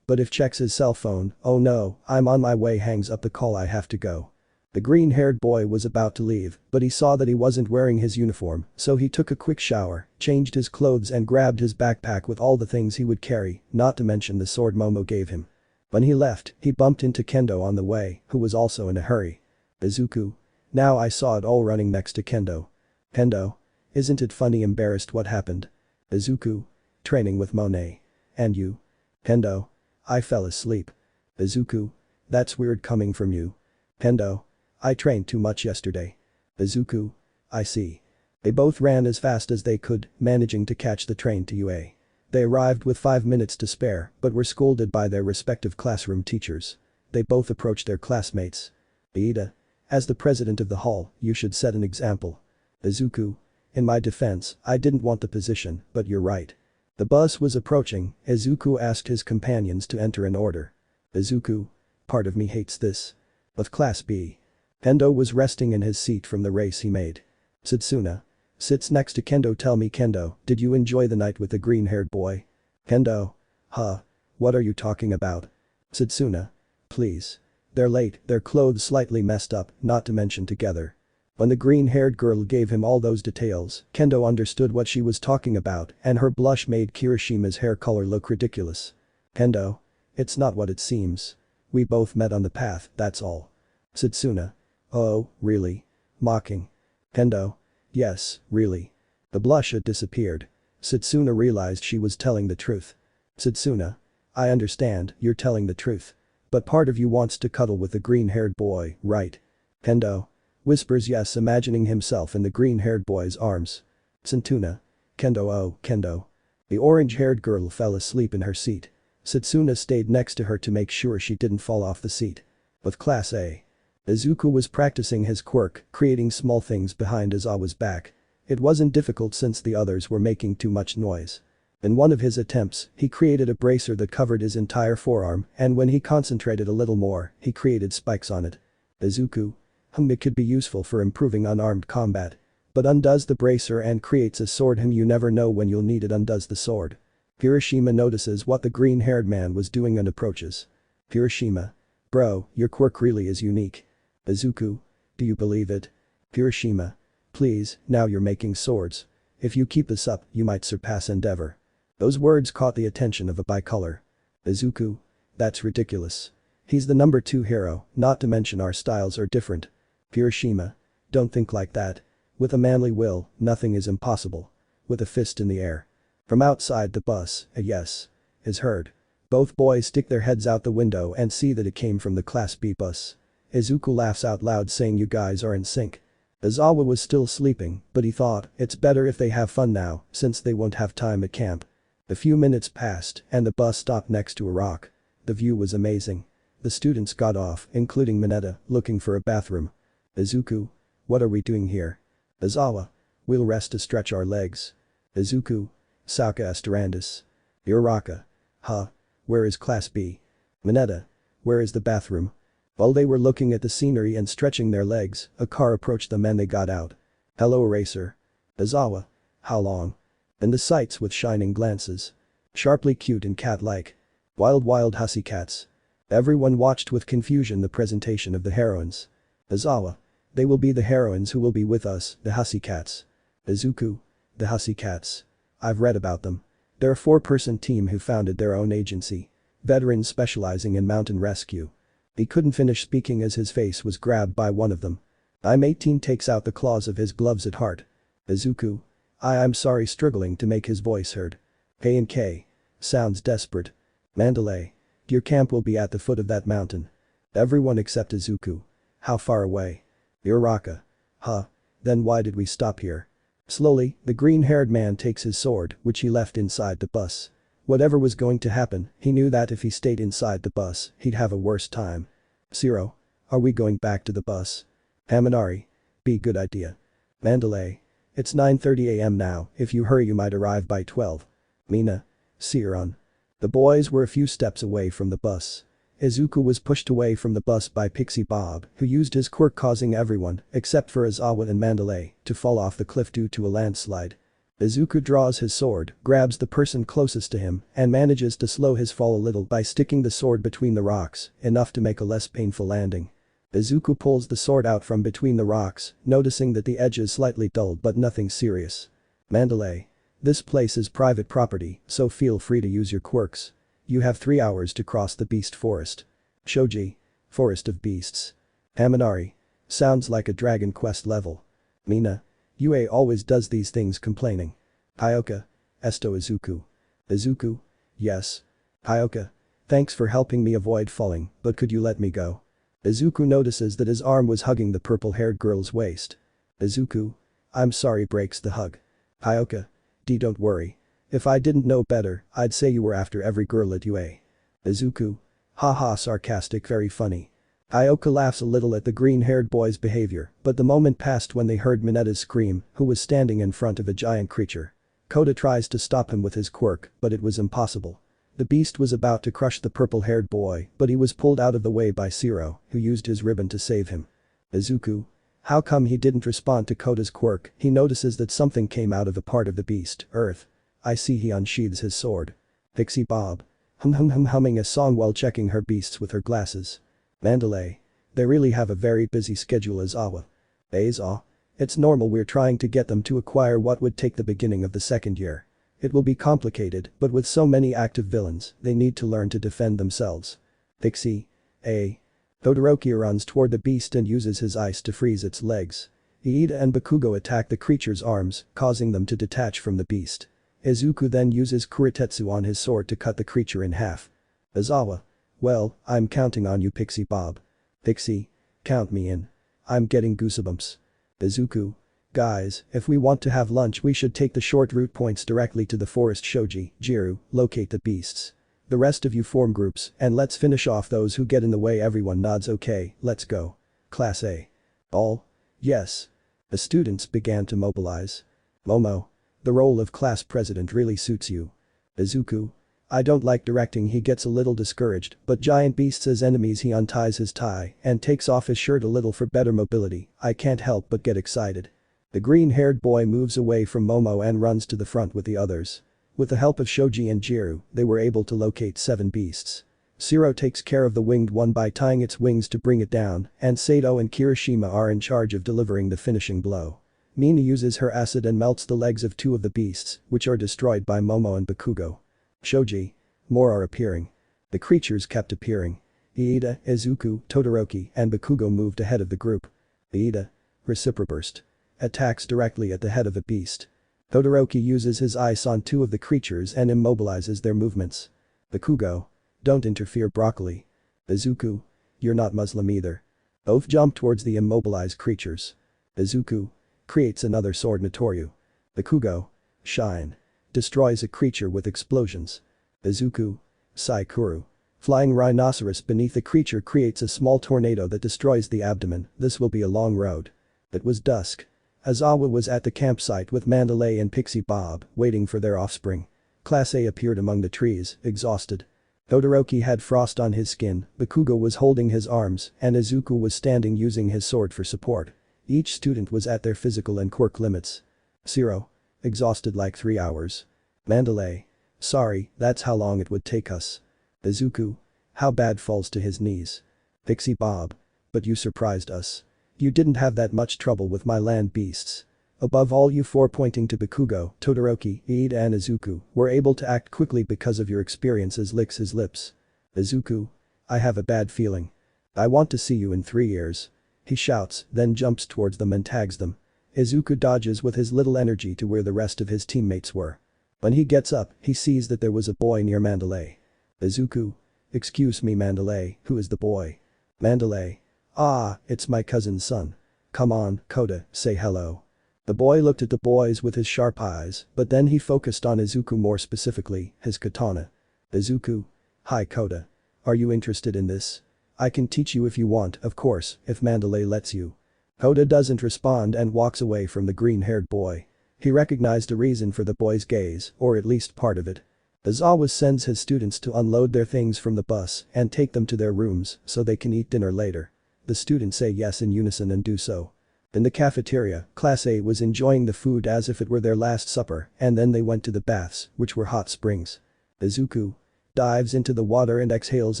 But if checks his cell phone. Oh no, I'm on my way. Hangs up the call. I have to go. The green-haired boy was about to leave, but he saw that he wasn't wearing his uniform, so he took a quick shower, changed his clothes and grabbed his backpack with all the things he would carry, not to mention the sword Momo gave him. When he left, he bumped into Kendo on the way, who was also in a hurry. Izuku. Now I saw it all running next to Kendo. Kendo. Isn't it funny? Embarrassed. What happened? Izuku. Training with Monae. And you? Kendo. I fell asleep. Izuku. That's weird coming from you. Kendo. I trained too much yesterday. Izuku. I see. They both ran as fast as they could, managing to catch the train to UA. They arrived with 5 minutes to spare, but were scolded by their respective classroom teachers. They both approached their classmates. Iida. As the president of the hall, you should set an example. Izuku. In my defense, I didn't want the position, but you're right. The bus was approaching. Izuku asked his companions to enter in order. Izuku. Part of me hates this. Of Class B. Kendo was resting in his seat from the race he made. Satsuna. Sits next to Kendo. Tell me Kendo, did you enjoy the night with the green-haired boy? Kendo. Huh. What are you talking about? Satsuna. Please. They're late, their clothes slightly messed up, not to mention together. When the green-haired girl gave him all those details, Kendo understood what she was talking about and her blush made Kirishima's hair color look ridiculous. Kendo. It's not what it seems. We both met on the path, that's all. Satsuna. Oh, really? Mocking. Kendo. Yes, really. The blush had disappeared. Satsuna realized she was telling the truth. Satsuna. I understand, you're telling the truth. But part of you wants to cuddle with the green-haired boy, right? Kendo. Whispers yes, imagining himself in the green-haired boy's arms. Satsuna. Kendo. Oh, Kendo. The orange-haired girl fell asleep in her seat. Satsuna stayed next to her to make sure she didn't fall off the seat. With Class A. Izuku was practicing his quirk, creating small things behind Izawa's back. It wasn't difficult since the others were making too much noise. In one of his attempts, he created a bracer that covered his entire forearm, and when he concentrated a little more, he created spikes on it. Izuku. It could be useful for improving unarmed combat. But undoes the bracer and creates a sword. You never know when you'll need it. Undoes the sword. Hiroshima notices what the green-haired man was doing and approaches. Hiroshima. Bro, your quirk really is unique. Izuku. Do you believe it? Hiroshima. Please, now you're making swords. If you keep this up, you might surpass Endeavor. Those words caught the attention of a bicolor. Izuku. That's ridiculous. He's the number 2 hero, not to mention our styles are different. Hiroshima. Don't think like that. With a manly will, nothing is impossible. With a fist in the air. From outside the bus, a yes is heard. Both boys stick their heads out the window and see that it came from the Class B bus. Izuku laughs out loud saying you guys are in sync. Izawa was still sleeping, but he thought, it's better if they have fun now, since they won't have time at camp. A few minutes passed and the bus stopped next to a rock. The view was amazing. The students got off, including Mineta, looking for a bathroom. Izuku. What are we doing here? Izawa. We'll rest to stretch our legs. Izuku. Saka Esterandis. Uraraka. Huh. Where is Class B? Mineta. Where is the bathroom? While they were looking at the scenery and stretching their legs, a car approached them and they got out. Hello Eraser. Izawa. How long? And the sights with shining glances. Sharply cute and cat-like. Wild hussy cats. Everyone watched with confusion the presentation of the heroines. Izawa. They will be the heroines who will be with us, the hussy cats. Izuku. The hussy cats. I've read about them. They're a 4-person team who founded their own agency. Veterans specializing in mountain rescue. He couldn't finish speaking as his face was grabbed by one of them. I'm 18 takes out the claws of his gloves at heart. Izuku. I'm sorry struggling to make his voice heard. K&K. Sounds desperate. Mandalay. Your camp will be at the foot of that mountain. Everyone except Izuku. How far away? Uraraka. Huh. Then why did we stop here? Slowly, the green-haired man takes his sword, which he left inside the bus. Whatever was going to happen, he knew that if he stayed inside the bus, he'd have a worse time. Zero. Are we going back to the bus? Haminari. Be good idea. Mandalay. It's 9:30 am now, if you hurry you might arrive by 12. Mina. Seiron. The boys were a few steps away from the bus. Izuku was pushed away from the bus by Pixie Bob, who used his quirk causing everyone, except for Izawa and Mandalay, to fall off the cliff due to a landslide. Izuku draws his sword, grabs the person closest to him, and manages to slow his fall a little by sticking the sword between the rocks, enough to make a less painful landing. Izuku pulls the sword out from between the rocks, noticing that the edge is slightly dulled but nothing serious. Mandalay. This place is private property, so feel free to use your quirks. You have 3 hours to cross the beast forest. Shoji. Forest of Beasts. Haminari. Sounds like a Dragon Quest level. Mina. Yue always does these things complaining. Hyoka. Esto Izuku. Izuku. Yes. Hyoka. Thanks for helping me avoid falling, but could you let me go? Izuku notices that his arm was hugging the purple-haired girl's waist. Izuku. I'm sorry breaks the hug. Hyoka. Don't worry. If I didn't know better, I'd say you were after every girl at UA. Izuku. Haha sarcastic very funny. Hyoka laughs a little at the green-haired boy's behavior, but the moment passed when they heard Mineta's scream, who was standing in front of a giant creature. Kota tries to stop him with his quirk, but it was impossible. The beast was about to crush the purple-haired boy, but he was pulled out of the way by Zoro, who used his ribbon to save him. Izuku. How come he didn't respond to Kota's quirk? He notices that something came out of a part of the beast, Earth. I see he unsheathes his sword. Pixie Bob. Humming a song while checking her beasts with her glasses. Mandalay. They really have a very busy schedule Izawa. Aizaw. It's normal we're trying to get them to acquire what would take the beginning of the second year. It will be complicated, but with so many active villains, they need to learn to defend themselves. Pixie. A. Todoroki runs toward the beast and uses his ice to freeze its legs. Iida and Bakugo attack the creature's arms, causing them to detach from the beast. Izuku then uses Kuritetsu on his sword to cut the creature in half. Izawa. Well, I'm counting on you Pixie Bob. Pixie. Count me in. I'm getting goosebumps. Izuku. Guys, if we want to have lunch we should take the short route points directly to the forest Shoji, Jiru, locate the beasts. The rest of you form groups and let's finish off those who get in the way everyone nods okay, let's go. Class A. All? Yes. The students began to mobilize. Momo. The role of class president really suits you. Izuku. I don't like directing. He gets a little discouraged, but giant beasts as enemies. He unties his tie and takes off his shirt a little for better mobility. I can't help but get excited. The green-haired boy moves away from Momo and runs to the front with the others. With the help of Shoji and Jiru, they were able to locate 7 beasts. Zoro takes care of the winged one by tying its wings to bring it down, and Sato and Kirishima are in charge of delivering the finishing blow. Mina uses her acid and melts the legs of 2 of the beasts, which are destroyed by Momo and Bakugo. Shoji. More are appearing. The creatures kept appearing. Iida, Izuku, Todoroki, and Bakugo moved ahead of the group. Iida. Reciproburst. Attacks directly at the head of a beast. Todoroki uses his ice on 2 of the creatures and immobilizes their movements. Bakugo. Don't interfere, broccoli. Izuku. You're not Muslim either. Both jump towards the immobilized creatures. Izuku. Creates another sword Notoryu. Bakugo. Shine. Destroys a creature with explosions. Izuku. Saikuru. Flying rhinoceros beneath the creature creates a small tornado that destroys the abdomen. This will be a long road. It was dusk. Aizawa was at the campsite with Mandalay and Pixie Bob, waiting for their offspring. Class A appeared among the trees, exhausted. Todoroki had frost on his skin, Bakugo was holding his arms, and Izuku was standing using his sword for support. Each student was at their physical and quirk limits. Zero. Exhausted like 3 hours. Mandalay. Sorry, that's how long it would take us. Izuku. How bad, falls to his knees. Pixie Bob. But you surprised us. You didn't have that much trouble with my land beasts. Above all, you 4, pointing to Bakugo, Todoroki, Iida and Izuku, were able to act quickly because of your experiences. Licks his lips. Izuku. I have a bad feeling. I want to see you in 3 years. He shouts, then jumps towards them and tags them. Izuku dodges with his little energy to where the rest of his teammates were. When he gets up, he sees that there was a boy near Mandalay. Izuku. Excuse me, Mandalay, who is the boy? Mandalay. Ah, it's my cousin's son. Come on, Kota, say hello. The boy looked at the boys with his sharp eyes, but then he focused on Izuku, more specifically, his katana. Izuku. Hi Kota. Are you interested in this? I can teach you if you want, of course, if Mandalay lets you. Kota doesn't respond and walks away from the green-haired boy. He recognized a reason for the boy's gaze, or at least part of it. Aizawa sends his students to unload their things from the bus and take them to their rooms so they can eat dinner later. The students say yes in unison and do so. In the cafeteria, Class A was enjoying the food as if it were their last supper, and then they went to the baths, which were hot springs. Izuku. Dives into the water and exhales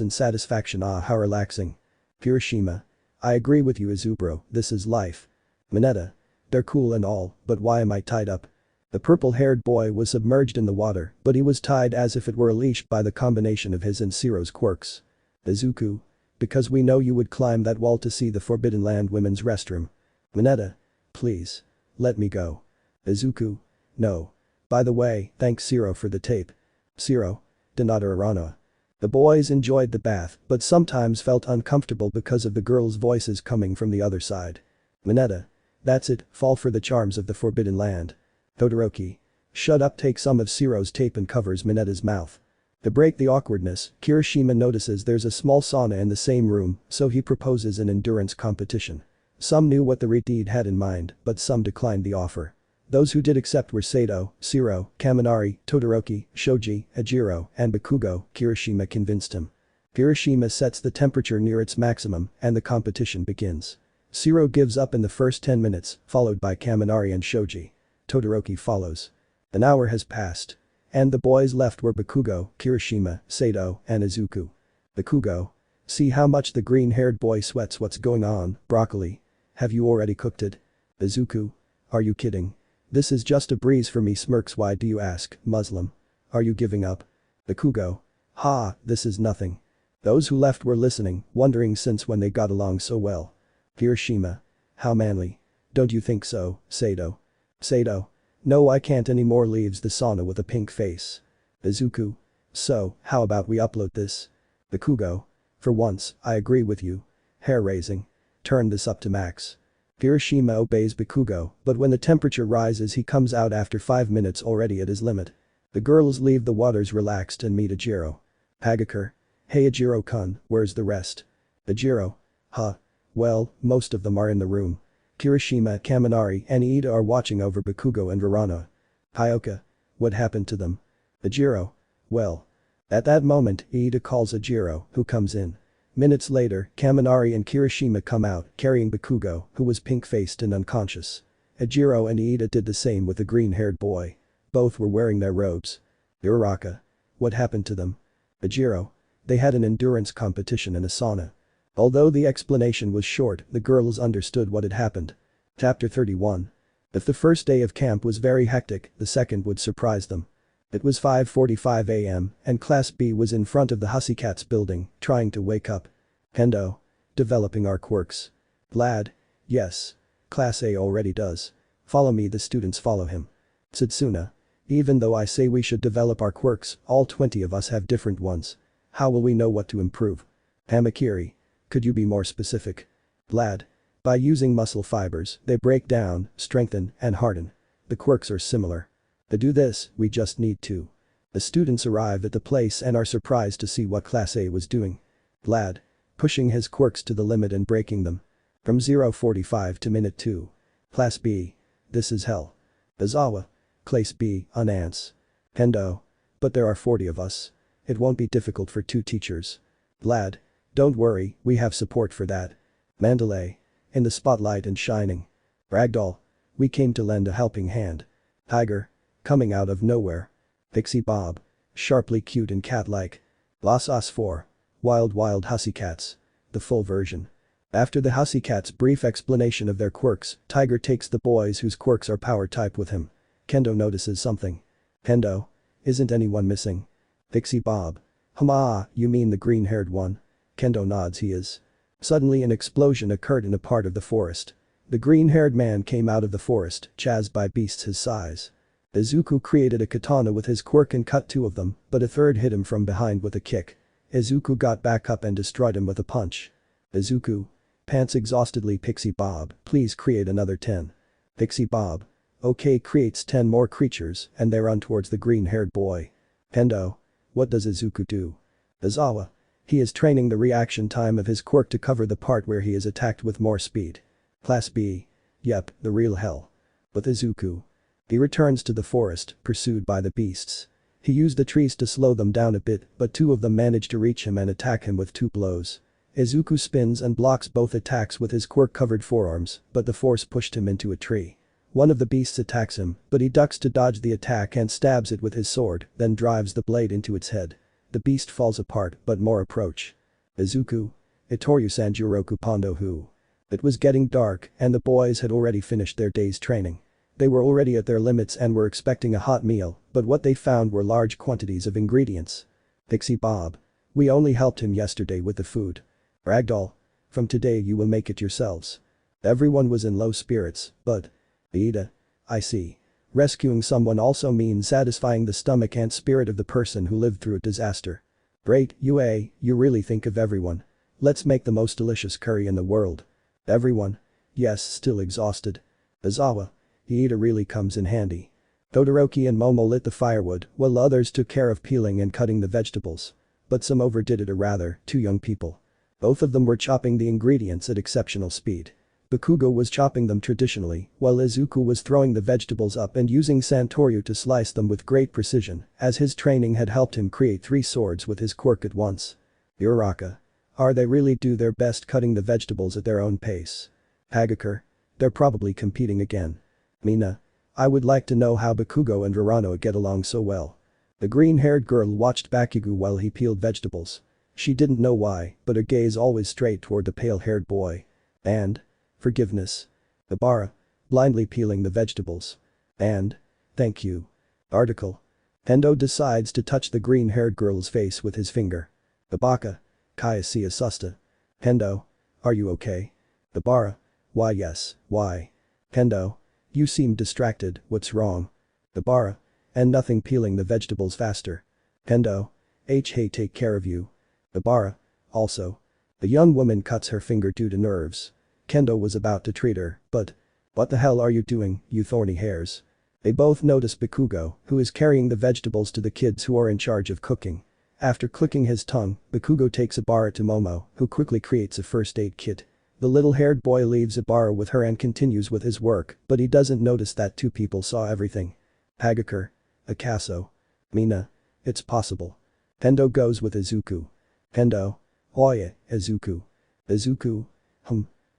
in satisfaction. Ah, how relaxing. Kirishima. I agree with you, Izubro, this is life. Mineta. They're cool and all, but why am I tied up? The purple-haired boy was submerged in the water, but he was tied as if it were a leash by the combination of his and Zero's quirks. Izuku. Because we know you would climb that wall to see the Forbidden Land women's restroom. Mineta. Please. Let me go. Izuku. No. By the way, thanks Zero for the tape. Zero. Denata Arana. The boys enjoyed the bath, but sometimes felt uncomfortable because of the girls' voices coming from the other side. Mineta. That's it, fall for the charms of the Forbidden Land. Todoroki. Shut up, take some of Zero's tape and covers Mineta's mouth. To break the awkwardness, Kirishima notices there's a small sauna in the same room, so he proposes an endurance competition. Some knew what the Reteed had in mind, but some declined the offer. Those who did accept were Sato, Zero, Kaminari, Todoroki, Shoji, Ajiro, and Bakugo. Kirishima convinced him. Kirishima sets the temperature near its maximum, and the competition begins. Zero gives up in the first 10 minutes, followed by Kaminari and Shoji. Todoroki follows. An hour has passed. And the boys left were Bakugo, Kirishima, Sato, and Izuku. Bakugo. See how much the green-haired boy sweats. What's going on, broccoli? Have you already cooked it? Izuku. Are you kidding? This is just a breeze for me. Smirks. Why do you ask, Muslim? Are you giving up? Bakugo. Ha, this is nothing. Those who left were listening, wondering since when they got along so well. Kirishima. How manly. Don't you think so, Sato? Sato. No, I can't anymore. Leaves the sauna with a pink face. Izuku. So, how about we upload this? Bakugo. For once, I agree with you. Hair raising. Turn this up to max. Kirishima obeys Bakugo, but when the temperature rises he comes out after 5 minutes, already at his limit. The girls leave the waters relaxed and meet Ajiro. Hagakure. Hey Ajiro-kun, where's the rest? Ajiro. Huh. Well, most of them are in the room. Kirishima, Kaminari, and Iida are watching over Bakugo and Rarana. Hyoka. What happened to them? Ajiro. Well. At that moment, Iida calls Ejiro, who comes in. Minutes later, Kaminari and Kirishima come out, carrying Bakugo, who was pink-faced and unconscious. Ejiro and Iida did the same with the green-haired boy. Both were wearing their robes. Uraraka. What happened to them? Ejiro. They had an endurance competition in a sauna. Although the explanation was short, the girls understood what had happened. Chapter 31. If the first day of camp was very hectic, the second would surprise them. It was 5:45 a.m. and Class B was in front of the Hussycats building, trying to wake up. Kendo. Developing our quirks. Lad. Yes. Class A already does. Follow me, the students follow him. Tsutsuna. Even though I say we should develop our quirks, all 20 of us have different ones. How will we know what to improve? Hamakiri. Could you be more specific? Lad. By using muscle fibers, they break down, strengthen, and harden. The quirks are similar. To do this, we just need to. The students arrive at the place and are surprised to see what Class A was doing. Lad. Pushing his quirks to the limit and breaking them. From 0:45 to minute 2. Class B. This is hell. Izawa. Class B, on ants. Kendo. But there are 40 of us. It won't be difficult for 2 teachers. Lad. Don't worry, we have support for that. Mandalay. In the spotlight and shining. Ragdoll. We came to lend a helping hand. Tiger. Coming out of nowhere. Pixie Bob. Sharply cute and cat-like. Los Os 4. Wild Hussycats. The full version. After the Hussycats' brief explanation of their quirks, Tiger takes the boys whose quirks are power type with him. Kendo notices something. Kendo. Isn't anyone missing? Pixie Bob. You mean the green-haired one? Kendo nods, he is. Suddenly an explosion occurred in a part of the forest. The green-haired man came out of the forest, chased by beasts his size. Izuku created a katana with his quirk and cut 2 of them, but a third hit him from behind with a kick. Izuku got back up and destroyed him with a punch. Izuku. Pants exhaustedly. Pixie Bob, please create another 10. Pixie Bob. Okay, creates 10 more creatures and they run towards the green-haired boy. Kendo. What does Izuku do? Izawa. He is training the reaction time of his quirk to cover the part where he is attacked with more speed. Class B. Yep, the real hell. With Izuku. He returns to the forest, pursued by the beasts. He used the trees to slow them down a bit, but 2 of them manage to reach him and attack him with 2 blows. Izuku spins and blocks both attacks with his quirk-covered forearms, but the force pushed him into a tree. One of the beasts attacks him, but he ducks to dodge the attack and stabs it with his sword, then drives the blade into its head. The beast falls apart, but more approach. Izuku. Itoryu Sanjuroku Pondo Hu. It was getting dark, and the boys had already finished their day's training. They were already at their limits and were expecting a hot meal, but what they found were large quantities of ingredients. Pixie Bob. We only helped him yesterday with the food. Ragdoll. From today you will make it yourselves. Everyone was in low spirits, but. Iida. I see. Rescuing someone also means satisfying the stomach and spirit of the person who lived through a disaster. Great, you really think of everyone. Let's make the most delicious curry in the world. Everyone. Yes, still exhausted. Izawa. Iida really comes in handy. Todoroki and Momo lit the firewood while others took care of peeling and cutting the vegetables. But some overdid it, or rather, 2 young people. Both of them were chopping the ingredients at exceptional speed. Bakugo was chopping them traditionally, while Izuku was throwing the vegetables up and using santoryu to slice them with great precision, as his training had helped him create 3 swords with his quirk at once. Uraraka. They really do their best cutting the vegetables at their own pace. Hagakure. They're probably competing again. Mina. I would like to know how Bakugo and Uraraka get along so well. The green-haired girl watched Bakugo while he peeled vegetables. She didn't know why, but her gaze always straight toward the pale-haired boy. And. Forgiveness. Ibara. Blindly peeling the vegetables. And. Thank you. Article. Kendo decides to touch the green-haired girl's face with his finger. Ibaka. Kayasiya Susta. Kendo. Are you okay? Ibara. Why yes, why? Kendo. You seem distracted, what's wrong? Ibara. And nothing, peeling the vegetables faster. Kendo. Hey, take care of you. Ibara. Also. The young woman cuts her finger due to nerves. Kendo was about to treat her, but. What the hell are you doing, you thorny hairs? They both notice Bakugo, who is carrying the vegetables to the kids who are in charge of cooking. After clicking his tongue, Bakugo takes Ibara to Momo, who quickly creates a first aid kit. The little haired boy leaves Ibara with her and continues with his work, but he doesn't notice that 2 people saw everything. Hagakure. Akaso. Mina. It's possible. Kendo goes with Izuku. Kendo. Oh yeah, Izuku. Izuku.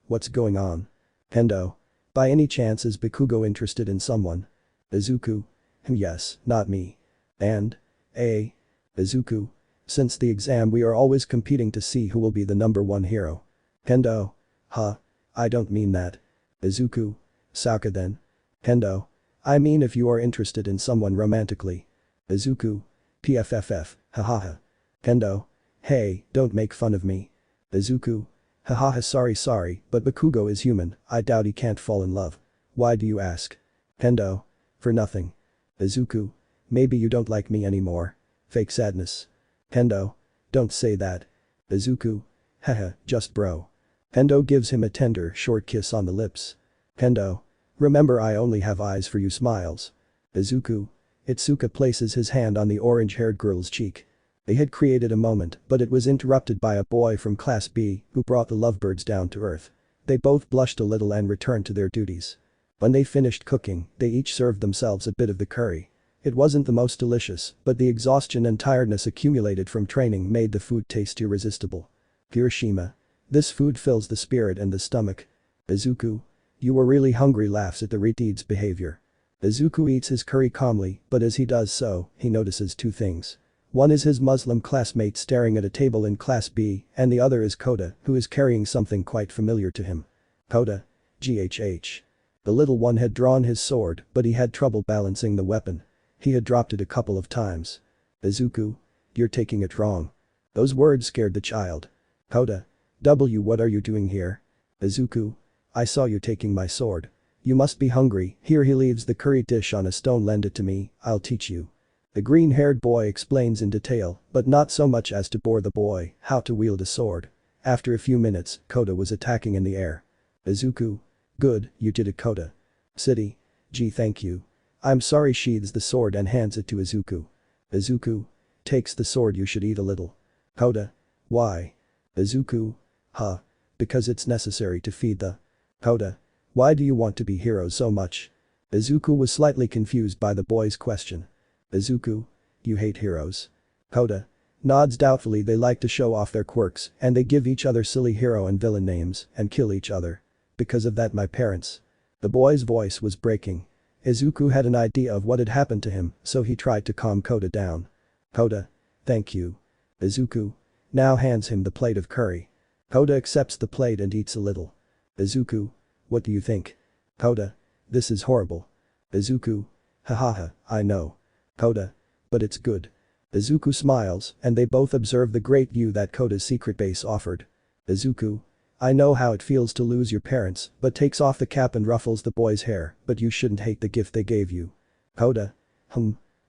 What's going on? Kendo. By any chance is Bakugo interested in someone? Izuku. Yes, not me. And? Izuku. Since the exam we are always competing to see who will be the number one hero. Kendo. Huh. I don't mean that. Izuku. Saka then. Kendo. I mean if you are interested in someone romantically. Izuku. PFFF, hahaha. Kendo. Hey, don't make fun of me. Izuku. Hahaha sorry but Bakugo is human, I doubt he can't fall in love. Why do you ask? Kendo. For nothing. Izuku. Maybe you don't like me anymore. Fake sadness. Kendo. Don't say that. Izuku. Haha, just bro. Kendo gives him a tender, short kiss on the lips. Kendo. Remember I only have eyes for you smiles. Izuku. Itsuka places his hand on the orange-haired girl's cheek. They had created a moment but it was interrupted by a boy from Class B who brought the lovebirds down to earth. They both blushed a little and returned to their duties. When they finished cooking, they each served themselves a bit of the curry. It wasn't the most delicious, but the exhaustion and tiredness accumulated from training made the food taste irresistible. Kirishima. This food fills the spirit and the stomach. Izuku. You were really hungry laughs at the Retide's behavior. Izuku eats his curry calmly, but as he does so, he notices two things. One is his Muslim classmate staring at a table in Class B, and the other is Kota, who is carrying something quite familiar to him. Kota. GHH. The little one had drawn his sword, but he had trouble balancing the weapon. He had dropped it a couple of times. Izuku. You're taking it wrong. Those words scared the child. Kota. What are you doing here? Izuku. I saw you taking my sword. You must be hungry, here he leaves the curry dish on a stone, lend it to me, I'll teach you. The green-haired boy explains in detail, but not so much as to bore the boy, how to wield a sword. After a few minutes, Kota was attacking in the air. Izuku. Good, you did it Kota. City. Gee thank you. I'm sorry sheathes the sword and hands it to Izuku. Izuku. Takes the sword you should eat a little. Kota. Why? Izuku. Huh. Because it's necessary to feed the. Kota. Why do you want to be heroes so much? Izuku was slightly confused by the boy's question. Izuku. You hate heroes. Kota. Nods doubtfully. They like to show off their quirks and they give each other silly hero and villain names and kill each other. Because of that my parents. The boy's voice was breaking. Izuku had an idea of what had happened to him, so he tried to calm Kota down. Kota. Thank you. Izuku. Now hands him the plate of curry. Kota accepts the plate and eats a little. Izuku. What do you think? Kota. This is horrible. Izuku. Hahaha, I know. Kota. But it's good. Izuku smiles and they both observe the great view that Kota's secret base offered. Izuku. I know how it feels to lose your parents, but takes off the cap and ruffles the boy's hair, but you shouldn't hate the gift they gave you. Kota.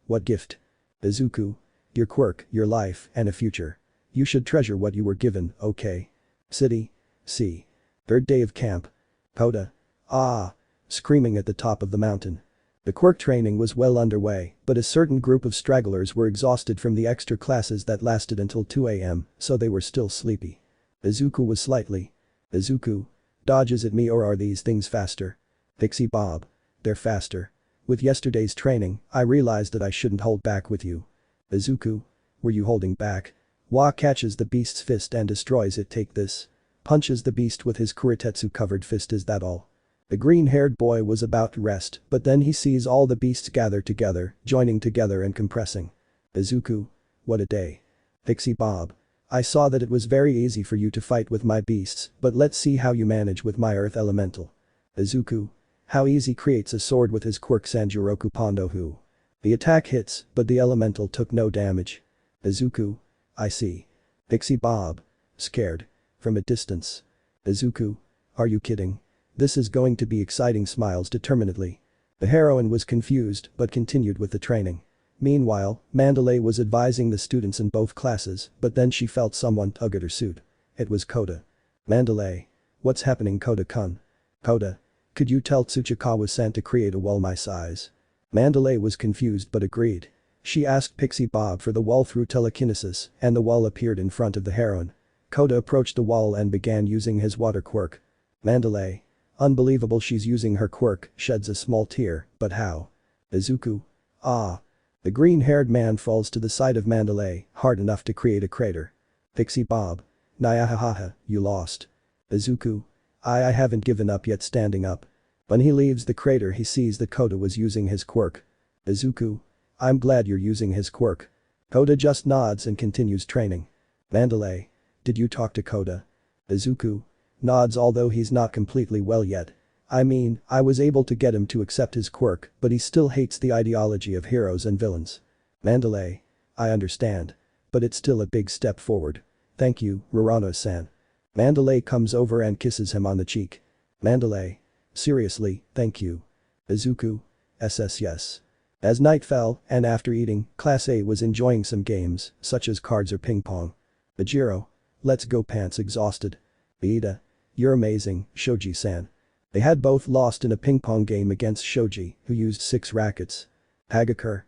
What gift? Izuku. Your quirk, your life, and a future. You should treasure what you were given, okay? City. C. Third day of camp. Kota. Ah! Screaming at the top of the mountain. The quirk training was well underway, but a certain group of stragglers were exhausted from the extra classes that lasted until 2 AM, so they were still sleepy. Izuku was slightly. Izuku. Dodges at me or are these things faster? Pixie Bob. They're faster. With yesterday's training, I realized that I shouldn't hold back with you. Izuku. Were you holding back? Wa catches the beast's fist and destroys it. Take this. Punches the beast with his kuritetsu-covered fist. Is that all? The green-haired boy was about to rest, but then he sees all the beasts gather together, joining together and compressing. Izuku. What a day. Pixie Bob. I saw that it was very easy for you to fight with my beasts, but let's see how you manage with my earth elemental. Izuku. How easy creates a sword with his quirk Sanjuroku Pondo Hu. The attack hits, but the elemental took no damage. Izuku. I see. Pixie Bob. Scared. From a distance. Izuku. Are you kidding? This is going to be exciting. Smiles determinedly. The heroine was confused but continued with the training. Meanwhile, Mandalay was advising the students in both classes, but then she felt someone tug at her suit. It was Kota. Mandalay. What's happening Kota-kun? Kota. Could you tell Tsuchikawa sent to create a wall my size? Mandalay was confused but agreed. She asked Pixie Bob for the wall through telekinesis and the wall appeared in front of the heroine. Kota approached the wall and began using his water quirk. Mandalay. Unbelievable she's using her quirk, sheds a small tear, but how? Izuku. Ah. The green-haired man falls to the side of Mandalay, hard enough to create a crater. Pixie Bob. Nyahahaha, you lost. Izuku. I haven't given up yet standing up. When he leaves the crater he sees that Koda was using his quirk. Izuku. I'm glad you're using his quirk. Koda just nods and continues training. Mandalay. Did you talk to Koda? Izuku. Nods although he's not completely well yet. I mean, I was able to get him to accept his quirk, but he still hates the ideology of heroes and villains. Mandalay. I understand. But it's still a big step forward. Thank you, Uraraka-san. Mandalay comes over and kisses him on the cheek. Mandalay. Seriously, thank you. Izuku. Yes. As night fell, and after eating, Class A was enjoying some games, such as cards or ping pong. Bajiro. Let's go pants exhausted. Ida. You're amazing, Shoji-san. They had both lost in a ping pong game against Shoji, who used 6 rackets. Hagakure.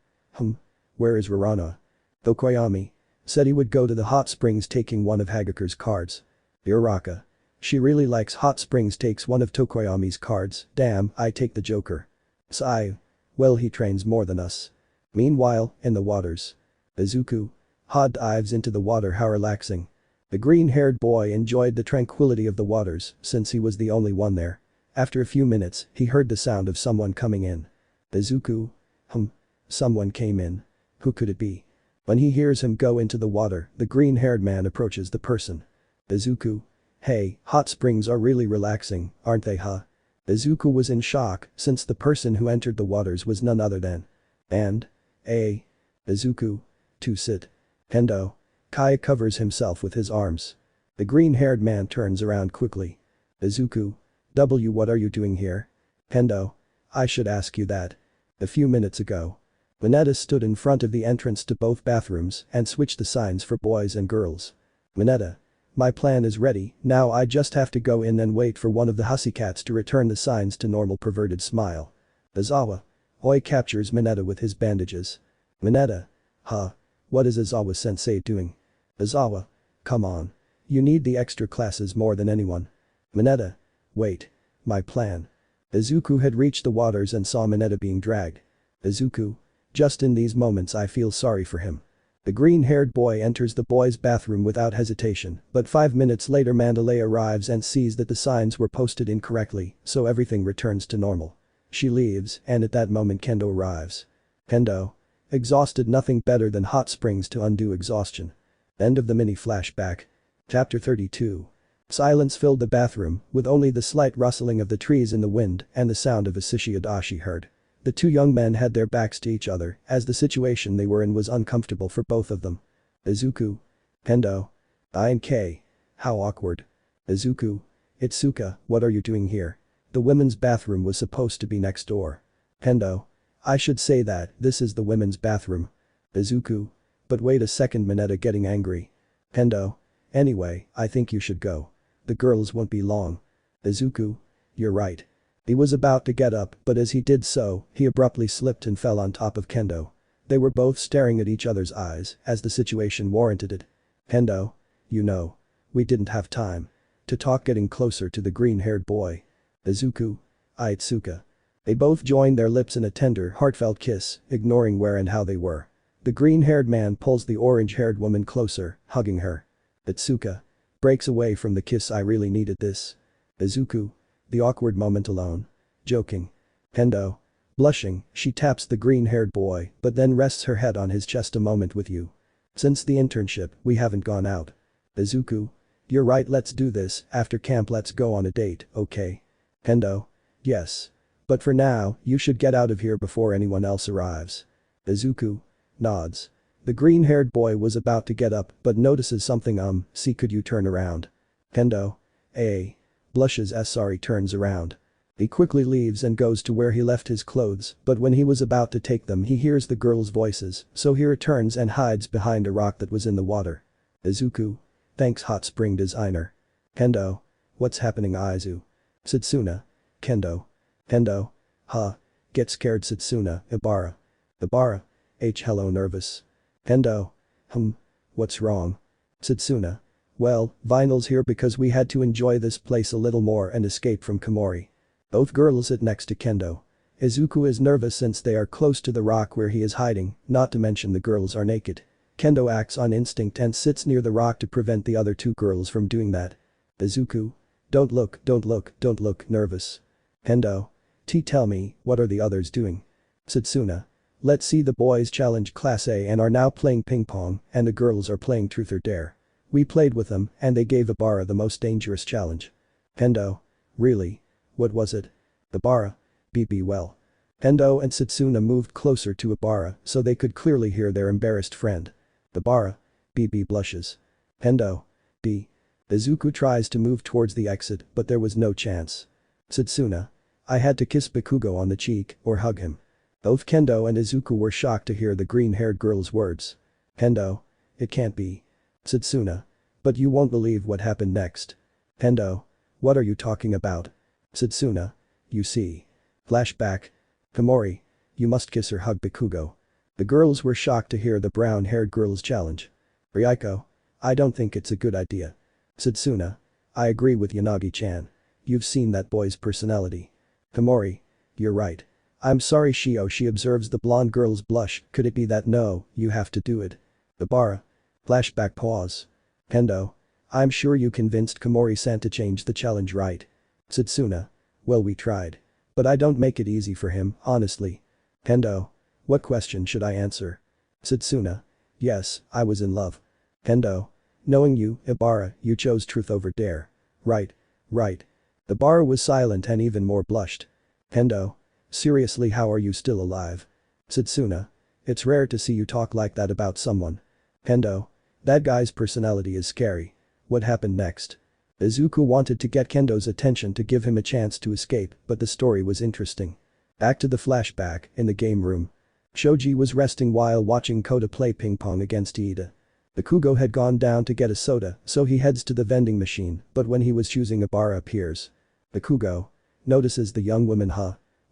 Where is Uraraka? Tokoyami. Said he would go to the hot springs taking one of Hagakure's cards. Uraraka. She really likes hot springs takes one of Tokoyami's cards, damn, I take the joker. Sai. Well he trains more than us. Meanwhile, in the waters. Izuku. Ha dives into the water how relaxing. The green-haired boy enjoyed the tranquility of the waters since he was the only one there. After a few minutes, he heard the sound of someone coming in. Izuku. Someone came in. Who could it be? When he hears him go into the water, the green-haired man approaches the person. Izuku. Hey, hot springs are really relaxing, aren't they huh? Izuku was in shock since the person who entered the waters was none other than. Izuku. To sit. Kendo. Kai covers himself with his arms. The green-haired man turns around quickly. Izuku. What are you doing here? Kendo. I should ask you that. A few minutes ago. Mineta stood in front of the entrance to both bathrooms and switched the signs for boys and girls. Mineta. My plan is ready, now I just have to go in and wait for one of the hussycats to return the signs to normal perverted smile. Izawa. Oi captures Mineta with his bandages. Mineta. What is Izawa-sensei doing? Izawa. Come on. You need the extra classes more than anyone. Mineta. Wait. My plan. Izuku had reached the waters and saw Mineta being dragged. Izuku. Just in these moments I feel sorry for him. The green-haired boy enters the boys' bathroom without hesitation, but 5 minutes later Mandalay arrives and sees that the signs were posted incorrectly, so everything returns to normal. She leaves, and at that moment Kendo arrives. Kendo. Exhausted, nothing better than hot springs to undo exhaustion. End of the mini flashback. Chapter 32. Silence filled the bathroom, with only the slight rustling of the trees in the wind and the sound of a shishi heard. The two young men had their backs to each other, as the situation they were in was uncomfortable for both of them. Izuku. Kendo. I&K. How awkward. Izuku. Itsuka, what are you doing here? The women's bathroom was supposed to be next door. Kendo. I should say that, this is the women's bathroom. Izuku. But wait a second, Mineta getting angry. Kendo. Anyway, I think you should go. The girls won't be long. Izuku. You're right. He was about to get up, but as he did so, he abruptly slipped and fell on top of Kendo. They were both staring at each other's eyes, as the situation warranted it. Kendo. You know. We didn't have time. To talk, getting closer to the green-haired boy. Izuku. Itsuka. They both joined their lips in a tender, heartfelt kiss, ignoring where and how they were. The green-haired man pulls the orange-haired woman closer, hugging her. Itsuka. Breaks away from the kiss. I really needed this. Izuku. The awkward moment alone. Joking. Kendo. Blushing, she taps the green-haired boy, but then rests her head on his chest. A moment with you. Since the internship, we haven't gone out. Izuku. You're right, let's do this, after camp let's go on a date, okay? Kendo. Yes. But for now, you should get out of here before anyone else arrives. Izuku. Nods. The green-haired boy was about to get up but notices something. See, could you turn around? Kendo. Blushes as sorry, turns around. He quickly leaves and goes to where he left his clothes, but when he was about to take them he hears the girls' voices, so he returns and hides behind a rock that was in the water. Izuku. Thanks, hot spring designer. Kendo. What's happening, Izu? Setsuna. Kendo. Kendo. Get scared, Setsuna. Ibara. Hello, nervous. Kendo. What's wrong? Setsuna. Well, Vinyl's here because we had to enjoy this place a little more and escape from Komori. Both girls sit next to Kendo. Izuku is nervous since they are close to the rock where he is hiding, not to mention the girls are naked. Kendo acts on instinct and sits near the rock to prevent the other two girls from doing that. Izuku. Don't look, don't look, don't look, nervous. Kendo. Tell me, what are the others doing? Setsuna. Let's see, the boys challenged Class A and are now playing ping pong, and the girls are playing truth or dare. We played with them, and they gave Ibara the most dangerous challenge. Kendo. Really? What was it? Ibara. BB well. Kendo and Setsuna moved closer to Ibara so they could clearly hear their embarrassed friend. Ibara. BB blushes. Kendo. B. Izuku tries to move towards the exit but there was no chance. Setsuna. I had to kiss Bakugo on the cheek or hug him. Both Kendo and Izuku were shocked to hear the green-haired girl's words. Kendo. It can't be. Setsuna. But you won't believe what happened next. Kendo. What are you talking about? Setsuna. You see. Flashback. Komori. You must kiss or hug Bakugo. The girls were shocked to hear the brown-haired girl's challenge. Ryuko. I don't think it's a good idea. Setsuna. I agree with Yanagi-chan. You've seen that boy's personality. Komori. You're right. I'm sorry Shio, she observes the blonde girl's blush, could it be that no, you have to do it. Ibara. Flashback pause. Kendo. I'm sure you convinced Komori-san to change the challenge, right? Setsuna. Well, we tried. But I don't make it easy for him, honestly. Kendo. What question should I answer? Setsuna. Yes, I was in love. Kendo. Knowing you, Ibara, you chose truth over dare. Right. Right. Ibara was silent and even more blushed. Kendo. Seriously, how are you still alive? Setsuna. It's rare to see you talk like that about someone. Kendo. That guy's personality is scary. What happened next? Izuku wanted to get Kendo's attention to give him a chance to escape, but the story was interesting. Back to the flashback, in the game room. Shoji was resting while watching Kota play ping pong against Iida. Bakugo had gone down to get a soda, so he heads to the vending machine, but when he was choosing Ibara appears. Bakugo. Notices the young woman.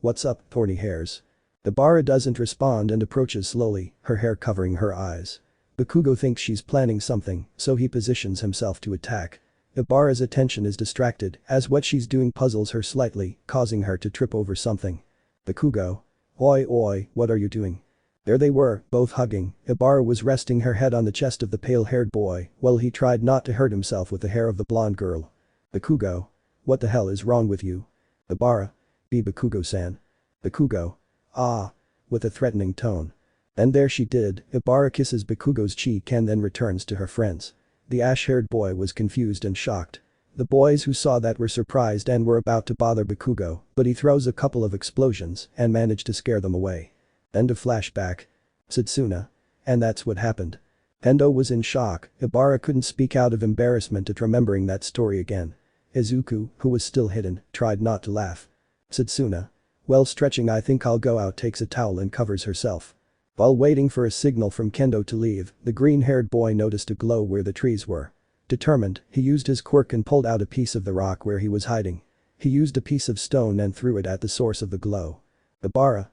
What's up, thorny hairs? Ibara doesn't respond and approaches slowly, her hair covering her eyes. Bakugo thinks she's planning something, so he positions himself to attack. Ibara's attention is distracted as what she's doing puzzles her slightly, causing her to trip over something. Bakugo. Oi oi, what are you doing? There they were, both hugging. Ibara was resting her head on the chest of the pale-haired boy while he tried not to hurt himself with the hair of the blonde girl. Bakugo. What the hell is wrong with you? Ibara. Be Bakugo-san. Bakugo. Ah. With a threatening tone. And there she did, Ibara kisses Bakugo's cheek and then returns to her friends. The ash-haired boy was confused and shocked. The boys who saw that were surprised and were about to bother Bakugo, but he throws a couple of explosions and managed to scare them away. End of flashback. Setsuna. And that's what happened. Kendo was in shock, Ibara couldn't speak out of embarrassment at remembering that story again. Izuku, who was still hidden, tried not to laugh. Setsuna. Well, stretching, I think I'll go out, takes a towel and covers herself. While waiting for a signal from Kendo to leave, the green-haired boy noticed a glow where the trees were. Determined, he used his quirk and pulled out a piece of the rock where he was hiding. He used a piece of stone and threw it at the source of the glow. Ibara.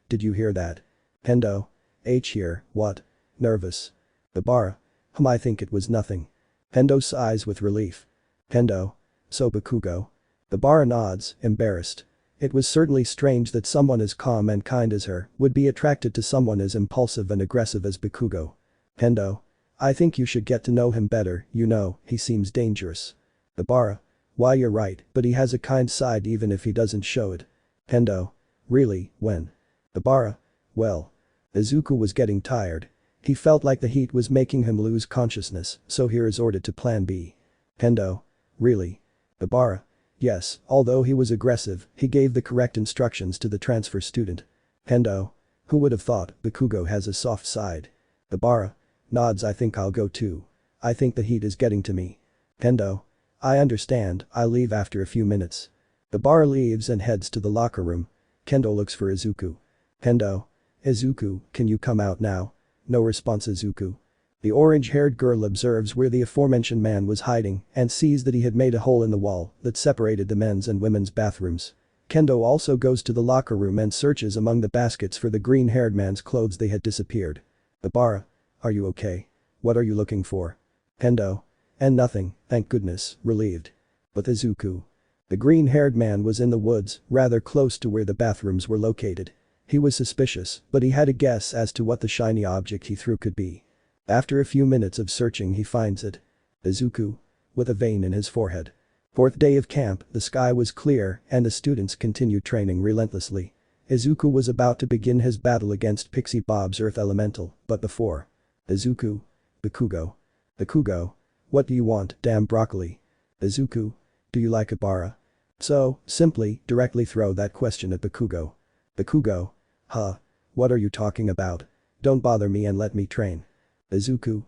Did you hear that? Kendo. H here, what? Nervous. Ibara. I think it was nothing. Kendo sighs with relief. Kendo. So Bakugo. Ibara nods, embarrassed. It was certainly strange that someone as calm and kind as her would be attracted to someone as impulsive and aggressive as Bakugo. Kendo. I think you should get to know him better, you know, he seems dangerous. Ibara. Why, you're right, but he has a kind side even if he doesn't show it. Kendo. Really, when? Ibara. Well. Izuku was getting tired. He felt like the heat was making him lose consciousness, so he resorted to plan B. Kendo. Really? Ibara. Yes, although he was aggressive, he gave the correct instructions to the transfer student. Kendo. Who would have thought Bakugo has a soft side? Ibara. Nods. I think I'll go too. I think the heat is getting to me. Kendo. I understand, I'll leave after a few minutes. Ibara leaves and heads to the locker room. Kendo looks for Izuku. Kendo. Izuku, can you come out now? No response. Izuku. The orange-haired girl observes where the aforementioned man was hiding and sees that he had made a hole in the wall that separated the men's and women's bathrooms. Kendo also goes to the locker room and searches among the baskets for the green-haired man's clothes. They had disappeared. Ibara. Are you okay? What are you looking for? Kendo. And nothing, thank goodness, relieved. But Izuku. The green-haired man was in the woods, rather close to where the bathrooms were located. He was suspicious, but he had a guess as to what the shiny object he threw could be. After a few minutes of searching he finds it. Izuku. With a vein in his forehead. Fourth day of camp, the sky was clear and the students continued training relentlessly. Izuku was about to begin his battle against Pixie Bob's Earth Elemental, but before. Izuku. Bakugo. Bakugo. What do you want, damn broccoli? Izuku. Do you like Abara? So, simply, directly throw that question at Bakugo. Bakugo. Huh. What are you talking about? Don't bother me and let me train. Izuku.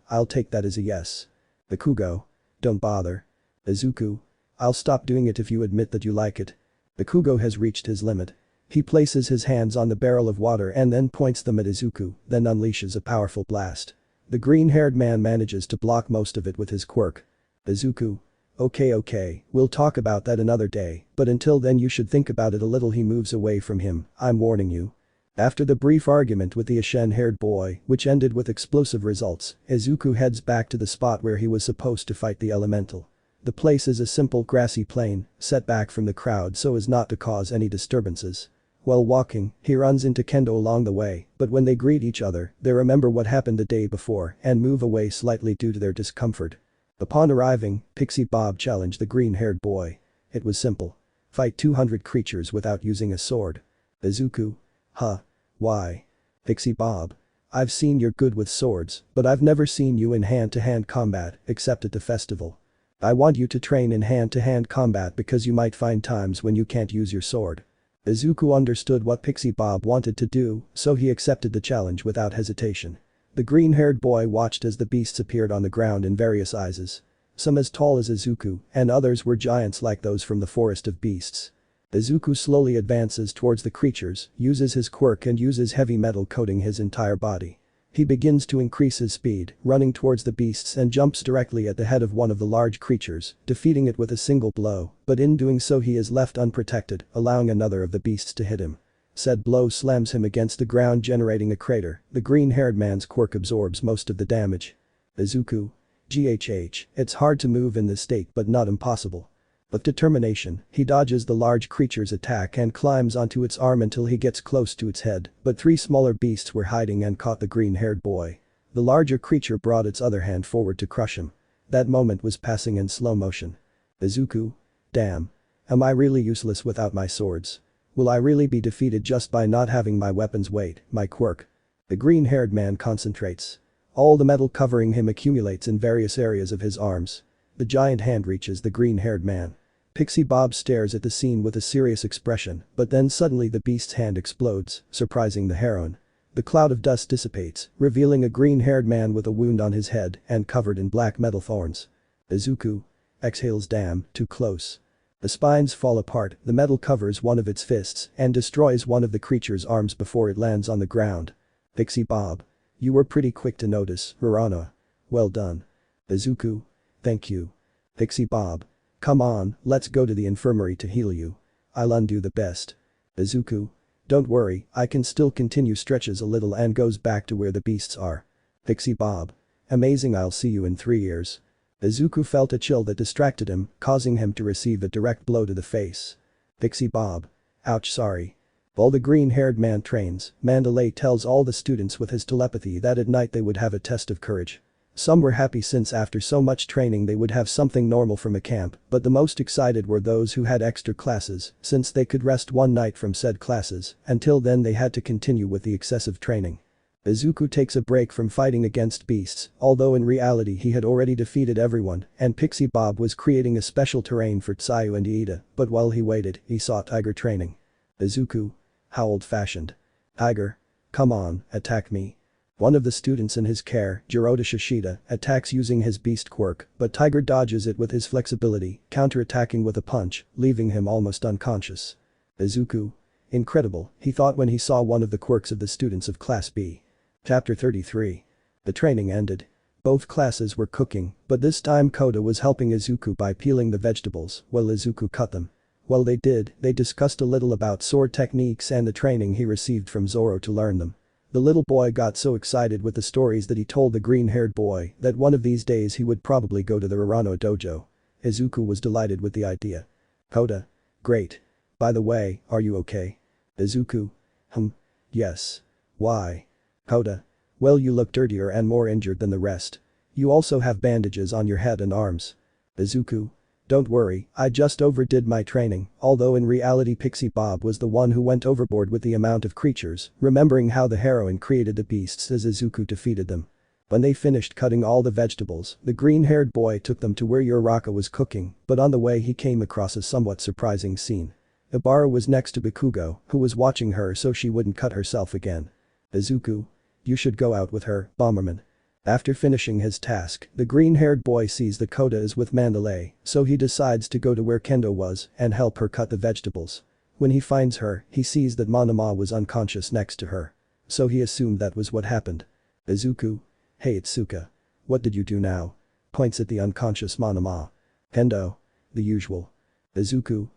I'll take that as a yes. Bakugo. Don't bother. Izuku. I'll stop doing it if you admit that you like it. Bakugo has reached his limit. He places his hands on the barrel of water and then points them at Izuku, then unleashes a powerful blast. The green-haired man manages to block most of it with his quirk. Izuku. Okay, we'll talk about that another day, but until then you should think about it a little. He moves away from him, I'm warning you. After the brief argument with the Ashen-haired boy, which ended with explosive results, Izuku heads back to the spot where he was supposed to fight the elemental. The place is a simple grassy plain, set back from the crowd so as not to cause any disturbances. While walking, he runs into Kendo along the way, but when they greet each other, they remember what happened the day before and move away slightly due to their discomfort. Upon arriving, Pixie Bob challenged the green-haired boy. It was simple. Fight 200 creatures without using a sword. Izuku. Huh. Why? Pixie Bob. I've seen you're good with swords, but I've never seen you in hand-to-hand combat, except at the festival. I want you to train in hand-to-hand combat because you might find times when you can't use your sword. Izuku understood what Pixie Bob wanted to do, so he accepted the challenge without hesitation. The green-haired boy watched as the beasts appeared on the ground in various sizes. Some as tall as Izuku, and others were giants like those from the Forest of Beasts. Izuku slowly advances towards the creatures, uses his quirk and uses heavy metal coating his entire body. He begins to increase his speed, running towards the beasts and jumps directly at the head of one of the large creatures, defeating it with a single blow, but in doing so he is left unprotected, allowing another of the beasts to hit him. Said blow slams him against the ground, generating a crater. The green-haired man's quirk absorbs most of the damage. Izuku. GHH, it's hard to move in this state but not impossible. With determination, he dodges the large creature's attack and climbs onto its arm until he gets close to its head, but three smaller beasts were hiding and caught the green-haired boy. The larger creature brought its other hand forward to crush him. That moment was passing in slow motion. Izuku. Damn. Am I really useless without my swords? Will I really be defeated just by not having my weapon's weight, my quirk? The green-haired man concentrates. All the metal covering him accumulates in various areas of his arms. The giant hand reaches the green-haired man. Pixie Bob stares at the scene with a serious expression, but then suddenly the beast's hand explodes, surprising the heroine. The cloud of dust dissipates, revealing a green-haired man with a wound on his head and covered in black metal thorns. Izuku. Exhales. Damn, too close. The spines fall apart, the metal covers one of its fists and destroys one of the creature's arms before it lands on the ground. Pixie Bob. You were pretty quick to notice, Uraraka. Well done. Izuku. Thank you. Pixie Bob. Come on, let's go to the infirmary to heal you. I'll undo the best. Izuku. Don't worry, I can still continue. Stretches a little and goes back to where the beasts are. Pixie Bob. Amazing, I'll see you in 3 years. Izuku felt a chill that distracted him, causing him to receive a direct blow to the face. Pixie Bob. Ouch, sorry. While the green-haired man trains, Mandalay tells all the students with his telepathy that at night they would have a test of courage. Some were happy since after so much training they would have something normal from a camp, but the most excited were those who had extra classes, since they could rest one night from said classes. Until then they had to continue with the excessive training. Izuku takes a break from fighting against beasts, although in reality he had already defeated everyone, and Pixie Bob was creating a special terrain for Tsuyu and Iida, but while he waited, he saw Tiger training. Izuku. How old-fashioned. Tiger. Come on, attack me. One of the students in his care, Jirota Shishida, attacks using his beast quirk, but Tiger dodges it with his flexibility, counter-attacking with a punch, leaving him almost unconscious. Izuku. Incredible, he thought when he saw one of the quirks of the students of Class B. Chapter 33. The training ended. Both classes were cooking, but this time Koda was helping Izuku by peeling the vegetables while Izuku cut them. While they did, they discussed a little about sword techniques and the training he received from Zoro to learn them. The little boy got so excited with the stories that he told the green-haired boy that one of these days he would probably go to the Uraraka dojo. Izuku was delighted with the idea. Hoda. Great. By the way, are you okay? Izuku. Yes. Why? Hoda. Well, you look dirtier and more injured than the rest. You also have bandages on your head and arms. Izuku. Don't worry, I just overdid my training, although in reality Pixie Bob was the one who went overboard with the amount of creatures, remembering how the heroine created the beasts as Izuku defeated them. When they finished cutting all the vegetables, the green-haired boy took them to where Uraraka was cooking, but on the way he came across a somewhat surprising scene. Ibara was next to Bakugo, who was watching her so she wouldn't cut herself again. Izuku. You should go out with her, Bomberman. After finishing his task, the green-haired boy sees that Koda is with Mandalay, so he decides to go to where Kendo was and help her cut the vegetables. When he finds her, he sees that Monae was unconscious next to her. So he assumed that was what happened. Izuku. Hey Itsuka. What did you do now? Points at the unconscious Monae. Kendo. The usual. Izuku.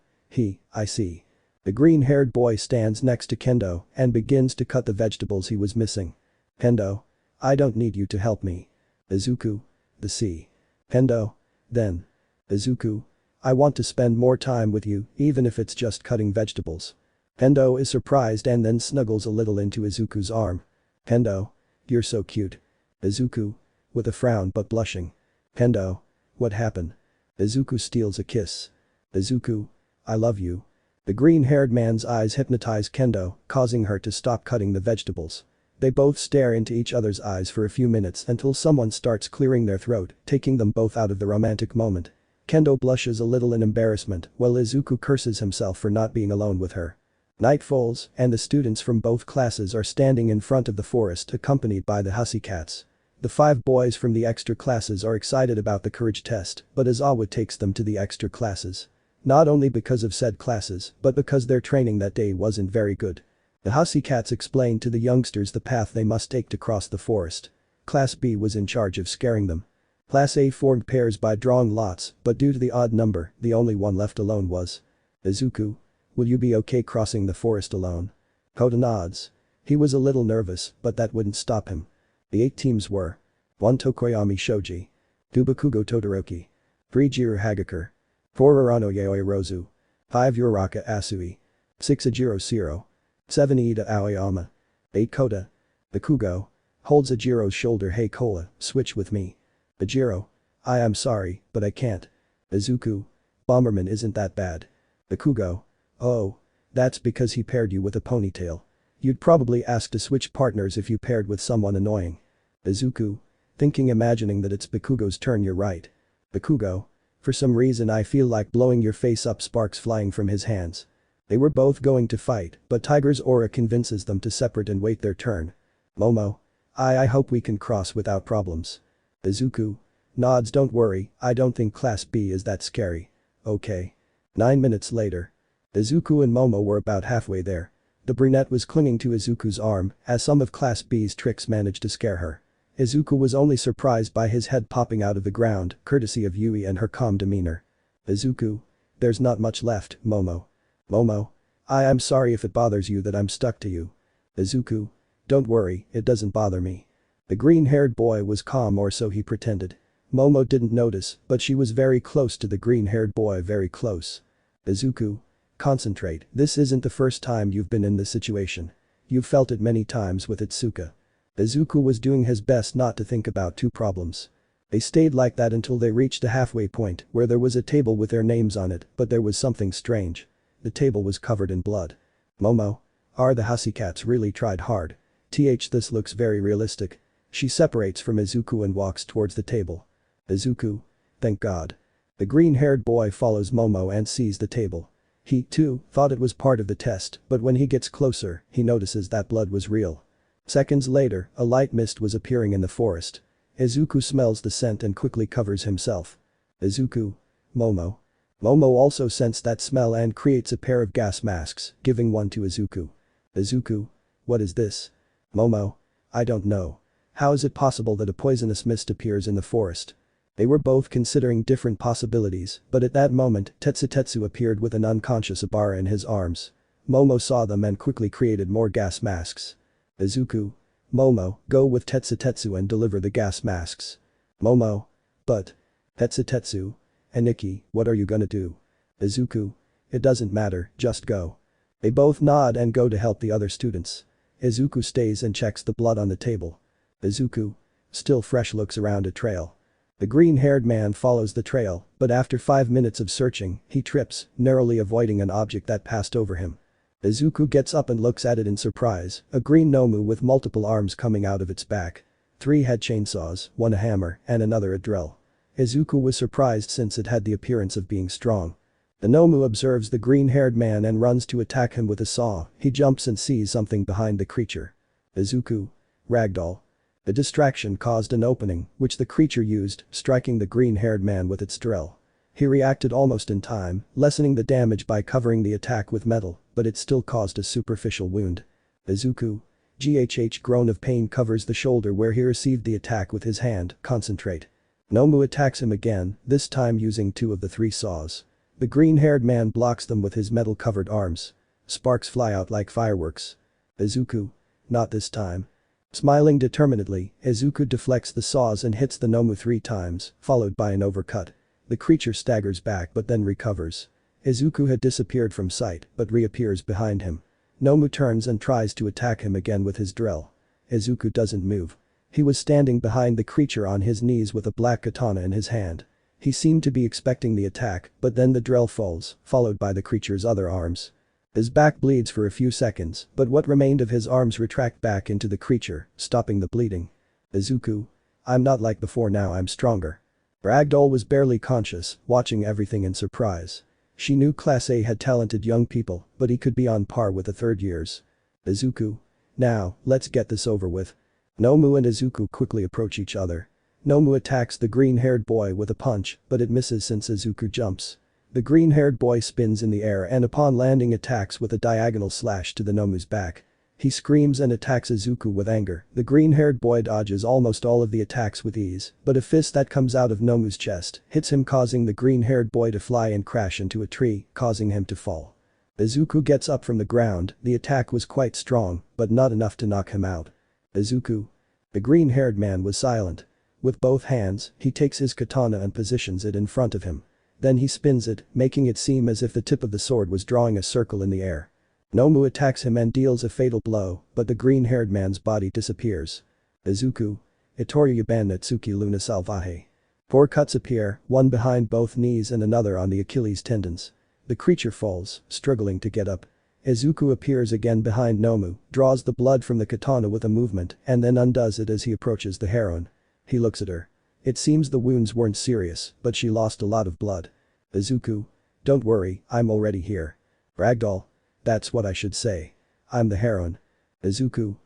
I see. The green-haired boy stands next to Kendo and begins to cut the vegetables he was missing. Kendo. I don't need you to help me. Izuku. The sea. Kendo. Then. Izuku. I want to spend more time with you, even if it's just cutting vegetables. Kendo is surprised and then snuggles a little into Izuku's arm. Kendo. You're so cute. Izuku. With a frown but blushing. Kendo. What happened? Izuku steals a kiss. Izuku. I love you. The green-haired man's eyes hypnotize Kendo, causing her to stop cutting the vegetables. They both stare into each other's eyes for a few minutes until someone starts clearing their throat, taking them both out of the romantic moment. Kendo blushes a little in embarrassment while Izuku curses himself for not being alone with her. Night falls and the students from both classes are standing in front of the forest accompanied by the hussy cats. The 5 boys from the extra classes are excited about the courage test, but Izawa takes them to the extra classes. Not only because of said classes, but because their training that day wasn't very good. The hussy cats explained to the youngsters the path they must take to cross the forest. Class B was in charge of scaring them. Class A formed pairs by drawing lots, but due to the odd number, the only one left alone was Izuku. Will you be okay crossing the forest alone? Koda nods. He was a little nervous, but that wouldn't stop him. The 8 teams were 1 Tokoyami Shoji, 2 Bakugo Todoroki, 3 Jiro Hagakure, 4 Urano Yaoi Rozu, 5 Uraraka Asui, 6 Ajiro Shiro, 7 Ida Aoyama, 8 Koda. Bakugo. Holds Ajiro's shoulder. Hey Kola, switch with me. Ajiro. I am sorry, but I can't. Izuku. Bomberman isn't that bad. Bakugo. Oh. That's because he paired you with a ponytail. You'd probably ask to switch partners if you paired with someone annoying. Izuku. Imagining that it's Bakugo's turn. You're right. Bakugo. For some reason I feel like blowing your face up. Sparks flying from his hands. They were both going to fight, but Tiger's aura convinces them to separate and wait their turn. Momo. I hope we can cross without problems. Izuku. Nods. Don't worry, I don't think Class B is that scary. Okay. 9 minutes later. Izuku and Momo were about halfway there. The brunette was clinging to Izuku's arm as some of Class B's tricks managed to scare her. Izuku was only surprised by his head popping out of the ground, courtesy of Yui and her calm demeanor. Izuku. There's not much left, Momo. Momo. I'm sorry if it bothers you that I'm stuck to you. Izuku. Don't worry, it doesn't bother me. The green-haired boy was calm, or so he pretended. Momo didn't notice, but she was very close to the green-haired boy. Very close. Izuku. Concentrate, this isn't the first time you've been in this situation. You've felt it many times with Itsuka. Izuku was doing his best not to think about 2 problems. They stayed like that until they reached a halfway point where there was a table with their names on it, but there was something strange. The table was covered in blood. Momo. The hussy cats really tried hard. This looks very realistic. She separates from Izuku and walks towards the table. Izuku. Thank God. The green-haired boy follows Momo and sees the table. He, too, thought it was part of the test, but when he gets closer, he notices that blood was real. Seconds later, a light mist was appearing in the forest. Izuku smells the scent and quickly covers himself. Izuku. Momo. Momo also sensed that smell and creates a pair of gas masks, giving one to Izuku. Izuku. What is this? Momo. I don't know. How is it possible that a poisonous mist appears in the forest? They were both considering different possibilities, but at that moment, Tetsu appeared with an unconscious Ibara in his arms. Momo saw them and quickly created more gas masks. Izuku. Momo, go with Tetsu and deliver the gas masks. Momo. But. Tetsu. Aniki, what are you gonna do? Izuku. It doesn't matter, just go. They both nod and go to help the other students. Izuku stays and checks the blood on the table. Izuku, still fresh, looks around a trail. The green-haired man follows the trail, but after 5 minutes of searching, he trips, narrowly avoiding an object that passed over him. Izuku gets up and looks at it in surprise, a green Nomu with multiple arms coming out of its back. 3 had chainsaws, 1 a hammer, and another a drill. Izuku was surprised since it had the appearance of being strong. The Nomu observes the green-haired man and runs to attack him with a saw. He jumps and sees something behind the creature. Izuku. Ragdoll. The distraction caused an opening, which the creature used, striking the green-haired man with its drill. He reacted almost in time, lessening the damage by covering the attack with metal, but it still caused a superficial wound. Izuku. GHH groan of pain covers the shoulder where he received the attack with his hand. Concentrate. Nomu attacks him again, this time using 2 of the 3 saws. The green-haired man blocks them with his metal-covered arms. Sparks fly out like fireworks. Izuku. Not this time. Smiling determinedly, Izuku deflects the saws and hits the Nomu 3 times, followed by an overcut. The creature staggers back but then recovers. Izuku had disappeared from sight but reappears behind him. Nomu turns and tries to attack him again with his drill. Izuku doesn't move. He was standing behind the creature on his knees with a black katana in his hand. He seemed to be expecting the attack, but then the drill falls, followed by the creature's other arms. His back bleeds for a few seconds, but what remained of his arms retract back into the creature, stopping the bleeding. Izuku. I'm not like before, now I'm stronger. Ragdoll was barely conscious, watching everything in surprise. She knew Class A had talented young people, but he could be on par with the third years. Izuku. Now, let's get this over with. Nomu and Izuku quickly approach each other. Nomu attacks the green-haired boy with a punch, but it misses since Izuku jumps. The green-haired boy spins in the air and upon landing attacks with a diagonal slash to the Nomu's back. He screams and attacks Izuku with anger. The green-haired boy dodges almost all of the attacks with ease, but a fist that comes out of Nomu's chest hits him, causing the green-haired boy to fly and crash into a tree, causing him to fall. Izuku gets up from the ground. The attack was quite strong, but not enough to knock him out. Izuku. The green-haired man was silent. With both hands, he takes his katana and positions it in front of him. Then he spins it, making it seem as if the tip of the sword was drawing a circle in the air. Nomu attacks him and deals a fatal blow, but the green-haired man's body disappears. Izuku. Itoryu ban Natsuki Luna Salvaje. 4 cuts appear, one behind both knees and another on the Achilles tendons. The creature falls, struggling to get up. Izuku appears again behind Nomu, draws the blood from the katana with a movement, and then undoes it as he approaches the heroine. He looks at her. It seems the wounds weren't serious, but she lost a lot of blood. Izuku. Don't worry, I'm already here. Ragdoll. That's what I should say. I'm the heroine. Izuku.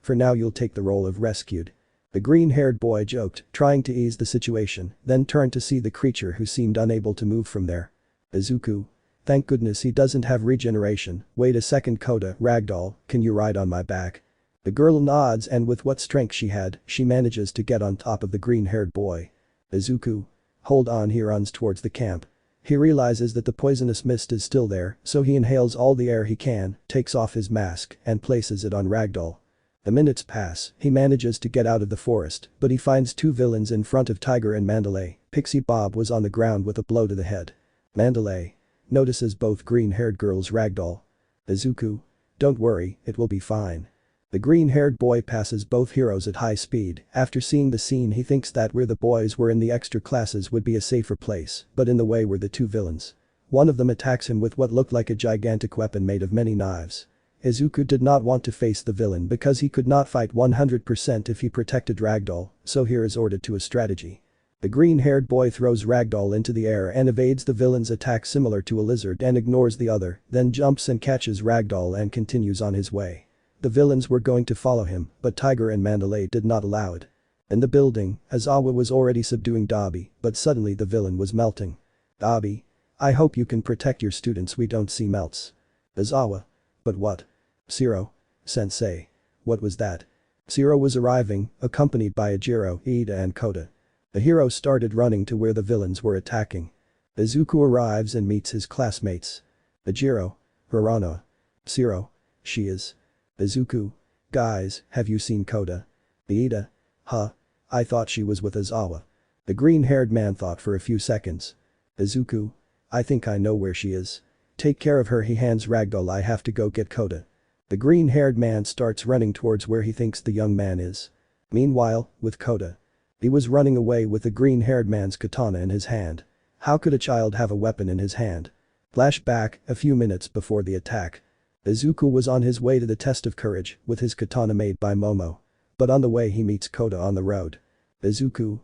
For now you'll take the role of rescued. The green-haired boy joked, trying to ease the situation, then turned to see the creature who seemed unable to move from there. Izuku. Thank goodness he doesn't have regeneration. Wait a second, Koda. Ragdoll, can you ride on my back? The girl nods and with what strength she had, she manages to get on top of the green-haired boy. Izuku. Hold on, he runs towards the camp. He realizes that the poisonous mist is still there, so he inhales all the air he can, takes off his mask, and places it on Ragdoll. The minutes pass, he manages to get out of the forest, but he finds 2 villains in front of Tiger and Mandalay. Pixie Bob was on the ground with a blow to the head. Mandalay. Notices both green-haired girls. Ragdoll. Izuku. Don't worry, it will be fine. The green-haired boy passes both heroes at high speed. After seeing the scene, he thinks that where the boys were in the extra classes would be a safer place, but in the way were the 2 villains. One of them attacks him with what looked like a gigantic weapon made of many knives. Izuku did not want to face the villain because he could not fight 100% if he protected Ragdoll, so he resorted to a strategy. The green-haired boy throws Ragdoll into the air and evades the villain's attack similar to a lizard and ignores the other, then jumps and catches Ragdoll and continues on his way. The villains were going to follow him, but Tiger and Mandalay did not allow it. In the building, Aizawa was already subduing Dabi, but suddenly the villain was melting. Dabi. I hope you can protect your students, we don't see melts. Aizawa. But what? Zoro. Sensei. What was that? Zoro was arriving, accompanied by Ajiro, Ida and Koda. The hero started running to where the villains were attacking. Izuku arrives and meets his classmates. Ajiro. Hirano. Zoro. She is. Izuku. Guys, have you seen Koda? Ida. Huh? I thought she was with Aizawa. The green-haired man thought for a few seconds. Izuku. I think I know where she is. Take care of her, he hands Ragdoll. I have to go get Koda. The green-haired man starts running towards where he thinks the young man is. Meanwhile, with Koda. He was running away with the green-haired man's katana in his hand. How could a child have a weapon in his hand? Flashback, a few minutes before the attack. Izuku was on his way to the test of courage with his katana made by Momo. But on the way he meets Koda on the road. Izuku.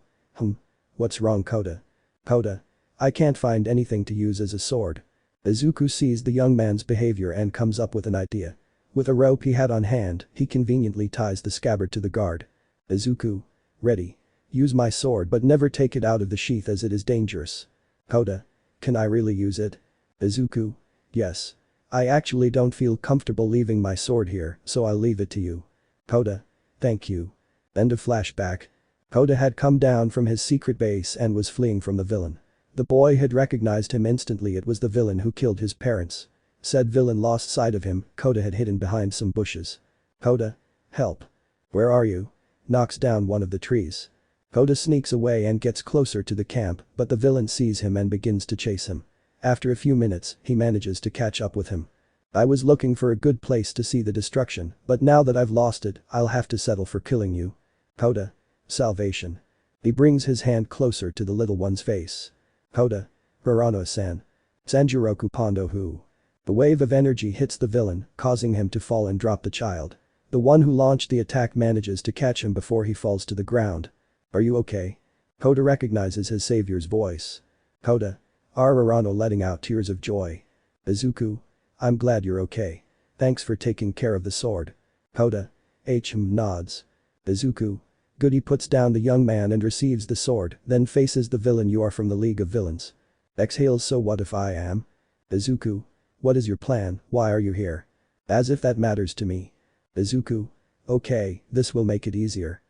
What's wrong, Koda? Koda. I can't find anything to use as a sword. Izuku sees the young man's behavior and comes up with an idea. With a rope he had on hand, he conveniently ties the scabbard to the guard. Izuku. Ready. Use my sword but never take it out of the sheath as it is dangerous. Koda. Can I really use it? Izuku. Yes. I actually don't feel comfortable leaving my sword here, so I'll leave it to you. Koda. Thank you. End of flashback. Koda had come down from his secret base and was fleeing from the villain. The boy had recognized him instantly. It was the villain who killed his parents. Said villain lost sight of him. Koda had hidden behind some bushes. Koda. Help. Where are you? Knocks down one of the trees. Koda sneaks away and gets closer to the camp, but the villain sees him and begins to chase him. After a few minutes, he manages to catch up with him. I was looking for a good place to see the destruction, but now that I've lost it, I'll have to settle for killing you. Koda. Salvation. He brings his hand closer to the little one's face. Koda. Uraraka-san. Sanjiroku Pondo Hu. The wave of energy hits the villain, causing him to fall and drop the child. The one who launched the attack manages to catch him before he falls to the ground. Are you okay? Koda recognizes his savior's voice. Koda. Uraraka letting out tears of joy. Izuku. I'm glad you're okay. Thanks for taking care of the sword. Koda. Nods. Izuku. Good. He puts down the young man and receives the sword, then faces the villain. You are from the League of Villains. Exhales. So what if I am? Izuku. What is your plan? Why are you here? As if that matters to me. Izuku. Okay, this will make it easier.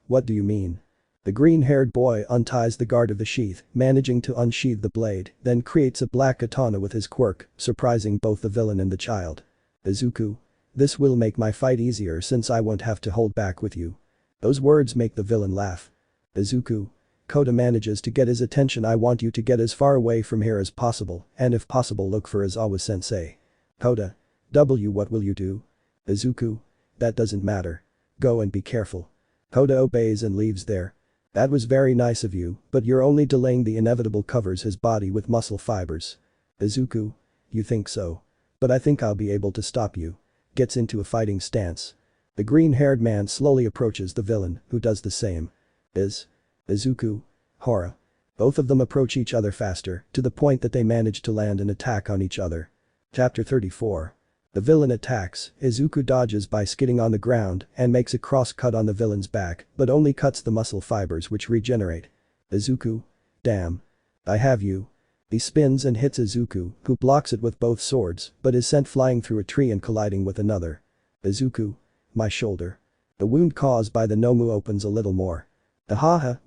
What do you mean? The green-haired boy unties the guard of the sheath, managing to unsheathe the blade, then creates a black katana with his quirk, surprising both the villain and the child. Izuku. This will make my fight easier since I won't have to hold back with you. Those words make the villain laugh. Izuku. Koda manages to get his attention. I want you to get as far away from here as possible, and if possible look for Izawa-sensei. Koda. What will you do? Izuku. That doesn't matter. Go and be careful. Koda obeys and leaves there. That was very nice of you, but you're only delaying the inevitable. Covers his body with muscle fibers. Izuku. You think so? But I think I'll be able to stop you. Gets into a fighting stance. The green-haired man slowly approaches the villain, who does the same. Izuku. Hora. Both of them approach each other faster, to the point that they manage to land an attack on each other. Chapter 34. The villain attacks. Izuku dodges by skidding on the ground and makes a cross cut on the villain's back, but only cuts the muscle fibers which regenerate. Izuku. Damn. I have you. He spins and hits Izuku, who blocks it with both swords, but is sent flying through a tree and colliding with another. Izuku. My shoulder. The wound caused by the Nomu opens a little more.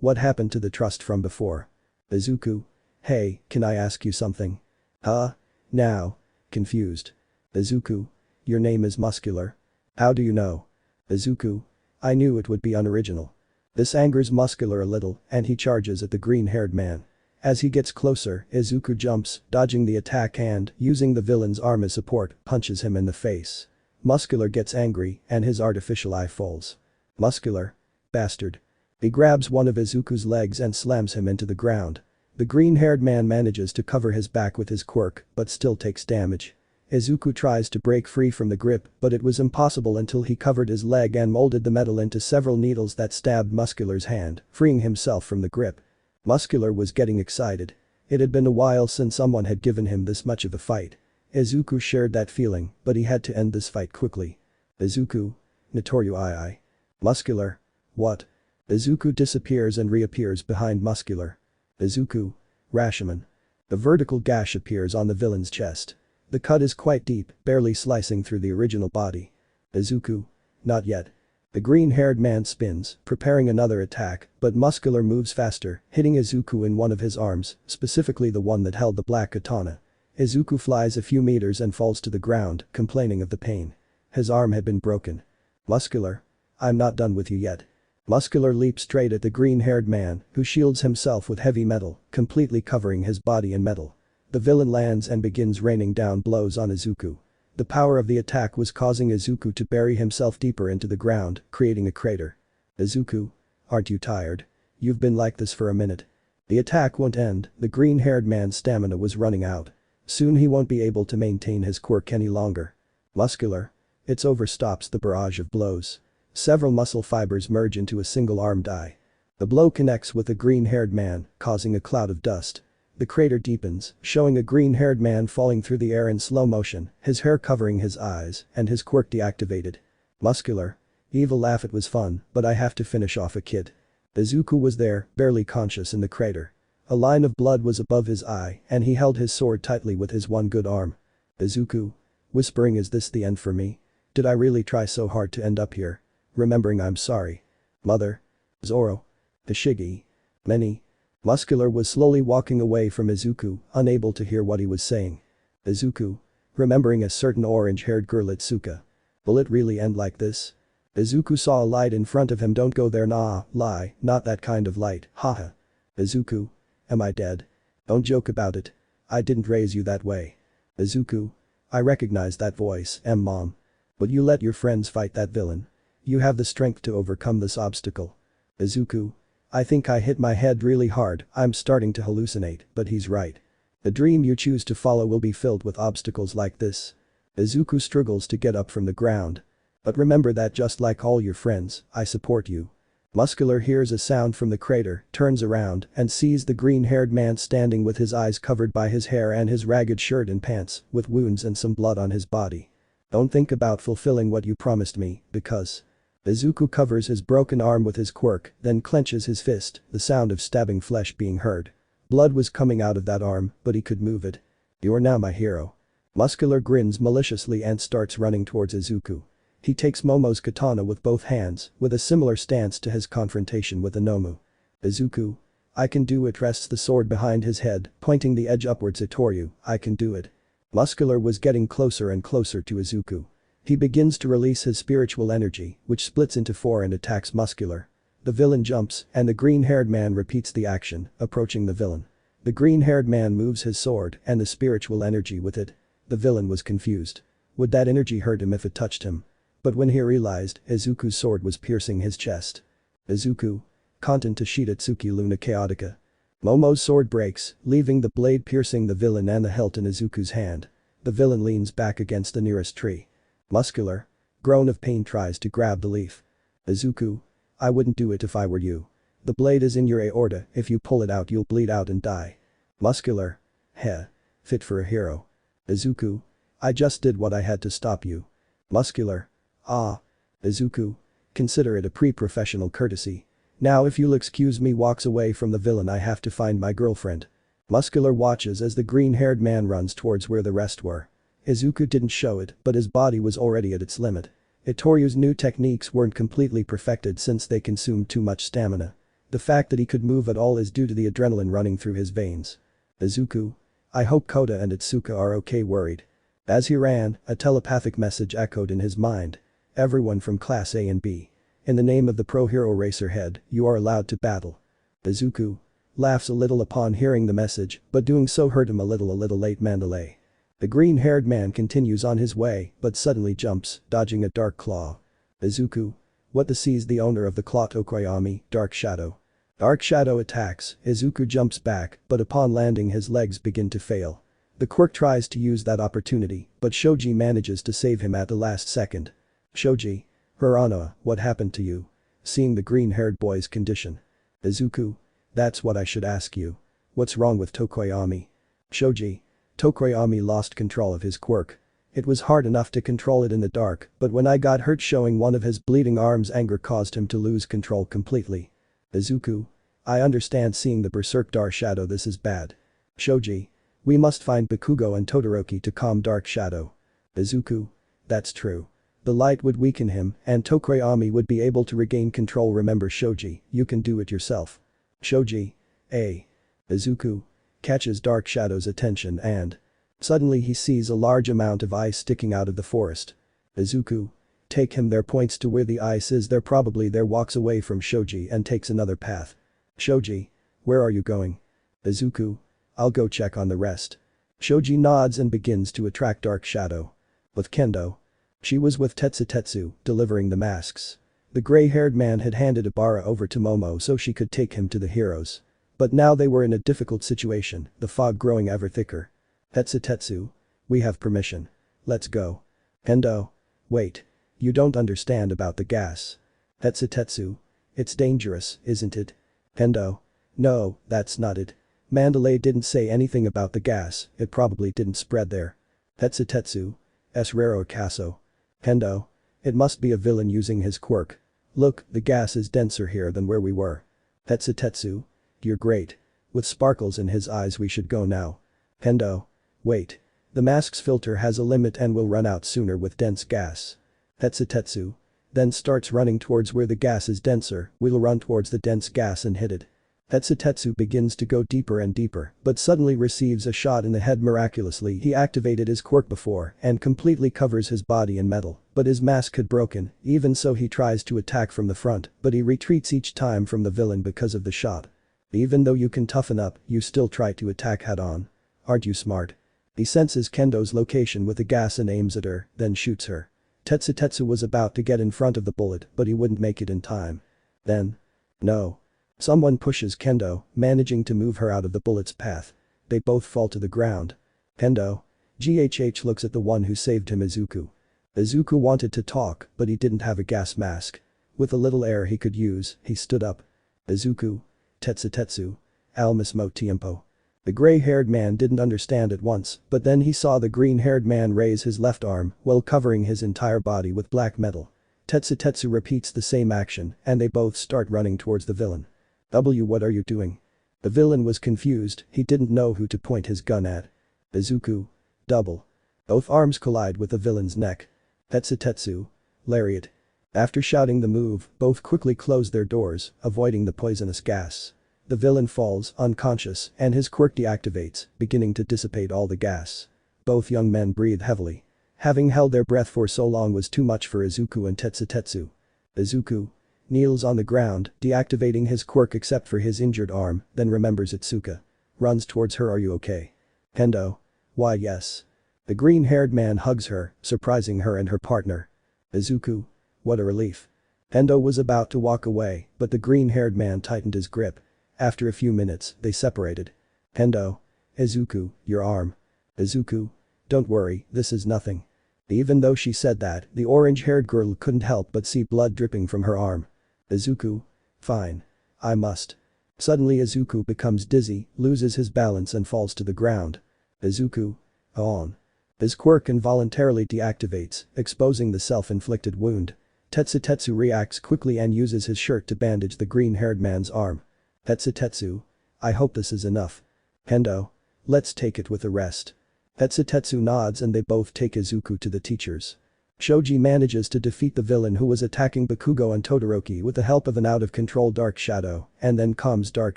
What happened to the trust from before? Izuku. Hey, can I ask you something? Now. Confused. Izuku. Your name is Muscular. How do you know? Izuku. I knew it would be unoriginal. This angers Muscular a little and he charges at the green-haired man. As he gets closer, Izuku jumps, dodging the attack and, using the villain's arm as support, punches him in the face. Muscular gets angry and his artificial eye falls. Muscular. Bastard. He grabs one of Izuku's legs and slams him into the ground. The green-haired man manages to cover his back with his quirk but still takes damage. Izuku tries to break free from the grip, but it was impossible until he covered his leg and molded the metal into several needles that stabbed Muscular's hand, freeing himself from the grip. Muscular was getting excited. It had been a while since someone had given him this much of a fight. Izuku shared that feeling, but he had to end this fight quickly. Izuku. Notoryu II. Muscular. What? Izuku disappears and reappears behind Muscular. Izuku. Rashomon. The vertical gash appears on the villain's chest. The cut is quite deep, barely slicing through the original body. Izuku. Not yet. The green-haired man spins, preparing another attack, but Muscular moves faster, hitting Izuku in one of his arms, specifically the one that held the black katana. Izuku flies a few meters and falls to the ground, complaining of the pain. His arm had been broken. Muscular. I'm not done with you yet. Muscular leaps straight at the green-haired man, who shields himself with heavy metal, completely covering his body in metal. The villain lands and begins raining down blows on Izuku. The power of the attack was causing Izuku to bury himself deeper into the ground, creating a crater. Izuku, aren't you tired? You've been like this for a minute. The attack won't end, the green-haired man's stamina was running out. Soon he won't be able to maintain his quirk any longer. Muscular. It's over, stops the barrage of blows. Several muscle fibers merge into a single armed eye. The blow connects with the green-haired man, causing a cloud of dust. The crater deepens, showing a green-haired man falling through the air in slow motion, his hair covering his eyes, and his quirk deactivated. Muscular. Evil laugh, it was fun, but I have to finish off a kid. Izuku was there, barely conscious in the crater. A line of blood was above his eye, and he held his sword tightly with his one good arm. Izuku. Whispering, is this the end for me? Did I really try so hard to end up here? Remembering, I'm sorry. Mother. Zoro. Hishigi. Many. Muscular was slowly walking away from Izuku, unable to hear what he was saying. Izuku. Remembering a certain orange-haired girl at Tsuka. Will it really end like this? Izuku saw a light in front of him. Don't go there, nah, lie, not that kind of light, haha. Izuku. Am I dead? Don't joke about it. I didn't raise you that way. Izuku. I recognize that voice, Mom. But you let your friends fight that villain. You have the strength to overcome this obstacle. Izuku. I think I hit my head really hard, I'm starting to hallucinate, but he's right. The dream you choose to follow will be filled with obstacles like this. Izuku struggles to get up from the ground. But remember that just like all your friends, I support you. Muscular hears a sound from the crater, turns around, and sees the green-haired man standing with his eyes covered by his hair and his ragged shirt and pants, with wounds and some blood on his body. Don't think about fulfilling what you promised me, because… Izuku covers his broken arm with his quirk, then clenches his fist, the sound of stabbing flesh being heard. Blood was coming out of that arm, but he could move it. You're now my hero. Muscular grins maliciously and starts running towards Izuku. He takes Momo's katana with both hands, with a similar stance to his confrontation with Inomu. Izuku. I can do it, rests the sword behind his head, pointing the edge upwards at Toryu, I can do it. Muscular was getting closer and closer to Izuku. He begins to release his spiritual energy, which splits into four and attacks Muscular. The villain jumps, and the green-haired man repeats the action, approaching the villain. The green-haired man moves his sword and the spiritual energy with it. The villain was confused. Would that energy hurt him if it touched him? But when he realized, Izuku's sword was piercing his chest. Izuku. Content to Shitatsuki Luna Chaotica. Momo's sword breaks, leaving the blade piercing the villain and the hilt in Izuku's hand. The villain leans back against the nearest tree. Muscular. Groan of pain, tries to grab the leaf. Izuku. I wouldn't do it if I were you. The blade is in your aorta, if you pull it out you'll bleed out and die. Muscular. Heh. Fit for a hero. Izuku. I just did what I had to stop you. Muscular. Ah. Izuku. Consider it a pre-professional courtesy. Now if you'll excuse me, walks away from the villain. I have to find my girlfriend. Muscular watches as the green-haired man runs towards where the rest were. Izuku didn't show it, but his body was already at its limit. Itoryu's new techniques weren't completely perfected since they consumed too much stamina. The fact that he could move at all is due to the adrenaline running through his veins. Izuku. I hope Kota and Itsuka are okay. Worried. As he ran, a telepathic message echoed in his mind. Everyone from Class A and B. In the name of the pro-hero racer head, you are allowed to battle. Izuku. Laughs a little upon hearing the message, but doing so hurt him a little late. Mandalay. The green-haired man continues on his way, but suddenly jumps, dodging a dark claw. Izuku. What the sees the owner of the claw, Tokoyami, Dark Shadow. Dark Shadow attacks, Izuku jumps back, but upon landing his legs begin to fail. The Quirk tries to use that opportunity, but Shoji manages to save him at the last second. Shoji. Uraraka, what happened to you? Seeing the green-haired boy's condition. Izuku. That's what I should ask you. What's wrong with Tokoyami? Shoji. Tokoyami lost control of his quirk. It was hard enough to control it in the dark, but when I got hurt showing one of his bleeding arms, anger caused him to lose control completely. Izuku. I understand, seeing the berserk Dark Shadow, this is bad. Shoji. We must find Bakugo and Todoroki to calm Dark Shadow. Izuku. That's true. The light would weaken him, and Tokoyami would be able to regain control. Remember, Shoji, you can do it yourself. Shoji. Izuku. Catches Dark Shadow's attention and… Suddenly he sees a large amount of ice sticking out of the forest. Izuku. Take him there, points to where the ice is. They're probably there. Walks away from Shoji and takes another path. Shoji. Where are you going? Izuku. I'll go check on the rest. Shoji nods and begins to attract Dark Shadow. With Kendo. She was with Tetsu, delivering the masks. The gray-haired man had handed Ibara over to Momo so she could take him to the heroes. But now they were in a difficult situation, the fog growing ever thicker. Tetsu. We have permission. Let's go. Kendo. Wait. You don't understand about the gas. Tetsu. It's dangerous, isn't it? Kendo. No, that's not it. Mandalay didn't say anything about the gas, it probably didn't spread there. Tetsu. Es raro caso. Kendo. It must be a villain using his quirk. Look, the gas is denser here than where we were. Tetsu. You're great. With sparkles in his eyes we should go now. Kendo. Wait. The mask's filter has a limit and will run out sooner with dense gas. Tetsu. Then starts running towards where the gas is denser, we'll run towards the dense gas and hit it. Tetsu begins to go deeper and deeper, but suddenly receives a shot in the head miraculously. He activated his quirk before and completely covers his body in metal, but his mask had broken, even so he tries to attack from the front, but he retreats each time from the villain because of the shot. Even though you can toughen up, you still try to attack head-on. Aren't you smart? He senses Kendo's location with the gas and aims at her, then shoots her. Tetsu was about to get in front of the bullet, but he wouldn't make it in time. Then. No. Someone pushes Kendo, managing to move her out of the bullet's path. They both fall to the ground. Kendo. GHH looks at the one who saved him, Izuku. Izuku wanted to talk, but he didn't have a gas mask. With a little air he could use, he stood up. Izuku. Tetsu. Al mismo tiempo. The gray-haired man didn't understand at once, but then he saw the green-haired man raise his left arm while covering his entire body with black metal. Tetsu repeats the same action and they both start running towards the villain. What are you doing? The villain was confused, he didn't know who to point his gun at. Izuku. Double. Both arms collide with the villain's neck. Tetsu. Lariat. After shouting the move, both quickly close their doors, avoiding the poisonous gas. The villain falls, unconscious, and his quirk deactivates, beginning to dissipate all the gas. Both young men breathe heavily. Having held their breath for so long was too much for Izuku and Tetsu. Izuku. Kneels on the ground, deactivating his quirk except for his injured arm, then remembers Itsuka. Runs towards her. Are you okay? Kendo. Why yes. The green-haired man hugs her, surprising her and her partner. Izuku. What a relief. Kendo was about to walk away, but the green-haired man tightened his grip. After a few minutes, they separated. Kendo. Izuku, your arm. Izuku. Don't worry, this is nothing. Even though she said that, the orange-haired girl couldn't help but see blood dripping from her arm. Izuku. Fine. I must. Suddenly Izuku becomes dizzy, loses his balance and falls to the ground. Izuku. On. His quirk involuntarily deactivates, exposing the self-inflicted wound. Tetsu reacts quickly and uses his shirt to bandage the green-haired man's arm. Tetsu. I hope this is enough. Kendo. Let's take it with the rest. Tetsu nods and they both take Izuku to the teachers. Shoji manages to defeat the villain who was attacking Bakugo and Todoroki with the help of an out-of-control Dark Shadow, and then calms Dark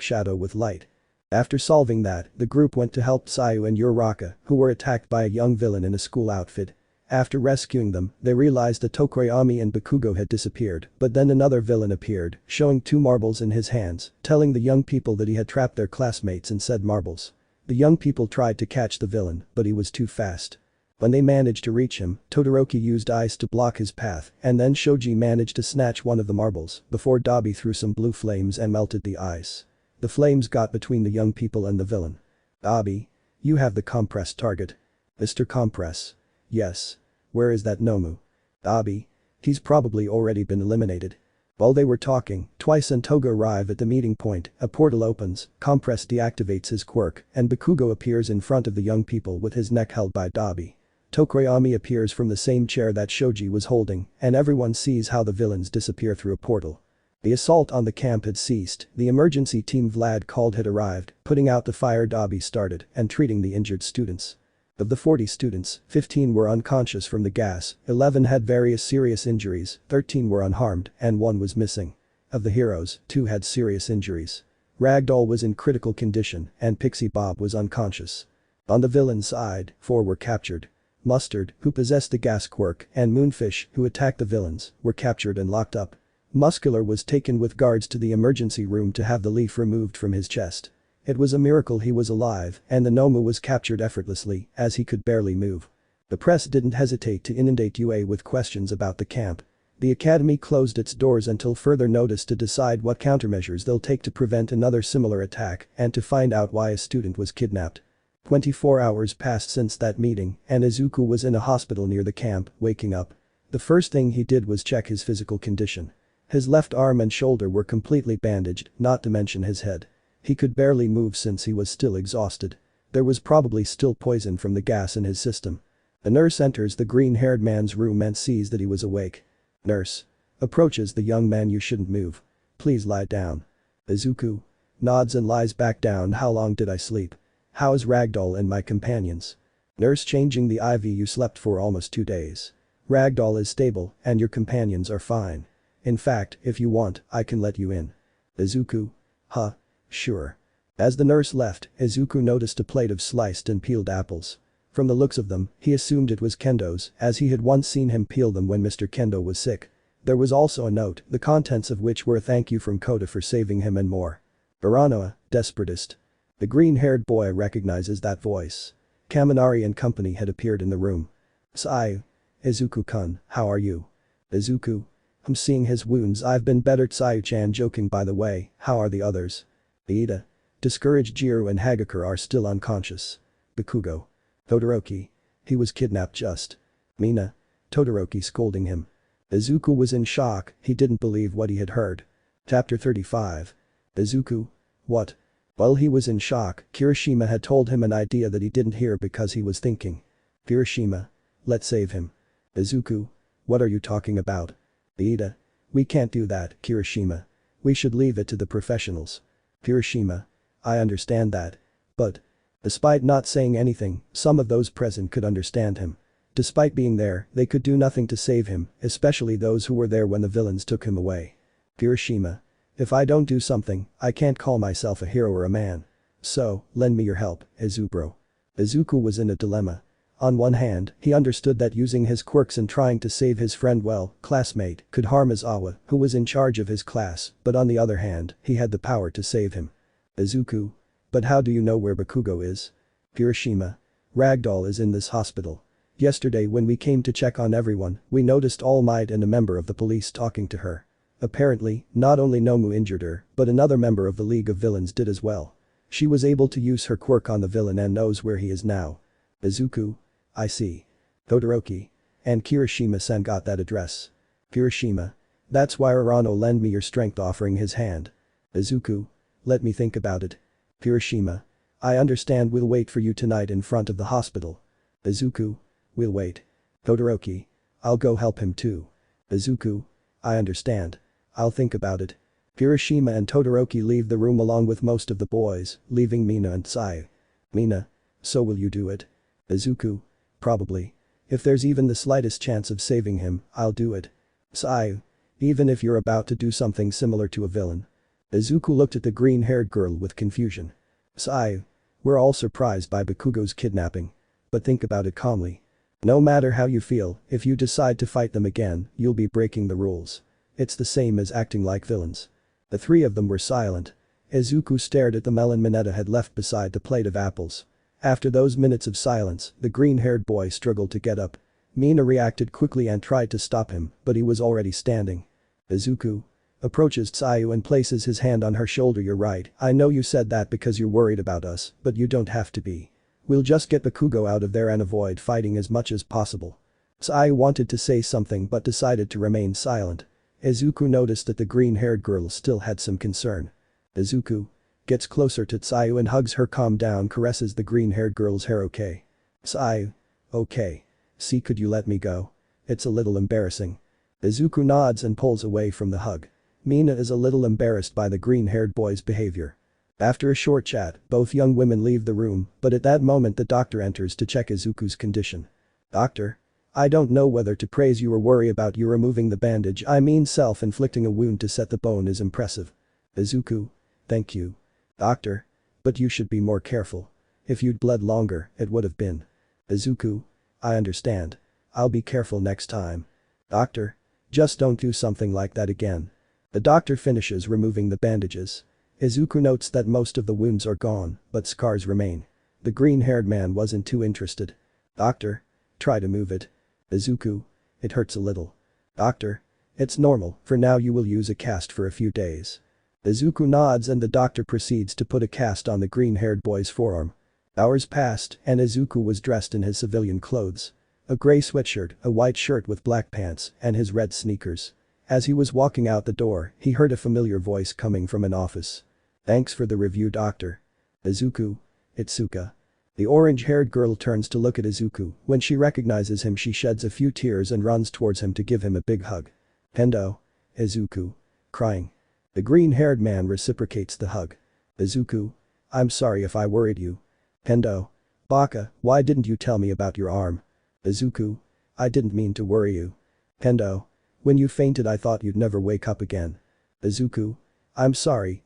Shadow with light. After solving that, the group went to help Seiya and Uraraka, who were attacked by a young villain in a school outfit. After rescuing them, they realized that Tokoyami and Bakugo had disappeared, but then another villain appeared, showing 2 marbles in his hands, telling the young people that he had trapped their classmates in said marbles. The young people tried to catch the villain, but he was too fast. When they managed to reach him, Todoroki used ice to block his path, and then Shoji managed to snatch one of the marbles, before Dabi threw some blue flames and melted the ice. The flames got between the young people and the villain. Dabi. You have the compress target. Mr. Compress. Yes. Where is that Nomu? Dabi. He's probably already been eliminated. While they were talking, Twice and Toga arrive at the meeting point, a portal opens, Compress deactivates his quirk, and Bakugo appears in front of the young people with his neck held by Dabi. Tokoyami appears from the same chair that Shoji was holding, and everyone sees how the villains disappear through a portal. The assault on the camp had ceased, the emergency team Vlad called had arrived, putting out the fire Dabi started, and treating the injured students. Of the 40 students, 15 were unconscious from the gas, 11 had various serious injuries, 13 were unharmed, and 1 was missing. Of the heroes, 2 had serious injuries. Ragdoll was in critical condition, and Pixie Bob was unconscious. On the villain's side, 4 were captured. Mustard, who possessed the gas quirk, and Moonfish, who attacked the villains, were captured and locked up. Muscular was taken with guards to the emergency room to have the leaf removed from his chest. It was a miracle he was alive and the Nomu was captured effortlessly as he could barely move. The press didn't hesitate to inundate UA with questions about the camp. The academy closed its doors until further notice to decide what countermeasures they'll take to prevent another similar attack and to find out why a student was kidnapped. 24 hours passed since that meeting and Izuku was in a hospital near the camp, waking up. The first thing he did was check his physical condition. His left arm and shoulder were completely bandaged, not to mention his head. He could barely move since he was still exhausted. There was probably still poison from the gas in his system. The nurse enters the green-haired man's room and sees that he was awake. Nurse. Approaches the young man. You shouldn't move. Please lie down. Izuku. Nods and lies back down. How long did I sleep? How is Ragdoll and my companions? Nurse changing the IV. You slept for almost 2 days. Ragdoll is stable and your companions are fine. In fact, if you want, I can let you in. Izuku. Huh. Sure. As the nurse left, Izuku noticed a plate of sliced and peeled apples. From the looks of them, he assumed it was Kendo's as he had once seen him peel them when Mr. Kendo was sick. There was also a note, the contents of which were a thank you from Kota for saving him and more. Uraraka, desperatist. The green-haired boy recognizes that voice. Kaminari and company had appeared in the room. Seiya. Izuku-kun, how are you? Izuku. I'm seeing his wounds. I've been better. Seiya-chan joking. By the way, how are the others? Iida. Discouraged. Jiro and Hagakure are still unconscious. Bakugo. Todoroki. He was kidnapped just. Mina. Todoroki scolding him. Izuku was in shock, he didn't believe what he had heard. Chapter 35. Izuku. What? While he was in shock, Kirishima had told him an idea that he didn't hear because he was thinking. Kirishima. Let's save him. Izuku. What are you talking about? Iida. We can't do that, Kirishima. We should leave it to the professionals. Kirishima. I understand that. But. Despite not saying anything, some of those present could understand him. Despite being there, they could do nothing to save him, especially those who were there when the villains took him away. Kirishima. If I don't do something, I can't call myself a hero or a man. So, lend me your help, Izubro. Izuku was in a dilemma. On one hand, he understood that using his quirks and trying to save his friend classmate, could harm Izawa, who was in charge of his class, but on the other hand, he had the power to save him. Izuku. But how do you know where Bakugo is? Kirishima. Ragdoll is in this hospital. Yesterday when we came to check on everyone, we noticed Almight and a member of the police talking to her. Apparently, not only Nomu injured her, but another member of the League of Villains did as well. She was able to use her quirk on the villain and knows where he is now. Izuku. I see. Todoroki. And Kirishima-san got that address. Kirishima. That's why Urano lend me your strength, offering his hand. Izuku. Let me think about it. Kirishima. I understand. We'll wait for you tonight in front of the hospital. Izuku. We'll wait. Todoroki. I'll go help him too. Izuku. I understand. I'll think about it. Kirishima and Todoroki leave the room along with most of the boys, leaving Mina and Seiya. Mina. So will you do it? Izuku. Probably. If there's even the slightest chance of saving him, I'll do it. Seiya. Even if you're about to do something similar to a villain. Izuku looked at the green-haired girl with confusion. Seiya. We're all surprised by Bakugo's kidnapping. But think about it calmly. No matter how you feel, if you decide to fight them again, you'll be breaking the rules. It's the same as acting like villains. The three of them were silent. Izuku stared at the melon Mineta had left beside the plate of apples. After those minutes of silence, the green-haired boy struggled to get up. Mina reacted quickly and tried to stop him, but he was already standing. Izuku. Approaches Seiya and places his hand on her shoulder. You're right, I know you said that because you're worried about us, but you don't have to be. We'll just get Bakugo out of there and avoid fighting as much as possible. Seiya wanted to say something but decided to remain silent. Izuku noticed that the green-haired girl still had some concern. Izuku. Gets closer to Seiya and hugs her. Calm down. Caresses the green-haired girl's hair. Okay. Seiya. Okay. See, could you let me go? It's a little embarrassing. Izuku nods and pulls away from the hug. Mina is a little embarrassed by the green-haired boy's behavior. After a short chat, both young women leave the room, but at that moment the doctor enters to check Izuku's condition. Doctor? I don't know whether to praise you or worry about you removing the bandage. I mean, self-inflicting a wound to set the bone is impressive. Izuku. Thank you. Doctor. But you should be more careful. If you'd bled longer, it would have been. Izuku. I understand. I'll be careful next time. Doctor. Just don't do something like that again. The doctor finishes removing the bandages. Izuku notes that most of the wounds are gone, but scars remain. The green-haired man wasn't too interested. Doctor? Try to move it. Izuku? It hurts a little. Doctor? It's normal, for now you will use a cast for a few days. Izuku nods and the doctor proceeds to put a cast on the green-haired boy's forearm. Hours passed and Izuku was dressed in his civilian clothes. A grey sweatshirt, a white shirt with black pants, and his red sneakers. As he was walking out the door, he heard a familiar voice coming from an office. Thanks for the review, doctor. Izuku? Itsuka. The orange-haired girl turns to look at Izuku. When she recognizes him she sheds a few tears and runs towards him to give him a big hug. Kendo. Izuku. Crying. The green-haired man reciprocates the hug. Izuku. I'm sorry if I worried you. Kendo. Baka, why didn't you tell me about your arm? Izuku. I didn't mean to worry you. Kendo. When you fainted I thought you'd never wake up again. Izuku. I'm sorry,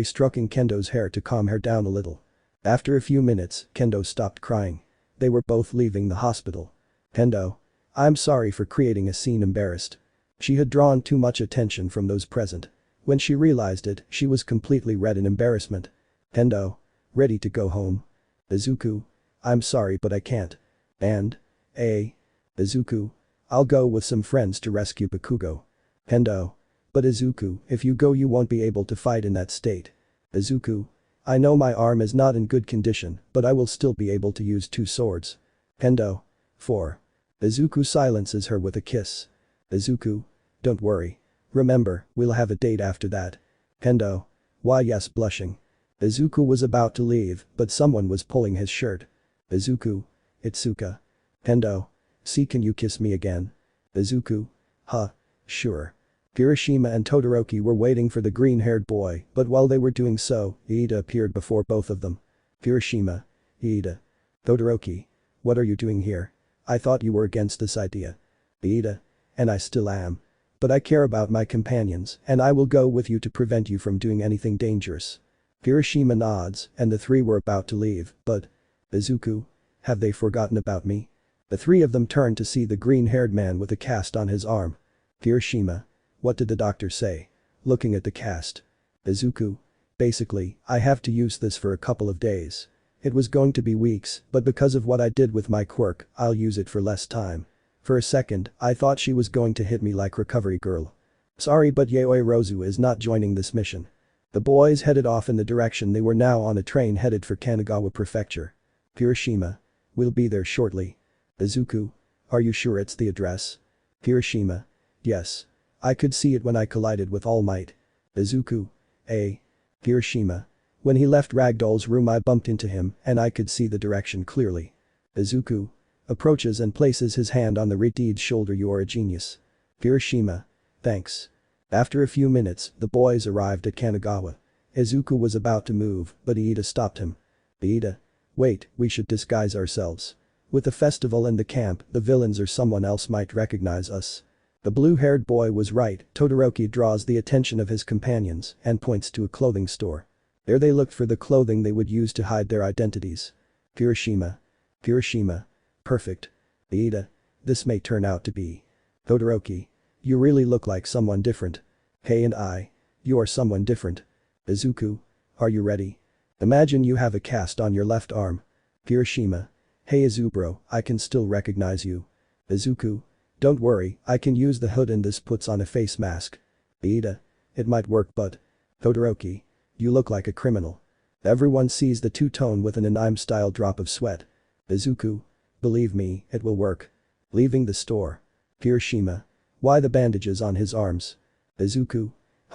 stroking Kendo's hair to calm her down a little. After a few minutes, Kendo stopped crying. They were both leaving the hospital. Kendo. I'm sorry for creating a scene, embarrassed. She had drawn too much attention from those present. When she realized it, she was completely red in embarrassment. Kendo. Ready to go home? Izuku. I'm sorry but I can't. And? Izuku. I'll go with some friends to rescue Bakugo. Kendo. But Izuku, if you go you won't be able to fight in that state. Izuku. I know my arm is not in good condition, but I will still be able to use 2 swords. Kendo. 4. Izuku silences her with a kiss. Izuku. Don't worry. Remember, we'll have a date after that. Kendo. Why yes, blushing. Izuku was about to leave, but someone was pulling his shirt. Izuku. Itsuka. Kendo. See, can you kiss me again? Izuku. Huh. Sure. Kirishima and Todoroki were waiting for the green-haired boy, but while they were doing so, Iida appeared before both of them. Kirishima. Iida. Todoroki. What are you doing here? I thought you were against this idea. Iida. And I still am. But I care about my companions, and I will go with you to prevent you from doing anything dangerous. Kirishima nods, and the 3 were about to leave, but… Izuku. Have they forgotten about me? The 3 of them turned to see the green-haired man with a cast on his arm. Kirishima. What did the doctor say? Looking at the cast. Izuku. Basically, I have to use this for a couple of days. It was going to be weeks, but because of what I did with my quirk, I'll use it for less time. For a second, I thought she was going to hit me like Recovery Girl. Sorry but Yaoi Rozu is not joining this mission. The boys headed off in the direction they were now on a train headed for Kanagawa Prefecture. Kirishima. We'll be there shortly. Izuku. Are you sure it's the address? Kirishima. Yes. I could see it when I collided with Almight. Izuku. Kirishima. When he left Ragdoll's room I bumped into him and I could see the direction clearly. Izuku. Approaches and places his hand on the Redeed's shoulder. You are a genius. Kirishima. Thanks. After a few minutes, the boys arrived at Kanagawa. Izuku was about to move, but Iida stopped him. Iida. Wait, we should disguise ourselves. With the festival in the camp, the villains or someone else might recognize us. The blue-haired boy was right. Todoroki draws the attention of his companions and points to a clothing store. There they looked for the clothing they would use to hide their identities. Kirishima. Kirishima. Perfect. Iida. This may turn out to be. Todoroki. You really look like someone different. Hey, and I. You are someone different. Izuku. Are you ready? Imagine you have a cast on your left arm. Kirishima. Hey Izubro, I can still recognize you. Izuku. Don't worry, I can use the hood and this puts on a face mask. Iida. It might work but… Todoroki. You look like a criminal. Everyone sees the two-tone with an anime-style drop of sweat. Izuku. Believe me, it will work. Leaving the store. Kirishima. Why the bandages on his arms? Izuku.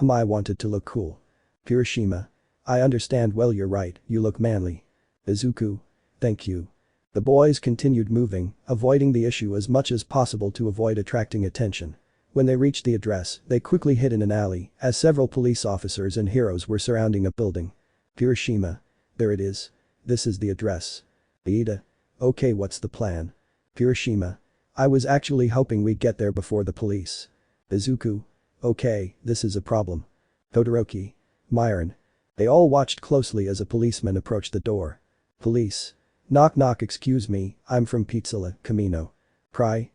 I wanted to look cool. Kirishima. I understand, well you're right, you look manly. Izuku. Thank you. The boys continued moving, avoiding the issue as much as possible to avoid attracting attention. When they reached the address, they quickly hid in an alley, as several police officers and heroes were surrounding a building. Kirishima. There it is. This is the address. Iida. Okay, what's the plan? Kirishima. I was actually hoping we'd get there before the police. Izuku. Okay, this is a problem. Todoroki. Myron. They all watched closely as a policeman approached the door. Police. Knock knock, excuse me, I'm from Pizzala, Camino. Cry.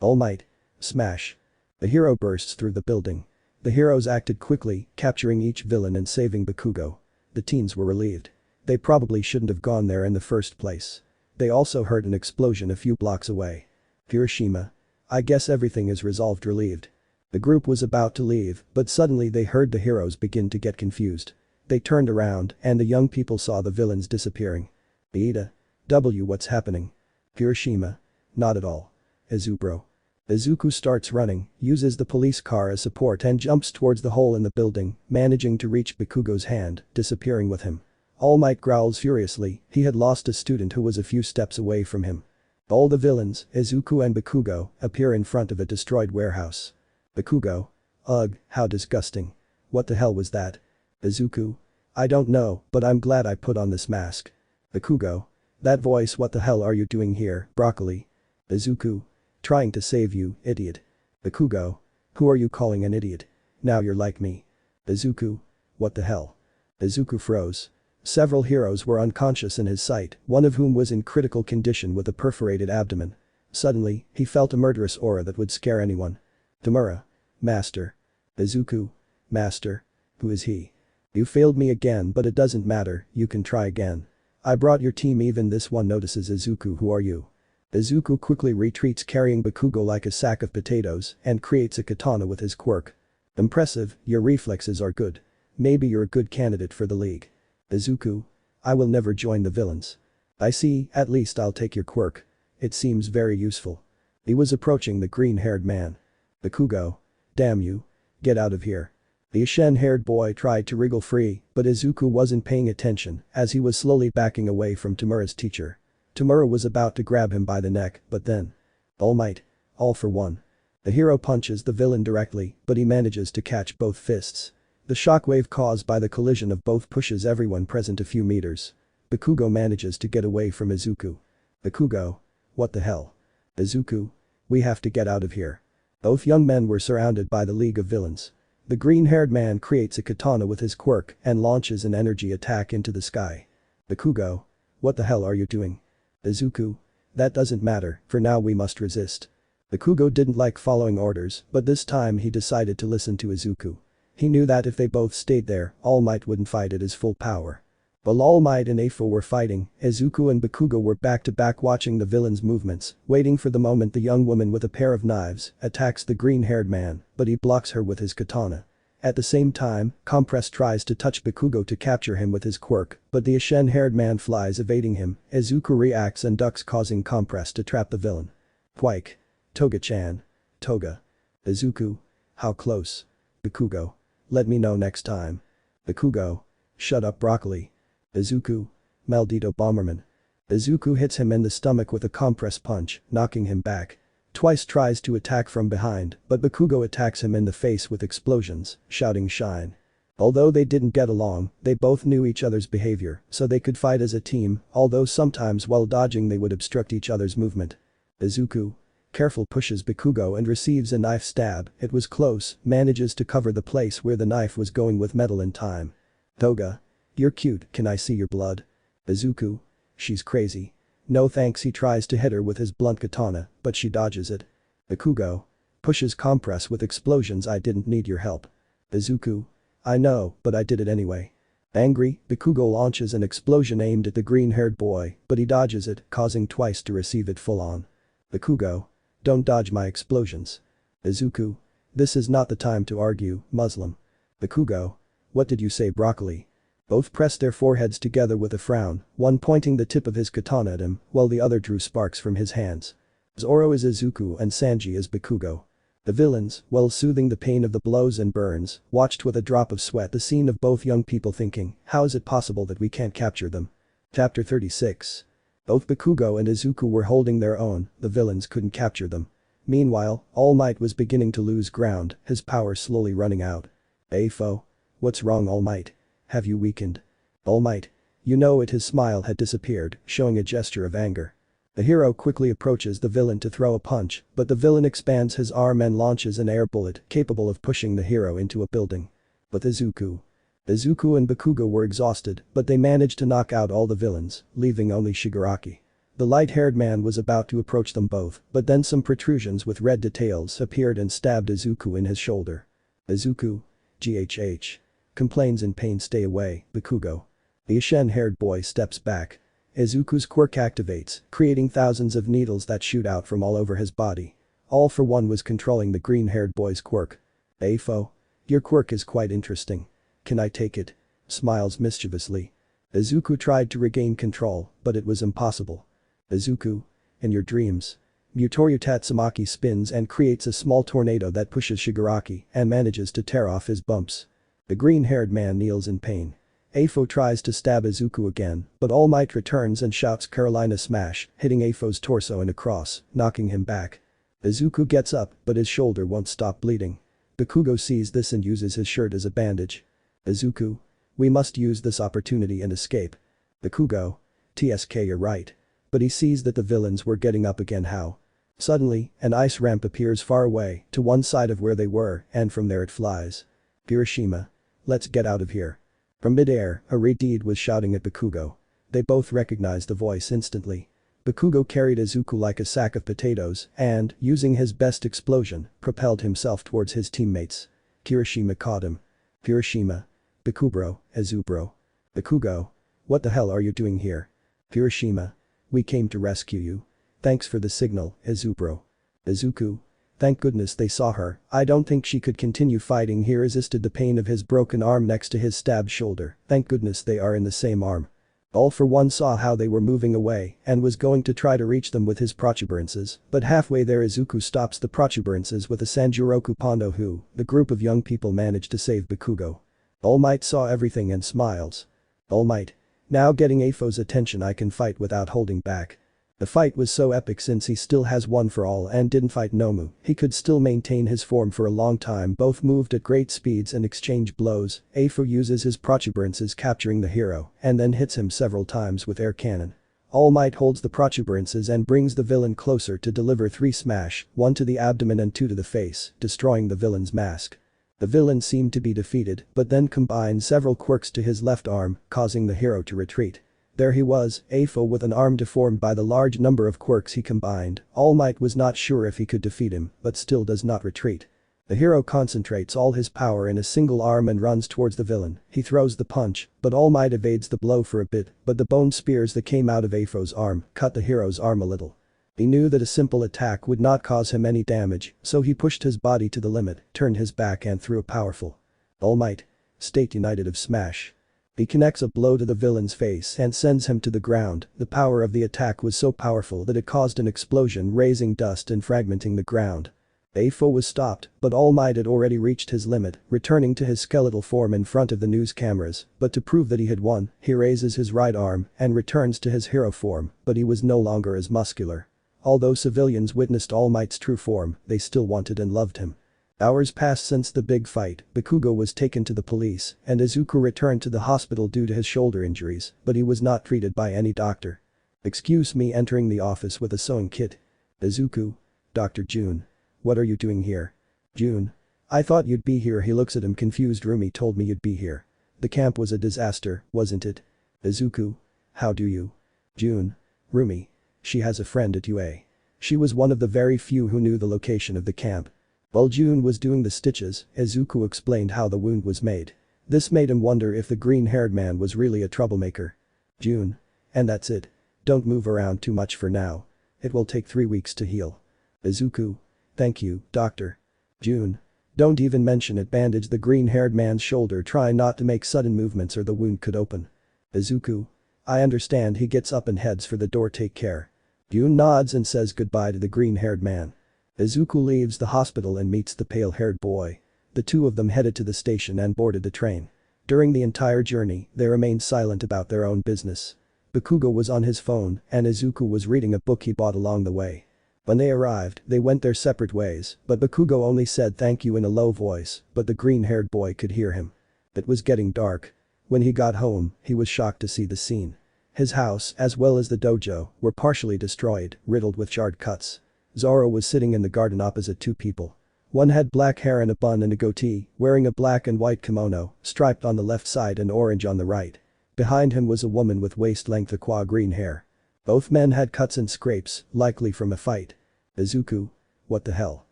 Almight. Smash. The hero bursts through the building. The heroes acted quickly, capturing each villain and saving Bakugo. The teens were relieved. They probably shouldn't have gone there in the first place. They also heard an explosion a few blocks away. Hiroshima. I guess everything is resolved, relieved. The group was about to leave, but suddenly they heard the heroes begin to get confused. They turned around, and the young people saw the villains disappearing. Ida. What's happening? Hiroshima. Not at all. Izubro. Izuku starts running, uses the police car as support and jumps towards the hole in the building, managing to reach Bakugo's hand, disappearing with him. Almight growls furiously, he had lost a student who was a few steps away from him. All the villains, Izuku and Bakugo, appear in front of a destroyed warehouse. Bakugo. Ugh, how disgusting. What the hell was that? Izuku. I don't know, but I'm glad I put on this mask. Bakugo. That voice, what the hell are you doing here, Broccoli? Izuku. Trying to save you, idiot. Bakugo. Who are you calling an idiot? Now you're like me. Izuku. What the hell? Izuku froze. Several heroes were unconscious in his sight, one of whom was in critical condition with a perforated abdomen. Suddenly, he felt a murderous aura that would scare anyone. Tamura. Master. Izuku. Master. Who is he? You failed me again, but it doesn't matter, you can try again. I brought your team, even this one notices Izuku. Who are you? Izuku quickly retreats, carrying Bakugo like a sack of potatoes, and creates a katana with his quirk. Impressive, your reflexes are good. Maybe you're a good candidate for the league. Izuku. I will never join the villains. I see, at least I'll take your quirk. It seems very useful. He was approaching the green-haired man. Bakugo. Damn you. Get out of here. The Ashen-haired boy tried to wriggle free, but Izuku wasn't paying attention as he was slowly backing away from Tamura's teacher. Tamura was about to grab him by the neck, but then. Almight. All for one. The hero punches the villain directly, but he manages to catch both fists. The shockwave caused by the collision of both pushes everyone present a few meters. Bakugo manages to get away from Izuku. Bakugo. What the hell? Izuku. We have to get out of here. Both young men were surrounded by the League of Villains. The green-haired man creates a katana with his quirk and launches an energy attack into the sky. Bakugo. What the hell are you doing? Izuku. That doesn't matter, for now we must resist. Bakugo didn't like following orders, but this time he decided to listen to Izuku. He knew that if they both stayed there, All Might wouldn't fight at his full power. While All Might and Afo were fighting, Izuku and Bakugo were back-to-back watching the villain's movements, waiting for the moment the young woman with a pair of knives attacks the green-haired man, but he blocks her with his katana. At the same time, Compress tries to touch Bakugo to capture him with his quirk, but the Ashen-haired man flies, evading him. Izuku reacts and ducks, causing Compress to trap the villain. Quake. Toga-chan. Toga. Izuku. How close? Bakugo. Let me know next time. Bakugo. Shut up, Broccoli. Izuku. Maldito Bomberman. Izuku hits him in the stomach with a compress punch, knocking him back. Twice tries to attack from behind, but Bakugo attacks him in the face with explosions, shouting shine. Although they didn't get along, they both knew each other's behavior, so they could fight as a team, although sometimes while dodging they would obstruct each other's movement. Izuku. Careful, pushes Bakugo and receives a knife stab. It was close, manages to cover the place where the knife was going with metal in time. Toga. You're cute, can I see your blood? Izuku. She's crazy. No thanks, he tries to hit her with his blunt katana, but she dodges it. Bakugo. Pushes Compress with explosions. I didn't need your help. Izuku. I know, but I did it anyway. Angry, Bakugo launches an explosion aimed at the green-haired boy, but he dodges it, causing Twice to receive it full on. Bakugo. Don't dodge my explosions. Izuku. This is not the time to argue, Muslim. Bakugo. What did you say, Broccoli? Both pressed their foreheads together with a frown, one pointing the tip of his katana at him, while the other drew sparks from his hands. Zoro is Izuku and Sanji is Bakugo. The villains, while soothing the pain of the blows and burns, watched with a drop of sweat the scene of both young people, thinking, how is it possible that we can't capture them? Chapter 36. Both Bakugo and Izuku were holding their own, the villains couldn't capture them. Meanwhile, All Might was beginning to lose ground, his power slowly running out. Afo. What's wrong, All Might? Have you weakened? All Might. You know it, his smile had disappeared, showing a gesture of anger. The hero quickly approaches the villain to throw a punch, but the villain expands his arm and launches an air bullet capable of pushing the hero into a building. But Izuku and Bakugo were exhausted, but they managed to knock out all the villains, leaving only Shigaraki. The light-haired man was about to approach them both, but then some protrusions with red details appeared and stabbed Izuku in his shoulder. Izuku. GHH. Complains in pain, stay away, Bakugo. The Ashen-haired boy steps back. Izuku's quirk activates, creating thousands of needles that shoot out from all over his body. All for One was controlling the green-haired boy's quirk. Afo. Your quirk is quite interesting. Can I take it? Smiles mischievously. Izuku tried to regain control, but it was impossible. Izuku. In your dreams. Mutoryu Tatsumaki spins and creates a small tornado that pushes Shigaraki and manages to tear off his bumps. The green-haired man kneels in pain. Afo tries to stab Izuku again, but Almight returns and shouts Carolina Smash, hitting Afo's torso and across, knocking him back. Izuku gets up, but his shoulder won't stop bleeding. Bakugo sees this and uses his shirt as a bandage. Izuku. We must use this opportunity and escape. Bakugo. TSK, you're right. But he sees that the villains were getting up again. How? Suddenly, an ice ramp appears far away, to one side of where they were, and from there it flies. Hiroshima. Let's get out of here. From mid-air, a Deity was shouting at Bakugo. They both recognized the voice instantly. Bakugo carried Izuku like a sack of potatoes and, using his best explosion, propelled himself towards his teammates. Hiroshima caught him. Hiroshima. Bakubro, Izubro. Bakugo. What the hell are you doing here? Hiroshima. We came to rescue you. Thanks for the signal, Izubro. Izuku. Thank goodness they saw her. I don't think she could continue fighting. He resisted the pain of his broken arm next to his stabbed shoulder. Thank goodness they are in the same arm. All for One saw how they were moving away and was going to try to reach them with his protuberances, but halfway there Izuku stops the protuberances with a Sanjuroku Pondo who, the group of young people managed to save Bakugo. Almight saw everything and smiles. Almight. Now getting Afo's attention, I can fight without holding back. The fight was so epic since he still has one for all and didn't fight Nomu, he could still maintain his form for a long time. Both moved at great speeds and exchange blows. Afo uses his protuberances capturing the hero and then hits him several times with air cannon. All Might holds the protuberances and brings the villain closer to deliver 3 smash, 1 to the abdomen and 2 to the face, destroying the villain's mask. The villain seemed to be defeated but then combined several quirks to his left arm, causing the hero to retreat. There he was, Afo with an arm deformed by the large number of quirks he combined. All Might was not sure if he could defeat him but still does not retreat. The hero concentrates all his power in a single arm and runs towards the villain. He throws the punch, but All Might evades the blow for a bit, but the bone spears that came out of Afo's arm cut the hero's arm a little. He knew that a simple attack would not cause him any damage, so he pushed his body to the limit, turned his back and threw a powerful All Might. State United of Smash. He connects a blow to the villain's face and sends him to the ground. The power of the attack was so powerful that it caused an explosion, raising dust and fragmenting the ground. Afo was stopped, but All Might had already reached his limit, returning to his skeletal form in front of the news cameras, but to prove that he had won, he raises his right arm and returns to his hero form, but he was no longer as muscular. Although civilians witnessed All Might's true form, they still wanted and loved him. Hours passed since the big fight. Bakugo was taken to the police and Izuku returned to the hospital due to his shoulder injuries, but he was not treated by any doctor. Excuse me, entering the office with a sewing kit. Izuku. Dr. June. What are you doing here? June. I thought you'd be here. He looks at him confused. Rumi told me you'd be here. The camp was a disaster, wasn't it? Izuku. How do you? June. Rumi. She has a friend at UA. She was one of the very few who knew the location of the camp. While June was doing the stitches, Izuku explained how the wound was made. This made him wonder if the green-haired man was really a troublemaker. June. And that's it. Don't move around too much for now. It will take 3 weeks to heal. Izuku. Thank you, doctor. June. Don't even mention it. Bandage the green-haired man's shoulder. Try not to make sudden movements or the wound could open. Izuku. I understand. He gets up and heads for the door. Take care. June nods and says goodbye to the green-haired man. Izuku leaves the hospital and meets the pale-haired boy. The two of them headed to the station and boarded the train. During the entire journey, they remained silent about their own business. Bakugo was on his phone and Izuku was reading a book he bought along the way. When they arrived, they went their separate ways, but Bakugo only said thank you in a low voice, but the green-haired boy could hear him. It was getting dark. When he got home, he was shocked to see the scene. His house, as well as the dojo, were partially destroyed, riddled with charred cuts. Zoro was sitting in the garden opposite 2 people. One had black hair and a bun and a goatee, wearing a black and white kimono, striped on the left side and orange on the right. Behind him was a woman with waist-length aqua green hair. Both men had cuts and scrapes, likely from a fight. Izuku. What the hell?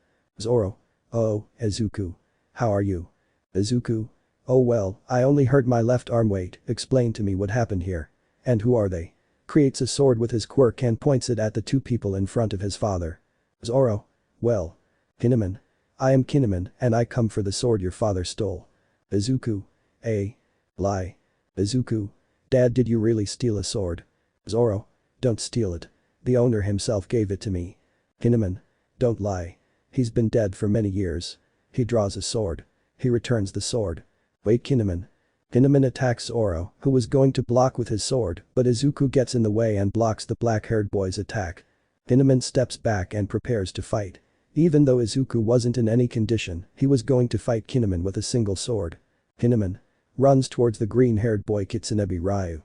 Zoro. Oh, Izuku. How are you? Izuku? Oh well, I only hurt my left arm. Wait, explain to me what happened here. And who are they? Creates a sword with his quirk and points it at the two people in front of his father. Zoro. Well. Kinemon. I am Kinemon and I come for the sword your father stole. Izuku. Lie. Izuku. Dad, did you really steal a sword? Zoro. Don't steal it. The owner himself gave it to me. Kinemon. Don't lie. He's been dead for many years. He draws a sword. He returns the sword. Wait, Kinemon. Kinemon attacks Zoro, who was going to block with his sword, but Izuku gets in the way and blocks the black-haired boy's attack. Kinemon steps back and prepares to fight. Even though Izuku wasn't in any condition, he was going to fight Kinemon with a single sword. Kinemon runs towards the green-haired boy Kitsunebi Ryu.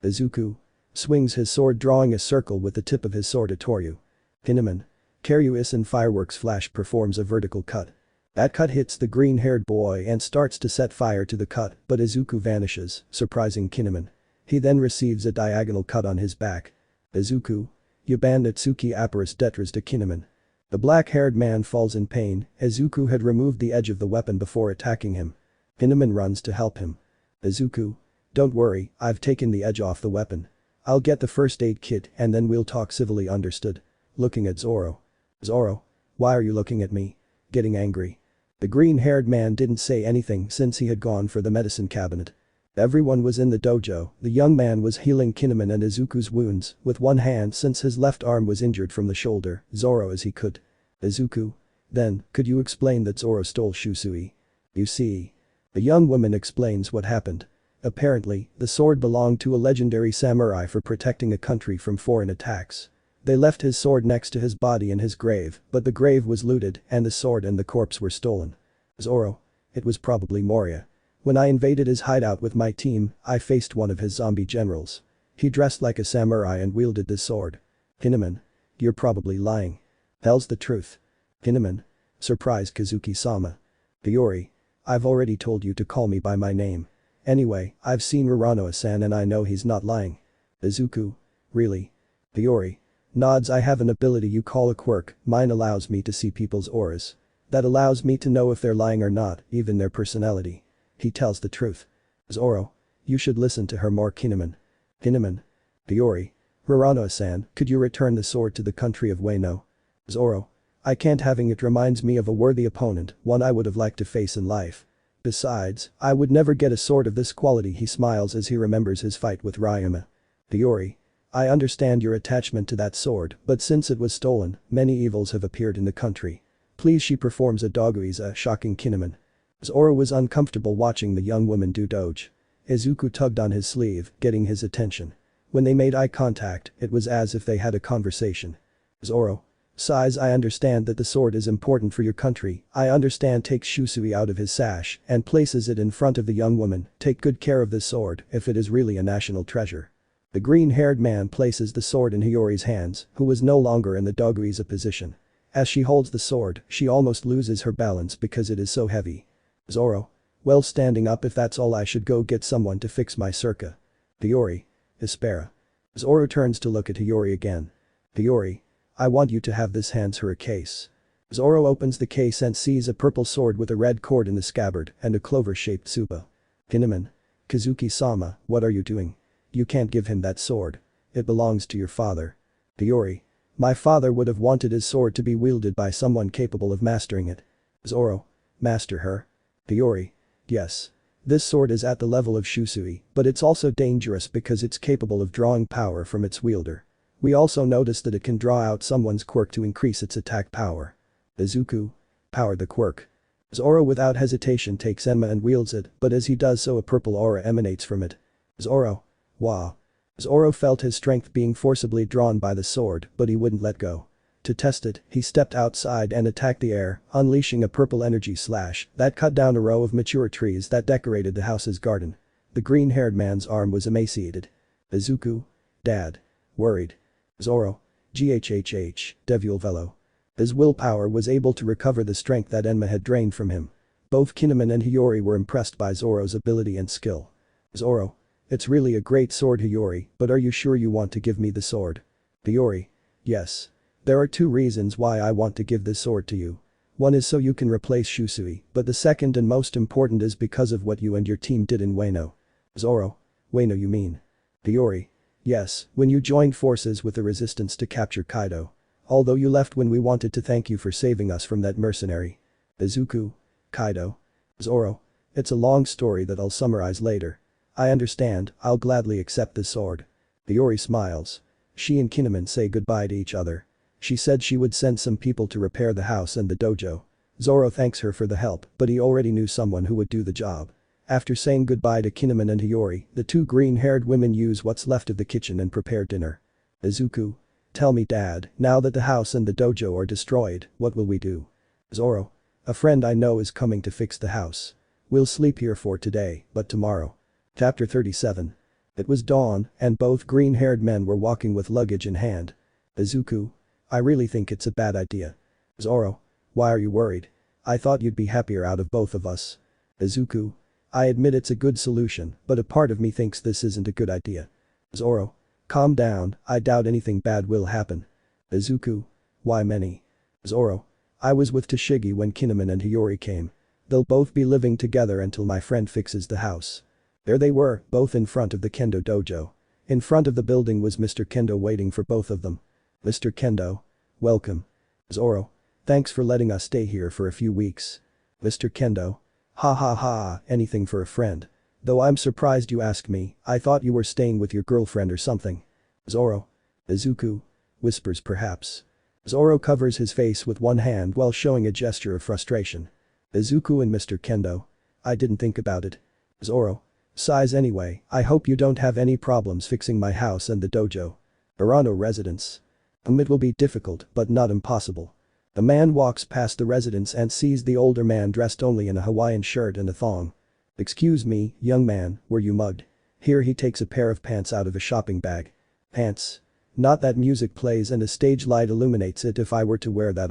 Izuku swings his sword, drawing a circle with the tip of his sword at Toryu. Kinemon. Karyuisan fireworks flash performs a vertical cut. That cut hits the green-haired boy and starts to set fire to the cut, but Izuku vanishes, surprising Kinemon. He then receives a diagonal cut on his back. Izuku. Yuban Natsuki Apparis Detras de Kinemon. The black-haired man falls in pain. Izuku had removed the edge of the weapon before attacking him. Kinemon runs to help him. Izuku. Don't worry, I've taken the edge off the weapon. I'll get the first aid kit and then we'll talk civilly, understood? Looking at Zoro. Zoro. Why are you looking at me? Getting angry. The green-haired man didn't say anything since he had gone for the medicine cabinet. Everyone was in the dojo. The young man was healing Kinemon and Izuku's wounds with one hand since his left arm was injured from the shoulder. Zoro as he could. Izuku. Then, could you explain that Zoro stole Shusui? You see. The young woman explains what happened. Apparently, the sword belonged to a legendary samurai for protecting a country from foreign attacks. They left his sword next to his body in his grave, but the grave was looted and the sword and the corpse were stolen. Zoro. It was probably Moria. When I invaded his hideout with my team, I faced one of his zombie generals. He dressed like a samurai and wielded this sword. Kinemon. You're probably lying. Hell's the truth. Kinemon. Surprised Kazuki-sama. Hiyori. I've already told you to call me by my name. Anyway, I've seen Uraraka-san and I know he's not lying. Izuku. Really? Hiyori. Nods. I have an ability you call a quirk, mine allows me to see people's auras. That allows me to know if they're lying or not, even their personality. He tells the truth. Zoro. You should listen to her more, Kinemon. Kinemon. Hiyori. Uraraka-san, could you return the sword to the country of Wano? Zoro. I can't, having it reminds me of a worthy opponent, one I would have liked to face in life. Besides, I would never get a sword of this quality. He smiles as he remembers his fight with Ryuma. Hiyori. I understand your attachment to that sword, but since it was stolen, many evils have appeared in the country. Please. She performs a doguiza, shocking Kinemon. Zoro was uncomfortable watching the young woman do doge. Izuku tugged on his sleeve, getting his attention. When they made eye contact, it was as if they had a conversation. Zoro. Sighs. I understand that the sword is important for your country. I understand. Takes Shusui out of his sash and places it in front of the young woman. Take good care of this sword if it is really a national treasure. The green-haired man places the sword in Hiyori's hands, who was no longer in the doguiza position. As she holds the sword, she almost loses her balance because it is so heavy. Zoro. Well, standing up. If that's all, I should go get someone to fix my circa. Hiyori. Espera. Zoro turns to look at Hiyori again. Hiyori. I want you to have this. Hands her a case. Zoro opens the case and sees a purple sword with a red cord in the scabbard and a clover-shaped tsuba. Kinemon. Kazuki-sama, what are you doing? You can't give him that sword. It belongs to your father. Hiyori. My father would have wanted his sword to be wielded by someone capable of mastering it. Zoro. Master her? Hiyori. Yes. This sword is at the level of Shusui, but it's also dangerous because it's capable of drawing power from its wielder. We also noticed that it can draw out someone's quirk to increase its attack power. Izuku. Power the quirk. Zoro without hesitation takes Enma and wields it, but as he does so a purple aura emanates from it. Zoro. Wow. Zoro felt his strength being forcibly drawn by the sword, but he wouldn't let go. To test it, he stepped outside and attacked the air, unleashing a purple energy slash that cut down a row of mature trees that decorated the house's garden. The green-haired man's arm was emaciated. Izuku. Dad. Worried. Zoro. Ghhh, Devule Velo. His willpower was able to recover the strength that Enma had drained from him. Both Kinemon and Hiyori were impressed by Zoro's ability and skill. Zoro. It's really a great sword, Hiyori, but are you sure you want to give me the sword? Hiyori. Yes. There are two reasons why I want to give this sword to you. One is so you can replace Shusui, but the second and most important is because of what you and your team did in Wano. Zoro. Wano you mean? Hiyori. Yes, when you joined forces with the resistance to capture Kaido. Although you left when we wanted to thank you for saving us from that mercenary. Izuku. Kaido. Zoro. It's a long story that I'll summarize later. I understand, I'll gladly accept this sword. Hiyori smiles. She and Kinemon say goodbye to each other. She said she would send some people to repair the house and the dojo. Zoro thanks her for the help, but he already knew someone who would do the job. After saying goodbye to Kinemon and Hiyori, the two green-haired women use what's left of the kitchen and prepare dinner. Izuku. Tell me dad, now that the house and the dojo are destroyed, what will we do? Zoro. A friend I know is coming to fix the house. We'll sleep here for today, but tomorrow. Chapter 37. It was dawn, and both green-haired men were walking with luggage in hand. Izuku. I really think it's a bad idea. Zoro. Why are you worried? I thought you'd be happier out of both of us. Izuku. I admit it's a good solution, but a part of me thinks this isn't a good idea. Zoro. Calm down, I doubt anything bad will happen. Izuku. Why many? Zoro. I was with Tashigi when Kinemon and Hiyori came. They'll both be living together until my friend fixes the house. There they were, both in front of the Kendo dojo. In front of the building was Mr. Kendo waiting for both of them. Mr. Kendo. Welcome. Zoro. Thanks for letting us stay here for a few weeks. Mr. Kendo. Ha ha ha, anything for a friend. Though I'm surprised you asked me, I thought you were staying with your girlfriend or something. Zoro. Izuku. Whispers perhaps. Zoro covers his face with one hand while showing a gesture of frustration. Izuku and Mr. Kendo. I didn't think about it. Zoro. Sighs anyway, I hope you don't have any problems fixing my house and the dojo. Urano residence. It will be difficult, but not impossible. The man walks past the residence and sees the older man dressed only in a Hawaiian shirt and a thong. Excuse me, young man, were you mugged? Here he takes a pair of pants out of a shopping bag. Pants. Not that music plays and a stage light illuminates it if I were to wear that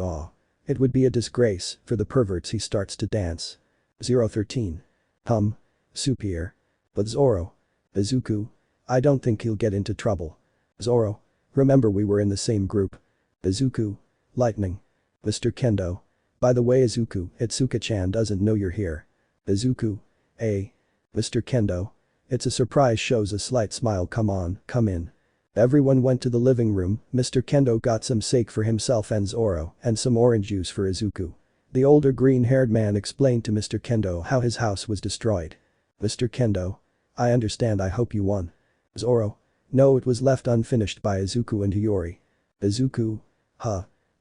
it would be a disgrace, for the perverts he starts to dance. 013. Superior. But Zoro. Izuku. I don't think he'll get into trouble. Zoro. Remember we were in the same group. Izuku. Lightning. Mr. Kendo. By the way Izuku, Itsuka-chan doesn't know you're here. Izuku. Mr. Kendo. It's a surprise shows a slight smile come on, come in. Everyone went to the living room, Mr. Kendo got some sake for himself and Zoro, and some orange juice for Izuku. The older green-haired man explained to Mr. Kendo how his house was destroyed. Mr. Kendo. I understand I hope you won. Zoro. No it was left unfinished by Izuku and Hiyori. Izuku.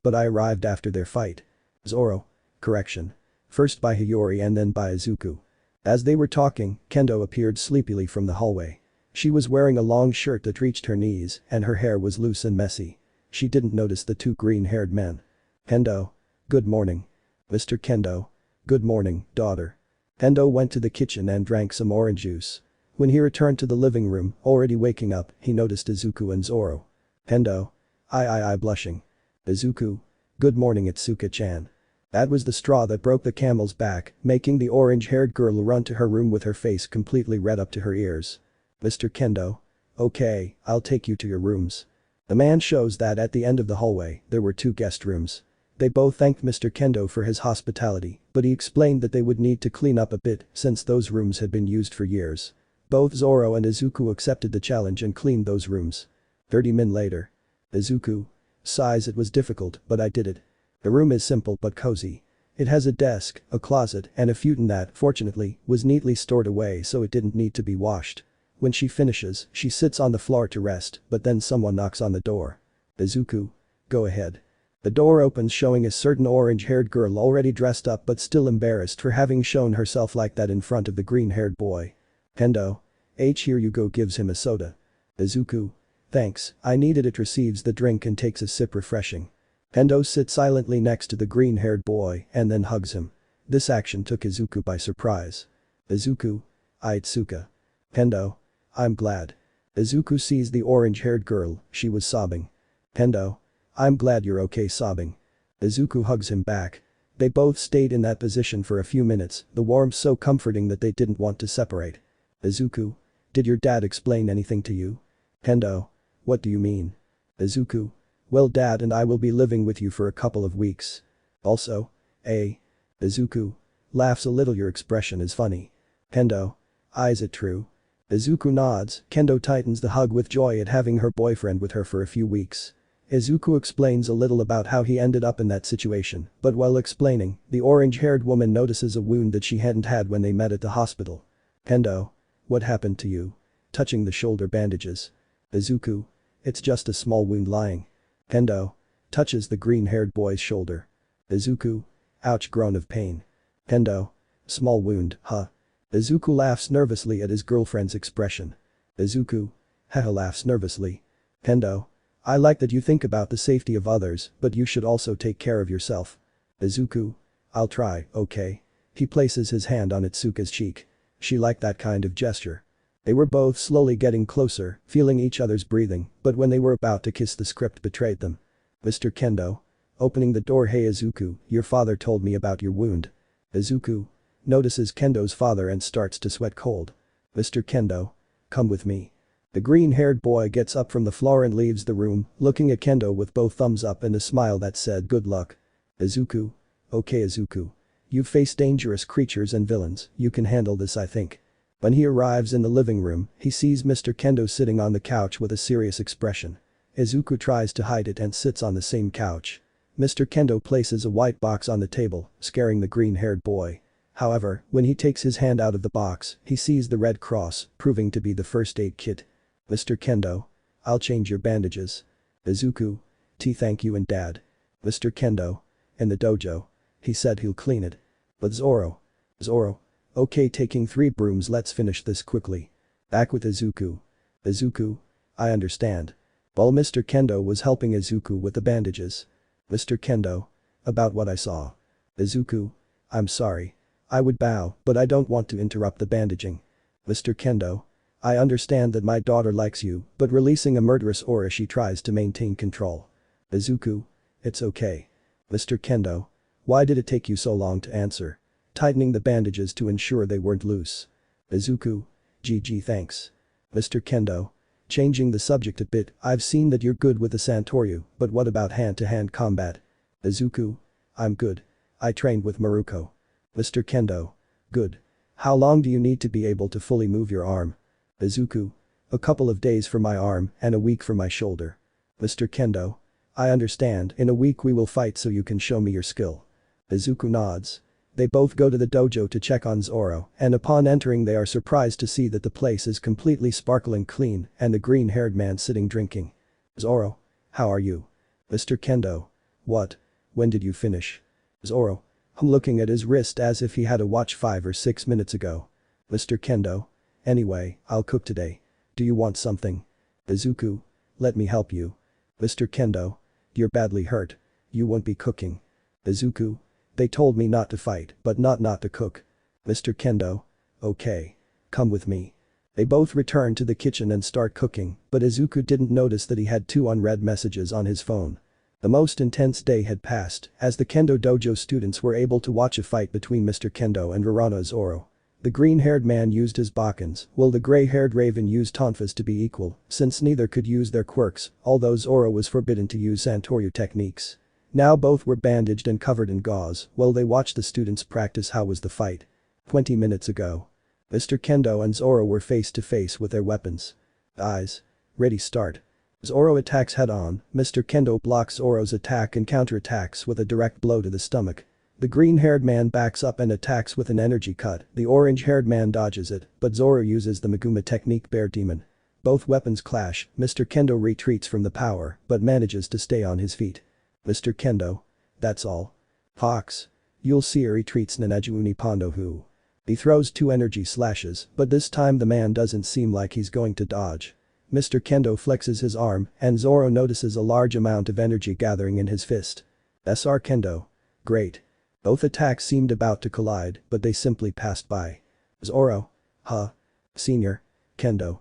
But I arrived after their fight. Zoro. Correction. First by Hiyori and then by Izuku. As they were talking, Kendo appeared sleepily from the hallway. She was wearing a long shirt that reached her knees and her hair was loose and messy. She didn't notice the two green-haired men. Kendo. Good morning. Mr. Kendo. Good morning, daughter. Kendo went to the kitchen and drank some orange juice. When he returned to the living room, already waking up, he noticed Izuku and Zoro. Kendo. I blushing. Izuku. Good morning Itsuka-chan. That was the straw that broke the camel's back, making the orange-haired girl run to her room with her face completely red up to her ears. Mr. Kendo. Okay, I'll take you to your rooms. The man shows that at the end of the hallway, there were two guest rooms. They both thanked Mr. Kendo for his hospitality, but he explained that they would need to clean up a bit since those rooms had been used for years. Both Zoro and Izuku accepted the challenge and cleaned those rooms. 30 min later. Izuku. Sighs it was difficult, but I did it. The room is simple but cozy. It has a desk, a closet, and a futon that, fortunately, was neatly stored away so it didn't need to be washed. When she finishes, she sits on the floor to rest, but then someone knocks on the door. Izuku. Go ahead. The door opens showing a certain orange-haired girl already dressed up but still embarrassed for having shown herself like that in front of the green-haired boy. Kendo. Here you go gives him a soda. Izuku. Thanks, I needed it receives the drink and takes a sip refreshing. Kendo sits silently next to the green-haired boy and then hugs him. This action took Izuku by surprise. Izuku. Itsuka. Kendo. I'm glad. Izuku sees the orange-haired girl, she was sobbing. Kendo. I'm glad you're okay sobbing. Izuku hugs him back. They both stayed in that position for a few minutes, the warmth so comforting that they didn't want to separate. Izuku. Did your dad explain anything to you? Kendo. What do you mean? Izuku. Well dad and I will be living with you for a couple of weeks. Also. A. Izuku. Laughs a little, your expression is funny. Kendo. Is it true? Izuku nods. Kendo tightens the hug with joy at having her boyfriend with her for a few weeks. Izuku explains a little about how he ended up in that situation, but while explaining, the orange-haired woman notices a wound that she hadn't had when they met at the hospital. Kendo. What happened to you? Touching the shoulder bandages. Izuku. It's just a small wound lying. Kendo. Touches the green-haired boy's shoulder. Izuku. Ouch, groan of pain. Kendo. Small wound, huh? Izuku laughs nervously at his girlfriend's expression. Izuku. Haha, laughs nervously. Kendo. I like that you think about the safety of others, but you should also take care of yourself. Izuku. I'll try, okay? He places his hand on Itsuka's cheek. She liked that kind of gesture. They were both slowly getting closer, feeling each other's breathing, but when they were about to kiss, the script betrayed them. Mr. Kendo. Opening the door, hey Izuku, your father told me about your wound. Izuku. Notices Kendo's father and starts to sweat cold. Mr. Kendo. Come with me. The green-haired boy gets up from the floor and leaves the room, looking at Kendo with both thumbs up and a smile that said good luck. Izuku. Okay Izuku. You've faced dangerous creatures and villains, you can handle this, I think. When he arrives in the living room, he sees Mr. Kendo sitting on the couch with a serious expression. Izuku tries to hide it and sits on the same couch. Mr. Kendo places a white box on the table, scaring the green-haired boy. However, when he takes his hand out of the box, he sees the red cross, proving to be the first aid kit. Mr. Kendo. I'll change your bandages. Izuku. Thank you and dad. Mr. Kendo. In the dojo. He said he'll clean it. But Zoro. Zoro. Okay, taking 3 brooms, let's finish this quickly. Back with Izuku. Izuku. I understand. While Mr. Kendo was helping Izuku with the bandages. Mr. Kendo. About what I saw. Izuku. I'm sorry. I would bow, but I don't want to interrupt the bandaging. Mr. Kendo. I understand that my daughter likes you, but releasing a murderous aura, she tries to maintain control. Izuku. It's okay. Mr. Kendo. Why did it take you so long to answer? Tightening the bandages to ensure they weren't loose. Izuku. GG, thanks. Mr. Kendo. Changing the subject a bit, I've seen that you're good with the santoryu, but what about hand-to-hand combat? Izuku. I'm good. I trained with Maruko. Mr. Kendo. Good. How long do you need to be able to fully move your arm? Izuku. A couple of days for my arm and a week for my shoulder. Mr. Kendo. I understand, in a week we will fight so you can show me your skill. Izuku nods. They both go to the dojo to check on Zoro, and upon entering they are surprised to see that the place is completely sparkling clean and the green-haired man sitting drinking. Zoro. How are you? Mr. Kendo. What? When did you finish? Zoro. Looking at his wrist as if he had a watch 5 or 6 minutes ago. Mr. Kendo. Anyway, I'll cook today. Do you want something? Izuku. Let me help you. Mr. Kendo. You're badly hurt. You won't be cooking. Izuku. They told me not to fight, but not to cook. Mr. Kendo. Okay. Come with me. They both return to the kitchen and start cooking, but Izuku didn't notice that he had 2 unread messages on his phone. The most intense day had passed, as the Kendo dojo students were able to watch a fight between Mr. Kendo and Uraraka Zoro. The green-haired man used his Bakens, while the gray-haired raven used tonfas to be equal, since neither could use their quirks, although Zoro was forbidden to use santoryu techniques. Now both were bandaged and covered in gauze, while they watched the students practice. How was the fight? 20 minutes ago. Mr. Kendo and Zoro were face to face with their weapons. Eyes. Ready, start. Zoro attacks head-on, Mr. Kendo blocks Zoro's attack and counterattacks with a direct blow to the stomach. The green-haired man backs up and attacks with an energy cut, the orange-haired man dodges it, but Zoro uses the Megumi technique Bear Demon. Both weapons clash, Mr. Kendo retreats from the power, but manages to stay on his feet. Mr. Kendo. That's all. Fox. You'll see, he retreats Nanaju Unipondo Hu. He throws 2 energy slashes, but this time the man doesn't seem like he's going to dodge. Mr. Kendo flexes his arm, and Zoro notices a large amount of energy gathering in his fist. SR Kendo. Great. Both attacks seemed about to collide, but they simply passed by. Zoro. Huh. Senior. Kendo.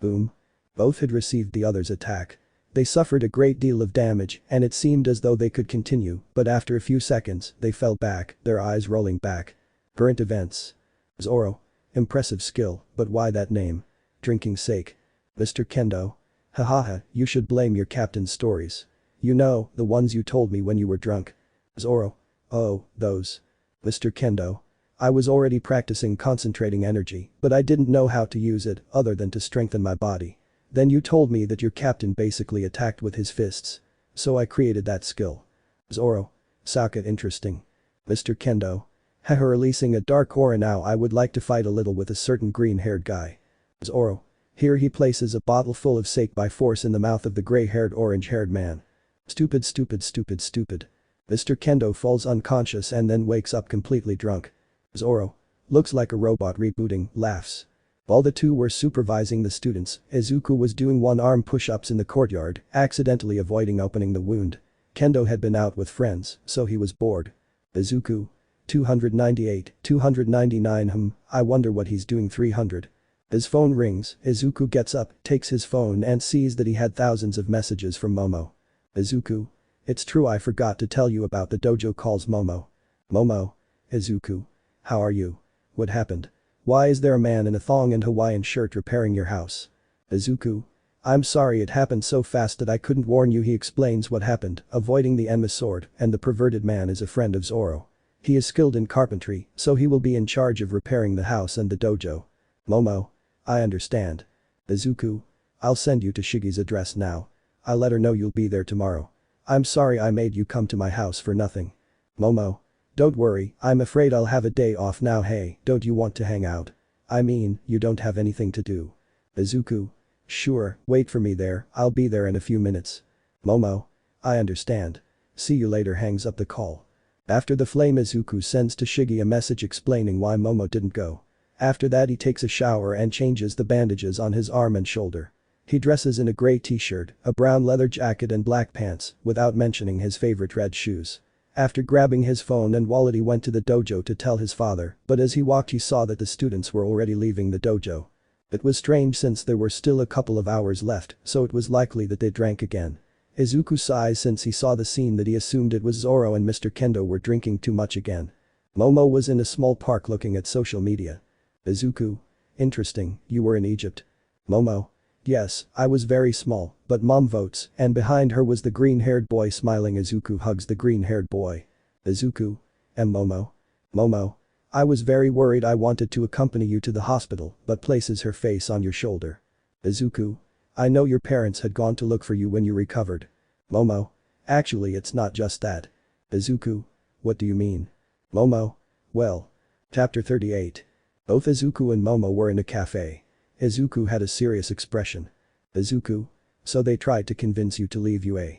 Boom. Both had received the other's attack. They suffered a great deal of damage, and it seemed as though they could continue, but after a few seconds, they fell back, their eyes rolling back. Current events. Zoro. Impressive skill, but why that name? Drinking sake. Mr. Kendo. Hahaha, you should blame your captain's stories. You know, the ones you told me when you were drunk. Zoro. Oh, those. Mr. Kendo. I was already practicing concentrating energy, but I didn't know how to use it other than to strengthen my body. Then you told me that your captain basically attacked with his fists. So I created that skill. Zoro. Sokka interesting. Mr. Kendo. Haha, releasing a dark aura. Now I would like to fight a little with a certain green-haired guy. Zoro. Here he places a bottle full of sake by force in the mouth of the gray-haired orange-haired man. Stupid. Mr. Kendo falls unconscious and then wakes up completely drunk. Zoro. Looks like a robot rebooting, laughs. While the two were supervising the students, Izuku was doing one-arm push-ups in the courtyard, accidentally avoiding opening the wound. Kendo had been out with friends, so he was bored. Izuku. 298, 299 I wonder what he's doing 300. His phone rings, Izuku gets up, takes his phone and sees that he had thousands of messages from Momo. Izuku. It's true, I forgot to tell you about the dojo, calls Momo. Momo. Izuku. How are you? What happened? Why is there a man in a thong and Hawaiian shirt repairing your house? Izuku. I'm sorry, it happened so fast that I couldn't warn you. He explains what happened, avoiding the Enma sword, and the perverted man is a friend of Zoro. He is skilled in carpentry, so he will be in charge of repairing the house and the dojo. Momo. I understand. Izuku. I'll send you to Shigi's address now. I'll let her know you'll be there tomorrow. I'm sorry I made you come to my house for nothing. Momo. Don't worry, I'm afraid I'll have a day off now. Hey, don't you want to hang out? I mean, you don't have anything to do. Izuku. Sure, wait for me there, I'll be there in a few minutes. Momo. I understand. See you later, hangs up the call. After the flame, Izuku sends to Shigi a message explaining why Momo didn't go. After that he takes a shower and changes the bandages on his arm and shoulder. He dresses in a gray t-shirt, a brown leather jacket and black pants, without mentioning his favorite red shoes. After grabbing his phone and wallet he went to the dojo to tell his father, but as he walked he saw that the students were already leaving the dojo. It was strange since there were still a couple of hours left, so it was likely that they drank again. Izuku sighs since he saw the scene that he assumed it was Zoro and Mr. Kendo were drinking too much again. Momo was in a small park looking at social media. Izuku. Interesting, you were in Egypt. Momo. Yes, I was very small, but mom votes, and behind her was the green-haired boy smiling. Izuku hugs the green-haired boy. Izuku. Momo. Momo. I was very worried, I wanted to accompany you to the hospital, but places her face on your shoulder. Izuku. I know your parents had gone to look for you when you recovered. Momo. Actually it's not just that. Izuku. What do you mean? Momo. Well. Chapter 38. Both Izuku and Momo were in a cafe. Izuku had a serious expression. Izuku. So they tried to convince you to leave UA.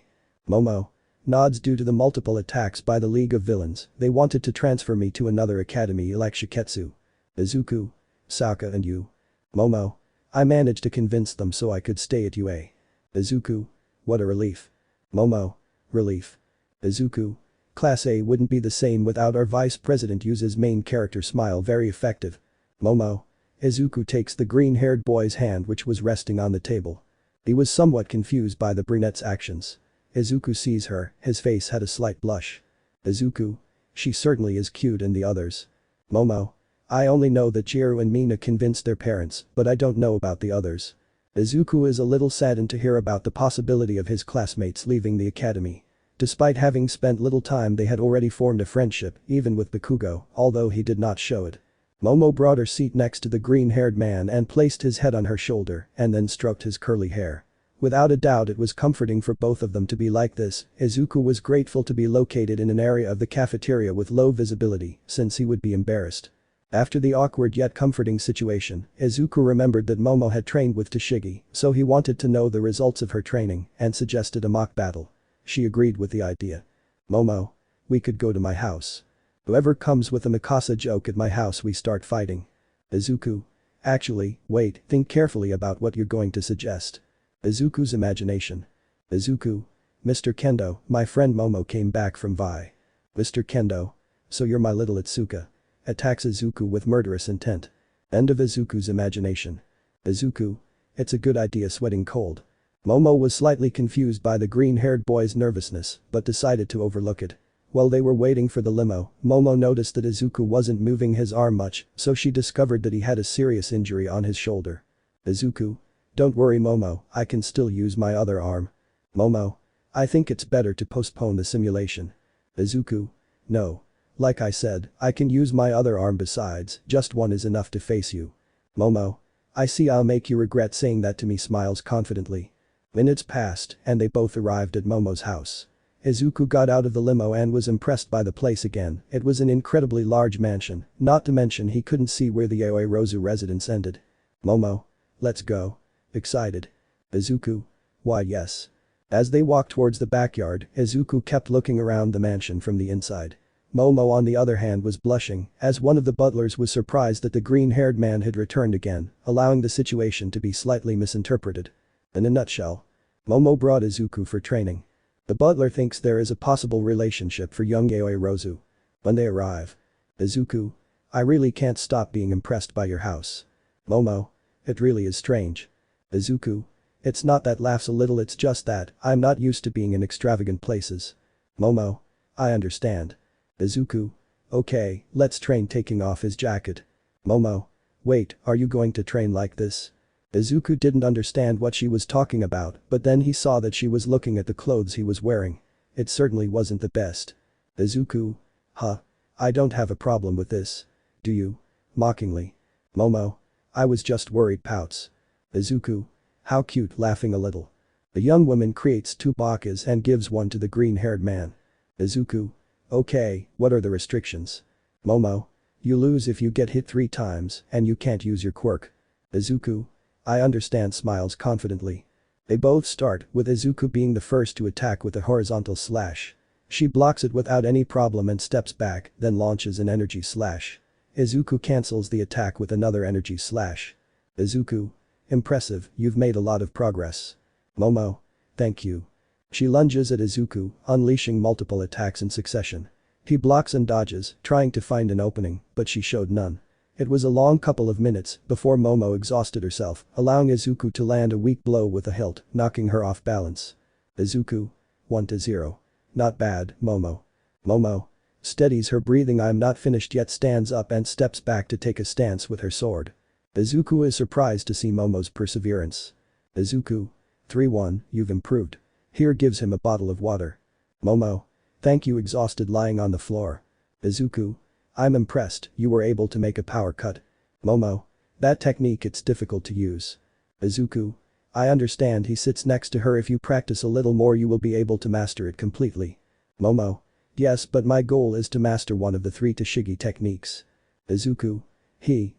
Momo. Nods. Due to the multiple attacks by the League of Villains, they wanted to transfer me to another academy like Shiketsu. Izuku. Sokka and you. Momo. I managed to convince them so I could stay at UA. Izuku. What a relief. Momo. Relief. Izuku. Class A wouldn't be the same without our vice president. Uses main character smile, very effective. Momo. Izuku takes the green-haired boy's hand which was resting on the table. He was somewhat confused by the brunette's actions. Izuku sees her, his face had a slight blush. Izuku. She certainly is cute, and the others. Momo. I only know that Jiro and Mina convinced their parents, but I don't know about the others. Izuku is a little saddened to hear about the possibility of his classmates leaving the academy. Despite having spent little time they had already formed a friendship, even with Bakugo, although he did not show it. Momo brought her seat next to the green-haired man and placed his head on her shoulder and then stroked his curly hair. Without a doubt it was comforting for both of them to be like this. Izuku was grateful to be located in an area of the cafeteria with low visibility, since he would be embarrassed. After the awkward yet comforting situation, Izuku remembered that Momo had trained with Tashigi, so he wanted to know the results of her training and suggested a mock battle. She agreed with the idea. Momo. We could go to my house. Whoever comes with a Mikasa joke at my house we start fighting. Izuku. Actually, wait, think carefully about what you're going to suggest. Izuku's imagination. Izuku. Mr. Kendo, my friend Momo came back from Vi. Mr. Kendo. So you're my little Itsuka. Attacks Izuku with murderous intent. End of Izuku's imagination. Izuku. It's a good idea, sweating cold. Momo was slightly confused by the green-haired boy's nervousness, but decided to overlook it. While they were waiting for the limo, Momo noticed that Izuku wasn't moving his arm much, so she discovered that he had a serious injury on his shoulder. Izuku. Don't worry Momo, I can still use my other arm. Momo. I think it's better to postpone the simulation. Izuku. No. Like I said, I can use my other arm besides, just one is enough to face you. Momo. I see I'll make you regret saying that to me, smiles confidently. Minutes passed, and they both arrived at Momo's house. Izuku got out of the limo and was impressed by the place again. It was an incredibly large mansion, not to mention he couldn't see where the Yaoi Rozu residence ended. Momo. Let's go. Excited. Izuku. Why yes. As they walked towards the backyard, Izuku kept looking around the mansion from the inside. Momo on the other hand was blushing, as one of the butlers was surprised that the green-haired man had returned again, allowing the situation to be slightly misinterpreted. In a nutshell. Momo brought Izuku for training. The butler thinks there is a possible relationship for young Yaoi Rozu. When they arrive. Izuku. I really can't stop being impressed by your house. Momo. It really is strange. Izuku. It's not that, laughs a little, it's just that I'm not used to being in extravagant places. Momo. I understand. Izuku. Okay, let's train, taking off his jacket. Momo. Wait, are you going to train like this? Izuku didn't understand what she was talking about, but then he saw that she was looking at the clothes he was wearing. It certainly wasn't the best. Izuku. Huh. I don't have a problem with this. Do you? Mockingly. Momo. I was just worried, pouts. Izuku. How cute, laughing a little. The young woman creates 2 bakas and gives one to the green-haired man. Izuku. Okay, what are the restrictions? Momo. You lose if you get hit 3 times and you can't use your quirk. Izuku. I understand, smiles confidently. They both start, with Izuku being the first to attack with a horizontal slash. She blocks it without any problem and steps back, then launches an energy slash. Izuku cancels the attack with another energy slash. Izuku. Impressive, you've made a lot of progress. Momo. Thank you. She lunges at Izuku, unleashing multiple attacks in succession. He blocks and dodges, trying to find an opening, but she showed none. It was a long couple of minutes before Momo exhausted herself, allowing Izuku to land a weak blow with a hilt, knocking her off balance. Izuku. 1-0. Not bad, Momo. Momo. Steadies her breathing. I'm not finished yet, stands up and steps back to take a stance with her sword. Izuku is surprised to see Momo's perseverance. Izuku. 3-1, you've improved. Here, gives him a bottle of water. Momo. Thank you, exhausted, lying on the floor. Izuku. I'm impressed, you were able to make a power cut. Momo. That technique, it's difficult to use. Izuku. I understand, he sits next to her, if you practice a little more you will be able to master it completely. Momo. Yes, but my goal is to master one of the 3 Tashigi techniques. Izuku.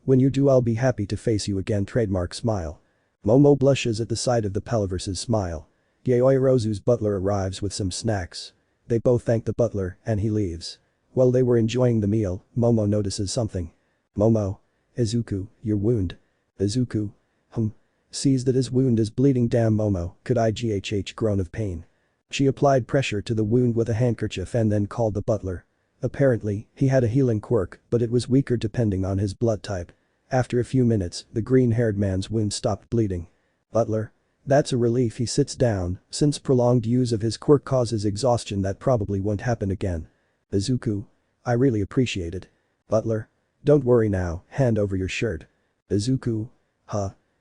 When you do I'll be happy to face you again, trademark smile. Momo blushes at the sight of the Peliverse's smile. Yaoi Rozu's butler arrives with some snacks. They both thank the butler and he leaves. While they were enjoying the meal, Momo notices something. Momo. Izuku, your wound. Izuku. Sees that his wound is bleeding. Damn, Momo, could IGHH groan of pain. She applied pressure to the wound with a handkerchief and then called the butler. Apparently, he had a healing quirk, but it was weaker depending on his blood type. After a few minutes, the green-haired man's wound stopped bleeding. Butler. That's a relief. He sits down, since prolonged use of his quirk causes exhaustion that probably won't happen again. Izuku. I really appreciate it. Butler. Don't worry now, hand over your shirt. Izuku.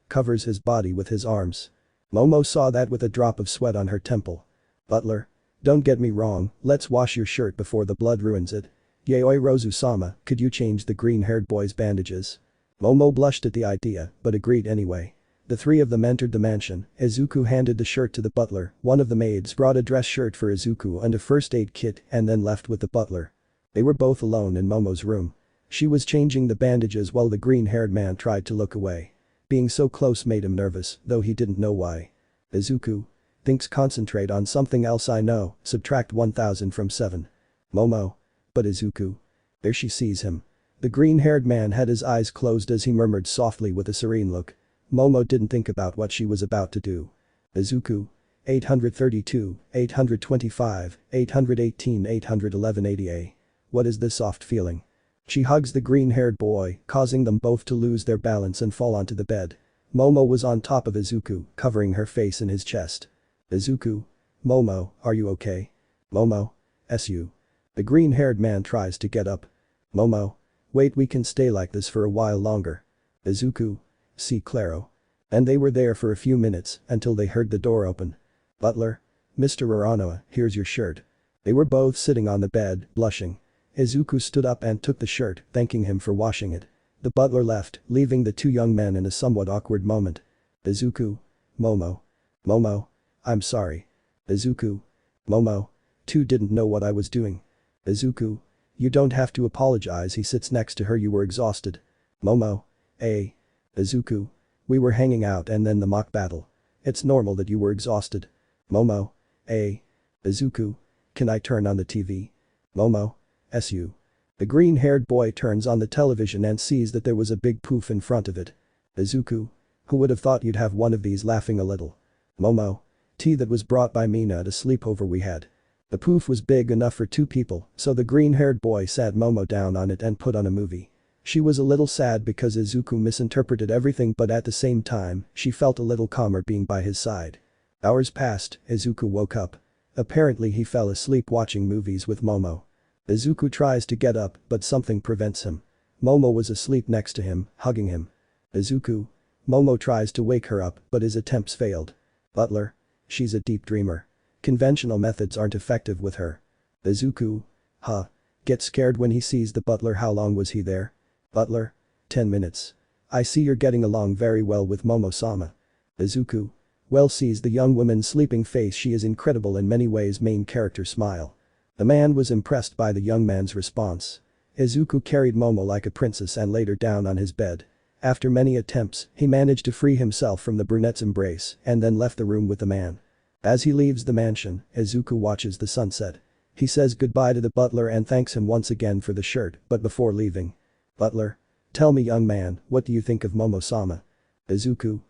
Covers his body with his arms. Momo saw that with a drop of sweat on her temple. Butler. Don't get me wrong, let's wash your shirt before the blood ruins it. Yaoi Rozu-sama, could you change the green-haired boy's bandages? Momo blushed at the idea, but agreed anyway. The 3 of them entered the mansion. Izuku handed the shirt to the butler, one of the maids brought a dress shirt for Izuku and a first aid kit and then left with the butler. They were both alone in Momo's room. She was changing the bandages while the green-haired man tried to look away. Being so close made him nervous, though he didn't know why. Izuku. Thinks concentrate on something else. I know, subtract 1000 from 7. Momo. But Izuku. There she sees him. The green-haired man had his eyes closed as he murmured softly with a serene look. Momo didn't think about what she was about to do. Izuku. 832, 825, 818, 811 80A. What is this soft feeling? She hugs the green-haired boy, causing them both to lose their balance and fall onto the bed. Momo was on top of Izuku, covering her face in his chest. Izuku. Momo, are you okay? Momo. SU. The green-haired man tries to get up. Momo. Wait, we can stay like this for a while longer. Izuku. See Claro. And they were there for a few minutes until they heard the door open. Butler. Mr. Uraraka, here's your shirt. They were both sitting on the bed, blushing. Izuku stood up and took the shirt, thanking him for washing it. The butler left, leaving the two young men in a somewhat awkward moment. Izuku. Momo. Momo. I'm sorry. Izuku. Momo. Too didn't know what I was doing. Izuku. You don't have to apologize. He sits next to her. You were exhausted. Momo. Izuku. We were hanging out and then the mock battle. It's normal that you were exhausted. Momo. Izuku. Can I turn on the TV? Momo. Su. The green-haired boy turns on the television and sees that there was a big poof in front of it. Izuku. Who would have thought you'd have one of these, laughing a little. Momo. Tea that was brought by Mina at a sleepover we had. The poof was big enough for two people, so the green-haired boy sat Momo down on it and put on a movie. She was a little sad because Izuku misinterpreted everything, but at the same time, she felt a little calmer being by his side. Hours passed, Izuku woke up. Apparently he fell asleep watching movies with Momo. Izuku tries to get up, but something prevents him. Momo was asleep next to him, hugging him. Izuku. Momo tries to wake her up, but his attempts failed. Butler. She's a deep dreamer. Conventional methods aren't effective with her. Izuku. Huh. Gets scared when he sees the butler. How long was he there? Butler. 10 minutes. I see you're getting along very well with Momo-sama. Izuku. Well, sees the young woman's sleeping face. She is incredible in many ways. Main character smile. The man was impressed by the young man's response. Izuku carried Momo like a princess and laid her down on his bed. After many attempts, he managed to free himself from the brunette's embrace and then left the room with the man. As he leaves the mansion, Izuku watches the sunset. He says goodbye to the butler and thanks him once again for the shirt, but before leaving. Butler. Tell me, young man, what do you think of Momo-sama? Izuku.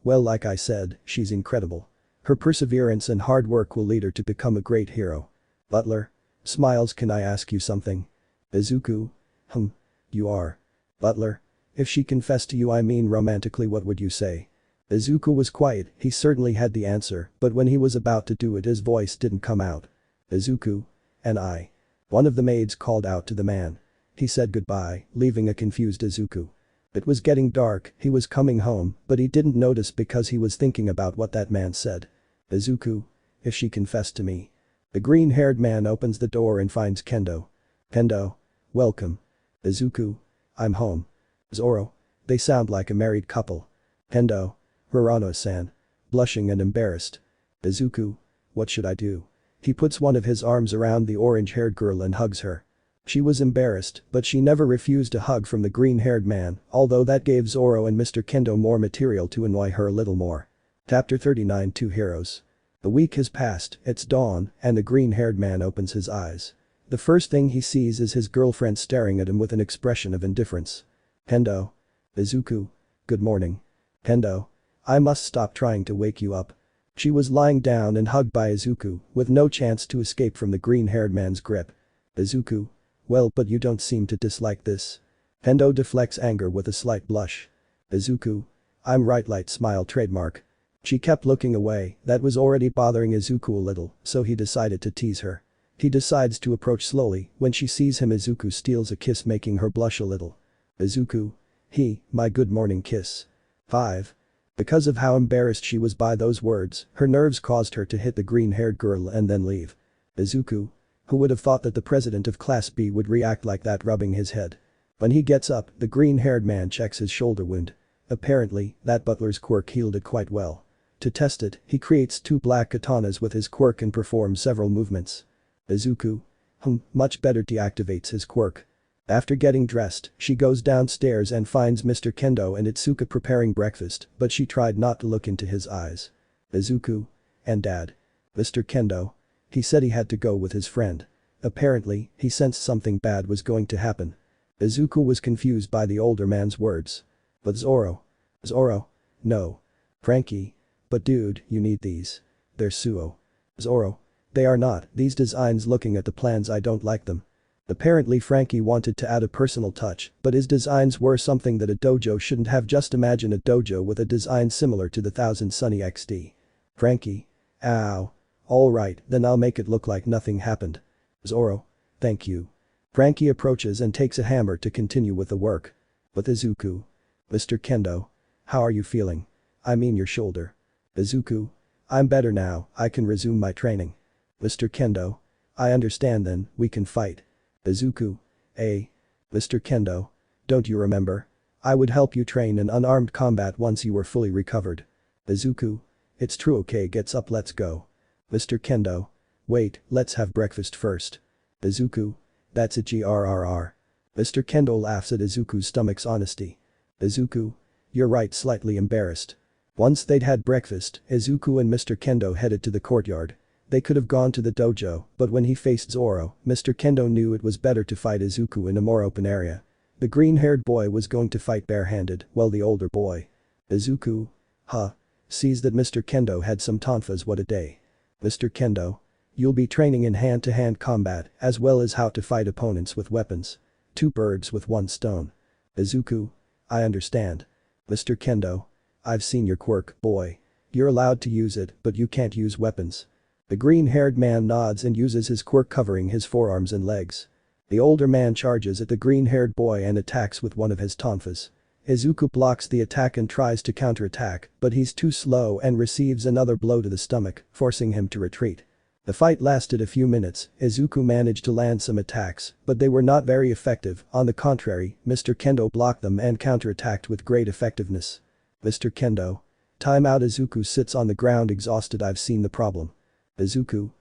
Well, like I said, she's incredible. Her perseverance and hard work will lead her to become a great hero. Butler. Smiles. Can I ask you something? Izuku. You are. Butler. If she confessed to you, I mean romantically, what would you say? Izuku was quiet. He certainly had the answer, but when he was about to do it his voice didn't come out. Izuku. And I. One of the maids called out to the man. He said goodbye, leaving a confused Izuku. It was getting dark, he was coming home, but he didn't notice because he was thinking about what that man said. Izuku. If she confessed to me. The green-haired man opens the door and finds Kendo. Kendo. Welcome. Izuku. I'm home. Zoro. They sound like a married couple. Kendo. Uraraka-san. Blushing and embarrassed. Izuku. What should I do? He puts one of his arms around the orange-haired girl and hugs her. She was embarrassed, but she never refused a hug from the green-haired man, although that gave Zoro and Mr. Kendo more material to annoy her a little more. Chapter 39. Two Heroes. The week has passed, it's dawn, and the green-haired man opens his eyes. The first thing he sees is his girlfriend staring at him with an expression of indifference. Kendo. Izuku. Good morning. Kendo. I must stop trying to wake you up. She was lying down and hugged by Izuku, with no chance to escape from the green-haired man's grip. Izuku. Well, but you don't seem to dislike this. Kendo deflects anger with a slight blush. Izuku. I'm right, light smile trademark. She kept looking away, that was already bothering Izuku a little, so he decided to tease her. He decides to approach slowly. When she sees him, Izuku steals a kiss, making her blush a little. Izuku. My good morning kiss. 5. Because of how embarrassed she was by those words, her nerves caused her to hit the green-haired girl and then leave. Izuku. Who would have thought that the president of Class B would react like that, rubbing his head. When he gets up, the green-haired man checks his shoulder wound. Apparently, that butler's quirk healed it quite well. To test it, he creates 2 black katanas with his quirk and performs several movements. Izuku. Much better, deactivates his quirk. After getting dressed, she goes downstairs and finds Mr. Kendo and Itsuka preparing breakfast, but she tried not to look into his eyes. Izuku. And Dad. Mr. Kendo. He said he had to go with his friend. Apparently, he sensed something bad was going to happen. Izuku was confused by the older man's words. But Zoro. Zoro. No. Frankie. But dude, you need these. They're suo. Zoro. They are not, these designs, looking at the plans, I don't like them. Apparently Frankie wanted to add a personal touch, but his designs were something that a dojo shouldn't have. Just imagine a dojo with a design similar to the Thousand Sunny XD. Frankie. Ow. Alright, then I'll make it look like nothing happened. Zoro. Thank you. Frankie approaches and takes a hammer to continue with the work. But Izuku. Mr. Kendo. How are you feeling? I mean your shoulder. Izuku. I'm better now, I can resume my training. Mr. Kendo. I understand, then, we can fight. Izuku. Mr. Kendo. Don't you remember? I would help you train in unarmed combat once you were fully recovered. Izuku. It's true, okay, gets up, let's go. Mr. Kendo. Wait, let's have breakfast first. Izuku. That's it, grrr. Mr. Kendo laughs at Izuku's stomach's honesty. Izuku. You're right, slightly embarrassed. Once they'd had breakfast, Izuku and Mr. Kendo headed to the courtyard. They could have gone to the dojo, but when he faced Zoro, Mr. Kendo knew it was better to fight Izuku in a more open area. The green-haired boy was going to fight barehanded, while the older boy. Izuku. Sees that Mr. Kendo had some tonfas, what a day. Mr. Kendo. You'll be training in hand-to-hand combat, as well as how to fight opponents with weapons. 2 birds with 1 stone. Izuku. I understand. Mr. Kendo. I've seen your quirk, boy. You're allowed to use it, but you can't use weapons. The green-haired man nods and uses his quirk covering his forearms and legs. The older man charges at the green-haired boy and attacks with one of his tonfas. Izuku blocks the attack and tries to counterattack, but he's too slow and receives another blow to the stomach, forcing him to retreat. The fight lasted a few minutes. Izuku managed to land some attacks, but they were not very effective. On the contrary, Mr. Kendo blocked them and counterattacked with great effectiveness. Mr. Kendo. Time out. Izuku sits on the ground exhausted. I've seen the problem. Izuku.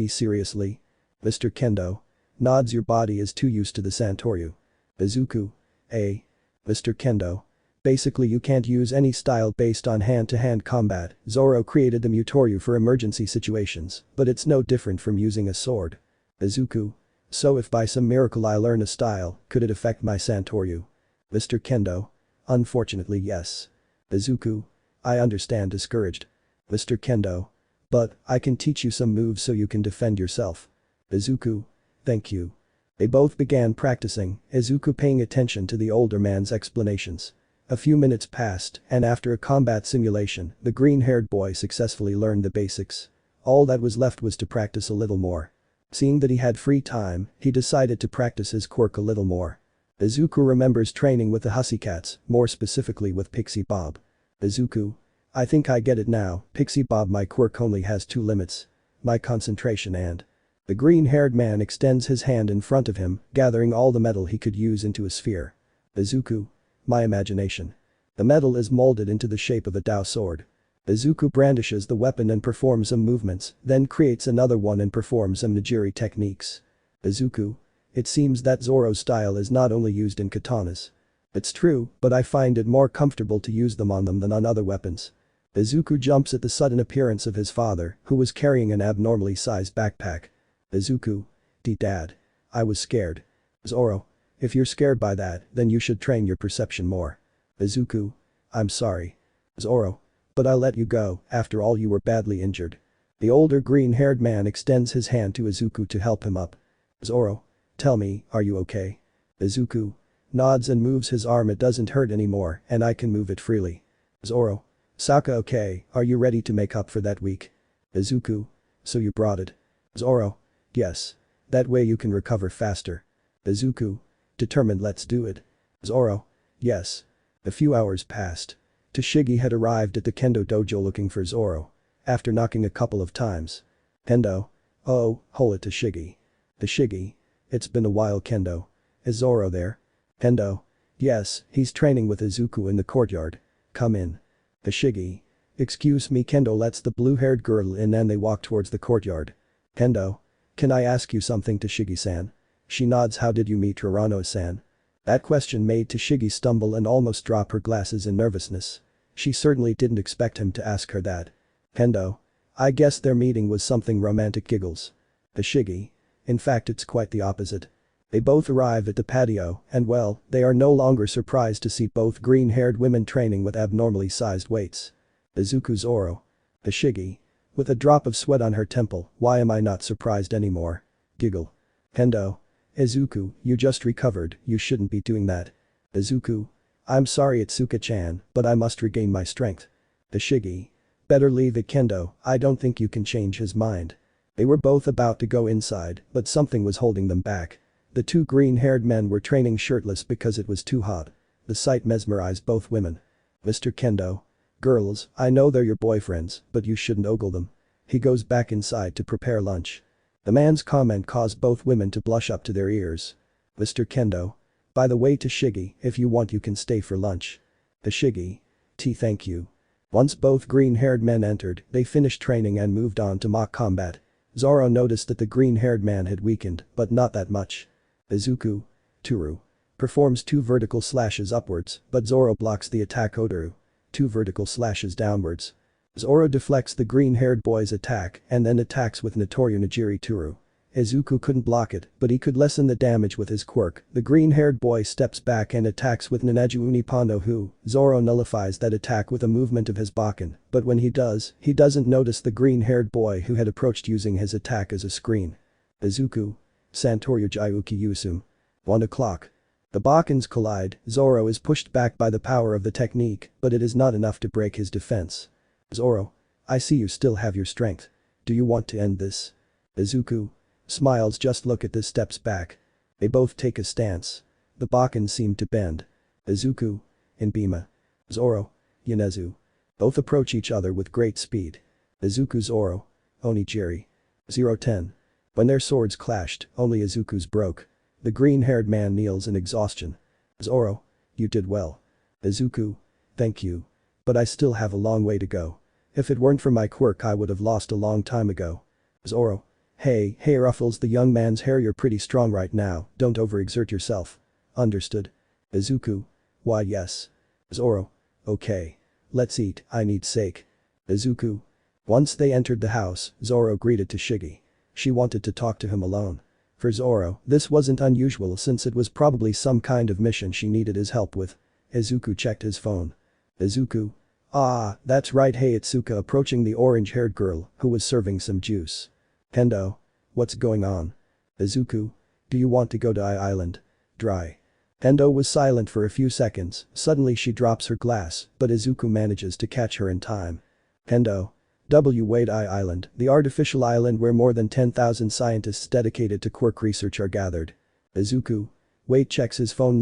Seriously? Mr. Kendo. Nods. Your body is too used to the santoryu. Izuku. Mr. Kendo. Basically you can't use any style based on hand-to-hand combat. Zoro created the Mutoryu for emergency situations, but it's no different from using a sword. Izuku. So if by some miracle I learn a style, could it affect my santoryu? Mr. Kendo. Unfortunately yes. Izuku. I understand, discouraged. Mr. Kendo. But, I can teach you some moves so you can defend yourself. Izuku. Thank you. They both began practicing, Izuku paying attention to the older man's explanations. A few minutes passed, and after a combat simulation, the green-haired boy successfully learned the basics. All that was left was to practice a little more. Seeing that he had free time, he decided to practice his quirk a little more. Izuku remembers training with the Hussycats, more specifically with Pixie Bob. Izuku. I think I get it now, Pixie Bob. My quirk only has 2 limits. My concentration and… The green-haired man extends his hand in front of him, gathering all the metal he could use into a sphere. Izuku. My imagination. The metal is molded into the shape of a Dao sword. Izuku brandishes the weapon and performs some movements, then creates another one and performs some Nigiri techniques. Izuku. It seems that Zoro's style is not only used in katanas. It's true, but I find it more comfortable to use them on them than on other weapons. Izuku jumps at the sudden appearance of his father, who was carrying an abnormally sized backpack. Izuku. Dad. I was scared. Zoro. If you're scared by that, then you should train your perception more. Izuku. I'm sorry. Zoro. But I'll let you go, after all you were badly injured. The older green-haired man extends his hand to Izuku to help him up. Zoro. Tell me, are you okay? Izuku. Nods and moves his arm. It doesn't hurt anymore, and I can move it freely. Zoro. Sokka. Okay, are you ready to make up for that week? Izuku. So you brought it. Zoro. Yes. That way you can recover faster. Izuku. Determined. Let's do it. Zoro. Yes. A few hours passed. Tashigi had arrived at the Kendo dojo looking for Zoro. After knocking a couple of times. Kendo. Oh, hold it, Tashigi. Tashigi. It's been a while, Kendo. Is Zoro there? Kendo. Yes, he's training with Izuku in the courtyard. Come in. Tashigi. Excuse me. Kendo lets the blue-haired girl in and they walk towards the courtyard. Kendo. Can I ask you something, Tashigi-san? She nods. How did you meet Urano-san? That question made Tashigi stumble and almost drop her glasses in nervousness. She certainly didn't expect him to ask her that. Kendo. I guess their meeting was something romantic. Giggles. Tashigi. In fact, it's quite the opposite. They both arrive at the patio and well, they are no longer surprised to see both green-haired women training with abnormally sized weights. Izuku. Zoro. Tashigi. With a drop of sweat on her temple, why am I not surprised anymore? Giggle. Kendo. Izuku, you just recovered, you shouldn't be doing that. Izuku. I'm sorry Itsuka-chan, but I must regain my strength. Tashigi. Better leave it, Kendo. I don't think you can change his mind. They were both about to go inside, but something was holding them back. The 2 green-haired men were training shirtless because it was too hot. The sight mesmerized both women. Mr. Kendo. Girls, I know they're your boyfriends, but you shouldn't ogle them. He goes back inside to prepare lunch. The man's comment caused both women to blush up to their ears. Mr. Kendo. By the way Tashigi, if you want you can stay for lunch. Tashigi. Thank you. Once both green-haired men entered, they finished training and moved on to mock combat. Zoro noticed that the green-haired man had weakened, but not that much. Izuku. Toru. Performs 2 vertical slashes upwards, but Zoro blocks the attack Otoru. 2 vertical slashes downwards. Zoro deflects the green-haired boy's attack and then attacks with Notoru Nijiri Toru. Izuku couldn't block it, but he could lessen the damage with his quirk. The green-haired boy steps back and attacks with Nanaju Unipono Hu. Zoro nullifies that attack with a movement of his Bakken, but when he does, he doesn't notice the green-haired boy who had approached using his attack as a screen. Izuku. Santoryu Jayuki Yusum. 1 o'clock. The Bakkens collide. Zoro is pushed back by the power of the technique, but it is not enough to break his defense. Zoro. I see you still have your strength. Do you want to end this? Izuku. Smiles just look at this steps back. They both take a stance. The Bakken seem to bend. Izuku. Inbima. Zoro. Yonezu. Both approach each other with great speed. Izuku Zoro. Onijiri. 0-10. When their swords clashed, only Izuku's broke. The green-haired man kneels in exhaustion. Zoro. You did well. Izuku. Thank you. But I still have a long way to go. If it weren't for my quirk I would have lost a long time ago. Zoro. Hey, ruffles the young man's hair, you're pretty strong right now, don't overexert yourself. Understood. Izuku. Why yes. Zoro. Okay. Let's eat, I need sake. Izuku. Once they entered the house, Zoro greeted Tashigi. She wanted to talk to him alone. For Zoro, this wasn't unusual since it was probably some kind of mission she needed his help with. Izuku checked his phone. Izuku. Ah, that's right, hey Itsuka approaching the orange-haired girl, who was serving some juice. Kendo. What's going on? Izuku. Do you want to go to Island? Dry. Kendo was silent for a few seconds, suddenly she drops her glass, but Izuku manages to catch her in time. Kendo. Wait, Island, the artificial island where more than 10,000 scientists dedicated to quirk research are gathered. Izuku. Wait checks his phone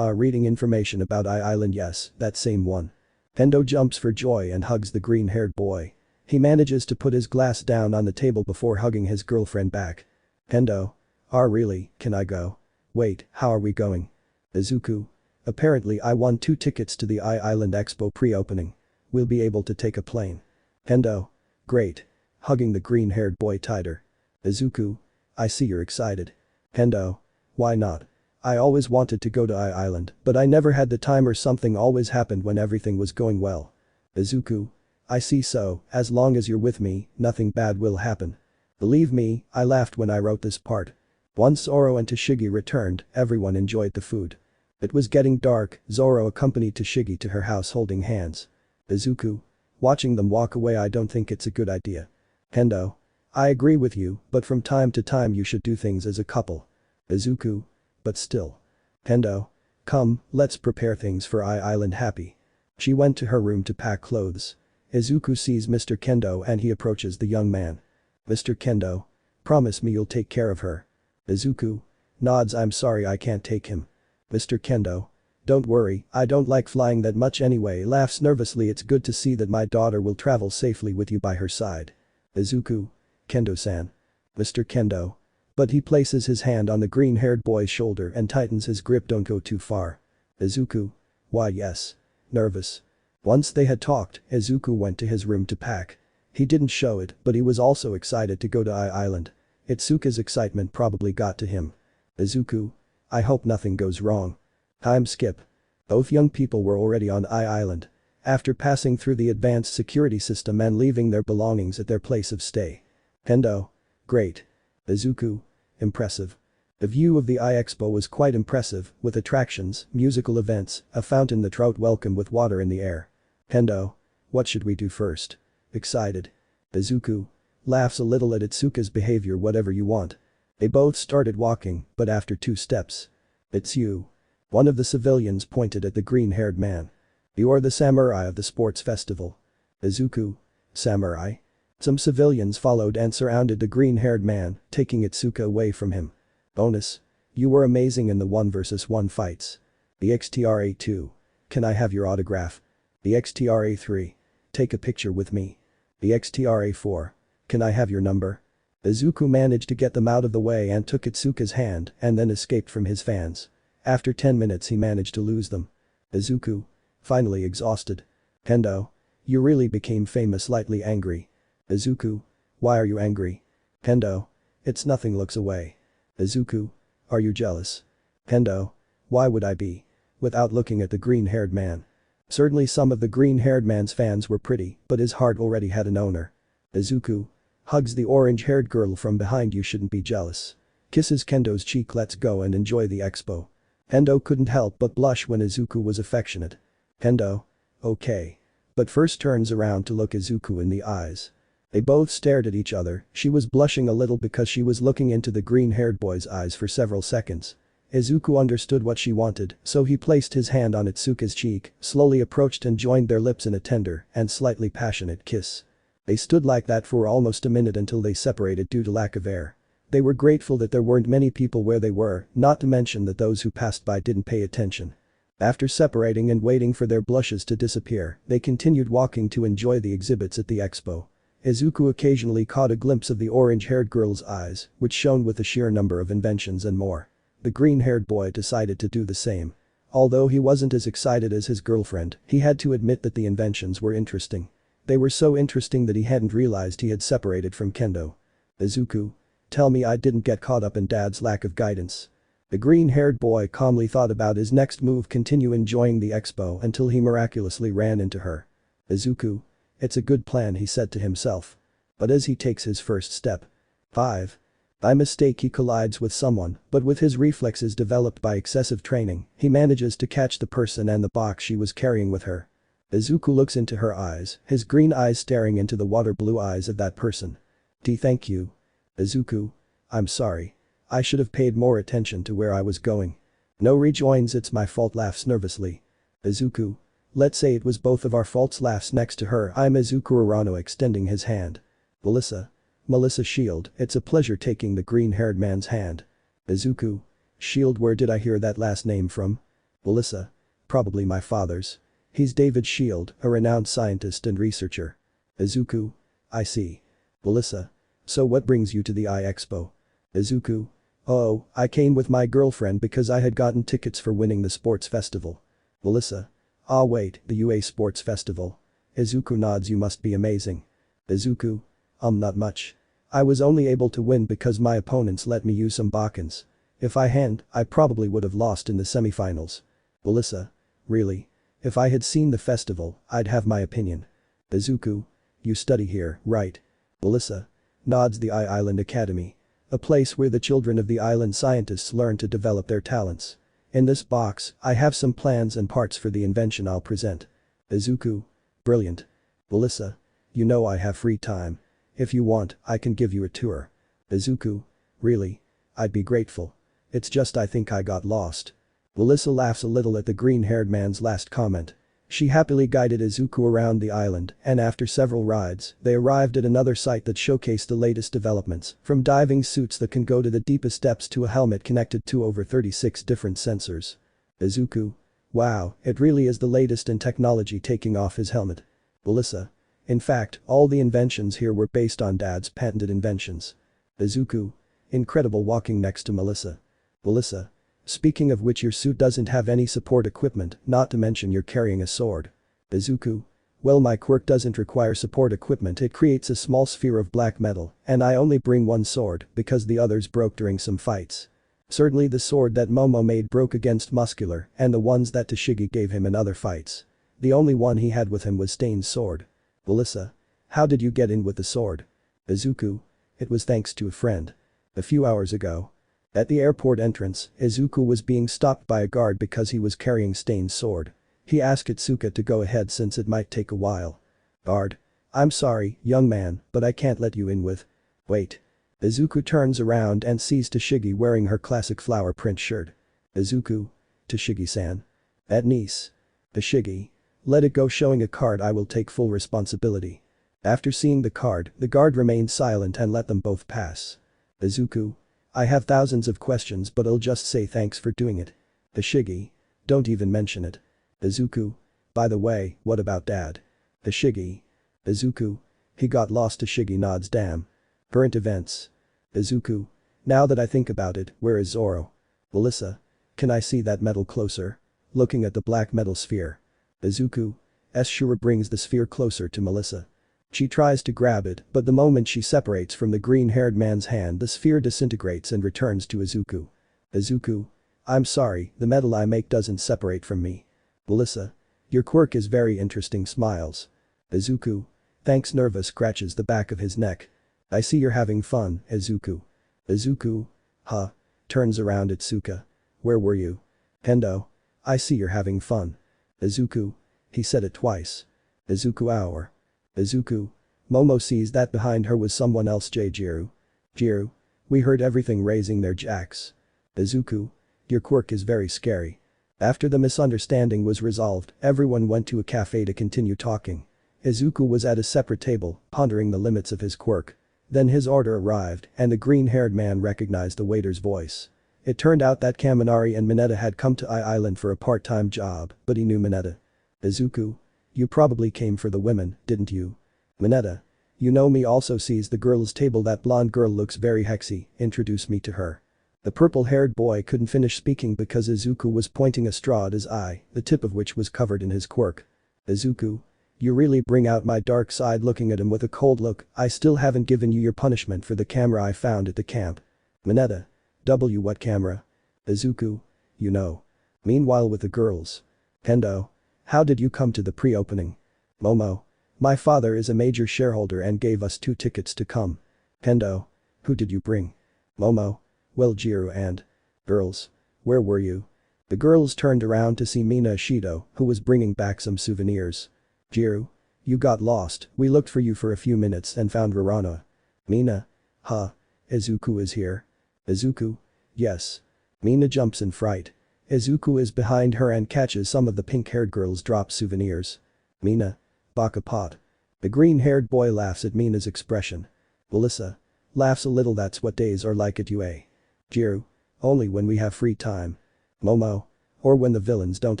reading information about Island, yes, that same one. Kendo jumps for joy and hugs the green-haired boy. He manages to put his glass down on the table before hugging his girlfriend back. Kendo. Really, can I go? Wait, how are we going? Izuku. Apparently I won 2 tickets to the Island Expo pre-opening. We'll be able to take a plane. Kendo. Great. Hugging the green-haired boy tighter. Izuku. I see you're excited. Kendo. Why not? I always wanted to go to Island, but I never had the time or something always happened when everything was going well. Izuku. I see, so, as long as you're with me, nothing bad will happen. Believe me, I laughed when I wrote this part. Once Zoro and Tashigi returned, everyone enjoyed the food. It was getting dark, Zoro accompanied Tashigi to her house holding hands. Izuku. Watching them walk away, I don't think it's a good idea. Kendo. I agree with you, but from time to time you should do things as a couple. Izuku. But still. Kendo. Come, let's prepare things for Island happy. She went to her room to pack clothes. Izuku sees Mr. Kendo and he approaches the young man. Mr. Kendo. Promise me you'll take care of her. Izuku. Nods, I'm sorry I can't take him. Mr. Kendo. Don't worry, I don't like flying that much anyway, laughs nervously, it's good to see that my daughter will travel safely with you by her side. Izuku. Kendo-san. Mr. Kendo. But he places his hand on the green-haired boy's shoulder and tightens his grip, don't go too far. Izuku. Why yes. Nervous. Once they had talked, Izuku went to his room to pack. He didn't show it, but he was also excited to go to Island. Itsuka's excitement probably got to him. Izuku. I hope nothing goes wrong. Time skip. Both young people were already on Island. After passing through the advanced security system and leaving their belongings at their place of stay. Kendo. Great. Izuku. Impressive. The view of the Expo was quite impressive, with attractions, musical events, a fountain, the trout welcome with water in the air. Kendo. What should we do first? Excited. Izuku. Laughs a little at Itsuka's behavior, whatever you want. They both started walking, but after 2 steps. It's you. One of the civilians pointed at the green-haired man. You're the samurai of the sports festival. Izuku. Samurai? Some civilians followed and surrounded the green-haired man, taking Itsuka away from him. Bonus. You were amazing in the 1v1 fights. The XTRA2. Can I have your autograph? The XTRA3. Take a picture with me. The XTRA4. Can I have your number? Izuku managed to get them out of the way and took Itsuka's hand and then escaped from his fans. After 10 minutes he managed to lose them. Izuku. Finally exhausted. Kendo. You really became famous, slightly angry. Izuku. Why are you angry? Kendo. It's nothing, looks away. Izuku. Are you jealous? Kendo. Why would I be? Without looking at the green-haired man. Certainly some of the green-haired man's fans were pretty, but his heart already had an owner. Izuku. Hugs the orange-haired girl from behind. You shouldn't be jealous. Kisses Kendo's cheek. Let's go and enjoy the expo. Kendo couldn't help but blush when Izuku was affectionate. Kendo. Okay. But first turns around to look Izuku in the eyes. They both stared at each other. She was blushing a little because she was looking into the green-haired boy's eyes for several seconds. Izuku understood what she wanted, so he placed his hand on Itsuka's cheek, slowly approached and joined their lips in a tender and slightly passionate kiss. They stood like that for almost a minute until they separated due to lack of air. They were grateful that there weren't many people where they were, not to mention that those who passed by didn't pay attention. After separating and waiting for their blushes to disappear, they continued walking to enjoy the exhibits at the expo. Izuku occasionally caught a glimpse of the orange-haired girl's eyes, which shone with the sheer number of inventions and more. The green-haired boy decided to do the same. Although he wasn't as excited as his girlfriend, he had to admit that the inventions were interesting. They were so interesting that he hadn't realized he had separated from Kendo. Izuku. Tell me I didn't get caught up in Dad's lack of guidance. The green-haired boy calmly thought about his next move, continue enjoying the expo until he miraculously ran into her. Izuku. It's a good plan, he said to himself. But as he takes his first step. 5. By mistake he collides with someone, but with his reflexes developed by excessive training, he manages to catch the person and the box she was carrying with her. Izuku looks into her eyes, his green eyes staring into the water blue eyes of that person. Thank you. Izuku. I'm sorry. I should have paid more attention to where I was going. No, rejoins, it's my fault, laughs nervously. Izuku. Let's say it was both of our faults, laughs next to her. I'm Izuku Urano, extending his hand. Melissa Shield, it's a pleasure, taking the green-haired man's hand. Izuku. Shield, where did I hear that last name from? Melissa. Probably my father's. He's David Shield, a renowned scientist and researcher. Izuku. I see. Melissa. So what brings you to the Expo? Izuku. Oh, I came with my girlfriend because I had gotten tickets for winning the sports festival. Melissa. Ah wait, the UA Sports Festival. Izuku nods, you must be amazing. Izuku. Not much. I was only able to win because my opponents let me use some Bakens. If I hadn't, I probably would have lost in the semifinals. Melissa. Really? If I had seen the festival, I'd have my opinion. Izuku. You study here, right? Melissa. Nods, the Island Academy. A place where the children of the island scientists learn to develop their talents. In this box, I have some plans and parts for the invention I'll present. Izuku. Brilliant. Melissa. You know I have free time. If you want, I can give you a tour. Izuku. Really? I'd be grateful. It's just I think I got lost. Melissa laughs a little at the green-haired man's last comment. She happily guided Izuku around the island, and after several rides, they arrived at another site that showcased the latest developments, from diving suits that can go to the deepest depths to a helmet connected to over 36 different sensors. Izuku. Wow, it really is the latest in technology, taking off his helmet. Melissa. In fact, all the inventions here were based on Dad's patented inventions. Izuku. Incredible, walking next to Melissa. Melissa. Speaking of which, your suit doesn't have any support equipment, not to mention you're carrying a sword. Izuku. Well, my quirk doesn't require support equipment, it creates a small sphere of black metal, and I only bring one sword because the others broke during some fights. Certainly the sword that Momo made broke against Muscular, and the ones that Toshigi gave him in other fights. The only one he had with him was Stain's sword. Melissa. How did you get in with the sword? Izuku. It was thanks to a friend. A few hours ago. At the airport entrance, Izuku was being stopped by a guard because he was carrying Stain's sword. He asked Itsuka to go ahead since it might take a while. Guard. I'm sorry, young man, but I can't let you in with. Wait. Izuku turns around and sees Toshigi wearing her classic flower print shirt. Izuku. Toshigi-san. At Nice. Toshigi. Let it go, showing a card, I will take full responsibility. After seeing the card, the guard remained silent and let them both pass. Izuku. I have thousands of questions, but I'll just say thanks for doing it. Toshigi. Don't even mention it. Izuku. By the way, what about Dad? Toshigi. Izuku. He got lost. Toshigi nods. Damn. Current events. Izuku. Now that I think about it, where is Zoro? Melissa. Can I see that metal closer? Looking at the black metal sphere. Izuku. Shura brings the sphere closer to Melissa. She tries to grab it, but the moment she separates from the green-haired man's hand the sphere disintegrates and returns to Izuku. Izuku. I'm sorry, the metal I make doesn't separate from me. Melissa. Your quirk is very interesting, smiles. Izuku. Thanks. Nervous scratches the back of his neck. I see you're having fun, Izuku. Izuku. Huh. Turns around at Tsuka. Where were you? Kendo. I see you're having fun. Izuku. He said it twice. Izuku hour. Izuku. Momo sees that behind her was someone else. Jiru. Jiru. We heard everything raising their jacks. Izuku. Your quirk is very scary. After the misunderstanding was resolved, everyone went to a cafe to continue talking. Izuku was at a separate table, pondering the limits of his quirk. Then his order arrived, and the green-haired man recognized the waiter's voice. It turned out that Kaminari and Mineta had come to Island for a part-time job, but he knew Mineta. Izuku. You probably came for the women, didn't you? Mineta. You know me. Also sees the girls' table. That blonde girl looks very hexy, introduce me to her. The purple-haired boy couldn't finish speaking because Izuku was pointing a straw at his eye, the tip of which was covered in his quirk. Izuku. You really bring out my dark side. Looking at him with a cold look. I still haven't given you your punishment for the camera I found at the camp. Mineta. What camera? Izuku. You know. Meanwhile with the girls. Kendo. How did you come to the pre-opening? Momo. My father is a major shareholder and gave us 2 tickets to come. Kendo. Who did you bring? Momo. Well, Jiru and girls. Where were you? The girls turned around to see Mina Ashido, who was bringing back some souvenirs. Jiru. You got lost. We looked for you for a few minutes and found Uraraka. Mina. Huh. Izuku is here. Izuku. Yes. Mina jumps in fright. Izuku is behind her and catches some of the pink-haired girls' drop souvenirs. Mina. Baka pot. The green-haired boy laughs at Mina's expression. Melissa. Laughs a little. That's what days are like at UA. Jiru. Only when we have free time. Momo. Or when the villains don't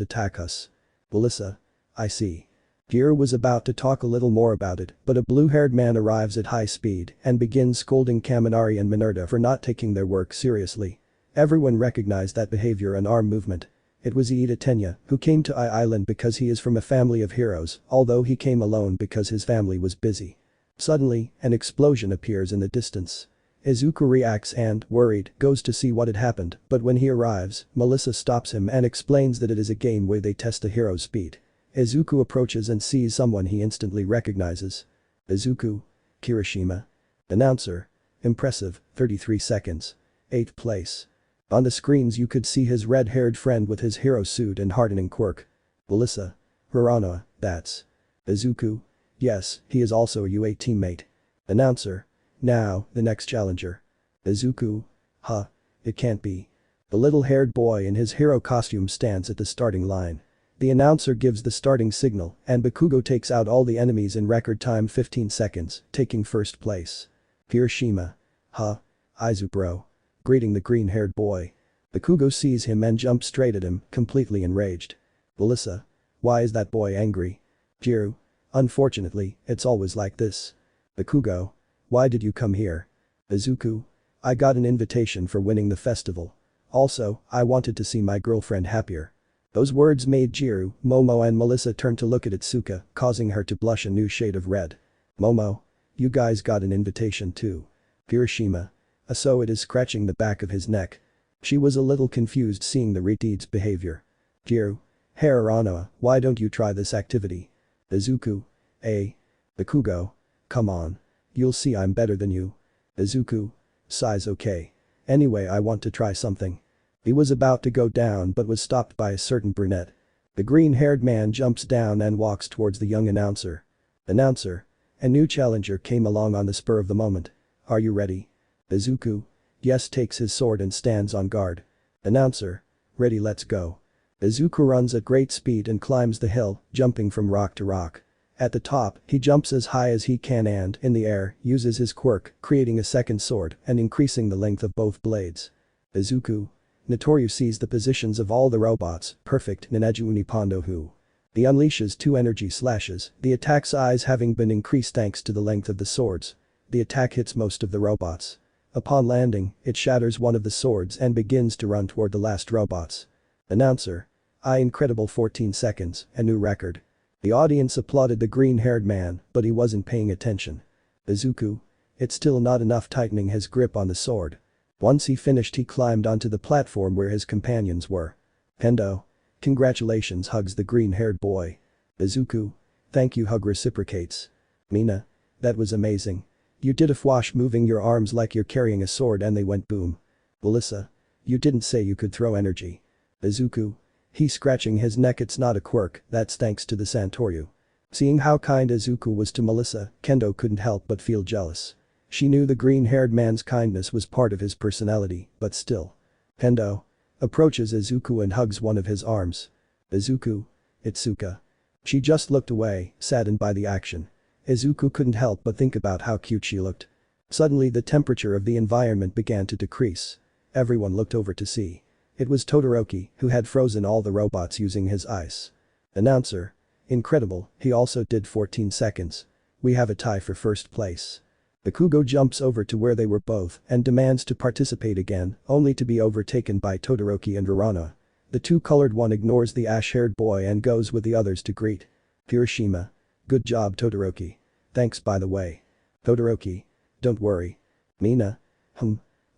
attack us. Melissa. I see. Jiru was about to talk a little more about it, but a blue-haired man arrives at high speed and begins scolding Kaminari and Mineta for not taking their work seriously. Everyone recognized that behavior and arm movement. It was Iida Tenya, who came to Island because he is from a family of heroes, although he came alone because his family was busy. Suddenly, an explosion appears in the distance. Izuku reacts and, worried, goes to see what had happened, but when he arrives, Melissa stops him and explains that it is a game where they test a hero's speed. Izuku approaches and sees someone he instantly recognizes. Izuku. Kirishima. Announcer. Impressive, 33 seconds. 8th place. On the screens you could see his red-haired friend with his hero suit and hardening quirk. Melissa. Uraraka, that's Izuku. Yes, he is also a UA teammate. Announcer. Now, the next challenger. Izuku. Huh. It can't be. The little-haired boy in his hero costume stands at the starting line. The announcer gives the starting signal and Bakugo takes out all the enemies in record time 15 seconds, taking first place. Kirishima. Huh. Izuku. Greeting the green-haired boy. Bakugo sees him and jumps straight at him, completely enraged. Melissa. Why is that boy angry? Jiru. Unfortunately, it's always like this. Bakugo. Why did you come here? Izuku. I got an invitation for winning the festival. Also, I wanted to see my girlfriend happier. Those words made Jiru, Momo and Melissa turn to look at Itsuka, causing her to blush a new shade of red. Momo. You guys got an invitation too. Kirishima. So it is scratching the back of his neck. She was a little confused seeing the Retide's behavior. Jiru. Hey Uraraka, why don't you try this activity? Izuku. Bakugo. Come on. You'll see I'm better than you. Izuku. Sighs okay. Anyway, I want to try something. He was about to go down but was stopped by a certain brunette. The green-haired man jumps down and walks towards the young announcer. Announcer. A new challenger came along on the spur of the moment. Are you ready? Izuku. Yes, takes his sword and stands on guard. Announcer. Ready, let's go. Izuku runs at great speed and climbs the hill, jumping from rock to rock. At the top, he jumps as high as he can and, in the air, uses his quirk, creating a second sword and increasing the length of both blades. Izuku. Notoryu sees the positions of all the robots, perfect Neneju Unipondo Hu. He unleashes 2 energy slashes, the attack size having been increased thanks to the length of the swords. The attack hits most of the robots. Upon landing, it shatters one of the swords and begins to run toward the last robots. Announcer. Incredible 14 seconds, a new record. The audience applauded the green-haired man, but he wasn't paying attention. Izuku. It's still not enough, tightening his grip on the sword. Once he finished, he climbed onto the platform where his companions were. Kendo. Congratulations, hugs the green-haired boy. Izuku. Thank you, hug reciprocates. Mina. That was amazing. You did a fwash, moving your arms like you're carrying a sword, and they went boom. Melissa. You didn't say you could throw energy. Izuku. He's scratching his neck, it's not a quirk, that's thanks to the santoryu. Seeing how kind Izuku was to Melissa, Kendo couldn't help but feel jealous. She knew the green-haired man's kindness was part of his personality, but still. Kendo. Approaches Izuku and hugs one of his arms. Izuku. Itsuka. She just looked away, saddened by the action. Izuku couldn't help but think about how cute she looked. Suddenly the temperature of the environment began to decrease. Everyone looked over to see. It was Todoroki, who had frozen all the robots using his ice. Announcer. Incredible, he also did 14 seconds. We have a tie for first place. Bakugo jumps over to where they were both and demands to participate again, only to be overtaken by Todoroki and Uraraka. The two-colored one ignores the ash-haired boy and goes with the others to greet. Hiroshima. Good job, Todoroki. Thanks, by the way. Todoroki. Don't worry. Mina.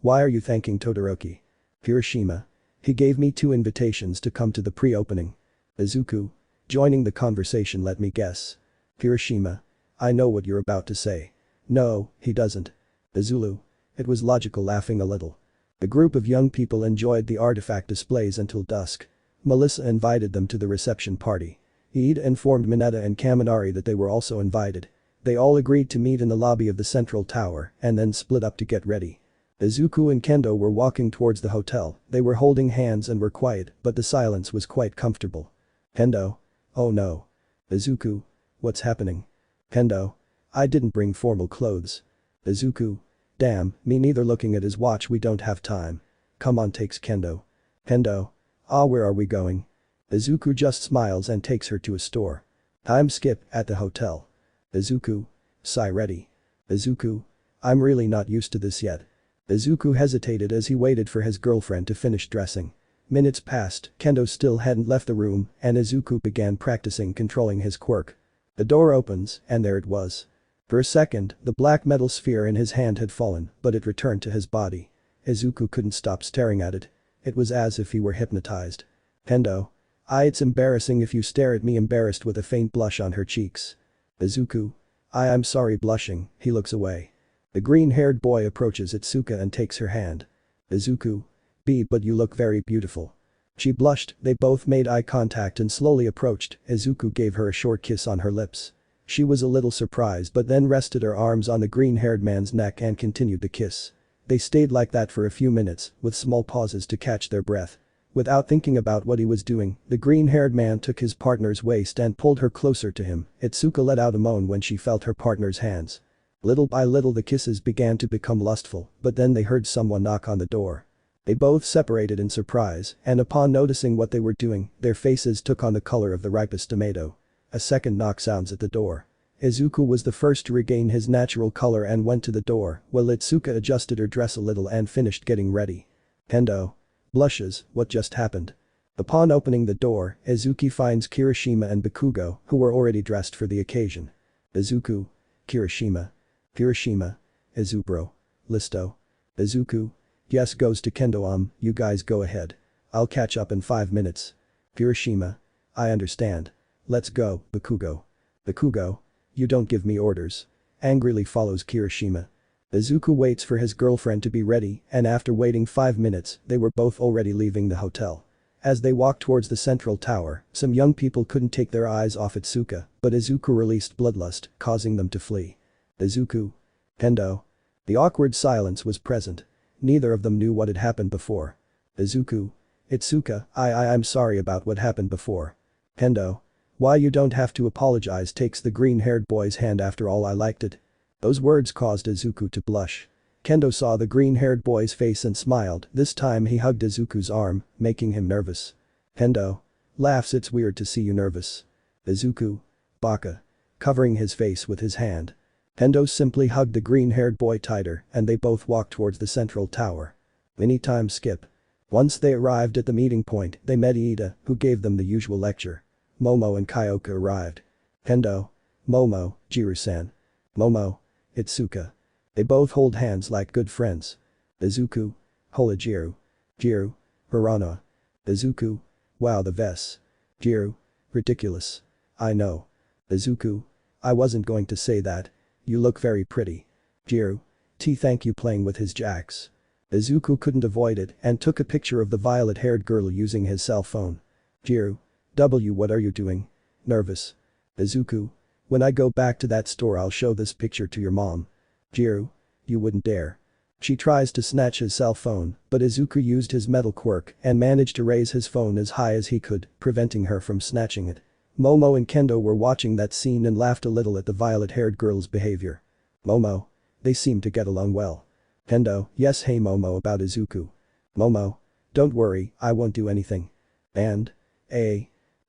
Why are you thanking Todoroki? Hiroshima. He gave me 2 invitations to come to the pre-opening. Izuku. Joining the conversation, let me guess. Hiroshima. I know what you're about to say. No, he doesn't. Izulu. It was logical, laughing a little. The group of young people enjoyed the artifact displays until dusk. Melissa invited them to the reception party. Iida informed Mineta and Kaminari that they were also invited. They all agreed to meet in the lobby of the central tower and then split up to get ready. Izuku and Kendo were walking towards the hotel, they were holding hands and were quiet, but the silence was quite comfortable. Kendo. Oh no. Izuku. What's happening? Kendo. I didn't bring formal clothes. Izuku. Damn, me neither, looking at his watch, we don't have time. Come on, takes Kendo. Kendo. Where are we going? Izuku just smiles and takes her to a store. Time skip, at the hotel. Izuku. Sai ready. Izuku. I'm really not used to this yet. Izuku hesitated as he waited for his girlfriend to finish dressing. Minutes passed, Kendo still hadn't left the room, and Izuku began practicing controlling his quirk. The door opens, and there it was. For a second, the black metal sphere in his hand had fallen, but it returned to his body. Izuku couldn't stop staring at it. It was as if he were hypnotized. Kendo. It's embarrassing if you stare at me, embarrassed with a faint blush on her cheeks. Izuku. I'm sorry, blushing, he looks away. The green-haired boy approaches Itsuka and takes her hand. Izuku. But you look very beautiful. She blushed, they both made eye contact and slowly approached. Izuku gave her a short kiss on her lips. She was a little surprised but then rested her arms on the green-haired man's neck and continued the kiss. They stayed like that for a few minutes, with small pauses to catch their breath. Without thinking about what he was doing, the green-haired man took his partner's waist and pulled her closer to him. Itsuka let out a moan when she felt her partner's hands. Little by little the kisses began to become lustful, but then they heard someone knock on the door. They both separated in surprise, and upon noticing what they were doing, their faces took on the color of the ripest tomato. A second knock sounds at the door. Izuku was the first to regain his natural color and went to the door, while Itsuka adjusted her dress a little and finished getting ready. Kendo. Blushes, what just happened? Upon opening the door, Izuku finds Kirishima and Bakugo, who were already dressed for the occasion. Izuku. Kirishima. Kirishima. Izubro. Listo. Izuku. Yes, goes to Kendo. You guys go ahead. I'll catch up in 5 minutes. Kirishima. I understand. Let's go, Bakugo. Bakugo. You don't give me orders. Angrily follows Kirishima. Izuku waits for his girlfriend to be ready, and after waiting 5 minutes, they were both already leaving the hotel. As they walked towards the central tower, some young people couldn't take their eyes off Itsuka, but Izuku released bloodlust, causing them to flee. Izuku. Kendo. The awkward silence was present. Neither of them knew what had happened before. Izuku. Itsuka, I'm sorry about what happened before. Kendo. Why, you don't have to apologize, takes the green-haired boy's hand, after all I liked it. Those words caused Izuku to blush. Kendo saw the green-haired boy's face and smiled, this time he hugged Izuku's arm, making him nervous. Kendo. Laughs, it's weird to see you nervous. Izuku. Baka. Covering his face with his hand. Kendo simply hugged the green-haired boy tighter and they both walked towards the central tower. Mini time skip. Once they arrived at the meeting point, they met Iida, who gave them the usual lecture. Momo and Kyoka arrived. Kendo. Momo, Jiru-san. Momo. Itsuka. They both hold hands like good friends. Izuku. Hola Jiru. Jiru. Piranha. Izuku. Wow the Vess. Jiru. Ridiculous. I know. Izuku. I wasn't going to say that. You look very pretty. Jiru. Thank you playing with his jacks. Izuku couldn't avoid it and took a picture of the violet-haired girl using his cell phone. Jiru. What are you doing? Nervous. Izuku. When I go back to that store I'll show this picture to your mom. Jiru. You wouldn't dare. She tries to snatch his cell phone, but Izuku used his metal quirk and managed to raise his phone as high as he could, preventing her from snatching it. Momo and Kendo were watching that scene and laughed a little at the violet-haired girl's behavior. Momo. They seem to get along well. Kendo, yes hey Momo about Izuku. Momo. Don't worry, I won't do anything. And?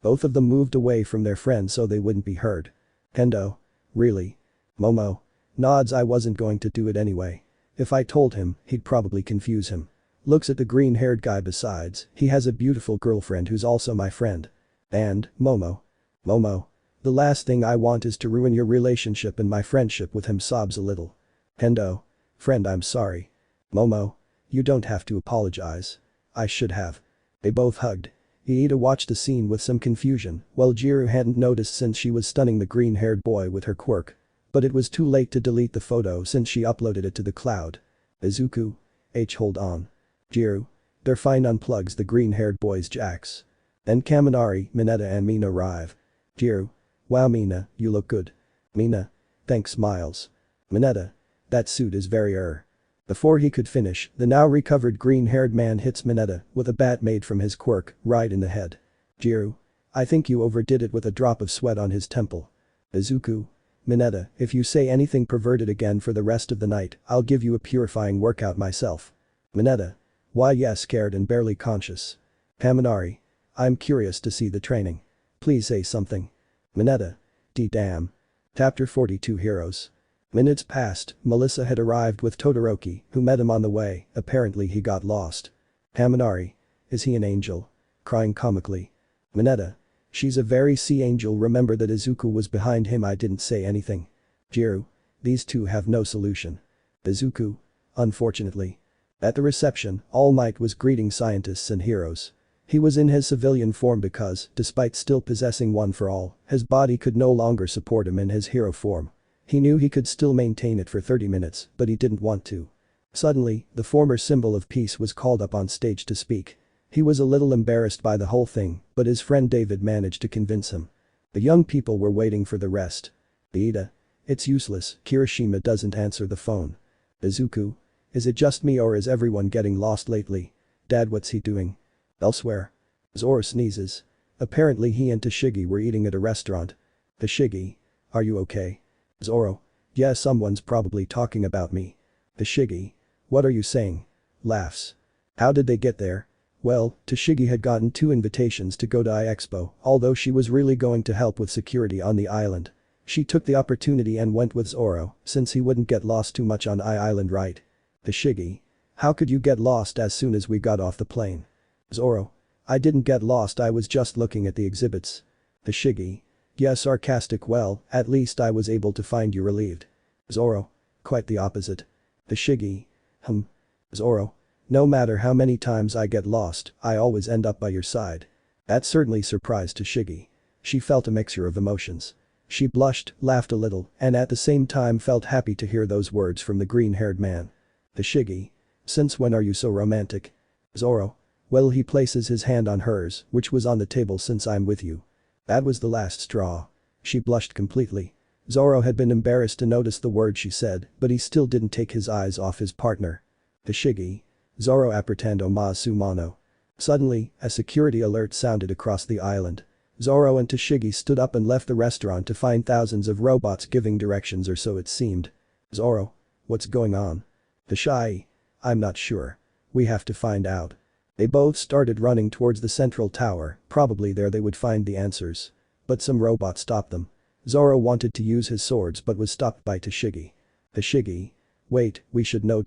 Both of them moved away from their friend so they wouldn't be heard. Kendo. Really? Momo. Nods I wasn't going to do it anyway. If I told him, he'd probably confuse him. Looks at the green-haired guy besides, he has a beautiful girlfriend who's also my friend. And, Momo. Momo. The last thing I want is to ruin your relationship and my friendship with him sobs a little. Kendo. Friend I'm sorry. Momo. You don't have to apologize. I should have. They both hugged. Iida watched the scene with some confusion, while Jiru hadn't noticed since she was stunning the green-haired boy with her quirk. But it was too late to delete the photo since she uploaded it to the cloud. Izuku. Hold on. Jiru. They're fine unplugs the green-haired boy's jacks. Then Kaminari, Mineta and Mina arrive. Jiru. Wow Mina, you look good. Mina. Thanks smiles. Mineta. That suit is very Before he could finish, the now recovered green-haired man hits Mineta with a bat made from his quirk right in the head. Jiru. I think you overdid it with a drop of sweat on his temple. Izuku. Mineta, if you say anything perverted again for the rest of the night, I'll give you a purifying workout myself. Mineta. Why yes scared and barely conscious. Kaminari. I'm curious to see the training. Please say something. Mineta. Damn. Chapter 42 Heroes. Minutes passed, Melissa had arrived with Todoroki, who met him on the way, apparently he got lost. Kaminari. Is he an angel? Crying comically. Mineta. She's a very sea angel remember that Izuku was behind him I didn't say anything. Jiru. These two have no solution. Izuku. Unfortunately. At the reception, Almight was greeting scientists and heroes. He was in his civilian form because, despite still possessing one for all, his body could no longer support him in his hero form. He knew he could still maintain it for 30 minutes, but he didn't want to. Suddenly, the former symbol of peace was called up on stage to speak. He was a little embarrassed by the whole thing, but his friend David managed to convince him. The young people were waiting for the rest. Iida. It's useless, Kirishima doesn't answer the phone. Izuku. Is it just me or is everyone getting lost lately? Dad what's he doing? Elsewhere. Zoro sneezes. Apparently he and Tashigi were eating at a restaurant. Tashigi. Are you okay? Zoro. Yeah someone's probably talking about me. Tashigi. What are you saying? Laughs. How did they get there? Well, Tashigi had gotten 2 invitations to go to Expo, although she was really going to help with security on the island. She took the opportunity and went with Zoro, since he wouldn't get lost too much on Island right? Tashigi. How could you get lost as soon as we got off the plane? Zoro. I didn't get lost I was just looking at the exhibits. Tashigi. Yeah sarcastic well, at least I was able to find you relieved. Zoro. Quite the opposite. Tashigi. Zoro. No matter how many times I get lost, I always end up by your side. That certainly surprised Tashigi. She felt a mixture of emotions. She blushed, laughed a little, and at the same time felt happy to hear those words from the green-haired man. Tashigi. Since when are you so romantic? Zoro. Well he places his hand on hers, which was on the table since I'm with you. That was the last straw. She blushed completely. Zoro had been embarrassed to notice the word she said, but he still didn't take his eyes off his partner. Tashigi. Zoro apretando mas su mano. Suddenly, a security alert sounded across the island. Zoro and Tashigi stood up and left the restaurant to find thousands of robots giving directions or so it seemed. Zoro. What's going on? Tashigi. I'm not sure. We have to find out. They both started running towards the central tower, probably there they would find the answers. But some robots stopped them. Zoro wanted to use his swords but was stopped by Tashigi. Tashigi. Wait, we should know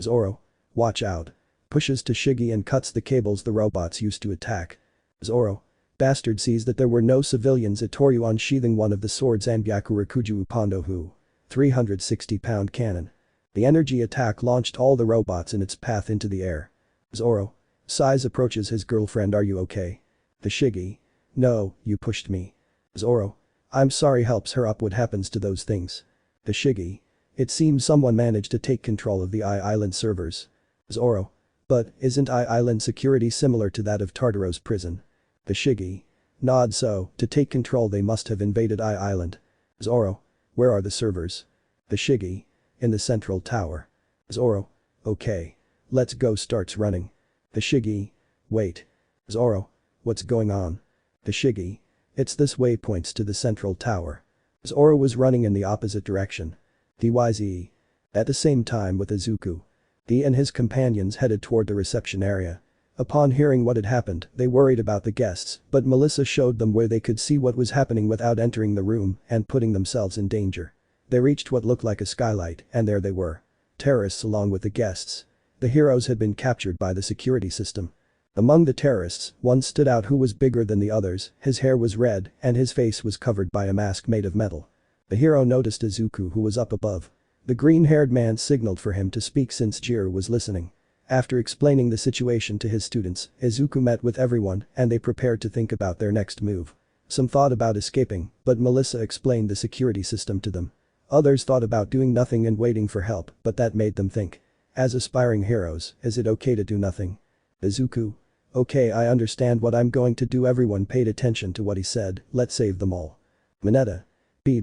Zoro. Watch out. Pushes Tashigi and cuts the cables the robots used to attack. Zoro. Bastard sees that there were no civilians at Toryu unsheathing one of the swords and Byakurakuju Upando Hu. 360-pound cannon. The energy attack launched all the robots in its path into the air. Zoro. Size approaches his girlfriend. Are you okay? Tashigi. No, you pushed me. Zoro. I'm sorry. Helps her up. What happens to those things? Tashigi. It seems someone managed to take control of the Island servers. Zoro. But, isn't Island security similar to that of Tartaro's prison? Tashigi. Nod. So, to take control they must have invaded Island. Zoro. Where are the servers? Tashigi. In the central tower. Zoro. Okay. Let's go. Starts running. Tashigi. Wait. Zoro. What's going on? Tashigi. It's this way. Points to the central tower. Zoro was running in the opposite direction. DYZ. At the same time with Izuku. He and his companions headed toward the reception area. Upon hearing what had happened, they worried about the guests, but Melissa showed them where they could see what was happening without entering the room and putting themselves in danger. They reached what looked like a skylight, and there they were. Terrorists along with the guests. The heroes had been captured by the security system. Among the terrorists, one stood out who was bigger than the others. His hair was red and his face was covered by a mask made of metal. The hero noticed Izuku, who was up above. The green-haired man signaled for him to speak since Jiro was listening. After explaining the situation to his students, Izuku met with everyone and they prepared to think about their next move. Some thought about escaping, but Melissa explained the security system to them. Others thought about doing nothing and waiting for help, but that made them think. As aspiring heroes, is it okay to do nothing? Izuku. Okay, I understand what I'm going to do. Everyone paid attention to what he said. Let's save them all. Mineta.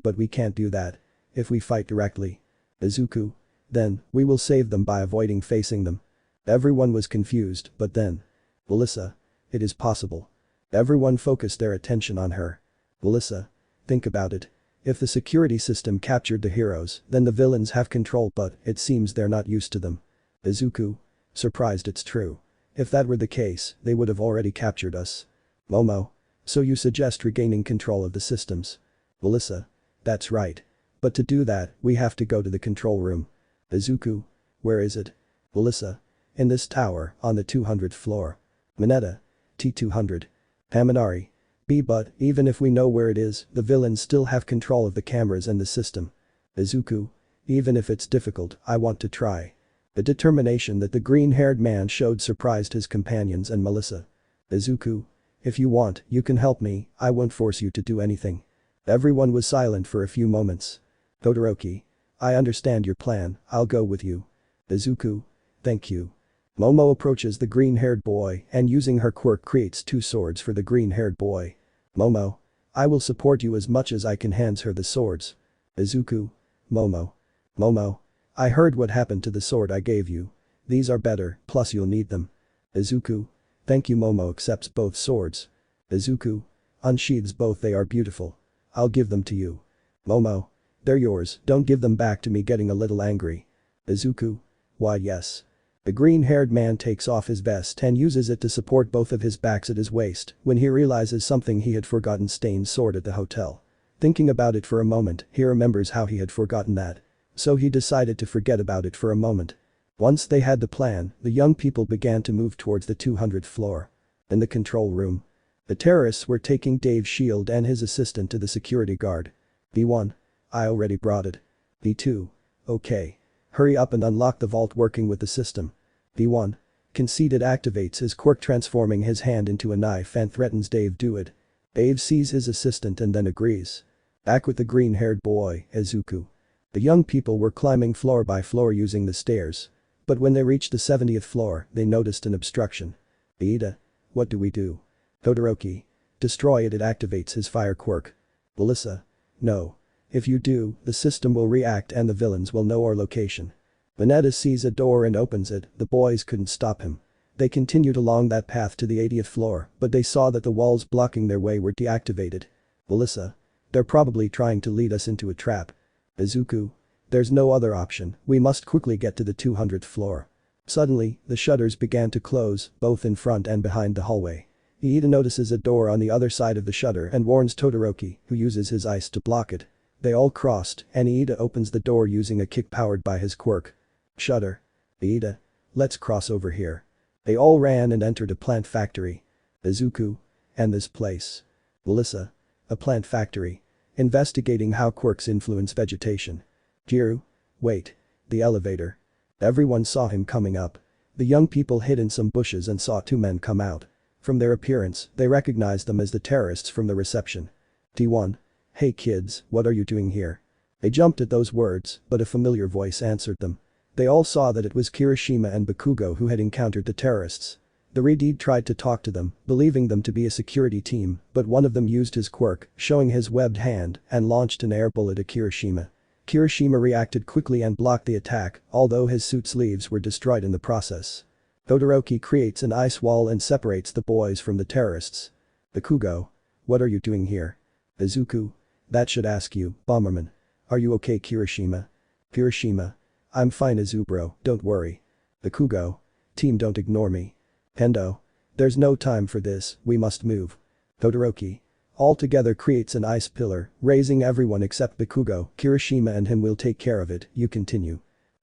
But we can't do that. If we fight directly. Izuku. Then, we will save them by avoiding facing them. Everyone was confused, but then. Melissa. It is possible. Everyone focused their attention on her. Melissa. Think about it. If the security system captured the heroes, then the villains have control, but it seems they're not used to them. Izuku. Surprised. It's true. If that were the case, they would have already captured us. Momo. So you suggest regaining control of the systems? Melissa. That's right. But to do that, we have to go to the control room. Izuku. Where is it? Melissa. In this tower, on the 200th floor. Mineta. T200. Haminari. But, even if we know where it is, the villains still have control of the cameras and the system. Izuku. Even if it's difficult, I want to try. The determination that the green-haired man showed surprised his companions and Melissa. Izuku. If you want, you can help me, I won't force you to do anything. Everyone was silent for a few moments. Todoroki. I understand your plan, I'll go with you. Izuku. Thank you. Momo approaches the green-haired boy and using her quirk creates two swords for the green-haired boy. Momo. I will support you as much as I can. Hands her the swords. Izuku. Momo. Momo. I heard what happened to the sword I gave you. These are better, plus you'll need them. Izuku. Thank you. Momo accepts both swords. Izuku. Unsheathes both. They are beautiful. I'll give them to you. Momo. They're yours, don't give them back to me. Getting a little angry. Izuku. Why yes. The green-haired man takes off his vest and uses it to support both of his backs at his waist when he realizes something he had forgotten. Stain's sword at the hotel. Thinking about it for a moment, he remembers how he had forgotten that. So he decided to forget about it for a moment. Once they had the plan, the young people began to move towards the 200th floor. In the control room. The terrorists were taking Dave's shield and his assistant to the security guard. B1. I already brought it. B2. Okay. Hurry up and unlock the vault. Working with the system. B1. Conceited activates his quirk, transforming his hand into a knife and threatens Dave. Do it. Dave sees his assistant and then agrees. Back with the green-haired boy, Izuku. The young people were climbing floor by floor using the stairs. But when they reached the 70th floor, they noticed an obstruction. Ida. What do we do? Todoroki. Destroy it. It activates his fire quirk. Melissa. No. If you do, the system will react and the villains will know our location. Mineta sees a door and opens it. The boys couldn't stop him. They continued along that path to the 80th floor, but they saw that the walls blocking their way were deactivated. Melissa. They're probably trying to lead us into a trap. Izuku. There's no other option, we must quickly get to the 200th floor. Suddenly, the shutters began to close, both in front and behind the hallway. Iida notices a door on the other side of the shutter and warns Todoroki, who uses his ice to block it. They all crossed, and Iida opens the door using a kick powered by his quirk. Shutter. Iida. Let's cross over here. They all ran and entered a plant factory. Izuku. And this place. Melissa. A plant factory. Investigating how quirks influence vegetation. Jiru. Wait. The elevator. Everyone saw him coming up. The young people hid in some bushes and saw two men come out. From their appearance, they recognized them as the terrorists from the reception. T1. Hey kids, what are you doing here? They jumped at those words, but a familiar voice answered them. They all saw that it was Kirishima and Bakugo who had encountered the terrorists. The Redeed tried to talk to them, believing them to be a security team, but one of them used his quirk, showing his webbed hand, and launched an air bullet at Kirishima. Kirishima reacted quickly and blocked the attack, although his suit sleeves were destroyed in the process. Todoroki creates an ice wall and separates the boys from the terrorists. Bakugo. What are you doing here? Izuku. That should ask you, Bomberman. Are you okay, Kirishima? Kirishima. I'm fine, Izubro, don't worry. Bakugo. Team, don't ignore me. Kendo. There's no time for this, we must move. Todoroki. All together creates an ice pillar, raising everyone except Bakugo. Kirishima and him will take care of it, you continue.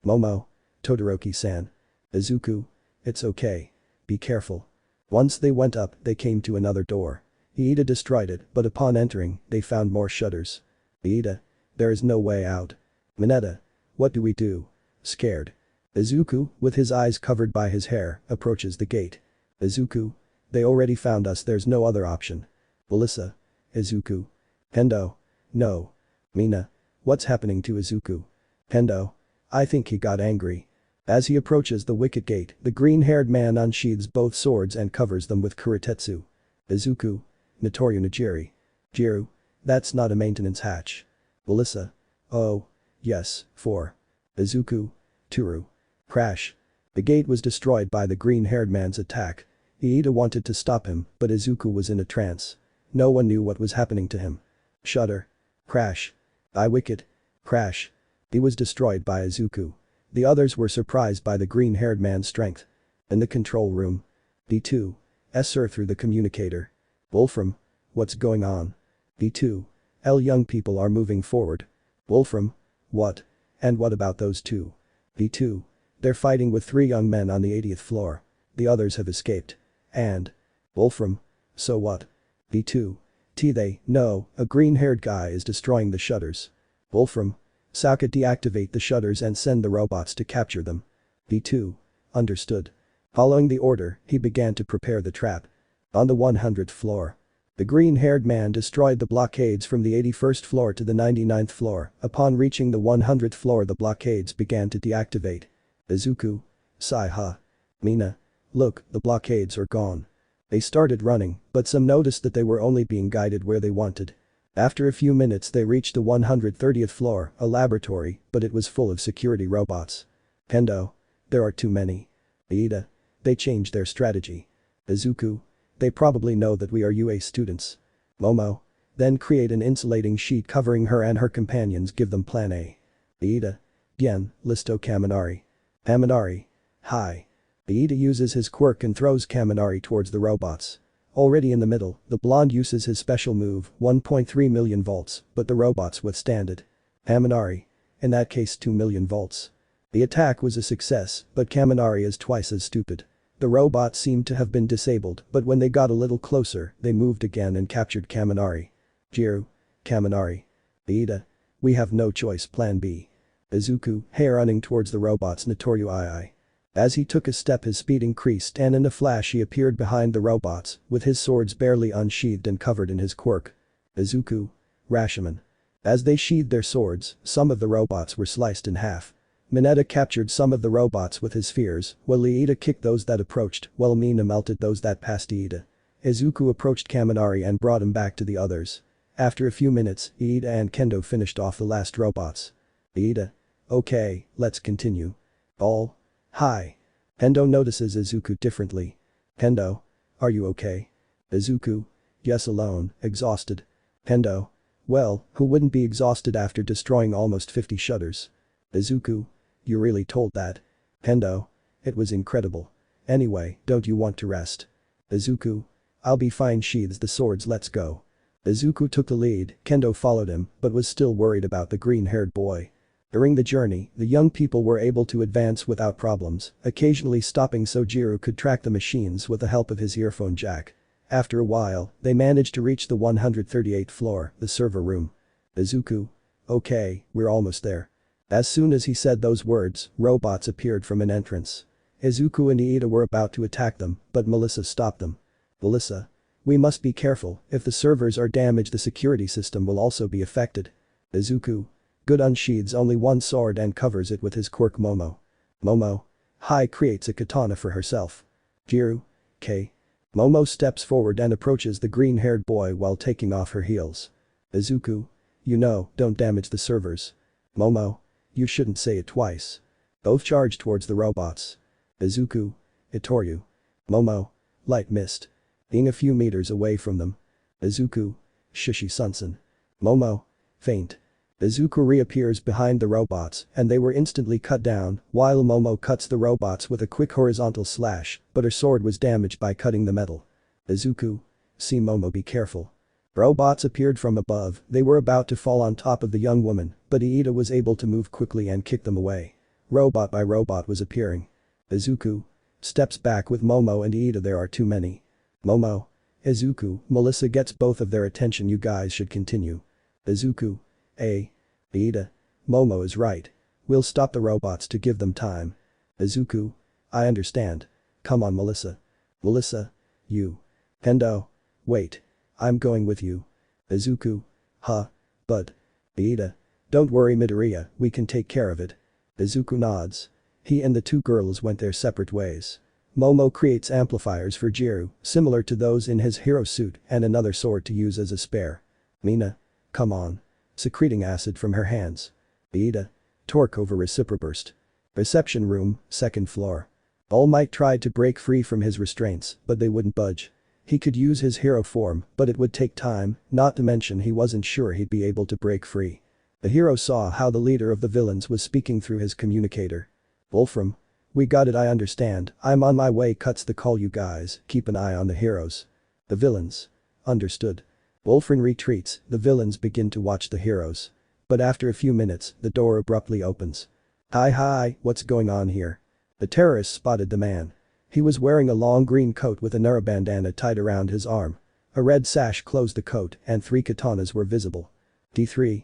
Momo. Todoroki-san. Izuku. It's okay. Be careful. Once they went up, they came to another door. Iida destroyed it, but upon entering, they found more shutters. Iida. There is no way out. Mineta. What do we do? Scared. Izuku, with his eyes covered by his hair, approaches the gate. Izuku. They already found us, there's no other option. Melissa. Izuku. Kendo. No. Mina. What's happening to Izuku? Kendo. I think he got angry. As he approaches the wicket gate, the green-haired man unsheathes both swords and covers them with kuretetsu. Izuku. Notoru Nijiri. Jiru. That's not a maintenance hatch. Melissa. Oh. Yes, 4. Izuku. Turu. Crash. The gate was destroyed by the green-haired man's attack. Iida wanted to stop him, but Izuku was in a trance. No one knew what was happening to him. Shutter. Crash. Wicket. Crash. He was destroyed by Izuku. The others were surprised by the green-haired man's strength. In the control room. D2. Sir through the communicator. Wolfram. What's going on? D2. Young people are moving forward. Wolfram. What? And what about those two? D2. They're fighting with 3 young men on the 80th floor. The others have escaped. And. Wolfram. So what? D2. They, no, a green-haired guy is destroying the shutters. Wolfram. Sokka, deactivate the shutters and send the robots to capture them. D2. Understood. Following the order, he began to prepare the trap. On the 100th floor. The green-haired man destroyed the blockades from the 81st floor to the 99th floor. Upon reaching the 100th floor, the blockades began to deactivate. Izuku. Sai-ha. Mina. Look, the blockades are gone. They started running, but some noticed that they were only being guided where they wanted. After a few minutes they reached the 130th floor, a laboratory, but it was full of security robots. Kendo. There are too many. Iida. They changed their strategy. Izuku. They probably know that we are UA students. Momo. Then create an insulating sheet covering her and her companions, give them plan A. Iida. Bien, listo Kaminari. Kaminari. Hi. Iida uses his quirk and throws Kaminari towards the robots. Already in the middle, the blonde uses his special move, 1.3 million volts, but the robots withstand it. Kaminari. In that case 2 million volts. The attack was a success, but Kaminari is twice as stupid. The robots seemed to have been disabled, but when they got a little closer, they moved again and captured Kaminari. Jiru. Kaminari. Iida. We have no choice, plan B. Izuku, hair running towards the robots, Notoru II. As he took a step, his speed increased and in a flash he appeared behind the robots, with his swords barely unsheathed and covered in his quirk. Izuku. Rashomon. As they sheathed their swords, some of the robots were sliced in half. Mineta captured some of the robots with his spheres, while Iida kicked those that approached, while Mina melted those that passed Iida. Izuku approached Kaminari and brought him back to the others. After a few minutes, Iida and Kendo finished off the last robots. Iida. Okay, let's continue. All. Hi. Kendo notices Izuku differently. Kendo. Are you okay? Izuku. Yes, alone, exhausted. Kendo. Well, who wouldn't be exhausted after destroying almost 50 shutters? Izuku. You really told that? Kendo. It was incredible. Anyway, don't you want to rest? Izuku. I'll be fine, sheathes the swords, let's go. Izuku took the lead, Kendo followed him, but was still worried about the green-haired boy. During the journey, the young people were able to advance without problems, occasionally stopping so Jiro could track the machines with the help of his earphone jack. After a while, they managed to reach the 138th floor, the server room. Izuku. Okay, we're almost there. As soon as he said those words, robots appeared from an entrance. Izuku and Iida were about to attack them, but Melissa stopped them. Melissa. We must be careful, if the servers are damaged the security system will also be affected. Izuku. Good, unsheathes only one sword and covers it with his quirk Momo. Momo. Hai creates a katana for herself. Jiru. K. Momo steps forward and approaches the green-haired boy while taking off her heels. Izuku. You know, don't damage the servers. Momo. You shouldn't say it twice. Both charge towards the robots. Izuku. Itoryu. Momo. Light mist. Being a few meters away from them. Izuku. Shishi Sunsen. Momo. Faint. Izuku reappears behind the robots and they were instantly cut down while Momo cuts the robots with a quick horizontal slash, but her sword was damaged by cutting the metal. Izuku. See Momo, be careful. Robots appeared from above, they were about to fall on top of the young woman, but Iida was able to move quickly and kick them away. Robot by robot was appearing. Izuku. Steps back with Momo and Iida, there are too many. Momo. Izuku, Melissa gets both of their attention, you guys should continue. Izuku. Iida. Momo is right. We'll stop the robots to give them time. Izuku. I understand. Come on, Melissa. Melissa. You. Kendo. Wait. I'm going with you. Izuku. Huh. But. Iida. Don't worry, Midoriya, we can take care of it. Izuku nods. He and the two girls went their separate ways. Momo creates amplifiers for Jiru, similar to those in his hero suit, and another sword to use as a spare. Mina. Come on. Secreting acid from her hands. Iida. Torque over reciproburst. Reception room, second floor. Almight tried to break free from his restraints, but they wouldn't budge. He could use his hero form, but it would take time, not to mention he wasn't sure he'd be able to break free. The hero saw how the leader of the villains was speaking through his communicator. Wolfram. We got it, I understand, I'm on my way, cuts the call, you guys, keep an eye on the heroes. The villains. Understood. Wolfram retreats, the villains begin to watch the heroes. But after a few minutes, the door abruptly opens. Hi, what's going on here? The terrorists spotted the man. He was wearing a long green coat with a Nara bandana tied around his arm. A red sash closed the coat and 3 katanas were visible. D3.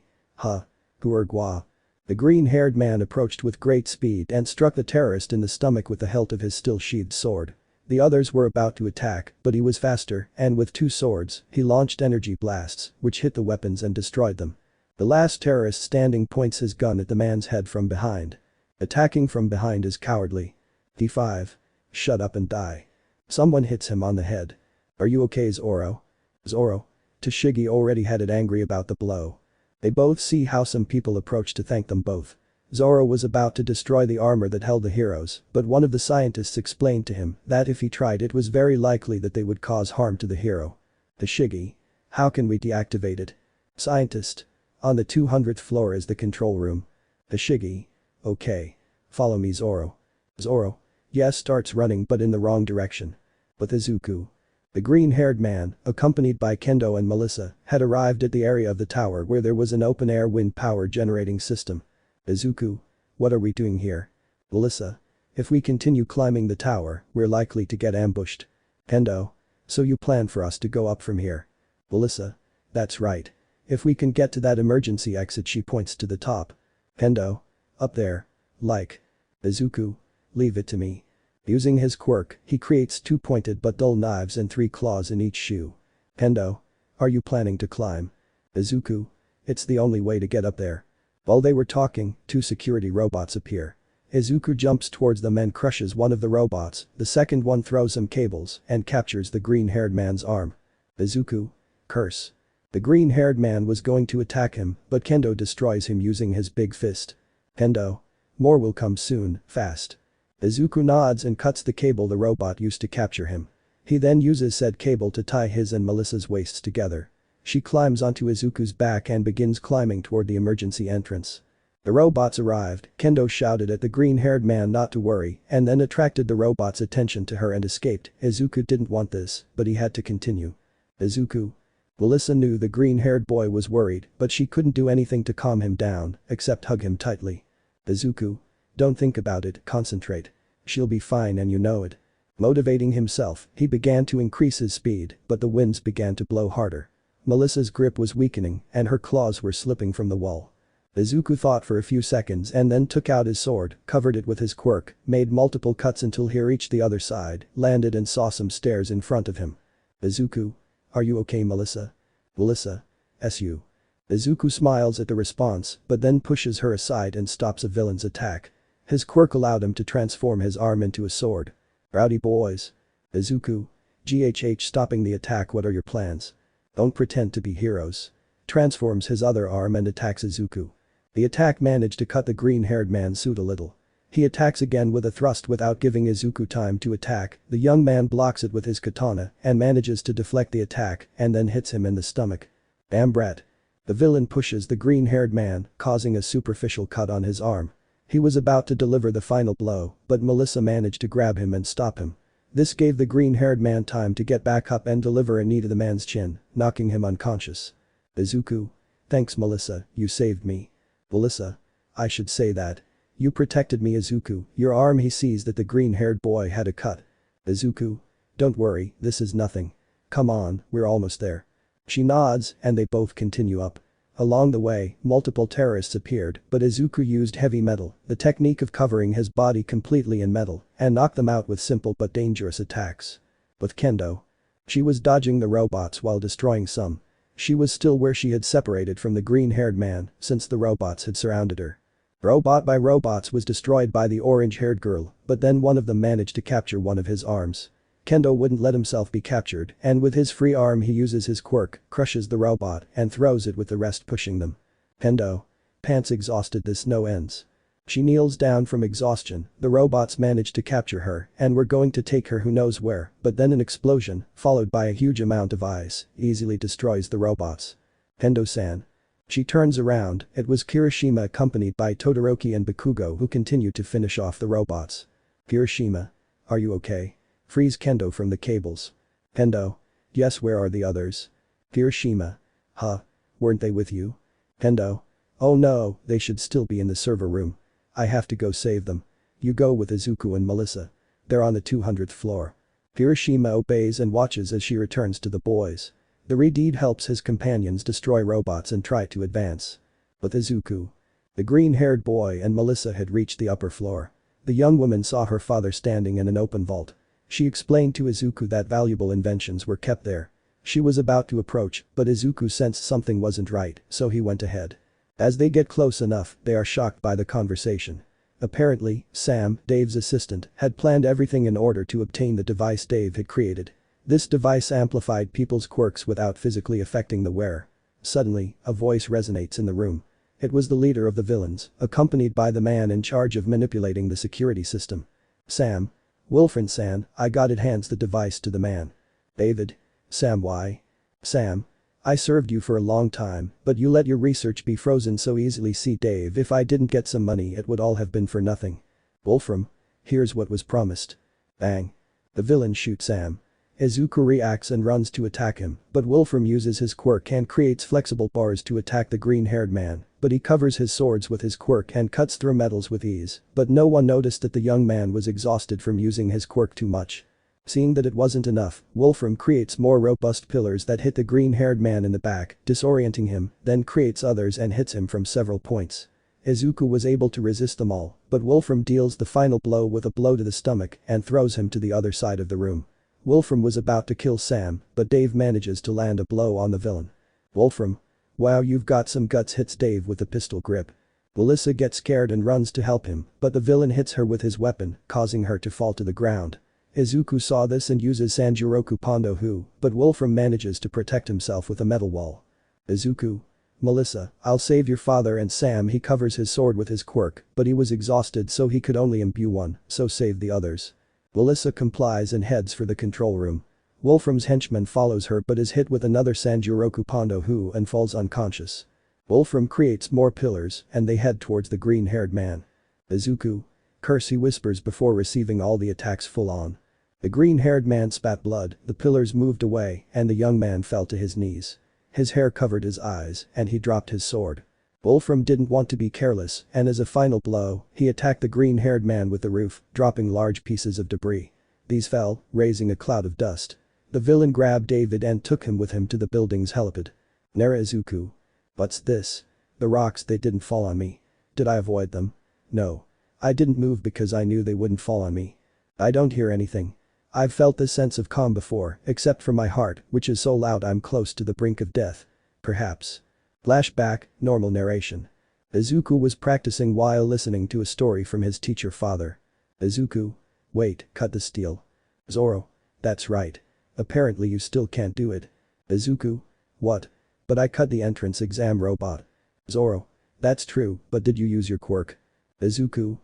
Uraraka. The green-haired man approached with great speed and struck the terrorist in the stomach with the hilt of his still-sheathed sword. The others were about to attack, but he was faster, and with 2 swords, he launched energy blasts, which hit the weapons and destroyed them. The last terrorist standing points his gun at the man's head from behind. Attacking from behind is cowardly. D5. Shut up and die. Someone hits him on the head. Are you okay, Zoro? Zoro. Tashigi already headed angry about the blow. They both see how some people approach to thank them both. Zoro was about to destroy the armor that held the heroes, but one of the scientists explained to him that if he tried it was very likely that they would cause harm to the hero. Tashigi. How can we deactivate it? Scientist. On the 200th floor is the control room. Tashigi. Okay. Follow me, Zoro. Zoro. Yes, starts running but in the wrong direction. With Izuku. The green-haired man, accompanied by Kendo and Melissa, had arrived at the area of the tower where there was an open-air wind power generating system. Izuku. What are we doing here? Melissa. If we continue climbing the tower, we're likely to get ambushed. Kendo. So you plan for us to go up from here? Melissa. That's right. If we can get to that emergency exit, she points to the top. Kendo. Up there. Like. Izuku. Leave it to me. Using his quirk, he creates 2 pointed but dull knives and 3 claws in each shoe. Kendo. Are you planning to climb? Izuku. It's the only way to get up there. While they were talking, 2 security robots appear. Izuku jumps towards them and crushes one of the robots, the second one throws some cables and captures the green-haired man's arm. Izuku. Curse. The green-haired man was going to attack him, but Kendo destroys him using his big fist. Kendo. More will come soon, fast. Izuku nods and cuts the cable the robot used to capture him. He then uses said cable to tie his and Melissa's waists together. She climbs onto Izuku's back and begins climbing toward the emergency entrance. The robots arrived, Kendo shouted at the green-haired man not to worry and then attracted the robot's attention to her and escaped. Izuku didn't want this, but he had to continue. Izuku. Melissa knew the green-haired boy was worried, but she couldn't do anything to calm him down, except hug him tightly. Izuku. Don't think about it, concentrate. She'll be fine and you know it. Motivating himself, he began to increase his speed, but the winds began to blow harder. Melissa's grip was weakening and her claws were slipping from the wall. Izuku thought for a few seconds and then took out his sword, covered it with his quirk, made multiple cuts until he reached the other side, landed and saw some stairs in front of him. Izuku. Are you okay, Melissa? Melissa. S.U. Izuku smiles at the response, but then pushes her aside and stops a villain's attack. His quirk allowed him to transform his arm into a sword. Rowdy boys. Izuku. GHH stopping the attack. What are your plans? Don't pretend to be heroes. Transforms his other arm and attacks Izuku. The attack managed to cut the green-haired man's suit a little. He attacks again with a thrust without giving Izuku time to attack. The young man blocks it with his katana and manages to deflect the attack and then hits him in the stomach. Damn brat. The villain pushes the green-haired man, causing a superficial cut on his arm. He was about to deliver the final blow, but Melissa managed to grab him and stop him. This gave the green-haired man time to get back up and deliver a knee to the man's chin, knocking him unconscious. Izuku. Thanks Melissa, you saved me. Melissa. I should say that. You protected me Izuku, your arm. He sees that the green-haired boy had a cut. Izuku. Don't worry, this is nothing. Come on, we're almost there. She nods and they both continue up. Along the way, multiple terrorists appeared, but Izuku used heavy metal, the technique of covering his body completely in metal, and knocked them out with simple but dangerous attacks. With Kendo. She was dodging the robots while destroying some. She was still where she had separated from the green-haired man since the robots had surrounded her. Robot by robots was destroyed by the orange-haired girl, but then one of them managed to capture one of his arms. Kendo wouldn't let himself be captured and with his free arm he uses his quirk, crushes the robot and throws it with the rest pushing them. Kendo. Pants exhausted. This no ends. She kneels down from exhaustion, the robots managed to capture her and were going to take her who knows where, but then an explosion, followed by a huge amount of ice, easily destroys the robots. Kendo-san. She turns around, it was Kirishima accompanied by Todoroki and Bakugo who continued to finish off the robots. Kirishima. Are you okay? Frees Kendo from the cables. Kendo. Yes, where are the others? Kirishima. Huh? Weren't they with you? Kendo. Oh no, they should still be in the server room. I have to go save them. You go with Izuku and Melissa. They're on the 200th floor. Kirishima obeys and watches as she returns to the boys. The Redeed helps his companions destroy robots and try to advance. With Izuku. The green-haired boy and Melissa had reached the upper floor. The young woman saw her father standing in an open vault. She explained to Izuku that valuable inventions were kept there. She was about to approach, but Izuku sensed something wasn't right, so he went ahead. As they get close enough, they are shocked by the conversation. Apparently, Sam, Dave's assistant, had planned everything in order to obtain the device Dave had created. This device amplified people's quirks without physically affecting the wearer. Suddenly, a voice resonates in the room. It was the leader of the villains, accompanied by the man in charge of manipulating the security system. Sam. Wilfred-san, I got it. Hands the device to the man. David. Sam. Why? Sam. I served you for a long time, but you let your research be frozen so easily. See Dave, if I didn't get some money it would all have been for nothing. Wolfram. Here's what was promised. Bang. The villain shoots Sam. Izuku reacts and runs to attack him, but Wolfram uses his quirk and creates flexible bars to attack the green-haired man, but he covers his swords with his quirk and cuts through metals with ease, but no one noticed that the young man was exhausted from using his quirk too much. Seeing that it wasn't enough, Wolfram creates more robust pillars that hit the green-haired man in the back, disorienting him, then creates others and hits him from several points. Izuku was able to resist them all, but Wolfram deals the final blow with a blow to the stomach and throws him to the other side of the room. Wolfram was about to kill Sam, but Dave manages to land a blow on the villain. Wolfram. Wow, you've got some guts. Hits Dave with a pistol grip. Melissa gets scared and runs to help him, but the villain hits her with his weapon, causing her to fall to the ground. Izuku saw this and uses Sanjiroku Pondo Hu, but Wolfram manages to protect himself with a metal wall. Izuku. Melissa, I'll save your father and Sam. He covers his sword with his quirk, but he was exhausted so he could only imbue one, so save the others. Melissa complies and heads for the control room. Wolfram's henchman follows her but is hit with another Sanjiroku Pondo Hu and falls unconscious. Wolfram creates more pillars and they head towards the green-haired man. Izuku. Curse, he whispers before receiving all the attacks full on. The green-haired man spat blood, the pillars moved away and the young man fell to his knees. His hair covered his eyes and he dropped his sword. Wolfram didn't want to be careless and as a final blow, he attacked the green-haired man with the roof, dropping large pieces of debris. These fell, raising a cloud of dust. The villain grabbed David and took him with him to the building's helipad. Nara Izuku. What's this? The rocks, they didn't fall on me. Did I avoid them? No. I didn't move because I knew they wouldn't fall on me. I don't hear anything. I've felt this sense of calm before, except for my heart, which is so loud I'm close to the brink of death. Perhaps. Flashback, normal narration. Izuku was practicing while listening to a story from his teacher father. Izuku. Wait, cut the steel. Zoro. That's right. Apparently you still can't do it. Izuku. What? But I cut the entrance exam robot. Zoro. That's true, but did you use your quirk? Izuku.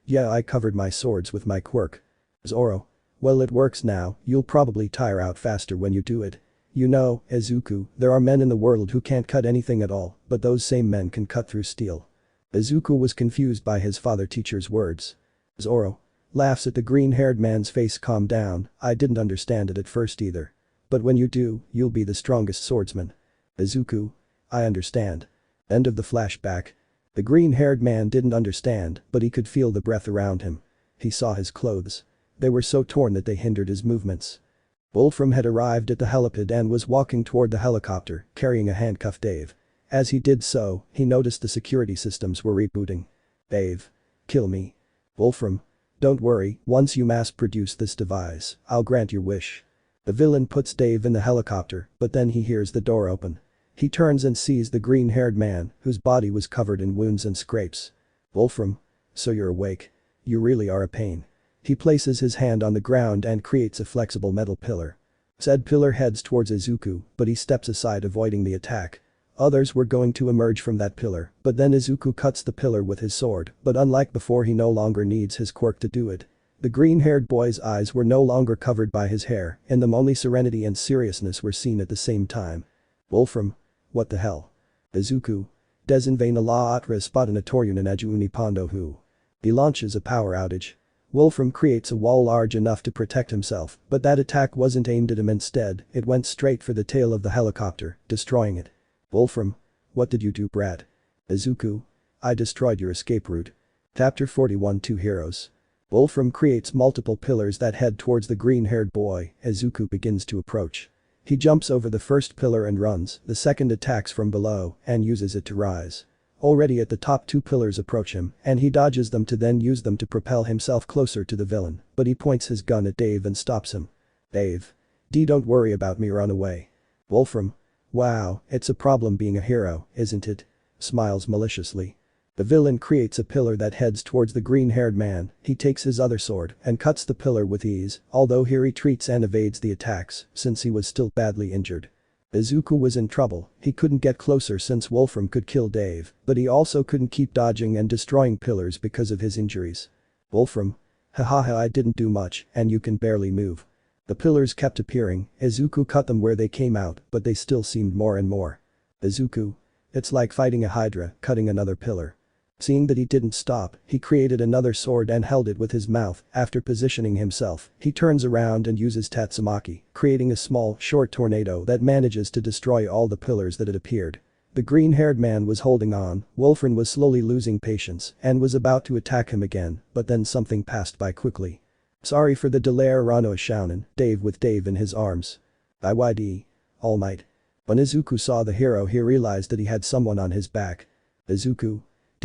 Yeah, I covered my swords with my quirk. Zoro. Well, it works now, you'll probably tire out faster when you do it. You know, Izuku, there are men in the world who can't cut anything at all, but those same men can cut through steel. Izuku was confused by his father-teacher's words. Zoro. Laughs at the green-haired man's face. Calm down, I didn't understand it at first either. But when you do, you'll be the strongest swordsman. Izuku. I understand. End of the flashback. The green-haired man didn't understand, but he could feel the breath around him. He saw his clothes. They were so torn that they hindered his movements. Wolfram had arrived at the helipad and was walking toward the helicopter, carrying a handcuffed Dave. As he did so, he noticed the security systems were rebooting. Dave. Kill me. Wolfram. Don't worry, once you mass-produce this device, I'll grant your wish. The villain puts Dave in the helicopter, but then he hears the door open. He turns and sees the green-haired man, whose body was covered in wounds and scrapes. Wolfram. So you're awake. You really are a pain. He places his hand on the ground and creates a flexible metal pillar. Said pillar heads towards Izuku, but he steps aside, avoiding the attack. Others were going to emerge from that pillar, but then Izuku cuts the pillar with his sword, but unlike before, he no longer needs his quirk to do it. The green-haired boy's eyes were no longer covered by his hair, in them only serenity and seriousness were seen at the same time. Wolfram. What the hell? Izuku. Desinvain la atra spotanatorian aju unipondo hu. He launches a power outage. Wolfram creates a wall large enough to protect himself, but that attack wasn't aimed at him. Instead, it went straight for the tail of the helicopter, destroying it. Wolfram. What did you do, brat? Izuku. I destroyed your escape route. Chapter 41. Two heroes. Wolfram creates multiple pillars that head towards the green-haired boy. Izuku begins to approach. He jumps over the first pillar and runs, the second attacks from below and uses it to rise. Already at the top, two pillars approach him and he dodges them to then use them to propel himself closer to the villain, but he points his gun at Dave and stops him. Dave. Don't worry about me, run away. Wolfram. Wow, it's a problem being a hero, isn't it? Smiles maliciously. The villain creates a pillar that heads towards the green-haired man. He takes his other sword and cuts the pillar with ease, although he retreats and evades the attacks since he was still badly injured. Izuku was in trouble. He couldn't get closer since Wolfram could kill Dave, but he also couldn't keep dodging and destroying pillars because of his injuries. Wolfram. Hahaha, I didn't do much and you can barely move. The pillars kept appearing. Izuku cut them where they came out, but they still seemed more and more. Izuku. It's like fighting a hydra, cutting another pillar. Seeing that he didn't stop, he created another sword and held it with his mouth. After positioning himself, he turns around and uses Tatsumaki, creating a small, short tornado that manages to destroy all the pillars that had appeared. The green-haired man was holding on. Wolfram was slowly losing patience and was about to attack him again, but then something passed by quickly. Sorry for the delay, Rano Shounen, Dave with Dave in his arms. IYD. Almight. When Izuku saw the hero, he realized that he had someone on his back. Izuku.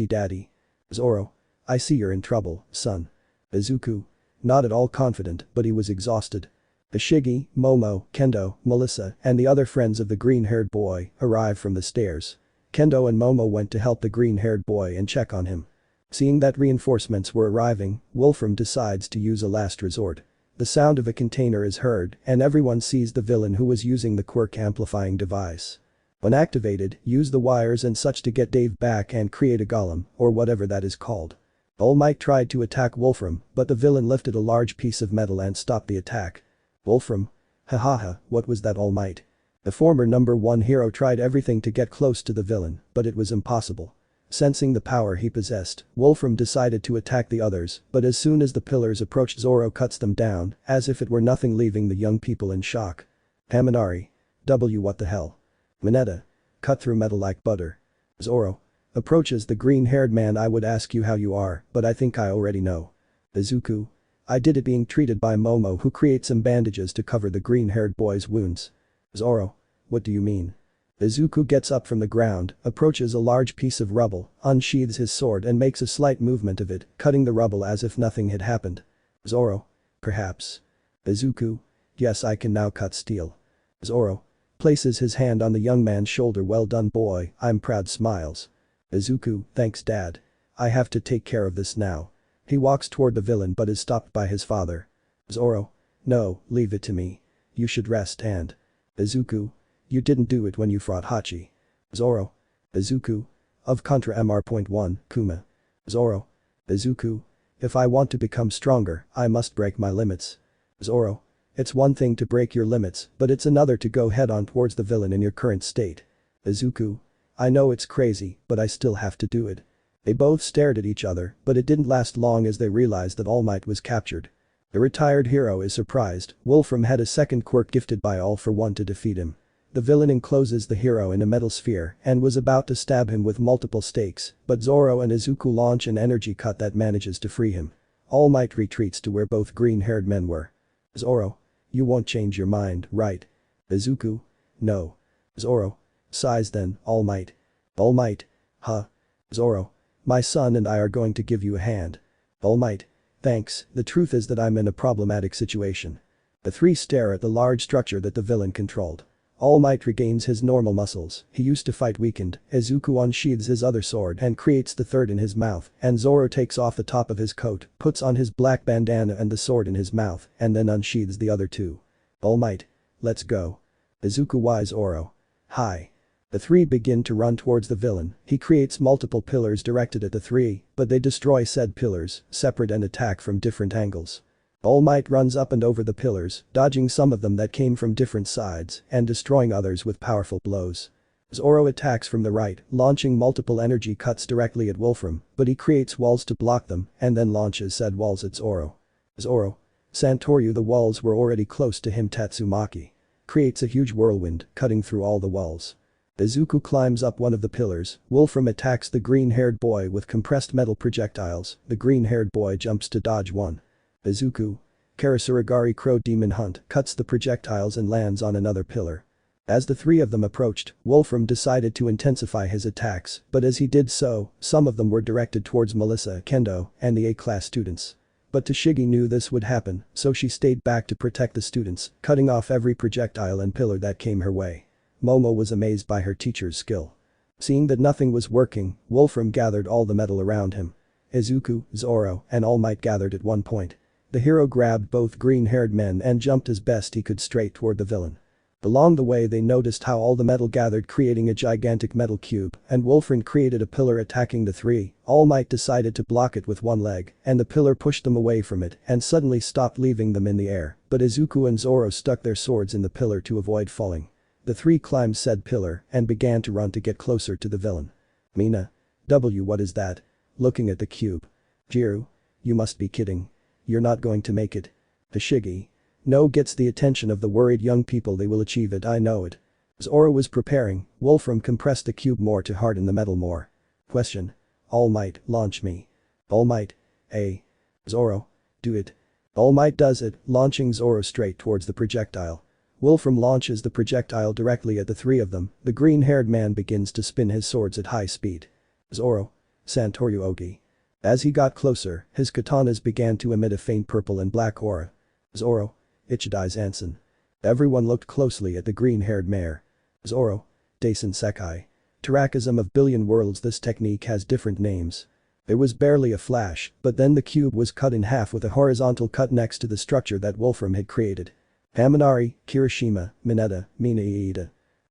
Daddy. Zoro. I see you're in trouble, son. Izuku. Not at all confident, but he was exhausted. The Shigi, Momo, Kendo, Melissa, and the other friends of the green-haired boy arrived from the stairs. Kendo and Momo went to help the green-haired boy and check on him. Seeing that reinforcements were arriving, Wolfram decides to use a last resort. The sound of a container is heard and everyone sees the villain who was using the quirk amplifying device. When activated, use the wires and such to get Dave back and create a golem, or whatever that is called. Almight tried to attack Wolfram, but the villain lifted a large piece of metal and stopped the attack. Wolfram. Hahaha, what was that, Almight? The former number 1 hero tried everything to get close to the villain, but it was impossible. Sensing the power he possessed, Wolfram decided to attack the others, but as soon as the pillars approached, Zoro cuts them down, as if it were nothing, leaving the young people in shock. Haminari. W. What the hell? Mineta. Cut through metal like butter. Zoro. Approaches the green-haired man. I would ask you how you are, but I think I already know. Izuku. I did it, being treated by Momo, who creates some bandages to cover the green-haired boy's wounds. Zoro. What do you mean? Izuku gets up from the ground, approaches a large piece of rubble, unsheathes his sword and makes a slight movement of it, cutting the rubble as if nothing had happened. Zoro. Perhaps. Izuku. Yes, I can now cut steel. Zoro. Places his hand on the young man's shoulder. Well done, boy, I'm proud. Smiles. Izuku. Thanks, Dad. I have to take care of this now. He walks toward the villain but is stopped by his father. Zoro. No, leave it to me. You should rest. And. Izuku. You didn't do it when you fought Hachi. Zoro. Izuku. Of Contra Mr.1, Kuma. Zoro. Izuku. If I want to become stronger, I must break my limits. Zoro. It's one thing to break your limits, but it's another to go head-on towards the villain in your current state. Izuku. I know it's crazy, but I still have to do it. They both stared at each other, but it didn't last long as they realized that Almight was captured. The retired hero is surprised. Wolfram had a second quirk gifted by All for One to defeat him. The villain encloses the hero in a metal sphere and was about to stab him with multiple stakes, but Zoro and Izuku launch an energy cut that manages to free him. All Might retreats to where both green-haired men were. Zoro. You won't change your mind, right? Izuku. No. Zoro. Sighs. Then, All Might. All Might. Huh? Zoro. My son and I are going to give you a hand. All Might. Thanks, the truth is that I'm in a problematic situation. The three stare at the large structure that the villain controlled. All Might regains his normal muscles. He used to fight weakened. Izuku unsheathes his other sword and creates the third in his mouth, and Zoro takes off the top of his coat, puts on his black bandana and the sword in his mouth, and then unsheathes the other two. All Might. Let's go. Izuku. Why Zoro? Hi. The three begin to run towards the villain. He creates multiple pillars directed at the three, but they destroy said pillars, separate and attack from different angles. All Might runs up and over the pillars, dodging some of them that came from different sides and destroying others with powerful blows. Zoro attacks from the right, launching multiple energy cuts directly at Wolfram, but he creates walls to block them and then launches said walls at Zoro. Zoro. Santoryu. The walls were already close to him. Tatsumaki. Creates a huge whirlwind, cutting through all the walls. Izuku climbs up one of the pillars. Wolfram attacks the green-haired boy with compressed metal projectiles. The green-haired boy jumps to dodge one. Izuku. Karasuragari Crow Demon Hunt cuts the projectiles and lands on another pillar. As the three of them approached, Wolfram decided to intensify his attacks, but as he did so, some of them were directed towards Melissa, Kendo, and the A-class students. But Toshigi knew this would happen, so she stayed back to protect the students, cutting off every projectile and pillar that came her way. Momo was amazed by her teacher's skill. Seeing that nothing was working, Wolfram gathered all the metal around him. Izuku, Zoro, and All Might gathered at one point. The hero grabbed both green-haired men and jumped as best he could straight toward the villain. Along the way they noticed how all the metal gathered, creating a gigantic metal cube, and Wolfram created a pillar attacking the three. All Might decided to block it with one leg, and the pillar pushed them away from it and suddenly stopped, leaving them in the air, but Izuku and Zoro stuck their swords in the pillar to avoid falling. The three climbed said pillar and began to run to get closer to the villain. Mina. W. What is that? Looking at the cube. Jiru. You must be kidding. You're not going to make it. Toshigi. No. Gets the attention of the worried young people. They will achieve it, I know it. Zoro was preparing. Wolfram compressed the cube more to harden the metal more. Question. All Might, launch me. All Might. A. Zoro. Do it. All Might does it, launching Zoro straight towards the projectile. Wolfram launches the projectile directly at the three of them. The green-haired man begins to spin his swords at high speed. Zoro. Santoryu Ogi. As he got closer, his katanas began to emit a faint purple and black aura. Zoro. Ichidai Zansen. Everyone looked closely at the green-haired mare. Zoro. Daisen Sekai. Terrakism of Billion Worlds. This technique has different names. There was barely a flash, but then the cube was cut in half with a horizontal cut next to the structure that Wolfram had created. Haminari, Kirishima, Mineta, Mina Iida.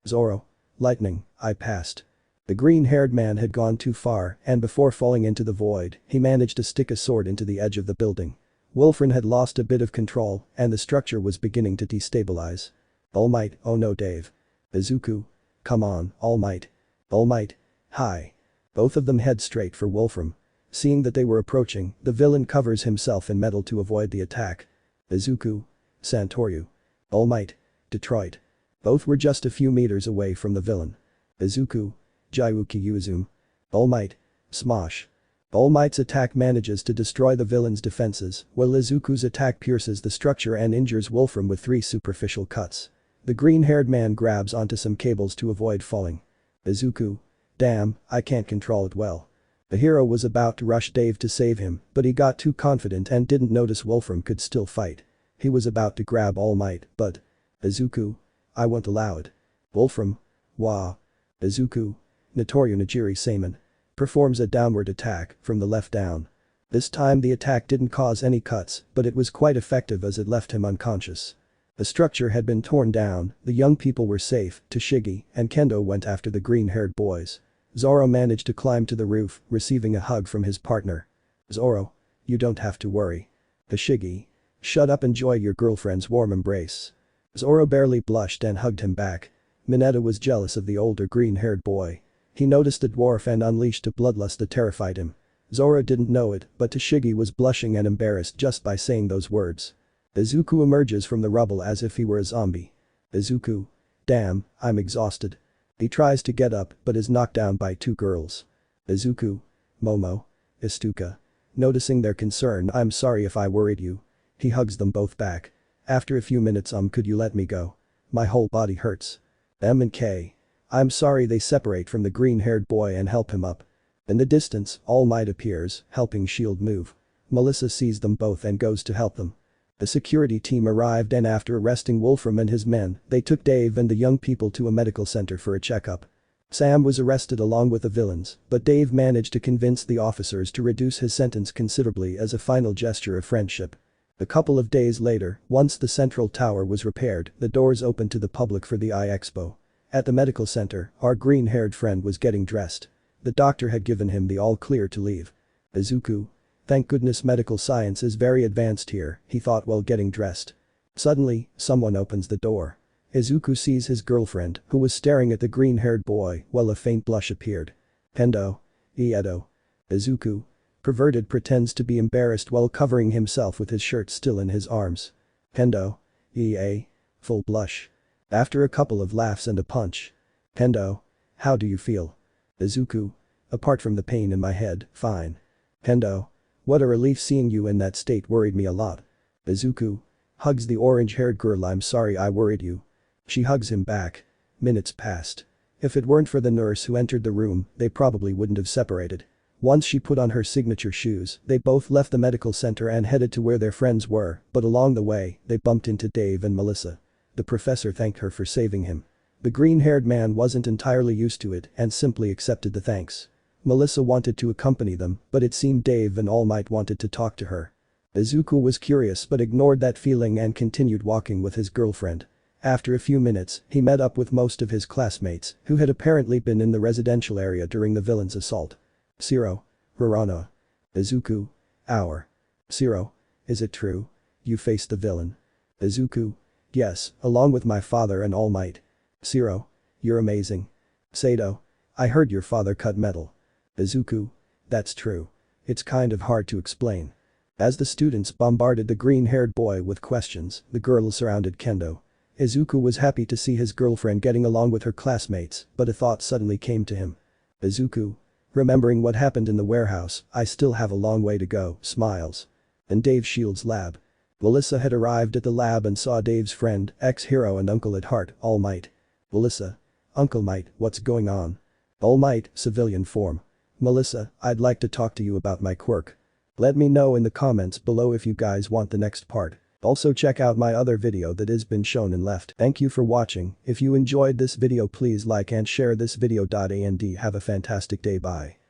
Zoro. Lightning, I passed. The green-haired man had gone too far, and before falling into the void, he managed to stick a sword into the edge of the building. Wolfram had lost a bit of control, and the structure was beginning to destabilize. All Might. Oh no, Dave. Izuku. Come on, Almight. Almight. Hi. Both of them head straight for Wolfram. Seeing that they were approaching, the villain covers himself in metal to avoid the attack. Izuku. Santoryu. Almight. Detroit. Both were just a few meters away from the villain. Izuku. Jaiuki Yuzum. Almight. Smosh. Almight's attack manages to destroy the villain's defenses, while Izuku's attack pierces the structure and injures Wolfram with 3 superficial cuts. The green-haired man grabs onto some cables to avoid falling. Izuku. Damn, I can't control it well. The hero was about to rush Dave to save him, but he got too confident and didn't notice Wolfram could still fight. He was about to grab All Might, but… Izuku. I won't allow it. Wolfram. Wah. Izuku. Notoryu Nijiri Seiman. Performs a downward attack from the left down. This time the attack didn't cause any cuts, but it was quite effective as it left him unconscious. The structure had been torn down, the young people were safe, Toshigi and Kendo went after the green-haired boys. Zoro managed to climb to the roof, receiving a hug from his partner. Zoro. You don't have to worry. Toshigi. Shut up, enjoy your girlfriend's warm embrace. Zoro barely blushed and hugged him back. Mineta was jealous of the older green-haired boy. He noticed the dwarf and unleashed a bloodlust that terrified him. Zoro didn't know it, but Toshigi was blushing and embarrassed just by saying those words. Izuku emerges from the rubble as if he were a zombie. Izuku. Damn, I'm exhausted. He tries to get up but is knocked down by 2 girls. Izuku. Momo. Istuka. Noticing their concern, I'm sorry if I worried you. He hugs them both back. After a few minutes, could you let me go? My whole body hurts. M and K. I'm sorry. They separate from the green-haired boy and help him up. In the distance, All Might appears, helping Shield move. Melissa sees them both and goes to help them. The security team arrived and after arresting Wolfram and his men, they took Dave and the young people to a medical center for a checkup. Sam was arrested along with the villains, but Dave managed to convince the officers to reduce his sentence considerably as a final gesture of friendship. A couple of days later, once the central tower was repaired, the doors opened to the public for the Expo. At the medical center, our green-haired friend was getting dressed. The doctor had given him the all-clear to leave. Izuku. Thank goodness medical science is very advanced here, he thought while getting dressed. Suddenly, someone opens the door. Izuku sees his girlfriend, who was staring at the green-haired boy while a faint blush appeared. Kendo. Iedo. Izuku. Perverted pretends to be embarrassed while covering himself with his shirt still in his arms. Kendo. Ea. Full blush. After a couple of laughs and a punch. Kendo. How do you feel? Izuku. Apart from the pain in my head, fine. Kendo. What a relief, seeing you in that state worried me a lot. Izuku. Hugs the orange-haired girl. I'm sorry I worried you. She hugs him back. Minutes passed. If it weren't for the nurse who entered the room, they probably wouldn't have separated. Once she put on her signature shoes, they both left the medical center and headed to where their friends were, but along the way, they bumped into Dave and Melissa. The professor thanked her for saving him. The green-haired man wasn't entirely used to it and simply accepted the thanks. Melissa wanted to accompany them, but it seemed Dave and All Might wanted to talk to her. Izuku was curious but ignored that feeling and continued walking with his girlfriend. After a few minutes, he met up with most of his classmates, who had apparently been in the residential area during the villain's assault. Zero. Uraraka. Izuku. Our. Zero. Is it true? You faced the villain. Izuku. Yes, along with my father and All Might. Zero. You're amazing. Sato. I heard your father cut metal. Izuku. That's true. It's kind of hard to explain. As the students bombarded the green-haired boy with questions, the girls surrounded Kendo. Izuku was happy to see his girlfriend getting along with her classmates, but a thought suddenly came to him. Izuku. Remembering what happened in the warehouse, I still have a long way to go, smiles. In Dave Shield's lab. Melissa had arrived at the lab and saw Dave's friend, ex-hero and uncle at heart, All Might. Melissa. Uncle Might, what's going on? All Might, civilian form. Melissa, I'd like to talk to you about my quirk. Let me know in the comments below if you guys want the next part. Also check out my other video that has been shown and left. Thank you for watching. If you enjoyed this video, please like and share this video. And have a fantastic day. Bye.